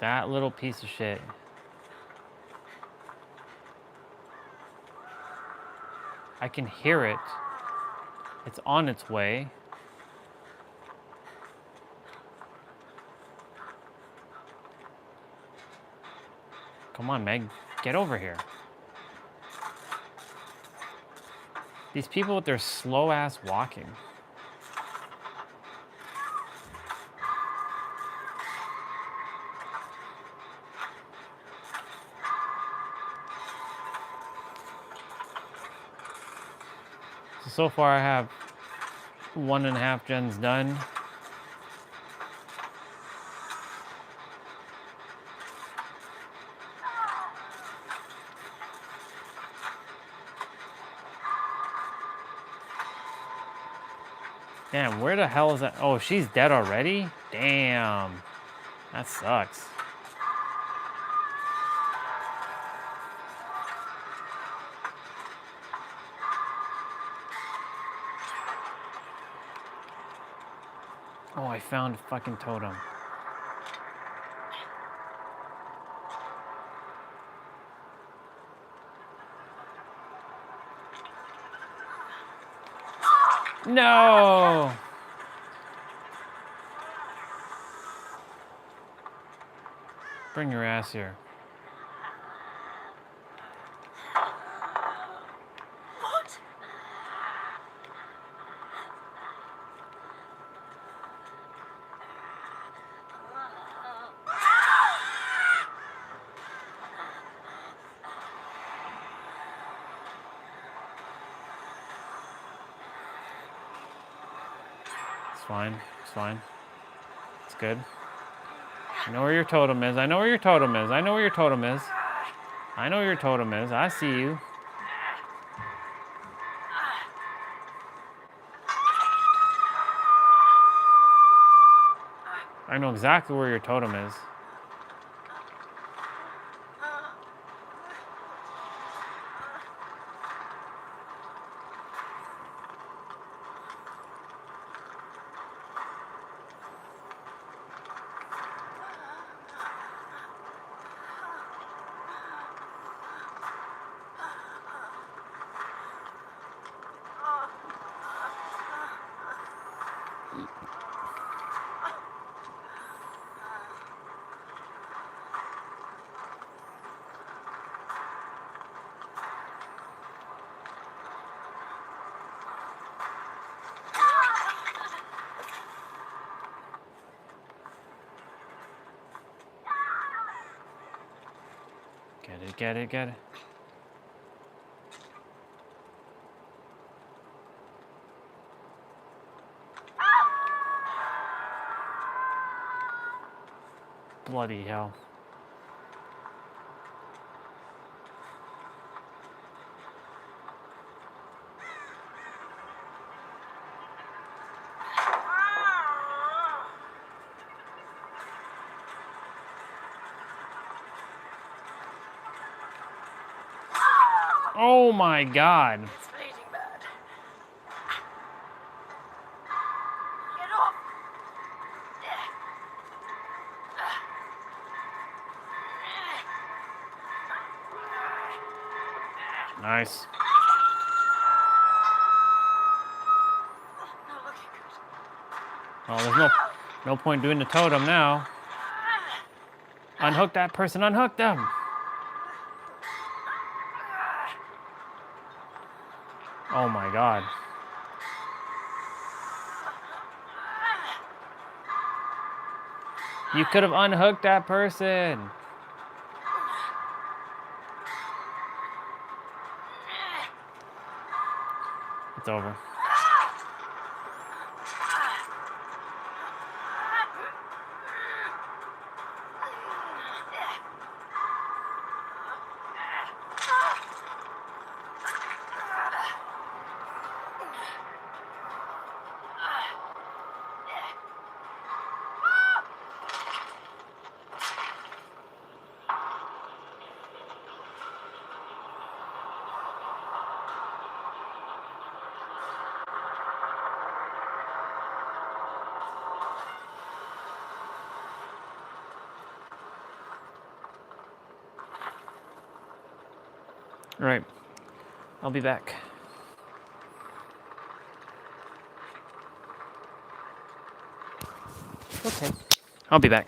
That little piece of shit. I can hear it. It's on its way. Come on, Meg. Get over here. These people with their slow-ass walking. So far I have 1.5 gens done. Damn, where the hell is that? Oh, she's dead already? Damn. That sucks. Oh, I found a fucking totem. No! Bring your ass here. What? It's fine. It's fine. It's good. I know where your totem is. I know where your totem is. I know where your totem is. I know where your totem is. I see you. I know exactly where your totem is. Get it, get it, get it. Bloody hell. Oh my God. It's bleeding bad. Get off. Nice. Oh, there's no point doing the totem now. Unhook that person, unhook them. Oh my God. You could have unhooked that person. It's over. All right, I'll be back. Okay, I'll be back.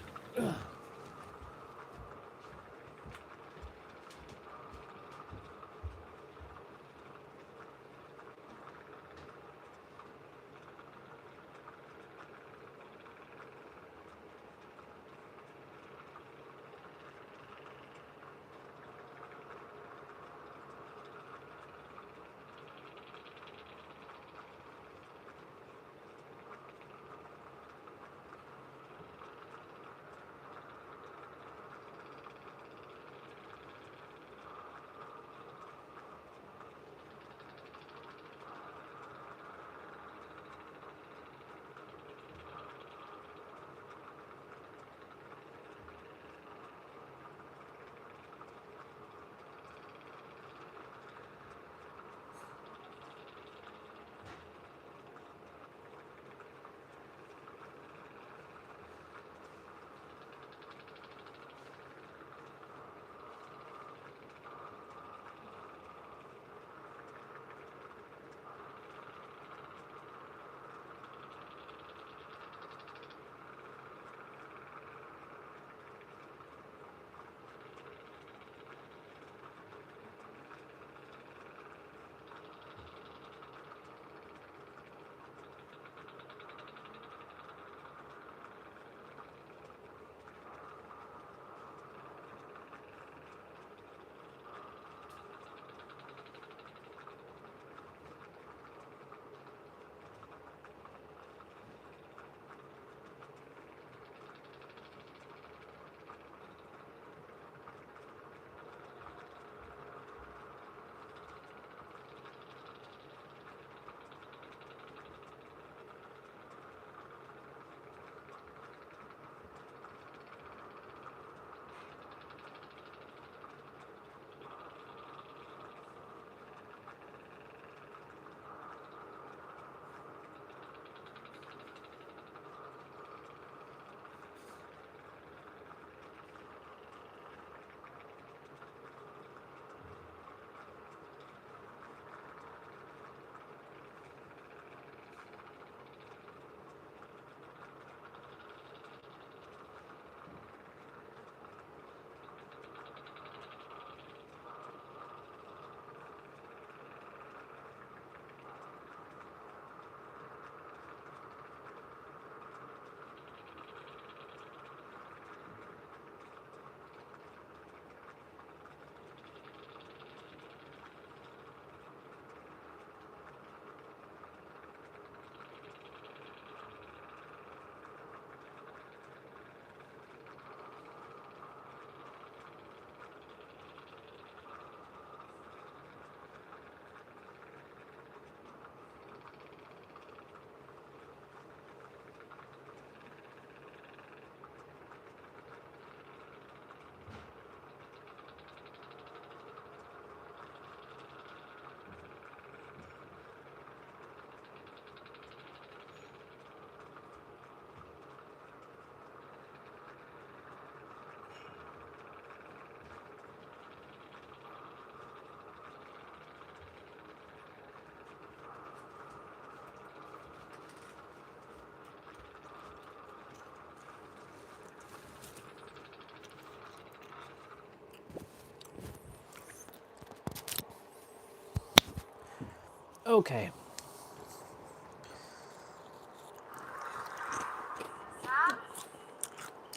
Okay.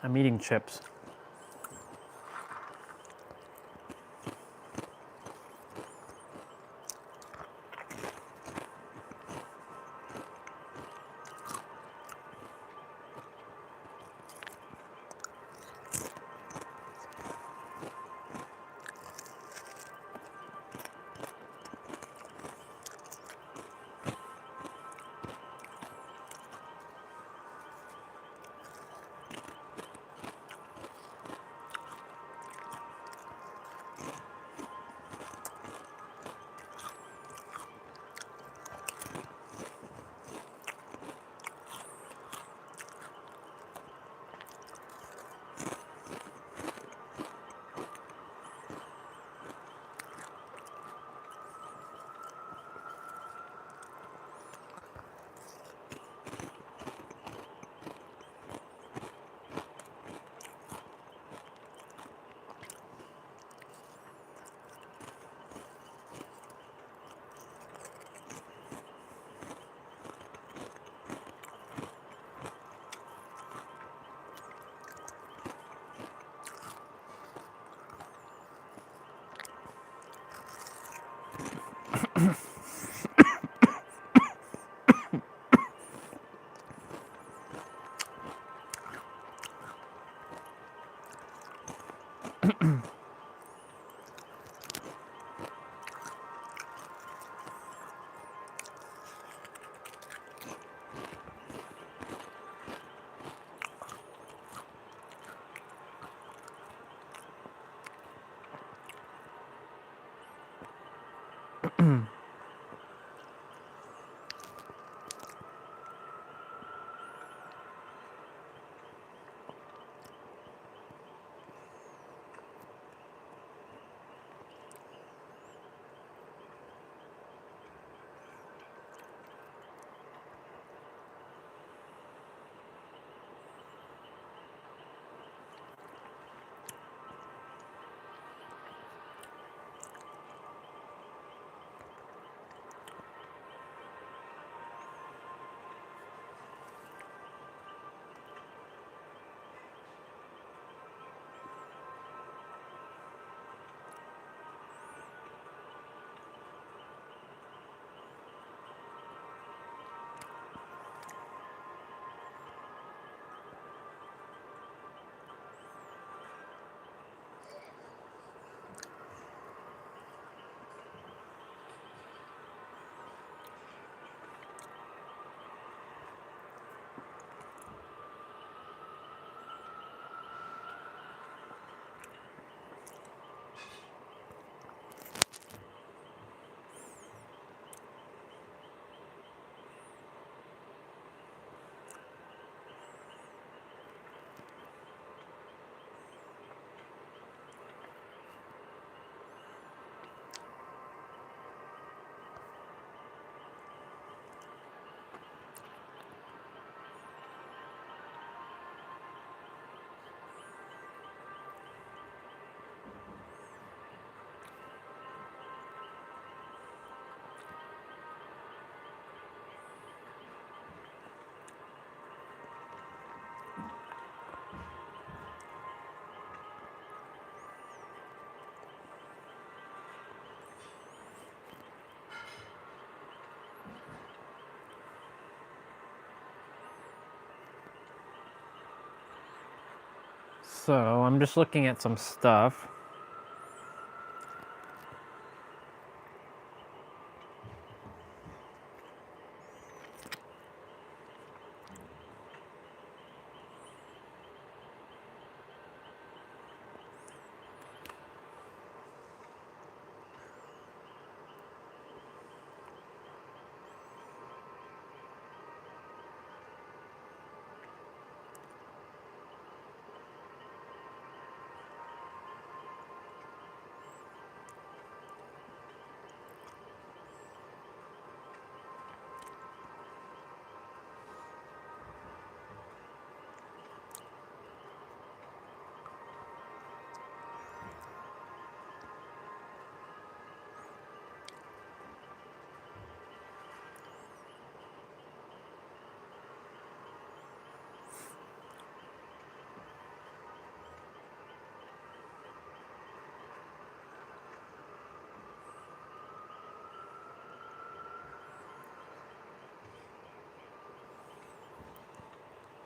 I'm eating chips. So I'm just looking at some stuff.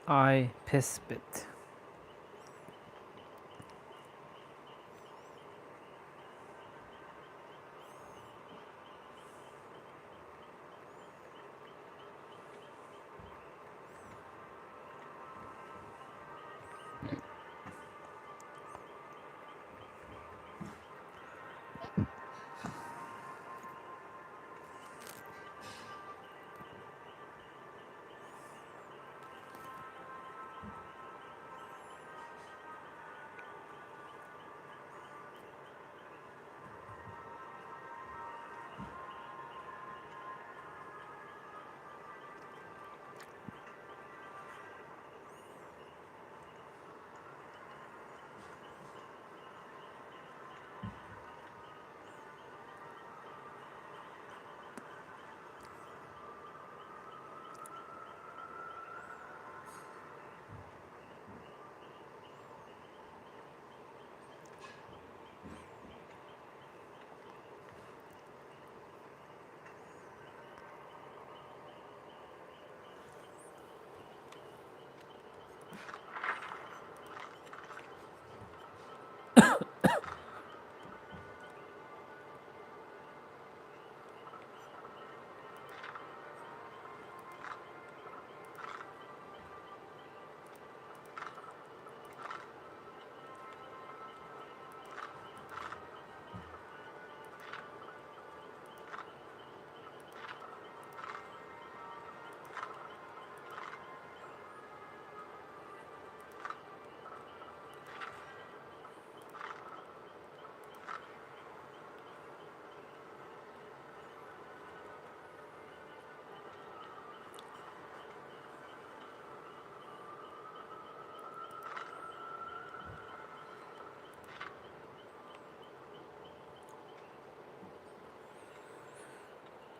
I piss bit.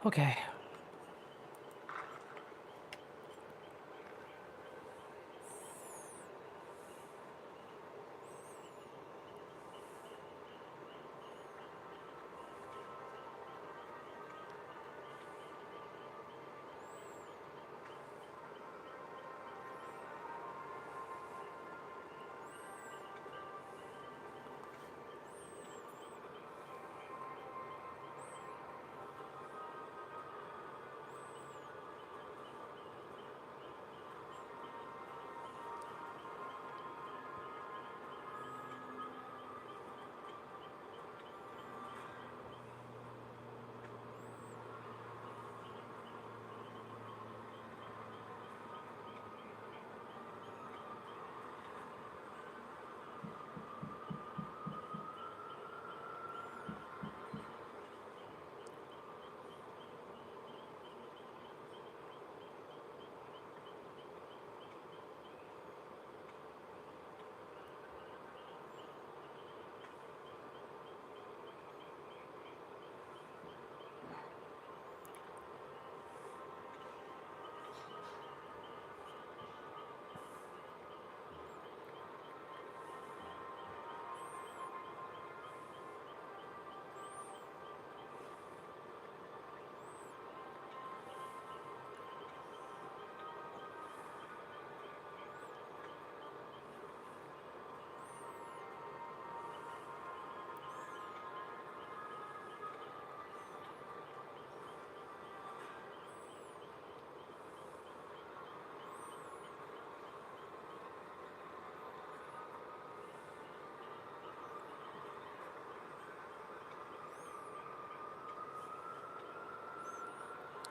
Okay.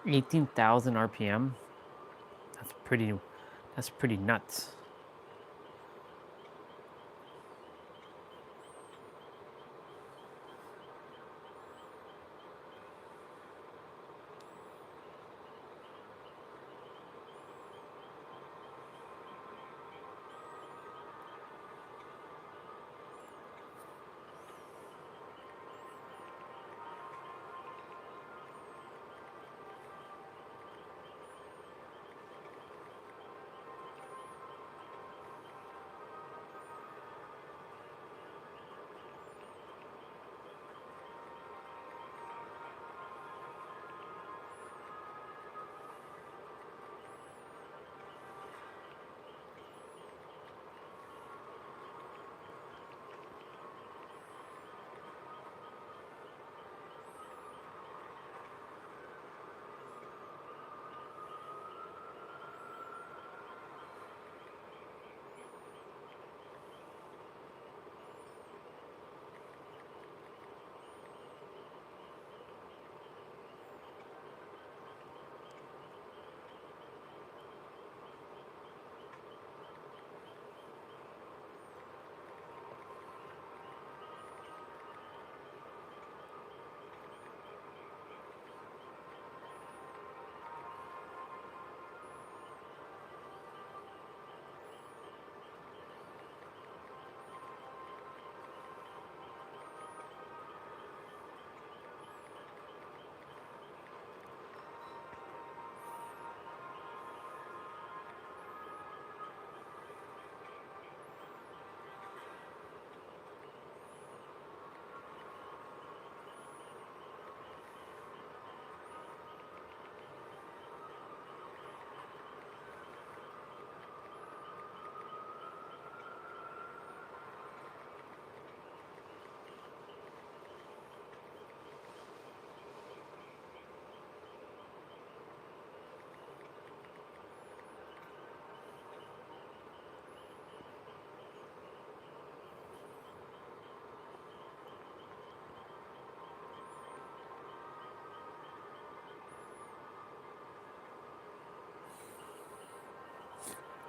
$18,000 RPM. That's pretty nuts.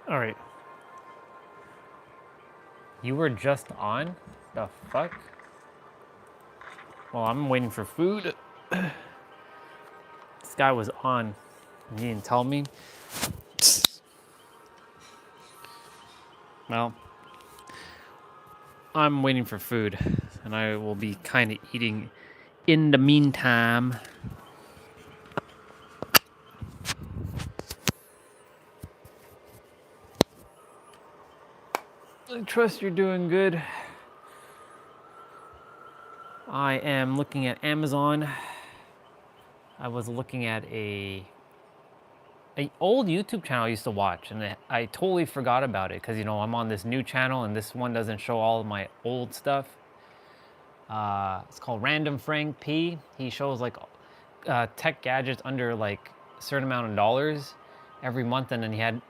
All right. You were just on? The fuck? Well, I'm waiting for food. This guy was on. And he didn't tell me. Well, I'm waiting for food. And I will be kind of eating in the meantime. trust you're doing good. I am looking at Amazon. I was looking at a old YouTube channel I used to watch, and I totally forgot about it because, you know, I'm on this new channel and this one doesn't show all of my old stuff. It's called Random Frank P. He shows like tech gadgets under like a certain amount of dollars every month, and then he had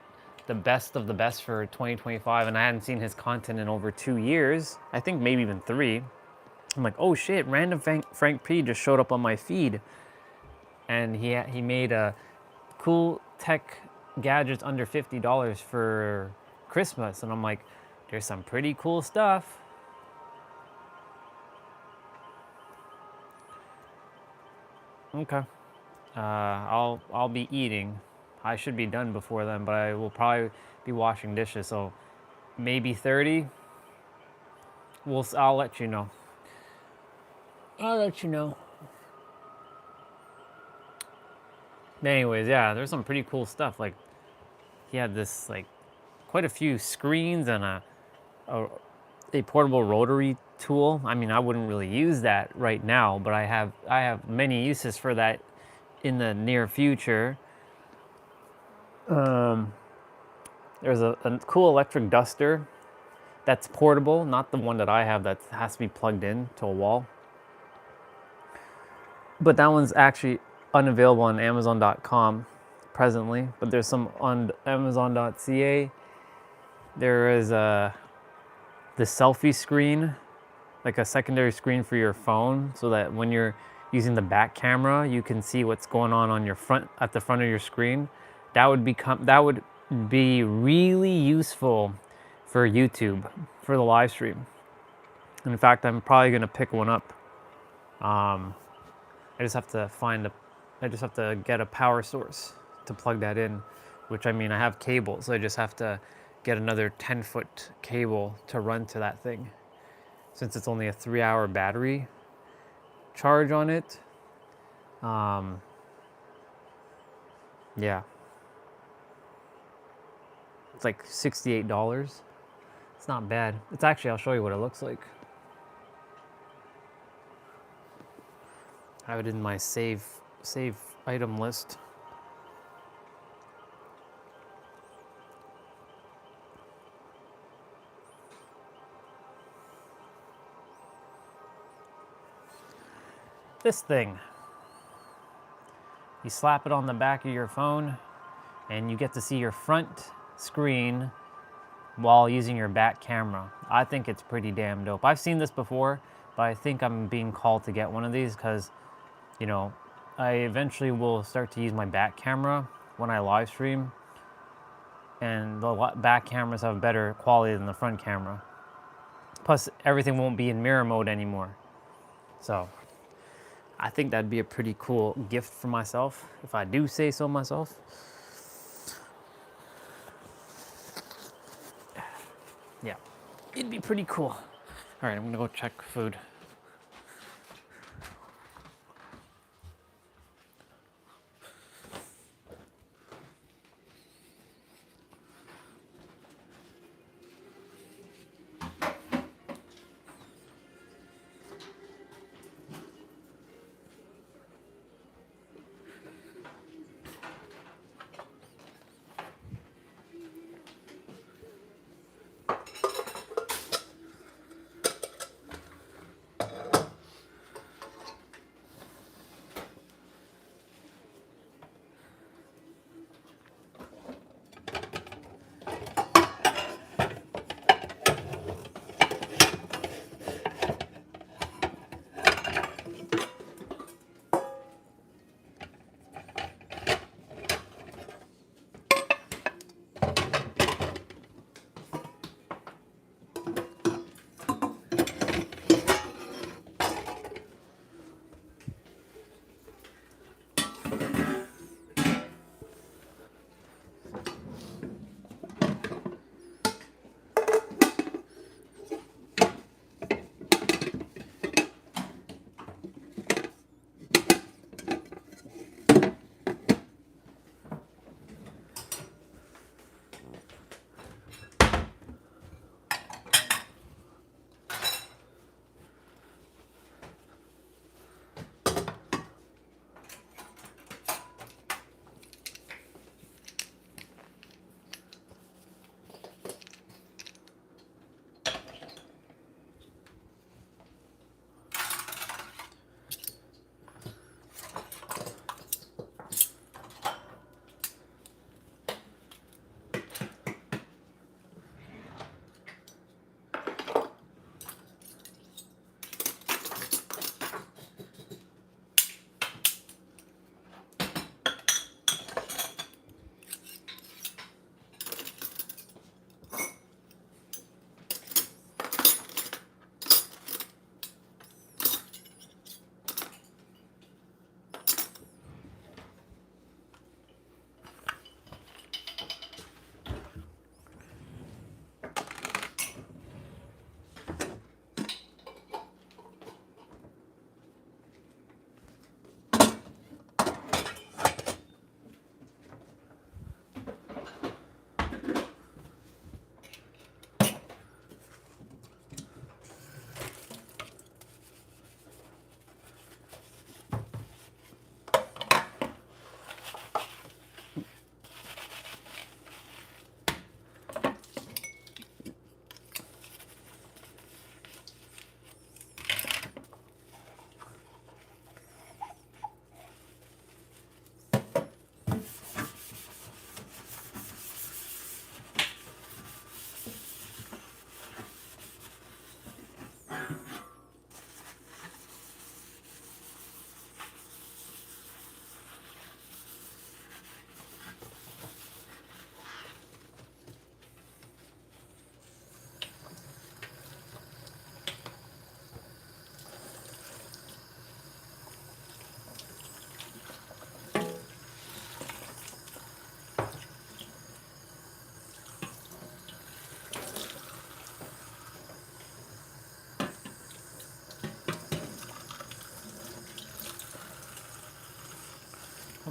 the best of the best for 2025, and I hadn't seen his content in over 2 years. I think maybe even 3. I'm like, oh shit, Random Frank P just showed up on my feed, and he made a cool tech gadgets under $50 for Christmas, and I'm like, there's some pretty cool stuff. Okay. I'll be eating. I should be done before then, but I will probably be washing dishes, so maybe 30. I'll let you know. I'll let you know. But anyways, yeah, there's some pretty cool stuff. Like, he had this, like, quite a few screens and a portable rotary tool. I mean, I wouldn't really use that right now, but I have many uses for that in the near future. There's a cool electric duster that's portable, not the one that I have that has to be plugged in to a wall. But that one's actually unavailable on Amazon.com presently, but there's some on Amazon.ca. There is the selfie screen, like a secondary screen for your phone, so that when you're using the back camera, you can see what's going on your at the front of your screen. That would be really useful for YouTube, for the live stream. In fact, I'm probably gonna pick one up. I just have to get a power source to plug that in, which, I mean, I have cables. So I just have to get another 10-foot cable to run to that thing. Since it's only a 3-hour battery charge on it. Yeah. It's like $68. It's not bad. It's actually, I'll show you what it looks like. I have it in my save item list. This thing. You slap it on the back of your phone and you get to see your front screen while using your back camera. I think it's pretty damn dope. I've seen this before, but I think I'm being called to get one of these because, you know, I eventually will start to use my back camera when I live stream, and the back cameras have better quality than the front camera. Plus, everything won't be in mirror mode anymore. So, I think that'd be a pretty cool gift for myself, if I do say so myself. Yeah, it'd be pretty cool. All right, I'm gonna go check food.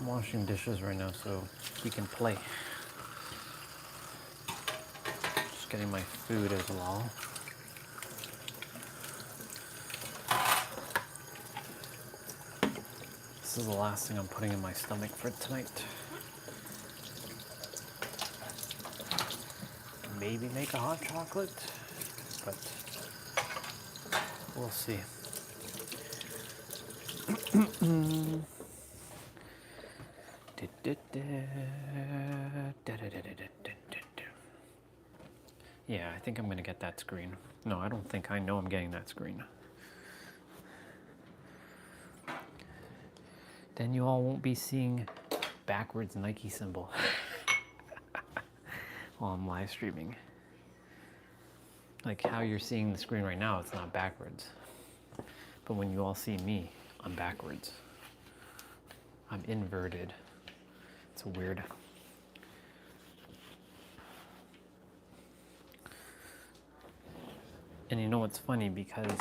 I'm washing dishes right now so we can play. Just getting my food as well. This is the last thing I'm putting in my stomach for tonight. Maybe make a hot chocolate, but we'll see. Yeah, I think I'm gonna get that screen. No, I don't think. I know I'm getting that screen. Then you all won't be seeing backwards Nike symbol while I'm live streaming. Like how you're seeing the screen right now, it's not backwards. But when you all see me, I'm backwards. I'm inverted. It's weird. And you know what's funny, because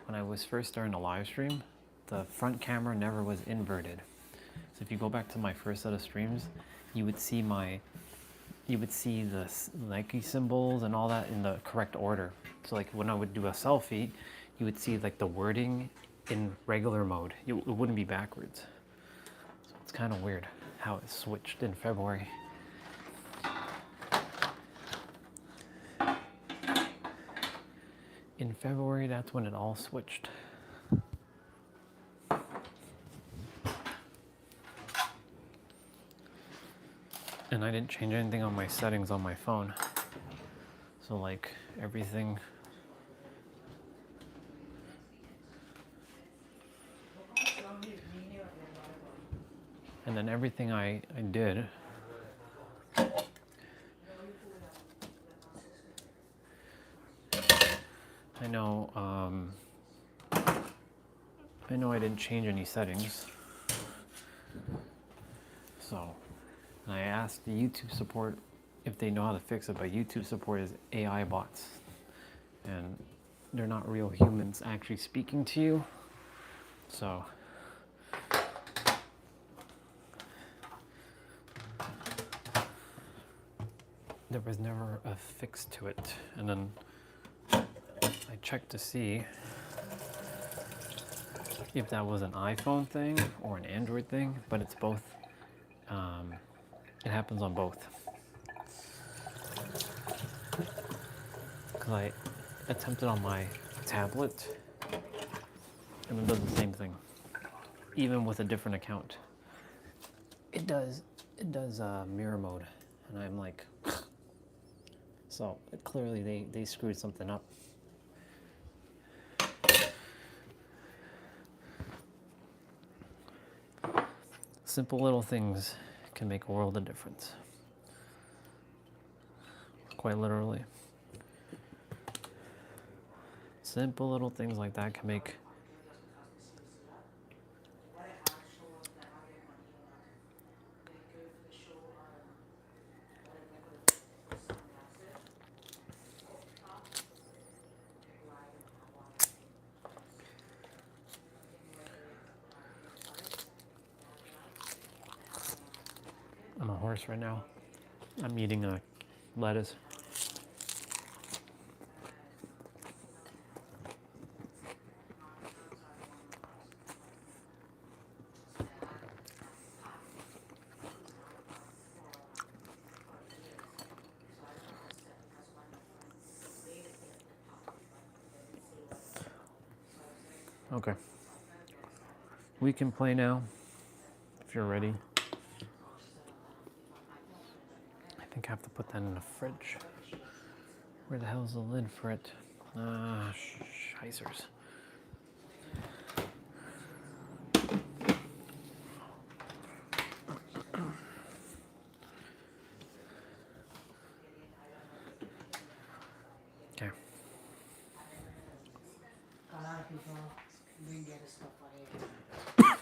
when I was first starting to live stream, the front camera never was inverted. So if you go back to my first set of streams, you would see the Nike symbols and all that in the correct order. So like when I would do a selfie, you would see like the wording in regular mode. It wouldn't be backwards. So it's kind of weird how it switched in February. In February, that's when it all switched. And I didn't change anything on my settings on my phone. So like everything. And then everything I did, I know I didn't change any settings. So, and I asked the YouTube support if they know how to fix it, but YouTube support is AI bots. And they're not real humans actually speaking to you. So, there was never a fix to it. And then I checked to see if that was an iPhone thing or an Android thing, but it's both. It happens on both. Because I attempted on my tablet and it does the same thing, even with a different account. It does mirror mode, and I'm like, so clearly they screwed something up. Simple little things can make a world of difference. Quite literally. Simple little things like that can make I'm a horse right now. I'm eating a lettuce. Okay. We can play now, if you're ready. I think I have to put that in the fridge. Where the hell's the lid for it? Scheissers. Okay. A lot of people didn't get the stuff I ate.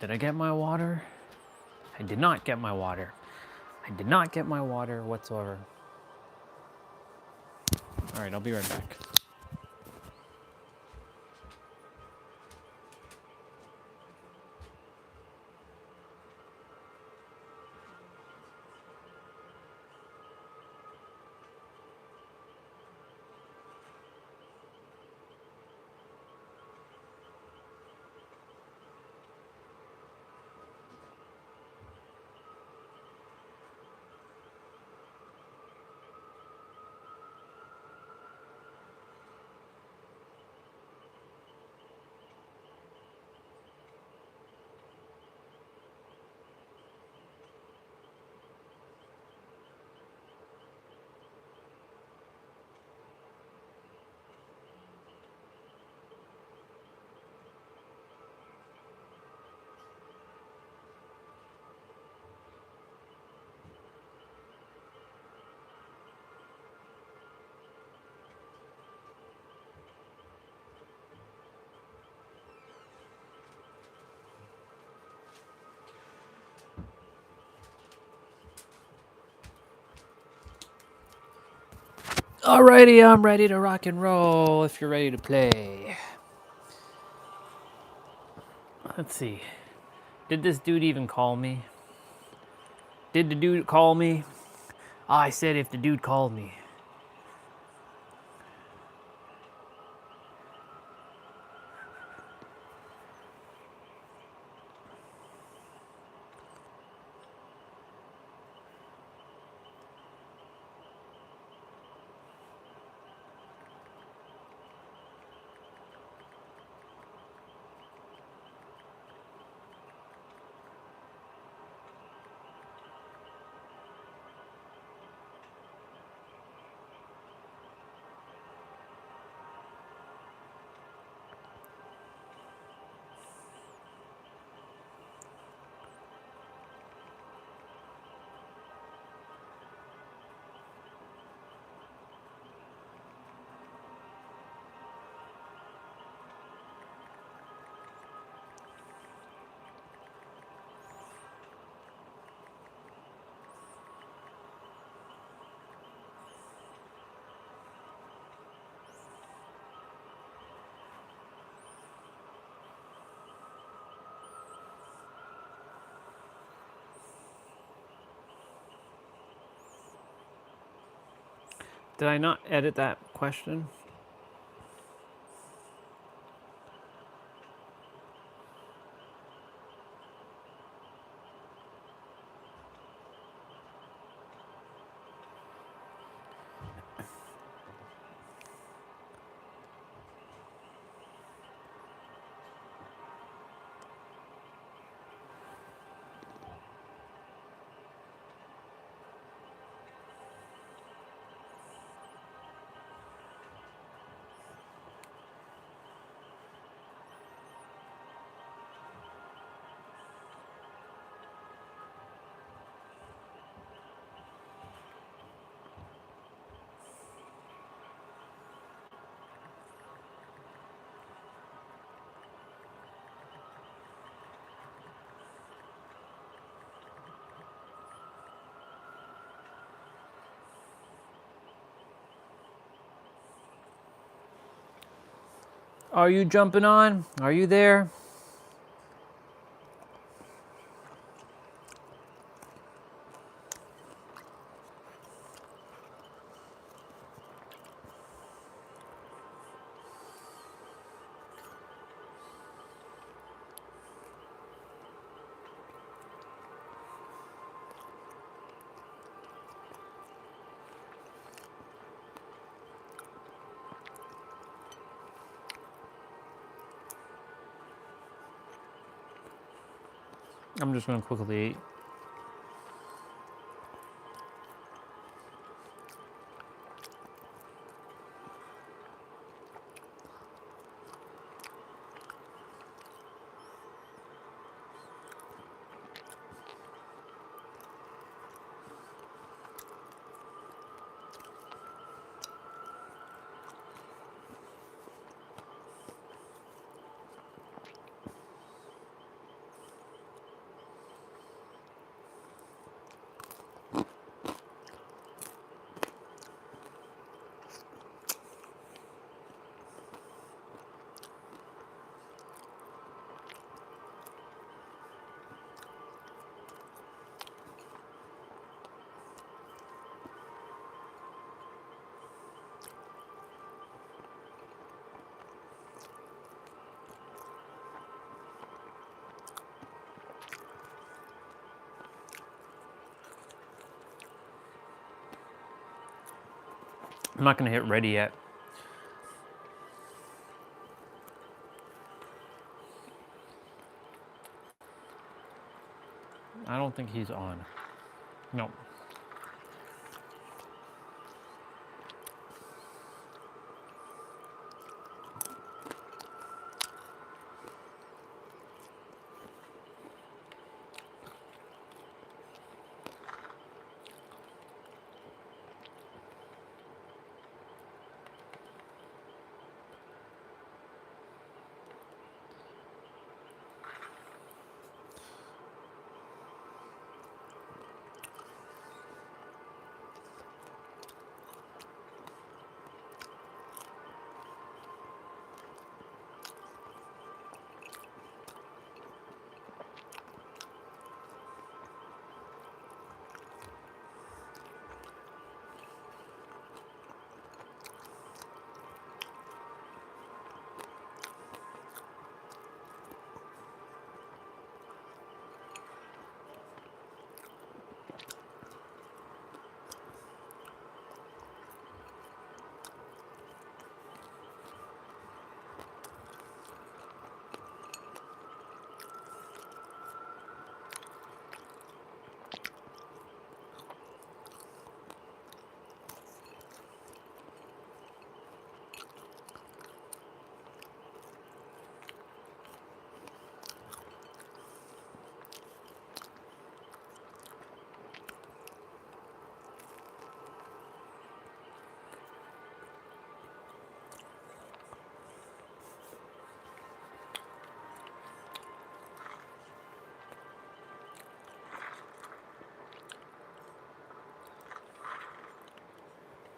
Did I get my water? I did not get my water. I did not get my water whatsoever. All right, I'll be right back. Alrighty, I'm ready to rock and roll if you're ready to play. Let's see. Did this dude even call me? Did the dude call me? I said if the dude called me. Did I not edit that question? Are you jumping on? Are you there? I'm just going to quickly eat. I'm not going to hit ready yet. I don't think he's on. No.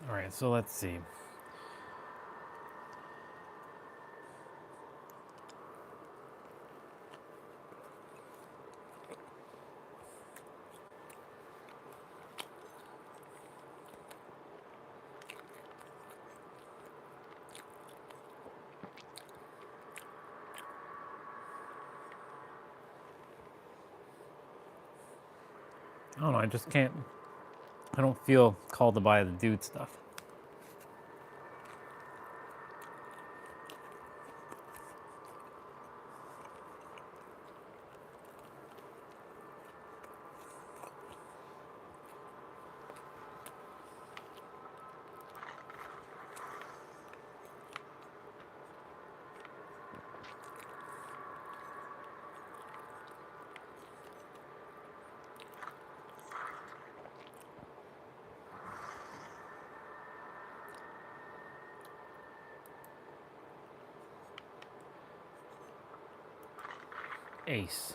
All right, so let's see. I don't know, I just can't, I don't feel called to buy the dude stuff. Ace.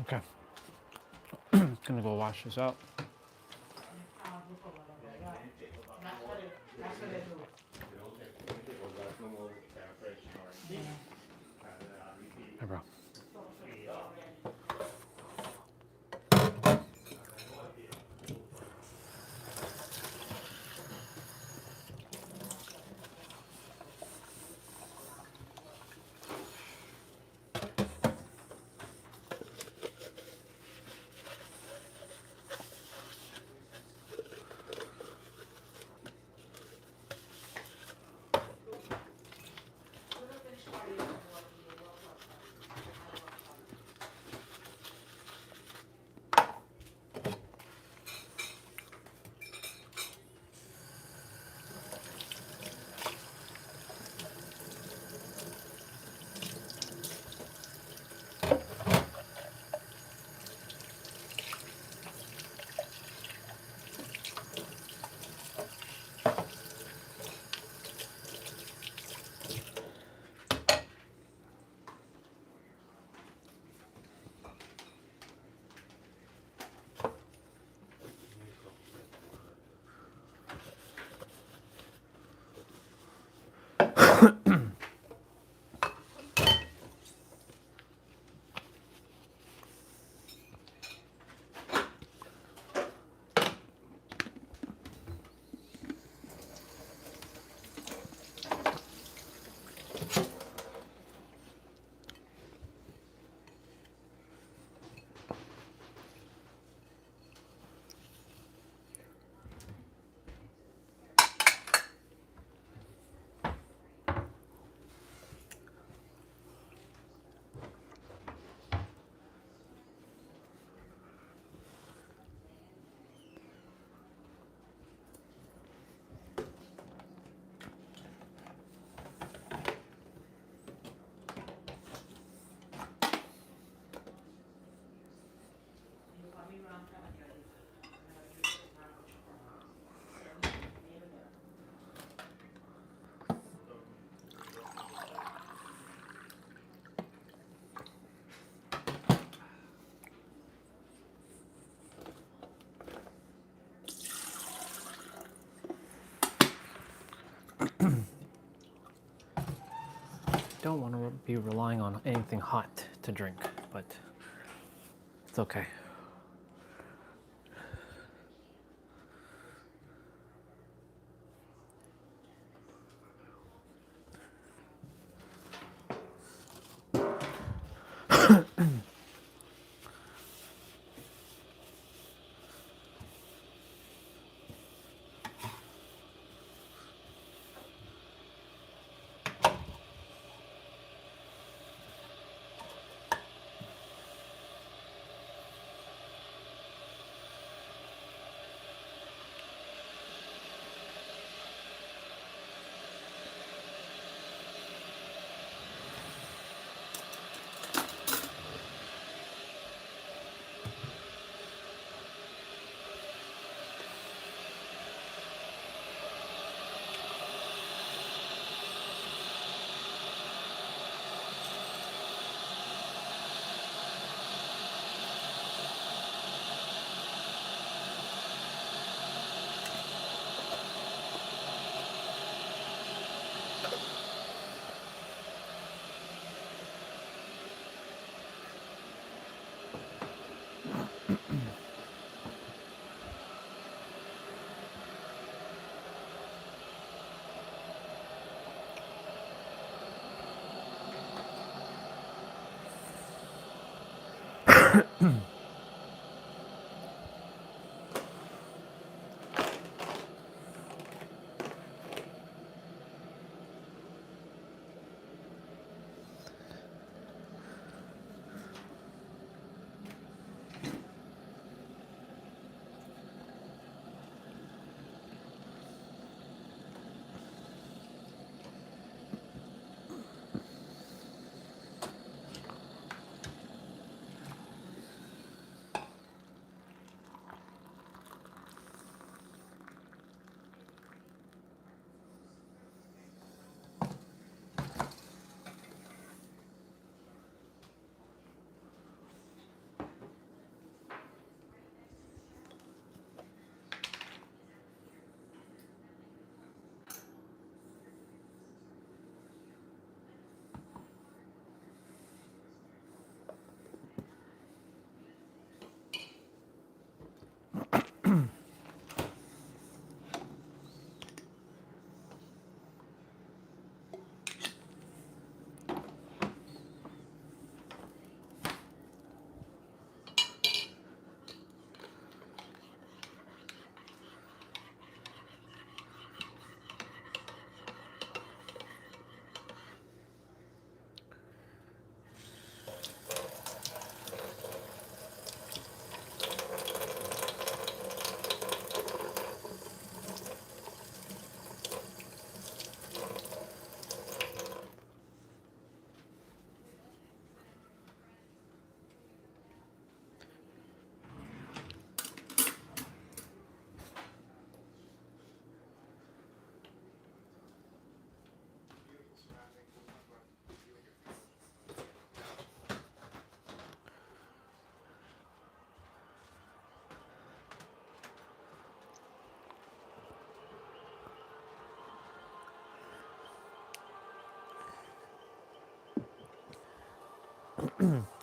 Okay. Gonna go wash this out. Hey, bro. don't want to be relying on anything hot to drink, but it's okay.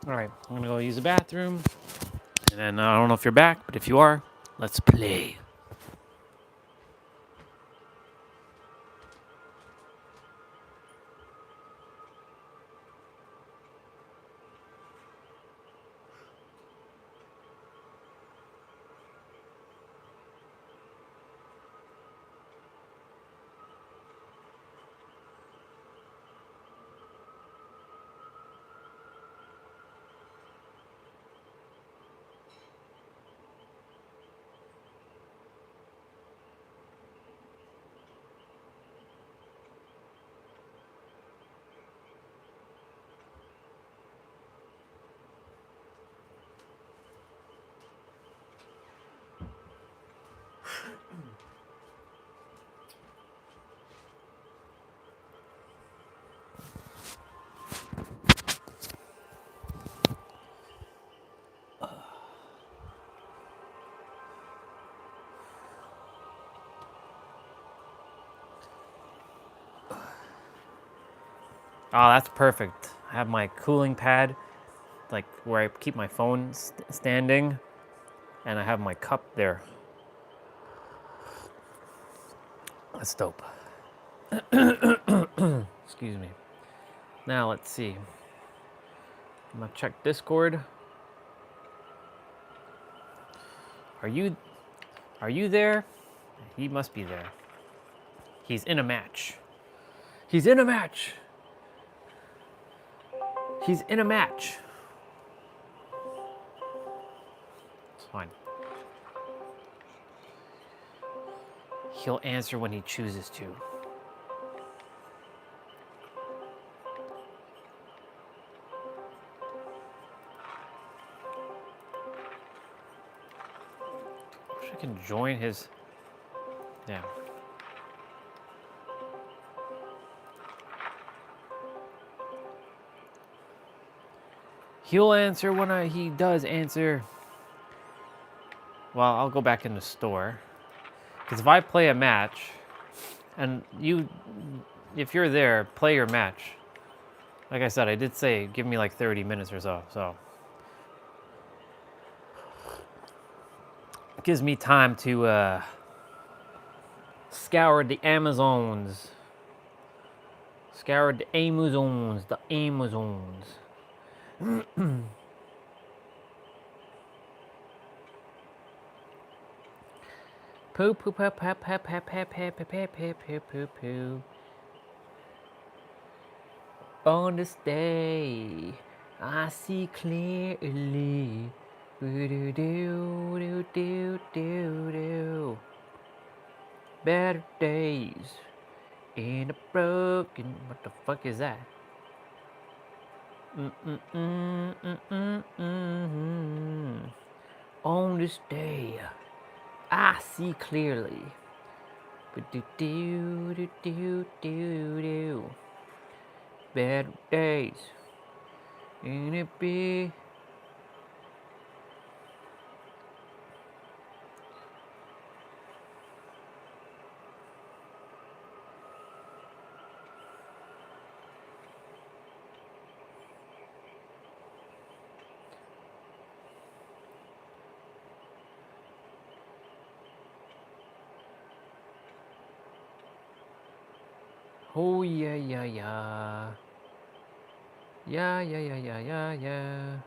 All right, I'm gonna go use the bathroom, and then I don't know if you're back, but if you are, let's play. Oh, that's perfect. I have my cooling pad, like where I keep my phone standing, and I have my cup there. That's dope. Excuse me. Now let's see. I'm gonna check Discord. Are you there? He must be there. He's in a match. He's in a match. He's in a match. It's fine. He'll answer when he chooses to. I wish I can join his. Yeah. He'll answer when he does answer. Well, I'll go back in the store. Because if I play a match, and if you're there, play your match. Like I said, I did say give me like 30 minutes or so. So it gives me time to scour the Amazons. Scour the Amazons. The Amazons. Poo poo poo poo poo poo poo poo poo poo poo poo poo. On this day, I see clearly. Do do do do do do. Better days in a broken. What the fuck is that? On this day, I see clearly. Do do do do do do. Better days in a big. Oh yeah yeah yeah. Yeah yeah yeah yeah yeah yeah.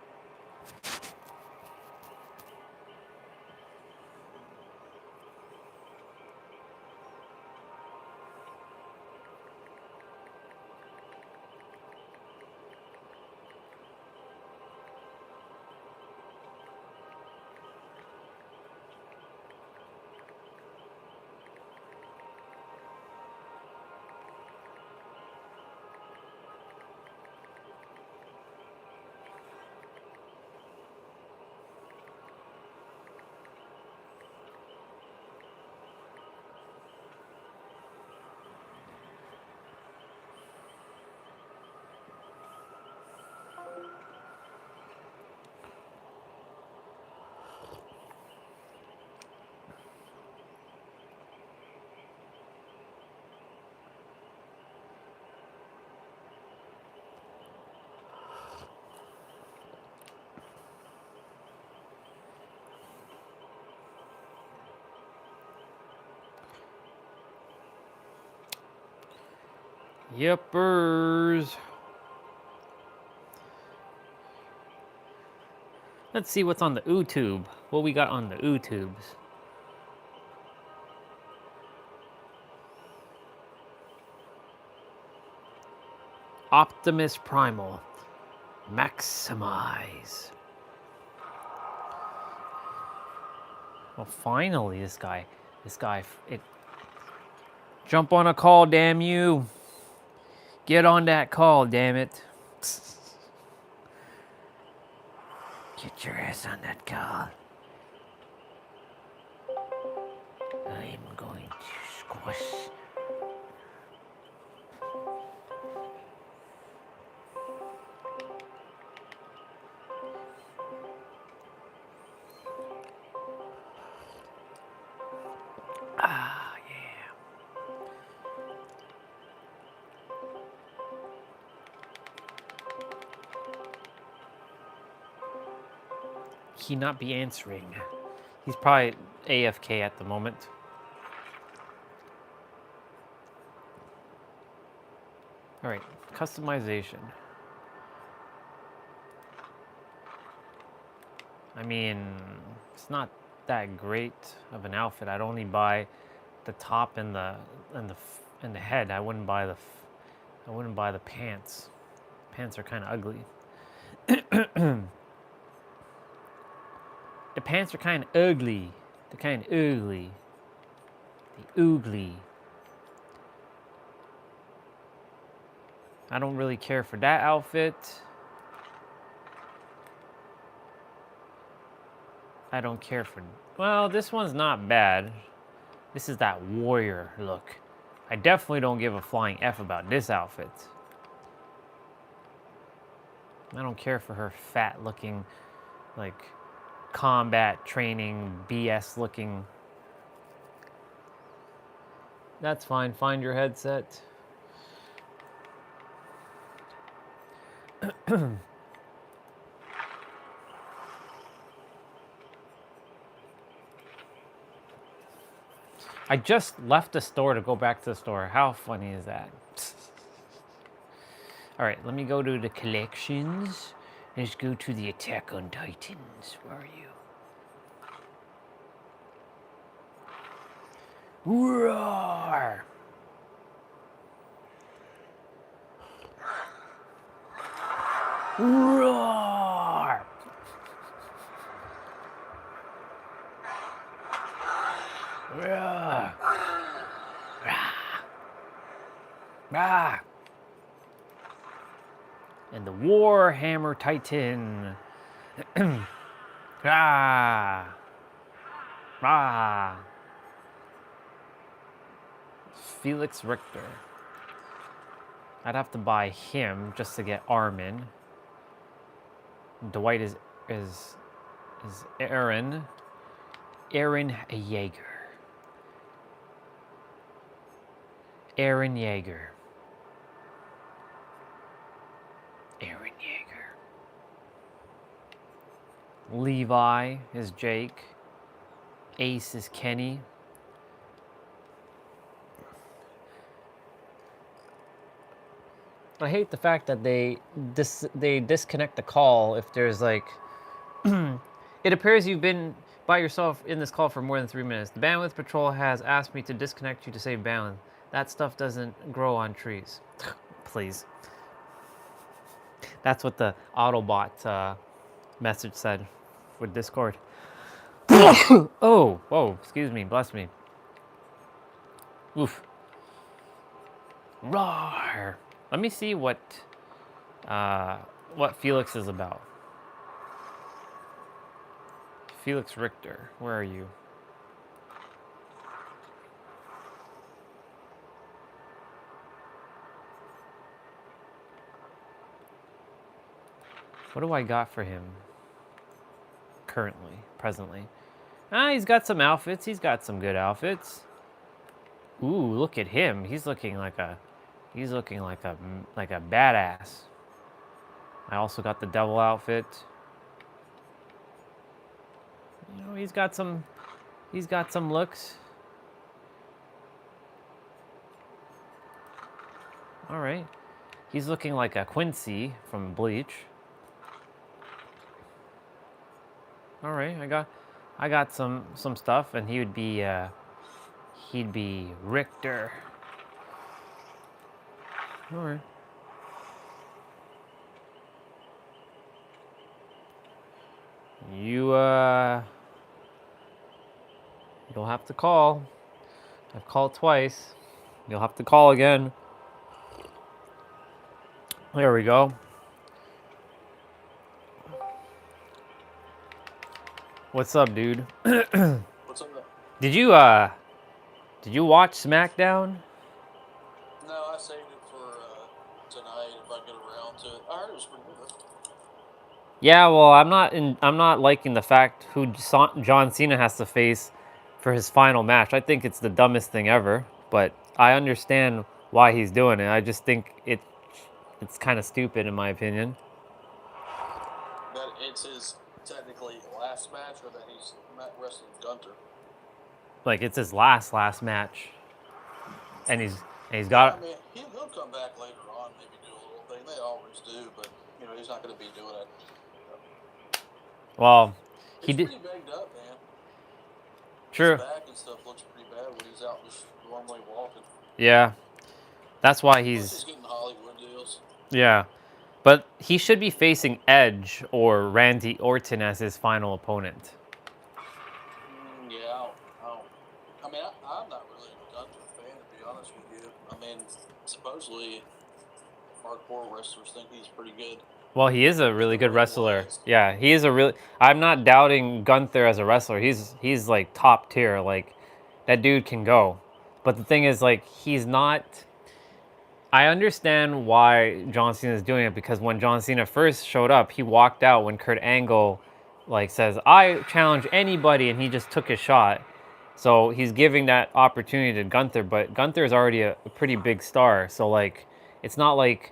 Yippers. Let's see what's on the YouTube. What we got on the YouTubes. Optimus Primal. Maximize. Well, finally, this guy, jump on a call, damn you. Get on that call, damn it. Get your ass on that call. I'm going to squash. Ah, yeah. he not be answering? He's probably AFK at the moment. All right, customization. I mean, it's not that great of an outfit. I'd only buy the top and the head. I wouldn't buy the pants. Pants are kind of ugly. The pants are kind of ugly. They're kind of ugly. They ugly. I don't really care for that outfit. I don't care for... Well, this one's not bad. This is that warrior look. I definitely don't give a flying F about this outfit. I don't care for her fat looking, like, combat training, BS looking. That's fine. Find your headset. I just left the store to go back to the store. How funny is that? All right, let me go to the collections. Let's go to the Attack on Titans. Where are you? Roar! Roar! Roar! Ah! And the Warhammer Titan. Ah! Ah! Felix Richter. I'd have to buy him just to get Armin. Dwight is Aaron. Aaron Yeager. Aaron Yeager. Aaron Yeager. Levi is Jake. Ace is Kenny. I hate the fact that they disconnect the call if there's like... It appears you've been by yourself in this call for more than 3 minutes. The bandwidth patrol has asked me to disconnect you to save bandwidth. That stuff doesn't grow on trees. Please. That's what the Autobot message said with Discord. Oh, whoa, excuse me, bless me. Oof. Roar. Let me see what Felix is about. Felix Richter, where are you? What do I got for him? Currently, presently. Ah, he's got some outfits. He's got some good outfits. Ooh, look at him. He's looking like a badass. I also got the devil outfit. You know, he's got some looks. All right. He's looking like a Quincy from Bleach. All right, I got some stuff, and he'd be Richter. All right. You'll have to call. I've called twice. You'll have to call again. There we go. What's up, dude? What's up, man? Did you watch SmackDown? No, I saved it for tonight if I get around to it. I heard it was pretty good. Yeah, well, I'm not liking the fact who John Cena has to face for his final match. I think it's the dumbest thing ever, but I understand why he's doing it. I just think it's kind of stupid in my opinion. But it's his technically last last match or that he's wrestling Gunther? Like it's his last match, and he's got. I mean, he'll come back later on, maybe do a little thing. They always do, but you know he's not going to be doing it. Well, he's pretty banged up, man. True. His back and stuff looks pretty bad when he's out just normally walking. Yeah, that's why Plus he's getting Hollywood deals. yeah, but he should be facing Edge or Randy Orton as his final opponent. Yeah, I mean, I'm not really a Gunther fan, to be honest with you. I mean, supposedly, hardcore wrestlers think he's pretty good. Well, he is a really good wrestler. Yeah, he is a really. I'm not doubting Gunther as a wrestler. He's like top tier. Like that dude can go. But the thing is, like, he's not. I understand why John Cena is doing it because when John Cena first showed up, he walked out when Kurt Angle, like, says, "I challenge anybody," and he just took his shot. So he's giving that opportunity to Gunther, but Gunther is already a pretty big star. So like, it's not like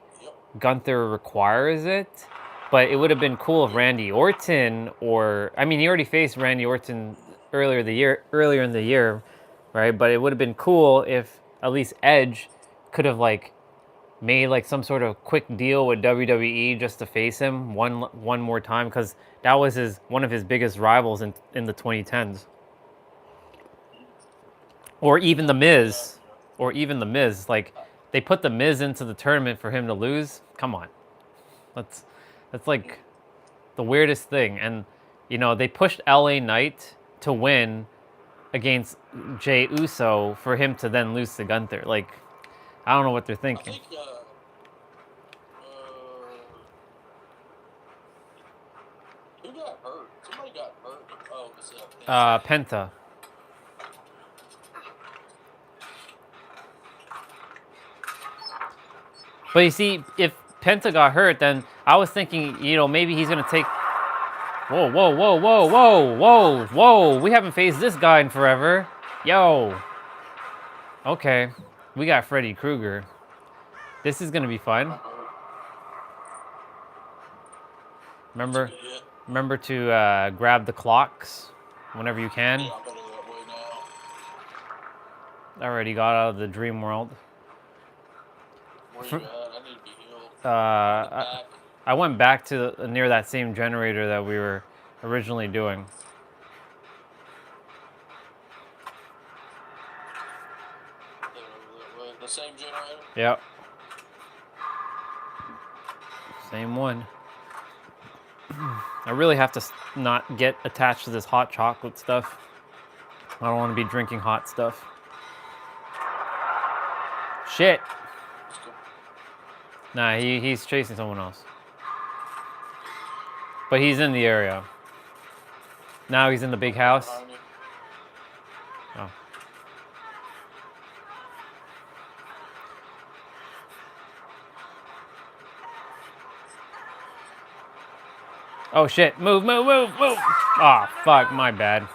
Gunther requires it. But it would have been cool if Randy Orton or I mean, he already faced Randy Orton earlier in the year, right? But it would have been cool if at least Edge could have like made like some sort of quick deal with WWE just to face him one more time because that was one of his biggest rivals in the 2010s. Or even the Miz, like they put the Miz into the tournament for him to lose. Come on, that's like the weirdest thing. And you know they pushed LA Knight to win against Jey Uso for him to then lose to Gunther. Like I don't know what they're thinking. I think, who got hurt? Somebody got hurt. Oh, it was Penta. But you see, if Penta got hurt, then I was thinking, you know, maybe he's gonna take. Whoa, whoa, whoa, whoa, whoa, whoa, whoa! We haven't faced this guy in forever. Yo. Okay, we got Freddy Krueger. This is gonna be fun. Remember to grab the clocks whenever you can. Yeah, I'm better that way now. I already got out of the dream world. Where you at? I need to be healed. I went back to near that same generator that we were originally doing. The same generator? Yep. Same one. I really have to not get attached to this hot chocolate stuff. I don't want to be drinking hot stuff. Shit. Nah, he's chasing someone else. But he's in the area. Now he's in the big house. Oh. Oh shit, move, move, move, move! Ah, oh, fuck, my bad.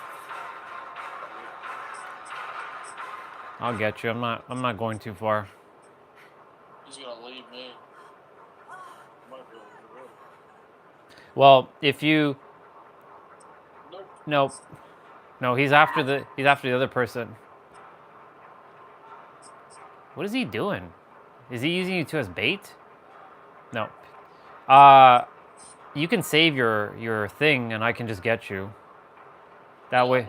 I'll get you. I'm not going too far. He's gonna leave me. Well, if you Nope. No, he's after the other person. What is he doing? Is he using you as bait? No. You can save your thing and I can just get you. That way.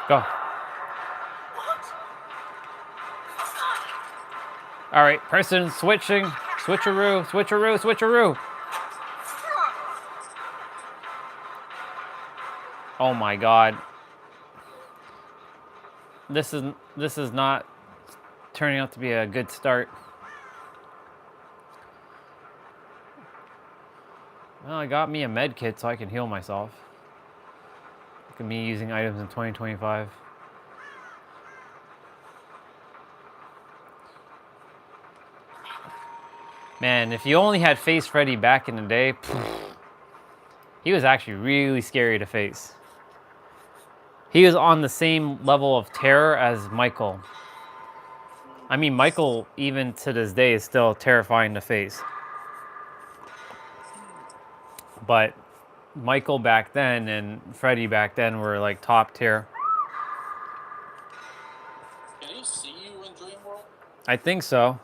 Go. All right, person switching. Switcheroo, switcheroo, switcheroo. Oh my god. This is not turning out to be a good start. Well, I got me a med kit so I can heal myself. Look at me using items in 2025. Man, if you only had faced Freddy back in the day, he was actually really scary to face. He was on the same level of terror as Michael. I mean, Michael, even to this day, is still terrifying to face. But Michael back then and Freddy back then were like top tier. Can he see you in Dream World? I think so.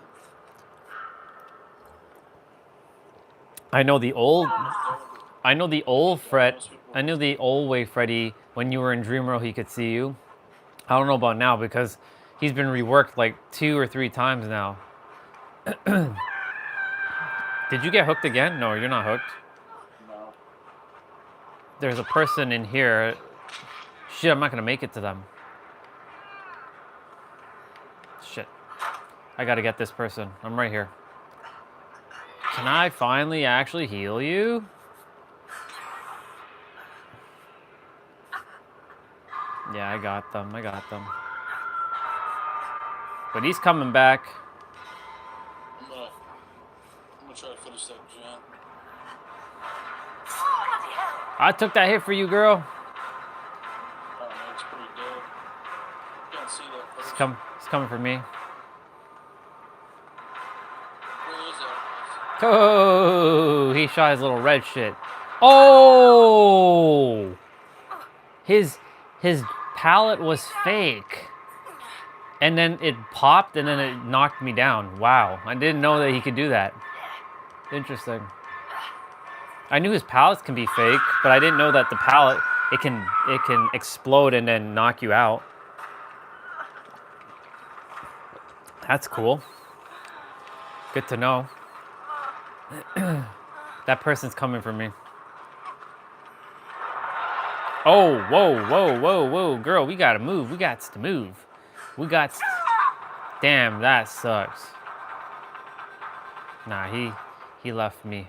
I know the old Fred. I knew the old way Freddy, when you were in Dream World, he could see you. I don't know about now because he's been reworked like 2 or 3 times now. Did you get hooked again? No, you're not hooked. No. There's a person in here. Shit, I'm not gonna make it to them. Shit. I gotta get this person. I'm right here. Can I finally actually heal you? Yeah, I got them. I got them. But he's coming back. I'm gonna try to finish that gen. I took that hit for you, girl. Oh man, it's pretty dead. Can't see that person. He's coming for me. Where is that? Oh, he shot his little red shit. Oh! His pallet was fake. And then it popped and then it knocked me down. Wow. I didn't know that he could do that. Interesting. I knew his pallets can be fake, but I didn't know that the pallet it can explode and then knock you out. That's cool. Good to know. That person's coming for me. Oh, whoa, whoa, whoa, whoa, girl, we gotta move. We got to move. We got. Damn, that sucks. Nah, he left me.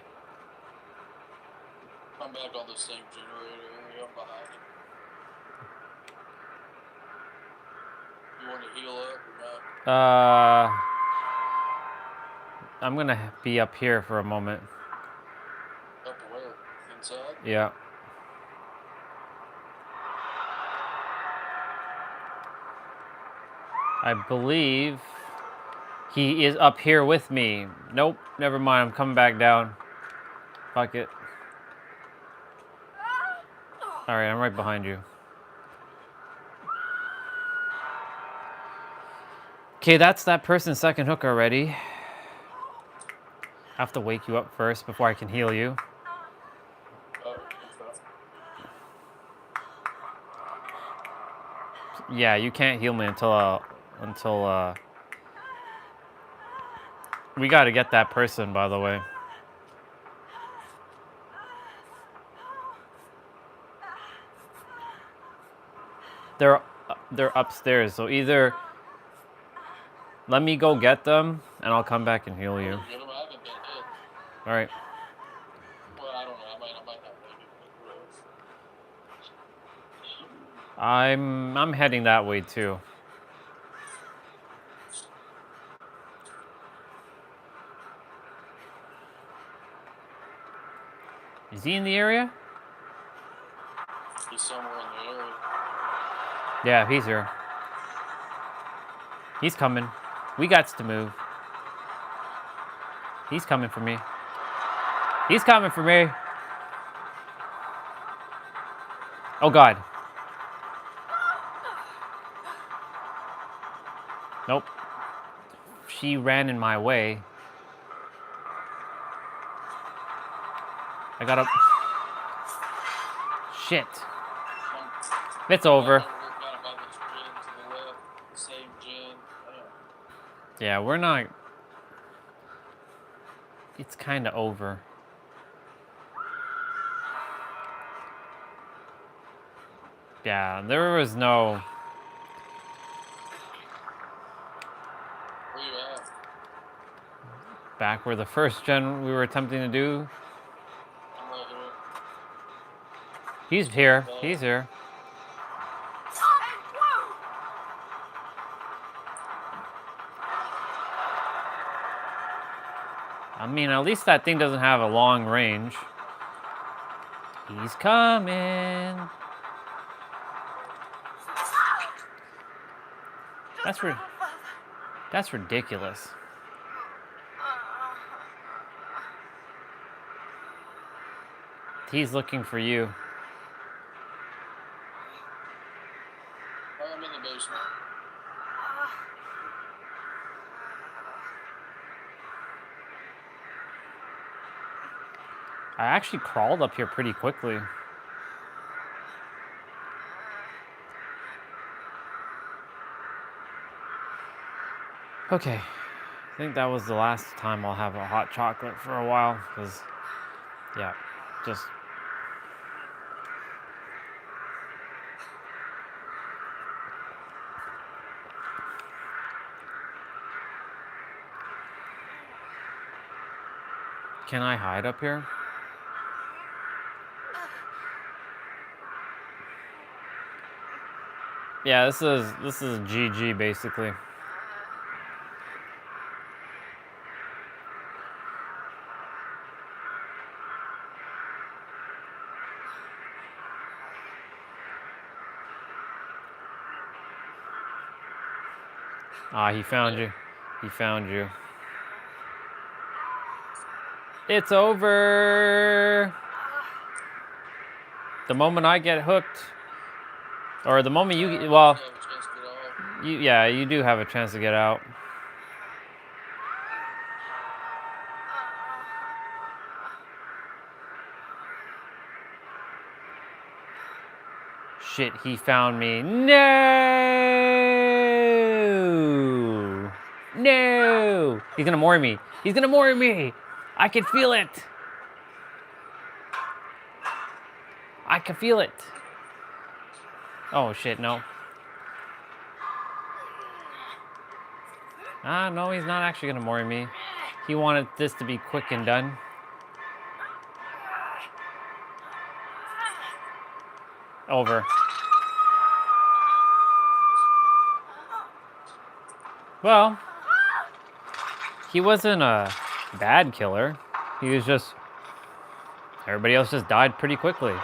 I'm back on the same generator area. I'm behind you. You want to heal up or not? I'm gonna be up here for a moment. Up where? Inside? Yeah. I believe he is up here with me. Nope, never mind. I'm coming back down. Fuck it. All right, I'm right behind you. Okay, that's that person's second hook already. I have to wake you up first before I can heal you. Yeah, you can't heal me until we got to get that person, by the way. They're upstairs, so either let me go get them and I'll come back and heal you. All right. Well, I don't know. I might not make it. I'm heading that way too. Is he in the area? He's somewhere in the area. Yeah, he's here. He's coming. We got to move. He's coming for me. He's coming for me. Oh God. Nope. She ran in my way. I got up. Shit. It's over. Yeah, we're not. It's kind of over. Yeah, there was no. Where you at? Back where the first gen we were attempting to do. I'm right here. He's here. He's here. I mean, at least that thing doesn't have a long range. He's coming. That's where. That's ridiculous. He's looking for you. I'm in the basement. I actually crawled up here pretty quickly. Okay, I think that was the last time I'll have a hot chocolate for a while, because, yeah, just... Can I hide up here? Yeah, this is GG basically. Ah, he found you. He found you. It's over. The moment I get hooked, or the moment you, well, yeah, you do have a chance to get out. Shit, he found me. No! No! He's gonna moor me. He's gonna moor me! I can feel it! I can feel it! Oh shit, no. Ah, no, he's not actually gonna moor me. He wanted this to be quick and done. Over. Well, he wasn't a bad killer. He was just... Everybody else just died pretty quickly.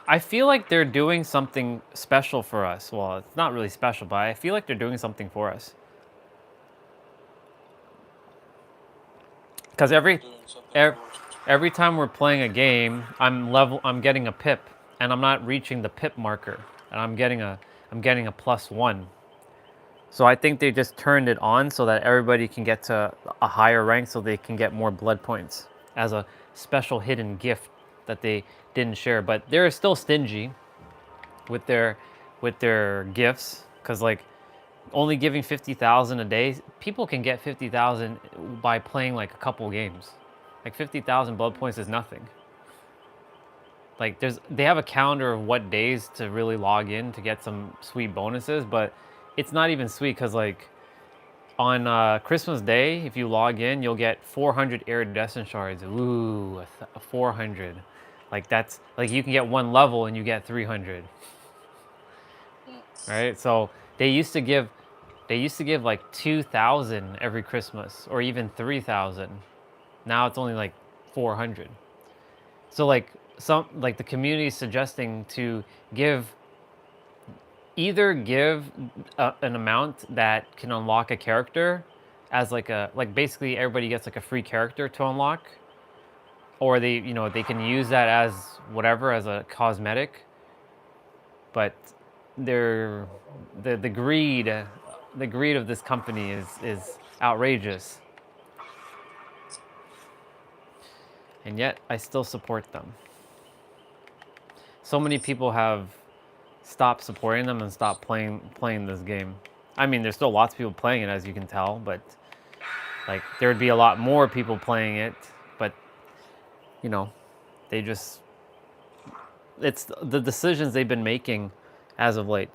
I feel like they're doing something special for us. Well, it's not really special, but I feel like they're doing something for us. Because every time we're playing a game, I'm getting a pip, and I'm not reaching the pip marker, and I'm getting a +1. So I think they just turned it on so that everybody can get to a higher rank, so they can get more blood points as a special hidden gift that they didn't share. But they're still stingy with their gifts, because like only giving 50,000 a day, people can get 50,000 by playing like a couple games. Like 50,000 blood points is nothing. Like they have a calendar of what days to really log in to get some sweet bonuses, but it's not even sweet, because like on Christmas Day, if you log in, you'll get 400 iridescent shards. Ooh, 400. Like that's like you can get one level and you get 300. Right? So they used to give like 2,000 every Christmas, or even 3,000. Now it's only like 400. So like the community is suggesting to either give an amount that can unlock a character as like basically everybody gets like a free character to unlock, or they can use that as whatever, as a cosmetic. But the greed of this company is outrageous, and yet I still support them. So many people have stopped supporting them and stopped playing this game. I mean, there's still lots of people playing it, as you can tell, but like there would be a lot more people playing it, but they just, it's the decisions they've been making as of late.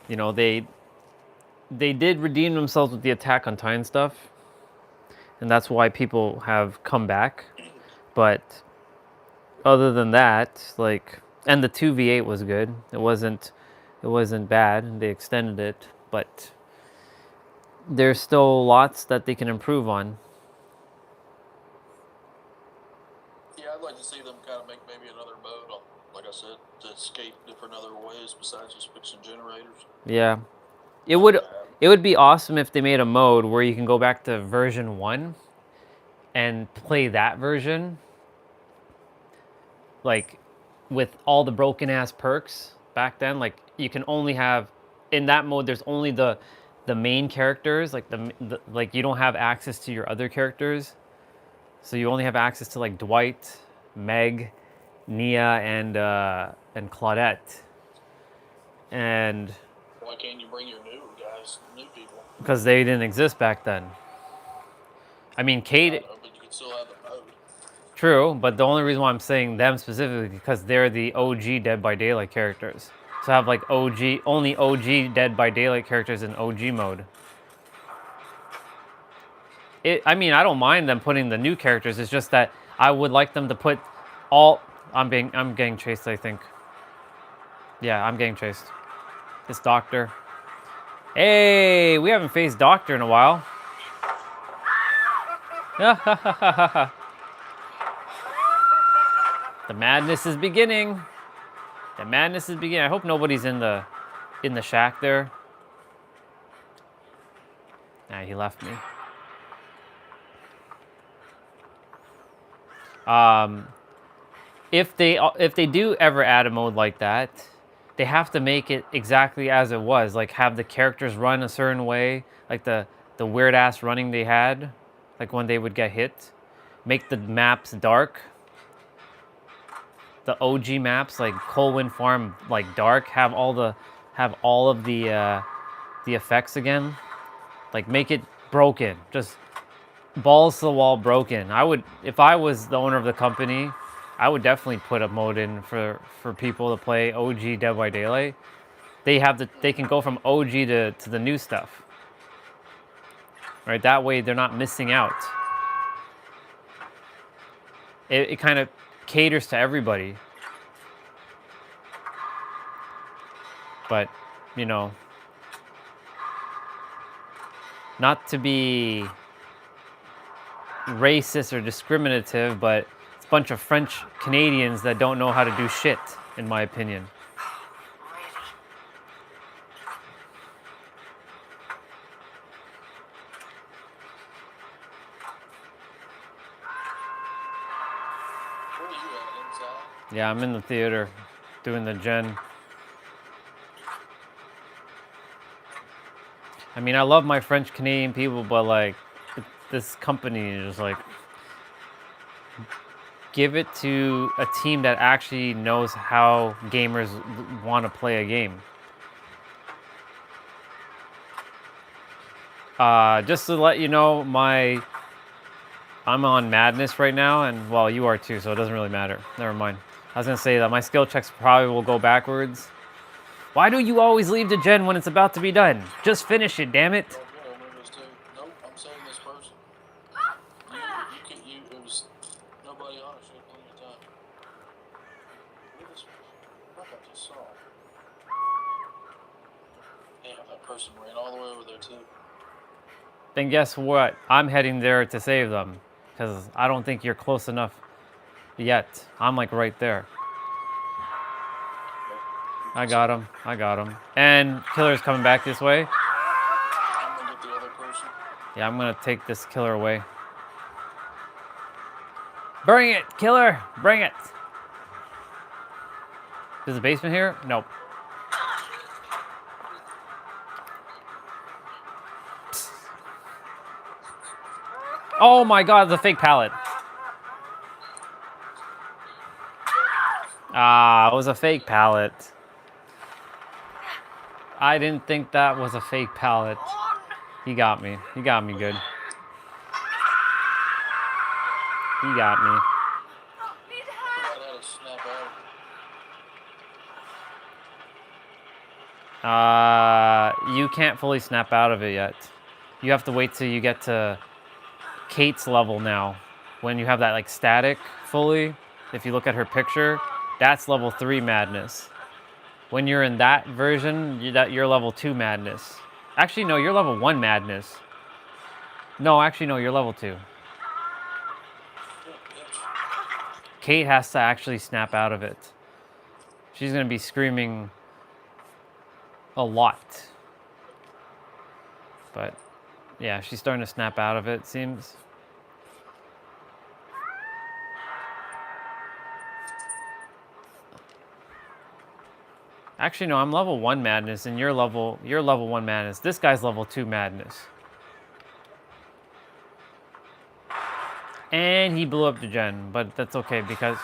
They did redeem themselves with the Attack on Titan stuff, and that's why people have come back. But other than that, like, And the 2v8 was good. It wasn't bad. They extended it, but there's still lots that they can improve on. Yeah, I'd like to see them kind of make maybe another mode on, like I said, to escape different other ways besides just fixing generators. Yeah. It would be awesome if they made a mode where you can go back to version 1 and play that version, like with all the broken ass perks back then. Like you can only have in that mode. There's only the main characters. Like the like you don't have access to your other characters, so you only have access to like Dwight, Meg, Nia, and Claudette. And Why can't you bring your new guys, new people? because they didn't exist back then. I mean, Kate. I know, but you can still have the mode. True, but the only reason why I'm saying them specifically is because they're the OG Dead by Daylight characters. So I have like only OG Dead by Daylight characters in OG mode. I mean, I don't mind them putting the new characters. It's just that I would like them to put all. I'm getting chased, I think. Yeah, I'm getting chased. It's Doctor. Hey, we haven't faced Doctor in a while. The madness is beginning. The madness is beginning. I hope nobody's in the shack there. Nah, he left me. If they do ever add a mode like that, they have to make it exactly as it was. Like have the characters run a certain way, like the weird ass running they had, like when they would get hit. Make the maps dark. The OG maps like Colwyn Farm like dark. Have all of the effects again. Like make it broken. Just balls to the wall broken. I would, if I was the owner of the company, I would definitely put a mode in for people to play OG Dead by Daylight. They can go from OG to the new stuff. Right, that way they're not missing out. It kind of caters to everybody. But, you know, not to be racist or discriminative, but it's a bunch of French Canadians that don't know how to do shit, in my opinion. Where are you at, inside? Yeah, I'm in the theater doing the gen. I mean, I love my French Canadian people, but like this company is just like, give it to a team that actually knows how gamers want to play a game. Just to let you know, I'm on Madness right now, and well, you are too, so it doesn't really matter. Never mind. I was gonna say that my skill checks probably will go backwards. Why do you always leave the gen when it's about to be done? Just finish it, damn it. Nope, I'm saying this person. It was nobody on it. She had plenty of time. Look at this. I just saw. Damn, that person ran all the way over there too. Then guess what? I'm heading there to save them, because I don't think you're close enough yet. I'm like right there. I got him. And killer's coming back this way. I'm gonna get the other person. Yeah, I'm gonna take this killer away. Bring it, killer! Bring it! Is the basement here? Nope. Oh my god, the fake pallet. Ah, it was a fake pallet. I didn't think that was a fake pallet. He got me. He got me good. He got me. You can't fully snap out of it yet. You have to wait till you get to Kate's level now. When you have that like static fully, if you look at her picture, That's level 3 madness. When you're in that version, you're level 2 madness. Actually, no, you're level 1 madness. No, actually, no, you're level 2. Kate has to actually snap out of it. She's going to be screaming a lot. But, yeah, she's starting to snap out of it, it seems. Actually, no, I'm level 1 madness, and you're level 1 madness. This guy's level 2 madness. And he blew up the gen, but that's okay because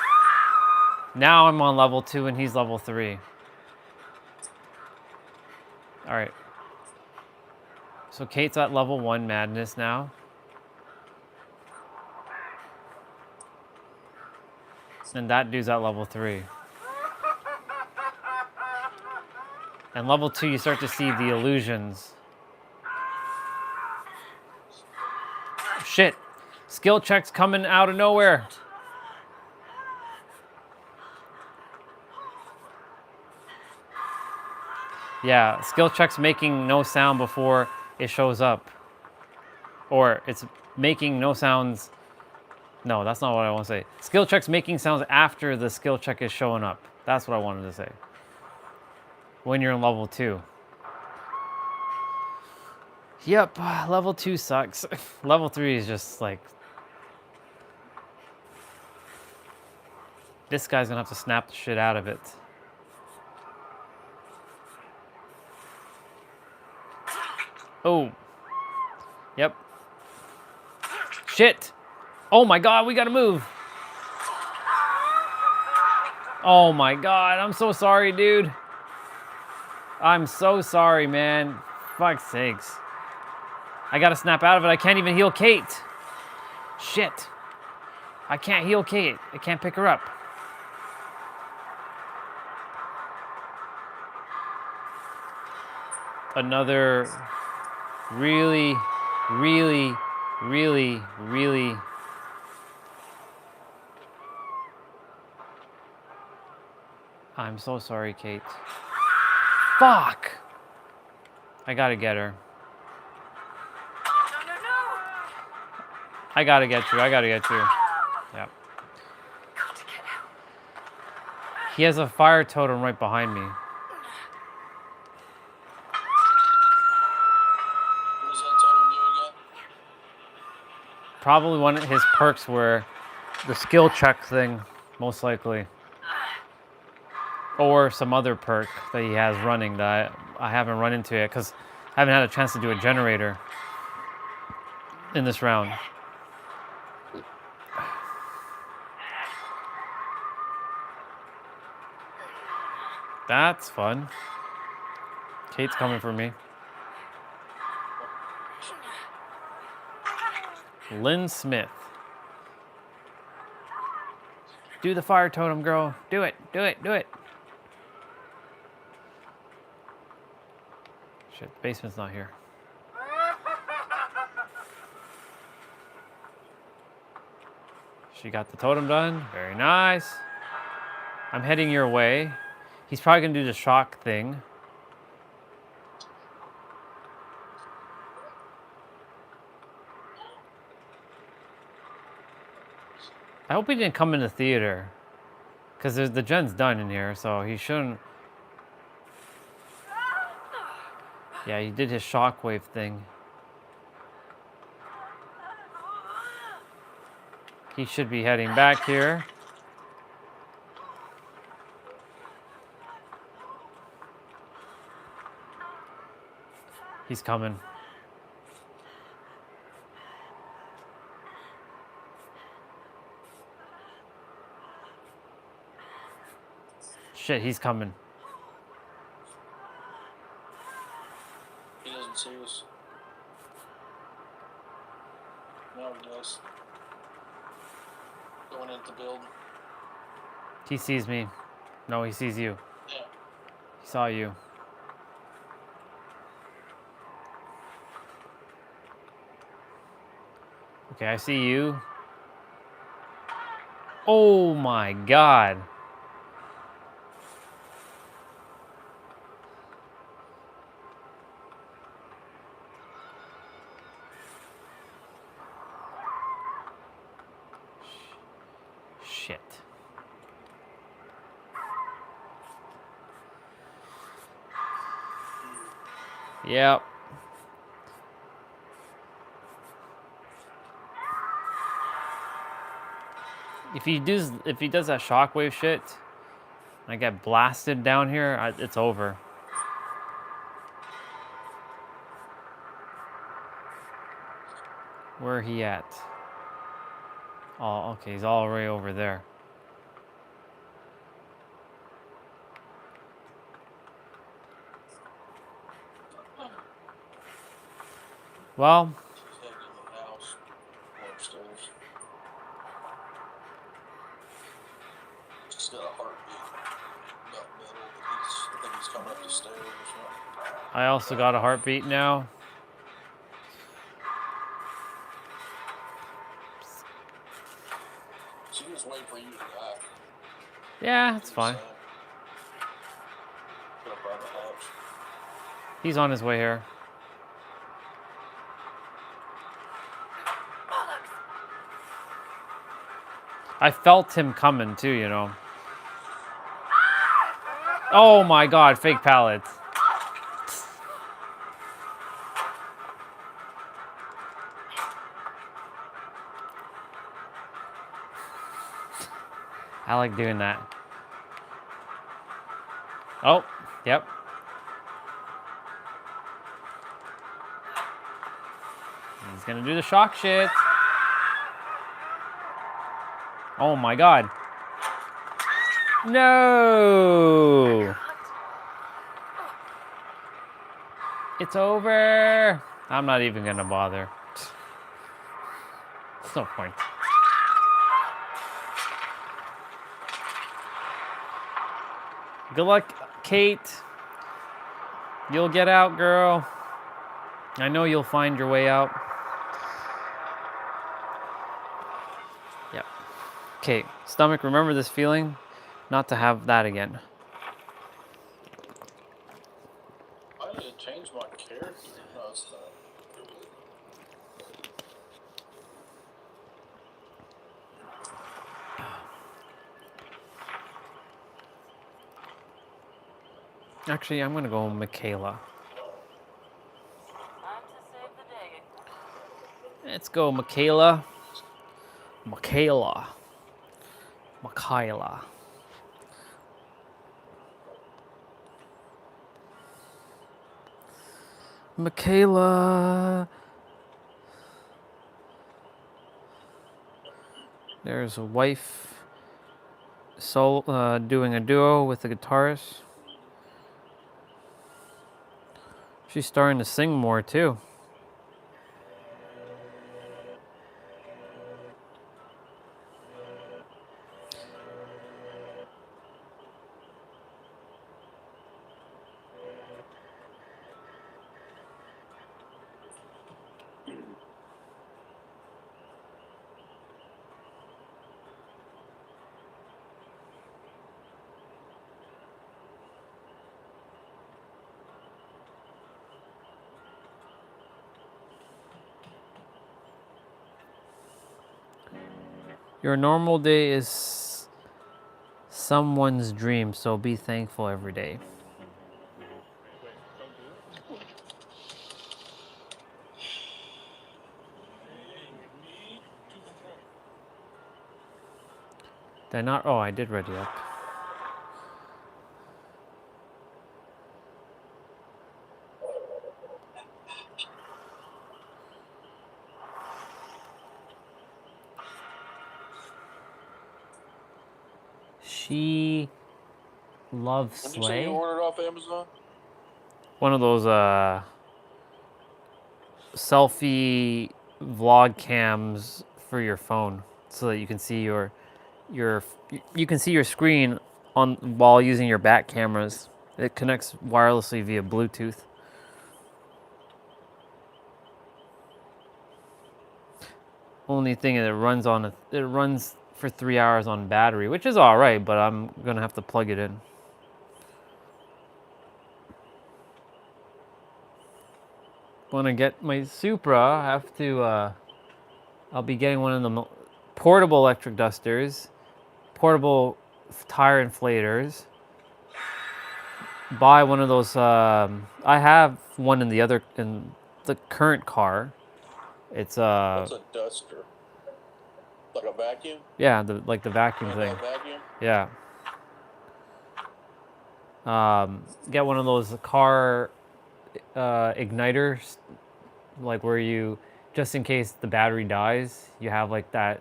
now I'm on level 2 and he's level 3. All right. So Kate's at level 1 madness now. And that dude's at level 3. And level 2, you start to see the illusions. Shit. Skill checks coming out of nowhere. Yeah, skill checks making no sound before it shows up. Or it's making no sounds. No, that's not what I want to say. Skill checks making sounds after the skill check is showing up. That's what I wanted to say. When you're in level 2. Yep, level 2 sucks. Level 3 is just like... This guy's gonna have to snap the shit out of it. Oh. Yep. Shit. Oh my god, we gotta move. Oh my god, I'm so sorry, dude. I'm so sorry, man. Fuck's sakes. I gotta snap out of it. I can't even heal Kate. Shit. I can't heal Kate. I can't pick her up. Another really, really, really, really... I'm so sorry, Kate. Fuck! I gotta get her. I gotta get you. I gotta get you. Yep. He has a fire totem right behind me. What does that totem do again? Probably one of his perks were the skill check thing, most likely. Or some other perk that he has running that I haven't run into yet because I haven't had a chance to do a generator in this round. That's fun. Kate's coming for me. Lynn Smith. Do the fire totem, girl. Do it, do it, do it. Shit, the basement's not here. She got the totem done. Very nice. I'm heading your way. He's probably gonna do the shock thing. I hope he didn't come in the theater. Because the gen's done in here, so he shouldn't... Yeah, he did his shockwave thing. He should be heading back here. He's coming. Shit, he's coming. He doesn't see us. No, he does. Going into build. He sees me. No, he sees you. Yeah. He saw you. Okay, I see you. Oh my god. shit. Yep. If he does that shockwave shit, I get blasted down here, it's over. Where he at? Oh, okay, he's all the way over there. Well, She's heading to the house upstairs. She's got a heartbeat about middle, but I think he's coming up the stairs or something. I also got a heartbeat now. She was waiting for you to die. Yeah, it's fine. Put up on the house. He's on his way here. I felt him coming too, you know. Oh my god, fake pallets. I like doing that. Oh, yep. He's gonna do the shock shit. Oh my god. No! It's over. I'm not even gonna bother. There's no point. Good luck, Kate. You'll get out, girl. I know you'll find your way out. Yep. Okay, stomach, remember this feeling? Not to have that again. I need to change my character. No, it's not. Actually, I'm gonna go Michaela. Let's go, Michaela. Michaela. Michaela. Michaela. There's a wife doing a duo with the guitarist. She's starting to sing more too. Your normal day is someone's dream, so be thankful every day. Did I not? Oh, I did ready up. She loves When you say you Slay. ordered off Amazon? One of those selfie vlog cams for your phone, so that you can see your screen on while using your back cameras. It connects wirelessly via Bluetooth. Only thing is it runs for 3 hours on battery, which is all right, but I'm gonna have to plug it in. When I get my Supra, I have to I'll be getting one of the portable electric dusters portable tire inflators. Buy one of those. I have one in the current car. It's What's a duster? Like a vacuum? yeah, the vacuum thing. Vacuum? Yeah. Get one of those car igniters, like where you, just in case the battery dies, you have like that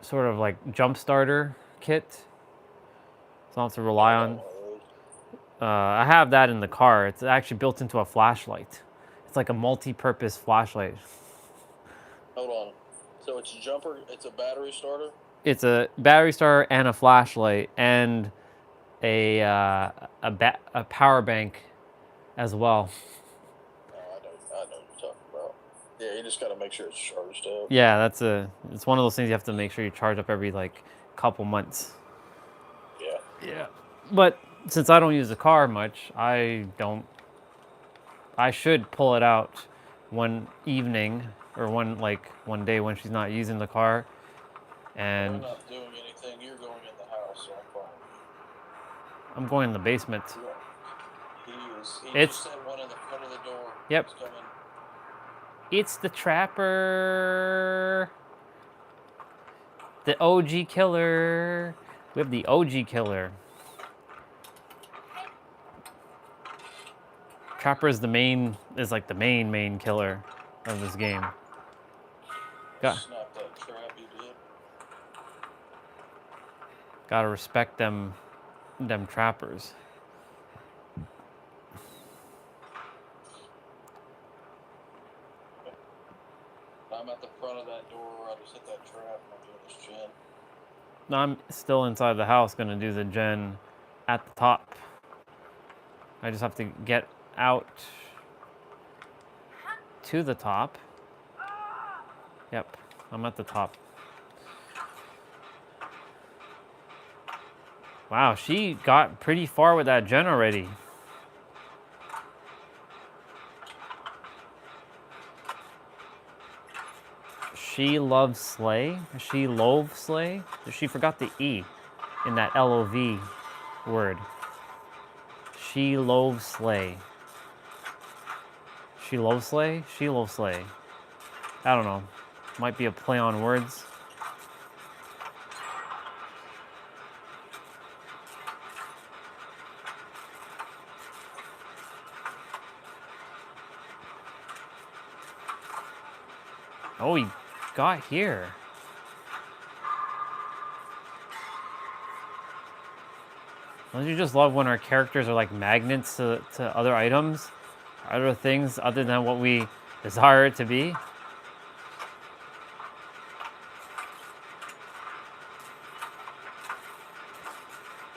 sort of like jump starter kit. So not to rely on. I have that in the car. It's actually built into a flashlight. It's like a multi-purpose flashlight. Hold on. So it's a jumper. It's a battery starter. It's a battery starter and a flashlight and a power bank as well. I know what you're talking about. Yeah, you just got to make sure it's charged up. Yeah, it's one of those things you have to make sure you charge up every like couple months. Yeah. Yeah. But since I don't use the car much, I should pull it out one evening or one day when she's not using the car. And I'm not doing anything. You're going in the house, so I'm fine. I'm going in the basement. He is. He It's- just said one in the front of the door. Yep. He's coming. It's the trapper. The OG killer. We have the OG killer. Trapper is like the main killer of this game. Snap that trap he did. Gotta respect them trappers. I'm at the front of that door where I just hit that trap and I'm doing this gen. No, I'm still inside the house gonna do the gen at the top. I just have to get out to the top. Yep, I'm at the top. Wow, she got pretty far with that gen already. She loves slay. She loathes slay. She forgot the E in that LOV word. She loathes slay. She loves slay? She loves slay. I don't know. Might be a play on words. Oh, he got here. Don't you just love when our characters are like magnets to other items? Other things other than what we desire it to be?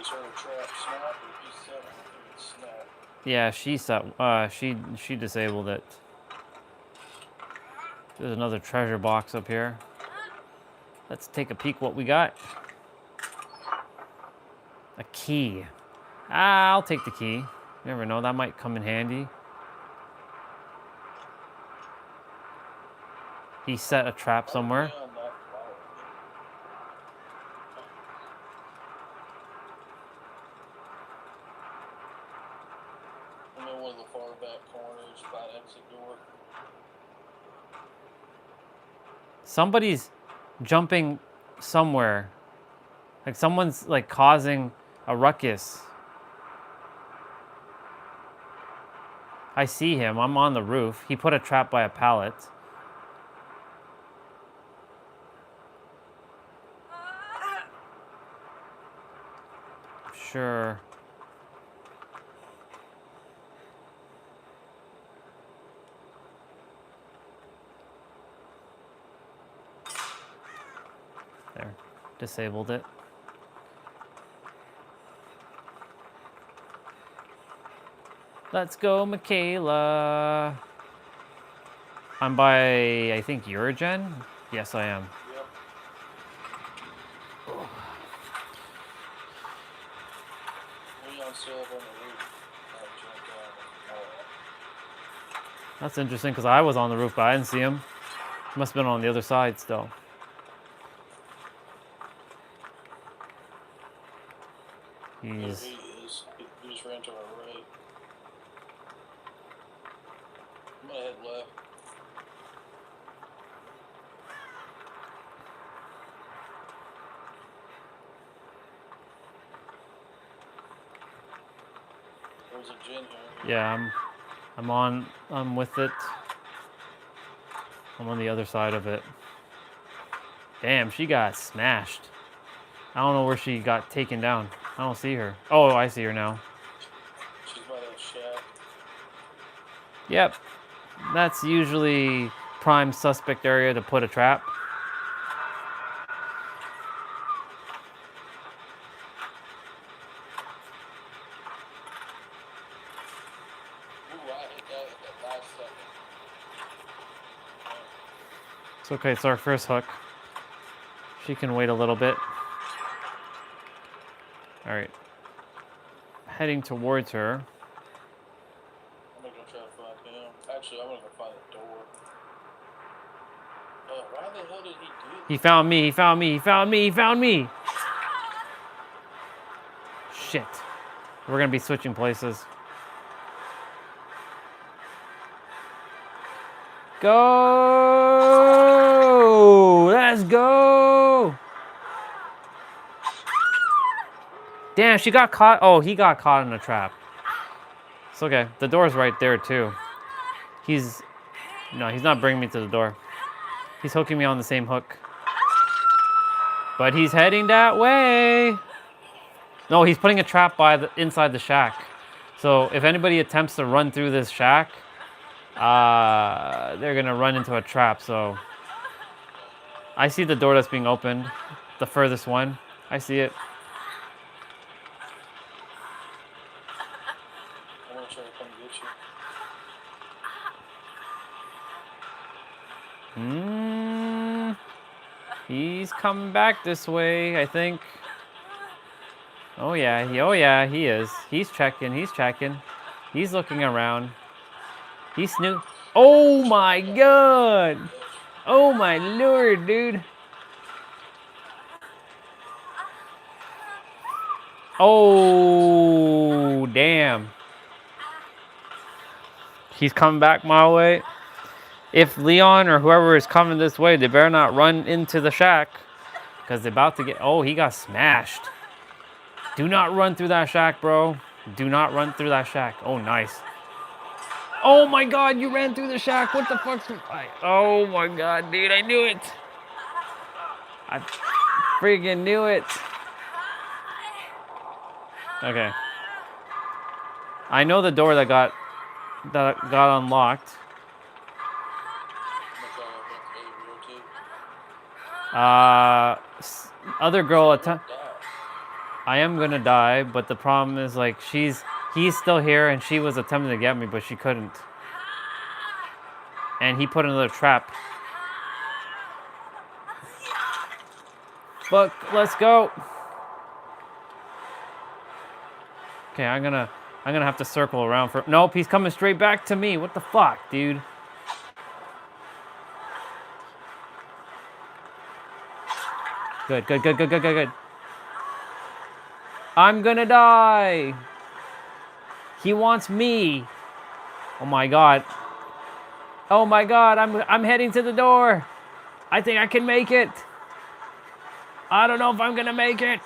Is her trap snap or he set it snap? Yeah, she disabled it. There's another treasure box up here. Let's take a peek what we got. A key. I'll take the key. You never know, that might come in handy. He set a trap somewhere. I'm in one of the far back corners by the exit door. Somebody's jumping somewhere. Like someone's like causing a ruckus. I see him. I'm on the roof. He put a trap by a pallet. Sure. There. Disabled it. Let's go, Michaela. I'm by, I think, Eurogen? Yes, I am. Yep. Leon's still up on the roof. Jumped down. That's interesting, because I was on the roof, but I didn't see him. Must have been on the other side still. There He's... he is. He just ran to our right. I'm gonna head left. There's a gin here. Yeah, I'm with it. I'm on the other side of it. Damn, she got smashed. I don't know where she got taken down. I don't see her. Oh, I see her now. She's by that shack. Yep. That's usually prime suspect area to put a trap. Ooh, I hit that at the last second. It's okay, it's our first hook. She can wait a little bit. All right. Heading towards her. I'm gonna go try to find him. Actually, I'm gonna go find the door. Why the hell did he do that? He found me, he found me, he found me, he found me! Shit. We're gonna be switching places. Go! Let's go! Damn, she got caught. Oh, he got caught in a trap. It's okay. The door's right there, too. No, he's not bringing me to the door. He's hooking me on the same hook. But he's heading that way. No, he's putting a trap inside the shack. So if anybody attempts to run through this shack, they're gonna run into a trap. So I see the door that's being opened, the furthest one. I see it. I'm gonna try to come get you. He's coming back this way, I think. Oh yeah, he is. He's checking, He's looking around. He's snoop. Oh my god! Oh my lord, dude. Oh, damn. He's coming back my way. If Leon or whoever is coming this way, they better not run into the shack. Because they're about to get... Oh, he got smashed. Do not run through that shack, bro. Do not run through that shack. Oh, nice. Oh my god, you ran through the shack. What the fuck's... Oh my god, dude, I knew it. I freaking knew it. Okay. I know the door that got unlocked. Other girl I am gonna die, but the problem is like he's still here and she was attempting to get me, but she couldn't. And he put another trap. But let's go. Okay, I'm gonna have to circle around for... Nope, he's coming straight back to me. What the fuck, dude? Good. I'm gonna die. He wants me. Oh my god. Oh my god, I'm heading to the door. I think I can make it. I don't know if I'm gonna make it.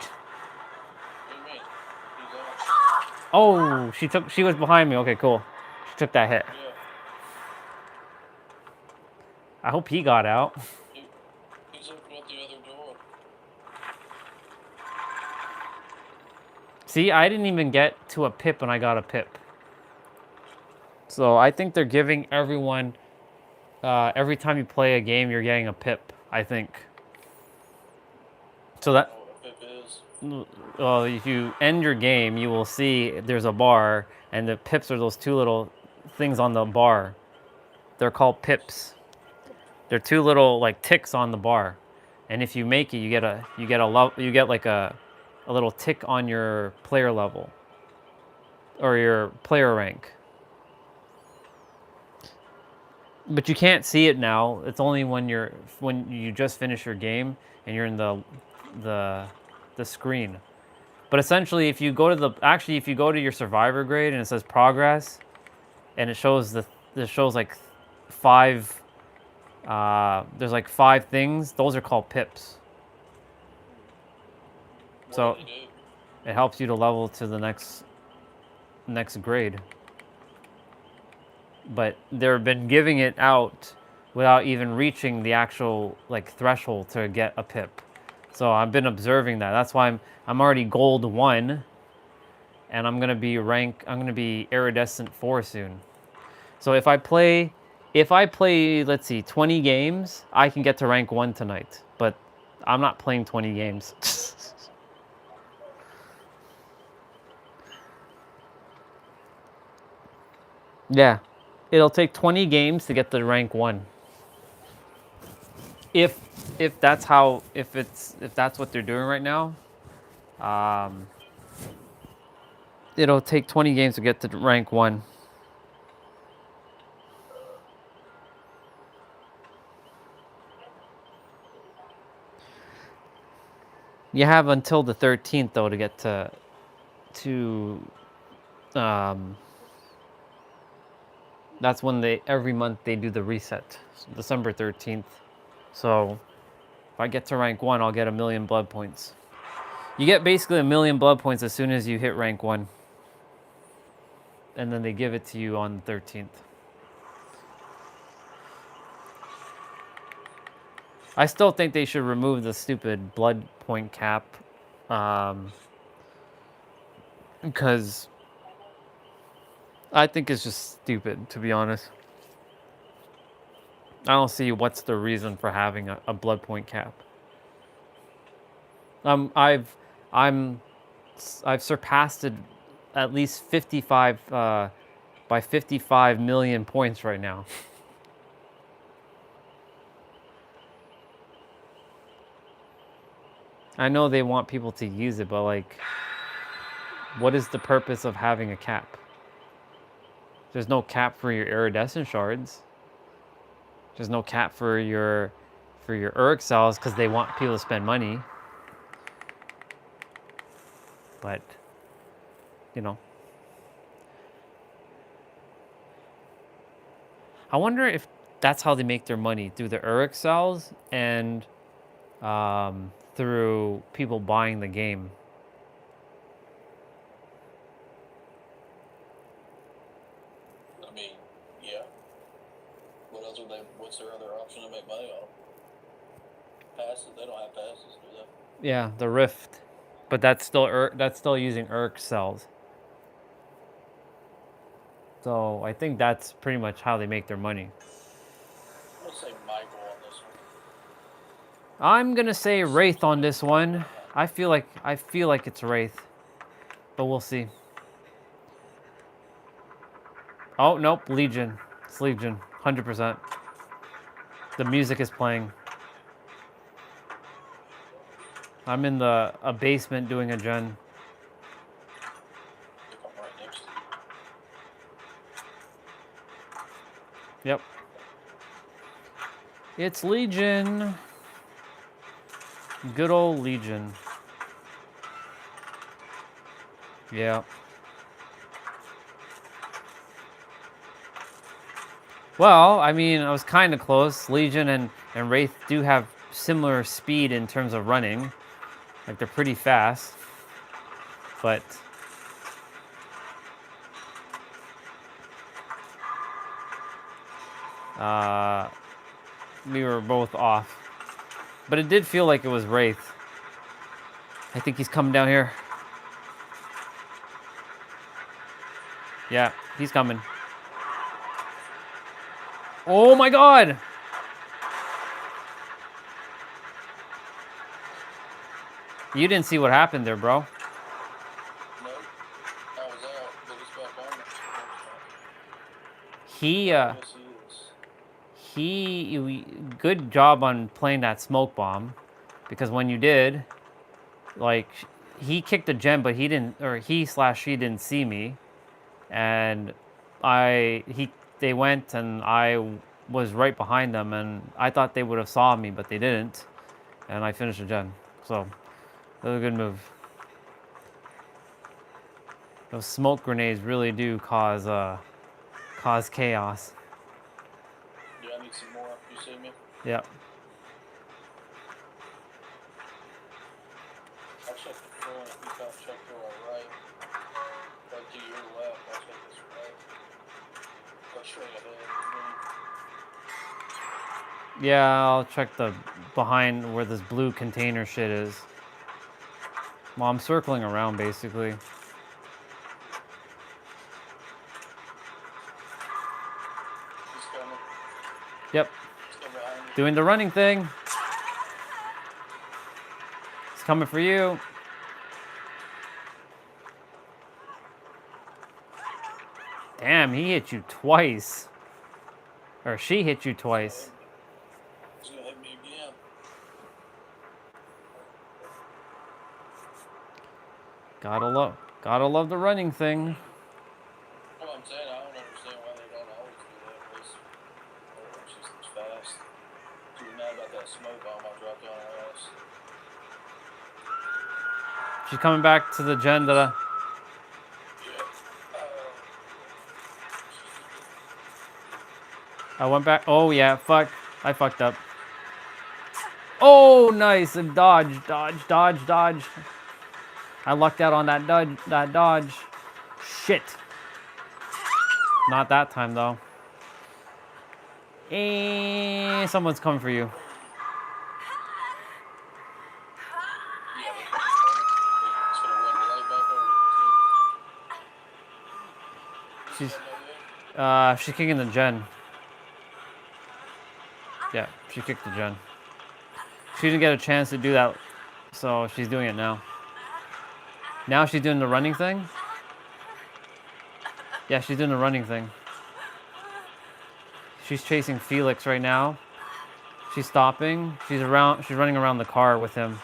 Oh, she was behind me. Okay, cool. She took that hit. I hope he got out. He's opening up the other door. See, I didn't even get to a pip and I got a pip. So I think they're giving everyone, every time you play a game, you're getting a pip, I think. So that... Well, if you end your game, you will see there's a bar, and the pips are those two little things on the bar. They're called pips. They're two little like ticks on the bar, and if you make it, you get like a little tick on your player level or your player rank. But you can't see it now. It's only when you just finish your game and you're in the screen. But But essentially, if you go to if you go to your survivor grade and it says progress, and it shows like 5. There's like 5 things. Those are called pips. So it helps you to level to the next grade. But they've been giving it out without even reaching the actual like threshold to get a pip. So I've been observing that. That's why I'm already gold 1, and I'm gonna be iridescent 4 soon. So if I play, let's see, 20 games, I can get to rank 1 tonight. But I'm not playing 20 games. Yeah, it'll take 20 games to get to rank 1. If that's what they're doing right now, it'll take 20 games to get to rank 1. You have until the 13th though to get to that's when every month they do the reset, December 13th. So if I get to rank 1, I'll get 1,000,000 blood points. You get basically 1,000,000 blood points as soon as you hit rank 1. And then they give it to you on the 13th. I still think they should remove the stupid blood point cap. Because I think it's just stupid, to be honest. I don't see what's the reason for having a blood point cap. I've surpassed it at least 55 by 55 million points right now. I know they want people to use it, but like, what is the purpose of having a cap? There's no cap for your iridescent shards. There's no cap for your Urk cells because they want people to spend money. But, you know. I wonder if that's how they make their money, through the Urk cells and through people buying the game. I mean, yeah. What's their other option to make money on? Passes? They don't have passes, do they? Yeah, the Rift. But that's still using Urk cells. So I think that's pretty much how they make their money. I'm gonna say Michael on this one. I'm gonna say Wraith on this one. I feel like it's Wraith, but we'll see. Oh nope, Legion. It's Legion, 100%. The music is playing. I'm in a basement doing a gen. Yep. It's Legion. Good old Legion. Yeah. Well, I mean, I was kind of close. Legion and Wraith do have similar speed in terms of running. Like, they're pretty fast. But we were both off. But it did feel like it was Wraith. I think he's coming down here. Yeah, he's coming. Oh my god! You didn't see what happened there, bro. No, I was out, but it's back on. He good job on playing that smoke bomb, because when you did, like, he kicked the gem, but he didn't, or she didn't see me, and they went and I was right behind them, and I thought they would have saw me, but they didn't, and I finished the gen. So that was a good move. Those smoke grenades really do cause chaos. Yeah, I need some more. You see me? Yep. I'll check the front. If you can't check to our right. Or to your left. I'll check this right. Go straight ahead with me. Yeah, I'll check the behind where this blue container shit is. Well, I'm circling around basically. He's coming. Yep. He's coming behind you. Doing the running thing. It's coming for you. Damn, he hit you twice. Or she hit you twice. He's gonna hit me again. Gotta love the running thing. Well, I'm saying I don't understand why they don't always do that. Because she's fast. Too mad about that smoke bomb I dropped on her ass. She's coming back to the gen that I went back. Oh yeah, fuck. I fucked up. Oh, nice. And dodge. I lucked out on that dodge. Shit. Not that time though. And someone's coming for you. She's kicking the gen. Yeah, she kicked the gen. She didn't get a chance to do that, so she's doing it now. Now she's doing the running thing. Yeah, she's doing the running thing. She's chasing Felix right now. She's stopping. She's running around the car with him.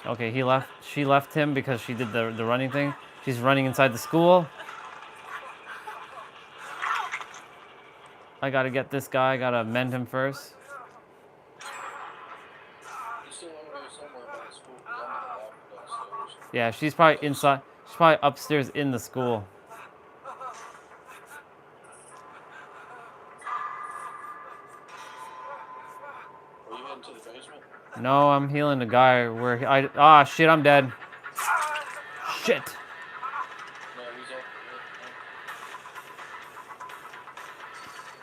Okay, she left him because she did the running thing. She's running inside the school. I gotta get this guy, gotta mend him first. Yeah, she's probably inside. She's probably upstairs in the school. Are you heading to the basement? No, I'm healing the guy where shit, I'm dead. Shit.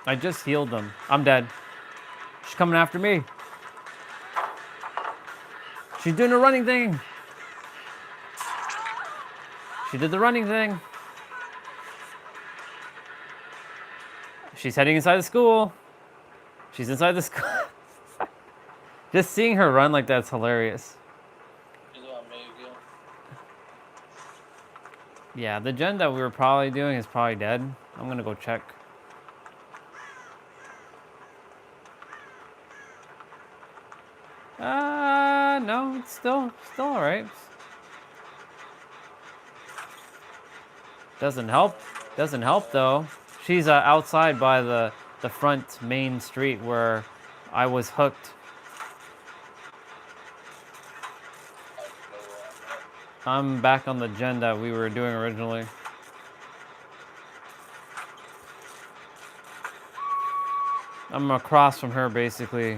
I just healed them. I'm dead. She's coming after me. She's doing the running thing. She did the running thing. She's heading inside the school. She's inside the school. Just seeing her run like that's hilarious. Yeah, the gen that we were probably doing is probably dead. I'm gonna go check. No, it's still all right. Doesn't help though. She's outside by the front main street where I was hooked. I'm back on the gen that we were doing originally. I'm across from her basically,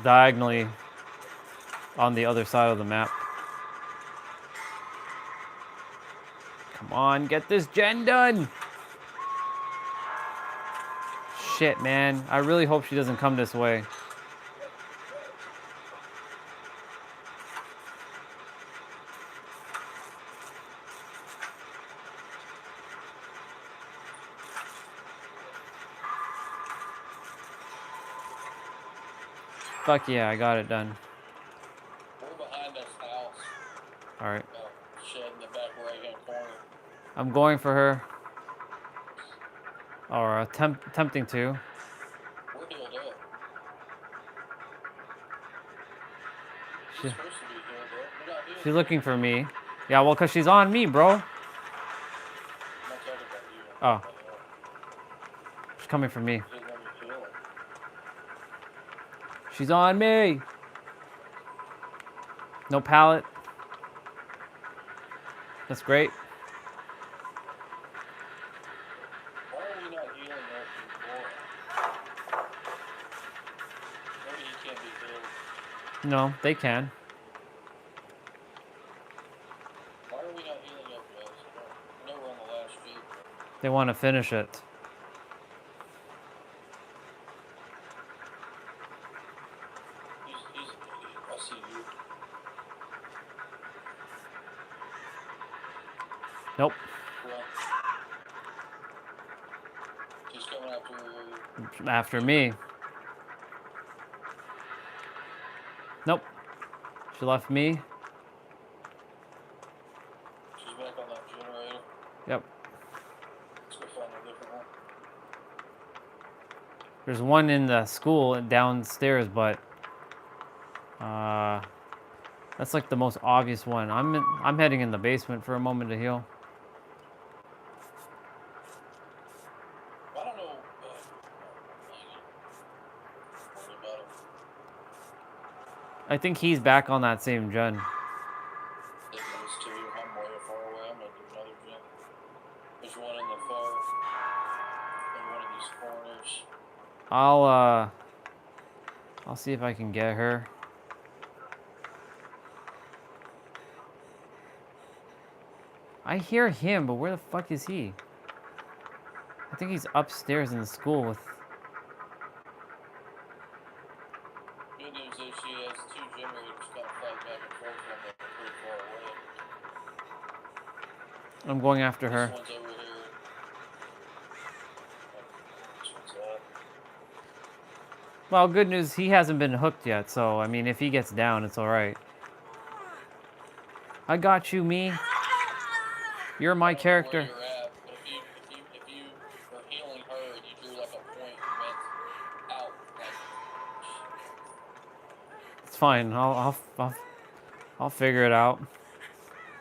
diagonally on the other side of the map. Come on, get this gen done! Shit, man. I really hope she doesn't come this way. Fuck yeah, I got it done. We're behind this house. Alright. Shed in the back right-hand corner. I'm going for her. Or attempting to. We're healed up. She, Supposed to be healed up. We're not healed. she's looking for me. Yeah, well, because she's on me, bro. I'm not talking about you. Oh. She's coming for me. She's on me. No pallet. That's great. Why are we not healing up before? Maybe he can't be healed. No, they can. Why are we not healing up, guys? I know we're on the last feed. They want to finish it. He's an idiot. I see you. Nope. Run. He's coming after After me. Nope. She left me. She's back on that generator. Yep. Let's go find a different one. There's one in the school downstairs, but that's like the most obvious one. I'm heading in the basement for a moment to heal. I don't know. Worry about him. I think he's back on that same gen. There goes two. I'm way far away. I'm gonna do another gen. There's one in the far, in one of these corners. I'll see if I can get her. I hear him, but where the fuck is he? I think he's upstairs in the school with... Good news is she has two generators kind of fight back and forth from them pretty far away. I'm going after her. This one's over here. This one's up. Well, good news, he hasn't been hooked yet, so, I mean, if he gets down, it's alright. I got you, me. You're my character. Where you're at, but if you were healing her and you drew like a point and went out, like, It's fine. I'll figure it out.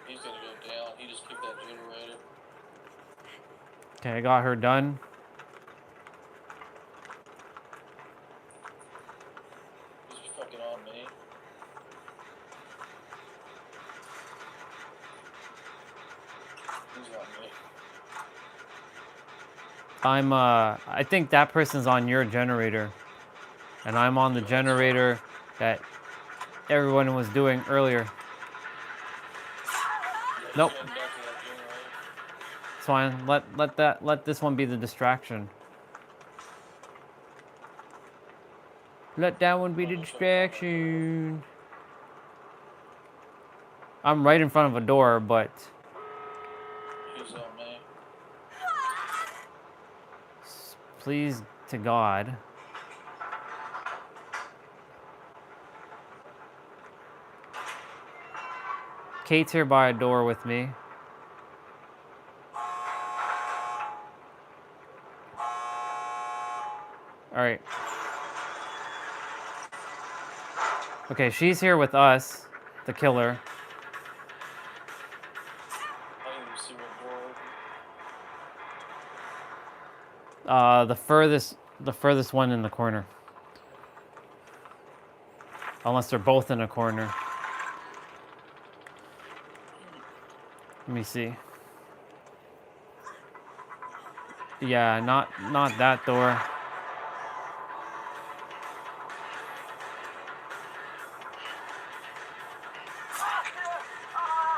he's gonna go down. He just kicked that generator. Okay, I got her done. He's fucking on me. He's on me. I think that person's on your generator. And I'm on the generator that everyone was doing earlier. Nope. It's fine. Let this one be the distraction. Let that one be the distraction. I'm right in front of a door, but He's on me. please to God. Kate's here by a door with me. Alright. Okay, she's here with us, the killer. I didn't even see what door opened. The furthest one in the corner. Unless they're both in a corner. Let me see. Yeah, not that door.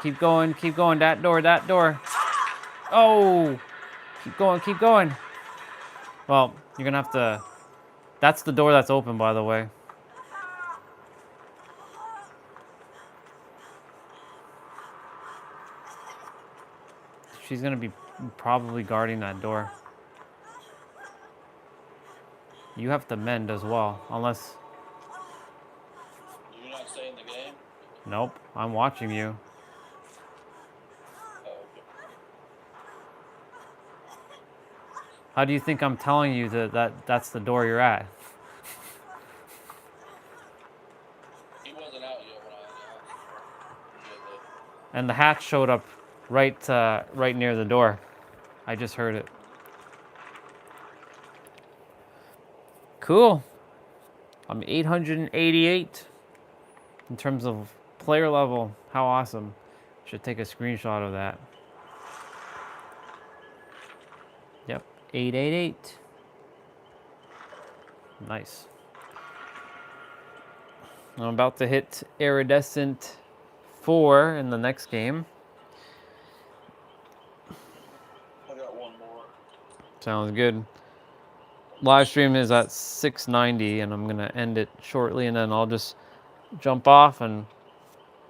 Keep going, that door. Oh! Keep going. Well, you're gonna have to... That's the door that's open, by the way. She's gonna be probably guarding that door. You have to mend as well, unless... You're not staying in the game? Nope, I'm watching you. Oh, okay. How do you think I'm telling you that's the door you're at? He wasn't out yet when I announced. And the hatch showed up right near the door. I just heard it. Cool. I'm 888 in terms of player level. How awesome. Should take a screenshot of that. Yep, 888. Nice. I'm about to hit Iridescent 4 in the next game. I got one more. Sounds good. Live stream is at 690, and I'm gonna end it shortly, and then I'll just jump off and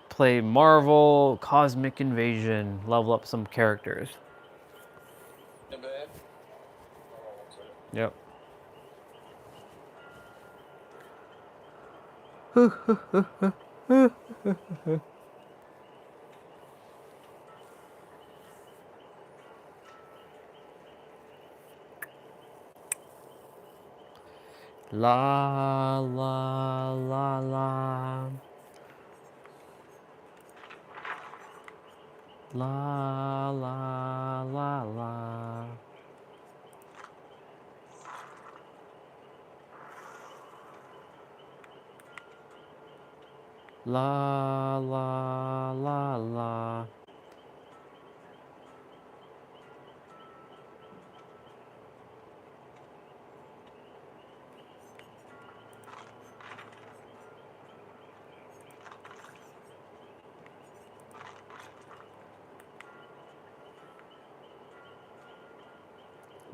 play Marvel Cosmic Invasion, level up some characters. In bed? Yep. La la la la. La la la la. La la la la.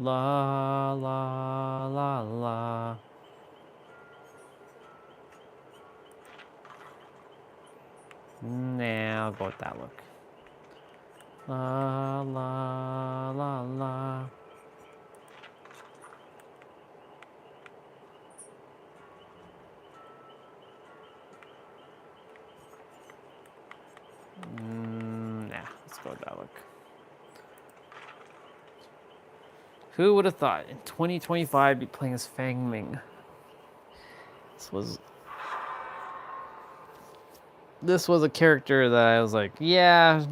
La la la la. Nah, I'll go with that look. La la la la. Nah, let's go with that look. Who would have thought in 2025 I'd be playing as Fang Ming? This was a character that I was like, yeah,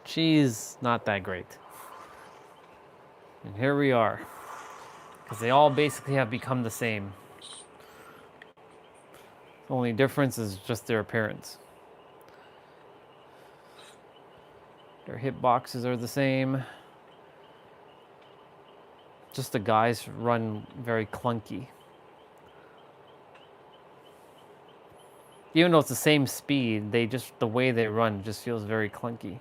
she's not that great. And here we are. Because they all basically have become the same. The only difference is just their appearance. Their hitboxes are the same. Just the guys run very clunky. Even though it's the same speed, the way they run just feels very clunky.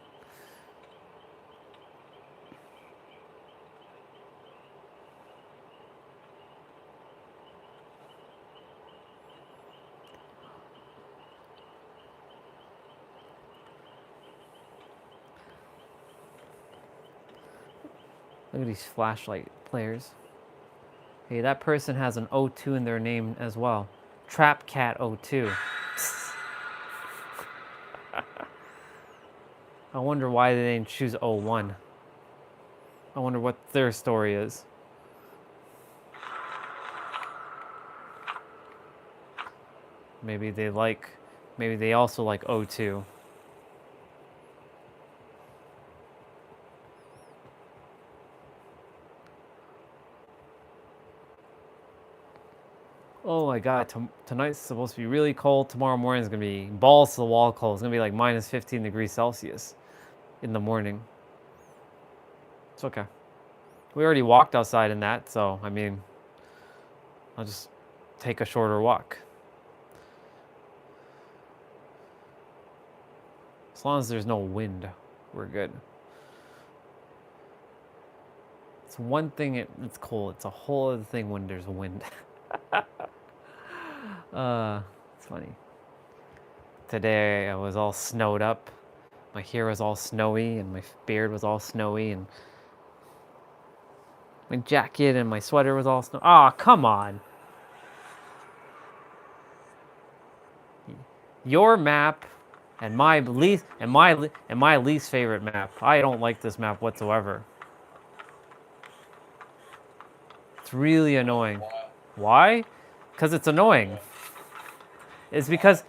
Look at these flashlight players. Hey, that person has an O2 in their name as well. Trap Cat 02. I wonder why they didn't choose 01. I wonder what their story is. Maybe they also like 02. Oh my god, tonight's supposed to be really cold. Tomorrow morning is going to be balls to the wall cold. It's going to be like minus 15 degrees Celsius in the morning. It's okay. We already walked outside in that, so I mean, I'll just take a shorter walk. As long as there's no wind, we're good. It's one thing, it's cold. It's a whole other thing when there's wind. It's funny. Today I was all snowed up. My hair was all snowy and my beard was all snowy and my jacket and my sweater was all snowy. Oh, come on. Your map and my least favorite map. I don't like this map whatsoever. It's really annoying. Why? Because it's annoying. It's because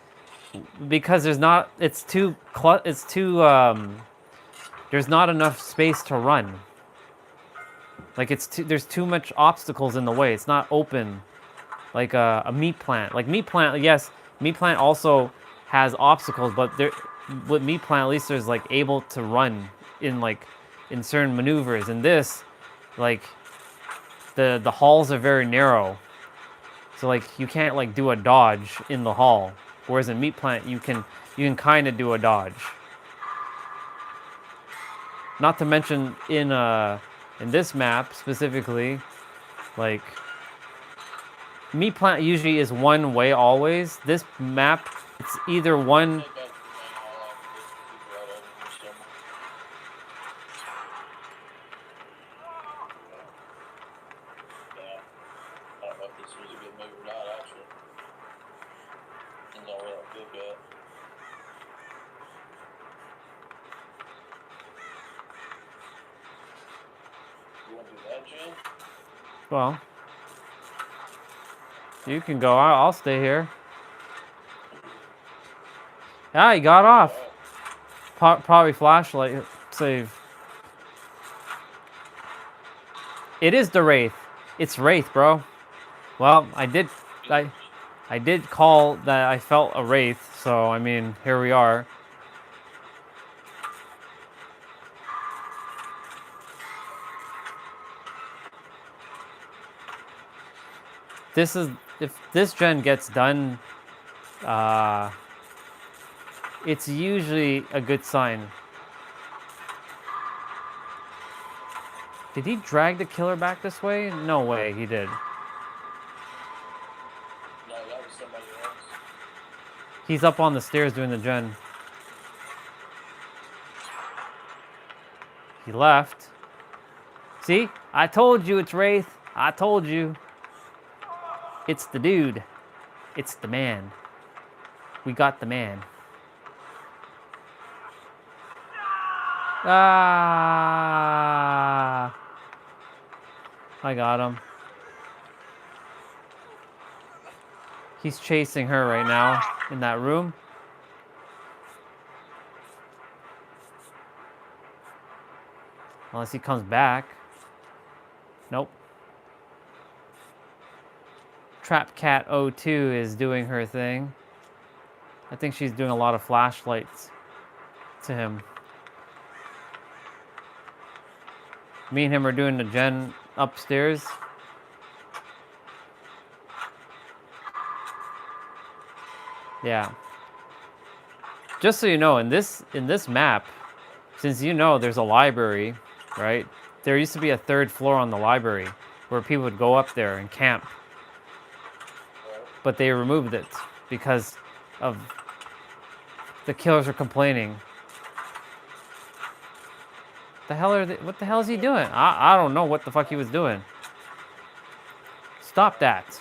there's not, there's not enough space to run. Like there's too much obstacles in the way. It's not open like a meat plant. Like meat plant, yes, meat plant also has obstacles, but with meat plant, at least there's like able to run in like in certain maneuvers. In this, like the halls are very narrow, so like you can't like do a dodge in the hall. Whereas in meat plant, you can kind of do a dodge. Not to mention in this map specifically, like meat plant usually is one way always. This map, it's either one. I don't know if this was a good move or not, actually. Depends on where that cook at. You want to do that, Jen? Well, you can go. I'll stay here. Yeah, he got off. Probably flashlight save. It is the Wraith. It's Wraith, bro. Well, I did call that I felt a Wraith, so I mean, here we are. This is, if this gen gets done, it's usually a good sign. Did he drag the killer back this way? No way, he did. No, that was somebody else. He's up on the stairs doing the gen. He left. See? I told you it's Wraith. I told you. It's the dude. It's the man. We got the man. Ah! I got him. He's chasing her right now in that room. Unless he comes back. Nope. Trap Cat 02 is doing her thing. I think she's doing a lot of flashlights to him. Me and him are doing the gen upstairs. Yeah. Just so you know, in this map, since you know there's a library, right? There used to be a third floor on the library where people would go up there and camp. But they removed it because of the killers were complaining. What the hell is he doing? I don't know what the fuck he was doing. Stop that.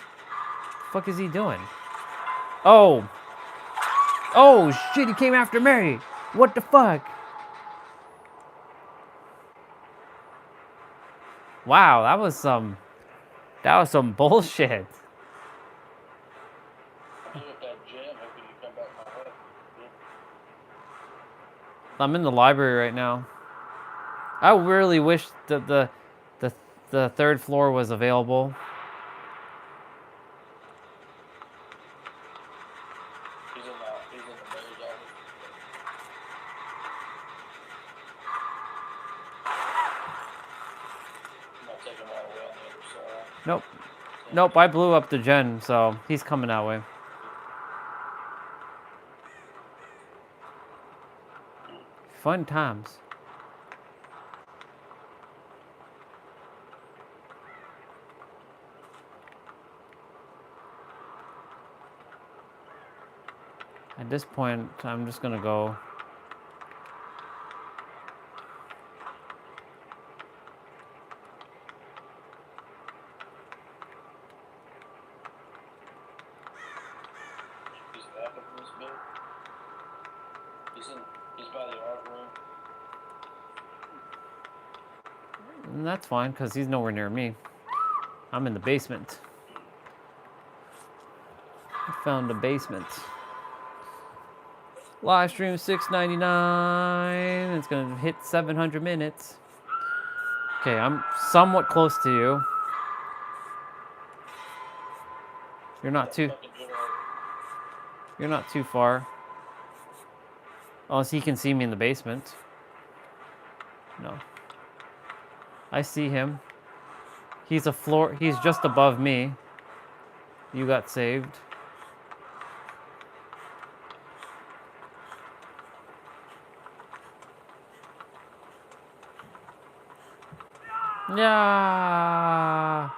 What the fuck is he doing? Oh. Oh shit, he came after Mary. What the fuck? Wow, that was some bullshit. I'm in the library right now. I really wish that the third floor was available. He's in the mayor's office. I'm not taking right away on the other side. Nope. Nope, I blew up the gen, so he's coming that way. Fun times. At this point, I'm just gonna go. He's back up in this bit. He's by the art room. And that's fine, because he's nowhere near me. I'm in the basement. I found the basement. Live stream $6.99. It's gonna hit 700 minutes. Okay, I'm somewhat close to you. You're not too far. Unless he can see me in the basement. No. I see him. He's just above me. You got saved. Yeah.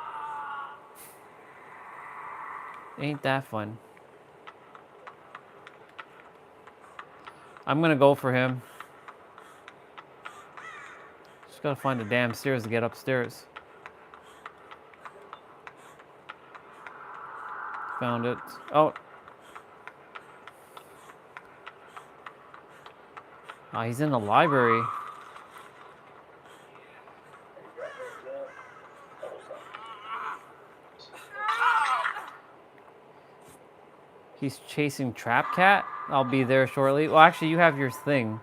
Ain't that fun. I'm gonna go for him. Just gotta find the damn stairs to get upstairs. Found it. Oh. Ah, he's in the library. He's chasing Trap Cat. I'll be there shortly. Well, actually, you have your thing,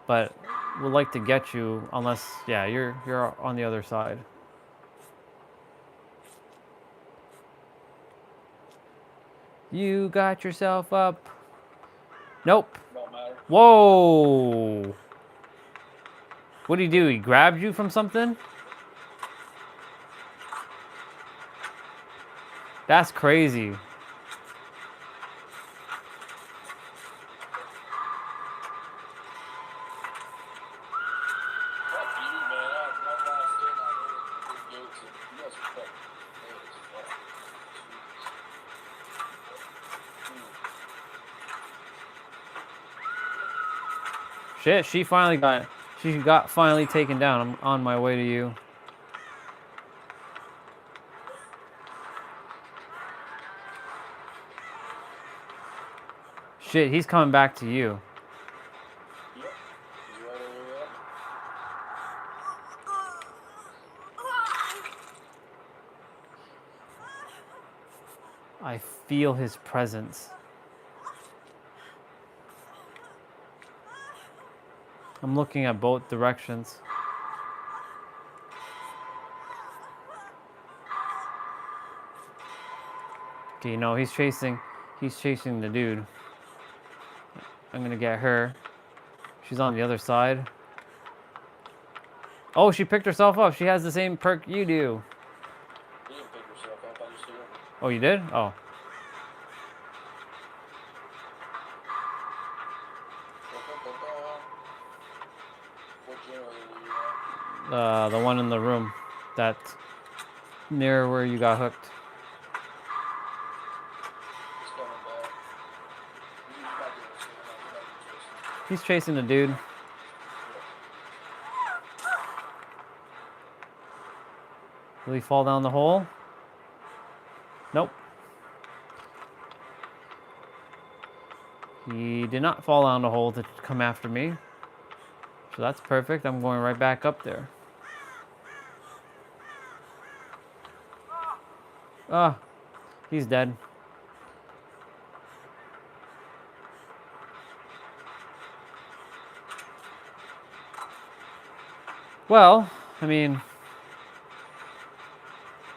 but we'd like to get you. Unless, yeah, you're on the other side. You got yourself up. Nope. Whoa. What did he do? He grabbed you from something? That's crazy. Shit, she got finally taken down. I'm on my way to you. Shit, he's coming back to you. I feel his presence. I'm looking at both directions. Okay, no, he's chasing the dude. I'm gonna get her. She's on the other side. Oh, she picked herself up. She has the same perk you do. Oh, you did? Oh. The one in the room. That near where you got hooked. He's chasing the dude. Will he fall down the hole? Nope. He did not fall down the hole to come after me. So that's perfect. I'm going right back up there. Ah, he's dead. Well, I mean,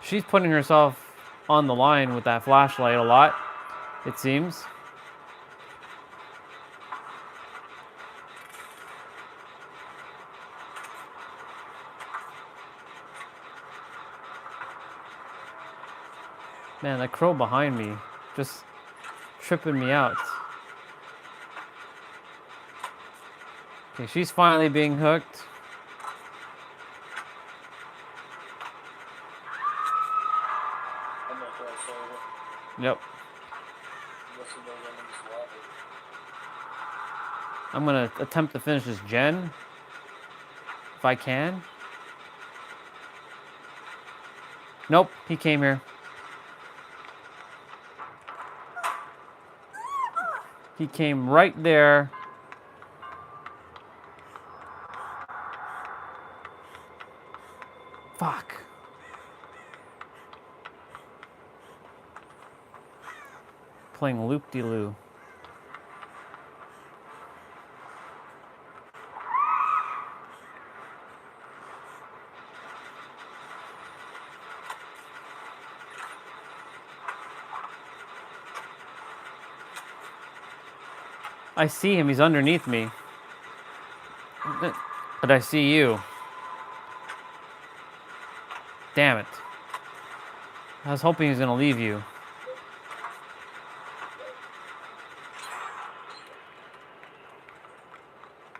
she's putting herself on the line with that flashlight a lot, it seems. Man, that crow behind me just tripping me out. Okay, she's finally being hooked. Yep. I'm gonna attempt to finish this gen. If I can. Nope, he came here. He came right there. Fuck. Playing loop-de-loo. I see him, he's underneath me. But I see you. Damn it. I was hoping he was gonna leave you.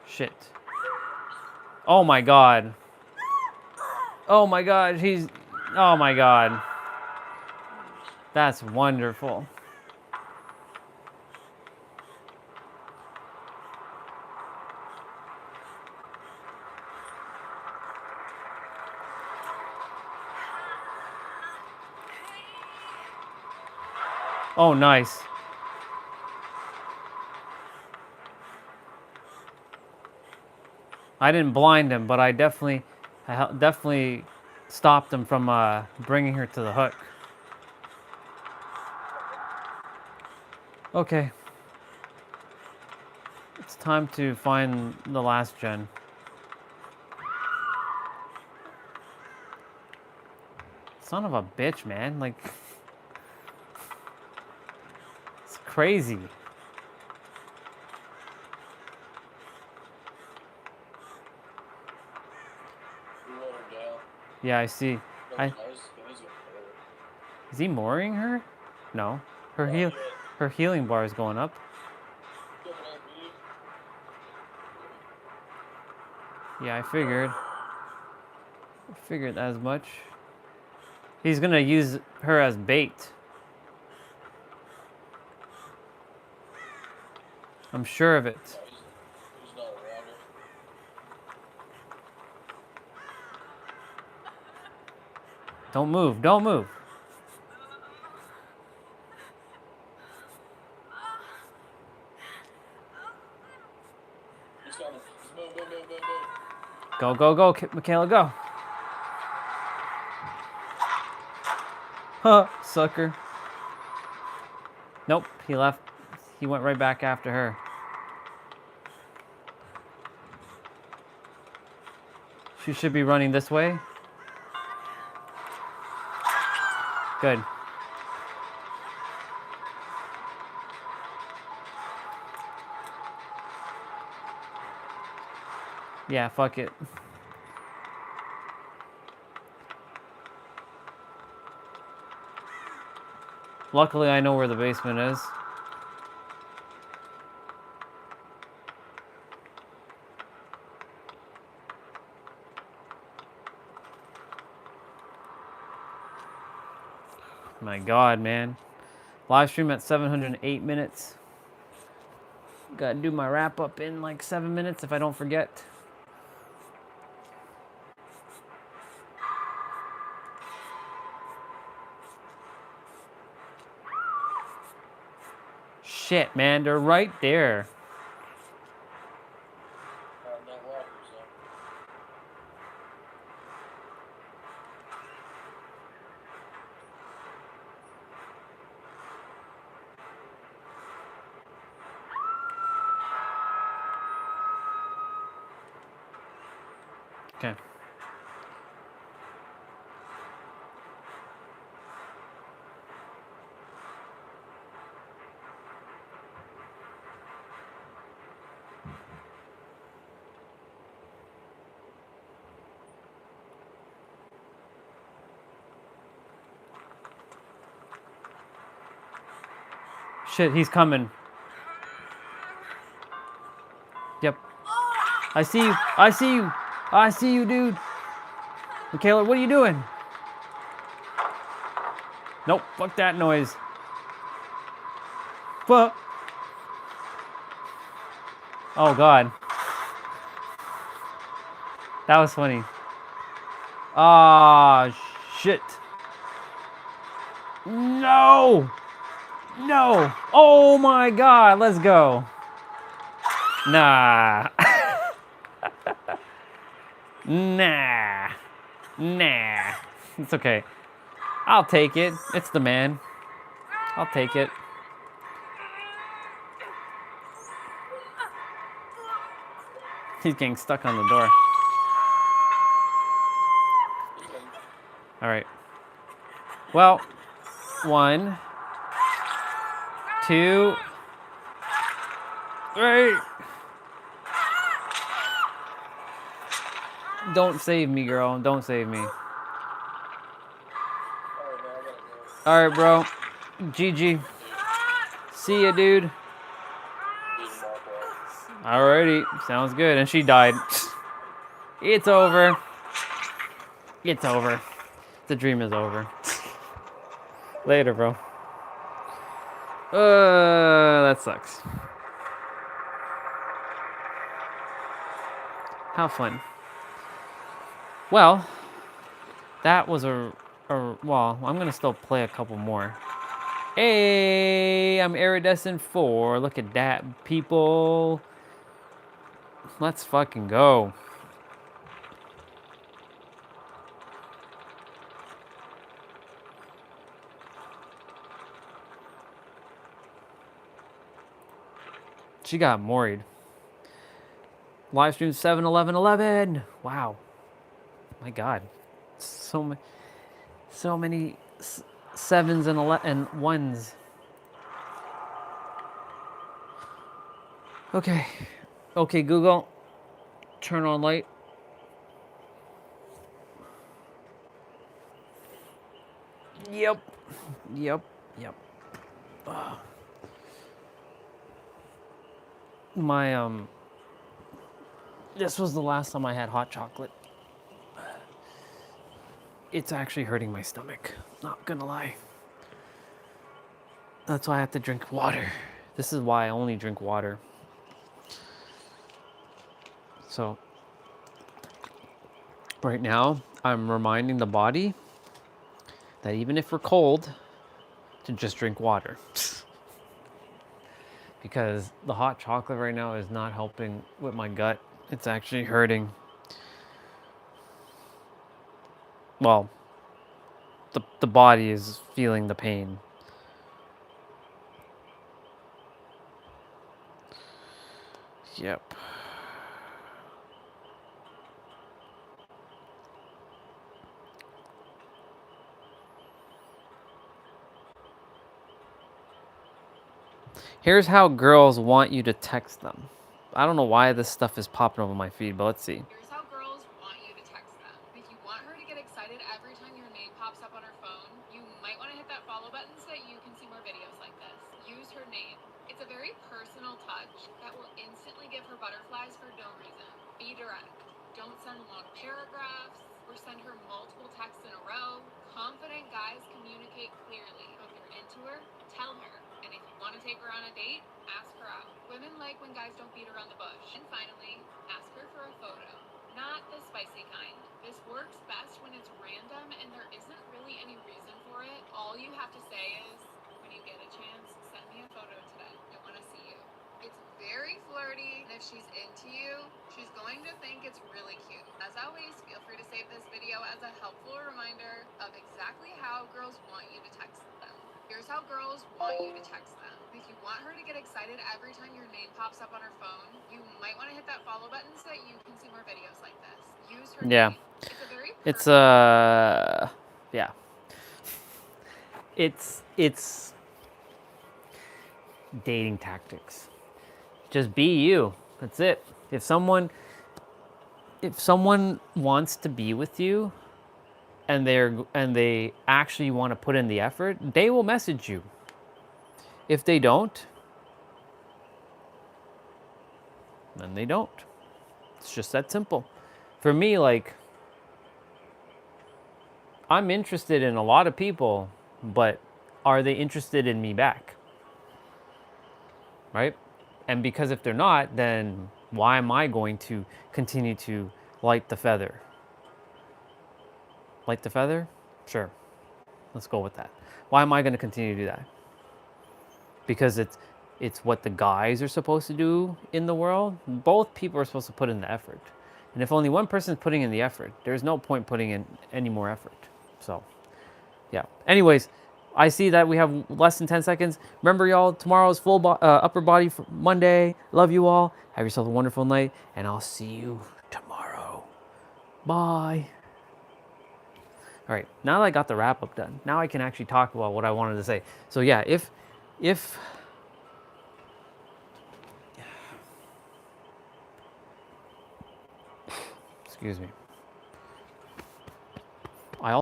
Shit. Oh my god. Oh my god, he's... Oh my god. That's wonderful. Oh, nice. I didn't blind him, but I definitely stopped him from bringing her to the hook. Okay. It's time to find the last gen. Son of a bitch, man. Like, it's crazy. Yeah, I see. Is he mooring her? No. Her healing bar is going up. Yeah, I figured as much. He's gonna use her as bait. I'm sure of it. Don't move, don't move. Go, go, go, Michaela, go. Huh, sucker. Nope, he left. He went right back after her. She should be running this way. Good. Yeah, fuck it. Luckily, I know where the basement is. My God, man. Live stream at 708 minutes. Gotta do my wrap up in like 7 minutes if I don't forget. Shit, man, they're right there. Okay. Shit, he's coming. Yep. I see you. I see you. I see you, dude. Michaela, what are you doing? Nope, fuck that noise. Fuck. Oh, God. That was funny. Ah, shit. No. No. Oh, my God. Let's go. Nah. Nah. Nah. It's okay. I'll take it. It's the man. I'll take it. He's getting stuck on the door. All right. Well, 1, 2, 3. Don't save me, girl. Don't save me. All right, bro. GG. See ya, dude. Alrighty. Sounds good. And she died. It's over. It's over. The dream is over. Later, bro. That sucks. How fun. Well, that was well, I'm gonna still play a couple more. Hey, I'm Iridescent 4. Look at that, people. Let's fucking go. She got worried. Live stream 7/11/11. Wow. My God. So many sevens and ones. Okay. Okay, Google. Turn on light. Yep. Yep. Yep. Ugh. This was the last time I had hot chocolate. It's actually hurting my stomach. Not gonna lie. That's why I have to drink water. This is why I only drink water. So, right now, I'm reminding the body that even if we're cold, to just drink water. Because the hot chocolate right now is not helping with my gut. It's actually hurting. Well, the body is feeling the pain. Yep. Here's how girls want you to text them. I don't know why this stuff is popping over my feed, but let's see. Here's how girls want you to text them. If you want her to get excited every time your name pops up on her phone, you might want to hit that follow button so that you can see more videos like this. Use her name. It's a very personal touch that will instantly give her butterflies for no reason. Be direct. Don't send long paragraphs or send her multiple texts in a row. Confident guys communicate clearly. If you're into her, tell her. And if you want to take her on a date, ask her out. Women like when guys don't beat around the bush. And finally, ask her for a photo. Not the spicy kind. This works best when it's random and there isn't really any reason for it. All you have to say is, when you get a chance, send me a photo today. I want to see you. It's very flirty, and if she's into you, she's going to think it's really cute. As always, feel free to save this video as a helpful reminder of exactly how girls want you to text them. Here's how girls want you to text them. If you want her to get excited every time your name pops up on her phone, you might want to hit that follow button so that you can see more videos like this. Use her name. Yeah. It's dating tactics. Just be you. That's it. If someone wants to be with you and they actually want to put in the effort, they will message you. If they don't, then they don't. It's just that simple. For me, like, I'm interested in a lot of people, but are they interested in me back? Right? And because if they're not, then why am I going to continue to light the feather? Light the feather? Sure. Let's go with that. Why am I going to continue to do that? Because it's what the guys are supposed to do in the world. Both people are supposed to put in the effort. And if only one person is putting in the effort, there's no point putting in any more effort. So, yeah. Anyways, I see that we have less than 10 seconds. Remember, y'all, tomorrow's upper body for Monday. Love you all. Have yourself a wonderful night, and I'll see you tomorrow. Bye. All right, now that I got the wrap up done, now I can actually talk about what I wanted to say. So yeah, if excuse me.